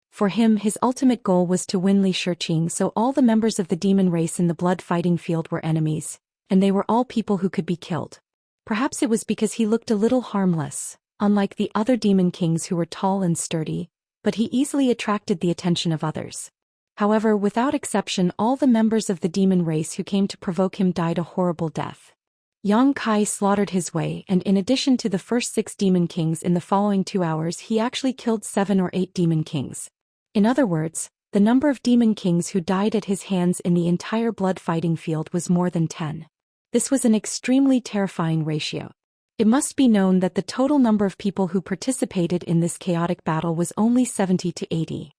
For him, his ultimate goal was to win Li Shiqing, so all the members of the demon race in the blood fighting field were enemies, and they were all people who could be killed. Perhaps it was because he looked a little harmless, unlike the other demon kings who were tall and sturdy, but he easily attracted the attention of others. However, without exception, all the members of the demon race who came to provoke him died a horrible death. Yang Kai slaughtered his way, and in addition to the first 6 demon kings in the following 2 hours, he actually killed 7 or 8 demon kings. In other words, The number of demon kings who died at his hands in the entire blood fighting field was more than 10. This was an extremely terrifying ratio. It must be known that the total number of people who participated in this chaotic battle was only 70 to 80.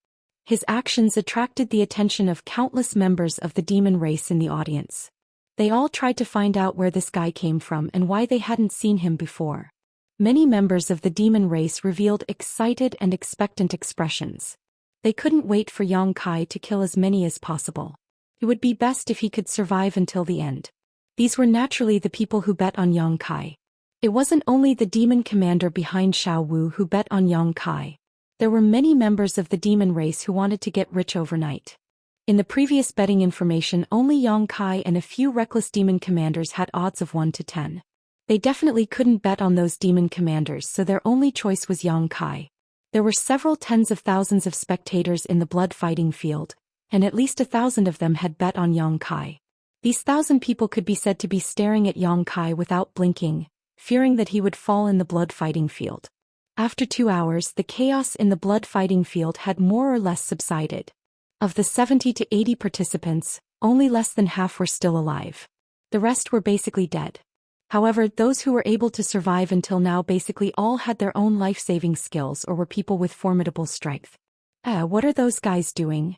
His actions attracted the attention of countless members of the demon race in the audience. They all tried to find out where this guy came from and why they hadn't seen him before. Many members of the demon race revealed excited and expectant expressions. They couldn't wait for Yang Kai to kill as many as possible. It would be best if he could survive until the end. These were naturally the people who bet on Yang Kai. It wasn't only the demon commander behind Xiao Wu who bet on Yang Kai. There were many members of the demon race who wanted to get rich overnight. In the previous betting information, only Yang Kai and a few reckless demon commanders had odds of 1 to 10. They definitely couldn't bet on those demon commanders, so their only choice was Yang Kai. There were several tens of thousands of spectators in the blood fighting field, and at least 1,000 of them had bet on Yang Kai. These 1,000 people could be said to be staring at Yang Kai without blinking, fearing that he would fall in the blood fighting field. After 2 hours, the chaos in the blood fighting field had more or less subsided. Of the 70 to 80 participants, only less than half were still alive. The rest were basically dead. However, those who were able to survive until now basically all had their own life-saving skills or were people with formidable strength. What are those guys doing?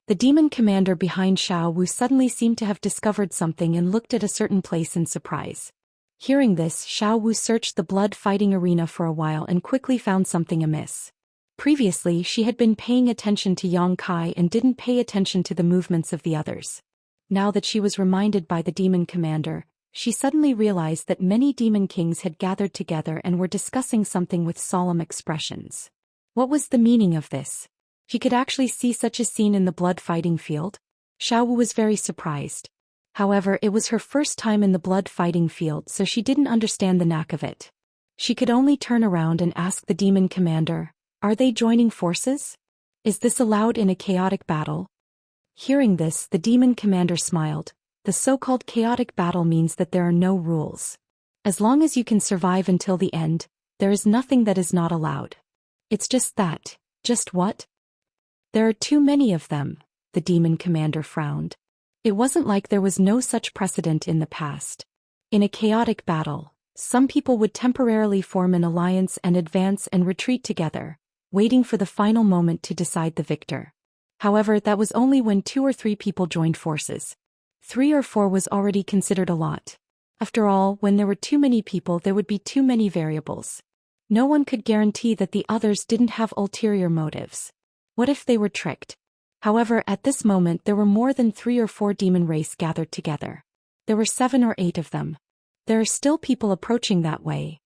The demon commander behind Xiao Wu suddenly seemed to have discovered something and looked at a certain place in surprise. Hearing this, Xiao Wu searched the blood-fighting arena for a while and quickly found something amiss. Previously, she had been paying attention to Yang Kai and didn't pay attention to the movements of the others. Now that she was reminded by the demon commander, she suddenly realized that many demon kings had gathered together and were discussing something with solemn expressions. What was the meaning of this? She could actually see such a scene in the blood-fighting field? Xiao Wu was very surprised. However, it was her first time in the blood-fighting field, so she didn't understand the knack of it. She could only turn around and ask the demon commander, "Are they joining forces? Is this allowed in a chaotic battle?" Hearing this, the demon commander smiled. The so-called chaotic battle means that there are no rules. As long as you can survive until the end, there is nothing that is not allowed. It's just that. Just what? There are too many of them, the demon commander frowned. It wasn't like there was no such precedent in the past. In a chaotic battle, some people would temporarily form an alliance and advance and retreat together, waiting for the final moment to decide the victor. However, that was only when 2 or 3 people joined forces. 3 or 4 was already considered a lot. After all, when there were too many people, there would be too many variables. No one could guarantee that the others didn't have ulterior motives. What if they were tricked? However, at this moment there were more than 3 or 4 demon race gathered together. There were 7 or 8 of them. There are still people approaching that way.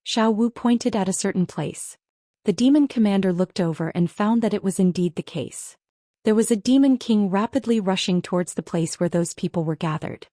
Xiao Wu pointed at a certain place. The demon commander looked over and found that it was indeed the case. There was a demon king rapidly rushing towards the place where those people were gathered.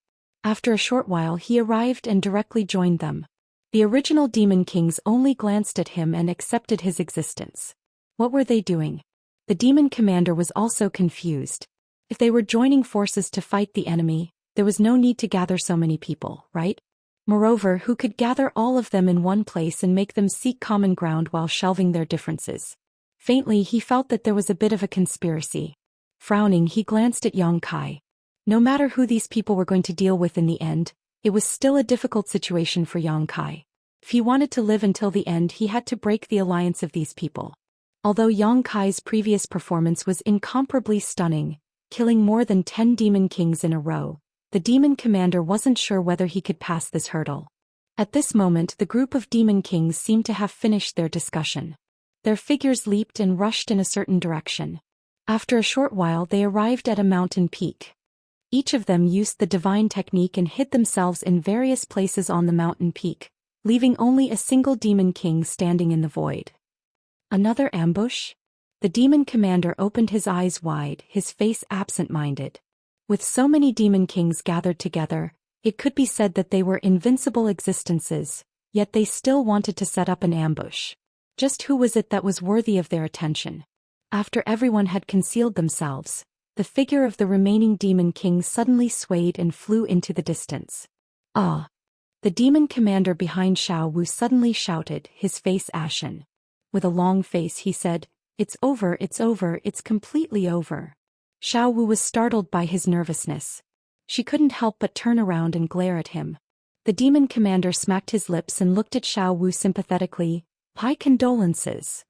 After a short while he arrived and directly joined them. The original demon kings only glanced at him and accepted his existence. What were they doing? The demon commander was also confused. If they were joining forces to fight the enemy, there was no need to gather so many people, right? Moreover, who could gather all of them in one place and make them seek common ground while shelving their differences? Faintly he felt that there was a bit of a conspiracy. Frowning, he glanced at Yang Kai. No matter who these people were going to deal with in the end, it was still a difficult situation for Yang Kai. If he wanted to live until the end, he had to break the alliance of these people. Although Yang Kai's previous performance was incomparably stunning, killing more than 10 demon kings in a row, the demon commander wasn't sure whether he could pass this hurdle. At this moment, the group of demon kings seemed to have finished their discussion. Their figures leaped and rushed in a certain direction. After a short while, they arrived at a mountain peak. Each of them used the divine technique and hid themselves in various places on the mountain peak, leaving only a single demon king standing in the void. Another ambush? The demon commander opened his eyes wide, his face absent-minded. With so many demon kings gathered together, it could be said that they were invincible existences, yet they still wanted to set up an ambush. Just who was it that was worthy of their attention? After everyone had concealed themselves, the figure of the remaining demon king suddenly swayed and flew into the distance. Ah! The demon commander behind Xiao Wu suddenly shouted, his face ashen. With a long face he said, "It's over, it's completely over." Xiao Wu was startled by his nervousness. She couldn't help but turn around and glare at him. The demon commander smacked his lips and looked at Xiao Wu sympathetically. "My condolences."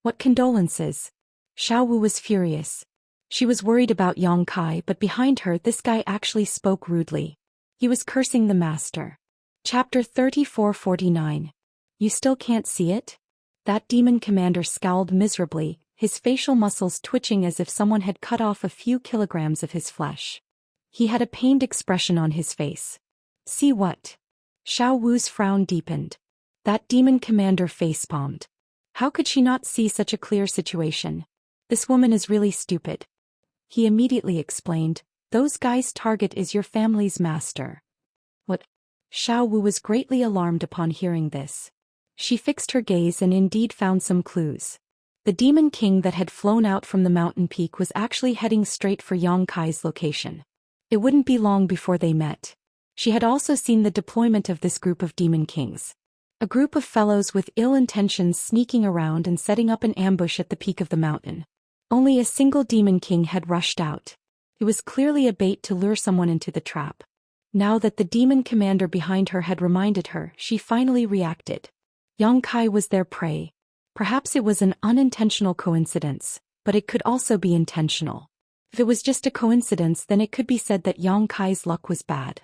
"What condolences?" Xiao Wu was furious. She was worried about Yang Kai, but behind her this guy actually spoke rudely. He was cursing the master. Chapter 3449. You still can't see it? That demon commander scowled miserably, his facial muscles twitching as if someone had cut off a few kilograms of his flesh. He had a pained expression on his face. See what? Xiao Wu's frown deepened. That demon commander facepalmed. How could she not see such a clear situation? This woman is really stupid. He immediately explained, those guys' target is your family's master. What? Xiao Wu was greatly alarmed upon hearing this. She fixed her gaze and indeed found some clues. The demon king that had flown out from the mountain peak was actually heading straight for Yang Kai's location. It wouldn't be long before they met. She had also seen the deployment of this group of demon kings. A group of fellows with ill intentions sneaking around and setting up an ambush at the peak of the mountain. Only a single demon king had rushed out. It was clearly a bait to lure someone into the trap. Now that the demon commander behind her had reminded her, she finally reacted. Yang Kai was their prey. Perhaps it was an unintentional coincidence, but it could also be intentional. If it was just a coincidence, then it could be said that Yang Kai's luck was bad.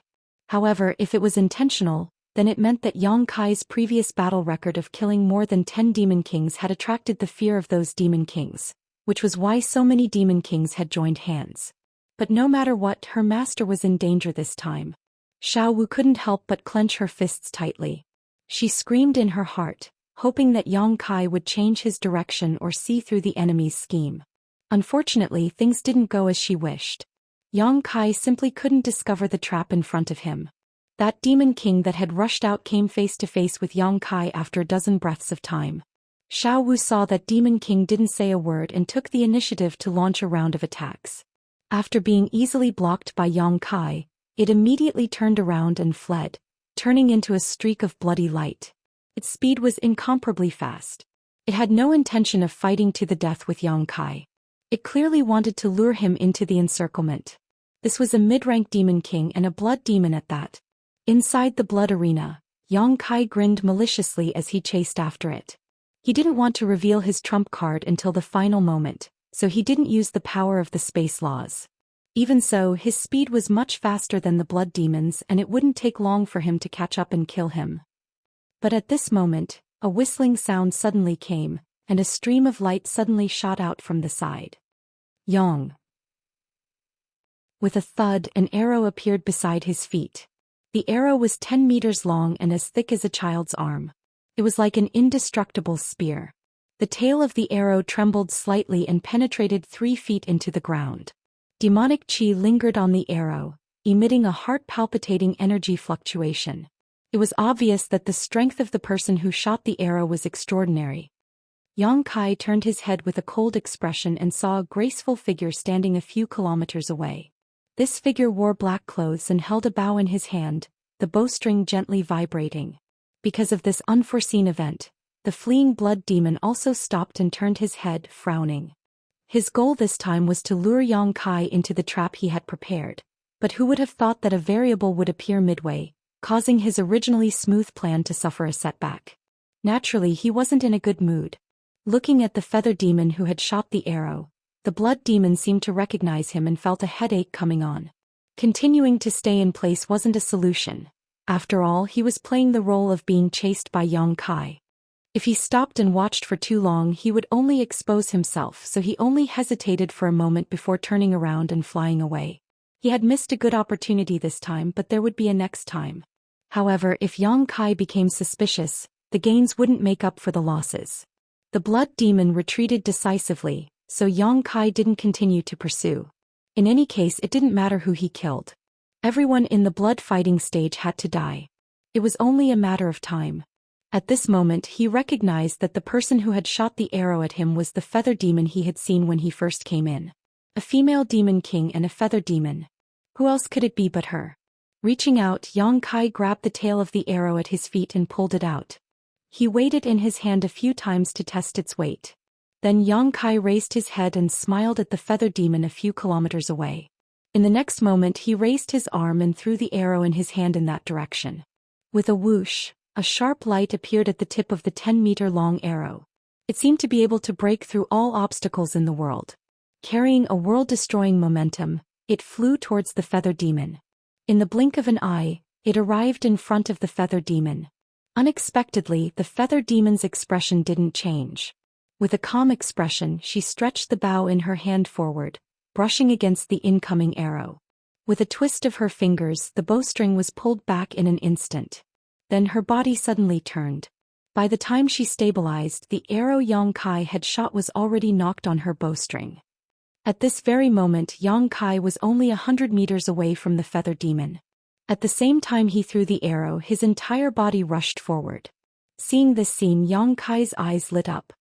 However, if it was intentional, then it meant that Yang Kai's previous battle record of killing more than 10 demon kings had attracted the fear of those demon kings, which was why so many demon kings had joined hands. But no matter what, her master was in danger this time. Xiao Wu couldn't help but clench her fists tightly. She screamed in her heart, hoping that Yang Kai would change his direction or see through the enemy's scheme. Unfortunately, things didn't go as she wished. Yang Kai simply couldn't discover the trap in front of him. That demon king that had rushed out came face to face with Yang Kai after a dozen breaths of time. Xiao Wu saw that demon king didn't say a word and took the initiative to launch a round of attacks. After being easily blocked by Yang Kai, it immediately turned around and fled, turning into a streak of bloody light. Its speed was incomparably fast. It had no intention of fighting to the death with Yang Kai. It clearly wanted to lure him into the encirclement. This was a mid-rank demon king and a blood demon at that. Inside the blood arena, Yang Kai grinned maliciously as he chased after it. He didn't want to reveal his trump card until the final moment, so he didn't use the power of the space laws. Even so, his speed was much faster than the blood demons and it wouldn't take long for him to catch up and kill him. But at this moment, a whistling sound suddenly came, and a stream of light suddenly shot out from the side. Yang. With a thud, an arrow appeared beside his feet. The arrow was 10 meters long and as thick as a child's arm. It was like an indestructible spear. The tail of the arrow trembled slightly and penetrated 3 feet into the ground. Demonic chi lingered on the arrow, emitting a heart-palpitating energy fluctuation. It was obvious that the strength of the person who shot the arrow was extraordinary. Yang Kai turned his head with a cold expression and saw a graceful figure standing a few kilometers away. This figure wore black clothes and held a bow in his hand, the bowstring gently vibrating. Because of this unforeseen event, the fleeing blood demon also stopped and turned his head, frowning. His goal this time was to lure Yang Kai into the trap he had prepared, but who would have thought that a variable would appear midway, causing his originally smooth plan to suffer a setback. Naturally, he wasn't in a good mood. Looking at the feather demon who had shot the arrow, the blood demon seemed to recognize him and felt a headache coming on. Continuing to stay in place wasn't a solution. After all, he was playing the role of being chased by Yang Kai. If he stopped and watched for too long, he would only expose himself, so he only hesitated for a moment before turning around and flying away. He had missed a good opportunity this time, but there would be a next time. However, if Yang Kai became suspicious, the gains wouldn't make up for the losses. The blood demon retreated decisively, so Yang Kai didn't continue to pursue. In any case, it didn't matter who he killed. Everyone in the blood fighting stage had to die. It was only a matter of time. At this moment, he recognized that the person who had shot the arrow at him was the feather demon he had seen when he first came in. A female demon king and a feather demon. Who else could it be but her? Reaching out, Yang Kai grabbed the tail of the arrow at his feet and pulled it out. He weighed it in his hand a few times to test its weight. Then Yang Kai raised his head and smiled at the feather demon a few kilometers away. In the next moment he raised his arm and threw the arrow in his hand in that direction. With a whoosh, a sharp light appeared at the tip of the 10-meter-long arrow. It seemed to be able to break through all obstacles in the world. Carrying a world-destroying momentum, it flew towards the feather demon. In the blink of an eye, it arrived in front of the feather demon. Unexpectedly, the feather demon's expression didn't change. With a calm expression, she stretched the bow in her hand forward, brushing against the incoming arrow. With a twist of her fingers, the bowstring was pulled back in an instant. Then her body suddenly turned. By the time she stabilized, the arrow Yang Kai had shot was already knocked on her bowstring. At this very moment, Yang Kai was only 100 meters away from the feather demon. At the same time he threw the arrow, his entire body rushed forward. Seeing this scene, Yang Kai's eyes lit up.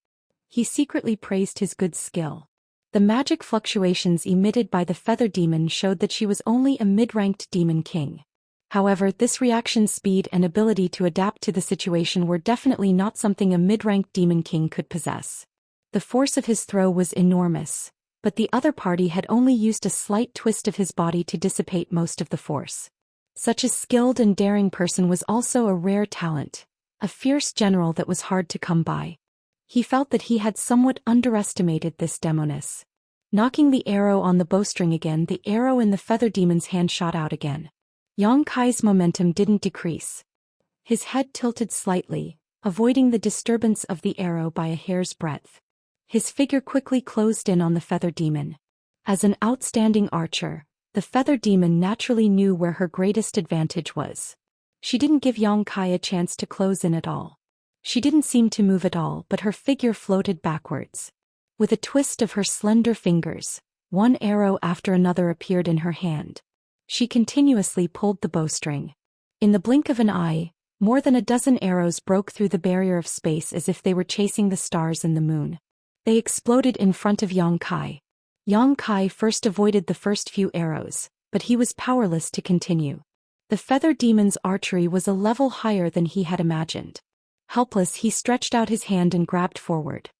He secretly praised his good skill. The magic fluctuations emitted by the feather demon showed that she was only a mid-ranked demon king. However, this reaction speed and ability to adapt to the situation were definitely not something a mid-ranked demon king could possess. The force of his throw was enormous, but the other party had only used a slight twist of his body to dissipate most of the force. Such a skilled and daring person was also a rare talent, a fierce general that was hard to come by. He felt that he had somewhat underestimated this demoness. Knocking the arrow on the bowstring again, the arrow in the feather demon's hand shot out again. Yang Kai's momentum didn't decrease. His head tilted slightly, avoiding the disturbance of the arrow by a hair's breadth. His figure quickly closed in on the feather demon. As an outstanding archer, the feather demon naturally knew where her greatest advantage was. She didn't give Yang Kai a chance to close in at all. She didn't seem to move at all, but her figure floated backwards. With a twist of her slender fingers, one arrow after another appeared in her hand. She continuously pulled the bowstring. In the blink of an eye, more than a dozen arrows broke through the barrier of space as if they were chasing the stars and the moon. They exploded in front of Yang Kai. Yang Kai first avoided the first few arrows, but he was powerless to continue. The feather demon's archery was a level higher than he had imagined. Helpless, he stretched out his hand and grabbed forward.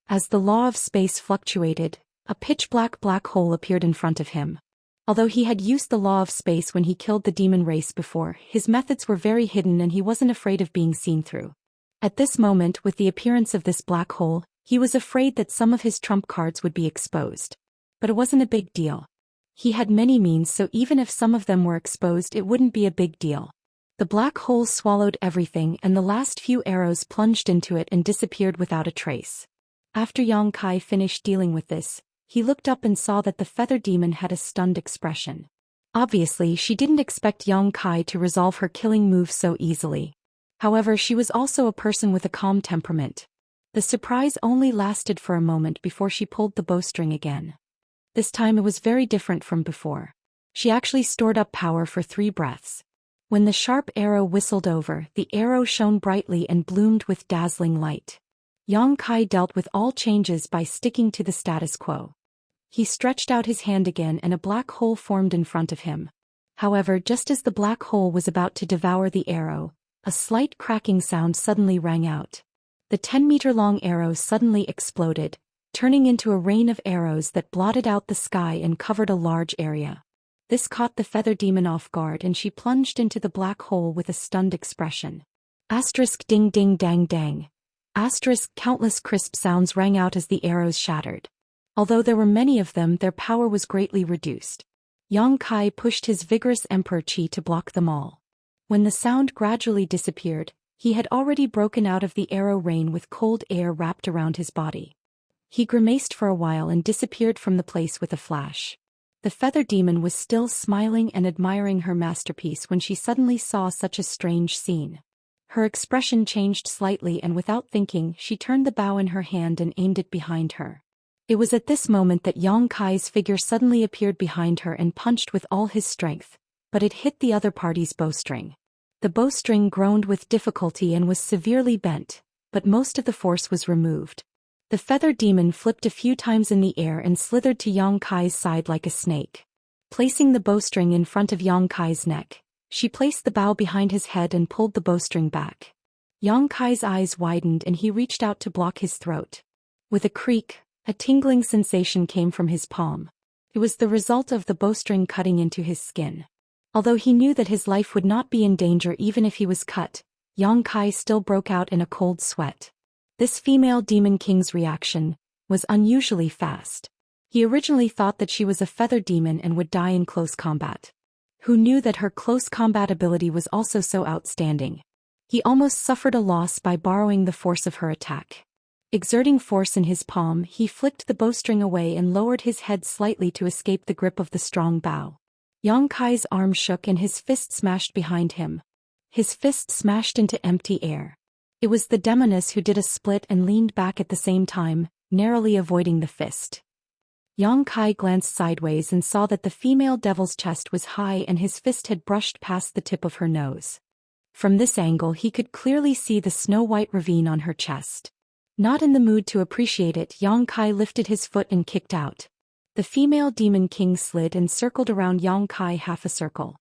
As the law of space fluctuated, a pitch-black black hole appeared in front of him. Although he had used the law of space when he killed the demon race before, his methods were very hidden and he wasn't afraid of being seen through. At this moment, with the appearance of this black hole, he was afraid that some of his trump cards would be exposed. But it wasn't a big deal. He had many means, so even if some of them were exposed, it wouldn't be a big deal. The black hole swallowed everything and the last few arrows plunged into it and disappeared without a trace. After Yang Kai finished dealing with this, he looked up and saw that the feather demon had a stunned expression. Obviously, she didn't expect Yang Kai to resolve her killing move so easily. However, she was also a person with a calm temperament. The surprise only lasted for a moment before she pulled the bowstring again. This time it was very different from before. She actually stored up power for 3 breaths. When the sharp arrow whistled over, the arrow shone brightly and bloomed with dazzling light. Yang Kai dealt with all changes by sticking to the status quo. He stretched out his hand again and a black hole formed in front of him. However, just as the black hole was about to devour the arrow, a slight cracking sound suddenly rang out. The 10-meter-long arrow suddenly exploded, turning into a rain of arrows that blotted out the sky and covered a large area. This caught the feather demon off guard and she plunged into the black hole with a stunned expression. Asterisk ding ding dang dang. Asterisk countless crisp sounds rang out as the arrows shattered. Although there were many of them, their power was greatly reduced. Yang Kai pushed his vigorous emperor chi to block them all. When the sound gradually disappeared, he had already broken out of the arrow rain with cold air wrapped around his body. He grimaced for a while and disappeared from the place with a flash. The feather demon was still smiling and admiring her masterpiece when she suddenly saw such a strange scene. Her expression changed slightly and without thinking, she turned the bow in her hand and aimed it behind her. It was at this moment that Yang Kai's figure suddenly appeared behind her and punched with all his strength, but it hit the other party's bowstring. The bowstring groaned with difficulty and was severely bent, but most of the force was removed. The feather demon flipped a few times in the air and slithered to Yang Kai's side like a snake. Placing the bowstring in front of Yang Kai's neck, she placed the bow behind his head and pulled the bowstring back. Yang Kai's eyes widened and he reached out to block his throat. With a creak, a tingling sensation came from his palm. It was the result of the bowstring cutting into his skin. Although he knew that his life would not be in danger even if he was cut, Yang Kai still broke out in a cold sweat. This female demon king's reaction was unusually fast. He originally thought that she was a feather demon and would die in close combat. Who knew that her close combat ability was also so outstanding? He almost suffered a loss by borrowing the force of her attack. Exerting force in his palm, he flicked the bowstring away and lowered his head slightly to escape the grip of the strong bow. Yang Kai's arm shook and his fist smashed behind him. His fist smashed into empty air. It was the demoness who did a split and leaned back at the same time, narrowly avoiding the fist. Yang Kai glanced sideways and saw that the female devil's chest was high and his fist had brushed past the tip of her nose. From this angle he could clearly see the snow-white ravine on her chest. Not in the mood to appreciate it, Yang Kai lifted his foot and kicked out. The female demon king slid and circled around Yang Kai half a circle.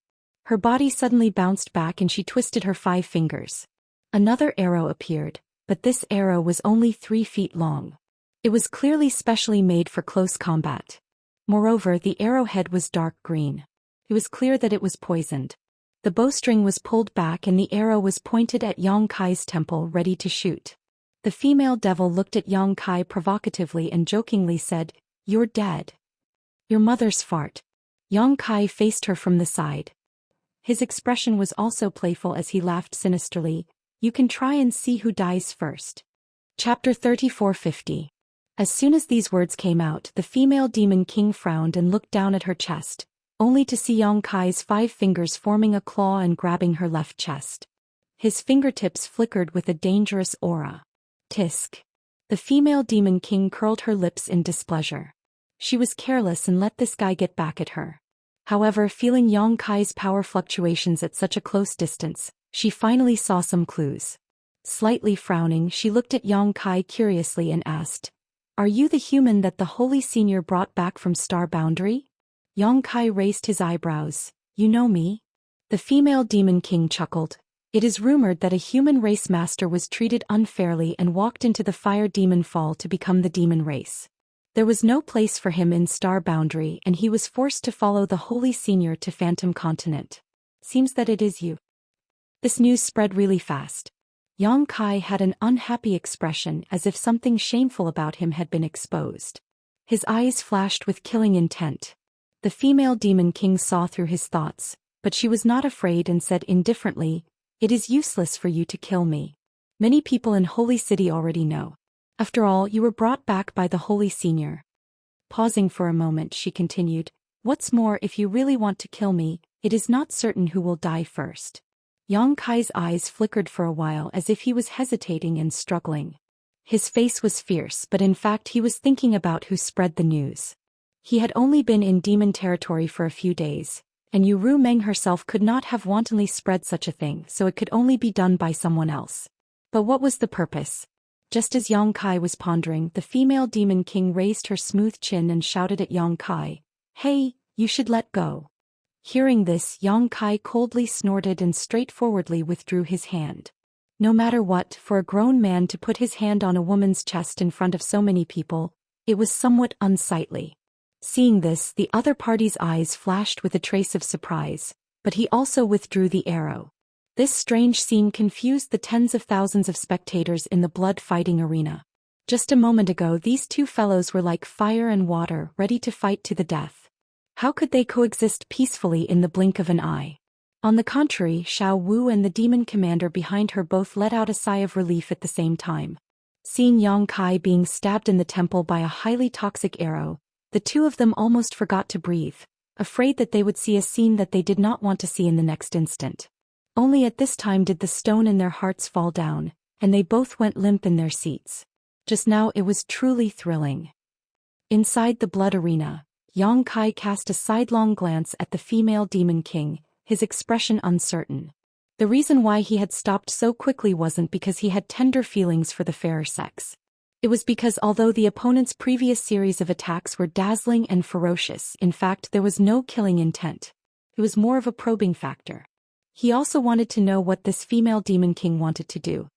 Her body suddenly bounced back and she twisted her 5 fingers. Another arrow appeared, but this arrow was only 3 feet long. It was clearly specially made for close combat. Moreover, the arrowhead was dark green. It was clear that it was poisoned. The bowstring was pulled back and the arrow was pointed at Yang Kai's temple, ready to shoot. The female devil looked at Yang Kai provocatively and jokingly said, "You're dead. Your mother's fart." Yang Kai faced her from the side. His expression was also playful as he laughed sinisterly. "You can try and see who dies first." Chapter 3450. As soon as these words came out, the female demon king frowned and looked down at her chest, only to see Yang Kai's 5 fingers forming a claw and grabbing her left chest. His fingertips flickered with a dangerous aura. Tisk. The female demon king curled her lips in displeasure. She was careless and let this guy get back at her. However, feeling Yang Kai's power fluctuations at such a close distance, she finally saw some clues. Slightly frowning, she looked at Yang Kai curiously and asked, "Are you the human that the Holy Senior brought back from Star Boundary?" Yang Kai raised his eyebrows. "You know me?" The female demon king chuckled. "It is rumored that a human race master was treated unfairly and walked into the fire demon fall to become the demon race. There was no place for him in Star Boundary and he was forced to follow the Holy Senior to Phantom Continent. Seems that it is you." This news spread really fast. Yang Kai had an unhappy expression as if something shameful about him had been exposed. His eyes flashed with killing intent. The female demon king saw through his thoughts, but she was not afraid and said indifferently, "It is useless for you to kill me. Many people in Holy City already know. After all, you were brought back by the Holy Senior." Pausing for a moment, she continued, "What's more, if you really want to kill me, it is not certain who will die first." Yang Kai's eyes flickered for a while as if he was hesitating and struggling. His face was fierce, but in fact he was thinking about who spread the news. He had only been in demon territory for a few days, and Ru Meng herself could not have wantonly spread such a thing, so it could only be done by someone else. But what was the purpose? Just as Yang Kai was pondering, the female demon king raised her smooth chin and shouted at Yang Kai, "Hey, you should let go." Hearing this, Yang Kai coldly snorted and straightforwardly withdrew his hand. No matter what, for a grown man to put his hand on a woman's chest in front of so many people, it was somewhat unsightly. Seeing this, the other party's eyes flashed with a trace of surprise, but he also withdrew the arrow. This strange scene confused the tens of thousands of spectators in the blood-fighting arena. Just a moment ago, these two fellows were like fire and water, ready to fight to the death. How could they coexist peacefully in the blink of an eye? On the contrary, Xiao Wu and the demon commander behind her both let out a sigh of relief at the same time. Seeing Yang Kai being stabbed in the temple by a highly toxic arrow, the two of them almost forgot to breathe, afraid that they would see a scene that they did not want to see in the next instant. Only at this time did the stone in their hearts fall down, and they both went limp in their seats. Just now it was truly thrilling. Inside the blood arena, Yang Kai cast a sidelong glance at the female demon king, his expression uncertain. The reason why he had stopped so quickly wasn't because he had tender feelings for the fairer sex. It was because although the opponent's previous series of attacks were dazzling and ferocious, in fact there was no killing intent. It was more of a probing factor. He also wanted to know what this female demon king wanted to do.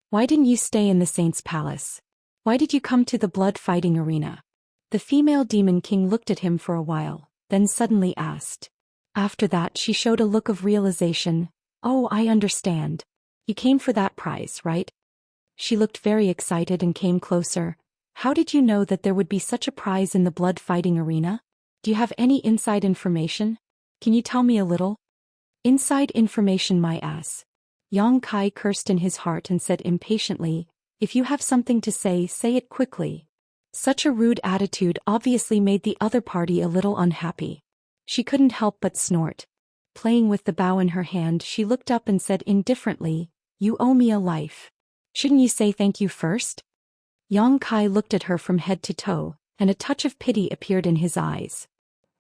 "Why didn't you stay in the saint's palace?" Why did you come to the blood-fighting arena? The female demon king looked at him for a while, then suddenly asked. After that she showed a look of realization. Oh, I understand. You came for that prize, right? She looked very excited and came closer. How did you know that there would be such a prize in the blood-fighting arena? Do you have any inside information? Can you tell me a little? Inside information, my ass. Yang Kai cursed in his heart and said impatiently, if you have something to say it quickly. Such a rude attitude obviously made the other party a little unhappy. She couldn't help but snort. Playing with the bow in her hand, she looked up and said indifferently, you owe me a life. Shouldn't you say thank you first? Yang Kai looked at her from head to toe, and a touch of pity appeared in his eyes.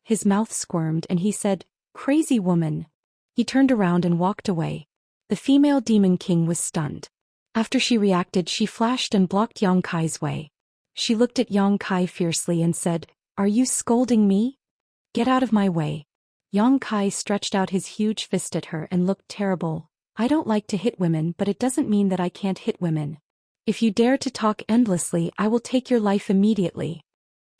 His mouth squirmed and he said, crazy woman. He turned around and walked away. The female demon king was stunned. After she reacted, she flashed and blocked Yang Kai's way. She looked at Yang Kai fiercely and said, are you scolding me? Get out of my way. Yang Kai stretched out his huge fist at her and looked terrible. I don't like to hit women, but it doesn't mean that I can't hit women. If you dare to talk endlessly, I will take your life immediately.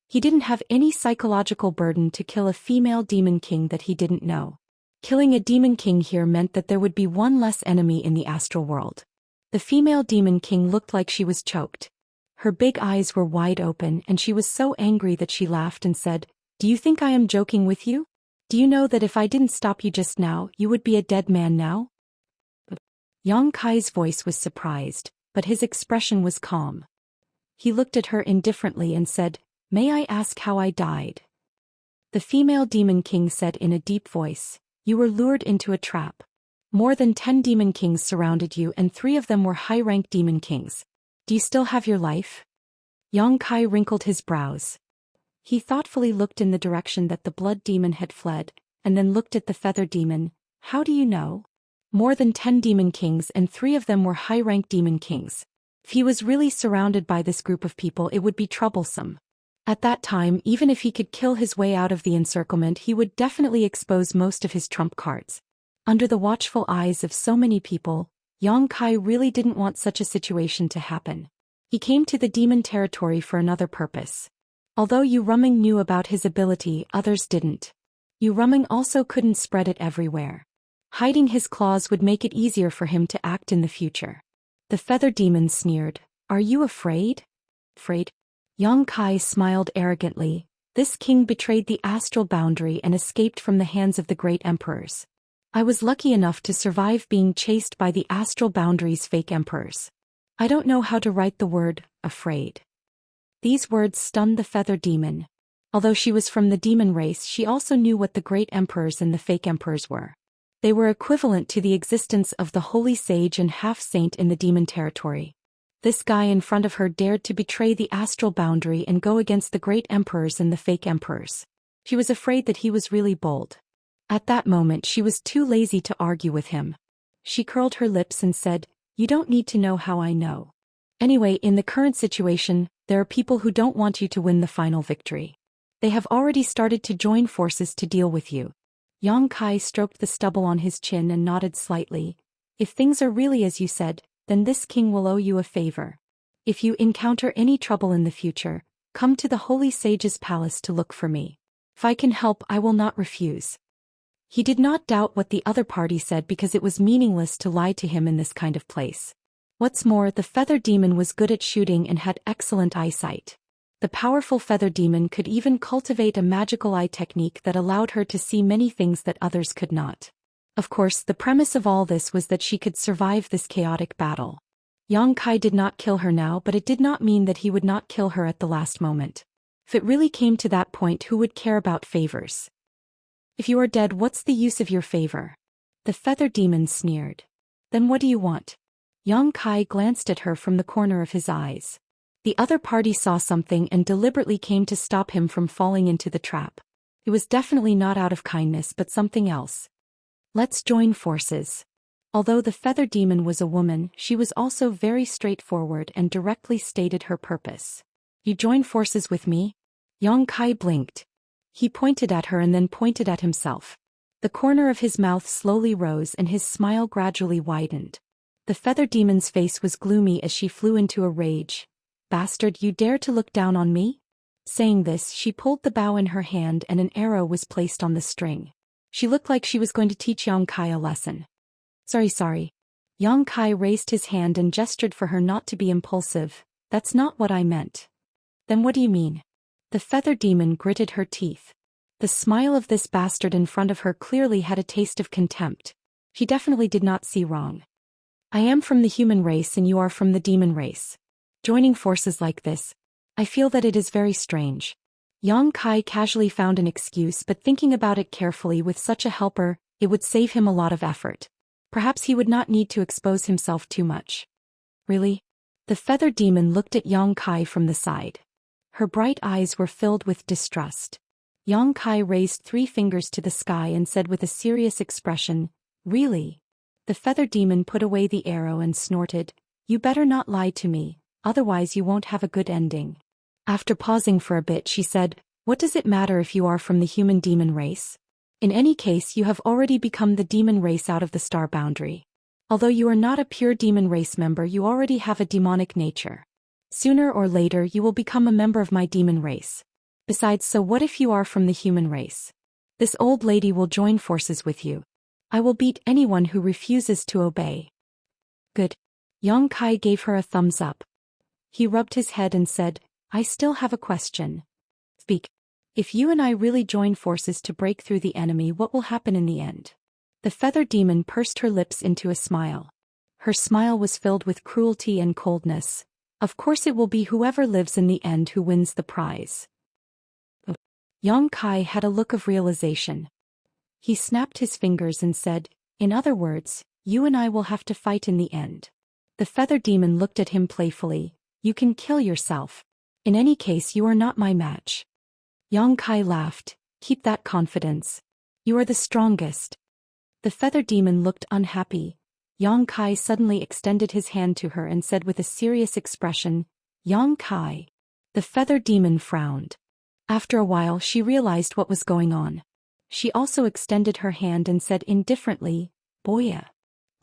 He didn't have any psychological burden to kill a female demon king that he didn't know. Killing a demon king here meant that there would be one less enemy in the astral world. The female demon king looked like she was choked. Her big eyes were wide open and she was so angry that she laughed and said, do you think I am joking with you? Do you know that if I didn't stop you just now, you would be a dead man now? Yang Kai's voice was surprised, but his expression was calm. He looked at her indifferently and said, may I ask how I died? The female demon king said in a deep voice, you were lured into a trap. More than 10 demon kings surrounded you and 3 of them were high-rank demon kings. Do you still have your life? Yang Kai wrinkled his brows. He thoughtfully looked in the direction that the blood demon had fled, and then looked at the feather demon. How do you know? More than 10 demon kings and 3 of them were high-rank demon kings. If he was really surrounded by this group of people, it would be troublesome. At that time, even if he could kill his way out of the encirclement, he would definitely expose most of his trump cards. Under the watchful eyes of so many people, Yang Kai really didn't want such a situation to happen. He came to the demon territory for another purpose. Although Yu Ruming knew about his ability, others didn't. Yu Ruming also couldn't spread it everywhere. Hiding his claws would make it easier for him to act in the future. The feather demon sneered, are you afraid? Afraid? Yang Kai smiled arrogantly. This king betrayed the astral boundary and escaped from the hands of the great emperors. I was lucky enough to survive being chased by the astral boundary's fake emperors. I don't know how to write the word, afraid. These words stunned the feather demon. Although she was from the demon race, she also knew what the great emperors and the fake emperors were. They were equivalent to the existence of the holy sage and half-saint in the demon territory. This guy in front of her dared to betray the astral boundary and go against the great emperors and the fake emperors. She was afraid that he was really bold. At that moment she was too lazy to argue with him. She curled her lips and said, you don't need to know how I know. Anyway, in the current situation, there are people who don't want you to win the final victory. They have already started to join forces to deal with you. Yang Kai stroked the stubble on his chin and nodded slightly. If things are really as you said, then this king will owe you a favor. If you encounter any trouble in the future, come to the holy sage's palace to look for me. If I can help, I will not refuse. He did not doubt what the other party said because it was meaningless to lie to him in this kind of place. What's more, the feather demon was good at shooting and had excellent eyesight. The powerful feather demon could even cultivate a magical eye technique that allowed her to see many things that others could not. Of course, the premise of all this was that she could survive this chaotic battle. Yang Kai did not kill her now, but it did not mean that he would not kill her at the last moment. If it really came to that point, who would care about favors? If you are dead, what's the use of your favor? The feather demon sneered. Then what do you want? Yang Kai glanced at her from the corner of his eyes. The other party saw something and deliberately came to stop him from falling into the trap. It was definitely not out of kindness but something else. Let's join forces. Although the feather demon was a woman, she was also very straightforward and directly stated her purpose. You join forces with me? Yang Kai blinked. He pointed at her and then pointed at himself. The corner of his mouth slowly rose and his smile gradually widened. The feather demon's face was gloomy as she flew into a rage. Bastard, you dare to look down on me? Saying this, she pulled the bow in her hand and an arrow was placed on the string. She looked like she was going to teach Yang Kai a lesson. Sorry. Yang Kai raised his hand and gestured for her not to be impulsive. That's not what I meant. Then what do you mean? The feather demon gritted her teeth. The smile of this bastard in front of her clearly had a taste of contempt. She definitely did not see wrong. I am from the human race and you are from the demon race. Joining forces like this, I feel that it is very strange. Yang Kai casually found an excuse, but thinking about it carefully, with such a helper, it would save him a lot of effort. Perhaps he would not need to expose himself too much. Really? The feather demon looked at Yang Kai from the side. Her bright eyes were filled with distrust. Yang Kai raised 3 fingers to the sky and said with a serious expression, Really? The feather demon put away the arrow and snorted, You better not lie to me, otherwise you won't have a good ending. After pausing for a bit, she said, What does it matter if you are from the human demon race? In any case, you have already become the demon race out of the star boundary. Although you are not a pure demon race member, you already have a demonic nature. Sooner or later you will become a member of my demon race. Besides, so what if you are from the human race? This old lady will join forces with you. I will beat anyone who refuses to obey. Good. Yang Kai gave her a thumbs up. He rubbed his head and said, I still have a question. Speak. If you and I really join forces to break through the enemy, what will happen in the end? The feather demon pursed her lips into a smile. Her smile was filled with cruelty and coldness. Of course it will be whoever lives in the end who wins the prize. Yang Kai had a look of realization. He snapped his fingers and said, In other words, you and I will have to fight in the end. The feather demon looked at him playfully. You can kill yourself. In any case, you are not my match. Yang Kai laughed. Keep that confidence. You are the strongest. The feather demon looked unhappy. Yang Kai suddenly extended his hand to her and said with a serious expression, Yang Kai. The feather demon frowned. After a while she realized what was going on. She also extended her hand and said indifferently, Boya.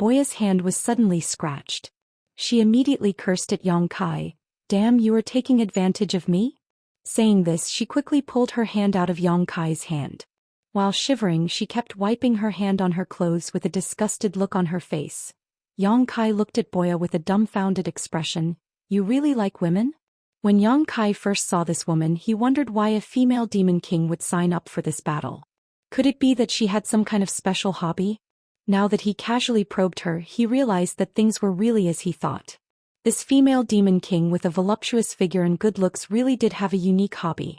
Boya's hand was suddenly scratched. She immediately cursed at Yang Kai. Damn, you are taking advantage of me? Saying this, she quickly pulled her hand out of Yang Kai's hand. While shivering, she kept wiping her hand on her clothes with a disgusted look on her face. Yang Kai looked at Boya with a dumbfounded expression. You really like women? When Yang Kai first saw this woman, he wondered why a female demon king would sign up for this battle. Could it be that she had some kind of special hobby? Now that he casually probed her, he realized that things were really as he thought. This female demon king with a voluptuous figure and good looks really did have a unique hobby.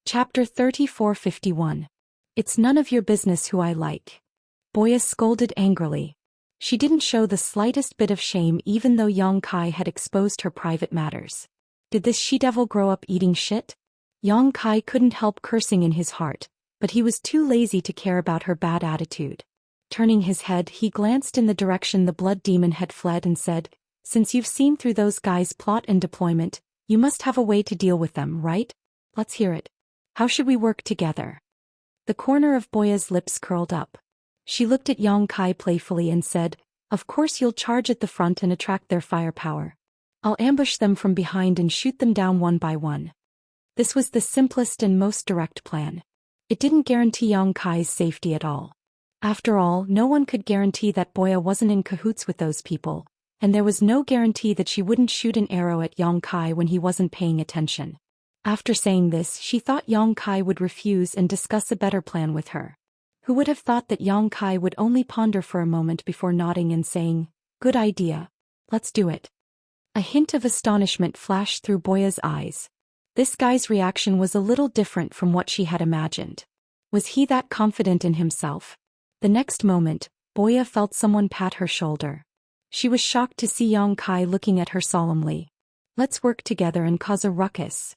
Chapter 3451. It's none of your business who I like. Boya scolded angrily. She didn't show the slightest bit of shame even though Yang Kai had exposed her private matters. Did this she-devil grow up eating shit? Yang Kai couldn't help cursing in his heart, but he was too lazy to care about her bad attitude. Turning his head, he glanced in the direction the blood demon had fled and said, Since you've seen through those guys' plot and deployment, you must have a way to deal with them, right? Let's hear it. How should we work together? The corner of Boya's lips curled up. She looked at Yang Kai playfully and said, Of course you'll charge at the front and attract their firepower. I'll ambush them from behind and shoot them down one by one. This was the simplest and most direct plan. It didn't guarantee Yang Kai's safety at all. After all, no one could guarantee that Boya wasn't in cahoots with those people, and there was no guarantee that she wouldn't shoot an arrow at Yang Kai when he wasn't paying attention. After saying this, she thought Yang Kai would refuse and discuss a better plan with her. Who would have thought that Yang Kai would only ponder for a moment before nodding and saying, Good idea. Let's do it. A hint of astonishment flashed through Boya's eyes. This guy's reaction was a little different from what she had imagined. Was he that confident in himself? The next moment, Boya felt someone pat her shoulder. She was shocked to see Yang Kai looking at her solemnly. Let's work together and cause a ruckus.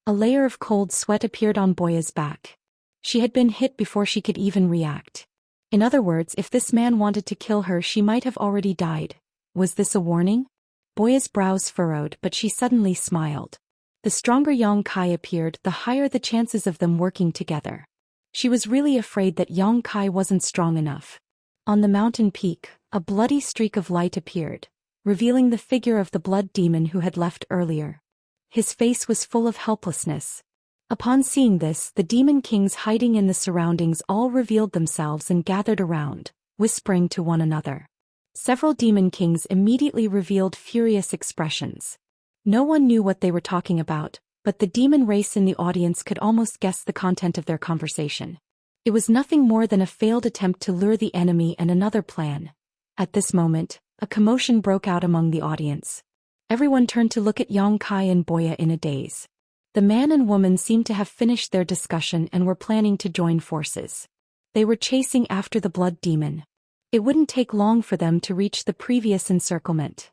A layer of cold sweat appeared on Boya's back. She had been hit before she could even react. In other words, if this man wanted to kill her, she might have already died. Was this a warning? Boya's brows furrowed, but she suddenly smiled. The stronger Yang Kai appeared, the higher the chances of them working together. She was really afraid that Yang Kai wasn't strong enough. On the mountain peak, a bloody streak of light appeared, revealing the figure of the blood demon who had left earlier. His face was full of helplessness. Upon seeing this, the demon kings hiding in the surroundings all revealed themselves and gathered around, whispering to one another. Several demon kings immediately revealed furious expressions. No one knew what they were talking about, but the demon race in the audience could almost guess the content of their conversation. It was nothing more than a failed attempt to lure the enemy and another plan. At this moment, a commotion broke out among the audience. Everyone turned to look at Xianxia and Boya in a daze. The man and woman seemed to have finished their discussion and were planning to join forces. They were chasing after the blood demon. It wouldn't take long for them to reach the previous encirclement.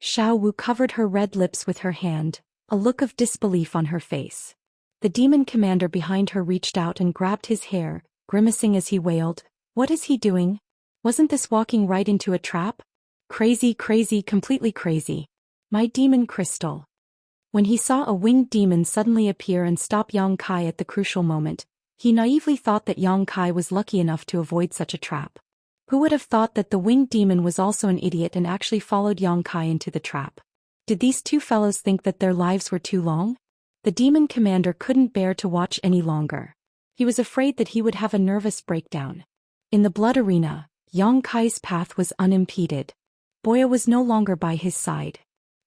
Xiao Wu covered her red lips with her hand, a look of disbelief on her face. The demon commander behind her reached out and grabbed his hair, grimacing as he wailed, "What is he doing? Wasn't this walking right into a trap? Crazy, crazy, completely crazy. My demon crystal." When he saw a winged demon suddenly appear and stop Xianxia at the crucial moment, he naively thought that Xianxia was lucky enough to avoid such a trap. Who would have thought that the winged demon was also an idiot and actually followed Xianxia into the trap? Did these two fellows think that their lives were too long? The demon commander couldn't bear to watch any longer. He was afraid that he would have a nervous breakdown. In the blood arena, Xianxia's path was unimpeded. Boya was no longer by his side.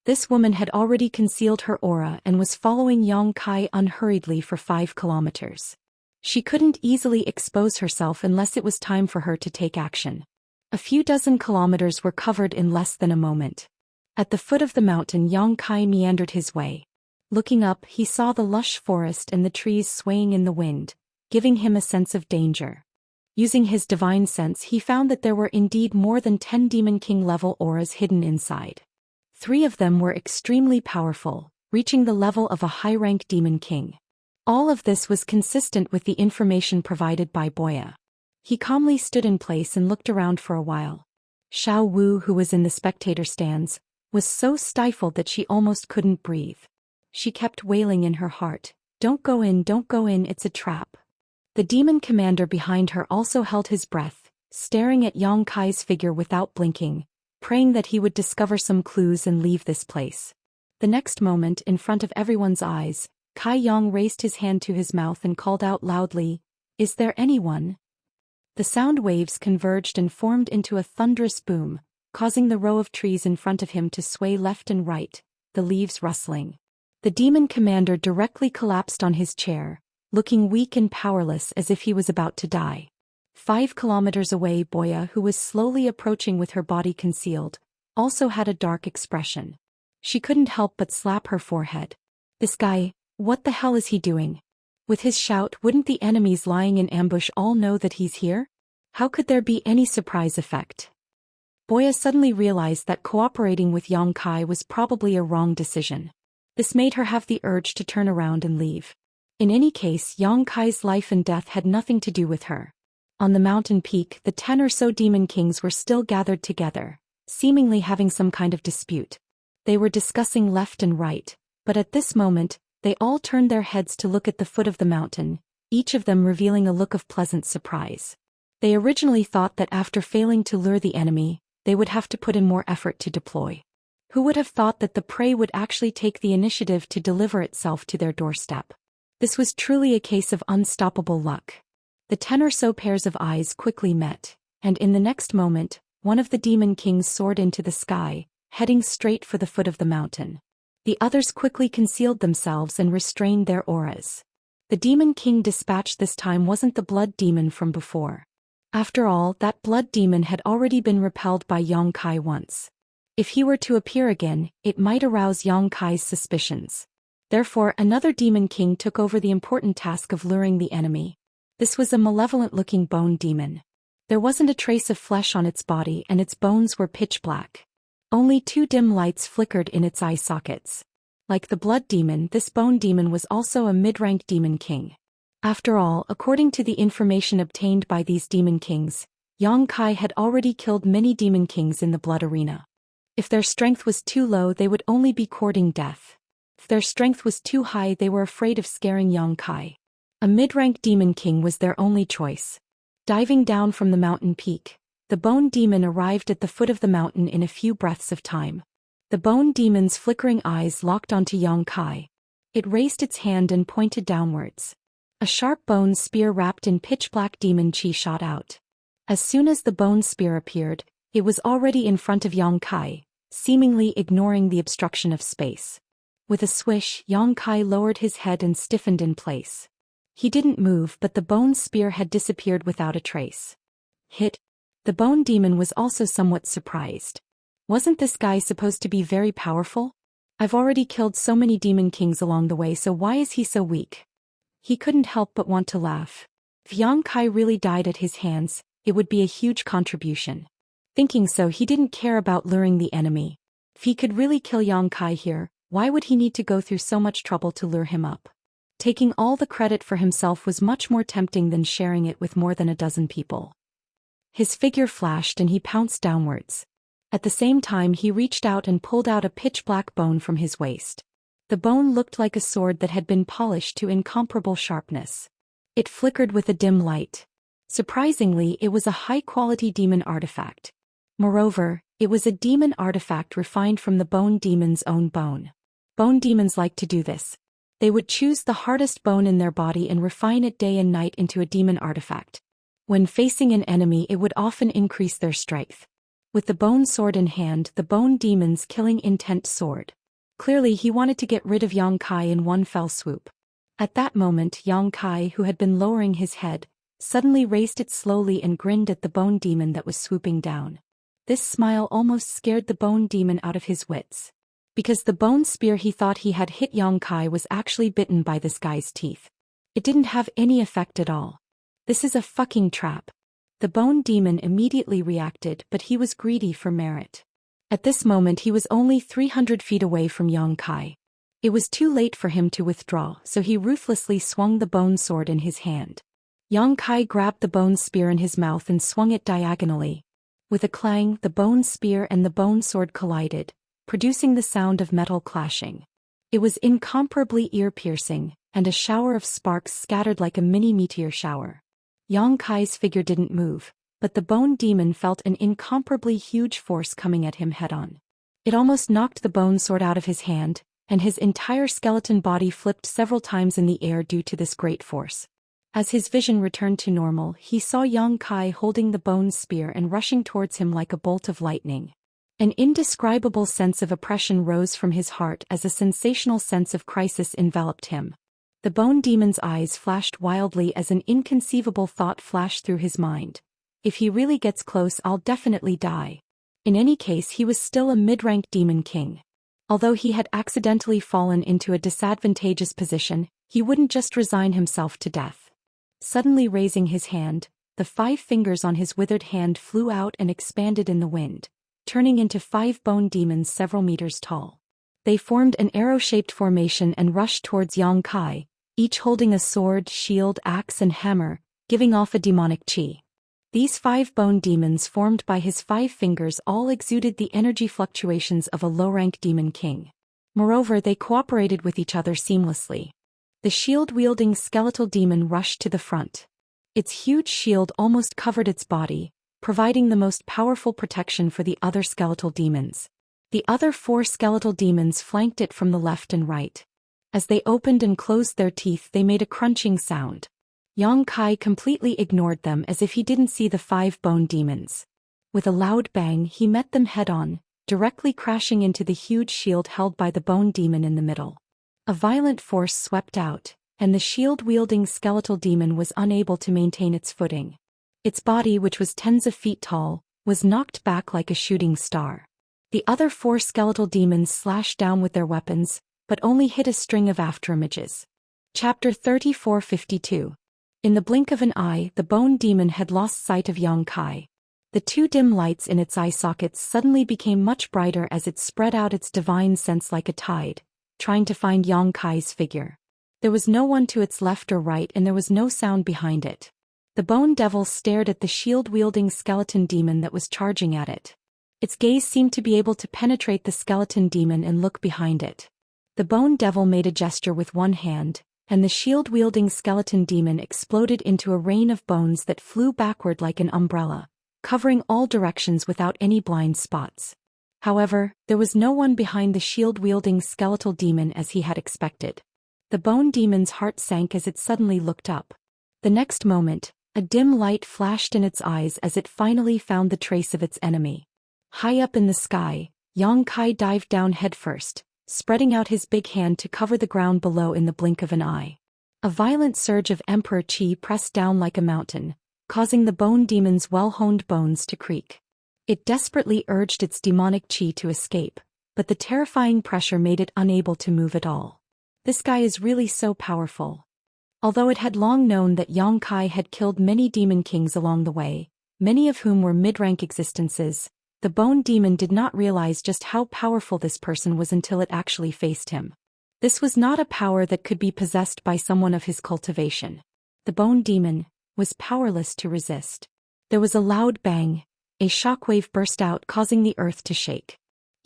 This woman had already concealed her aura and was following Xianxia unhurriedly for 5 kilometers. She couldn't easily expose herself unless it was time for her to take action. A few dozen kilometers were covered in less than a moment. At the foot of the mountain, Xianxia meandered his way. Looking up, he saw the lush forest and the trees swaying in the wind, giving him a sense of danger. Using his divine sense, he found that there were indeed more than 10 Demon King level auras hidden inside. 3 of them were extremely powerful, reaching the level of a high-rank Demon King. All of this was consistent with the information provided by Boya. He calmly stood in place and looked around for a while. Xiao Wu, who was in the spectator stands, was so stifled that she almost couldn't breathe. She kept wailing in her heart, don't go in, it's a trap." The demon commander behind her also held his breath, staring at Xianxia's figure without blinking, praying that he would discover some clues and leave this place. The next moment, in front of everyone's eyes, Kai Yang raised his hand to his mouth and called out loudly, "Is there anyone?" The sound waves converged and formed into a thunderous boom, causing the row of trees in front of him to sway left and right, the leaves rustling. The demon commander directly collapsed on his chair, looking weak and powerless as if he was about to die. 5 kilometers away, Boya, who was slowly approaching with her body concealed, also had a dark expression. She couldn't help but slap her forehead. "This guy, what the hell is he doing? With his shout, wouldn't the enemies lying in ambush all know that he's here? How could there be any surprise effect?" Boya suddenly realized that cooperating with Xianxia was probably a wrong decision. This made her have the urge to turn around and leave. In any case, Xianxia's life and death had nothing to do with her. On the mountain peak, the 10 or so demon kings were still gathered together, seemingly having some kind of dispute. They were discussing left and right, but at this moment, they all turned their heads to look at the foot of the mountain, each of them revealing a look of pleasant surprise. They originally thought that after failing to lure the enemy, they would have to put in more effort to deploy. Who would have thought that the prey would actually take the initiative to deliver itself to their doorstep? This was truly a case of unstoppable luck. The 10 or so pairs of eyes quickly met, and in the next moment, one of the demon kings soared into the sky, heading straight for the foot of the mountain. The others quickly concealed themselves and restrained their auras. The demon king dispatched this time wasn't the blood demon from before. After all, that blood demon had already been repelled by Xianxia once. If he were to appear again, it might arouse Xianxia's suspicions. Therefore, another demon king took over the important task of luring the enemy. This was a malevolent-looking bone demon. There wasn't a trace of flesh on its body and its bones were pitch black. Only 2 dim lights flickered in its eye sockets. Like the blood demon, this bone demon was also a mid-rank demon king. After all, according to the information obtained by these demon kings, Xianxia had already killed many demon kings in the blood arena. If their strength was too low, they would only be courting death. If their strength was too high, they were afraid of scaring Xianxia. A mid-rank demon king was their only choice. Diving down from the mountain peak, the bone demon arrived at the foot of the mountain in a few breaths of time. The bone demon's flickering eyes locked onto Xianxia, It raised its hand and pointed downwards. A sharp bone spear wrapped in pitch-black demon chi shot out. As soon as the bone spear appeared, it was already in front of Yang Kai, seemingly ignoring the obstruction of space. With a swish, Yang Kai lowered his head and stiffened in place. He didn't move, but the bone spear had disappeared without a trace. Hit. The bone demon was also somewhat surprised. Wasn't this guy supposed to be very powerful? I've already killed so many demon kings along the way, so why is he so weak? He couldn't help but want to laugh. If Yang Kai really died at his hands, it would be a huge contribution. Thinking so, he didn't care about luring the enemy. If he could really kill Yang Kai here, why would he need to go through so much trouble to lure him up? Taking all the credit for himself was much more tempting than sharing it with more than a dozen people. His figure flashed and he pounced downwards. At the same time, he reached out and pulled out a pitch-black bone from his waist. The bone looked like a sword that had been polished to incomparable sharpness. It flickered with a dim light. Surprisingly, it was a high-quality demon artifact. Moreover, it was a demon artifact refined from the bone demon's own bone. Bone demons like to do this. They would choose the hardest bone in their body and refine it day and night into a demon artifact. When facing an enemy, it would often increase their strength. With the bone sword in hand, the bone demon's killing intent soared. Clearly, he wanted to get rid of Yang Kai in one fell swoop. At that moment, Yang Kai, who had been lowering his head, suddenly raised it slowly and grinned at the bone demon that was swooping down. This smile almost scared the bone demon out of his wits. Because the bone spear he thought he had hit Yang Kai was actually bitten by this guy's teeth. It didn't have any effect at all. This is a fucking trap. The bone demon immediately reacted, but he was greedy for merit. At this moment he was only 300 feet away from Yang Kai. It was too late for him to withdraw, so he ruthlessly swung the bone sword in his hand. Yang Kai grabbed the bone spear in his mouth and swung it diagonally. With a clang, the bone spear and the bone sword collided, producing the sound of metal clashing. It was incomparably ear-piercing, and a shower of sparks scattered like a mini meteor shower. Yang Kai's figure didn't move, but the bone demon felt an incomparably huge force coming at him head-on. It almost knocked the bone sword out of his hand, and his entire skeleton body flipped several times in the air due to this great force. As his vision returned to normal, he saw Yang Kai holding the bone spear and rushing towards him like a bolt of lightning. An indescribable sense of oppression rose from his heart as a sensational sense of crisis enveloped him. The bone demon's eyes flashed wildly as an inconceivable thought flashed through his mind. If he really gets close, I'll definitely die. In any case, he was still a mid-rank demon king. Although he had accidentally fallen into a disadvantageous position, he wouldn't just resign himself to death. Suddenly raising his hand, the 5 fingers on his withered hand flew out and expanded in the wind, turning into 5 bone demons several meters tall. They formed an arrow-shaped formation and rushed towards Yang Kai, each holding a sword, shield, axe and hammer, giving off a demonic chi. These 5 bone demons formed by his 5 fingers all exuded the energy fluctuations of a low-rank demon king. Moreover, they cooperated with each other seamlessly. The shield-wielding skeletal demon rushed to the front. Its huge shield almost covered its body, providing the most powerful protection for the other skeletal demons. The other 4 skeletal demons flanked it from the left and right. As they opened and closed their teeth, they made a crunching sound. Yang Kai completely ignored them as if he didn't see the 5 bone demons. With a loud bang, he met them head-on, directly crashing into the huge shield held by the bone demon in the middle. A violent force swept out, and the shield-wielding skeletal demon was unable to maintain its footing. Its body, which was tens of feet tall, was knocked back like a shooting star. The other 4 skeletal demons slashed down with their weapons, but only hit a string of afterimages. Chapter 3452. In the blink of an eye, the bone demon had lost sight of Yang Kai. The 2 dim lights in its eye sockets suddenly became much brighter as it spread out its divine sense like a tide, trying to find Yang Kai's figure. There was no one to its left or right, and there was no sound behind it. The bone devil stared at the shield-wielding skeleton demon that was charging at it. Its gaze seemed to be able to penetrate the skeleton demon and look behind it. The bone devil made a gesture with one hand, and the shield-wielding skeleton demon exploded into a rain of bones that flew backward like an umbrella, covering all directions without any blind spots. However, there was no one behind the shield-wielding skeletal demon as he had expected. The bone demon's heart sank as it suddenly looked up. The next moment, a dim light flashed in its eyes as it finally found the trace of its enemy. High up in the sky, Yang Kai dived down headfirst, spreading out his big hand to cover the ground below in the blink of an eye. A violent surge of Emperor Qi pressed down like a mountain, causing the bone demon's well-honed bones to creak. It desperately urged its demonic qi to escape, but the terrifying pressure made it unable to move at all. This guy is really so powerful. Although it had long known that Yang Kai had killed many demon kings along the way, many of whom were mid-rank existences, the bone demon did not realize just how powerful this person was until it actually faced him. This was not a power that could be possessed by someone of his cultivation. The bone demon was powerless to resist. There was a loud bang. A shockwave burst out, causing the earth to shake.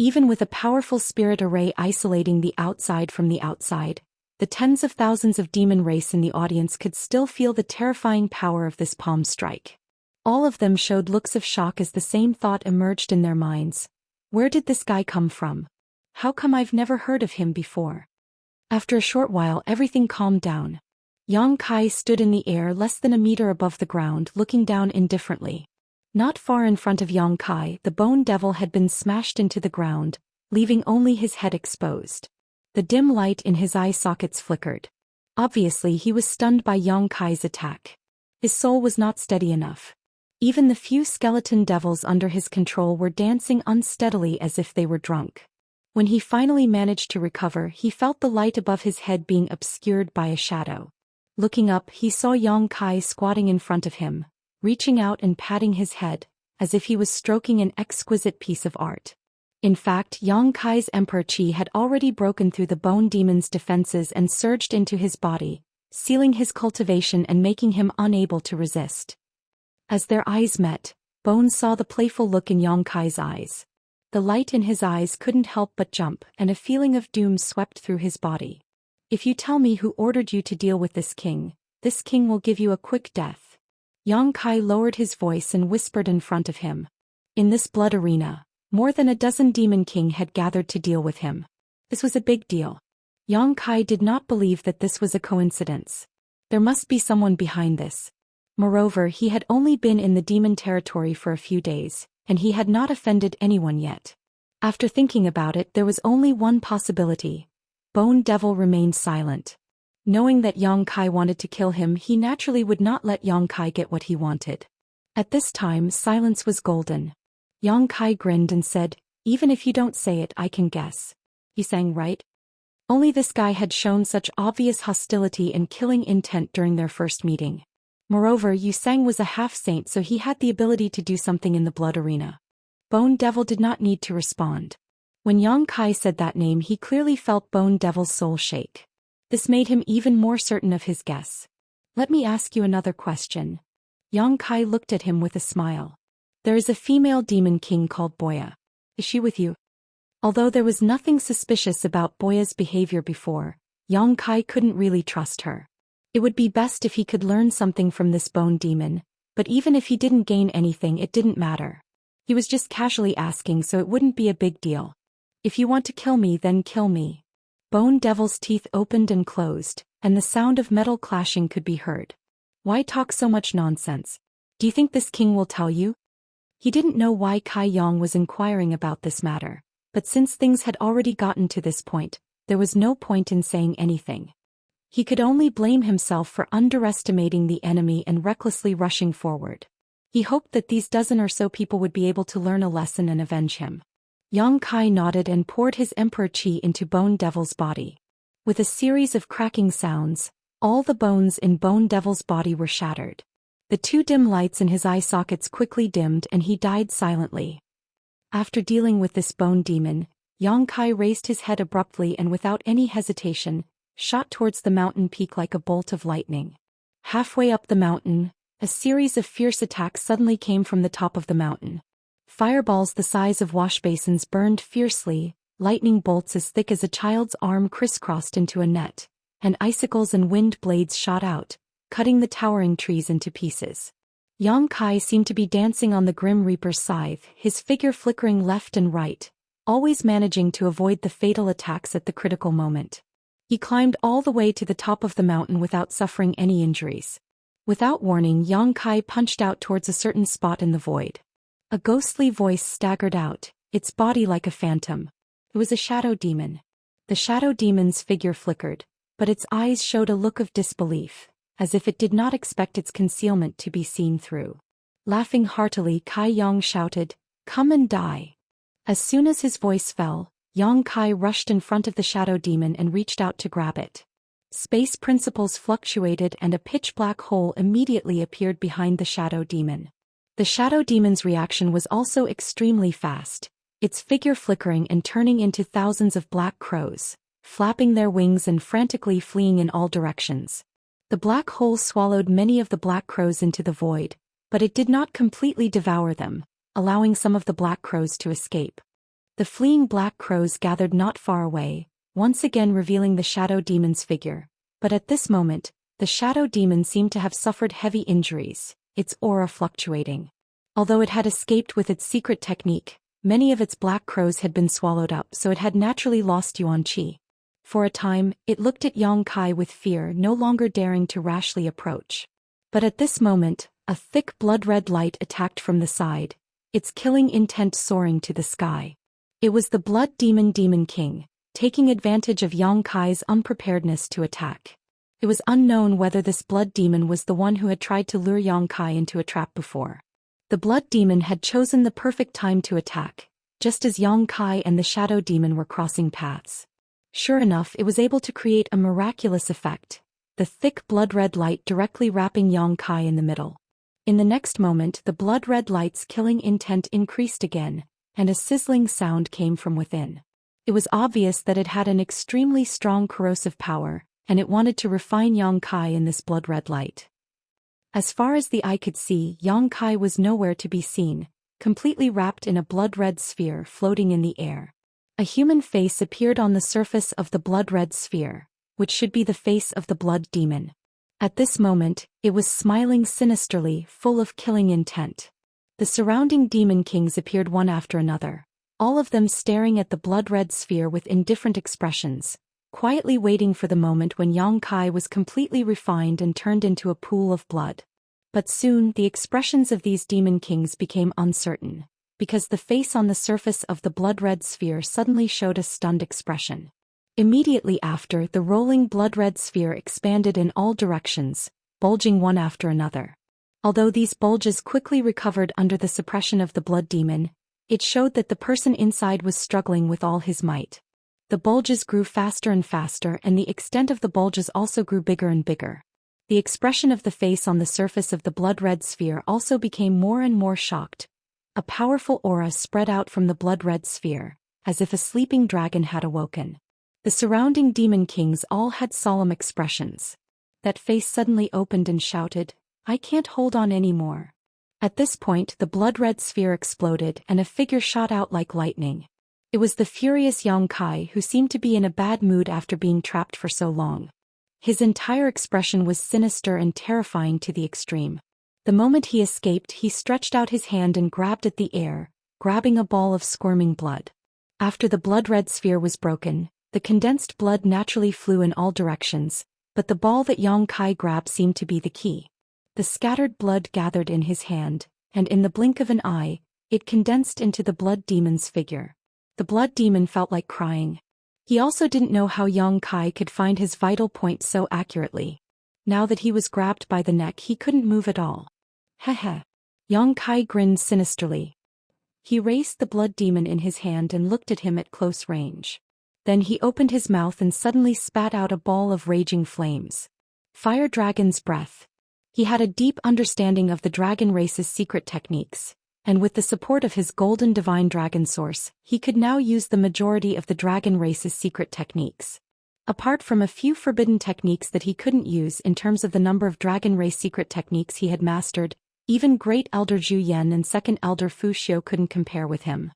Even with a powerful spirit array isolating the outside from the outside, the tens of thousands of demon race in the audience could still feel the terrifying power of this palm strike. All of them showed looks of shock as the same thought emerged in their minds. Where did this guy come from? How come I've never heard of him before? After a short while, everything calmed down. Yang Kai stood in the air less than a meter above the ground, looking down indifferently. Not far in front of Yang Kai, the bone devil had been smashed into the ground, leaving only his head exposed. The dim light in his eye sockets flickered. Obviously, he was stunned by Yang Kai's attack. His soul was not steady enough. Even the few skeleton devils under his control were dancing unsteadily as if they were drunk. When he finally managed to recover, he felt the light above his head being obscured by a shadow. Looking up, he saw Yang Kai squatting in front of him, reaching out and patting his head, as if he was stroking an exquisite piece of art. In fact, Yang Kai's Emperor Qi had already broken through the bone demon's defenses and surged into his body, sealing his cultivation and making him unable to resist. As their eyes met, Bone saw the playful look in Yang Kai's eyes. The light in his eyes couldn't help but jump, and a feeling of doom swept through his body. If you tell me who ordered you to deal with this king will give you a quick death. Yang Kai lowered his voice and whispered in front of him. In this blood arena, more than a dozen demon king had gathered to deal with him. This was a big deal. Yang Kai did not believe that this was a coincidence. There must be someone behind this. Moreover, he had only been in the demon territory for a few days, and he had not offended anyone yet. After thinking about it, there was only one possibility. Bone Devil remained silent. Knowing that Yang Kai wanted to kill him, he naturally would not let Yang Kai get what he wanted. At this time, silence was golden. Yang Kai grinned and said, "Even if you don't say it, I can guess. You sang right?" Only this guy had shown such obvious hostility and killing intent during their first meeting. Moreover, Yu Sang was a half-saint, so he had the ability to do something in the blood arena. Bone Devil did not need to respond. When Yang Kai said that name, he clearly felt Bone Devil's soul shake. This made him even more certain of his guess. "Let me ask you another question." Yang Kai looked at him with a smile. "There is a female demon king called Boya. Is she with you?" Although there was nothing suspicious about Boya's behavior before, Yang Kai couldn't really trust her. It would be best if he could learn something from this bone demon, but even if he didn't gain anything, it didn't matter. He was just casually asking, so it wouldn't be a big deal. "If you want to kill me, then kill me." Bone Devil's teeth opened and closed, and the sound of metal clashing could be heard. "Why talk so much nonsense? Do you think this king will tell you?" He didn't know why Kai Yang was inquiring about this matter, but since things had already gotten to this point, there was no point in saying anything. He could only blame himself for underestimating the enemy and recklessly rushing forward. He hoped that these dozen or so people would be able to learn a lesson and avenge him. Yang Kai nodded and poured his Emperor Qi into Bone Devil's body. With a series of cracking sounds, all the bones in Bone Devil's body were shattered. The two dim lights in his eye sockets quickly dimmed and he died silently. After dealing with this bone demon, Yang Kai raised his head abruptly and without any hesitation, shot towards the mountain peak like a bolt of lightning. Halfway up the mountain, a series of fierce attacks suddenly came from the top of the mountain. Fireballs the size of wash basins burned fiercely, lightning bolts as thick as a child's arm crisscrossed into a net, and icicles and wind blades shot out, cutting the towering trees into pieces. Yang Kai seemed to be dancing on the Grim Reaper's scythe, his figure flickering left and right, always managing to avoid the fatal attacks at the critical moment. He climbed all the way to the top of the mountain without suffering any injuries. Without warning, Yang Kai punched out towards a certain spot in the void. A ghostly voice staggered out, its body like a phantom. It was a shadow demon. The shadow demon's figure flickered, but its eyes showed a look of disbelief, as if it did not expect its concealment to be seen through. Laughing heartily, Kai Yang shouted, "Come and die." As soon as his voice fell, Yang Kai rushed in front of the shadow demon and reached out to grab it. Space principles fluctuated and a pitch-black hole immediately appeared behind the shadow demon. The shadow demon's reaction was also extremely fast, its figure flickering and turning into thousands of black crows, flapping their wings and frantically fleeing in all directions. The black hole swallowed many of the black crows into the void, but it did not completely devour them, allowing some of the black crows to escape. The fleeing black crows gathered not far away, once again revealing the shadow demon's figure, but at this moment, the shadow demon seemed to have suffered heavy injuries, its aura fluctuating. Although it had escaped with its secret technique, many of its black crows had been swallowed up, so it had naturally lost Yuan Qi. For a time, it looked at Yang Kai with fear, no longer daring to rashly approach. But at this moment, a thick blood-red light attacked from the side, its killing intent soaring to the sky. It was the Blood Demon Demon King, taking advantage of Yang Kai's unpreparedness to attack. It was unknown whether this blood demon was the one who had tried to lure Yang Kai into a trap before. The blood demon had chosen the perfect time to attack, just as Yang Kai and the shadow demon were crossing paths. Sure enough, it was able to create a miraculous effect, the thick blood-red light directly wrapping Yang Kai in the middle. In the next moment, the blood-red light's killing intent increased again, and a sizzling sound came from within. It was obvious that it had an extremely strong corrosive power, and it wanted to refine Yang Kai in this blood-red light. As far as the eye could see, Yang Kai was nowhere to be seen, completely wrapped in a blood-red sphere floating in the air. A human face appeared on the surface of the blood-red sphere, which should be the face of the blood demon. At this moment, it was smiling sinisterly, full of killing intent. The surrounding demon kings appeared one after another, all of them staring at the blood-red sphere with indifferent expressions, quietly waiting for the moment when Yang Kai was completely refined and turned into a pool of blood. But soon, the expressions of these demon kings became uncertain, because the face on the surface of the blood-red sphere suddenly showed a stunned expression. Immediately after, the rolling blood-red sphere expanded in all directions, bulging one after another. Although these bulges quickly recovered under the suppression of the blood demon, it showed that the person inside was struggling with all his might. The bulges grew faster and faster, and the extent of the bulges also grew bigger and bigger. The expression of the face on the surface of the blood-red sphere also became more and more shocked. A powerful aura spread out from the blood-red sphere, as if a sleeping dragon had awoken. The surrounding demon kings all had solemn expressions. That face suddenly opened and shouted, "I can't hold on anymore." At this point, the blood-red sphere exploded and a figure shot out like lightning. It was the furious Yang Kai, who seemed to be in a bad mood after being trapped for so long. His entire expression was sinister and terrifying to the extreme. The moment he escaped, he stretched out his hand and grabbed at the air, grabbing a ball of squirming blood. After the blood-red sphere was broken, the condensed blood naturally flew in all directions, but the ball that Yang Kai grabbed seemed to be the key. The scattered blood gathered in his hand, and in the blink of an eye, it condensed into the blood demon's figure. The blood demon felt like crying. He also didn't know how Yang Kai could find his vital point so accurately. Now that he was grabbed by the neck, he couldn't move at all. Heh. Yang Kai grinned sinisterly. He raised the blood demon in his hand and looked at him at close range. Then he opened his mouth and suddenly spat out a ball of raging flames. Fire Dragon's breath. He had a deep understanding of the dragon race's secret techniques, and with the support of his golden divine dragon source, he could now use the majority of the dragon race's secret techniques. Apart from a few forbidden techniques that he couldn't use in terms of the number of dragon race secret techniques he had mastered, even Great Elder Zhou Xian and Second Elder Fu Xiu couldn't compare with him.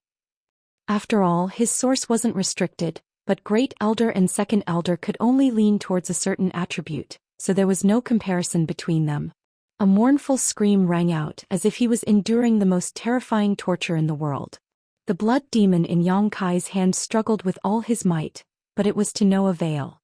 After all, his source wasn't restricted, but Great Elder and Second Elder could only lean towards a certain attribute, so there was no comparison between them. A mournful scream rang out as if he was enduring the most terrifying torture in the world. The blood demon in Yang Kai's hand struggled with all his might, but it was to no avail.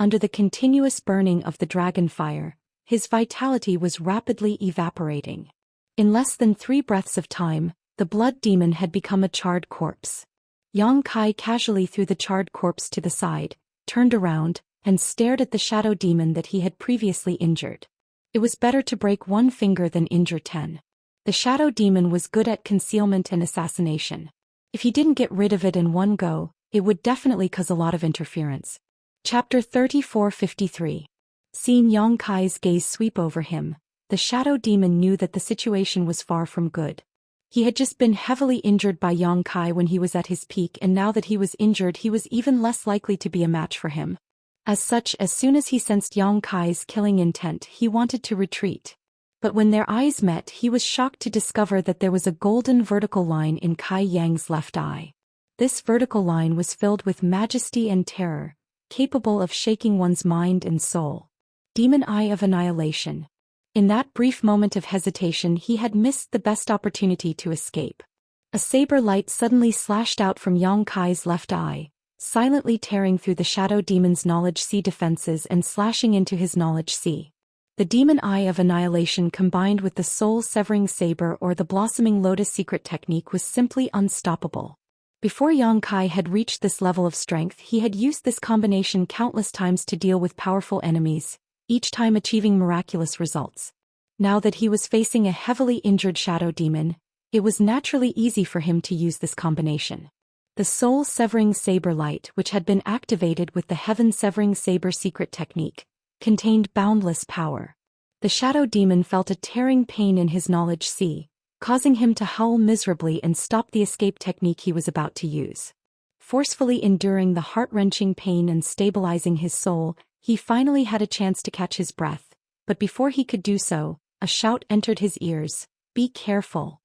Under the continuous burning of the dragon fire, his vitality was rapidly evaporating. In less than 3 breaths of time, the blood demon had become a charred corpse. Yang Kai casually threw the charred corpse to the side, turned around, and stared at the shadow demon that he had previously injured. It was better to break 1 finger than injure 10. The shadow demon was good at concealment and assassination. If he didn't get rid of it in one go, it would definitely cause a lot of interference. Chapter 3453. Seeing Yang Kai's gaze sweep over him, the shadow demon knew that the situation was far from good. He had just been heavily injured by Yang Kai when he was at his peak, and now that he was injured he was even less likely to be a match for him. As such, as soon as he sensed Yang Kai's killing intent, he wanted to retreat. But when their eyes met, he was shocked to discover that there was a golden vertical line in Kai Yang's left eye. This vertical line was filled with majesty and terror, capable of shaking one's mind and soul. Demon Eye of Annihilation. In that brief moment of hesitation, he had missed the best opportunity to escape. A saber light suddenly slashed out from Yang Kai's left eye, silently tearing through the shadow demon's knowledge sea defenses and slashing into his knowledge sea. The Demon Eye of Annihilation combined with the soul-severing saber or the blossoming lotus secret technique was simply unstoppable. Before Yang Kai had reached this level of strength, he had used this combination countless times to deal with powerful enemies, each time achieving miraculous results. Now that he was facing a heavily injured shadow demon, it was naturally easy for him to use this combination. The soul-severing saber light, which had been activated with the heaven-severing saber secret technique, contained boundless power. The shadow demon felt a tearing pain in his knowledge sea, causing him to howl miserably and stop the escape technique he was about to use. Forcefully enduring the heart-wrenching pain and stabilizing his soul, he finally had a chance to catch his breath, but before he could do so, a shout entered his ears, "Be careful!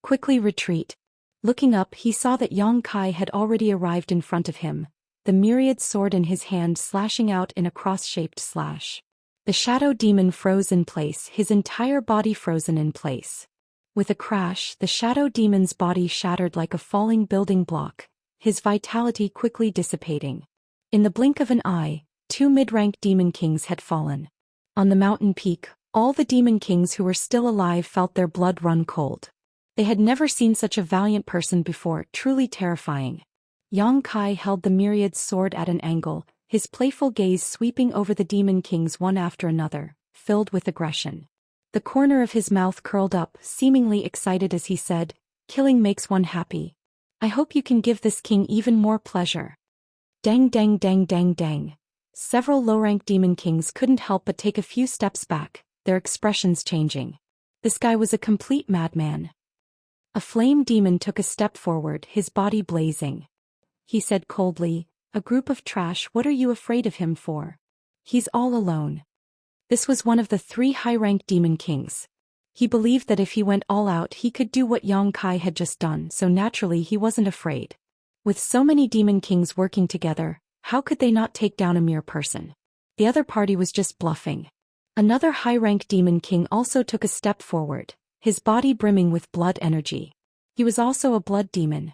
Quickly retreat!" Looking up, he saw that Yang Kai had already arrived in front of him, the myriad sword in his hand slashing out in a cross-shaped slash. The shadow demon froze in place, his entire body frozen in place. With a crash, the shadow demon's body shattered like a falling building block, his vitality quickly dissipating. In the blink of an eye, 2 mid-rank demon kings had fallen. On the mountain peak, all the demon kings who were still alive felt their blood run cold. They had never seen such a valiant person before, truly terrifying. Yang Kai held the myriad sword at an angle, his playful gaze sweeping over the demon kings one after another, filled with aggression. The corner of his mouth curled up, seemingly excited as he said, "Killing makes one happy. I hope you can give this king even more pleasure." Dang dang dang dang dang. Several low-rank demon kings couldn't help but take a few steps back, their expressions changing. This guy was a complete madman. A flame demon took a step forward, his body blazing. He said coldly, "A group of trash, what are you afraid of him for? He's all alone." This was one of the 3 high-ranked demon kings. He believed that if he went all out he could do what Yang Kai had just done, so naturally he wasn't afraid. With so many demon kings working together, how could they not take down a mere person? The other party was just bluffing. Another high-ranked demon king also took a step forward, his body brimming with blood energy. He was also a blood demon.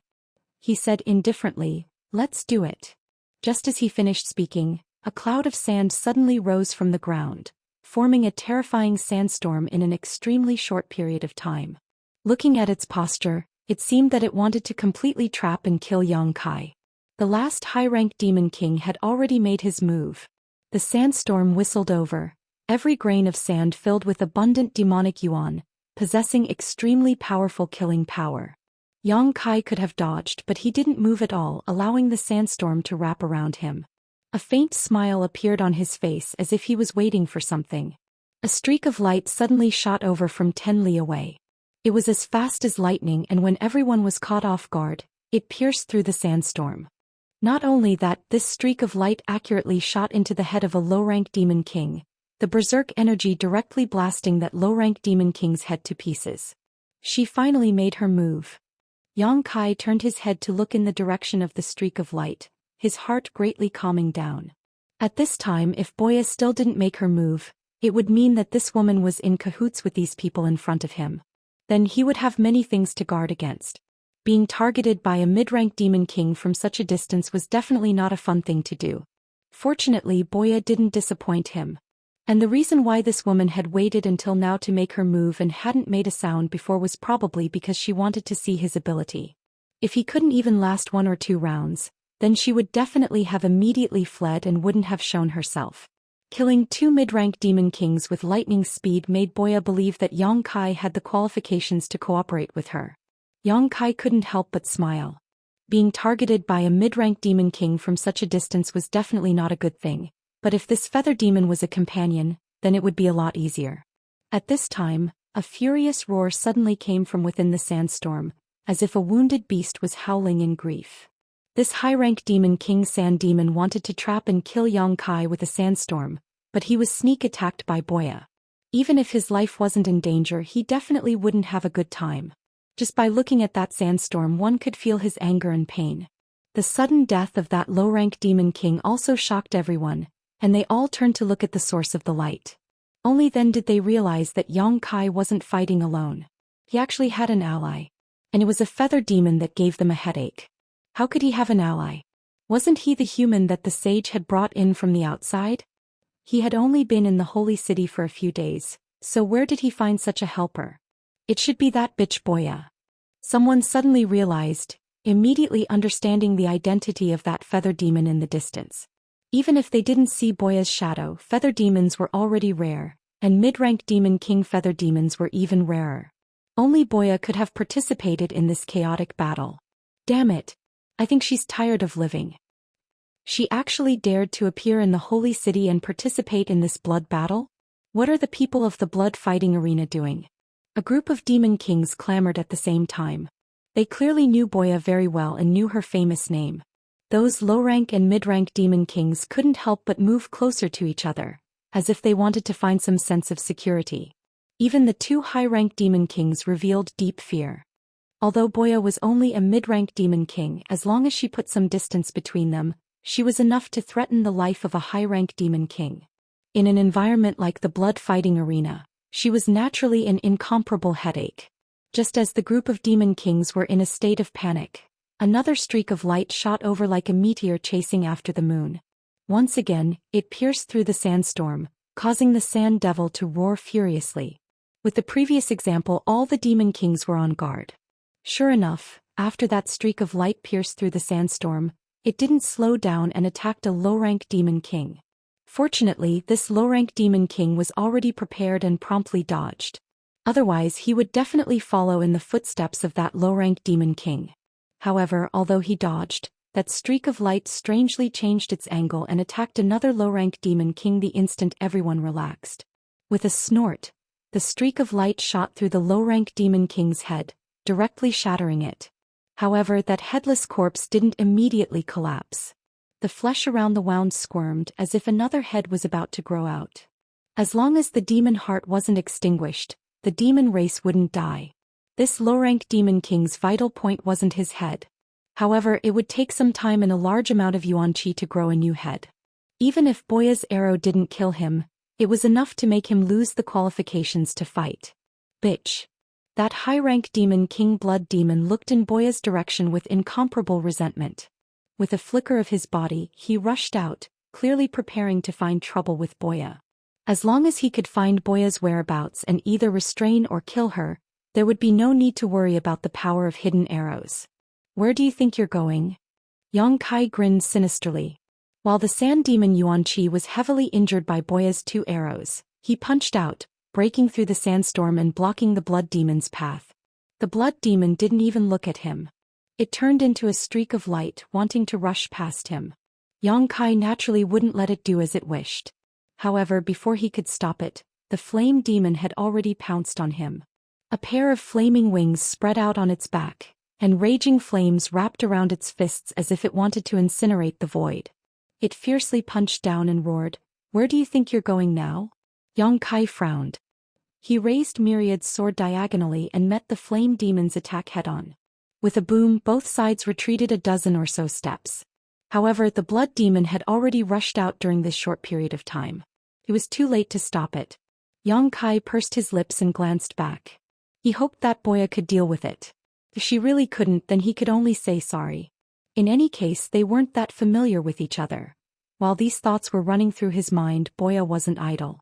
He said indifferently, "Let's do it." Just as he finished speaking, a cloud of sand suddenly rose from the ground, forming a terrifying sandstorm in an extremely short period of time. Looking at its posture, it seemed that it wanted to completely trap and kill Yang Kai. The last high-ranked demon king had already made his move. The sandstorm whistled over, every grain of sand filled with abundant demonic yuan, possessing extremely powerful killing power. Yang Kai could have dodged, but he didn't move at all, allowing the sandstorm to wrap around him. A faint smile appeared on his face as if he was waiting for something. A streak of light suddenly shot over from 10 li away. It was as fast as lightning, and when everyone was caught off guard, it pierced through the sandstorm. Not only that, this streak of light accurately shot into the head of a low-rank demon king, the berserk energy directly blasting that low-rank demon king's head to pieces. She finally made her move. Yang Kai turned his head to look in the direction of the streak of light, his heart greatly calming down. At this time, if Boya still didn't make her move, it would mean that this woman was in cahoots with these people in front of him. Then he would have many things to guard against. Being targeted by a mid-rank demon king from such a distance was definitely not a fun thing to do. Fortunately, Boya didn't disappoint him. And the reason why this woman had waited until now to make her move and hadn't made a sound before was probably because she wanted to see his ability. If he couldn't even last 1 or 2 rounds, then she would definitely have immediately fled and wouldn't have shown herself. Killing 2 mid-rank demon kings with lightning speed made Boya believe that Yang Kai had the qualifications to cooperate with her. Yang Kai couldn't help but smile. Being targeted by a mid-rank demon king from such a distance was definitely not a good thing, but if this feather demon was a companion, then it would be a lot easier. At this time, a furious roar suddenly came from within the sandstorm, as if a wounded beast was howling in grief. This high-rank demon king sand demon wanted to trap and kill Yang Kai with a sandstorm, but he was sneak-attacked by Boya. Even if his life wasn't in danger, he definitely wouldn't have a good time. Just by looking at that sandstorm, one could feel his anger and pain. The sudden death of that low-rank demon king also shocked everyone, and they all turned to look at the source of the light. Only then did they realize that Yang Kai wasn't fighting alone. He actually had an ally. And it was a feather demon that gave them a headache. How could he have an ally? Wasn't he the human that the sage had brought in from the outside? He had only been in the holy city for a few days, so where did he find such a helper? It should be that bitch Boya. Someone suddenly realized, immediately understanding the identity of that feather demon in the distance. Even if they didn't see Boya's shadow, feather demons were already rare, and mid-rank demon king feather demons were even rarer. Only Boya could have participated in this chaotic battle. Damn it. I think she's tired of living. She actually dared to appear in the holy city and participate in this blood battle? What are the people of the blood fighting arena doing? A group of demon kings clamored at the same time. They clearly knew Boya very well and knew her famous name. Those low-rank and mid-rank demon kings couldn't help but move closer to each other, as if they wanted to find some sense of security. Even the 2 high-rank demon kings revealed deep fear. Although Boya was only a mid-rank demon king, as long as she put some distance between them, she was enough to threaten the life of a high-rank demon king. In an environment like the blood fighting arena, she was naturally an incomparable headache. Just as the group of demon kings were in a state of panic, another streak of light shot over like a meteor chasing after the moon. Once again, it pierced through the sandstorm, causing the sand devil to roar furiously. With the previous example, all the demon kings were on guard. Sure enough, after that streak of light pierced through the sandstorm, it didn't slow down and attacked a low-rank demon king. Fortunately, this low-rank demon king was already prepared and promptly dodged. Otherwise, he would definitely follow in the footsteps of that low-rank demon king. However, although he dodged, that streak of light strangely changed its angle and attacked another low-rank demon king the instant everyone relaxed. With a snort, the streak of light shot through the low-rank demon king's head, directly shattering it. However, that headless corpse didn't immediately collapse. The flesh around the wound squirmed as if another head was about to grow out. As long as the demon heart wasn't extinguished, the demon race wouldn't die. This low-rank demon king's vital point wasn't his head. However, it would take some time and a large amount of yuan qi to grow a new head. Even if Boya's arrow didn't kill him, it was enough to make him lose the qualifications to fight. Bitch. That high-rank demon king blood demon looked in Boya's direction with incomparable resentment. With a flicker of his body, he rushed out, clearly preparing to find trouble with Boya. As long as he could find Boya's whereabouts and either restrain or kill her, there would be no need to worry about the power of hidden arrows. Where do you think you're going? Yang Kai grinned sinisterly. While the sand demon Yuan Qi was heavily injured by Boya's 2 arrows, he punched out, breaking through the sandstorm and blocking the blood demon's path. The blood demon didn't even look at him. It turned into a streak of light, wanting to rush past him. Yang Kai naturally wouldn't let it do as it wished. However, before he could stop it, the flame demon had already pounced on him. A pair of flaming wings spread out on its back, and raging flames wrapped around its fists as if it wanted to incinerate the void. It fiercely punched down and roared, "Where do you think you're going now?" Yang Kai frowned. He raised Myriad's sword diagonally and met the flame demon's attack head-on. With a boom, both sides retreated a dozen or so steps. However, the blood demon had already rushed out during this short period of time. It was too late to stop it. Yang Kai pursed his lips and glanced back. He hoped that Boya could deal with it. If she really couldn't, then he could only say sorry. In any case, they weren't that familiar with each other. While these thoughts were running through his mind, Boya wasn't idle.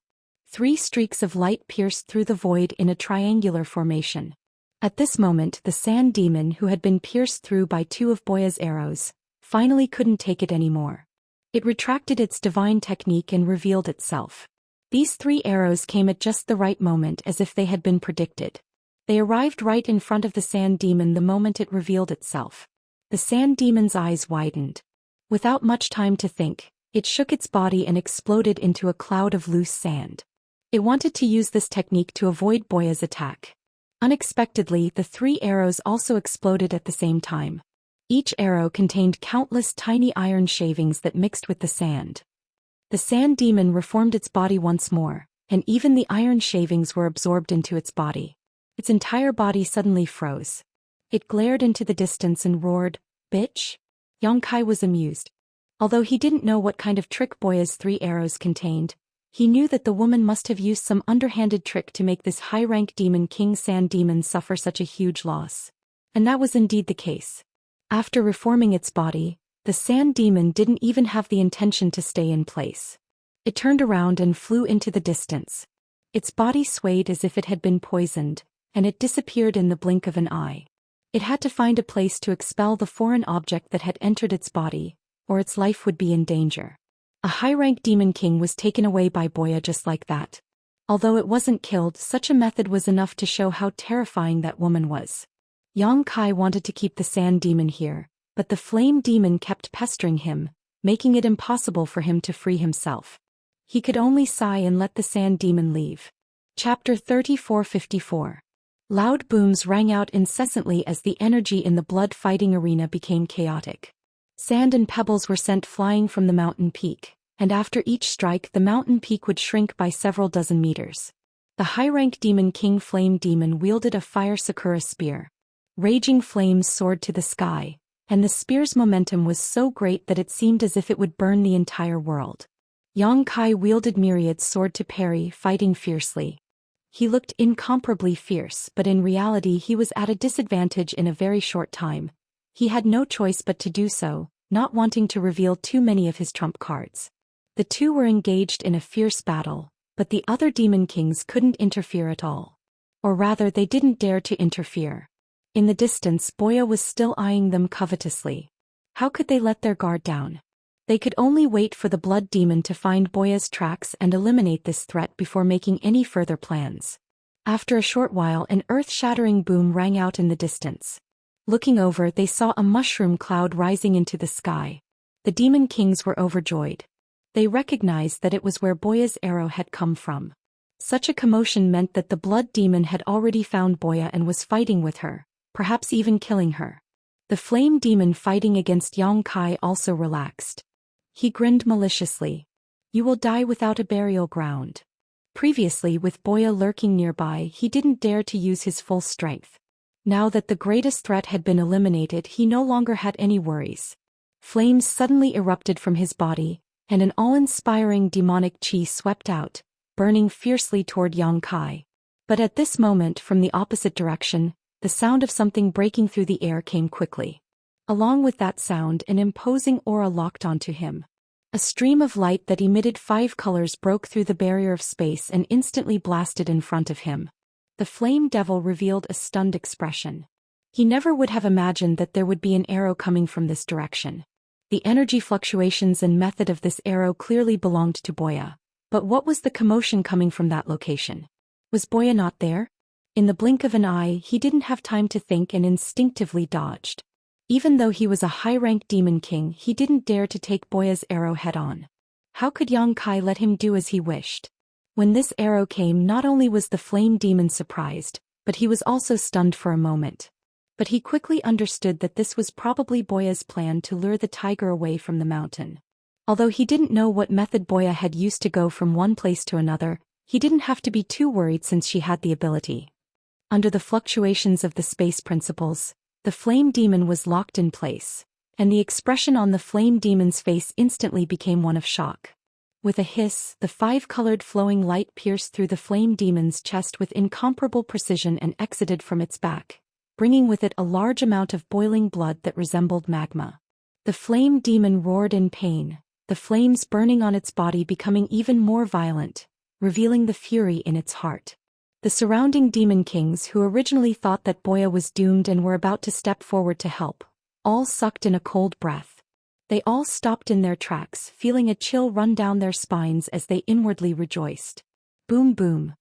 3 streaks of light pierced through the void in a triangular formation. At this moment, the sand demon, who had been pierced through by 2 of Boya's arrows, finally couldn't take it anymore. It retracted its divine technique and revealed itself. These 3 arrows came at just the right moment, as if they had been predicted. They arrived right in front of the sand demon the moment it revealed itself. The sand demon's eyes widened. Without much time to think, it shook its body and exploded into a cloud of loose sand. It wanted to use this technique to avoid Boya's attack. Unexpectedly, the 3 arrows also exploded at the same time. Each arrow contained countless tiny iron shavings that mixed with the sand. The sand demon reformed its body once more, and even the iron shavings were absorbed into its body. Its entire body suddenly froze. It glared into the distance and roared, "Bitch?" Xianxia was amused. Although he didn't know what kind of trick Boya's 3 arrows contained, he knew that the woman must have used some underhanded trick to make this high-rank demon king sand demon suffer such a huge loss. And that was indeed the case. After reforming its body, the sand demon didn't even have the intention to stay in place. It turned around and flew into the distance. Its body swayed as if it had been poisoned, and it disappeared in the blink of an eye. It had to find a place to expel the foreign object that had entered its body, or its life would be in danger. A high-rank demon king was taken away by Boya just like that. Although it wasn't killed, such a method was enough to show how terrifying that woman was. Xianxia wanted to keep the sand demon here, but the flame demon kept pestering him, making it impossible for him to free himself. He could only sigh and let the sand demon leave. Chapter 34:54. Loud booms rang out incessantly as the energy in the blood-fighting arena became chaotic. Sand and pebbles were sent flying from the mountain peak, and after each strike the mountain peak would shrink by several dozen meters. The high-rank demon king flame demon wielded a fire sakura spear. Raging flames soared to the sky, and the spear's momentum was so great that it seemed as if it would burn the entire world. Xianxia wielded myriad sword to parry, fighting fiercely. He looked incomparably fierce, but in reality he was at a disadvantage in a very short time. He had no choice but to do so, not wanting to reveal too many of his trump cards. The 2 were engaged in a fierce battle, but the other demon kings couldn't interfere at all. Or rather, they didn't dare to interfere. In the distance, Boya was still eyeing them covetously. How could they let their guard down? They could only wait for the blood demon to find Boya's tracks and eliminate this threat before making any further plans. After a short while, an earth-shattering boom rang out in the distance. Looking over, they saw a mushroom cloud rising into the sky. The demon kings were overjoyed. They recognized that it was where Boya's arrow had come from. Such a commotion meant that the blood demon had already found Boya and was fighting with her, perhaps even killing her. The flame demon fighting against Xianxia also relaxed. He grinned maliciously. "You will die without a burial ground." Previously, with Boya lurking nearby, he didn't dare to use his full strength. Now that the greatest threat had been eliminated, he no longer had any worries. Flames suddenly erupted from his body, and an awe-inspiring demonic chi swept out, burning fiercely toward Xianxia. But at this moment, from the opposite direction, the sound of something breaking through the air came quickly. Along with that sound, an imposing aura locked onto him. A stream of light that emitted 5 colors broke through the barrier of space and instantly blasted in front of him. The flame devil revealed a stunned expression. He never would have imagined that there would be an arrow coming from this direction. The energy fluctuations and method of this arrow clearly belonged to Boya. But what was the commotion coming from that location? Was Boya not there? In the blink of an eye, he didn't have time to think and instinctively dodged. Even though he was a high-ranked demon king, he didn't dare to take Boya's arrow head-on. How could Xianxia let him do as he wished? When this arrow came, not only was the flame demon surprised, but he was also stunned for a moment. But he quickly understood that this was probably Boya's plan to lure the tiger away from the mountain. Although he didn't know what method Boya had used to go from one place to another, he didn't have to be too worried since she had the ability. Under the fluctuations of the space principles, the flame demon was locked in place, and the expression on the flame demon's face instantly became one of shock. With a hiss, the 5-colored flowing light pierced through the flame demon's chest with incomparable precision and exited from its back, bringing with it a large amount of boiling blood that resembled magma. The flame demon roared in pain, the flames burning on its body becoming even more violent, revealing the fury in its heart. The surrounding demon kings who originally thought that Boya was doomed and were about to step forward to help, all sucked in a cold breath. They all stopped in their tracks, feeling a chill run down their spines as they inwardly rejoiced. Boom boom.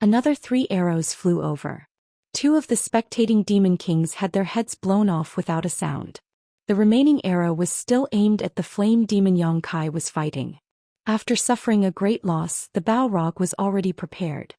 Another 3 arrows flew over. 2 of the spectating demon kings had their heads blown off without a sound. The remaining arrow was still aimed at the flame demon Xianxia was fighting. After suffering a great loss, the Balrog was already prepared.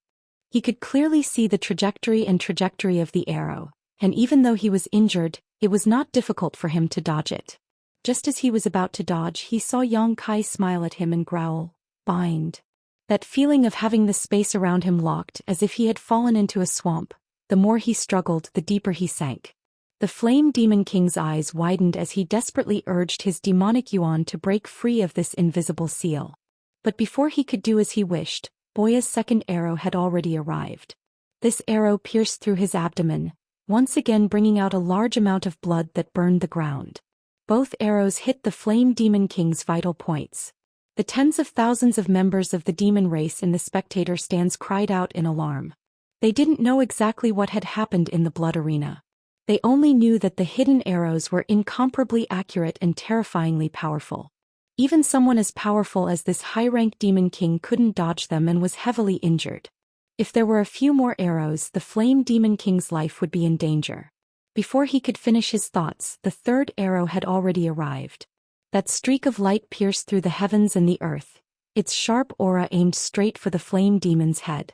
He could clearly see the trajectory of the arrow, and even though he was injured, it was not difficult for him to dodge it. Just as he was about to dodge, he saw Xianxia smile at him and growl, "Bind." That feeling of having the space around him locked as if he had fallen into a swamp, the more he struggled, the deeper he sank. The Flame Demon King's eyes widened as he desperately urged his demonic yuan to break free of this invisible seal. But before he could do as he wished, Boya's second arrow had already arrived. This arrow pierced through his abdomen, once again bringing out a large amount of blood that burned the ground. Both arrows hit the Flame Demon King's vital points. The tens of thousands of members of the demon race in the spectator stands cried out in alarm. They didn't know exactly what had happened in the blood arena. They only knew that the hidden arrows were incomparably accurate and terrifyingly powerful. Even someone as powerful as this high-ranked demon king couldn't dodge them and was heavily injured. If there were a few more arrows, the Flame Demon King's life would be in danger. Before he could finish his thoughts, the third arrow had already arrived. That streak of light pierced through the heavens and the earth, its sharp aura aimed straight for the flame demon's head.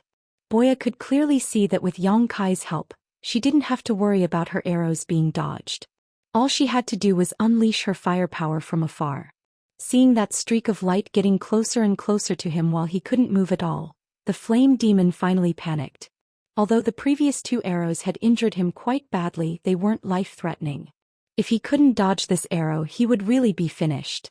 Boya could clearly see that with Xianxia's help, she didn't have to worry about her arrows being dodged. All she had to do was unleash her firepower from afar. Seeing that streak of light getting closer and closer to him while he couldn't move at all, the flame demon finally panicked. Although the previous 2 arrows had injured him quite badly, they weren't life-threatening. If he couldn't dodge this arrow, he would really be finished.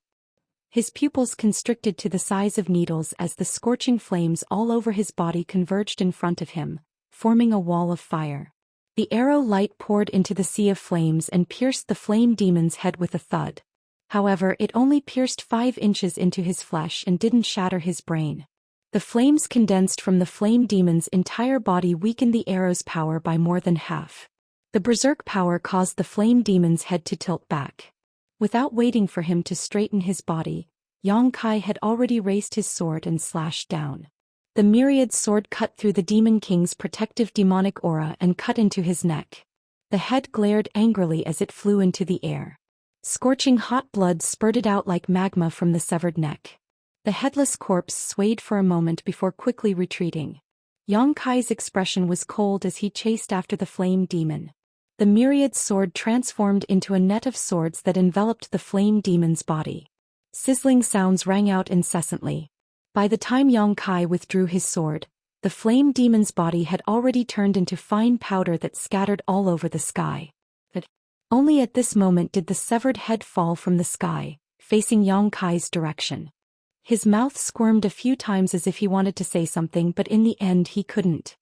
His pupils constricted to the size of needles as the scorching flames all over his body converged in front of him, forming a wall of fire. The arrow light poured into the sea of flames and pierced the flame demon's head with a thud. However, it only pierced 5 inches into his flesh and didn't shatter his brain. The flames condensed from the flame demon's entire body weakened the arrow's power by more than half. The berserk power caused the flame demon's head to tilt back. Without waiting for him to straighten his body, Xianxia had already raised his sword and slashed down. The myriad sword cut through the demon king's protective demonic aura and cut into his neck. The head glared angrily as it flew into the air. Scorching hot blood spurted out like magma from the severed neck. The headless corpse swayed for a moment before quickly retreating. Xianxia's expression was cold as he chased after the flame demon. The myriad sword transformed into a net of swords that enveloped the flame demon's body. Sizzling sounds rang out incessantly. By the time Xianxia withdrew his sword, the flame demon's body had already turned into fine powder that scattered all over the sky. But only at this moment did the severed head fall from the sky, facing Xianxia's direction. His mouth squirmed a few times as if he wanted to say something, but in the end he couldn't.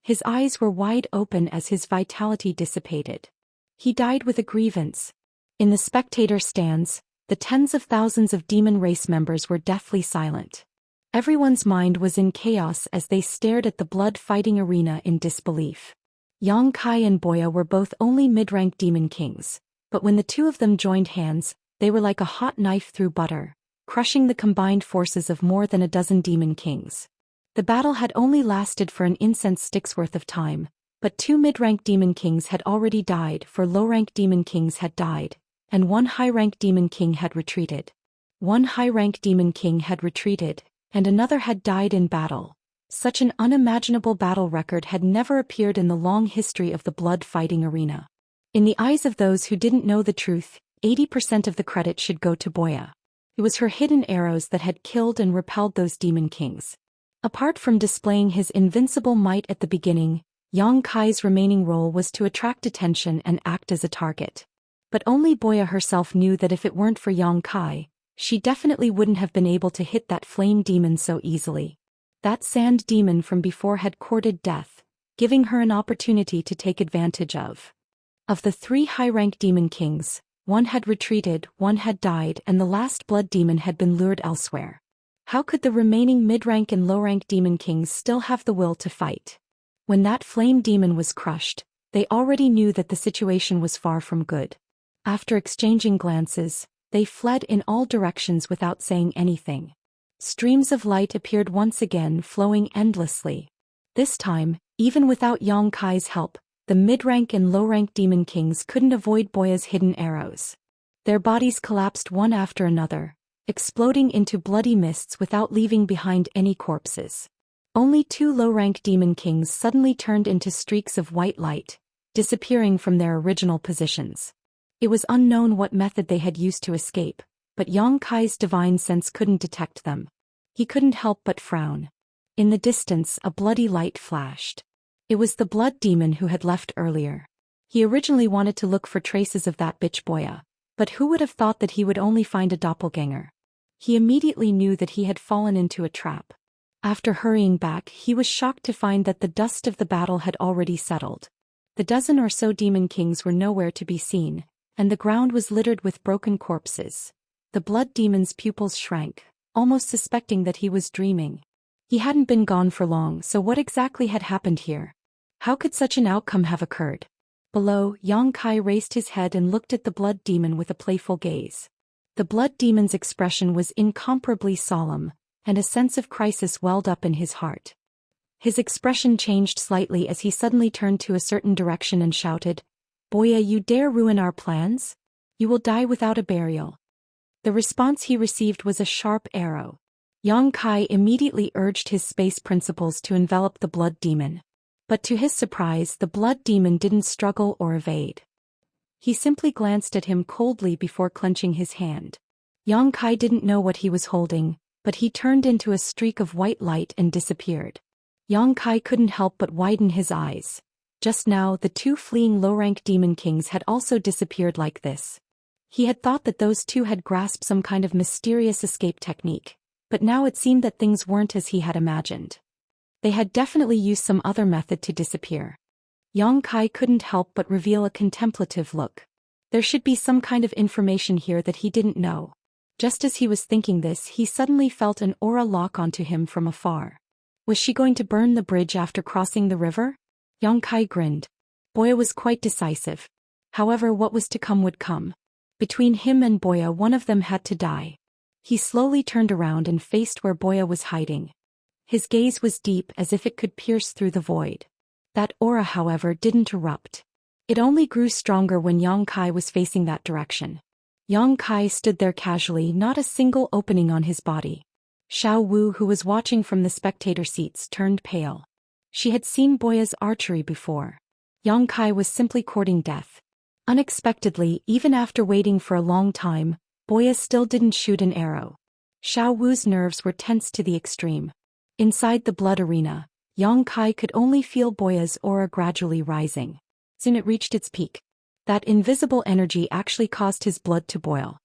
His eyes were wide open as his vitality dissipated. He died with a grievance. In the spectator stands, the tens of thousands of demon race members were deathly silent. Everyone's mind was in chaos as they stared at the blood-fighting arena in disbelief. Xianxia and Boya were both only mid-rank demon kings, but when the 2 of them joined hands, they were like a hot knife through butter, crushing the combined forces of more than a dozen demon kings. The battle had only lasted for an incense stick's worth of time, but 2 mid-rank demon kings had already died, 4 low-rank demon kings had died, and 1 high-rank demon king had retreated. 1 high-rank demon king had retreated, and another had died in battle. Such an unimaginable battle record had never appeared in the long history of the blood-fighting arena. In the eyes of those who didn't know the truth, 80% of the credit should go to Boya. It was her hidden arrows that had killed and repelled those demon kings. Apart from displaying his invincible might at the beginning, Xianxia's remaining role was to attract attention and act as a target. But only Boya herself knew that if it weren't for Xianxia, she definitely wouldn't have been able to hit that flame demon so easily. That sand demon from before had courted death, giving her an opportunity to take advantage of. Of the 3 high-rank demon kings, One had retreated, one had died, and the last blood demon had been lured elsewhere. How could the remaining mid-rank and low-rank demon kings still have the will to fight? When that flame demon was crushed, they already knew that the situation was far from good. After exchanging glances, they fled in all directions without saying anything. Streams of light appeared once again, flowing endlessly. This time, even without Yang Kai's help, the mid-rank and low-rank demon kings couldn't avoid Boya's hidden arrows. Their bodies collapsed one after another, exploding into bloody mists without leaving behind any corpses. Only 2 low-rank demon kings suddenly turned into streaks of white light, disappearing from their original positions. It was unknown what method they had used to escape, but Yang Kai's divine sense couldn't detect them. He couldn't help but frown. In the distance, a bloody light flashed. It was the blood demon who had left earlier. He originally wanted to look for traces of that bitch Boya, but who would have thought that he would only find a doppelganger? He immediately knew that he had fallen into a trap. After hurrying back, he was shocked to find that the dust of the battle had already settled. The dozen or so demon kings were nowhere to be seen, and the ground was littered with broken corpses. The blood demon's pupils shrank, almost suspecting that he was dreaming. He hadn't been gone for long, so what exactly had happened here? How could such an outcome have occurred? Below, Yang Kai raised his head and looked at the blood demon with a playful gaze. The blood demon's expression was incomparably solemn, and a sense of crisis welled up in his heart. His expression changed slightly as he suddenly turned to a certain direction and shouted, "Boya, you dare ruin our plans? You will die without a burial." The response he received was a sharp arrow. Yang Kai immediately urged his space principles to envelop the blood demon. But to his surprise, the blood demon didn't struggle or evade. He simply glanced at him coldly before clenching his hand. Yang Kai didn't know what he was holding, but he turned into a streak of white light and disappeared. Yang Kai couldn't help but widen his eyes. Just now, the 2 fleeing low-rank demon kings had also disappeared like this. He had thought that those 2 had grasped some kind of mysterious escape technique, but now it seemed that things weren't as he had imagined. They had definitely used some other method to disappear. Yang Kai couldn't help but reveal a contemplative look. There should be some kind of information here that he didn't know. Just as he was thinking this, he suddenly felt an aura lock onto him from afar. Was she going to burn the bridge after crossing the river? Yang Kai grinned. Boya was quite decisive. However, what was to come would come. Between him and Boya, one of them had to die. He slowly turned around and faced where Boya was hiding. His gaze was deep, as if it could pierce through the void. That aura, however, didn't erupt. It only grew stronger when Yang Kai was facing that direction. Yang Kai stood there casually, not a single opening on his body. Xiao Wu, who was watching from the spectator seats, turned pale. She had seen Boya's archery before. Yang Kai was simply courting death. Unexpectedly, even after waiting for a long time, Boya still didn't shoot an arrow. Xiao Wu's nerves were tense to the extreme. Inside the blood arena, Yang Kai could only feel Boya's aura gradually rising. Soon it reached its peak. That invisible energy actually caused his blood to boil.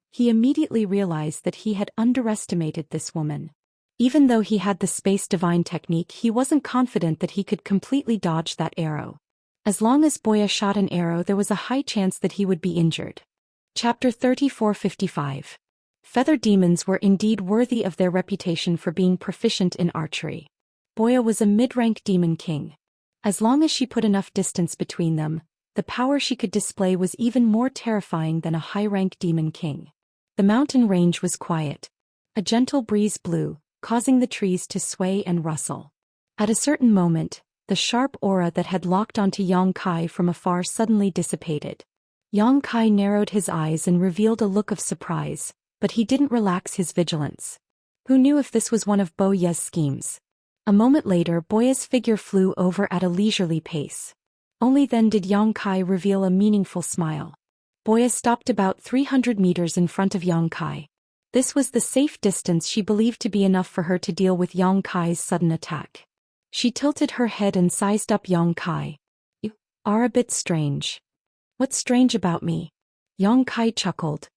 He immediately realized that he had underestimated this woman. Even though he had the space divine technique, he wasn't confident that he could completely dodge that arrow. As long as Boya shot an arrow, there was a high chance that he would be injured. Chapter 3455. Feather demons were indeed worthy of their reputation for being proficient in archery. Boya was a mid-rank demon king. As long as she put enough distance between them, the power she could display was even more terrifying than a high-rank demon king. The mountain range was quiet. A gentle breeze blew, causing the trees to sway and rustle. At a certain moment, the sharp aura that had locked onto Yang Kai from afar suddenly dissipated. Yang Kai narrowed his eyes and revealed a look of surprise, but he didn't relax his vigilance. Who knew if this was one of Boya's schemes? A moment later, Boya's figure flew over at a leisurely pace. Only then did Yang Kai reveal a meaningful smile. Boya stopped about 300 meters in front of Yang Kai. This was the safe distance she believed to be enough for her to deal with Yang Kai's sudden attack. She tilted her head and sized up Yang Kai. "You are a bit strange." "What's strange about me?" Yang Kai chuckled.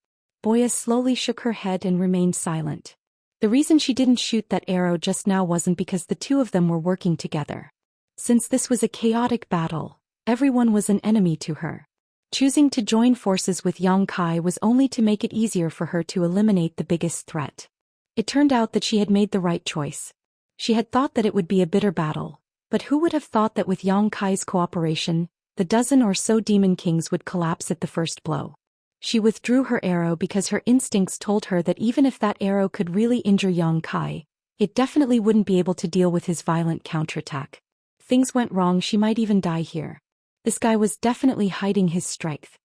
Boya slowly shook her head and remained silent. The reason she didn't shoot that arrow just now wasn't because the 2 of them were working together. Since this was a chaotic battle, everyone was an enemy to her. Choosing to join forces with Yang Kai was only to make it easier for her to eliminate the biggest threat. It turned out that she had made the right choice. She had thought that it would be a bitter battle, but who would have thought that with Yang Kai's cooperation, the dozen or so demon kings would collapse at the first blow. She withdrew her arrow because her instincts told her that even if that arrow could really injure Yang Kai, it definitely wouldn't be able to deal with his violent counterattack. If things went wrong, she might even die here. This guy was definitely hiding his strength.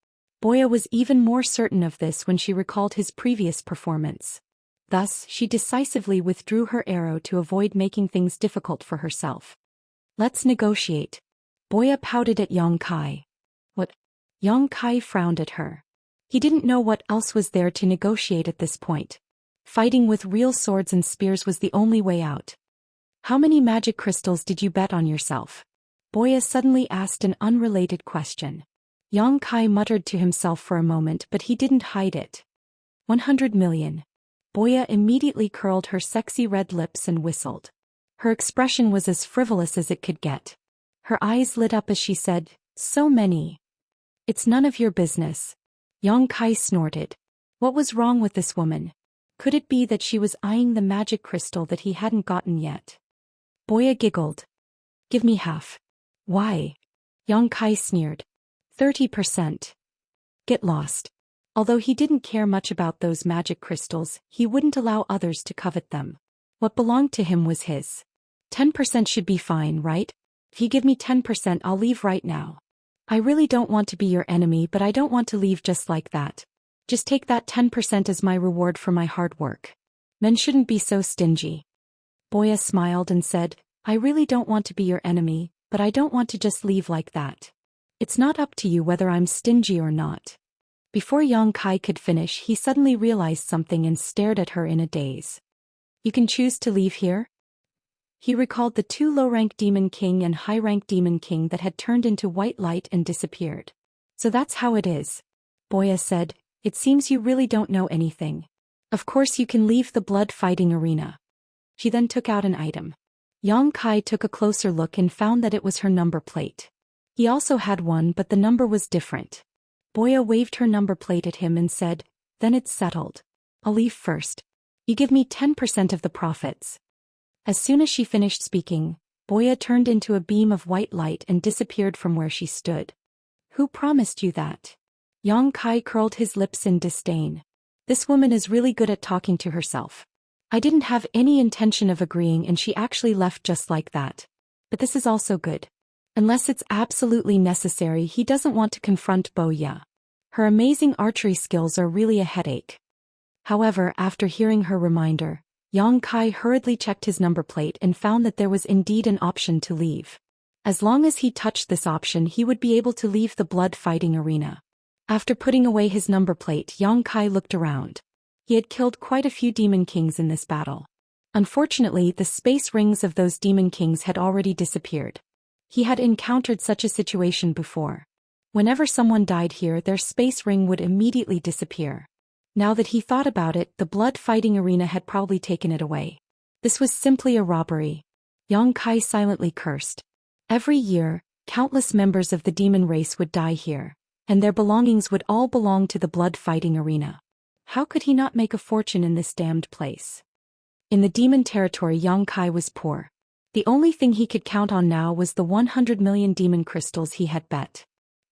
Boya was even more certain of this when she recalled his previous performance. Thus, she decisively withdrew her arrow to avoid making things difficult for herself. Let's negotiate. Boya pouted at Yang Kai. What? Yang Kai frowned at her. He didn't know what else was there to negotiate at this point. Fighting with real swords and spears was the only way out. How many magic crystals did you bet on yourself? Boya suddenly asked an unrelated question. Yang Kai muttered to himself for a moment, but he didn't hide it. 100 million. Boya immediately curled her sexy red lips and whistled. Her expression was as frivolous as it could get. Her eyes lit up as she said, "So many." "It's none of your business." Yang Kai snorted. What was wrong with this woman? Could it be that she was eyeing the magic crystal that he hadn't gotten yet? Boya giggled. "Give me half." "Why?" Yang Kai sneered. 30%. Get lost. Although he didn't care much about those magic crystals, he wouldn't allow others to covet them. What belonged to him was his. 10% should be fine, right? If you give me 10%, I'll leave right now. I really don't want to be your enemy, but I don't want to leave just like that. Just take that 10% as my reward for my hard work. Men shouldn't be so stingy. Boya smiled and said, I really don't want to be your enemy, but I don't want to just leave like that. It's not up to you whether I'm stingy or not. Before Yang Kai could finish, he suddenly realized something and stared at her in a daze. You can choose to leave here? He recalled the two low-rank demon king and high-rank demon king that had turned into white light and disappeared. So that's how it is. Boya said, it seems you really don't know anything. Of course you can leave the blood-fighting arena. She then took out an item. Yang Kai took a closer look and found that it was her number plate. He also had one, but the number was different. Boya waved her number plate at him and said, then it's settled. I'll leave first. You give me 10% of the profits. As soon as she finished speaking, Boya turned into a beam of white light and disappeared from where she stood. Who promised you that? Yang Kai curled his lips in disdain. This woman is really good at talking to herself. I didn't have any intention of agreeing and she actually left just like that. But this is also good. Unless it's absolutely necessary, he doesn't want to confront Boya. Her amazing archery skills are really a headache. However, after hearing her reminder, Yang Kai hurriedly checked his number plate and found that there was indeed an option to leave. As long as he touched this option, he would be able to leave the blood-fighting arena. After putting away his number plate, Yang Kai looked around. He had killed quite a few demon kings in this battle. Unfortunately, the space rings of those demon kings had already disappeared. He had encountered such a situation before. Whenever someone died here, their space ring would immediately disappear. Now that he thought about it, the blood-fighting arena had probably taken it away. This was simply a robbery. Yang Kai silently cursed. Every year, countless members of the demon race would die here, and their belongings would all belong to the blood-fighting arena. How could he not make a fortune in this damned place? In the demon territory, Yang Kai was poor. The only thing he could count on now was the 100 million demon crystals he had bet.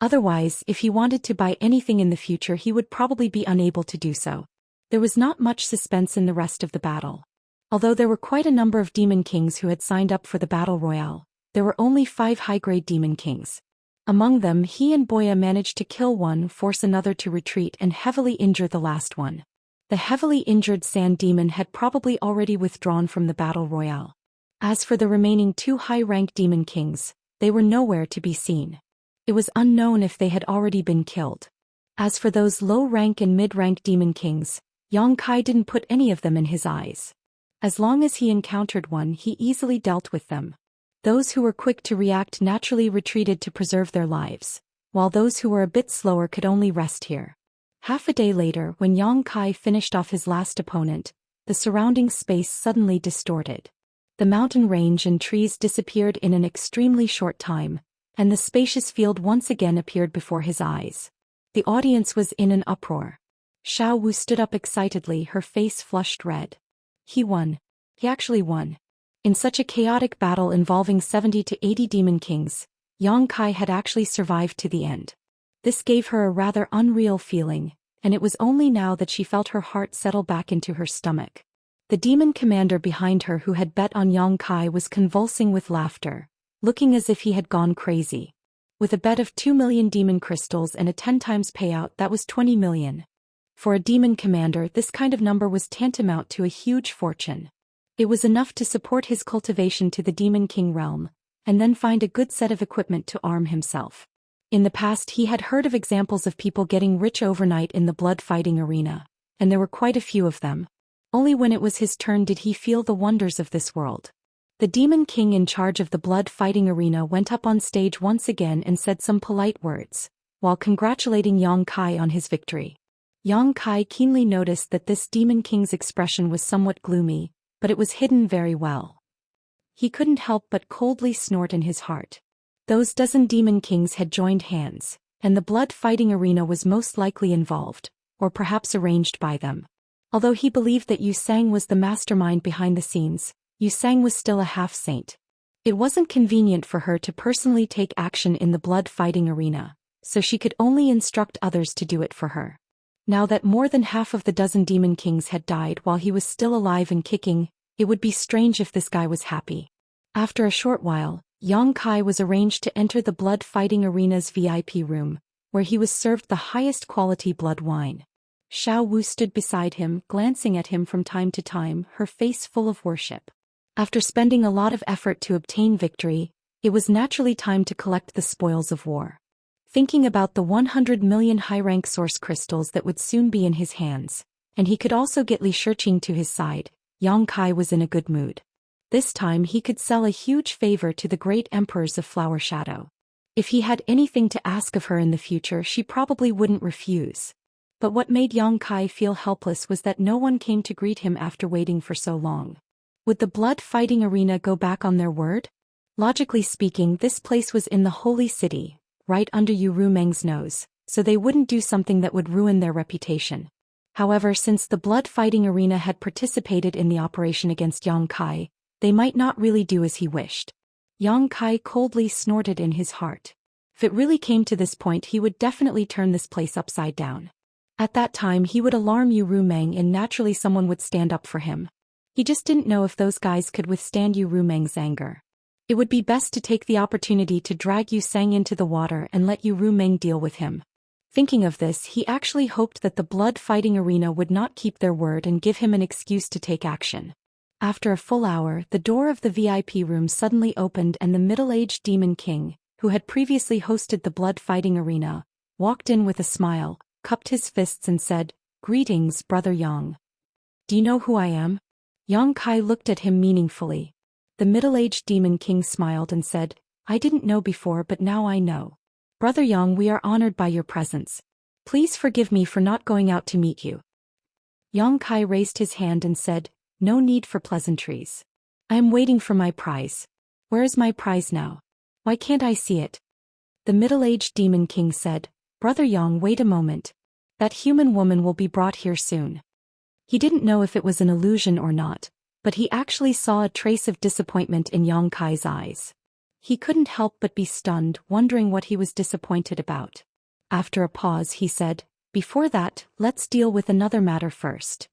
Otherwise, if he wanted to buy anything in the future, he would probably be unable to do so. There was not much suspense in the rest of the battle. Although there were quite a number of demon kings who had signed up for the battle royale, there were only 5 high-grade demon kings. Among them, he and Boya managed to kill one, force another to retreat, and heavily injure the last one. The heavily injured sand demon had probably already withdrawn from the battle royale. As for the remaining 2 high-rank demon kings, they were nowhere to be seen. It was unknown if they had already been killed. As for those low-rank and mid-rank demon kings, Yang Kai didn't put any of them in his eyes. As long as he encountered one, he easily dealt with them. Those who were quick to react naturally retreated to preserve their lives, while those who were a bit slower could only rest here. Half a day later, when Yang Kai finished off his last opponent, the surrounding space suddenly distorted. The mountain range and trees disappeared in an extremely short time, and the spacious field once again appeared before his eyes. The audience was in an uproar. Xiao Wu stood up excitedly, her face flushed red. He won. He actually won. In such a chaotic battle involving 70 to 80 demon kings, Yang Kai had actually survived to the end. This gave her a rather unreal feeling, and it was only now that she felt her heart settle back into her stomach. The demon commander behind her who had bet on Yang Kai was convulsing with laughter, looking as if he had gone crazy. With a bet of 2 million demon crystals and a 10 times payout, that was 20 million. For a demon commander, this kind of number was tantamount to a huge fortune. It was enough to support his cultivation to the Demon King realm, and then find a good set of equipment to arm himself. In the past he had heard of examples of people getting rich overnight in the blood fighting arena, and there were quite a few of them. Only when it was his turn did he feel the wonders of this world. The Demon King in charge of the blood fighting arena went up on stage once again and said some polite words, while congratulating Yang Kai on his victory. Yang Kai keenly noticed that this Demon King's expression was somewhat gloomy, but it was hidden very well. He couldn't help but coldly snort in his heart. Those dozen Demon Kings had joined hands, and the blood fighting arena was most likely involved, or perhaps arranged by them. Although he believed that Yu Sang was the mastermind behind the scenes, Yu Sang was still a half-saint. It wasn't convenient for her to personally take action in the blood fighting arena, so she could only instruct others to do it for her. Now that more than half of the dozen Demon Kings had died while he was still alive and kicking, it would be strange if this guy was happy. After a short while, Yang Kai was arranged to enter the blood fighting arena's VIP room, where he was served the highest quality blood wine. Xiao Wu stood beside him, glancing at him from time to time, her face full of worship. After spending a lot of effort to obtain victory, it was naturally time to collect the spoils of war. Thinking about the 100 million high-rank source crystals that would soon be in his hands, and he could also get Li Shiqing to his side, Yang Kai was in a good mood. This time he could sell a huge favor to the great emperors of Flower Shadow. If he had anything to ask of her in the future, she probably wouldn't refuse. But what made Yang Kai feel helpless was that no one came to greet him after waiting for so long. Would the blood fighting arena go back on their word? Logically speaking, this place was in the holy city, right under Yu Rumeng's nose, so they wouldn't do something that would ruin their reputation. However, since the blood fighting arena had participated in the operation against Yang Kai, they might not really do as he wished. Yang Kai coldly snorted in his heart. If it really came to this point, he would definitely turn this place upside down. At that time he would alarm Yu Rumeng and naturally someone would stand up for him. He just didn't know if those guys could withstand Yu Rumeng's anger. It would be best to take the opportunity to drag Yu Sang into the water and let Yu Rumeng deal with him. Thinking of this, he actually hoped that the blood fighting arena would not keep their word and give him an excuse to take action. After a full hour, the door of the VIP room suddenly opened and the middle-aged Demon King, who had previously hosted the blood fighting arena, walked in with a smile, cupped his fists and said, "Greetings, Brother Yang. Do you know who I am?" Yang Kai looked at him meaningfully. The middle-aged Demon King smiled and said, "I didn't know before, but now I know. Brother Yang, we are honored by your presence. Please forgive me for not going out to meet you." Yang Kai raised his hand and said, "No need for pleasantries. I am waiting for my prize. Where is my prize now? Why can't I see it?" The middle-aged Demon King said, "Brother Yang, wait a moment. That human woman will be brought here soon." He didn't know if it was an illusion or not, but he actually saw a trace of disappointment in Yang Kai's eyes. He couldn't help but be stunned, wondering what he was disappointed about. After a pause he said, "Before that, let's deal with another matter first."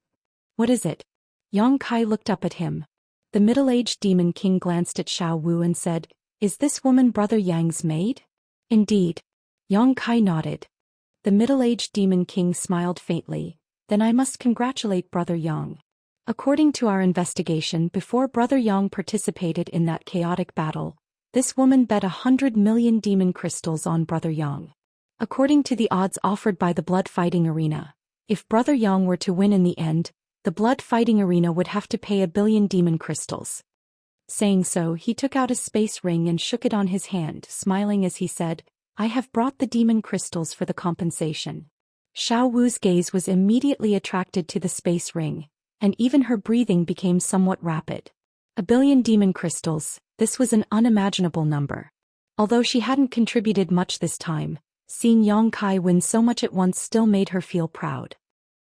"What is it?" Yang Kai looked up at him. The middle-aged Demon King glanced at Xiao Wu and said, "Is this woman Brother Yang's maid?" "Indeed." Yang Kai nodded. The middle-aged Demon King smiled faintly. "Then I must congratulate Brother Yang. According to our investigation, before Brother Yang participated in that chaotic battle, this woman bet 100 million demon crystals on Brother Yang. According to the odds offered by the blood fighting arena, if Brother Yang were to win in the end, the blood fighting arena would have to pay 1 billion demon crystals." Saying so, he took out a space ring and shook it on his hand, smiling as he said, "I have brought the demon crystals for the compensation." Xiao Wu's gaze was immediately attracted to the space ring, and even her breathing became somewhat rapid. 1 billion demon crystals, this was an unimaginable number. Although she hadn't contributed much this time, Seeing Yang Kai win so much at once still made her feel proud.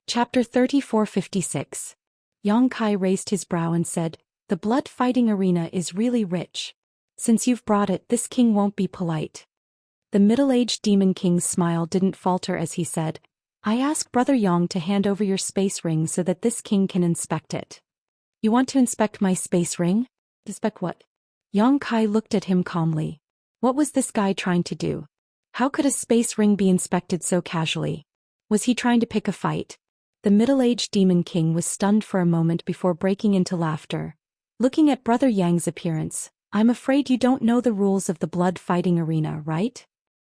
Chapter 3456. Yang Kai raised his brow and said, "The blood fighting arena is really rich. Since you've brought it, this king won't be polite." The middle-aged demon king's smile didn't falter as he said, "I ask Brother Yang to hand over your space ring so that this king can inspect it." "You want to inspect my space ring?" "Inspect what?" Yang Kai looked at him calmly. What was this guy trying to do? How could a space ring be inspected so casually? Was he trying to pick a fight? The middle-aged demon king was stunned for a moment before breaking into laughter. Looking at Brother Yang's appearance, "I'm afraid you don't know the rules of the blood fighting arena, right?"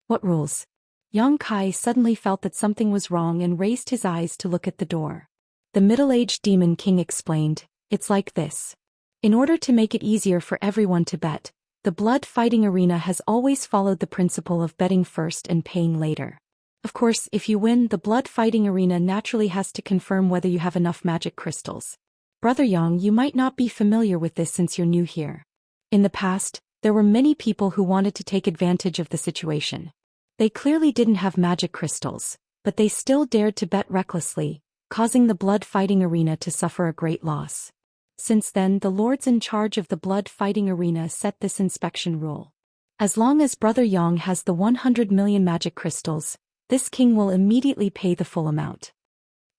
"What rules?" Yang Kai suddenly felt that something was wrong and raised his eyes to look at the door. The middle-aged demon king explained, "It's like this. In order to make it easier for everyone to bet, the blood fighting arena has always followed the principle of betting first and paying later. Of course, if you win, the blood fighting arena naturally has to confirm whether you have enough magic crystals. Brother Yang, you might not be familiar with this since you're new here. In the past, there were many people who wanted to take advantage of the situation. They clearly didn't have magic crystals, but they still dared to bet recklessly, causing the blood fighting arena to suffer a great loss. Since then, the lords in charge of the blood fighting arena set this inspection rule. As long as Brother Yang has the 100 million magic crystals, this king will immediately pay the full amount."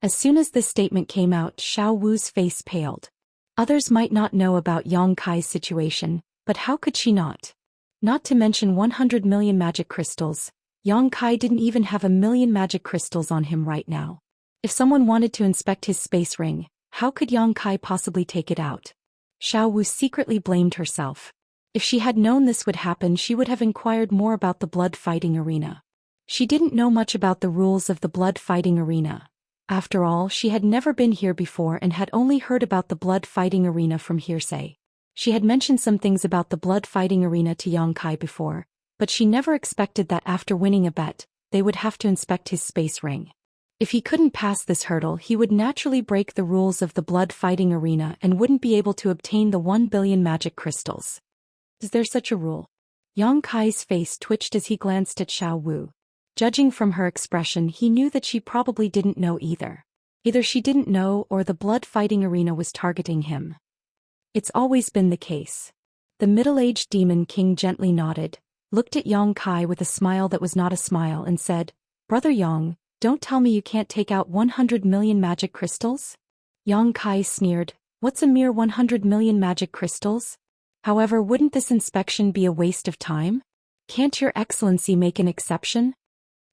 As soon as this statement came out, Xiao Wu's face paled. Others might not know about Yang Kai's situation, but how could she not? Not to mention 100 million magic crystals, Yang Kai didn't even have 1,000,000 magic crystals on him right now. If someone wanted to inspect his space ring, how could Yang Kai possibly take it out? Xiao Wu secretly blamed herself. If she had known this would happen, she would have inquired more about the blood fighting arena. She didn't know much about the rules of the blood fighting arena. After all, she had never been here before and had only heard about the blood fighting arena from hearsay. She had mentioned some things about the blood fighting arena to Yang Kai before, but she never expected that after winning a bet, they would have to inspect his space ring. If he couldn't pass this hurdle, he would naturally break the rules of the blood fighting arena and wouldn't be able to obtain the 1 billion magic crystals. Is there such a rule? Yang Kai's face twitched as he glanced at Xiao Wu. Judging from her expression, he knew that she probably didn't know either. Either she didn't know or the blood fighting arena was targeting him. It's always been the case. The middle-aged demon king gently nodded, looked at Yang Kai with a smile that was not a smile and said, "Brother Yang, don't tell me you can't take out 100 million magic crystals?" Yang Kai sneered, "What's a mere 100 million magic crystals? However, wouldn't this inspection be a waste of time? Can't your excellency make an exception?"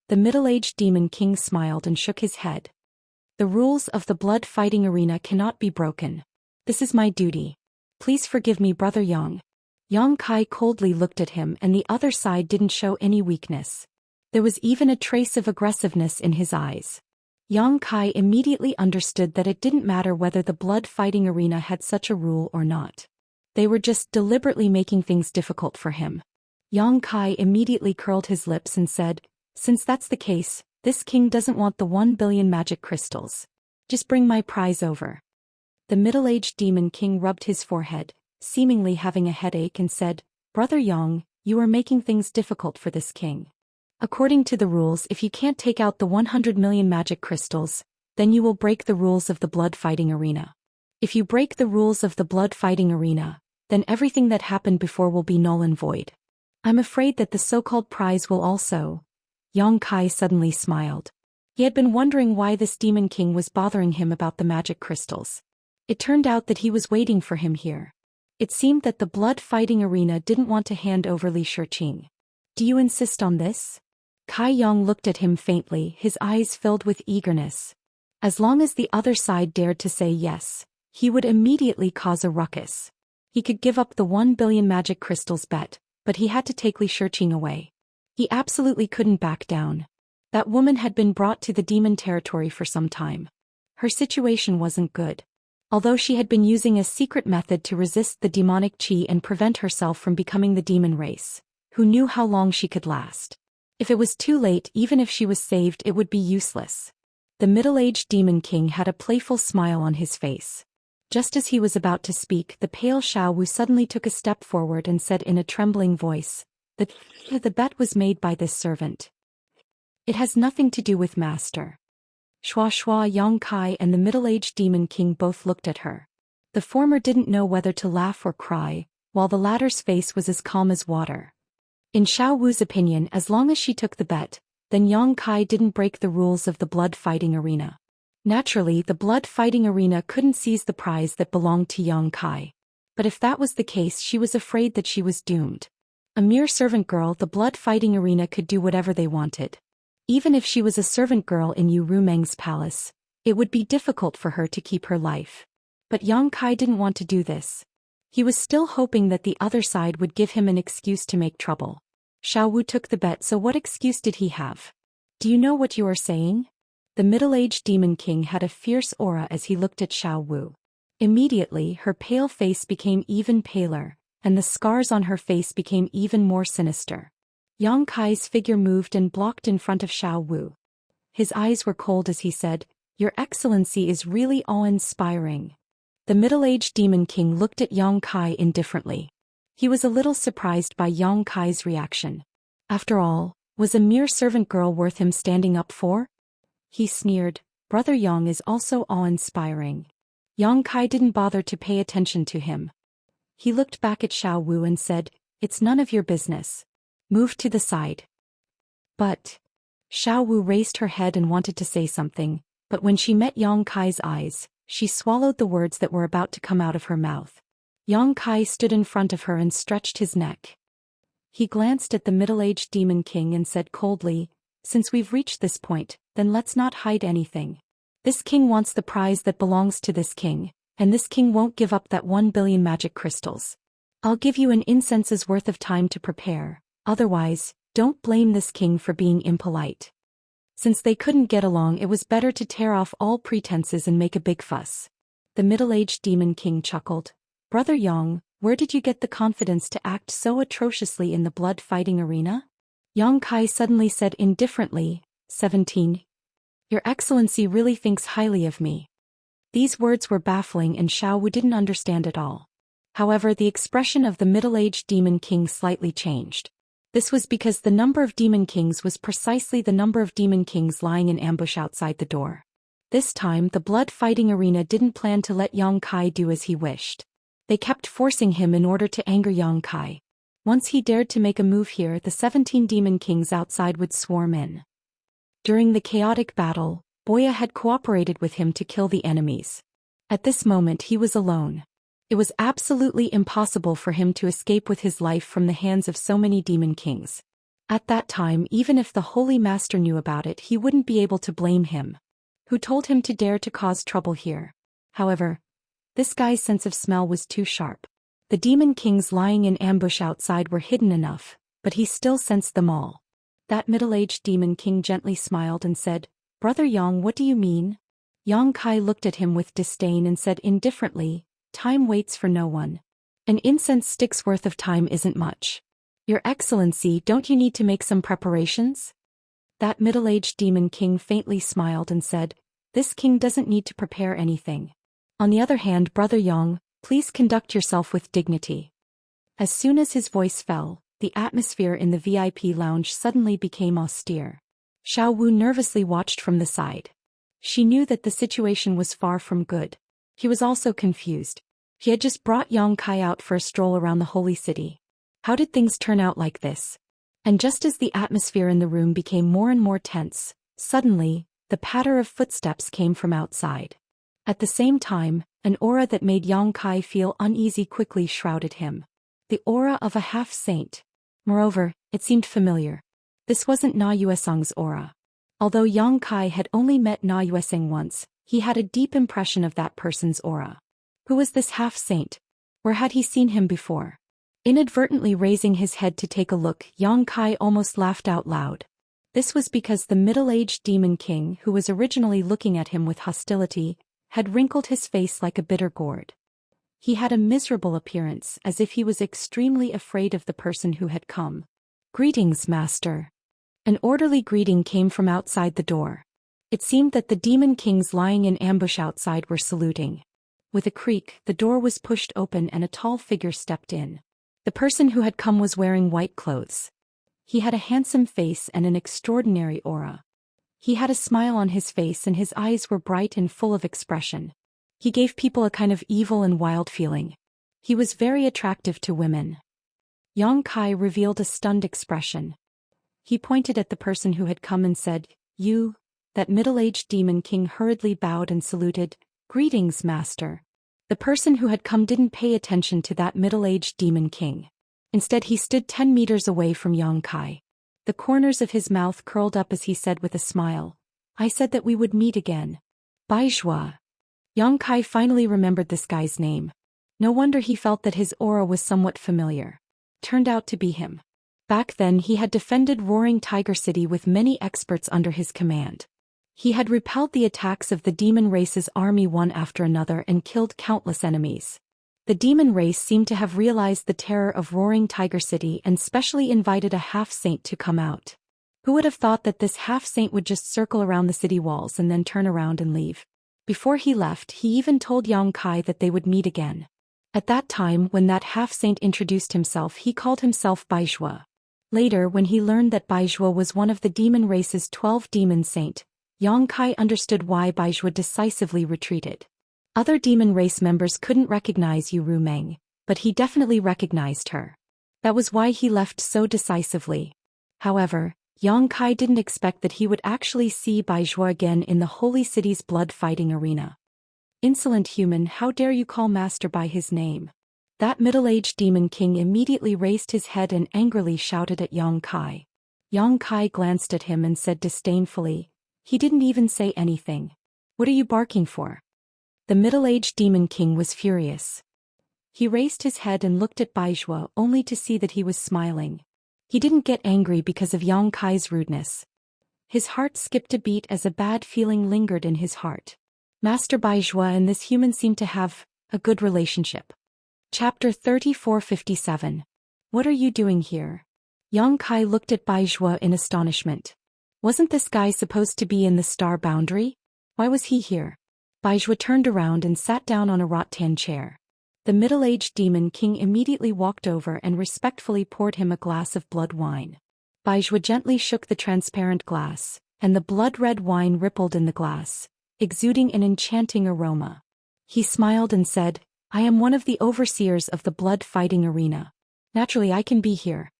The middle-aged demon king smiled and shook his head. "The rules of the blood fighting arena cannot be broken. This is my duty. Please forgive me, Brother Yang." Yang Kai coldly looked at him and the other side didn't show any weakness. There was even a trace of aggressiveness in his eyes. Yang Kai immediately understood that it didn't matter whether the blood fighting arena had such a rule or not. They were just deliberately making things difficult for him. Yang Kai immediately curled his lips and said, "Since that's the case, this king doesn't want the 1 billion magic crystals. Just bring my prize over." The middle-aged demon king rubbed his forehead, seemingly having a headache, and said, "Brother Yang, you are making things difficult for this king. According to the rules, if you can't take out the 100 million magic crystals, then you will break the rules of the blood fighting arena. If you break the rules of the blood fighting arena, then everything that happened before will be null and void. I'm afraid that the so-called prize will also." Yang Kai suddenly smiled. He had been wondering why this demon king was bothering him about the magic crystals. It turned out that he was waiting for him here. It seemed that the blood fighting arena didn't want to hand over Li Shiqing. "Do you insist on this?" Kai Yang looked at him faintly, his eyes filled with eagerness. As long as the other side dared to say yes, he would immediately cause a ruckus. He could give up the 1 billion magic crystals bet, but he had to take Li Shiqing away. He absolutely couldn't back down. That woman had been brought to the demon territory for some time. Her situation wasn't good. Although she had been using a secret method to resist the demonic qi and prevent herself from becoming the demon race, who knew how long she could last? If it was too late, even if she was saved, it would be useless. The middle-aged demon king had a playful smile on his face. Just as he was about to speak, the pale Xiao Wu suddenly took a step forward and said in a trembling voice, The bet was made by this servant. It has nothing to do with Master. Shua Shua Yang Kai and the middle-aged demon king both looked at her. The former didn't know whether to laugh or cry, while the latter's face was as calm as water. In Xiao Wu's opinion, as long as she took the bet, then Yang Kai didn't break the rules of the blood-fighting arena. Naturally, the blood-fighting arena couldn't seize the prize that belonged to Yang Kai. But if that was the case, she was afraid that she was doomed. A mere servant girl, the blood-fighting arena could do whatever they wanted. Even if she was a servant girl in Yu Rumeng's palace, it would be difficult for her to keep her life. But Yang Kai didn't want to do this. He was still hoping that the other side would give him an excuse to make trouble. Xiao Wu took the bet, so what excuse did he have? Do you know what you are saying? The middle-aged demon king had a fierce aura as he looked at Xiao Wu. Immediately, her pale face became even paler, and the scars on her face became even more sinister. Yang Kai's figure moved and blocked in front of Xiao Wu. His eyes were cold as he said, "Your Excellency is really awe-inspiring." The middle-aged demon king looked at Yang Kai indifferently. He was a little surprised by Yang Kai's reaction. After all, was a mere servant girl worth him standing up for? He sneered, "Brother Yang is also awe-inspiring." Yang Kai didn't bother to pay attention to him. He looked back at Xiao Wu and said, "It's none of your business. Move to the side." But Xiao Wu raised her head and wanted to say something, but when she met Yang Kai's eyes, she swallowed the words that were about to come out of her mouth. Yang Kai stood in front of her and stretched his neck. He glanced at the middle-aged demon king and said coldly, "Since we've reached this point, then let's not hide anything. This king wants the prize that belongs to this king, and this king won't give up that 1 billion magic crystals. I'll give you an incense's worth of time to prepare, otherwise, don't blame this king for being impolite." Since they couldn't get along, it was better to tear off all pretenses and make a big fuss. The middle-aged demon king chuckled, "Brother Yang, where did you get the confidence to act so atrociously in the blood-fighting arena?" Yang Kai suddenly said indifferently, 17. "Your Excellency really thinks highly of me." These words were baffling and Xiao Wu didn't understand at all. However, the expression of the middle-aged demon king slightly changed. This was because the number of demon kings was precisely the number of demon kings lying in ambush outside the door. This time, the blood-fighting arena didn't plan to let Yang Kai do as he wished. They kept forcing him in order to anger Yang Kai. Once he dared to make a move here, the 17 demon kings outside would swarm in. During the chaotic battle, Boya had cooperated with him to kill the enemies. At this moment he was alone. It was absolutely impossible for him to escape with his life from the hands of so many demon kings. At that time, even if the Holy Master knew about it, he wouldn't be able to blame him. Who told him to dare to cause trouble here? However, this guy's sense of smell was too sharp. The demon kings lying in ambush outside were hidden enough, but he still sensed them all. That middle-aged demon king gently smiled and said, "Brother Yang, what do you mean?" Yang Kai looked at him with disdain and said indifferently, "Time waits for no one. An incense stick's worth of time isn't much. Your Excellency, don't you need to make some preparations?" That middle-aged demon king faintly smiled and said, "This king doesn't need to prepare anything. On the other hand, Brother Yang, please conduct yourself with dignity." As soon as his voice fell, the atmosphere in the VIP lounge suddenly became austere. Xiao Wu nervously watched from the side. She knew that the situation was far from good. He was also confused. He had just brought Yang Kai out for a stroll around the holy city. How did things turn out like this? And just as the atmosphere in the room became more and more tense, suddenly, the patter of footsteps came from outside. At the same time, an aura that made Yang Kai feel uneasy quickly shrouded him. The aura of a half-saint. Moreover, it seemed familiar. This wasn't Na Yueseng's aura. Although Yang Kai had only met Na Yueseng once, he had a deep impression of that person's aura. Who was this half-saint? Where had he seen him before? Inadvertently raising his head to take a look, Yang Kai almost laughed out loud. This was because the middle-aged demon king, who was originally looking at him with hostility, had wrinkled his face like a bitter gourd. He had a miserable appearance, as if he was extremely afraid of the person who had come. "Greetings, Master." An orderly greeting came from outside the door. It seemed that the demon kings lying in ambush outside were saluting. With a creak, the door was pushed open and a tall figure stepped in. The person who had come was wearing white clothes. He had a handsome face and an extraordinary aura. He had a smile on his face and his eyes were bright and full of expression. He gave people a kind of evil and wild feeling. He was very attractive to women. Yang Kai revealed a stunned expression. He pointed at the person who had come and said, "You." That middle-aged demon king hurriedly bowed and saluted, "Greetings, master." The person who had come didn't pay attention to that middle-aged demon king. Instead he stood 10 meters away from Yang Kai. The corners of his mouth curled up as he said with a smile, "I said that we would meet again. Baizhua." Yang Kai finally remembered this guy's name. No wonder he felt that his aura was somewhat familiar. Turned out to be him. Back then he had defended Roaring Tiger City with many experts under his command. He had repelled the attacks of the demon race's army one after another and killed countless enemies. The demon race seemed to have realized the terror of Roaring Tiger City and specially invited a half-saint to come out. Who would have thought that this half-saint would just circle around the city walls and then turn around and leave? Before he left, he even told Yang Kai that they would meet again. At that time, when that half-saint introduced himself, he called himself Baizhua. Later, when he learned that Baizhua was one of the demon race's 12 demon saint, Yang Kai understood why Baizhua decisively retreated. Other demon race members couldn't recognize Yu Rumeng, but he definitely recognized her. That was why he left so decisively. However, Yang Kai didn't expect that he would actually see Baizhua again in the holy city's blood-fighting arena. "Insolent human, how dare you call master by his name?" That middle-aged demon king immediately raised his head and angrily shouted at Yang Kai. Yang Kai glanced at him and said disdainfully, "He didn't even say anything. What are you barking for?" The middle-aged demon king was furious. He raised his head and looked at Baizhua only to see that he was smiling. He didn't get angry because of Yang Kai's rudeness. His heart skipped a beat as a bad feeling lingered in his heart. Master Baizhua and this human seemed to have a good relationship. Chapter 3457. What are you doing here? Yang Kai looked at Baizhua in astonishment. Wasn't this guy supposed to be in the star boundary? Why was he here? Baizhua turned around and sat down on a rattan chair. The middle-aged demon king immediately walked over and respectfully poured him a glass of blood wine. Baizhua gently shook the transparent glass, and the blood-red wine rippled in the glass, exuding an enchanting aroma. He smiled and said, "I am one of the overseers of the blood-fighting arena. Naturally I can be here."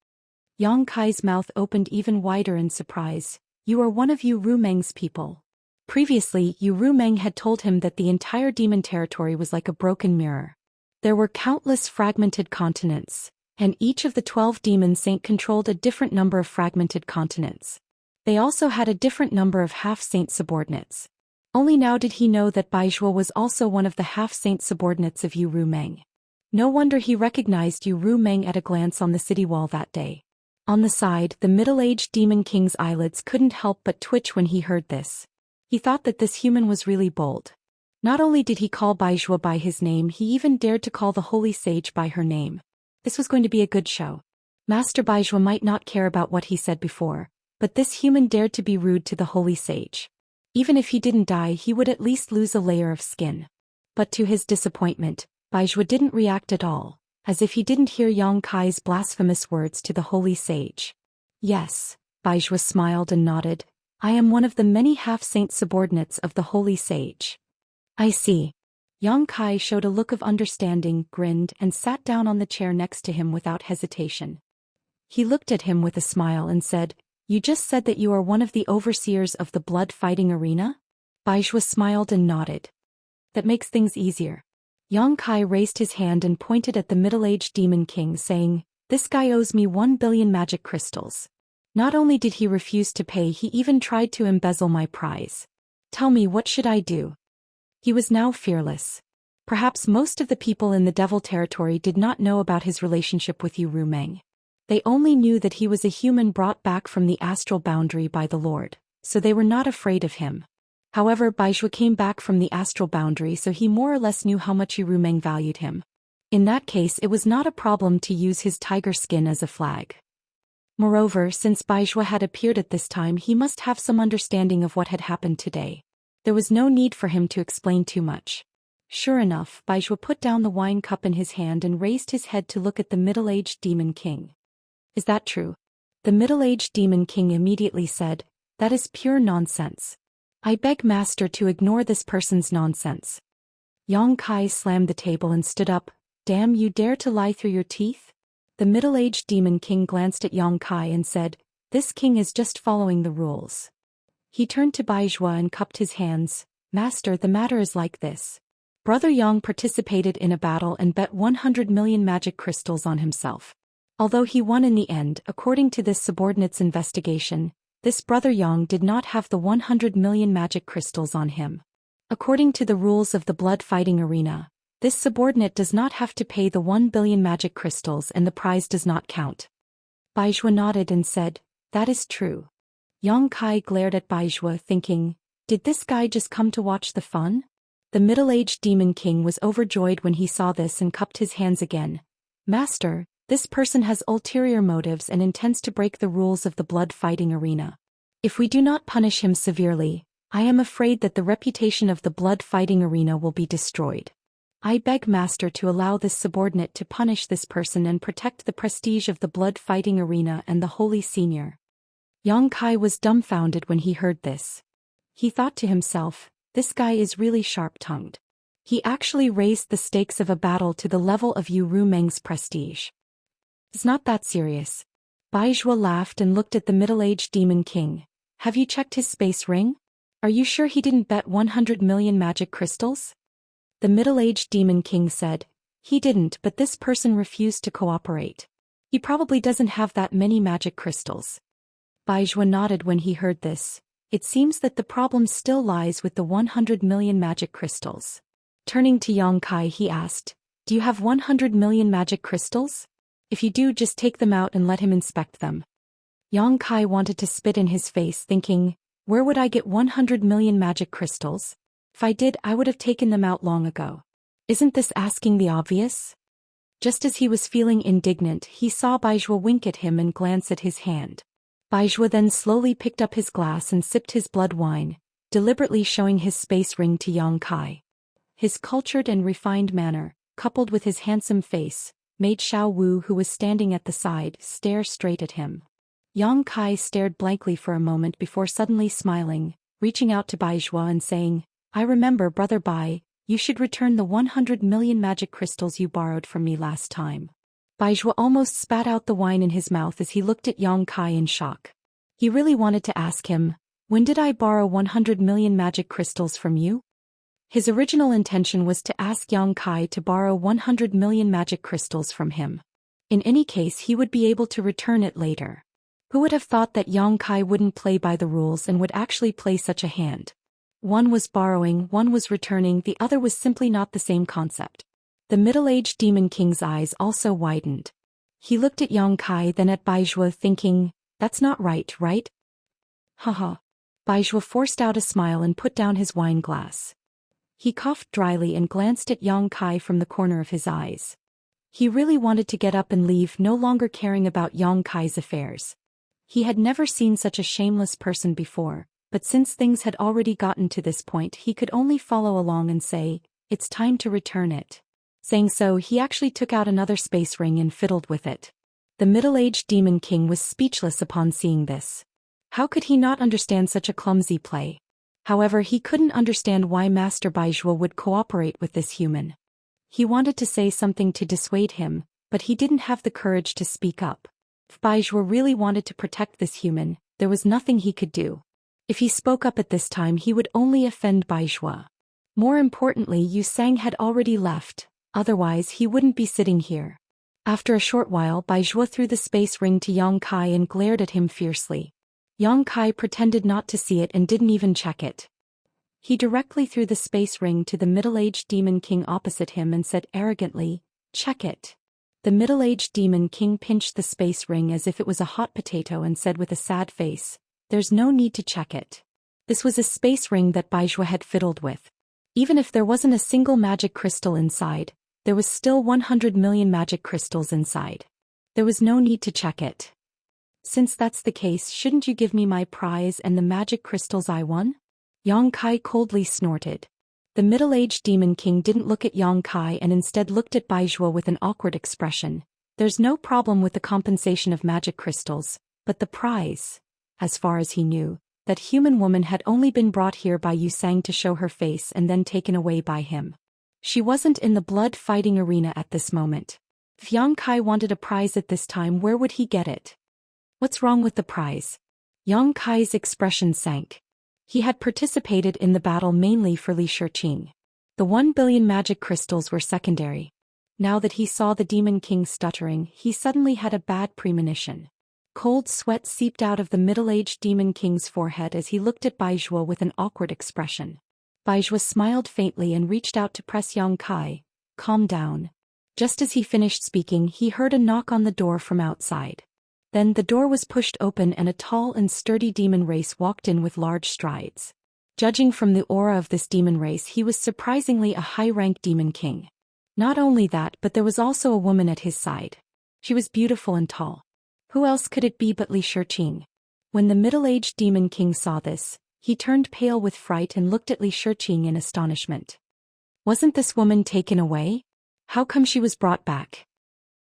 Yang Kai's mouth opened even wider in surprise. "You are one of Yu Rumeng's people." Previously, Yu Rumeng had told him that the entire demon territory was like a broken mirror. There were countless fragmented continents, and each of the 12 demon saint controlled a different number of fragmented continents. They also had a different number of half-saint subordinates. Only now did he know that Baizhua was also one of the half-saint subordinates of Yu Rumeng. No wonder he recognized Yu Rumeng at a glance on the city wall that day. On the side, the middle-aged demon king's eyelids couldn't help but twitch when he heard this. He thought that this human was really bold. Not only did he call Baizhua by his name, he even dared to call the holy sage by her name. This was going to be a good show. Master Baizhua might not care about what he said before, but this human dared to be rude to the holy sage. Even if he didn't die, he would at least lose a layer of skin. But to his disappointment, Baizhua didn't react at all, as if he didn't hear Yang Kai's blasphemous words to the holy sage. "Yes," Baizhua smiled and nodded, "I am one of the many half-saint subordinates of the holy sage." "I see." Yang Kai showed a look of understanding, grinned, and sat down on the chair next to him without hesitation. He looked at him with a smile and said, "You just said that you are one of the overseers of the blood-fighting arena?" Baizhua smiled and nodded. "That makes things easier." Yang Kai raised his hand and pointed at the middle-aged demon king, saying, "This guy owes me 1 billion magic crystals. Not only did he refuse to pay, he even tried to embezzle my prize. Tell me, what should I do?" He was now fearless. Perhaps most of the people in the Devil Territory did not know about his relationship with Yu Rumeng. They only knew that he was a human brought back from the astral boundary by the Lord, so they were not afraid of him. However, Baizhua came back from the astral boundary, so he more or less knew how much Yu Rumeng valued him. In that case, it was not a problem to use his tiger skin as a flag. Moreover, since Baizhua had appeared at this time, he must have some understanding of what had happened today. There was no need for him to explain too much. Sure enough, Baizhua put down the wine cup in his hand and raised his head to look at the middle-aged demon king. "Is that true?" The middle-aged demon king immediately said, "That is pure nonsense. I beg master to ignore this person's nonsense." Yang Kai slammed the table and stood up. "Damn, you dare to lie through your teeth?" The middle-aged demon king glanced at Yang Kai and said, "This king is just following the rules." He turned to Baizhua and cupped his hands. "Master, the matter is like this. Brother Yang participated in a battle and bet 100 million magic crystals on himself. Although he won in the end, according to this subordinate's investigation, this brother Yang did not have the 100 million magic crystals on him. According to the rules of the blood fighting arena, this subordinate does not have to pay the 1 billion magic crystals and the prize does not count." Baizhua nodded and said, "That is true." Yang Kai glared at Baizhua thinking, did this guy just come to watch the fun? The middle-aged demon king was overjoyed when he saw this and cupped his hands again. "Master, this person has ulterior motives and intends to break the rules of the blood fighting arena. If we do not punish him severely, I am afraid that the reputation of the blood fighting arena will be destroyed. I beg master to allow this subordinate to punish this person and protect the prestige of the blood fighting arena and the holy senior." Yang Kai was dumbfounded when he heard this. He thought to himself, this guy is really sharp-tongued. He actually raised the stakes of a battle to the level of Yu Rumeng's prestige. "It's not that serious." Baizhua laughed and looked at the middle-aged demon king. "Have you checked his space ring? Are you sure he didn't bet 100 million magic crystals?" The middle-aged demon king said, "He didn't, but this person refused to cooperate. He probably doesn't have that many magic crystals." Baizhua nodded when he heard this. It seems that the problem still lies with the 100 million magic crystals. Turning to Yang Kai, he asked, "Do you have 100 million magic crystals? If you do, just take them out and let him inspect them." Yang Kai wanted to spit in his face thinking, where would I get 100 million magic crystals? If I did, I would have taken them out long ago. Isn't this asking the obvious? Just as he was feeling indignant, he saw Baizhua wink at him and glance at his hand. Baizhua then slowly picked up his glass and sipped his blood wine, deliberately showing his space ring to Yang Kai. His cultured and refined manner, coupled with his handsome face, made Xiao Wu, who was standing at the side, stare straight at him. Yang Kai stared blankly for a moment before suddenly smiling, reaching out to Baizhua and saying, "I remember, brother Bai, you should return the 100 million magic crystals you borrowed from me last time." Baizhua almost spat out the wine in his mouth as he looked at Yang Kai in shock. He really wanted to ask him, "When did I borrow 100 million magic crystals from you?" His original intention was to ask Yang Kai to borrow 100 million magic crystals from him. In any case, he would be able to return it later. Who would have thought that Yang Kai wouldn't play by the rules and would actually play such a hand? One was borrowing, one was returning, the other was simply not the same concept. The middle-aged demon king's eyes also widened. He looked at Yang Kai, then at Baizhua thinking, that's not right, right? Haha. Baizhua forced out a smile and put down his wine glass. He coughed dryly and glanced at Yang Kai from the corner of his eyes. He really wanted to get up and leave, no longer caring about Yang Kai's affairs. He had never seen such a shameless person before, but since things had already gotten to this point, he could only follow along and say, "It's time to return it." Saying so, he actually took out another space ring and fiddled with it. The middle-aged demon king was speechless upon seeing this. How could he not understand such a clumsy play? However, he couldn't understand why Master Baizhua would cooperate with this human. He wanted to say something to dissuade him, but he didn't have the courage to speak up. If Baizhua really wanted to protect this human, there was nothing he could do. If he spoke up at this time, he would only offend Baizhua. More importantly, Yu Sang had already left, otherwise he wouldn't be sitting here. After a short while, Baizhua threw the space ring to Yang Kai and glared at him fiercely. Yang Kai pretended not to see it and didn't even check it. He directly threw the space ring to the middle-aged demon king opposite him and said arrogantly, "Check it." The middle-aged demon king pinched the space ring as if it was a hot potato and said with a sad face, "There's no need to check it." This was a space ring that Baizhua had fiddled with. Even if there wasn't a single magic crystal inside, there was still 100 million magic crystals inside. There was no need to check it. "Since that's the case, shouldn't you give me my prize and the magic crystals I won?" Yang Kai coldly snorted. The middle-aged demon king didn't look at Yang Kai and instead looked at Baizhua with an awkward expression. "There's no problem with the compensation of magic crystals, But the prize, as far as he knew, that human woman had only been brought here by Yusang to show her face and then taken away by him. She wasn't in the blood-fighting arena at this moment. If Yang Kai wanted a prize at this time, where would he get it? What's wrong with the prize? Yang Kai's expression sank. He had participated in the battle mainly for Li Shiqing. The 1 billion magic crystals were secondary. Now that he saw the Demon King stuttering, he suddenly had a bad premonition. Cold sweat seeped out of the middle-aged Demon King's forehead as he looked at Bai Zhuo with an awkward expression. Bai Zhuo smiled faintly and reached out to press Yang Kai. Calm down. Just as he finished speaking, he heard a knock on the door from outside. Then the door was pushed open and a tall and sturdy demon race walked in with large strides. Judging from the aura of this demon race, he was surprisingly a high-rank demon king. Not only that, but there was also a woman at his side. She was beautiful and tall. Who else could it be but Li Shiqing? When the middle-aged demon king saw this, he turned pale with fright and looked at Li Shiqing in astonishment. Wasn't this woman taken away? How come she was brought back?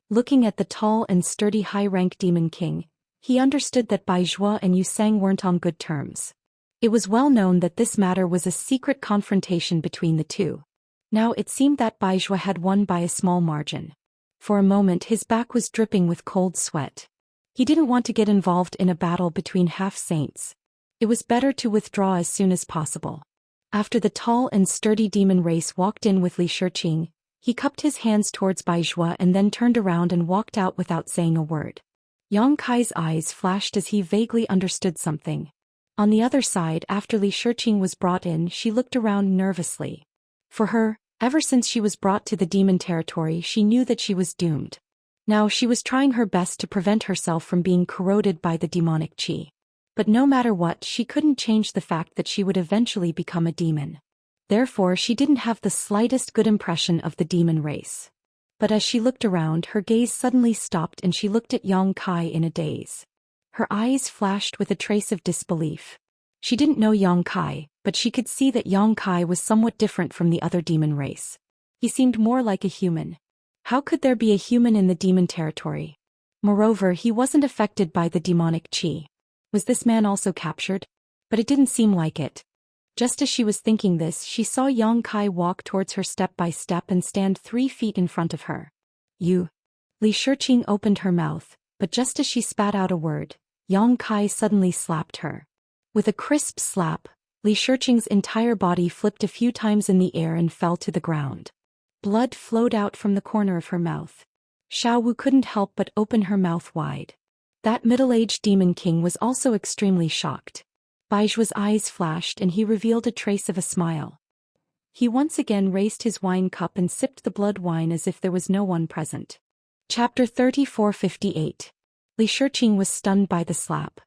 Looking at the tall and sturdy high-rank demon king, he understood that Bai Zhuo and Yusang weren't on good terms. It was well known that this matter was a secret confrontation between the two. Now it seemed that Bai Zhuo had won by a small margin. For a moment his back was dripping with cold sweat. He didn't want to get involved in a battle between half-saints. It was better to withdraw as soon as possible. After the tall and sturdy demon race walked in with Li Shiqing, he cupped his hands towards Bai Zhuo and then turned around and walked out without saying a word. Yang Kai's eyes flashed as he vaguely understood something. On the other side, after Li Shiqing was brought in, she looked around nervously. For her, ever since she was brought to the demon territory, she knew that she was doomed. Now she was trying her best to prevent herself from being corroded by the demonic qi. But no matter what, she couldn't change the fact that she would eventually become a demon. Therefore she didn't have the slightest good impression of the demon race. But as she looked around, her gaze suddenly stopped and she looked at Yang Kai in a daze. Her eyes flashed with a trace of disbelief. She didn't know Yang Kai, but she could see that Yang Kai was somewhat different from the other demon race. He seemed more like a human. How could there be a human in the demon territory? Moreover, he wasn't affected by the demonic qi. Was this man also captured? But it didn't seem like it. Just as she was thinking this, she saw Yang Kai walk towards her step by step and stand 3 feet in front of her. You. Li Shiqing opened her mouth, but just as she spat out a word, Yang Kai suddenly slapped her. With a crisp slap, Li Shiqing's entire body flipped a few times in the air and fell to the ground. Blood flowed out from the corner of her mouth. Xiao Wu couldn't help but open her mouth wide. That middle-aged demon king was also extremely shocked. Bai Zhuo's eyes flashed and he revealed a trace of a smile. He once again raised his wine cup and sipped the blood wine as if there was no one present. Chapter 3458. Li Shiqing was stunned by the slap.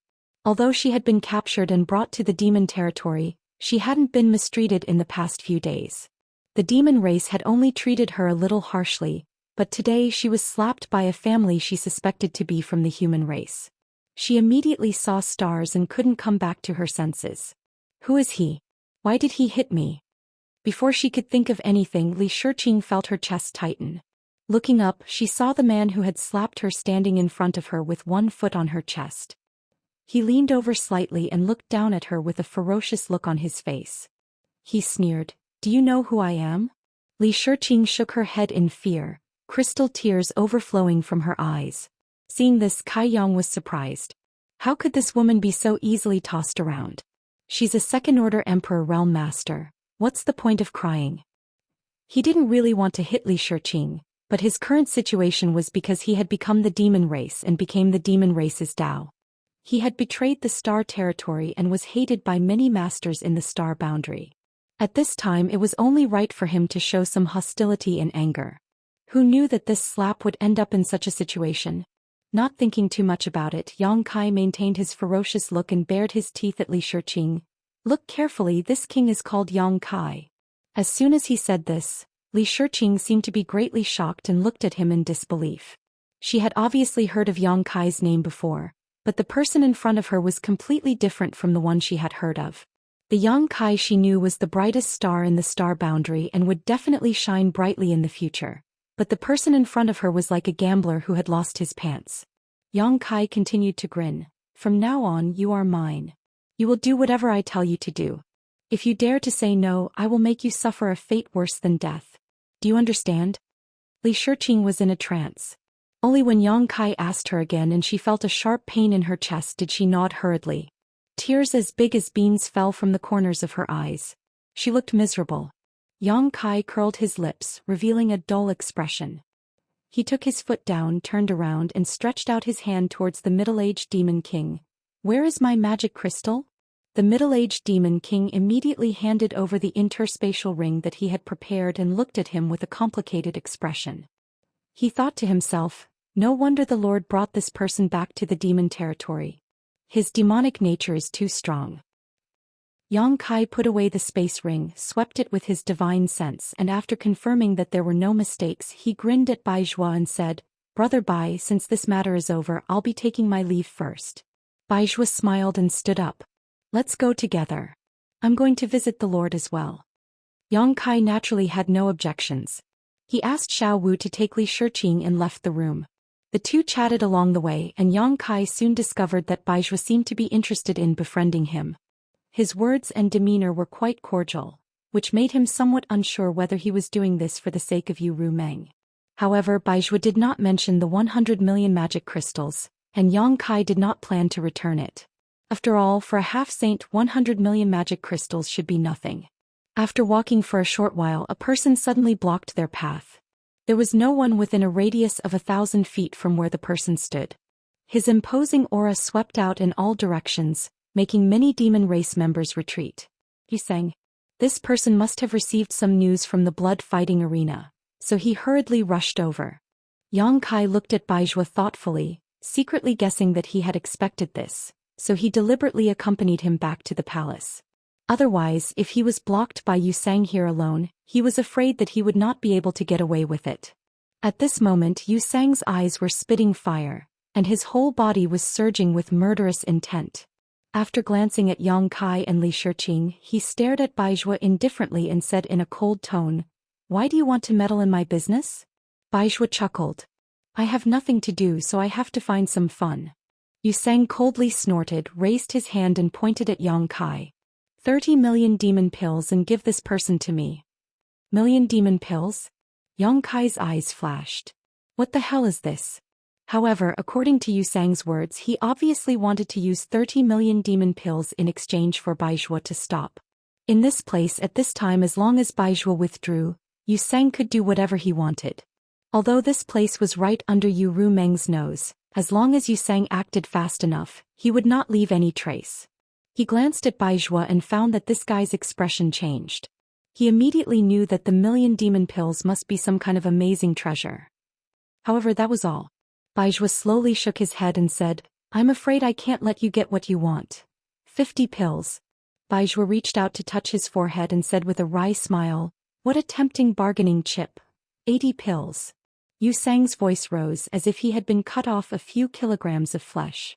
Although she had been captured and brought to the demon territory, she hadn't been mistreated in the past few days. The demon race had only treated her a little harshly, but today she was slapped by a family she suspected to be from the human race. She immediately saw stars and couldn't come back to her senses. Who is he? Why did he hit me? Before she could think of anything, Li Shiqing felt her chest tighten. Looking up, she saw the man who had slapped her standing in front of her with 1 foot on her chest. He leaned over slightly and looked down at her with a ferocious look on his face. He sneered, "Do you know who I am?" Li Shiqing shook her head in fear, crystal tears overflowing from her eyes. Seeing this, Kai Yang was surprised. How could this woman be so easily tossed around? She's a second-order Emperor Realm Master. What's the point of crying? He didn't really want to hit Li Shiqing, but his current situation was because he had become the demon race and became the demon race's Dao. He had betrayed the star territory and was hated by many masters in the star boundary. At this time it was only right for him to show some hostility and anger. Who knew that this slap would end up in such a situation? Not thinking too much about it, Yang Kai maintained his ferocious look and bared his teeth at Li Shiqing. Look carefully, this king is called Yang Kai. As soon as he said this, Li Shiqing seemed to be greatly shocked and looked at him in disbelief. She had obviously heard of Yang Kai's name before, but the person in front of her was completely different from the one she had heard of. The Yang Kai she knew was the brightest star in the star boundary and would definitely shine brightly in the future. But the person in front of her was like a gambler who had lost his pants. Yang Kai continued to grin. From now on you are mine. You will do whatever I tell you to do. If you dare to say no, I will make you suffer a fate worse than death. Do you understand? Li Shiqing was in a trance. Only when Yang Kai asked her again and she felt a sharp pain in her chest did she nod hurriedly. Tears as big as beans fell from the corners of her eyes. She looked miserable. Yang Kai curled his lips, revealing a dull expression. He took his foot down, turned around and stretched out his hand towards the middle-aged demon king. Where is my magic crystal? The middle-aged demon king immediately handed over the interspatial ring that he had prepared and looked at him with a complicated expression. He thought to himself, no wonder the Lord brought this person back to the demon territory. His demonic nature is too strong. Yang Kai put away the space ring, swept it with his divine sense, and after confirming that there were no mistakes, he grinned at Bai Zhuo and said, Brother Bai, since this matter is over, I'll be taking my leave first. Bai Zhuo smiled and stood up. Let's go together. I'm going to visit the Lord as well. Yang Kai naturally had no objections. He asked Xiao Wu to take Li Shiqing and left the room. The two chatted along the way, and Yang Kai soon discovered that Bai Zhuo seemed to be interested in befriending him. His words and demeanor were quite cordial, which made him somewhat unsure whether he was doing this for the sake of Yu Rumeng. However, Bai Zhuo did not mention the 100 million magic crystals, and Yang Kai did not plan to return it. After all, for a half-saint 100 million magic crystals should be nothing. After walking for a short while, a person suddenly blocked their path. There was no one within a radius of 1,000 feet from where the person stood. His imposing aura swept out in all directions, making many demon race members retreat. He sang. This person must have received some news from the blood-fighting arena, so he hurriedly rushed over. Yang Kai looked at Bai Zhuo thoughtfully, secretly guessing that he had expected this, so he deliberately accompanied him back to the palace. Otherwise, if he was blocked by Yu Sang here alone, he was afraid that he would not be able to get away with it. At this moment Yu Sang's eyes were spitting fire, and his whole body was surging with murderous intent. After glancing at Yang Kai and Li Shiqing, he stared at Bai Zhuo indifferently and said in a cold tone, Why do you want to meddle in my business? Bai Zhuo chuckled. I have nothing to do, so I have to find some fun. Yu Sang coldly snorted, raised his hand and pointed at Yang Kai. 30 million demon pills and give this person to me. Million demon pills? Yang Kai's eyes flashed. What the hell is this? However, according to Yu Sang's words, he obviously wanted to use 30 million demon pills in exchange for Bai Zhuo to stop. In this place at this time, as long as Bai Zhuo withdrew, Yu Sang could do whatever he wanted. Although this place was right under Yu Rumeng's nose, as long as Yu Sang acted fast enough, he would not leave any trace. He glanced at Bai Zhuo and found that this guy's expression changed. He immediately knew that the million demon pills must be some kind of amazing treasure. However, that was all. Bai Zhuo slowly shook his head and said, I'm afraid I can't let you get what you want. 50 pills. Bai Zhuo reached out to touch his forehead and said with a wry smile, What a tempting bargaining chip. 80 pills. Yu Sang's voice rose as if he had been cut off a few kilograms of flesh.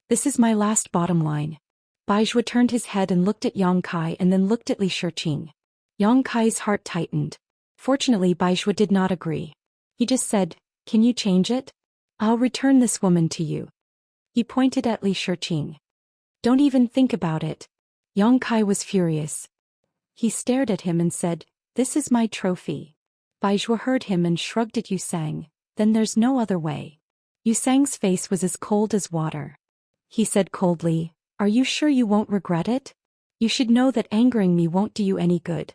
This is my last bottom line. Bai Zhuo turned his head and looked at Yang Kai and then looked at Li Shiqing. Yang Kai's heart tightened. Fortunately, Bai Zhuo did not agree. He just said, Can you change it? I'll return this woman to you. He pointed at Li Shiqing. Don't even think about it. Yang Kai was furious. He stared at him and said, This is my trophy. Bai Zhuo heard him and shrugged at Yu Sang. Then there's no other way. Yu Sang's face was as cold as water. He said coldly, Are you sure you won't regret it? You should know that angering me won't do you any good.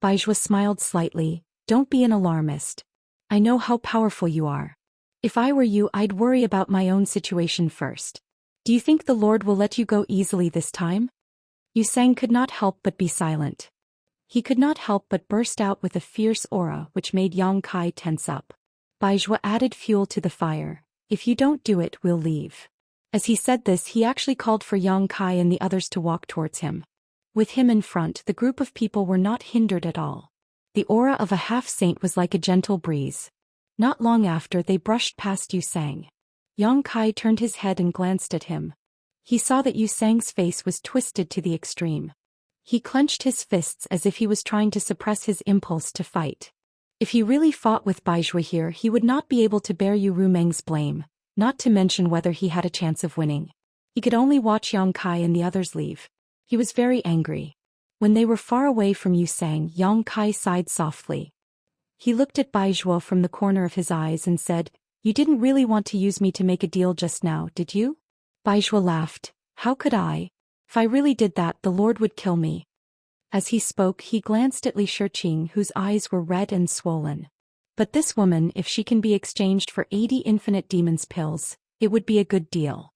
Bai Zhuo smiled slightly. Don't be an alarmist. I know how powerful you are. If I were you, I'd worry about my own situation first. Do you think the Lord will let you go easily this time? Yu Sang could not help but be silent. He could not help but burst out with a fierce aura which made Yang Kai tense up. Bai Zhuo added fuel to the fire. If you don't do it, we'll leave. As he said this, he actually called for Yang Kai and the others to walk towards him. With him in front, the group of people were not hindered at all. The aura of a half-saint was like a gentle breeze. Not long after, they brushed past Yu Sang. Yang Kai turned his head and glanced at him. He saw that Yu Sang's face was twisted to the extreme. He clenched his fists as if he was trying to suppress his impulse to fight. If he really fought with Bai Zhuo here, he would not be able to bear Yu Rumeng's blame, not to mention whether he had a chance of winning. He could only watch Yang Kai and the others leave. He was very angry. When they were far away from Yusang, Yang Kai sighed softly. He looked at Bai Zhuo from the corner of his eyes and said, "You didn't really want to use me to make a deal just now, did you?" Bai Zhuo laughed. "How could I? If I really did that, the Lord would kill me." As he spoke, he glanced at Li Shiqing, whose eyes were red and swollen. "But this woman, if she can be exchanged for 80 infinite demons pills, it would be a good deal."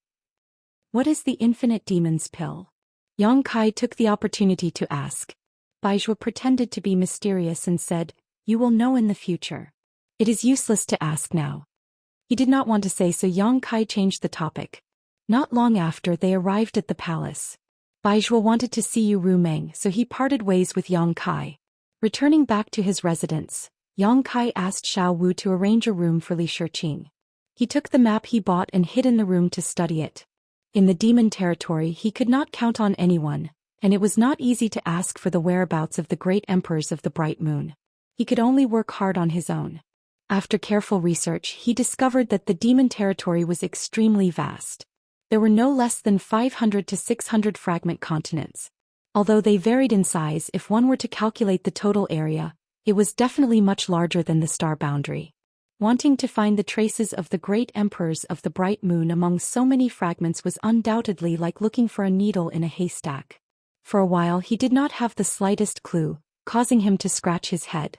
"What is the infinite demons pill?" Yang Kai took the opportunity to ask. Bai Zhuo pretended to be mysterious and said, "You will know in the future. It is useless to ask now." He did not want to say, so Yang Kai changed the topic. Not long after, they arrived at the palace. Bai Zhuo wanted to see Yu Rumeng, so he parted ways with Yang Kai. Returning back to his residence, Yang Kai asked Xiao Wu to arrange a room for Li Shiqing. He took the map he bought and hid in the room to study it. In the demon territory, he could not count on anyone, and it was not easy to ask for the whereabouts of the great emperors of the bright moon. He could only work hard on his own. After careful research, he discovered that the demon territory was extremely vast. There were no less than 500 to 600 fragment continents. Although they varied in size, if one were to calculate the total area, it was definitely much larger than the star boundary. Wanting to find the traces of the great emperors of the bright moon among so many fragments was undoubtedly like looking for a needle in a haystack. For a while he did not have the slightest clue, causing him to scratch his head.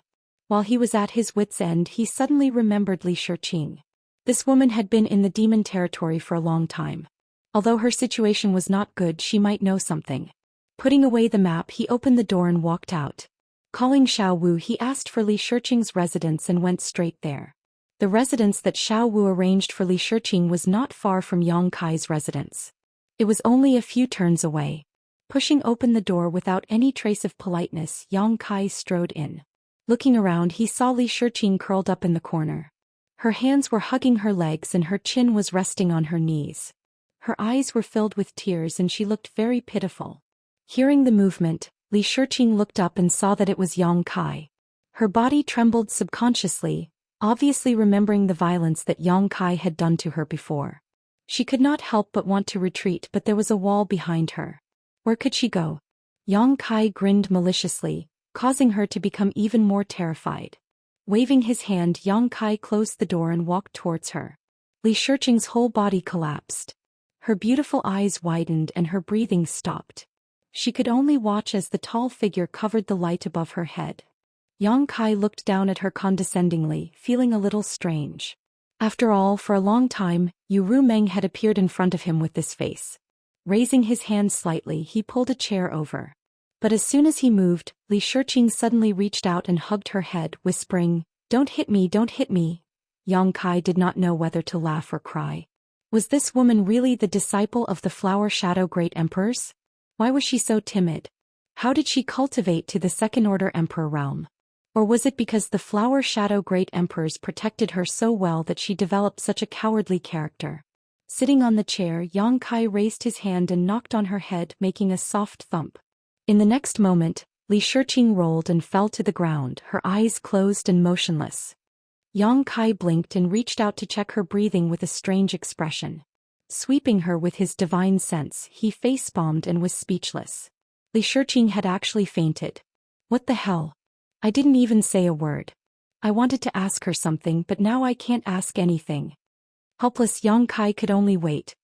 While he was at his wit's end, he suddenly remembered Li Shiqing. This woman had been in the demon territory for a long time. Although her situation was not good, she might know something. Putting away the map, he opened the door and walked out. Calling Xiao Wu, he asked for Li Shiqing's residence and went straight there. The residence that Xiao Wu arranged for Li Shiqing was not far from Yang Kai's residence. It was only a few turns away. Pushing open the door without any trace of politeness, Yang Kai strode in. Looking around, he saw Li Shiqing curled up in the corner. Her hands were hugging her legs and her chin was resting on her knees. Her eyes were filled with tears and she looked very pitiful. Hearing the movement, Li Shiqing looked up and saw that it was Yang Kai. Her body trembled subconsciously, obviously remembering the violence that Yang Kai had done to her before. She could not help but want to retreat, but there was a wall behind her. Where could she go? Yang Kai grinned maliciously, causing her to become even more terrified. Waving his hand, Yang Kai closed the door and walked towards her. Li Shiqing's whole body collapsed. Her beautiful eyes widened and her breathing stopped. She could only watch as the tall figure covered the light above her head. Yang Kai looked down at her condescendingly, feeling a little strange. After all, for a long time, Yu Rumeng had appeared in front of him with this face. Raising his hand slightly, he pulled a chair over. But as soon as he moved, Li Shiqing suddenly reached out and hugged her head, whispering, "Don't hit me, don't hit me." Yang Kai did not know whether to laugh or cry. Was this woman really the disciple of the Flower Shadow Great Emperors? Why was she so timid? How did she cultivate to the Second Order Emperor realm? Or was it because the Flower Shadow Great Emperors protected her so well that she developed such a cowardly character? Sitting on the chair, Yang Kai raised his hand and knocked on her head, making a soft thump. In the next moment, Li Shiqing rolled and fell to the ground, her eyes closed and motionless. Yang Kai blinked and reached out to check her breathing with a strange expression. Sweeping her with his divine sense, he face-palmed and was speechless. Li Shiqing had actually fainted. What the hell? I didn't even say a word. I wanted to ask her something, but now I can't ask anything. Helpless, Yang Kai could only wait.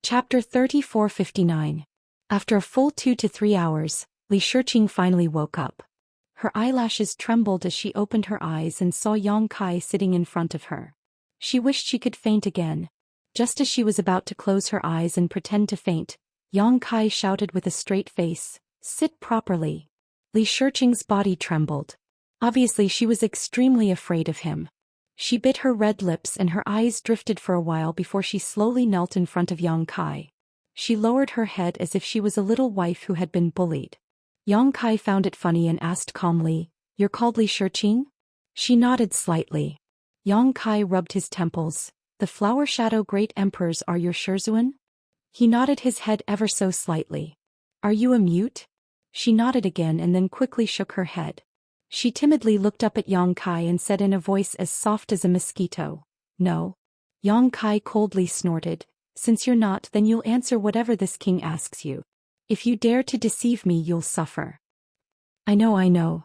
Chapter 3459. After a full 2 to 3 hours, Li Shiqing finally woke up. Her eyelashes trembled as she opened her eyes and saw Yang Kai sitting in front of her. She wished she could faint again. Just as she was about to close her eyes and pretend to faint, Yang Kai shouted with a straight face, "Sit properly." Li Shiqing's body trembled. Obviously she was extremely afraid of him. She bit her red lips and her eyes drifted for a while before she slowly knelt in front of Yang Kai. She lowered her head as if she was a little wife who had been bullied. Yang Kai found it funny and asked calmly, "You're called Li Shiqing?" She nodded slightly. Yang Kai rubbed his temples. "The Flower Shadow Great Emperors are your Shizhuan?" He nodded his head ever so slightly. "Are you a mute?" She nodded again and then quickly shook her head. She timidly looked up at Yang Kai and said in a voice as soft as a mosquito, "No." Yang Kai coldly snorted, Since you're not, then you'll answer whatever this king asks you. If you dare to deceive me, you'll suffer. I know.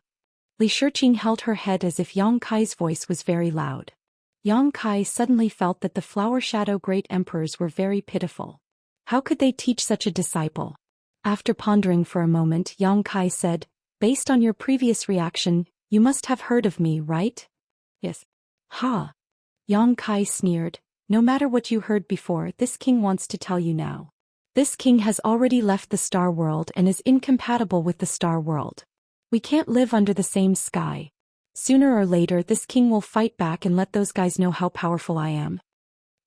Li Shiqing held her head as if Yang Kai's voice was very loud. Yang Kai suddenly felt that the flower shadow great emperors were very pitiful. How could they teach such a disciple? After pondering for a moment, Yang Kai said, based on your previous reaction, you must have heard of me, right? Yes. Ha! Yang Kai sneered. No matter what you heard before, this king wants to tell you now. This king has already left the star world and is incompatible with the star world. We can't live under the same sky. Sooner or later this king will fight back and let those guys know how powerful I am.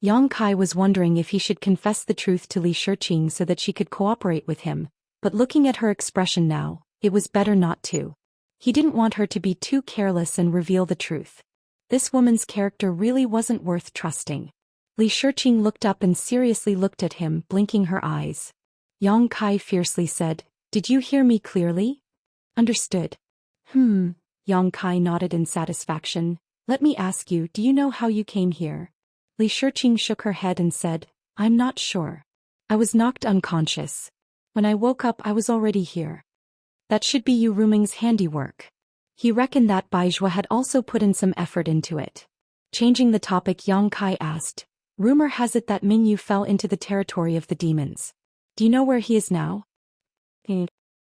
Yang Kai was wondering if he should confess the truth to Li Shiqing so that she could cooperate with him, but looking at her expression now, it was better not to. He didn't want her to be too careless and reveal the truth. This woman's character really wasn't worth trusting. Li Shiqing looked up and seriously looked at him, blinking her eyes. Yang Kai fiercely said, "Did you hear me clearly?" "Understood." Yang Kai nodded in satisfaction. "Let me ask you, do you know how you came here?" Li Shiqing shook her head and said, "I'm not sure. I was knocked unconscious. When I woke up I was already here." That should be Yu Ruming's handiwork. He reckoned that Baizhua had also put in some effort into it. Changing the topic, Yang Kai asked, "Rumor has it that Mingyu fell into the territory of the demons. Do you know where he is now?"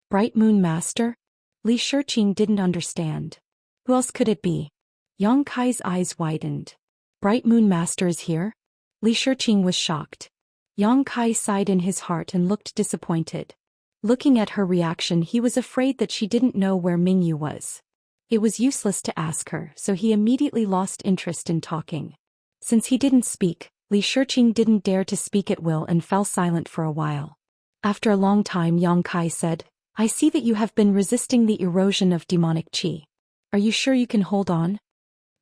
"Bright Moon Master?" Li Shiqing didn't understand. Who else could it be? Yang Kai's eyes widened. Bright Moon Master is here? Li Shiqing was shocked. Yang Kai sighed in his heart and looked disappointed. Looking at her reaction, he was afraid that she didn't know where Mingyu was. It was useless to ask her, so he immediately lost interest in talking. Since he didn't speak, Li Shiqing didn't dare to speak at will and fell silent for a while. After a long time, Yang Kai said, "I see that you have been resisting the erosion of demonic qi. Are you sure you can hold on?"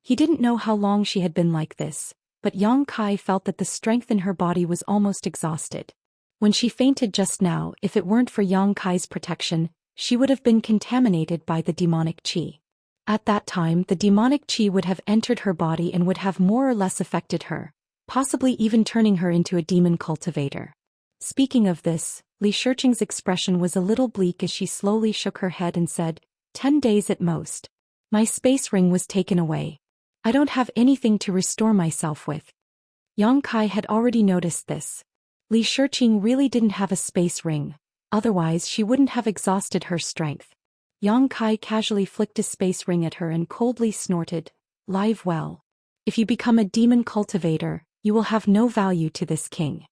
He didn't know how long she had been like this, but Yang Kai felt that the strength in her body was almost exhausted. When she fainted just now, if it weren't for Yang Kai's protection, she would have been contaminated by the demonic qi. At that time, the demonic qi would have entered her body and would have more or less affected her, possibly even turning her into a demon cultivator. Speaking of this, Li Shiqing's expression was a little bleak as she slowly shook her head and said, 10 days at most. My space ring was taken away. I don't have anything to restore myself with. Yang Kai had already noticed this. Li Shiqing really didn't have a space ring, otherwise she wouldn't have exhausted her strength. Yang Kai casually flicked a space ring at her and coldly snorted, "Live well. If you become a demon cultivator, you will have no value to this king."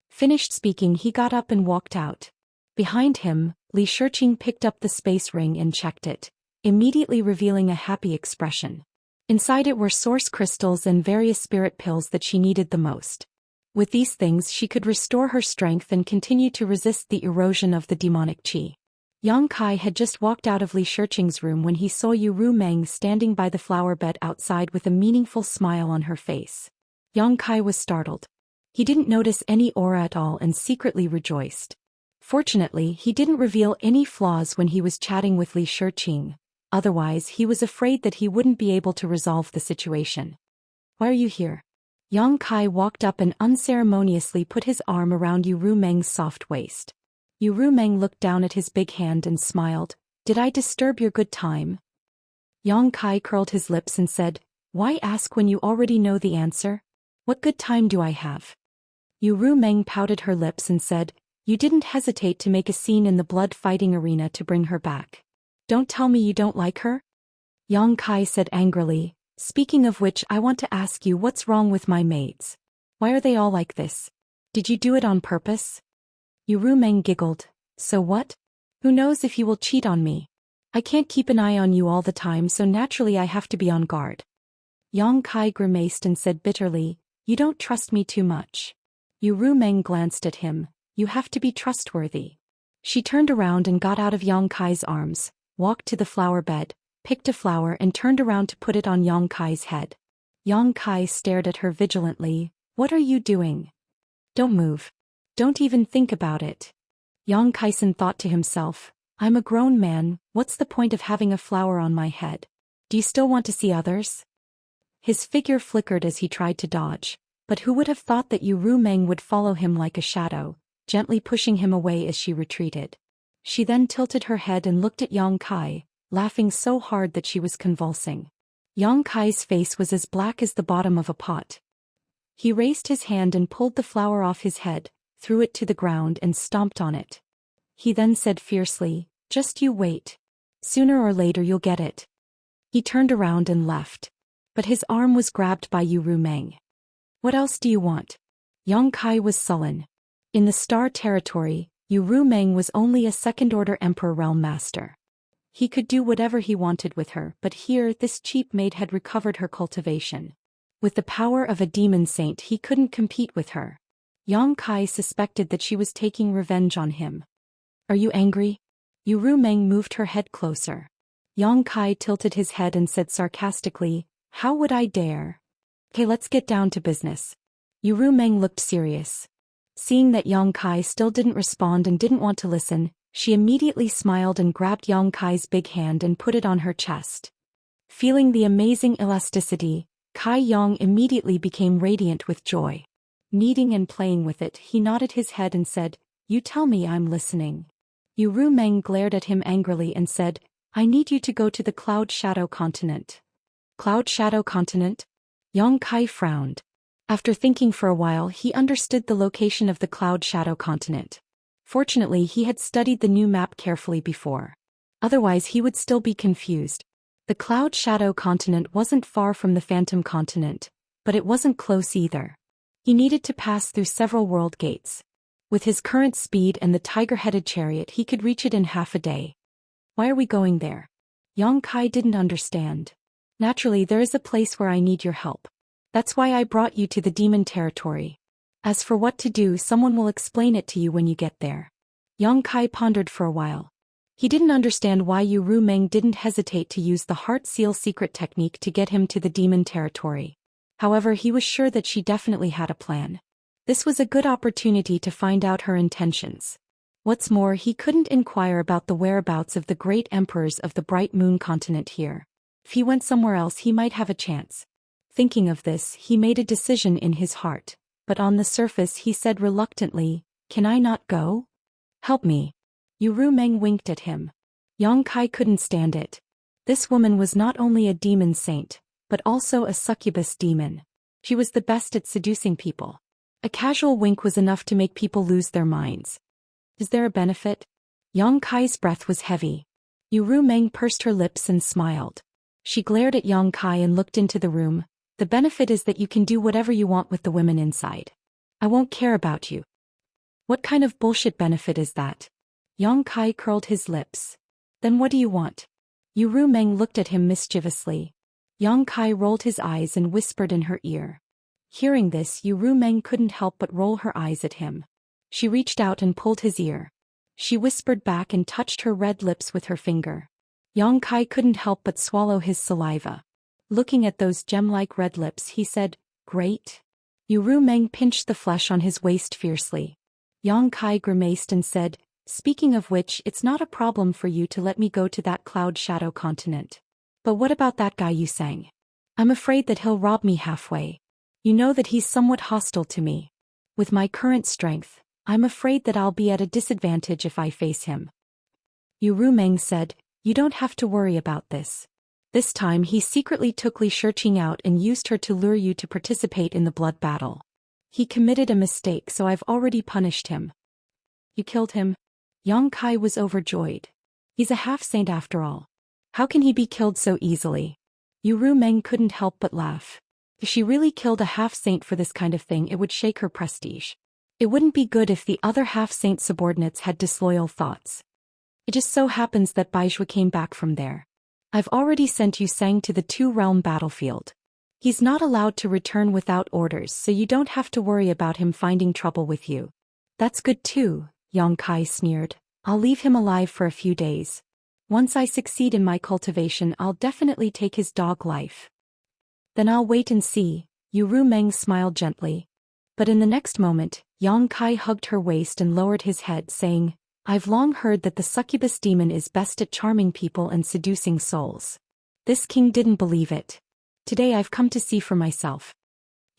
Finished speaking, he got up and walked out. Behind him, Li Shiqing picked up the space ring and checked it, immediately revealing a happy expression. Inside it were source crystals and various spirit pills that she needed the most. With these things she could restore her strength and continue to resist the erosion of the demonic qi. Yang Kai had just walked out of Li Shiqing's room when he saw Yu Rumeng standing by the flower bed outside with a meaningful smile on her face. Yang Kai was startled. He didn't notice any aura at all and secretly rejoiced. Fortunately, he didn't reveal any flaws when he was chatting with Li Shiqing, otherwise he was afraid that he wouldn't be able to resolve the situation. "Why are you here?" Yang Kai walked up and unceremoniously put his arm around Yu Rumeng's soft waist. Yu Rumeng looked down at his big hand and smiled. "Did I disturb your good time?" Yang Kai curled his lips and said, "Why ask when you already know the answer? What good time do I have?" Yu Rumeng pouted her lips and said, "You didn't hesitate to make a scene in the blood-fighting arena to bring her back. Don't tell me you don't like her?" Yang Kai said angrily, "Speaking of which, I want to ask you what's wrong with my maids. Why are they all like this? Did you do it on purpose?" Yu Rumeng giggled. "So what? Who knows if you will cheat on me? I can't keep an eye on you all the time, so naturally I have to be on guard." Yang Kai grimaced and said bitterly, "You don't trust me too much." Yu Rumeng glanced at him. "You have to be trustworthy." She turned around and got out of Yang Kai's arms, walked to the flower bed, picked a flower and turned around to put it on Yang Kai's head. Yang Kai stared at her vigilantly. "What are you doing? Don't move. Don't even think about it." Yang Kaisen thought to himself, "I'm a grown man, what's the point of having a flower on my head? Do you still want to see others?" His figure flickered as he tried to dodge, But who would have thought that Yu Meng would follow him like a shadow, gently pushing him away as she retreated. She then tilted her head and looked at Yang Kai, laughing so hard that she was convulsing. Yang Kai's face was as black as the bottom of a pot. He raised his hand and pulled the flower off his head, threw it to the ground and stomped on it. He then said fiercely, "Just you wait. Sooner or later you'll get it." He turned around and left. But his arm was grabbed by Yu Meng. "What else do you want?" Yang Kai was sullen. In the Star Territory, Yu Meng was only a second-order Emperor Realm Master. He could do whatever he wanted with her, but here this cheap maid had recovered her cultivation. With the power of a demon saint, he couldn't compete with her. Yang Kai suspected that she was taking revenge on him. "Are you angry?" Yu Meng moved her head closer. Yang Kai tilted his head and said sarcastically, "How would I dare? Okay, let's get down to business." Yu Meng looked serious. Seeing that Yang Kai still didn't respond and didn't want to listen, she immediately smiled and grabbed Yang Kai's big hand and put it on her chest. Feeling the amazing elasticity, Kai Yang immediately became radiant with joy. Kneading and playing with it, he nodded his head and said, "You tell me, I'm listening." Yu Meng glared at him angrily and said, "I need you to go to the Cloud Shadow Continent." Cloud Shadow Continent? Yang Kai frowned. After thinking for a while, he understood the location of the Cloud Shadow Continent. Fortunately, he had studied the new map carefully before. Otherwise, he would still be confused. The Cloud Shadow Continent wasn't far from the Phantom Continent, but it wasn't close either. He needed to pass through several world gates. With his current speed and the tiger-headed chariot, he could reach it in half a day. "Why are we going there?" Yang Kai didn't understand. "Naturally, there is a place where I need your help. That's why I brought you to the demon territory. As for what to do, someone will explain it to you when you get there." Yang Kai pondered for a while. He didn't understand why Yu Meng didn't hesitate to use the Heart Seal secret technique to get him to the demon territory. However, he was sure that she definitely had a plan. This was a good opportunity to find out her intentions. What's more, he couldn't inquire about the whereabouts of the great emperors of the Bright Moon continent here. If he went somewhere else, he might have a chance. Thinking of this, he made a decision in his heart, but on the surface he said reluctantly, "Can I not go? Help me." Yu Meng winked at him. Yang Kai couldn't stand it. This woman was not only a demon saint, but also a succubus demon. She was the best at seducing people. A casual wink was enough to make people lose their minds. Is there a benefit? Yang Kai's breath was heavy. Yu Meng pursed her lips and smiled. She glared at Yang Kai and looked into the room. "The benefit is that you can do whatever you want with the women inside. I won't care about you." "What kind of bullshit benefit is that?" Yang Kai curled his lips. "Then what do you want?" Yu Meng looked at him mischievously. Yang Kai rolled his eyes and whispered in her ear. Hearing this, Yu Meng couldn't help but roll her eyes at him. She reached out and pulled his ear. She whispered back and touched her red lips with her finger. Yang Kai couldn't help but swallow his saliva. Looking at those gem-like red lips, he said, "Great." Yu Meng pinched the flesh on his waist fiercely. Yang Kai grimaced and said, "Speaking of which, it's not a problem for you to let me go to that Cloud Shadow Continent. But what about that guy you sang? I'm afraid that he'll rob me halfway. You know that he's somewhat hostile to me. With my current strength, I'm afraid that I'll be at a disadvantage if I face him." Yu Meng said, "You don't have to worry about this. This time he secretly took Li Shiqing out and used her to lure you to participate in the blood battle. He committed a mistake, so I've already punished him." "You killed him?" Yang Kai was overjoyed. He's a half-saint after all. How can he be killed so easily? Yu Meng couldn't help but laugh. If she really killed a half-saint for this kind of thing, it would shake her prestige. It wouldn't be good if the other half-saint subordinates had disloyal thoughts. It just so happens that Baizhua came back from there. I've already sent Yu Sang to the two-realm battlefield. He's not allowed to return without orders, so you don't have to worry about him finding trouble with you. That's good too, Yang Kai sneered. I'll leave him alive for a few days. Once I succeed in my cultivation, I'll definitely take his dog life. Then I'll wait and see, Yu Meng smiled gently. But in the next moment, Yang Kai hugged her waist and lowered his head, saying, I've long heard that the succubus demon is best at charming people and seducing souls. This king didn't believe it. Today I've come to see for myself.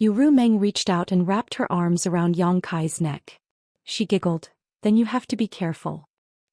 Yu Meng reached out and wrapped her arms around Yang Kai's neck. She giggled, "Then you have to be careful."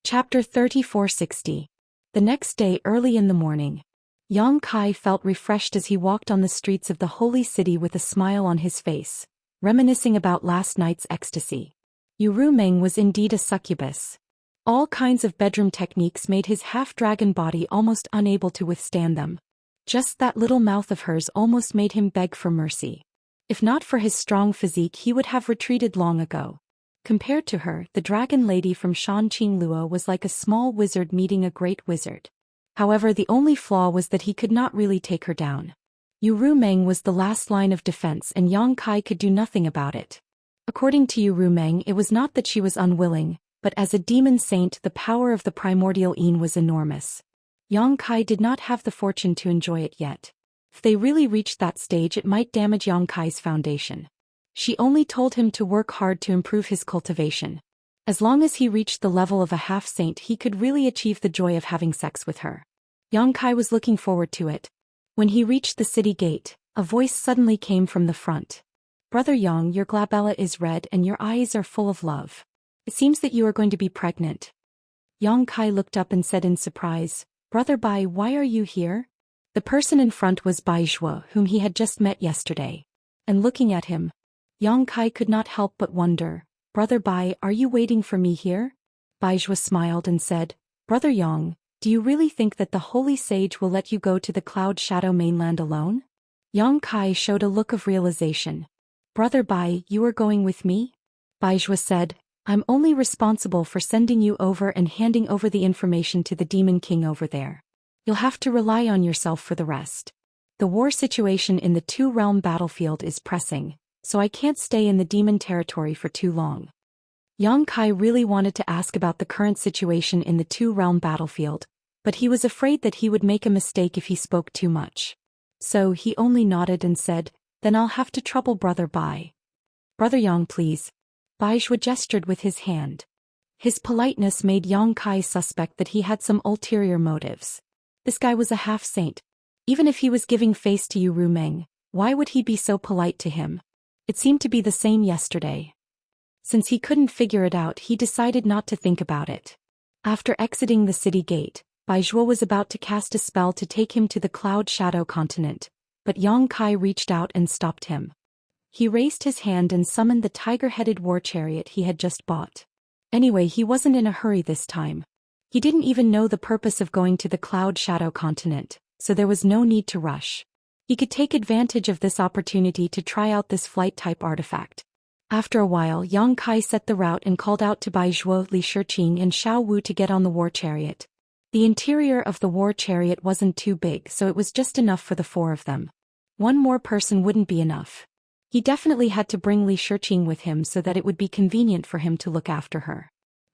Chapter 3460. The next day early in the morning, Yang Kai felt refreshed as he walked on the streets of the holy city with a smile on his face, reminiscing about last night's ecstasy. Yu Meng was indeed a succubus. All kinds of bedroom techniques made his half-dragon body almost unable to withstand them. Just that little mouth of hers almost made him beg for mercy. If not for his strong physique, he would have retreated long ago. Compared to her, the dragon lady from Shanqinglua was like a small wizard meeting a great wizard. However, the only flaw was that he could not really take her down. Yu Meng was the last line of defense and Yang Kai could do nothing about it. According to Yu Meng, it was not that she was unwilling, but as a demon saint the power of the primordial Yin was enormous. Yang Kai did not have the fortune to enjoy it yet. If they really reached that stage, it might damage Yang Kai's foundation. She only told him to work hard to improve his cultivation. As long as he reached the level of a half-saint, he could really achieve the joy of having sex with her. Yang Kai was looking forward to it. When he reached the city gate, a voice suddenly came from the front. "Brother Yang, your glabella is red and your eyes are full of love. It seems that you are going to be pregnant." Yang Kai looked up and said in surprise, "Brother Bai, why are you here?" The person in front was Bai Zhuo, whom he had just met yesterday. And looking at him, Yang Kai could not help but wonder, "Brother Bai, are you waiting for me here?" Bai Zhuo smiled and said, "Brother Yang, do you really think that the holy sage will let you go to the Cloud Shadow mainland alone?" Yang Kai showed a look of realization. "Brother Bai, you are going with me?" Bai Zhuo said, "I'm only responsible for sending you over and handing over the information to the Demon King over there. You'll have to rely on yourself for the rest. The war situation in the two-realm battlefield is pressing, so I can't stay in the demon territory for too long." Yang Kai really wanted to ask about the current situation in the two-realm battlefield, but he was afraid that he would make a mistake if he spoke too much. So he only nodded and said, "Then I'll have to trouble Brother Bai." "Brother Yang, please." Bai Zhuo gestured with his hand. His politeness made Yang Kai suspect that he had some ulterior motives. This guy was a half-saint. Even if he was giving face to Yu Meng, why would he be so polite to him? It seemed to be the same yesterday. Since he couldn't figure it out, he decided not to think about it. After exiting the city gate, Bai Zhuo was about to cast a spell to take him to the Cloud Shadow continent, but Yang Kai reached out and stopped him. He raised his hand and summoned the tiger-headed war chariot he had just bought. Anyway, he wasn't in a hurry this time. He didn't even know the purpose of going to the Cloud Shadow continent, so there was no need to rush. He could take advantage of this opportunity to try out this flight-type artifact. After a while, Yang Kai set the route and called out to Bai Zhuo, Li Shiqing and Xiao Wu to get on the war chariot. The interior of the war chariot wasn't too big, so it was just enough for the four of them. One more person wouldn't be enough. He definitely had to bring Li Shiqing with him so that it would be convenient for him to look after her.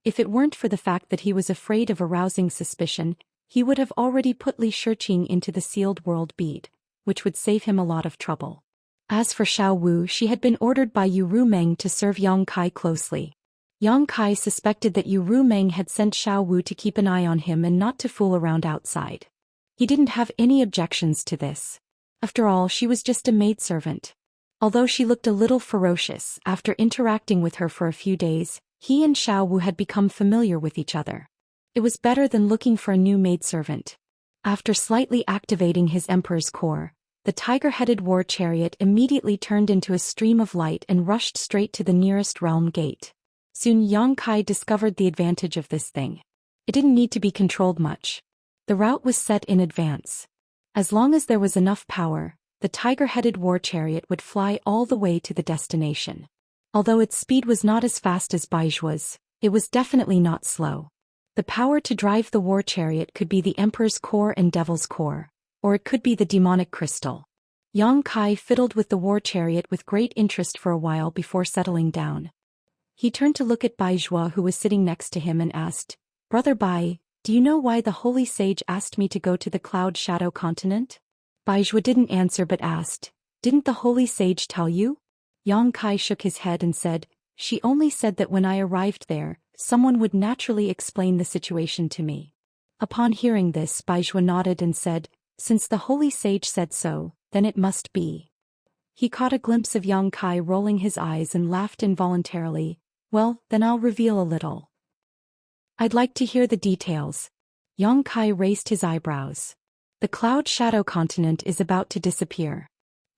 If it weren't for the fact that he was afraid of arousing suspicion, he would have already put Li Shiqing into the sealed world bead, which would save him a lot of trouble. As for Xiao Wu, she had been ordered by Yu Meng to serve Yang Kai closely. Yang Kai suspected that Yu Meng had sent Xiao Wu to keep an eye on him and not to fool around outside. He didn't have any objections to this. After all, she was just a maidservant. Although she looked a little ferocious, after interacting with her for a few days, he and Xiao Wu had become familiar with each other. It was better than looking for a new maidservant. After slightly activating his Emperor's core, the tiger-headed war chariot immediately turned into a stream of light and rushed straight to the nearest realm gate. Soon Yang Kai discovered the advantage of this thing. It didn't need to be controlled much. The route was set in advance. As long as there was enough power, the tiger-headed war chariot would fly all the way to the destination. Although its speed was not as fast as Bai Zhuo's, it was definitely not slow. The power to drive the war chariot could be the Emperor's core and Devil's core, or it could be the demonic crystal. Yang Kai fiddled with the war chariot with great interest for a while before settling down. He turned to look at Bai Zhuo, who was sitting next to him, and asked, "Brother Bai, do you know why the holy sage asked me to go to the Cloud Shadow continent?" Bai Zhuo didn't answer but asked, "Didn't the holy sage tell you?" Yang Kai shook his head and said, "She only said that when I arrived there, someone would naturally explain the situation to me." Upon hearing this, Bai Zhuo nodded and said, "Since the holy sage said so, then it must be." He caught a glimpse of Yang Kai rolling his eyes and laughed involuntarily. Well, then I'll reveal a little. I'd like to hear the details. Yang Kai raised his eyebrows. The Cloud Shadow continent is about to disappear.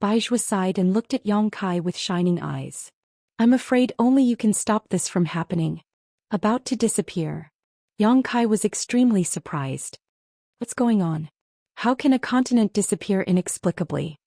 Baizhua sighed and looked at Yang Kai with shining eyes. I'm afraid only you can stop this from happening. About to disappear. Yang Kai was extremely surprised. What's going on? How can a continent disappear inexplicably?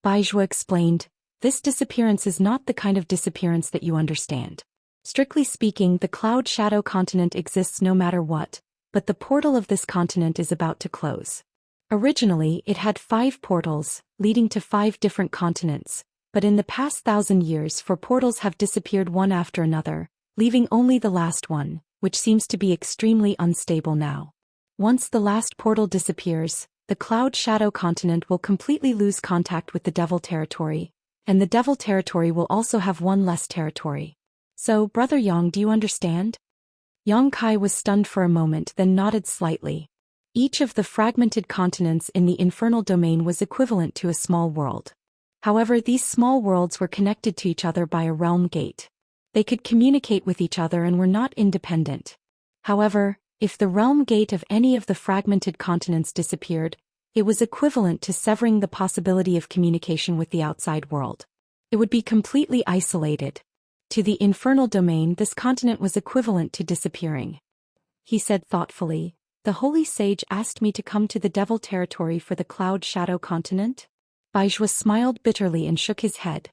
Baizhua explained, this disappearance is not the kind of disappearance that you understand. Strictly speaking, the Cloud Shadow continent exists no matter what, but the portal of this continent is about to close. Originally, it had 5 portals, leading to 5 different continents, but in the past 1,000 years 4 portals have disappeared one after another, leaving only the last one, which seems to be extremely unstable now. Once the last portal disappears, the Cloud Shadow continent will completely lose contact with the Devil territory, and the Devil territory will also have one less territory. So, Brother Yang, do you understand? Yang Kai was stunned for a moment, then nodded slightly. Each of the fragmented continents in the infernal domain was equivalent to a small world. However, these small worlds were connected to each other by a realm gate. They could communicate with each other and were not independent. However, if the realm gate of any of the fragmented continents disappeared, it was equivalent to severing the possibility of communication with the outside world. It would be completely isolated. To the infernal domain, this continent was equivalent to disappearing. He said thoughtfully, the Holy Sage asked me to come to the Devil territory for the Cloud Shadow continent? Baizhua smiled bitterly and shook his head.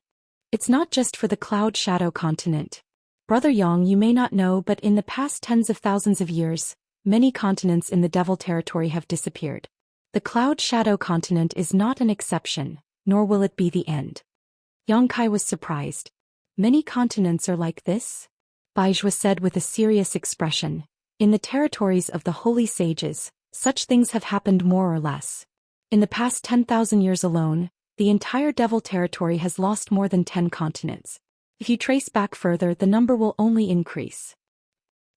It's not just for the Cloud Shadow continent. Brother Yang, you may not know, but in the past tens of thousands of years, many continents in the Devil territory have disappeared. The Cloud Shadow continent is not an exception, nor will it be the end. Yang Kai was surprised. Many continents are like this? Baizhua said with a serious expression. In the territories of the Holy Sages, such things have happened more or less. In the past 10,000 years alone, the entire Devil territory has lost more than 10 continents. If you trace back further, the number will only increase.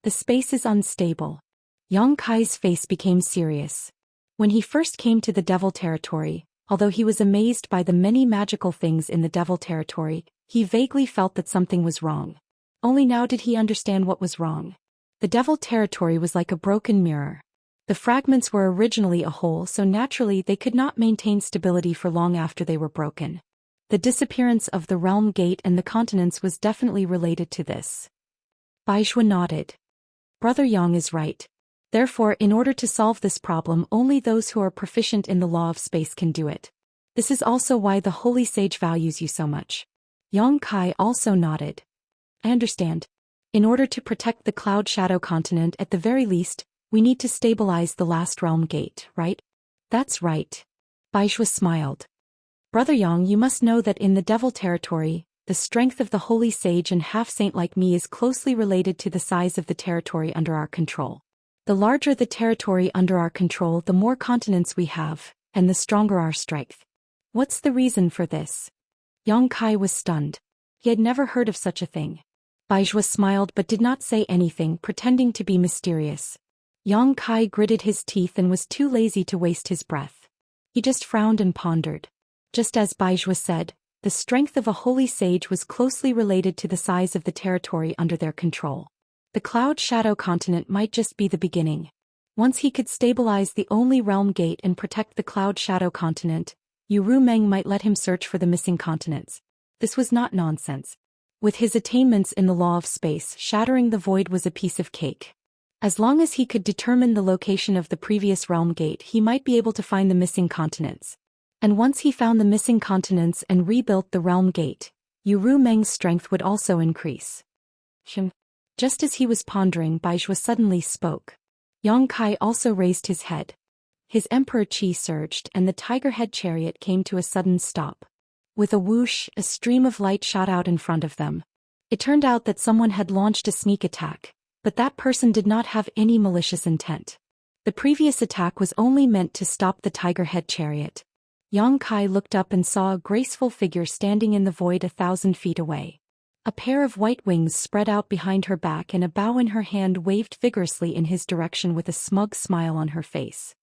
The space is unstable. Yang Kai's face became serious. When he first came to the Devil territory, although he was amazed by the many magical things in the Devil territory, he vaguely felt that something was wrong. Only now did he understand what was wrong. The Devil territory was like a broken mirror. The fragments were originally a whole, so naturally they could not maintain stability for long after they were broken. The disappearance of the realm gate and the continents was definitely related to this. Baizhua nodded. Brother Yang is right. Therefore, in order to solve this problem, only those who are proficient in the law of space can do it. This is also why the Holy Sage values you so much. Yang Kai also nodded. I understand. In order to protect the Cloud Shadow continent, at the very least, we need to stabilize the last realm gate, right? That's right. Baizhua smiled. Brother Yang, you must know that in the Devil territory, the strength of the Holy Sage and half-saint like me is closely related to the size of the territory under our control. The larger the territory under our control, the more continents we have, and the stronger our strength. What's the reason for this? Yang Kai was stunned. He had never heard of such a thing. Baizhua smiled but did not say anything, pretending to be mysterious. Yang Kai gritted his teeth and was too lazy to waste his breath. He just frowned and pondered. Just as Baizhua said, the strength of a holy sage was closely related to the size of the territory under their control. The Cloud Shadow continent might just be the beginning. Once he could stabilize the only realm gate and protect the Cloud Shadow continent, Yu Meng might let him search for the missing continents. This was not nonsense. With his attainments in the law of space, shattering the void was a piece of cake. As long as he could determine the location of the previous realm gate, he might be able to find the missing continents. And once he found the missing continents and rebuilt the realm gate, Yu Meng's strength would also increase. Just as he was pondering, Baizhua suddenly spoke. Yang Kai also raised his head. His emperor qi surged and the tiger head chariot came to a sudden stop. With a whoosh, a stream of light shot out in front of them. It turned out that someone had launched a sneak attack, but that person did not have any malicious intent. The previous attack was only meant to stop the tiger head chariot. Yang Kai looked up and saw a graceful figure standing in the void 1,000 feet away. A pair of white wings spread out behind her back and a bow in her hand waved vigorously in his direction with a smug smile on her face.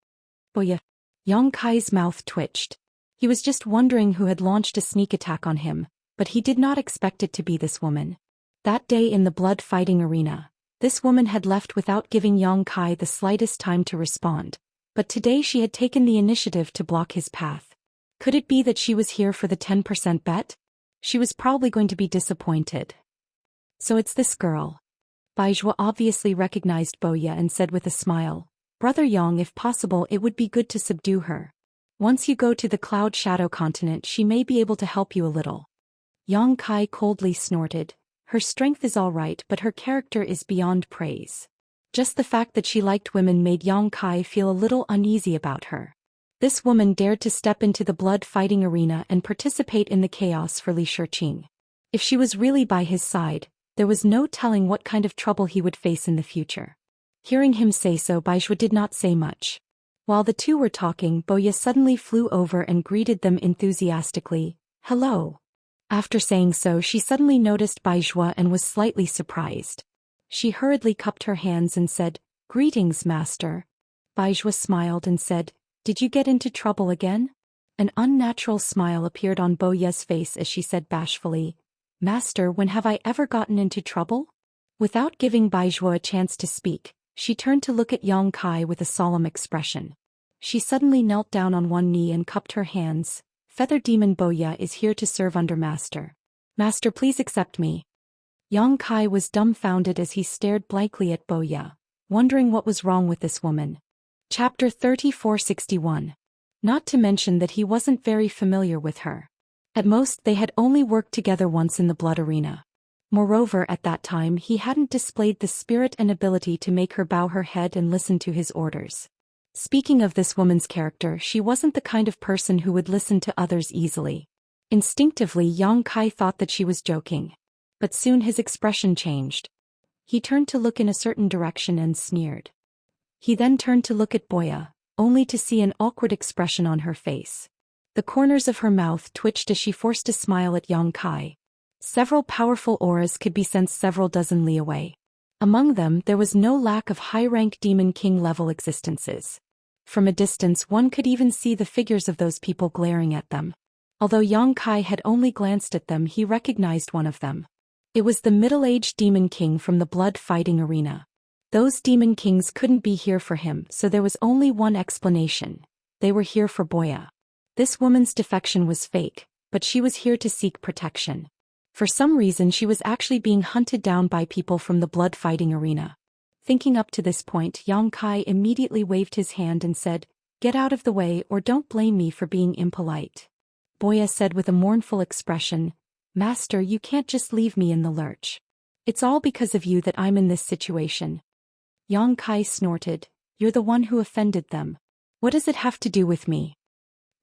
Boya! Yang Kai's mouth twitched. He was just wondering who had launched a sneak attack on him, but he did not expect it to be this woman. That day in the blood-fighting arena, this woman had left without giving Yang Kai the slightest time to respond, but today she had taken the initiative to block his path. Could it be that she was here for the 10% bet? She was probably going to be disappointed. So it's this girl. Baizhua obviously recognized Boya and said with a smile, "Brother Yang, if possible it would be good to subdue her. Once you go to the Cloud Shadow continent she may be able to help you a little." Yang Kai coldly snorted. Her strength is all right but her character is beyond praise. Just the fact that she liked women made Yang Kai feel a little uneasy about her. This woman dared to step into the blood-fighting arena and participate in the chaos for Li Shiqing. If she was really by his side, there was no telling what kind of trouble he would face in the future. Hearing him say so, Baizhua did not say much. While the two were talking, Boya suddenly flew over and greeted them enthusiastically. "Hello." After saying so, she suddenly noticed Baizhua and was slightly surprised. She hurriedly cupped her hands and said, "Greetings, master." Baizhua smiled and said, "Did you get into trouble again?" An unnatural smile appeared on Boya's face as she said bashfully, "Master, when have I ever gotten into trouble?" Without giving Baizhua a chance to speak, she turned to look at Yang Kai with a solemn expression. She suddenly knelt down on one knee and cupped her hands. "Feather Demon Boya is here to serve under Master. Master, please accept me." Yang Kai was dumbfounded as he stared blankly at Boya, wondering what was wrong with this woman. Chapter 3461. Not to mention that he wasn't very familiar with her. At most they had only worked together once in the blood arena. Moreover, at that time he hadn't displayed the spirit and ability to make her bow her head and listen to his orders. Speaking of this woman's character, she wasn't the kind of person who would listen to others easily. Instinctively, Yang Kai thought that she was joking. But soon his expression changed. He turned to look in a certain direction and sneered. He then turned to look at Boya, only to see an awkward expression on her face. The corners of her mouth twitched as she forced a smile at Yang Kai. Several powerful auras could be sensed several dozen li away. Among them, there was no lack of high-rank Demon King-level existences. From a distance one could even see the figures of those people glaring at them. Although Yang Kai had only glanced at them, he recognized one of them. It was the middle-aged Demon King from the blood-fighting arena. Those Demon Kings couldn't be here for him, so there was only one explanation. They were here for Boya. This woman's defection was fake, but she was here to seek protection. For some reason she was actually being hunted down by people from the blood-fighting arena. Thinking up to this point, Yang Kai immediately waved his hand and said, "Get out of the way or don't blame me for being impolite." Boya said with a mournful expression, "Master, you can't just leave me in the lurch. It's all because of you that I'm in this situation." Yang Kai snorted, "You're the one who offended them. What does it have to do with me?"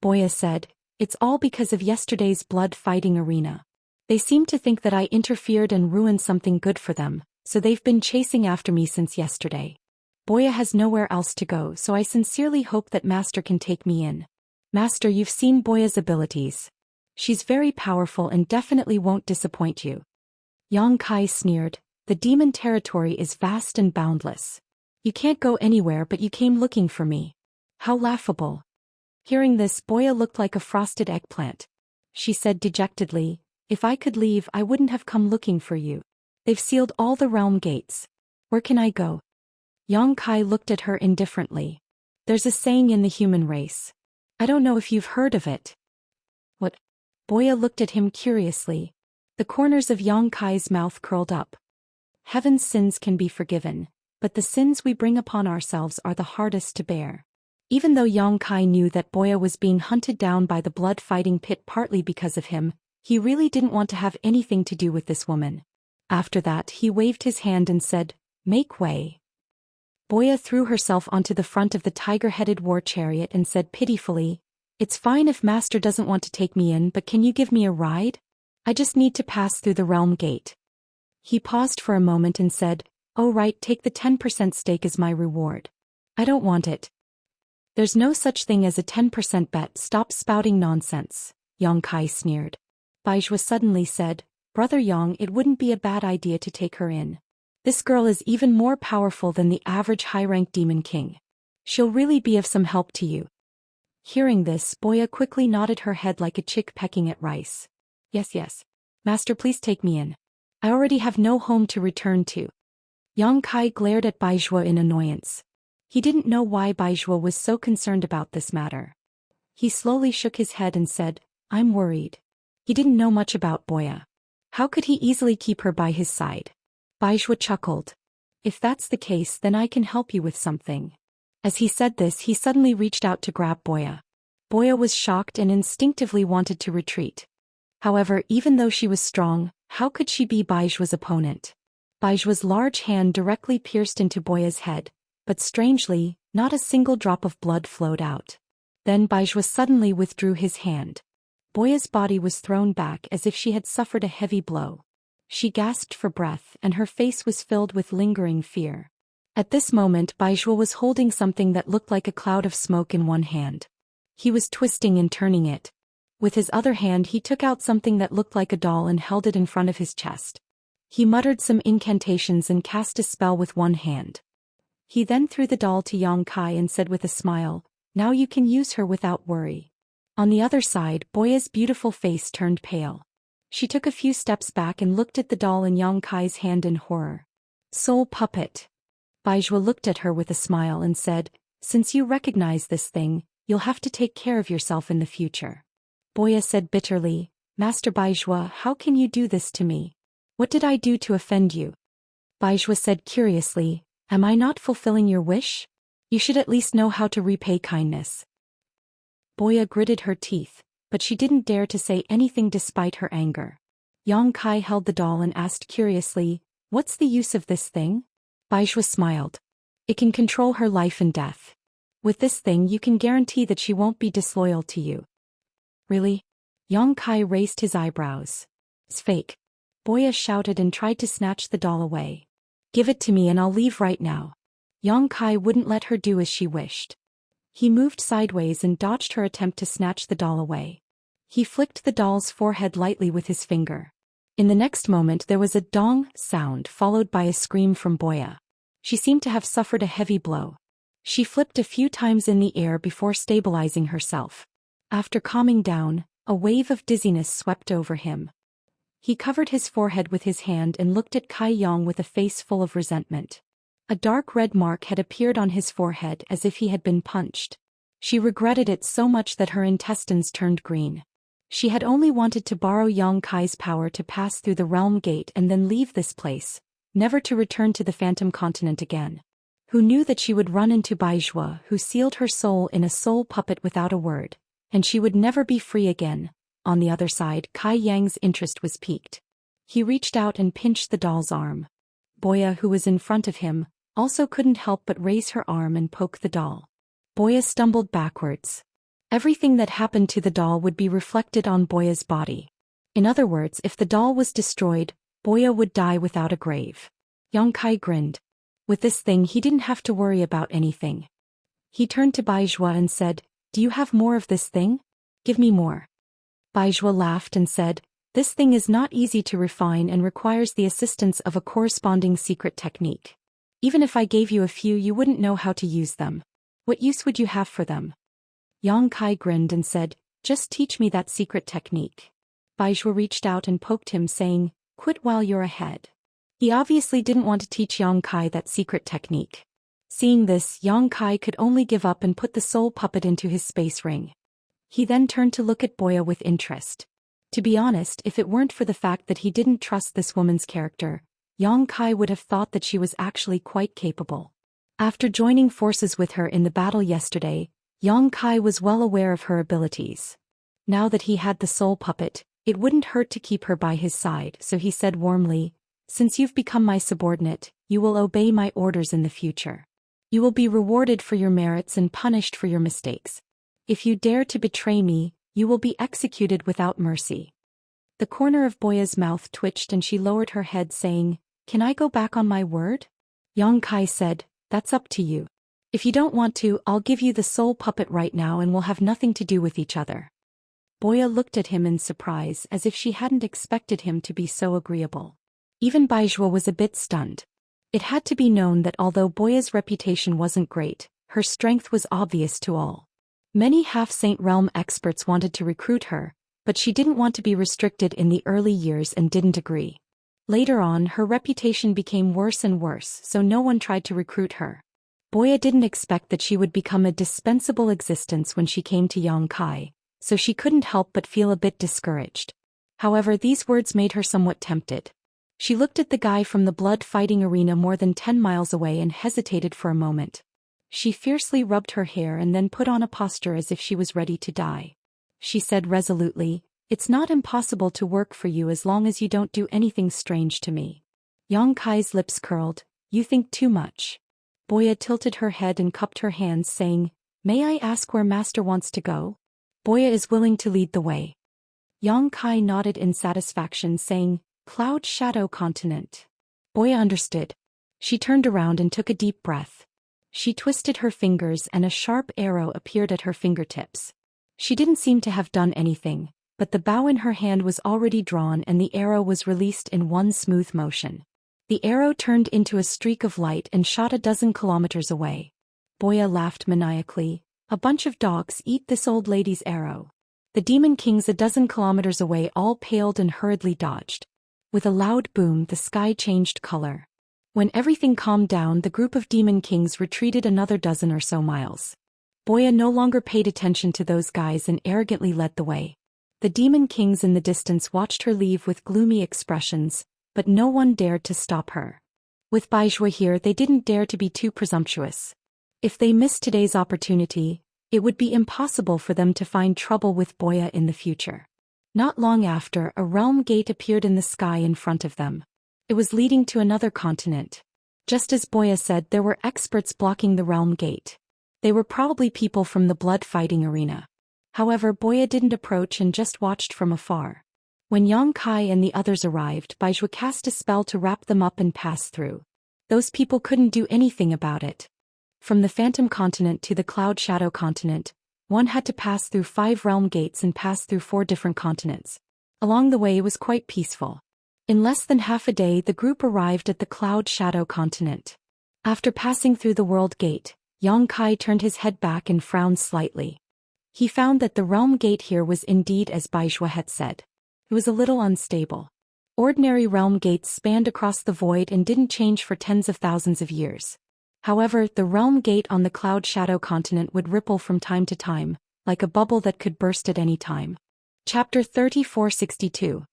Boya said, "It's all because of yesterday's blood-fighting arena. They seem to think that I interfered and ruined something good for them, so they've been chasing after me since yesterday. Boya has nowhere else to go, so I sincerely hope that Master can take me in. Master, you've seen Boya's abilities. She's very powerful and definitely won't disappoint you." Yang Kai sneered, "The demon territory is vast and boundless. You can't go anywhere but you came looking for me. How laughable." Hearing this, Boya looked like a frosted eggplant. She said dejectedly, "If I could leave I wouldn't have come looking for you. They've sealed all the realm gates. Where can I go?" Yang Kai looked at her indifferently. "There's a saying in the human race. I don't know if you've heard of it." "What?" Boya looked at him curiously. The corners of Yang Kai's mouth curled up. "Heaven's sins can be forgiven, but the sins we bring upon ourselves are the hardest to bear." Even though Yang Kai knew that Boya was being hunted down by the blood-fighting pit partly because of him, he really didn't want to have anything to do with this woman. After that, he waved his hand and said, "Make way." Boya threw herself onto the front of the tiger-headed war chariot and said pitifully, "It's fine if Master doesn't want to take me in, but can you give me a ride? I just need to pass through the realm gate." He paused for a moment and said, "Oh right, take the 10% stake as my reward." "I don't want it." "There's no such thing as a 10% bet, stop spouting nonsense," Yang Kai sneered. Baizhua suddenly said, "Brother Yang, it wouldn't be a bad idea to take her in. This girl is even more powerful than the average high-rank demon king. She'll really be of some help to you." Hearing this, Boya quickly nodded her head like a chick pecking at rice. Yes, yes. Master, please take me in. I already have no home to return to. Yang Kai glared at Baizhua in annoyance. He didn't know why Baizhua was so concerned about this matter. He slowly shook his head and said, I'm worried. He didn't know much about Boya. How could he easily keep her by his side? Baizhua chuckled. If that's the case, then I can help you with something. As he said this, he suddenly reached out to grab Boya. Boya was shocked and instinctively wanted to retreat. However, even though she was strong, how could she be Baizhua's opponent? Baizhua's large hand directly pierced into Boya's head, but strangely, not a single drop of blood flowed out. Then Baizhua suddenly withdrew his hand. Boya's body was thrown back as if she had suffered a heavy blow. She gasped for breath and her face was filled with lingering fear. At this moment, Baizhua was holding something that looked like a cloud of smoke in one hand. He was twisting and turning it. With his other hand he took out something that looked like a doll and held it in front of his chest. He muttered some incantations and cast a spell with one hand. He then threw the doll to Yang Kai and said with a smile, now you can use her without worry. On the other side, Boya's beautiful face turned pale. She took a few steps back and looked at the doll in Yang Kai's hand in horror. Soul puppet. Baizhua looked at her with a smile and said, since you recognize this thing, you'll have to take care of yourself in the future. Boya said bitterly, Master Baizhua, how can you do this to me? What did I do to offend you? Baizhua said curiously, am I not fulfilling your wish? You should at least know how to repay kindness. Boya gritted her teeth, but she didn't dare to say anything despite her anger. Yang Kai held the doll and asked curiously, what's the use of this thing? Baizhua smiled. It can control her life and death. With this thing you can guarantee that she won't be disloyal to you. Really? Yang Kai raised his eyebrows. It's fake. Boya shouted and tried to snatch the doll away. Give it to me and I'll leave right now. Yang Kai wouldn't let her do as she wished. He moved sideways and dodged her attempt to snatch the doll away. He flicked the doll's forehead lightly with his finger. In the next moment there was a dong sound followed by a scream from Boya. She seemed to have suffered a heavy blow. She flipped a few times in the air before stabilizing herself. After calming down, a wave of dizziness swept over him. He covered his forehead with his hand and looked at Kai Yang with a face full of resentment. A dark red mark had appeared on his forehead as if he had been punched. She regretted it so much that her intestines turned green. She had only wanted to borrow Yang Kai's power to pass through the realm gate and then leave this place, never to return to the Phantom Continent again. Who knew that she would run into Baizhua, who sealed her soul in a soul puppet without a word, and she would never be free again. On the other side, Kai Yang's interest was piqued. He reached out and pinched the doll's arm. Boya, who was in front of him, also couldn't help but raise her arm and poke the doll. Boya stumbled backwards. Everything that happened to the doll would be reflected on Boya's body. In other words, if the doll was destroyed, Boya would die without a grave. Yang Kai grinned. With this thing he didn't have to worry about anything. He turned to Baizhua and said, do you have more of this thing? Give me more. Baizhua laughed and said, this thing is not easy to refine and requires the assistance of a corresponding secret technique. Even if I gave you a few, you wouldn't know how to use them. What use would you have for them? Yang Kai grinned and said, just teach me that secret technique. Baizhua reached out and poked him, saying, quit while you're ahead. He obviously didn't want to teach Yang Kai that secret technique. Seeing this, Yang Kai could only give up and put the soul puppet into his space ring. He then turned to look at Boya with interest. To be honest, if it weren't for the fact that he didn't trust this woman's character, Yang Kai would have thought that she was actually quite capable. After joining forces with her in the battle yesterday, Yang Kai was well aware of her abilities. Now that he had the soul puppet, it wouldn't hurt to keep her by his side, so he said warmly, since you've become my subordinate, you will obey my orders in the future. You will be rewarded for your merits and punished for your mistakes. If you dare to betray me, you will be executed without mercy. The corner of Boya's mouth twitched and she lowered her head, saying, can I go back on my word? Yang Kai said, that's up to you. If you don't want to, I'll give you the soul puppet right now and we'll have nothing to do with each other. Boya looked at him in surprise as if she hadn't expected him to be so agreeable. Even Baizhua was a bit stunned. It had to be known that although Boya's reputation wasn't great, her strength was obvious to all. Many half-saint realm experts wanted to recruit her, but she didn't want to be restricted in the early years and didn't agree. Later on, her reputation became worse and worse, so no one tried to recruit her. Boya didn't expect that she would become a dispensable existence when she came to Yangkai, so she couldn't help but feel a bit discouraged. However, these words made her somewhat tempted. She looked at the guy from the blood-fighting arena more than 10 miles away and hesitated for a moment. She fiercely rubbed her hair and then put on a posture as if she was ready to die. She said resolutely, "It's not impossible to work for you as long as you don't do anything strange to me." Yang Kai's lips curled. "You think too much." Boya tilted her head and cupped her hands, saying, "May I ask where Master wants to go?" "Boya is willing to lead the way." Yang Kai nodded in satisfaction, saying, "Cloud Shadow Continent." Boya understood. She turned around and took a deep breath. She twisted her fingers and a sharp arrow appeared at her fingertips. She didn't seem to have done anything, but the bow in her hand was already drawn and the arrow was released in one smooth motion. The arrow turned into a streak of light and shot a dozen kilometers away. Boya laughed maniacally. "A bunch of dogs eat this old lady's arrow." The demon kings a dozen kilometers away all paled and hurriedly dodged. With a loud boom, the sky changed color. When everything calmed down, the group of demon kings retreated another dozen or so miles. Boya no longer paid attention to those guys and arrogantly led the way. The demon kings in the distance watched her leave with gloomy expressions, but no one dared to stop her. With Baizhua here, they didn't dare to be too presumptuous. If they missed today's opportunity, it would be impossible for them to find trouble with Boya in the future. Not long after, a realm gate appeared in the sky in front of them. It was leading to another continent. Just as Boya said, there were experts blocking the realm gate. They were probably people from the blood-fighting arena. However, Boya didn't approach and just watched from afar. When Yang Kai and the others arrived, Baizhua cast a spell to wrap them up and pass through. Those people couldn't do anything about it. From the Phantom Continent to the Cloud Shadow Continent, one had to pass through 5 realm gates and pass through 4 different continents. Along the way it was quite peaceful. In less than half a day the group arrived at the Cloud Shadow Continent. After passing through the World Gate, Yang Kai turned his head back and frowned slightly. He found that the realm gate here was indeed as Baizhua had said. It was a little unstable. Ordinary realm gates spanned across the void and didn't change for tens of thousands of years. However, the realm gate on the Cloud Shadow Continent would ripple from time to time, like a bubble that could burst at any time. Chapter 3462.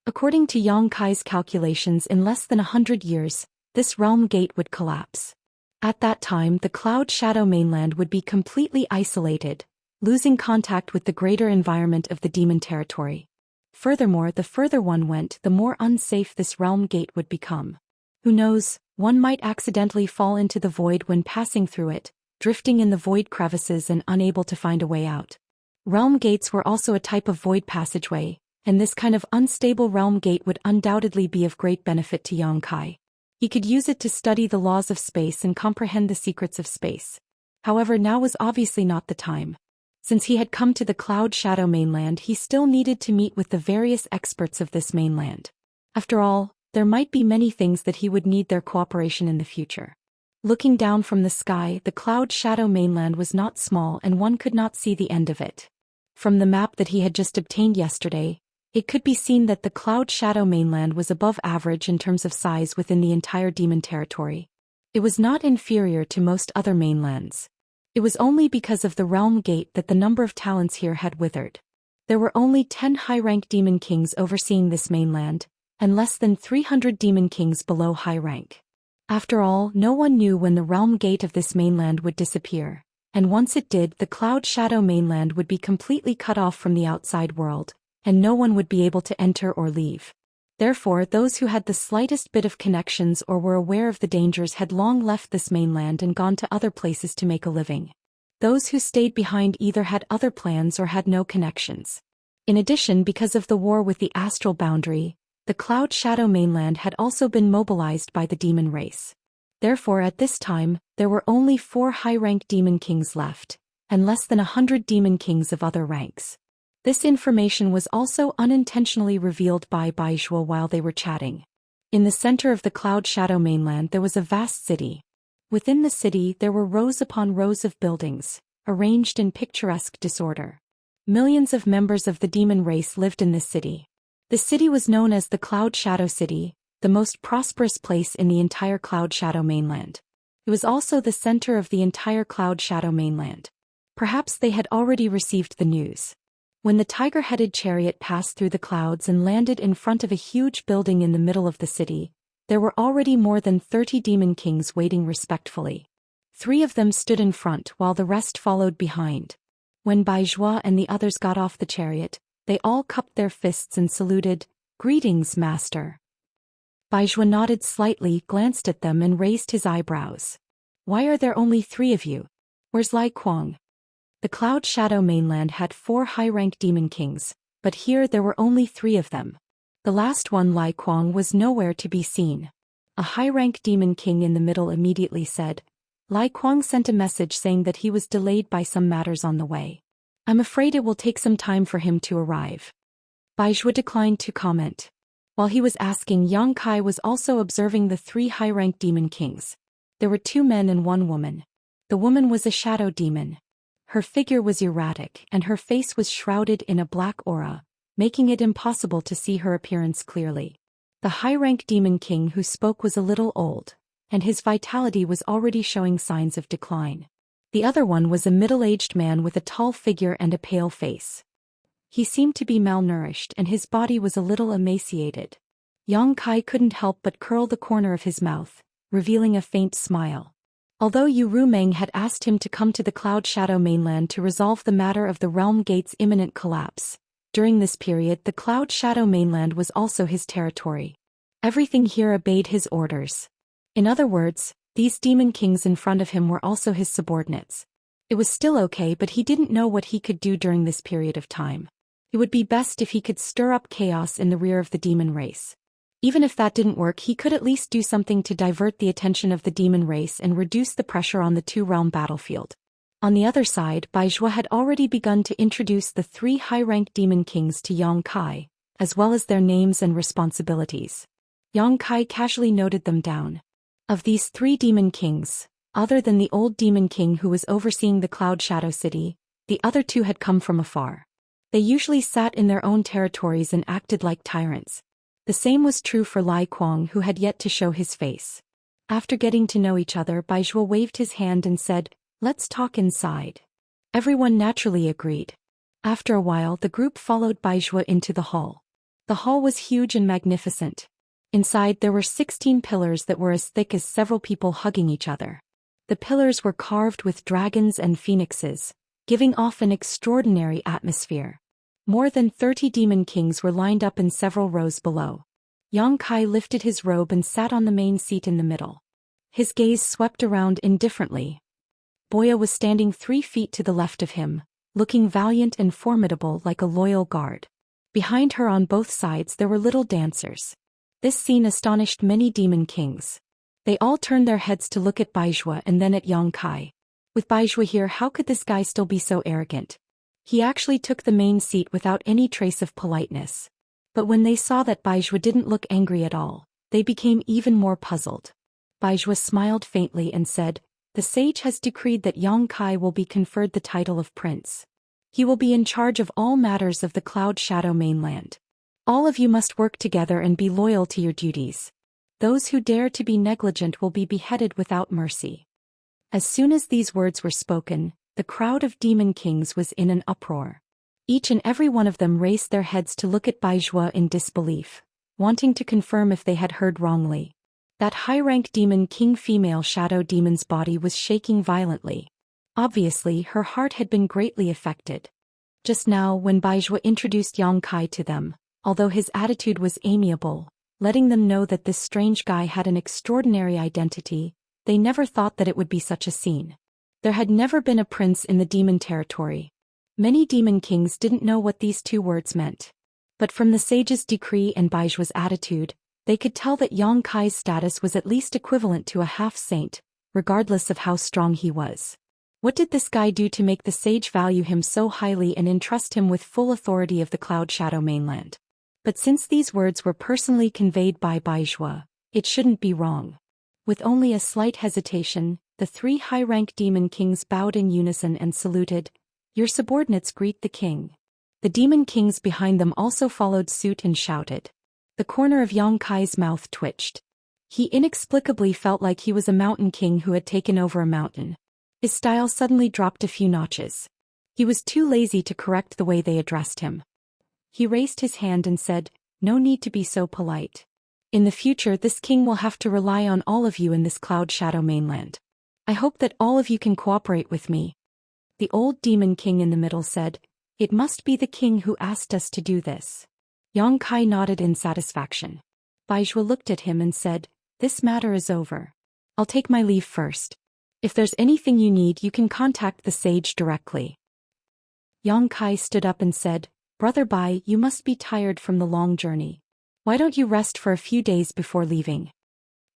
According to Yang Kai's calculations, in less than 100 years, this realm gate would collapse. At that time, the Cloud Shadow mainland would be completely isolated, losing contact with the greater environment of the demon territory. Furthermore, the further one went, the more unsafe this realm gate would become. Who knows, one might accidentally fall into the void when passing through it, drifting in the void crevices and unable to find a way out. Realm gates were also a type of void passageway, and this kind of unstable realm gate would undoubtedly be of great benefit to Yang Kai. He could use it to study the laws of space and comprehend the secrets of space. However, now was obviously not the time. Since he had come to the Cloud Shadow mainland, he still needed to meet with the various experts of this mainland. After all, there might be many things that he would need their cooperation in the future. Looking down from the sky, the Cloud Shadow mainland was not small and one could not see the end of it. From the map that he had just obtained yesterday, it could be seen that the Cloud Shadow mainland was above average in terms of size within the entire demon territory. It was not inferior to most other mainlands. It was only because of the realm gate that the number of talents here had withered. There were only 10 high-rank demon kings overseeing this mainland, and less than 300 demon kings below high rank. After all, no one knew when the realm gate of this mainland would disappear, and once it did, the Cloud Shadow mainland would be completely cut off from the outside world, and no one would be able to enter or leave. Therefore, those who had the slightest bit of connections or were aware of the dangers had long left this mainland and gone to other places to make a living. Those who stayed behind either had other plans or had no connections. In addition, because of the war with the astral boundary, the Cloud Shadow mainland had also been mobilized by the demon race. Therefore, at this time, there were only 4 high-ranked demon kings left, and less than 100 demon kings of other ranks. This information was also unintentionally revealed by Baizhua while they were chatting. In the center of the Cloud Shadow mainland there was a vast city. Within the city there were rows upon rows of buildings, arranged in picturesque disorder. Millions of members of the demon race lived in this city. The city was known as the Cloud Shadow City, the most prosperous place in the entire Cloud Shadow mainland. It was also the center of the entire Cloud Shadow mainland. Perhaps they had already received the news. When the tiger-headed chariot passed through the clouds and landed in front of a huge building in the middle of the city, there were already more than 30 demon kings waiting respectfully. 3 of them stood in front while the rest followed behind. When Baizhua and the others got off the chariot, they all cupped their fists and saluted, "Greetings, master." Baizhua nodded slightly, glanced at them and raised his eyebrows. "Why are there only 3 of you? Where's Lai Kuang?" The Cloud Shadow mainland had 4 high-rank demon kings, but here there were only 3 of them. The last one, Lai Kuang, was nowhere to be seen. A high-rank demon king in the middle immediately said, "Lai Kuang sent a message saying that he was delayed by some matters on the way. I'm afraid it will take some time for him to arrive." Baizhua declined to comment. While he was asking, Yang Kai was also observing the 3 high-rank demon kings. There were 2 men and 1 woman. The woman was a shadow demon. Her figure was erratic and her face was shrouded in a black aura, making it impossible to see her appearance clearly. The high-rank demon king who spoke was a little old, and his vitality was already showing signs of decline. The other one was a middle-aged man with a tall figure and a pale face. He seemed to be malnourished and his body was a little emaciated. Yang Kai couldn't help but curl the corner of his mouth, revealing a faint smile. Although Yu Rumeng had asked him to come to the Cloud Shadow mainland to resolve the matter of the Realm Gate's imminent collapse, during this period the Cloud Shadow mainland was also his territory. Everything here obeyed his orders. In other words, these demon kings in front of him were also his subordinates. It was still okay, but he didn't know what he could do during this period of time. It would be best if he could stir up chaos in the rear of the demon race. Even if that didn't work, he could at least do something to divert the attention of the demon race and reduce the pressure on the 2-realm battlefield. On the other side, Baizhua had already begun to introduce the 3 high-ranked demon kings to Yang Kai, as well as their names and responsibilities. Yang Kai casually noted them down. Of these 3 demon kings, other than the old demon king who was overseeing the Cloud Shadow City, the other 2 had come from afar. They usually sat in their own territories and acted like tyrants. The same was true for Lai Kuang, who had yet to show his face. After getting to know each other, Baizhua waved his hand and said, "Let's talk inside." Everyone naturally agreed. After a while, the group followed Baizhua into the hall. The hall was huge and magnificent. Inside there were 16 pillars that were as thick as several people hugging each other. The pillars were carved with dragons and phoenixes, giving off an extraordinary atmosphere. More than 30 demon kings were lined up in several rows below. Yang Kai lifted his robe and sat on the main seat in the middle. His gaze swept around indifferently. Boya was standing 3 feet to the left of him, looking valiant and formidable like a loyal guard. Behind her on both sides there were little dancers. This scene astonished many demon kings. They all turned their heads to look at Baizhua and then at Yang Kai. With Baizhua here, how could this guy still be so arrogant? He actually took the main seat without any trace of politeness. But when they saw that Baizhua didn't look angry at all, they became even more puzzled. Baizhua smiled faintly and said, "The sage has decreed that Yang Kai will be conferred the title of prince. He will be in charge of all matters of the Cloud Shadow mainland. All of you must work together and be loyal to your duties. Those who dare to be negligent will be beheaded without mercy." As soon as these words were spoken, the crowd of demon kings was in an uproar. Each and every one of them raised their heads to look at Baizhua in disbelief, wanting to confirm if they had heard wrongly. That high-rank demon king female shadow demon's body was shaking violently. Obviously, her heart had been greatly affected. Just now, when Baizhua introduced Yang Kai to them, although his attitude was amiable, letting them know that this strange guy had an extraordinary identity, they never thought that it would be such a scene. There had never been a prince in the demon territory. Many demon kings didn't know what these 2 words meant. But from the sage's decree and Baizhua's attitude, they could tell that Yang Kai's status was at least equivalent to a half-saint, regardless of how strong he was. What did this guy do to make the sage value him so highly and entrust him with full authority of the Cloud Shadow mainland? But since these words were personally conveyed by Baizhua, it shouldn't be wrong. With only a slight hesitation, The 3 high-rank demon kings bowed in unison and saluted. Your subordinates greet the king. The demon kings behind them also followed suit and shouted. The corner of Yang Kai's mouth twitched. He inexplicably felt like he was a mountain king who had taken over a mountain. His style suddenly dropped a few notches. He was too lazy to correct the way they addressed him. He raised his hand and said, "No need to be so polite. In the future this king will have to rely on all of you in this Cloud Shadow mainland. I hope that all of you can cooperate with me." The old demon king in the middle said, "It must be the king who asked us to do this." Yang Kai nodded in satisfaction. Baizhua looked at him and said, "This matter is over. I'll take my leave first. If there's anything you need you can contact the sage directly." Yang Kai stood up and said, "Brother Bai, you must be tired from the long journey. Why don't you rest for a few days before leaving?"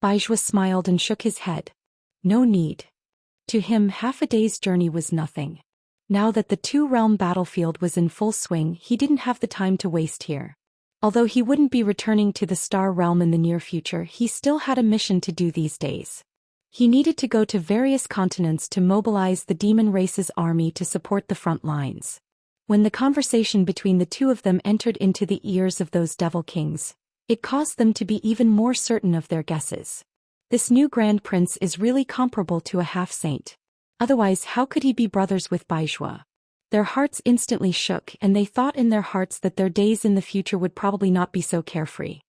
Baizhua smiled and shook his head. No need. To him half a day's journey was nothing. Now that the two-realm battlefield was in full swing he didn't have the time to waste here. Although he wouldn't be returning to the Star Realm in the near future he still had a mission to do these days. He needed to go to various continents to mobilize the demon race's army to support the front lines. When the conversation between the two of them entered into the ears of those devil kings, it caused them to be even more certain of their guesses. This new Grand Prince is really comparable to a half-saint. Otherwise how could he be brothers with Baizhua? Their hearts instantly shook and they thought in their hearts that their days in the future would probably not be so carefree.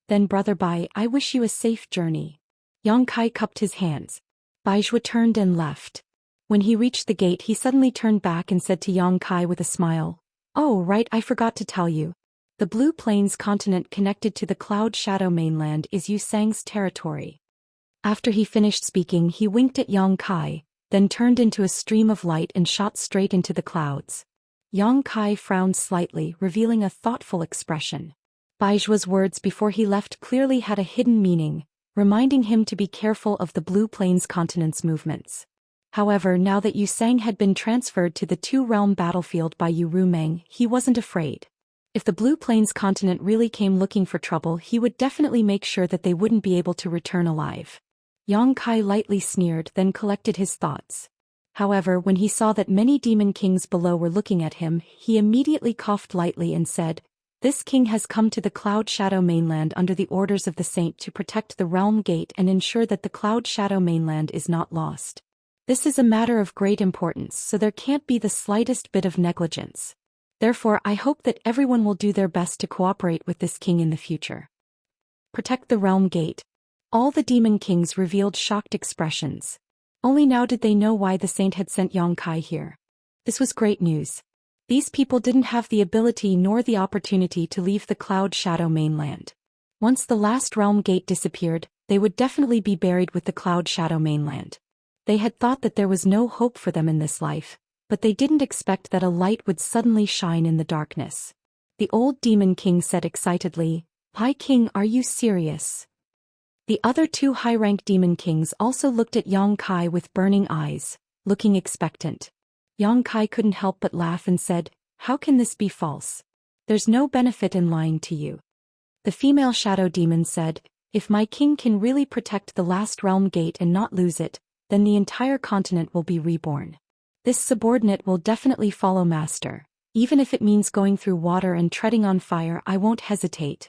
"Then Brother Bai, I wish you a safe journey." Yang Kai cupped his hands. Baizhua turned and left. When he reached the gate he suddenly turned back and said to Yang Kai with a smile, "Oh right, I forgot to tell you. The Blue Plains continent connected to the Cloud Shadow mainland is Xianxia's territory." After he finished speaking he winked at Yang Kai, then turned into a stream of light and shot straight into the clouds. Yang Kai frowned slightly, revealing a thoughtful expression. Baizhua's words before he left clearly had a hidden meaning, reminding him to be careful of the Blue Plains continent's movements. However, now that Yu Sang had been transferred to the two-realm battlefield by Yu Rumeng, he wasn't afraid. If the Blue Plains continent really came looking for trouble he would definitely make sure that they wouldn't be able to return alive. Yang Kai lightly sneered, then collected his thoughts. However, when he saw that many demon kings below were looking at him, he immediately coughed lightly and said, "This king has come to the Cloud Shadow mainland under the orders of the saint to protect the realm gate and ensure that the Cloud Shadow mainland is not lost. This is a matter of great importance, so there can't be the slightest bit of negligence. Therefore I hope that everyone will do their best to cooperate with this king in the future. Protect the realm gate." All the demon kings revealed shocked expressions. Only now did they know why the saint had sent Yang Kai here. This was great news. These people didn't have the ability nor the opportunity to leave the Cloud Shadow mainland. Once the last realm gate disappeared, they would definitely be buried with the Cloud Shadow mainland. They had thought that there was no hope for them in this life, but they didn't expect that a light would suddenly shine in the darkness. The old demon king said excitedly, "High King, are you serious?" The other two high-rank demon kings also looked at Yang Kai with burning eyes, looking expectant. Yang Kai couldn't help but laugh and said, "How can this be false? There's no benefit in lying to you." The female shadow demon said, "If my king can really protect the last realm gate and not lose it, then the entire continent will be reborn. This subordinate will definitely follow master. Even if it means going through water and treading on fire, I won't hesitate."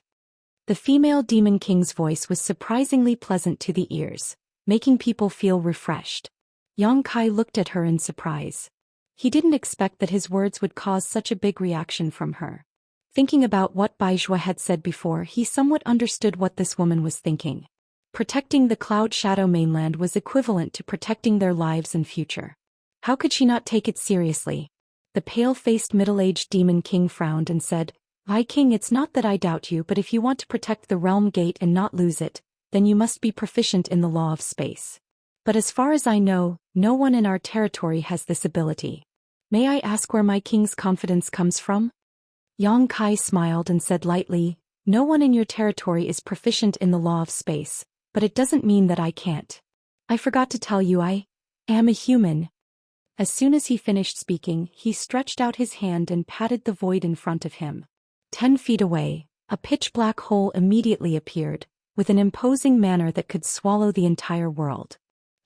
The female demon king's voice was surprisingly pleasant to the ears, making people feel refreshed. Yang Kai looked at her in surprise. He didn't expect that his words would cause such a big reaction from her. Thinking about what Baizhua had said before, he somewhat understood what this woman was thinking. Protecting the Cloud Shadow mainland was equivalent to protecting their lives and future. How could she not take it seriously? The pale-faced middle-aged demon king frowned and said, "High King, it's not that I doubt you, but if you want to protect the realm gate and not lose it, then you must be proficient in the law of space. But as far as I know, no one in our territory has this ability. May I ask where my king's confidence comes from?" Yang Kai smiled and said lightly, "No one in your territory is proficient in the law of space, but it doesn't mean that I can't. I forgot to tell you I am a human." As soon as he finished speaking, he stretched out his hand and patted the void in front of him. 10 feet away, a pitch-black hole immediately appeared, with an imposing manner that could swallow the entire world.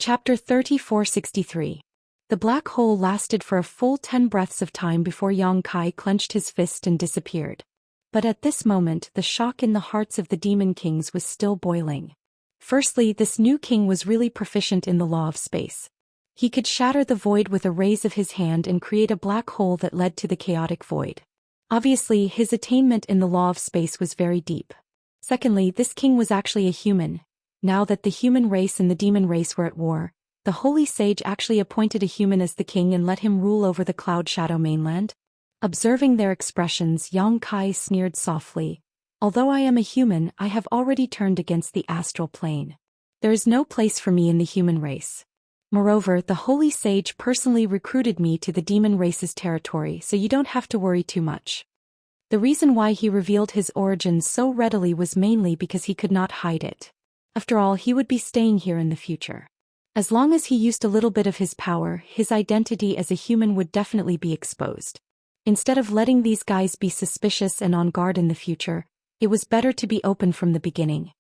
Chapter 3463. The black hole lasted for a full 10 breaths of time before Yang Kai clenched his fist and disappeared. But at this moment the shock in the hearts of the demon kings was still boiling. Firstly, this new king was really proficient in the law of space. He could shatter the void with a raise of his hand and create a black hole that led to the chaotic void. Obviously, his attainment in the law of space was very deep. Secondly, this king was actually a human. Now that the human race and the demon race were at war, the holy sage actually appointed a human as the king and let him rule over the Cloud Shadow mainland. Observing their expressions, Yang Kai sneered softly. Although I am a human, I have already turned against the astral plane. There is no place for me in the human race. Moreover, the holy sage personally recruited me to the demon race's territory, so you don't have to worry too much. The reason why he revealed his origins so readily was mainly because he could not hide it. After all, he would be staying here in the future. As long as he used a little bit of his power, his identity as a human would definitely be exposed. Instead of letting these guys be suspicious and on guard in the future, it was better to be open from the beginning.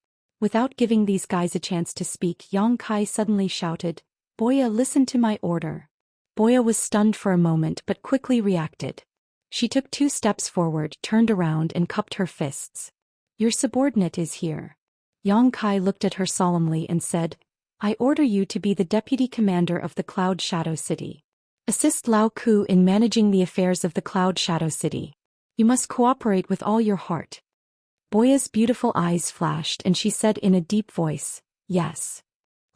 Without giving these guys a chance to speak, Yang Kai suddenly shouted, "Boya, listen to my order." Boya was stunned for a moment but quickly reacted. She took 2 steps forward, turned around and cupped her fists. "Your subordinate is here." Yang Kai looked at her solemnly and said, "I order you to be the deputy commander of the Cloud Shadow City. Assist Lao Ku in managing the affairs of the Cloud Shadow City. You must cooperate with all your heart." Boya's beautiful eyes flashed and she said in a deep voice, "Yes."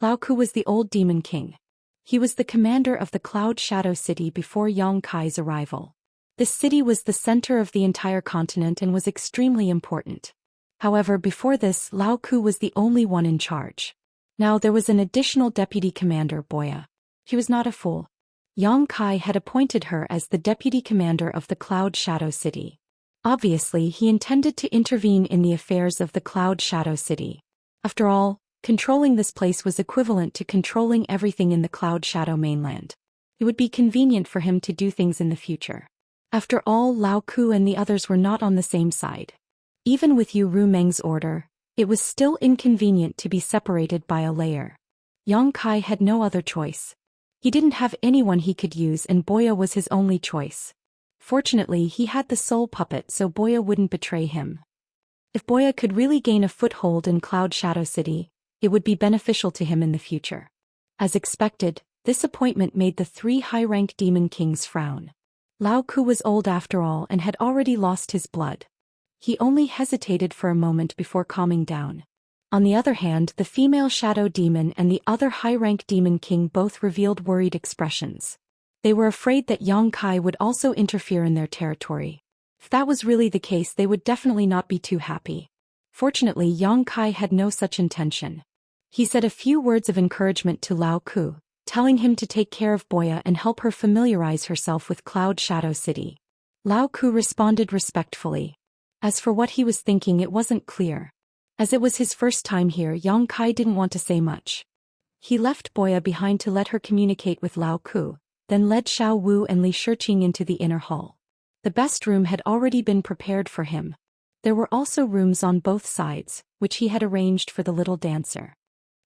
Lao Ku was the old demon king. He was the commander of the Cloud Shadow City before Yang Kai's arrival. This city was the center of the entire continent and was extremely important. However, before this, Lao Ku was the only one in charge. Now there was an additional deputy commander, Boya. He was not a fool. Yang Kai had appointed her as the deputy commander of the Cloud Shadow City. Obviously, he intended to intervene in the affairs of the Cloud Shadow City. After all, controlling this place was equivalent to controlling everything in the Cloud Shadow mainland. It would be convenient for him to do things in the future. After all, Lao Ku and the others were not on the same side. Even with Yu Rumeng's order, it was still inconvenient to be separated by a layer. Yang Kai had no other choice. He didn't have anyone he could use and Boya was his only choice. Fortunately, he had the soul puppet so Boya wouldn't betray him. If Boya could really gain a foothold in Cloud Shadow City, it would be beneficial to him in the future. As expected, this appointment made the 3 high-rank demon kings frown. Lao Ku was old after all and had already lost his blood. He only hesitated for a moment before calming down. On the other hand, the female shadow demon and the other high-rank demon king both revealed worried expressions. They were afraid that Yang Kai would also interfere in their territory. If that was really the case, they would definitely not be too happy. Fortunately, Yang Kai had no such intention. He said a few words of encouragement to Lao Ku, telling him to take care of Boya and help her familiarize herself with Cloud Shadow City. Lao Ku responded respectfully. As for what he was thinking, it wasn't clear. As it was his first time here, Yang Kai didn't want to say much. He left Boya behind to let her communicate with Lao Ku, then led Xiao Wu and Li Shiqing into the inner hall. The best room had already been prepared for him. There were also rooms on both sides, which he had arranged for the little dancer.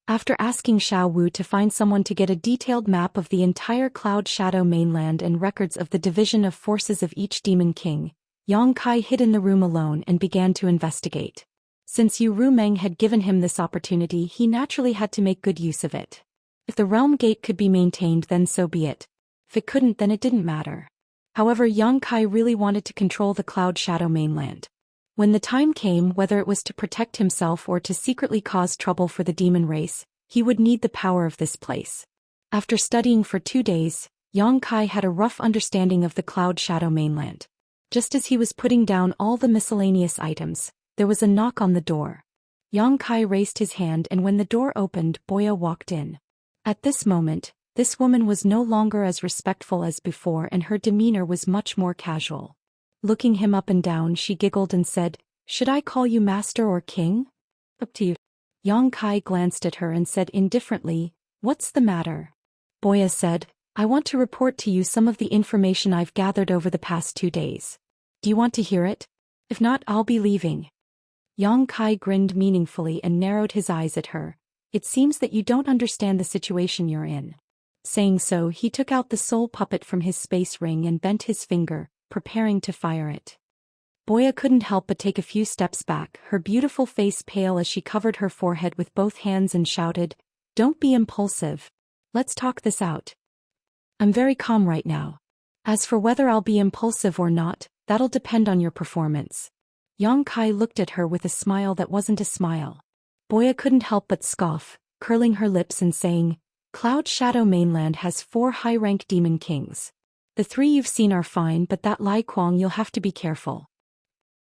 After asking Xiao Wu to find someone to get a detailed map of the entire Cloud Shadow mainland and records of the division of forces of each demon king, Yang Kai hid in the room alone and began to investigate. Since Yu Rumeng had given him this opportunity, he naturally had to make good use of it. If the realm gate could be maintained, then so be it. If it couldn't, then it didn't matter. However, Yang Kai really wanted to control the Cloud Shadow mainland. When the time came, whether it was to protect himself or to secretly cause trouble for the demon race, he would need the power of this place. After studying for 2 days, Yang Kai had a rough understanding of the Cloud Shadow mainland. Just as he was putting down all the miscellaneous items, there was a knock on the door. Yang Kai raised his hand and when the door opened, Boya walked in. At this moment, this woman was no longer as respectful as before and her demeanor was much more casual. Looking him up and down, she giggled and said, "Should I call you master or king?" "Up to you." Yang Kai glanced at her and said indifferently, "What's the matter?" Boya said, "I want to report to you some of the information I've gathered over the past 2 days. Do you want to hear it? If not, I'll be leaving." Yang Kai grinned meaningfully and narrowed his eyes at her. It seems that you don't understand the situation you're in. Saying so, he took out the soul puppet from his space ring and bent his finger, preparing to fire it. Boya couldn't help but take a few steps back, her beautiful face pale as she covered her forehead with both hands and shouted, "Don't be impulsive. Let's talk this out. I'm very calm right now. As for whether I'll be impulsive or not, that'll depend on your performance." Yang Kai looked at her with a smile that wasn't a smile. Boya couldn't help but scoff, curling her lips and saying, "Cloud Shadow Mainland has 4 high-rank demon kings. The 3 you've seen are fine, but that Lai Kuang you'll have to be careful."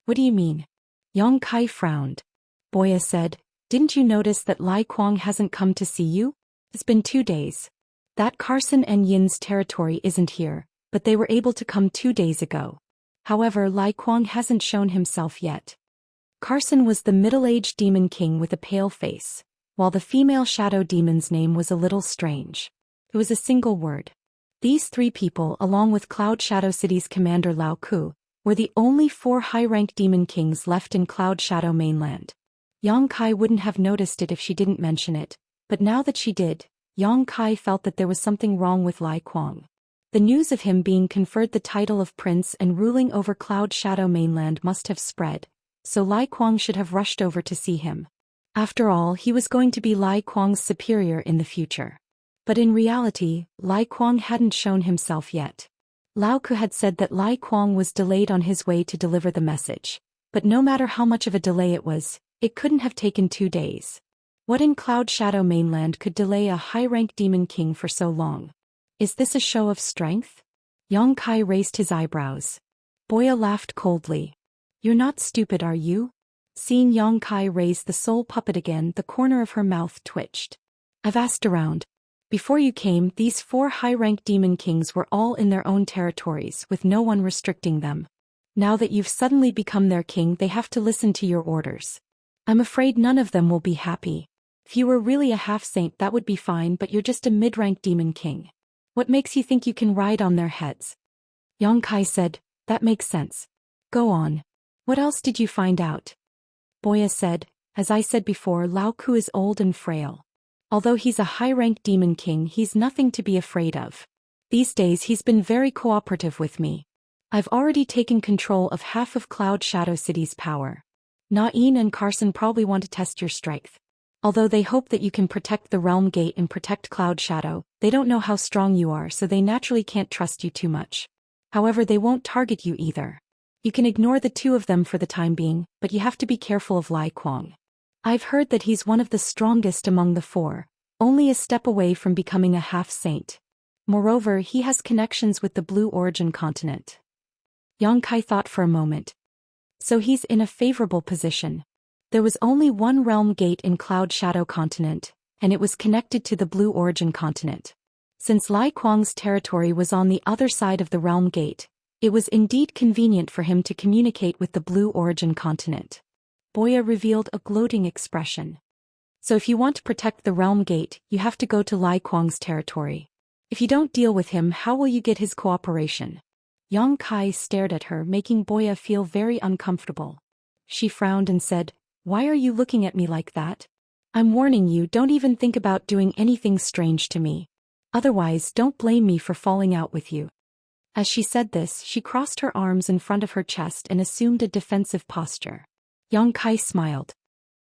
"What do you mean?" Yang Kai frowned. Boya said, "Didn't you notice that Lai Kuang hasn't come to see you? It's been 2 days. That Carson and Yin's territory isn't here, but they were able to come 2 days ago. However, Lai Kuang hasn't shown himself yet." Carson was the middle-aged demon king with a pale face, while the female shadow demon's name was a little strange. It was a single word. These 3 people, along with Cloud Shadow City's commander Lao Ku, were the only 4 high-rank demon kings left in Cloud Shadow Mainland. Yang Kai wouldn't have noticed it if she didn't mention it, but now that she did, Yang Kai felt that there was something wrong with Lai Kuang. The news of him being conferred the title of prince and ruling over Cloud Shadow Mainland must have spread, so Lai Kuang should have rushed over to see him. After all, he was going to be Lai Kuang's superior in the future. But in reality, Lai Kuang hadn't shown himself yet. Lao Ku had said that Lai Kuang was delayed on his way to deliver the message, but no matter how much of a delay it was, it couldn't have taken 2 days. What in Cloud Shadow Mainland could delay a high-rank demon king for so long? Is this a show of strength? Yang Kai raised his eyebrows. Boya laughed coldly. "You're not stupid, are you?" Seeing Yang Kai raise the soul puppet again, the corner of her mouth twitched. "I've asked around. Before you came, these 4 high-rank demon kings were all in their own territories with no one restricting them. Now that you've suddenly become their king, they have to listen to your orders. I'm afraid none of them will be happy. If you were really a half-saint that would be fine, but you're just a mid-rank demon king. What makes you think you can ride on their heads?" Yang Kai said, "That makes sense. Go on. What else did you find out?" Boya said, "As I said before, Lao Ku is old and frail. Although he's a high-rank demon king, he's nothing to be afraid of. These days he's been very cooperative with me. I've already taken control of half of Cloud Shadow City's power. Na'in and Carson probably want to test your strength. Although they hope that you can protect the Realm Gate and protect Cloud Shadow, they don't know how strong you are, so they naturally can't trust you too much. However, they won't target you either. You can ignore the 2 of them for the time being, but you have to be careful of Lai Kuang. I've heard that he's one of the strongest among the 4, only a step away from becoming a half-saint. Moreover, he has connections with the Blue Origin continent." Yang Kai thought for a moment. So he's in a favorable position. There was only one realm gate in Cloud Shadow continent, and it was connected to the Blue Origin continent. Since Lai Kuang's territory was on the other side of the realm gate, it was indeed convenient for him to communicate with the Blue Origin continent. Boya revealed a gloating expression. "So if you want to protect the realm gate, you have to go to Lai Kuang's territory. If you don't deal with him, how will you get his cooperation?" Yang Kai stared at her, making Boya feel very uncomfortable. She frowned and said, "Why are you looking at me like that? I'm warning you, don't even think about doing anything strange to me. Otherwise, don't blame me for falling out with you." As she said this, she crossed her arms in front of her chest and assumed a defensive posture. Yang Kai smiled.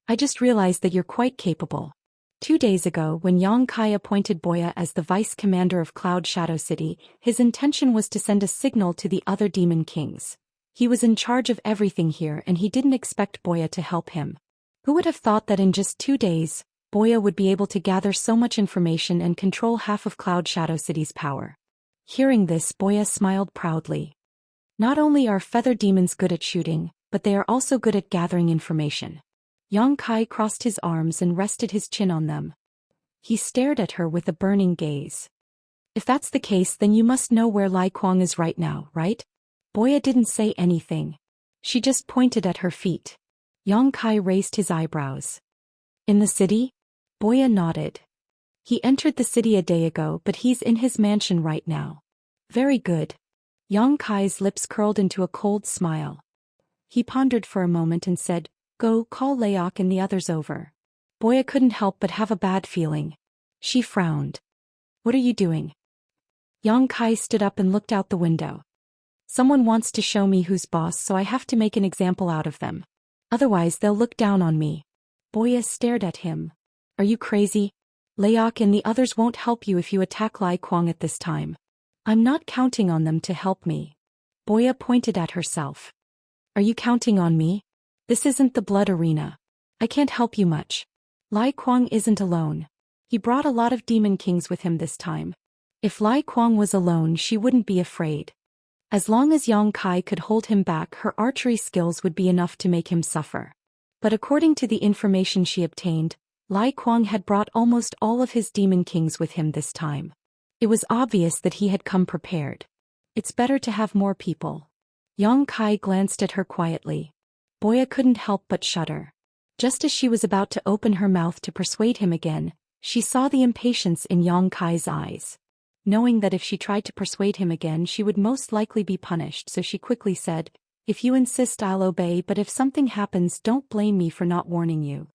"I just realized that you're quite capable. 2 days ago, when Yang Kai appointed Boya as the vice commander of Cloud Shadow City, his intention was to send a signal to the other demon kings. He was in charge of everything here and he didn't expect Boya to help him. Who would have thought that in just 2 days, Boya would be able to gather so much information and control half of Cloud Shadow City's power?" Hearing this, Boya smiled proudly. "Not only are feather demons good at shooting, but they are also good at gathering information." Yang Kai crossed his arms and rested his chin on them. He stared at her with a burning gaze. "If that's the case, then you must know where Lai Kuang is right now, right?" Boya didn't say anything. She just pointed at her feet. Yang Kai raised his eyebrows. "In the city?" Boya nodded. "He entered the city a day ago, but he's in his mansion right now." "Very good." Yang Kai's lips curled into a cold smile. He pondered for a moment and said, "Go call Laok and the others over." Boya couldn't help but have a bad feeling. She frowned. What are you doing? Yang Kai stood up and looked out the window. Someone wants to show me who's boss, so I have to make an example out of them. Otherwise they'll look down on me. Boya stared at him. Are you crazy? Layok and the others won't help you if you attack Lai Kuang at this time. I'm not counting on them to help me. Boya pointed at herself. Are you counting on me? This isn't the blood arena. I can't help you much. Lai Kuang isn't alone. He brought a lot of demon kings with him this time. If Lai Kuang was alone, she wouldn't be afraid. As long as Yang Kai could hold him back, her archery skills would be enough to make him suffer. But according to the information she obtained, Lai Kuang had brought almost all of his demon kings with him this time. It was obvious that he had come prepared. It's better to have more people. Yang Kai glanced at her quietly. Boya couldn't help but shudder. Just as she was about to open her mouth to persuade him again, she saw the impatience in Yang Kai's eyes. Knowing that if she tried to persuade him again she would most likely be punished, so she quickly said, If you insist I'll obey, but if something happens don't blame me for not warning you.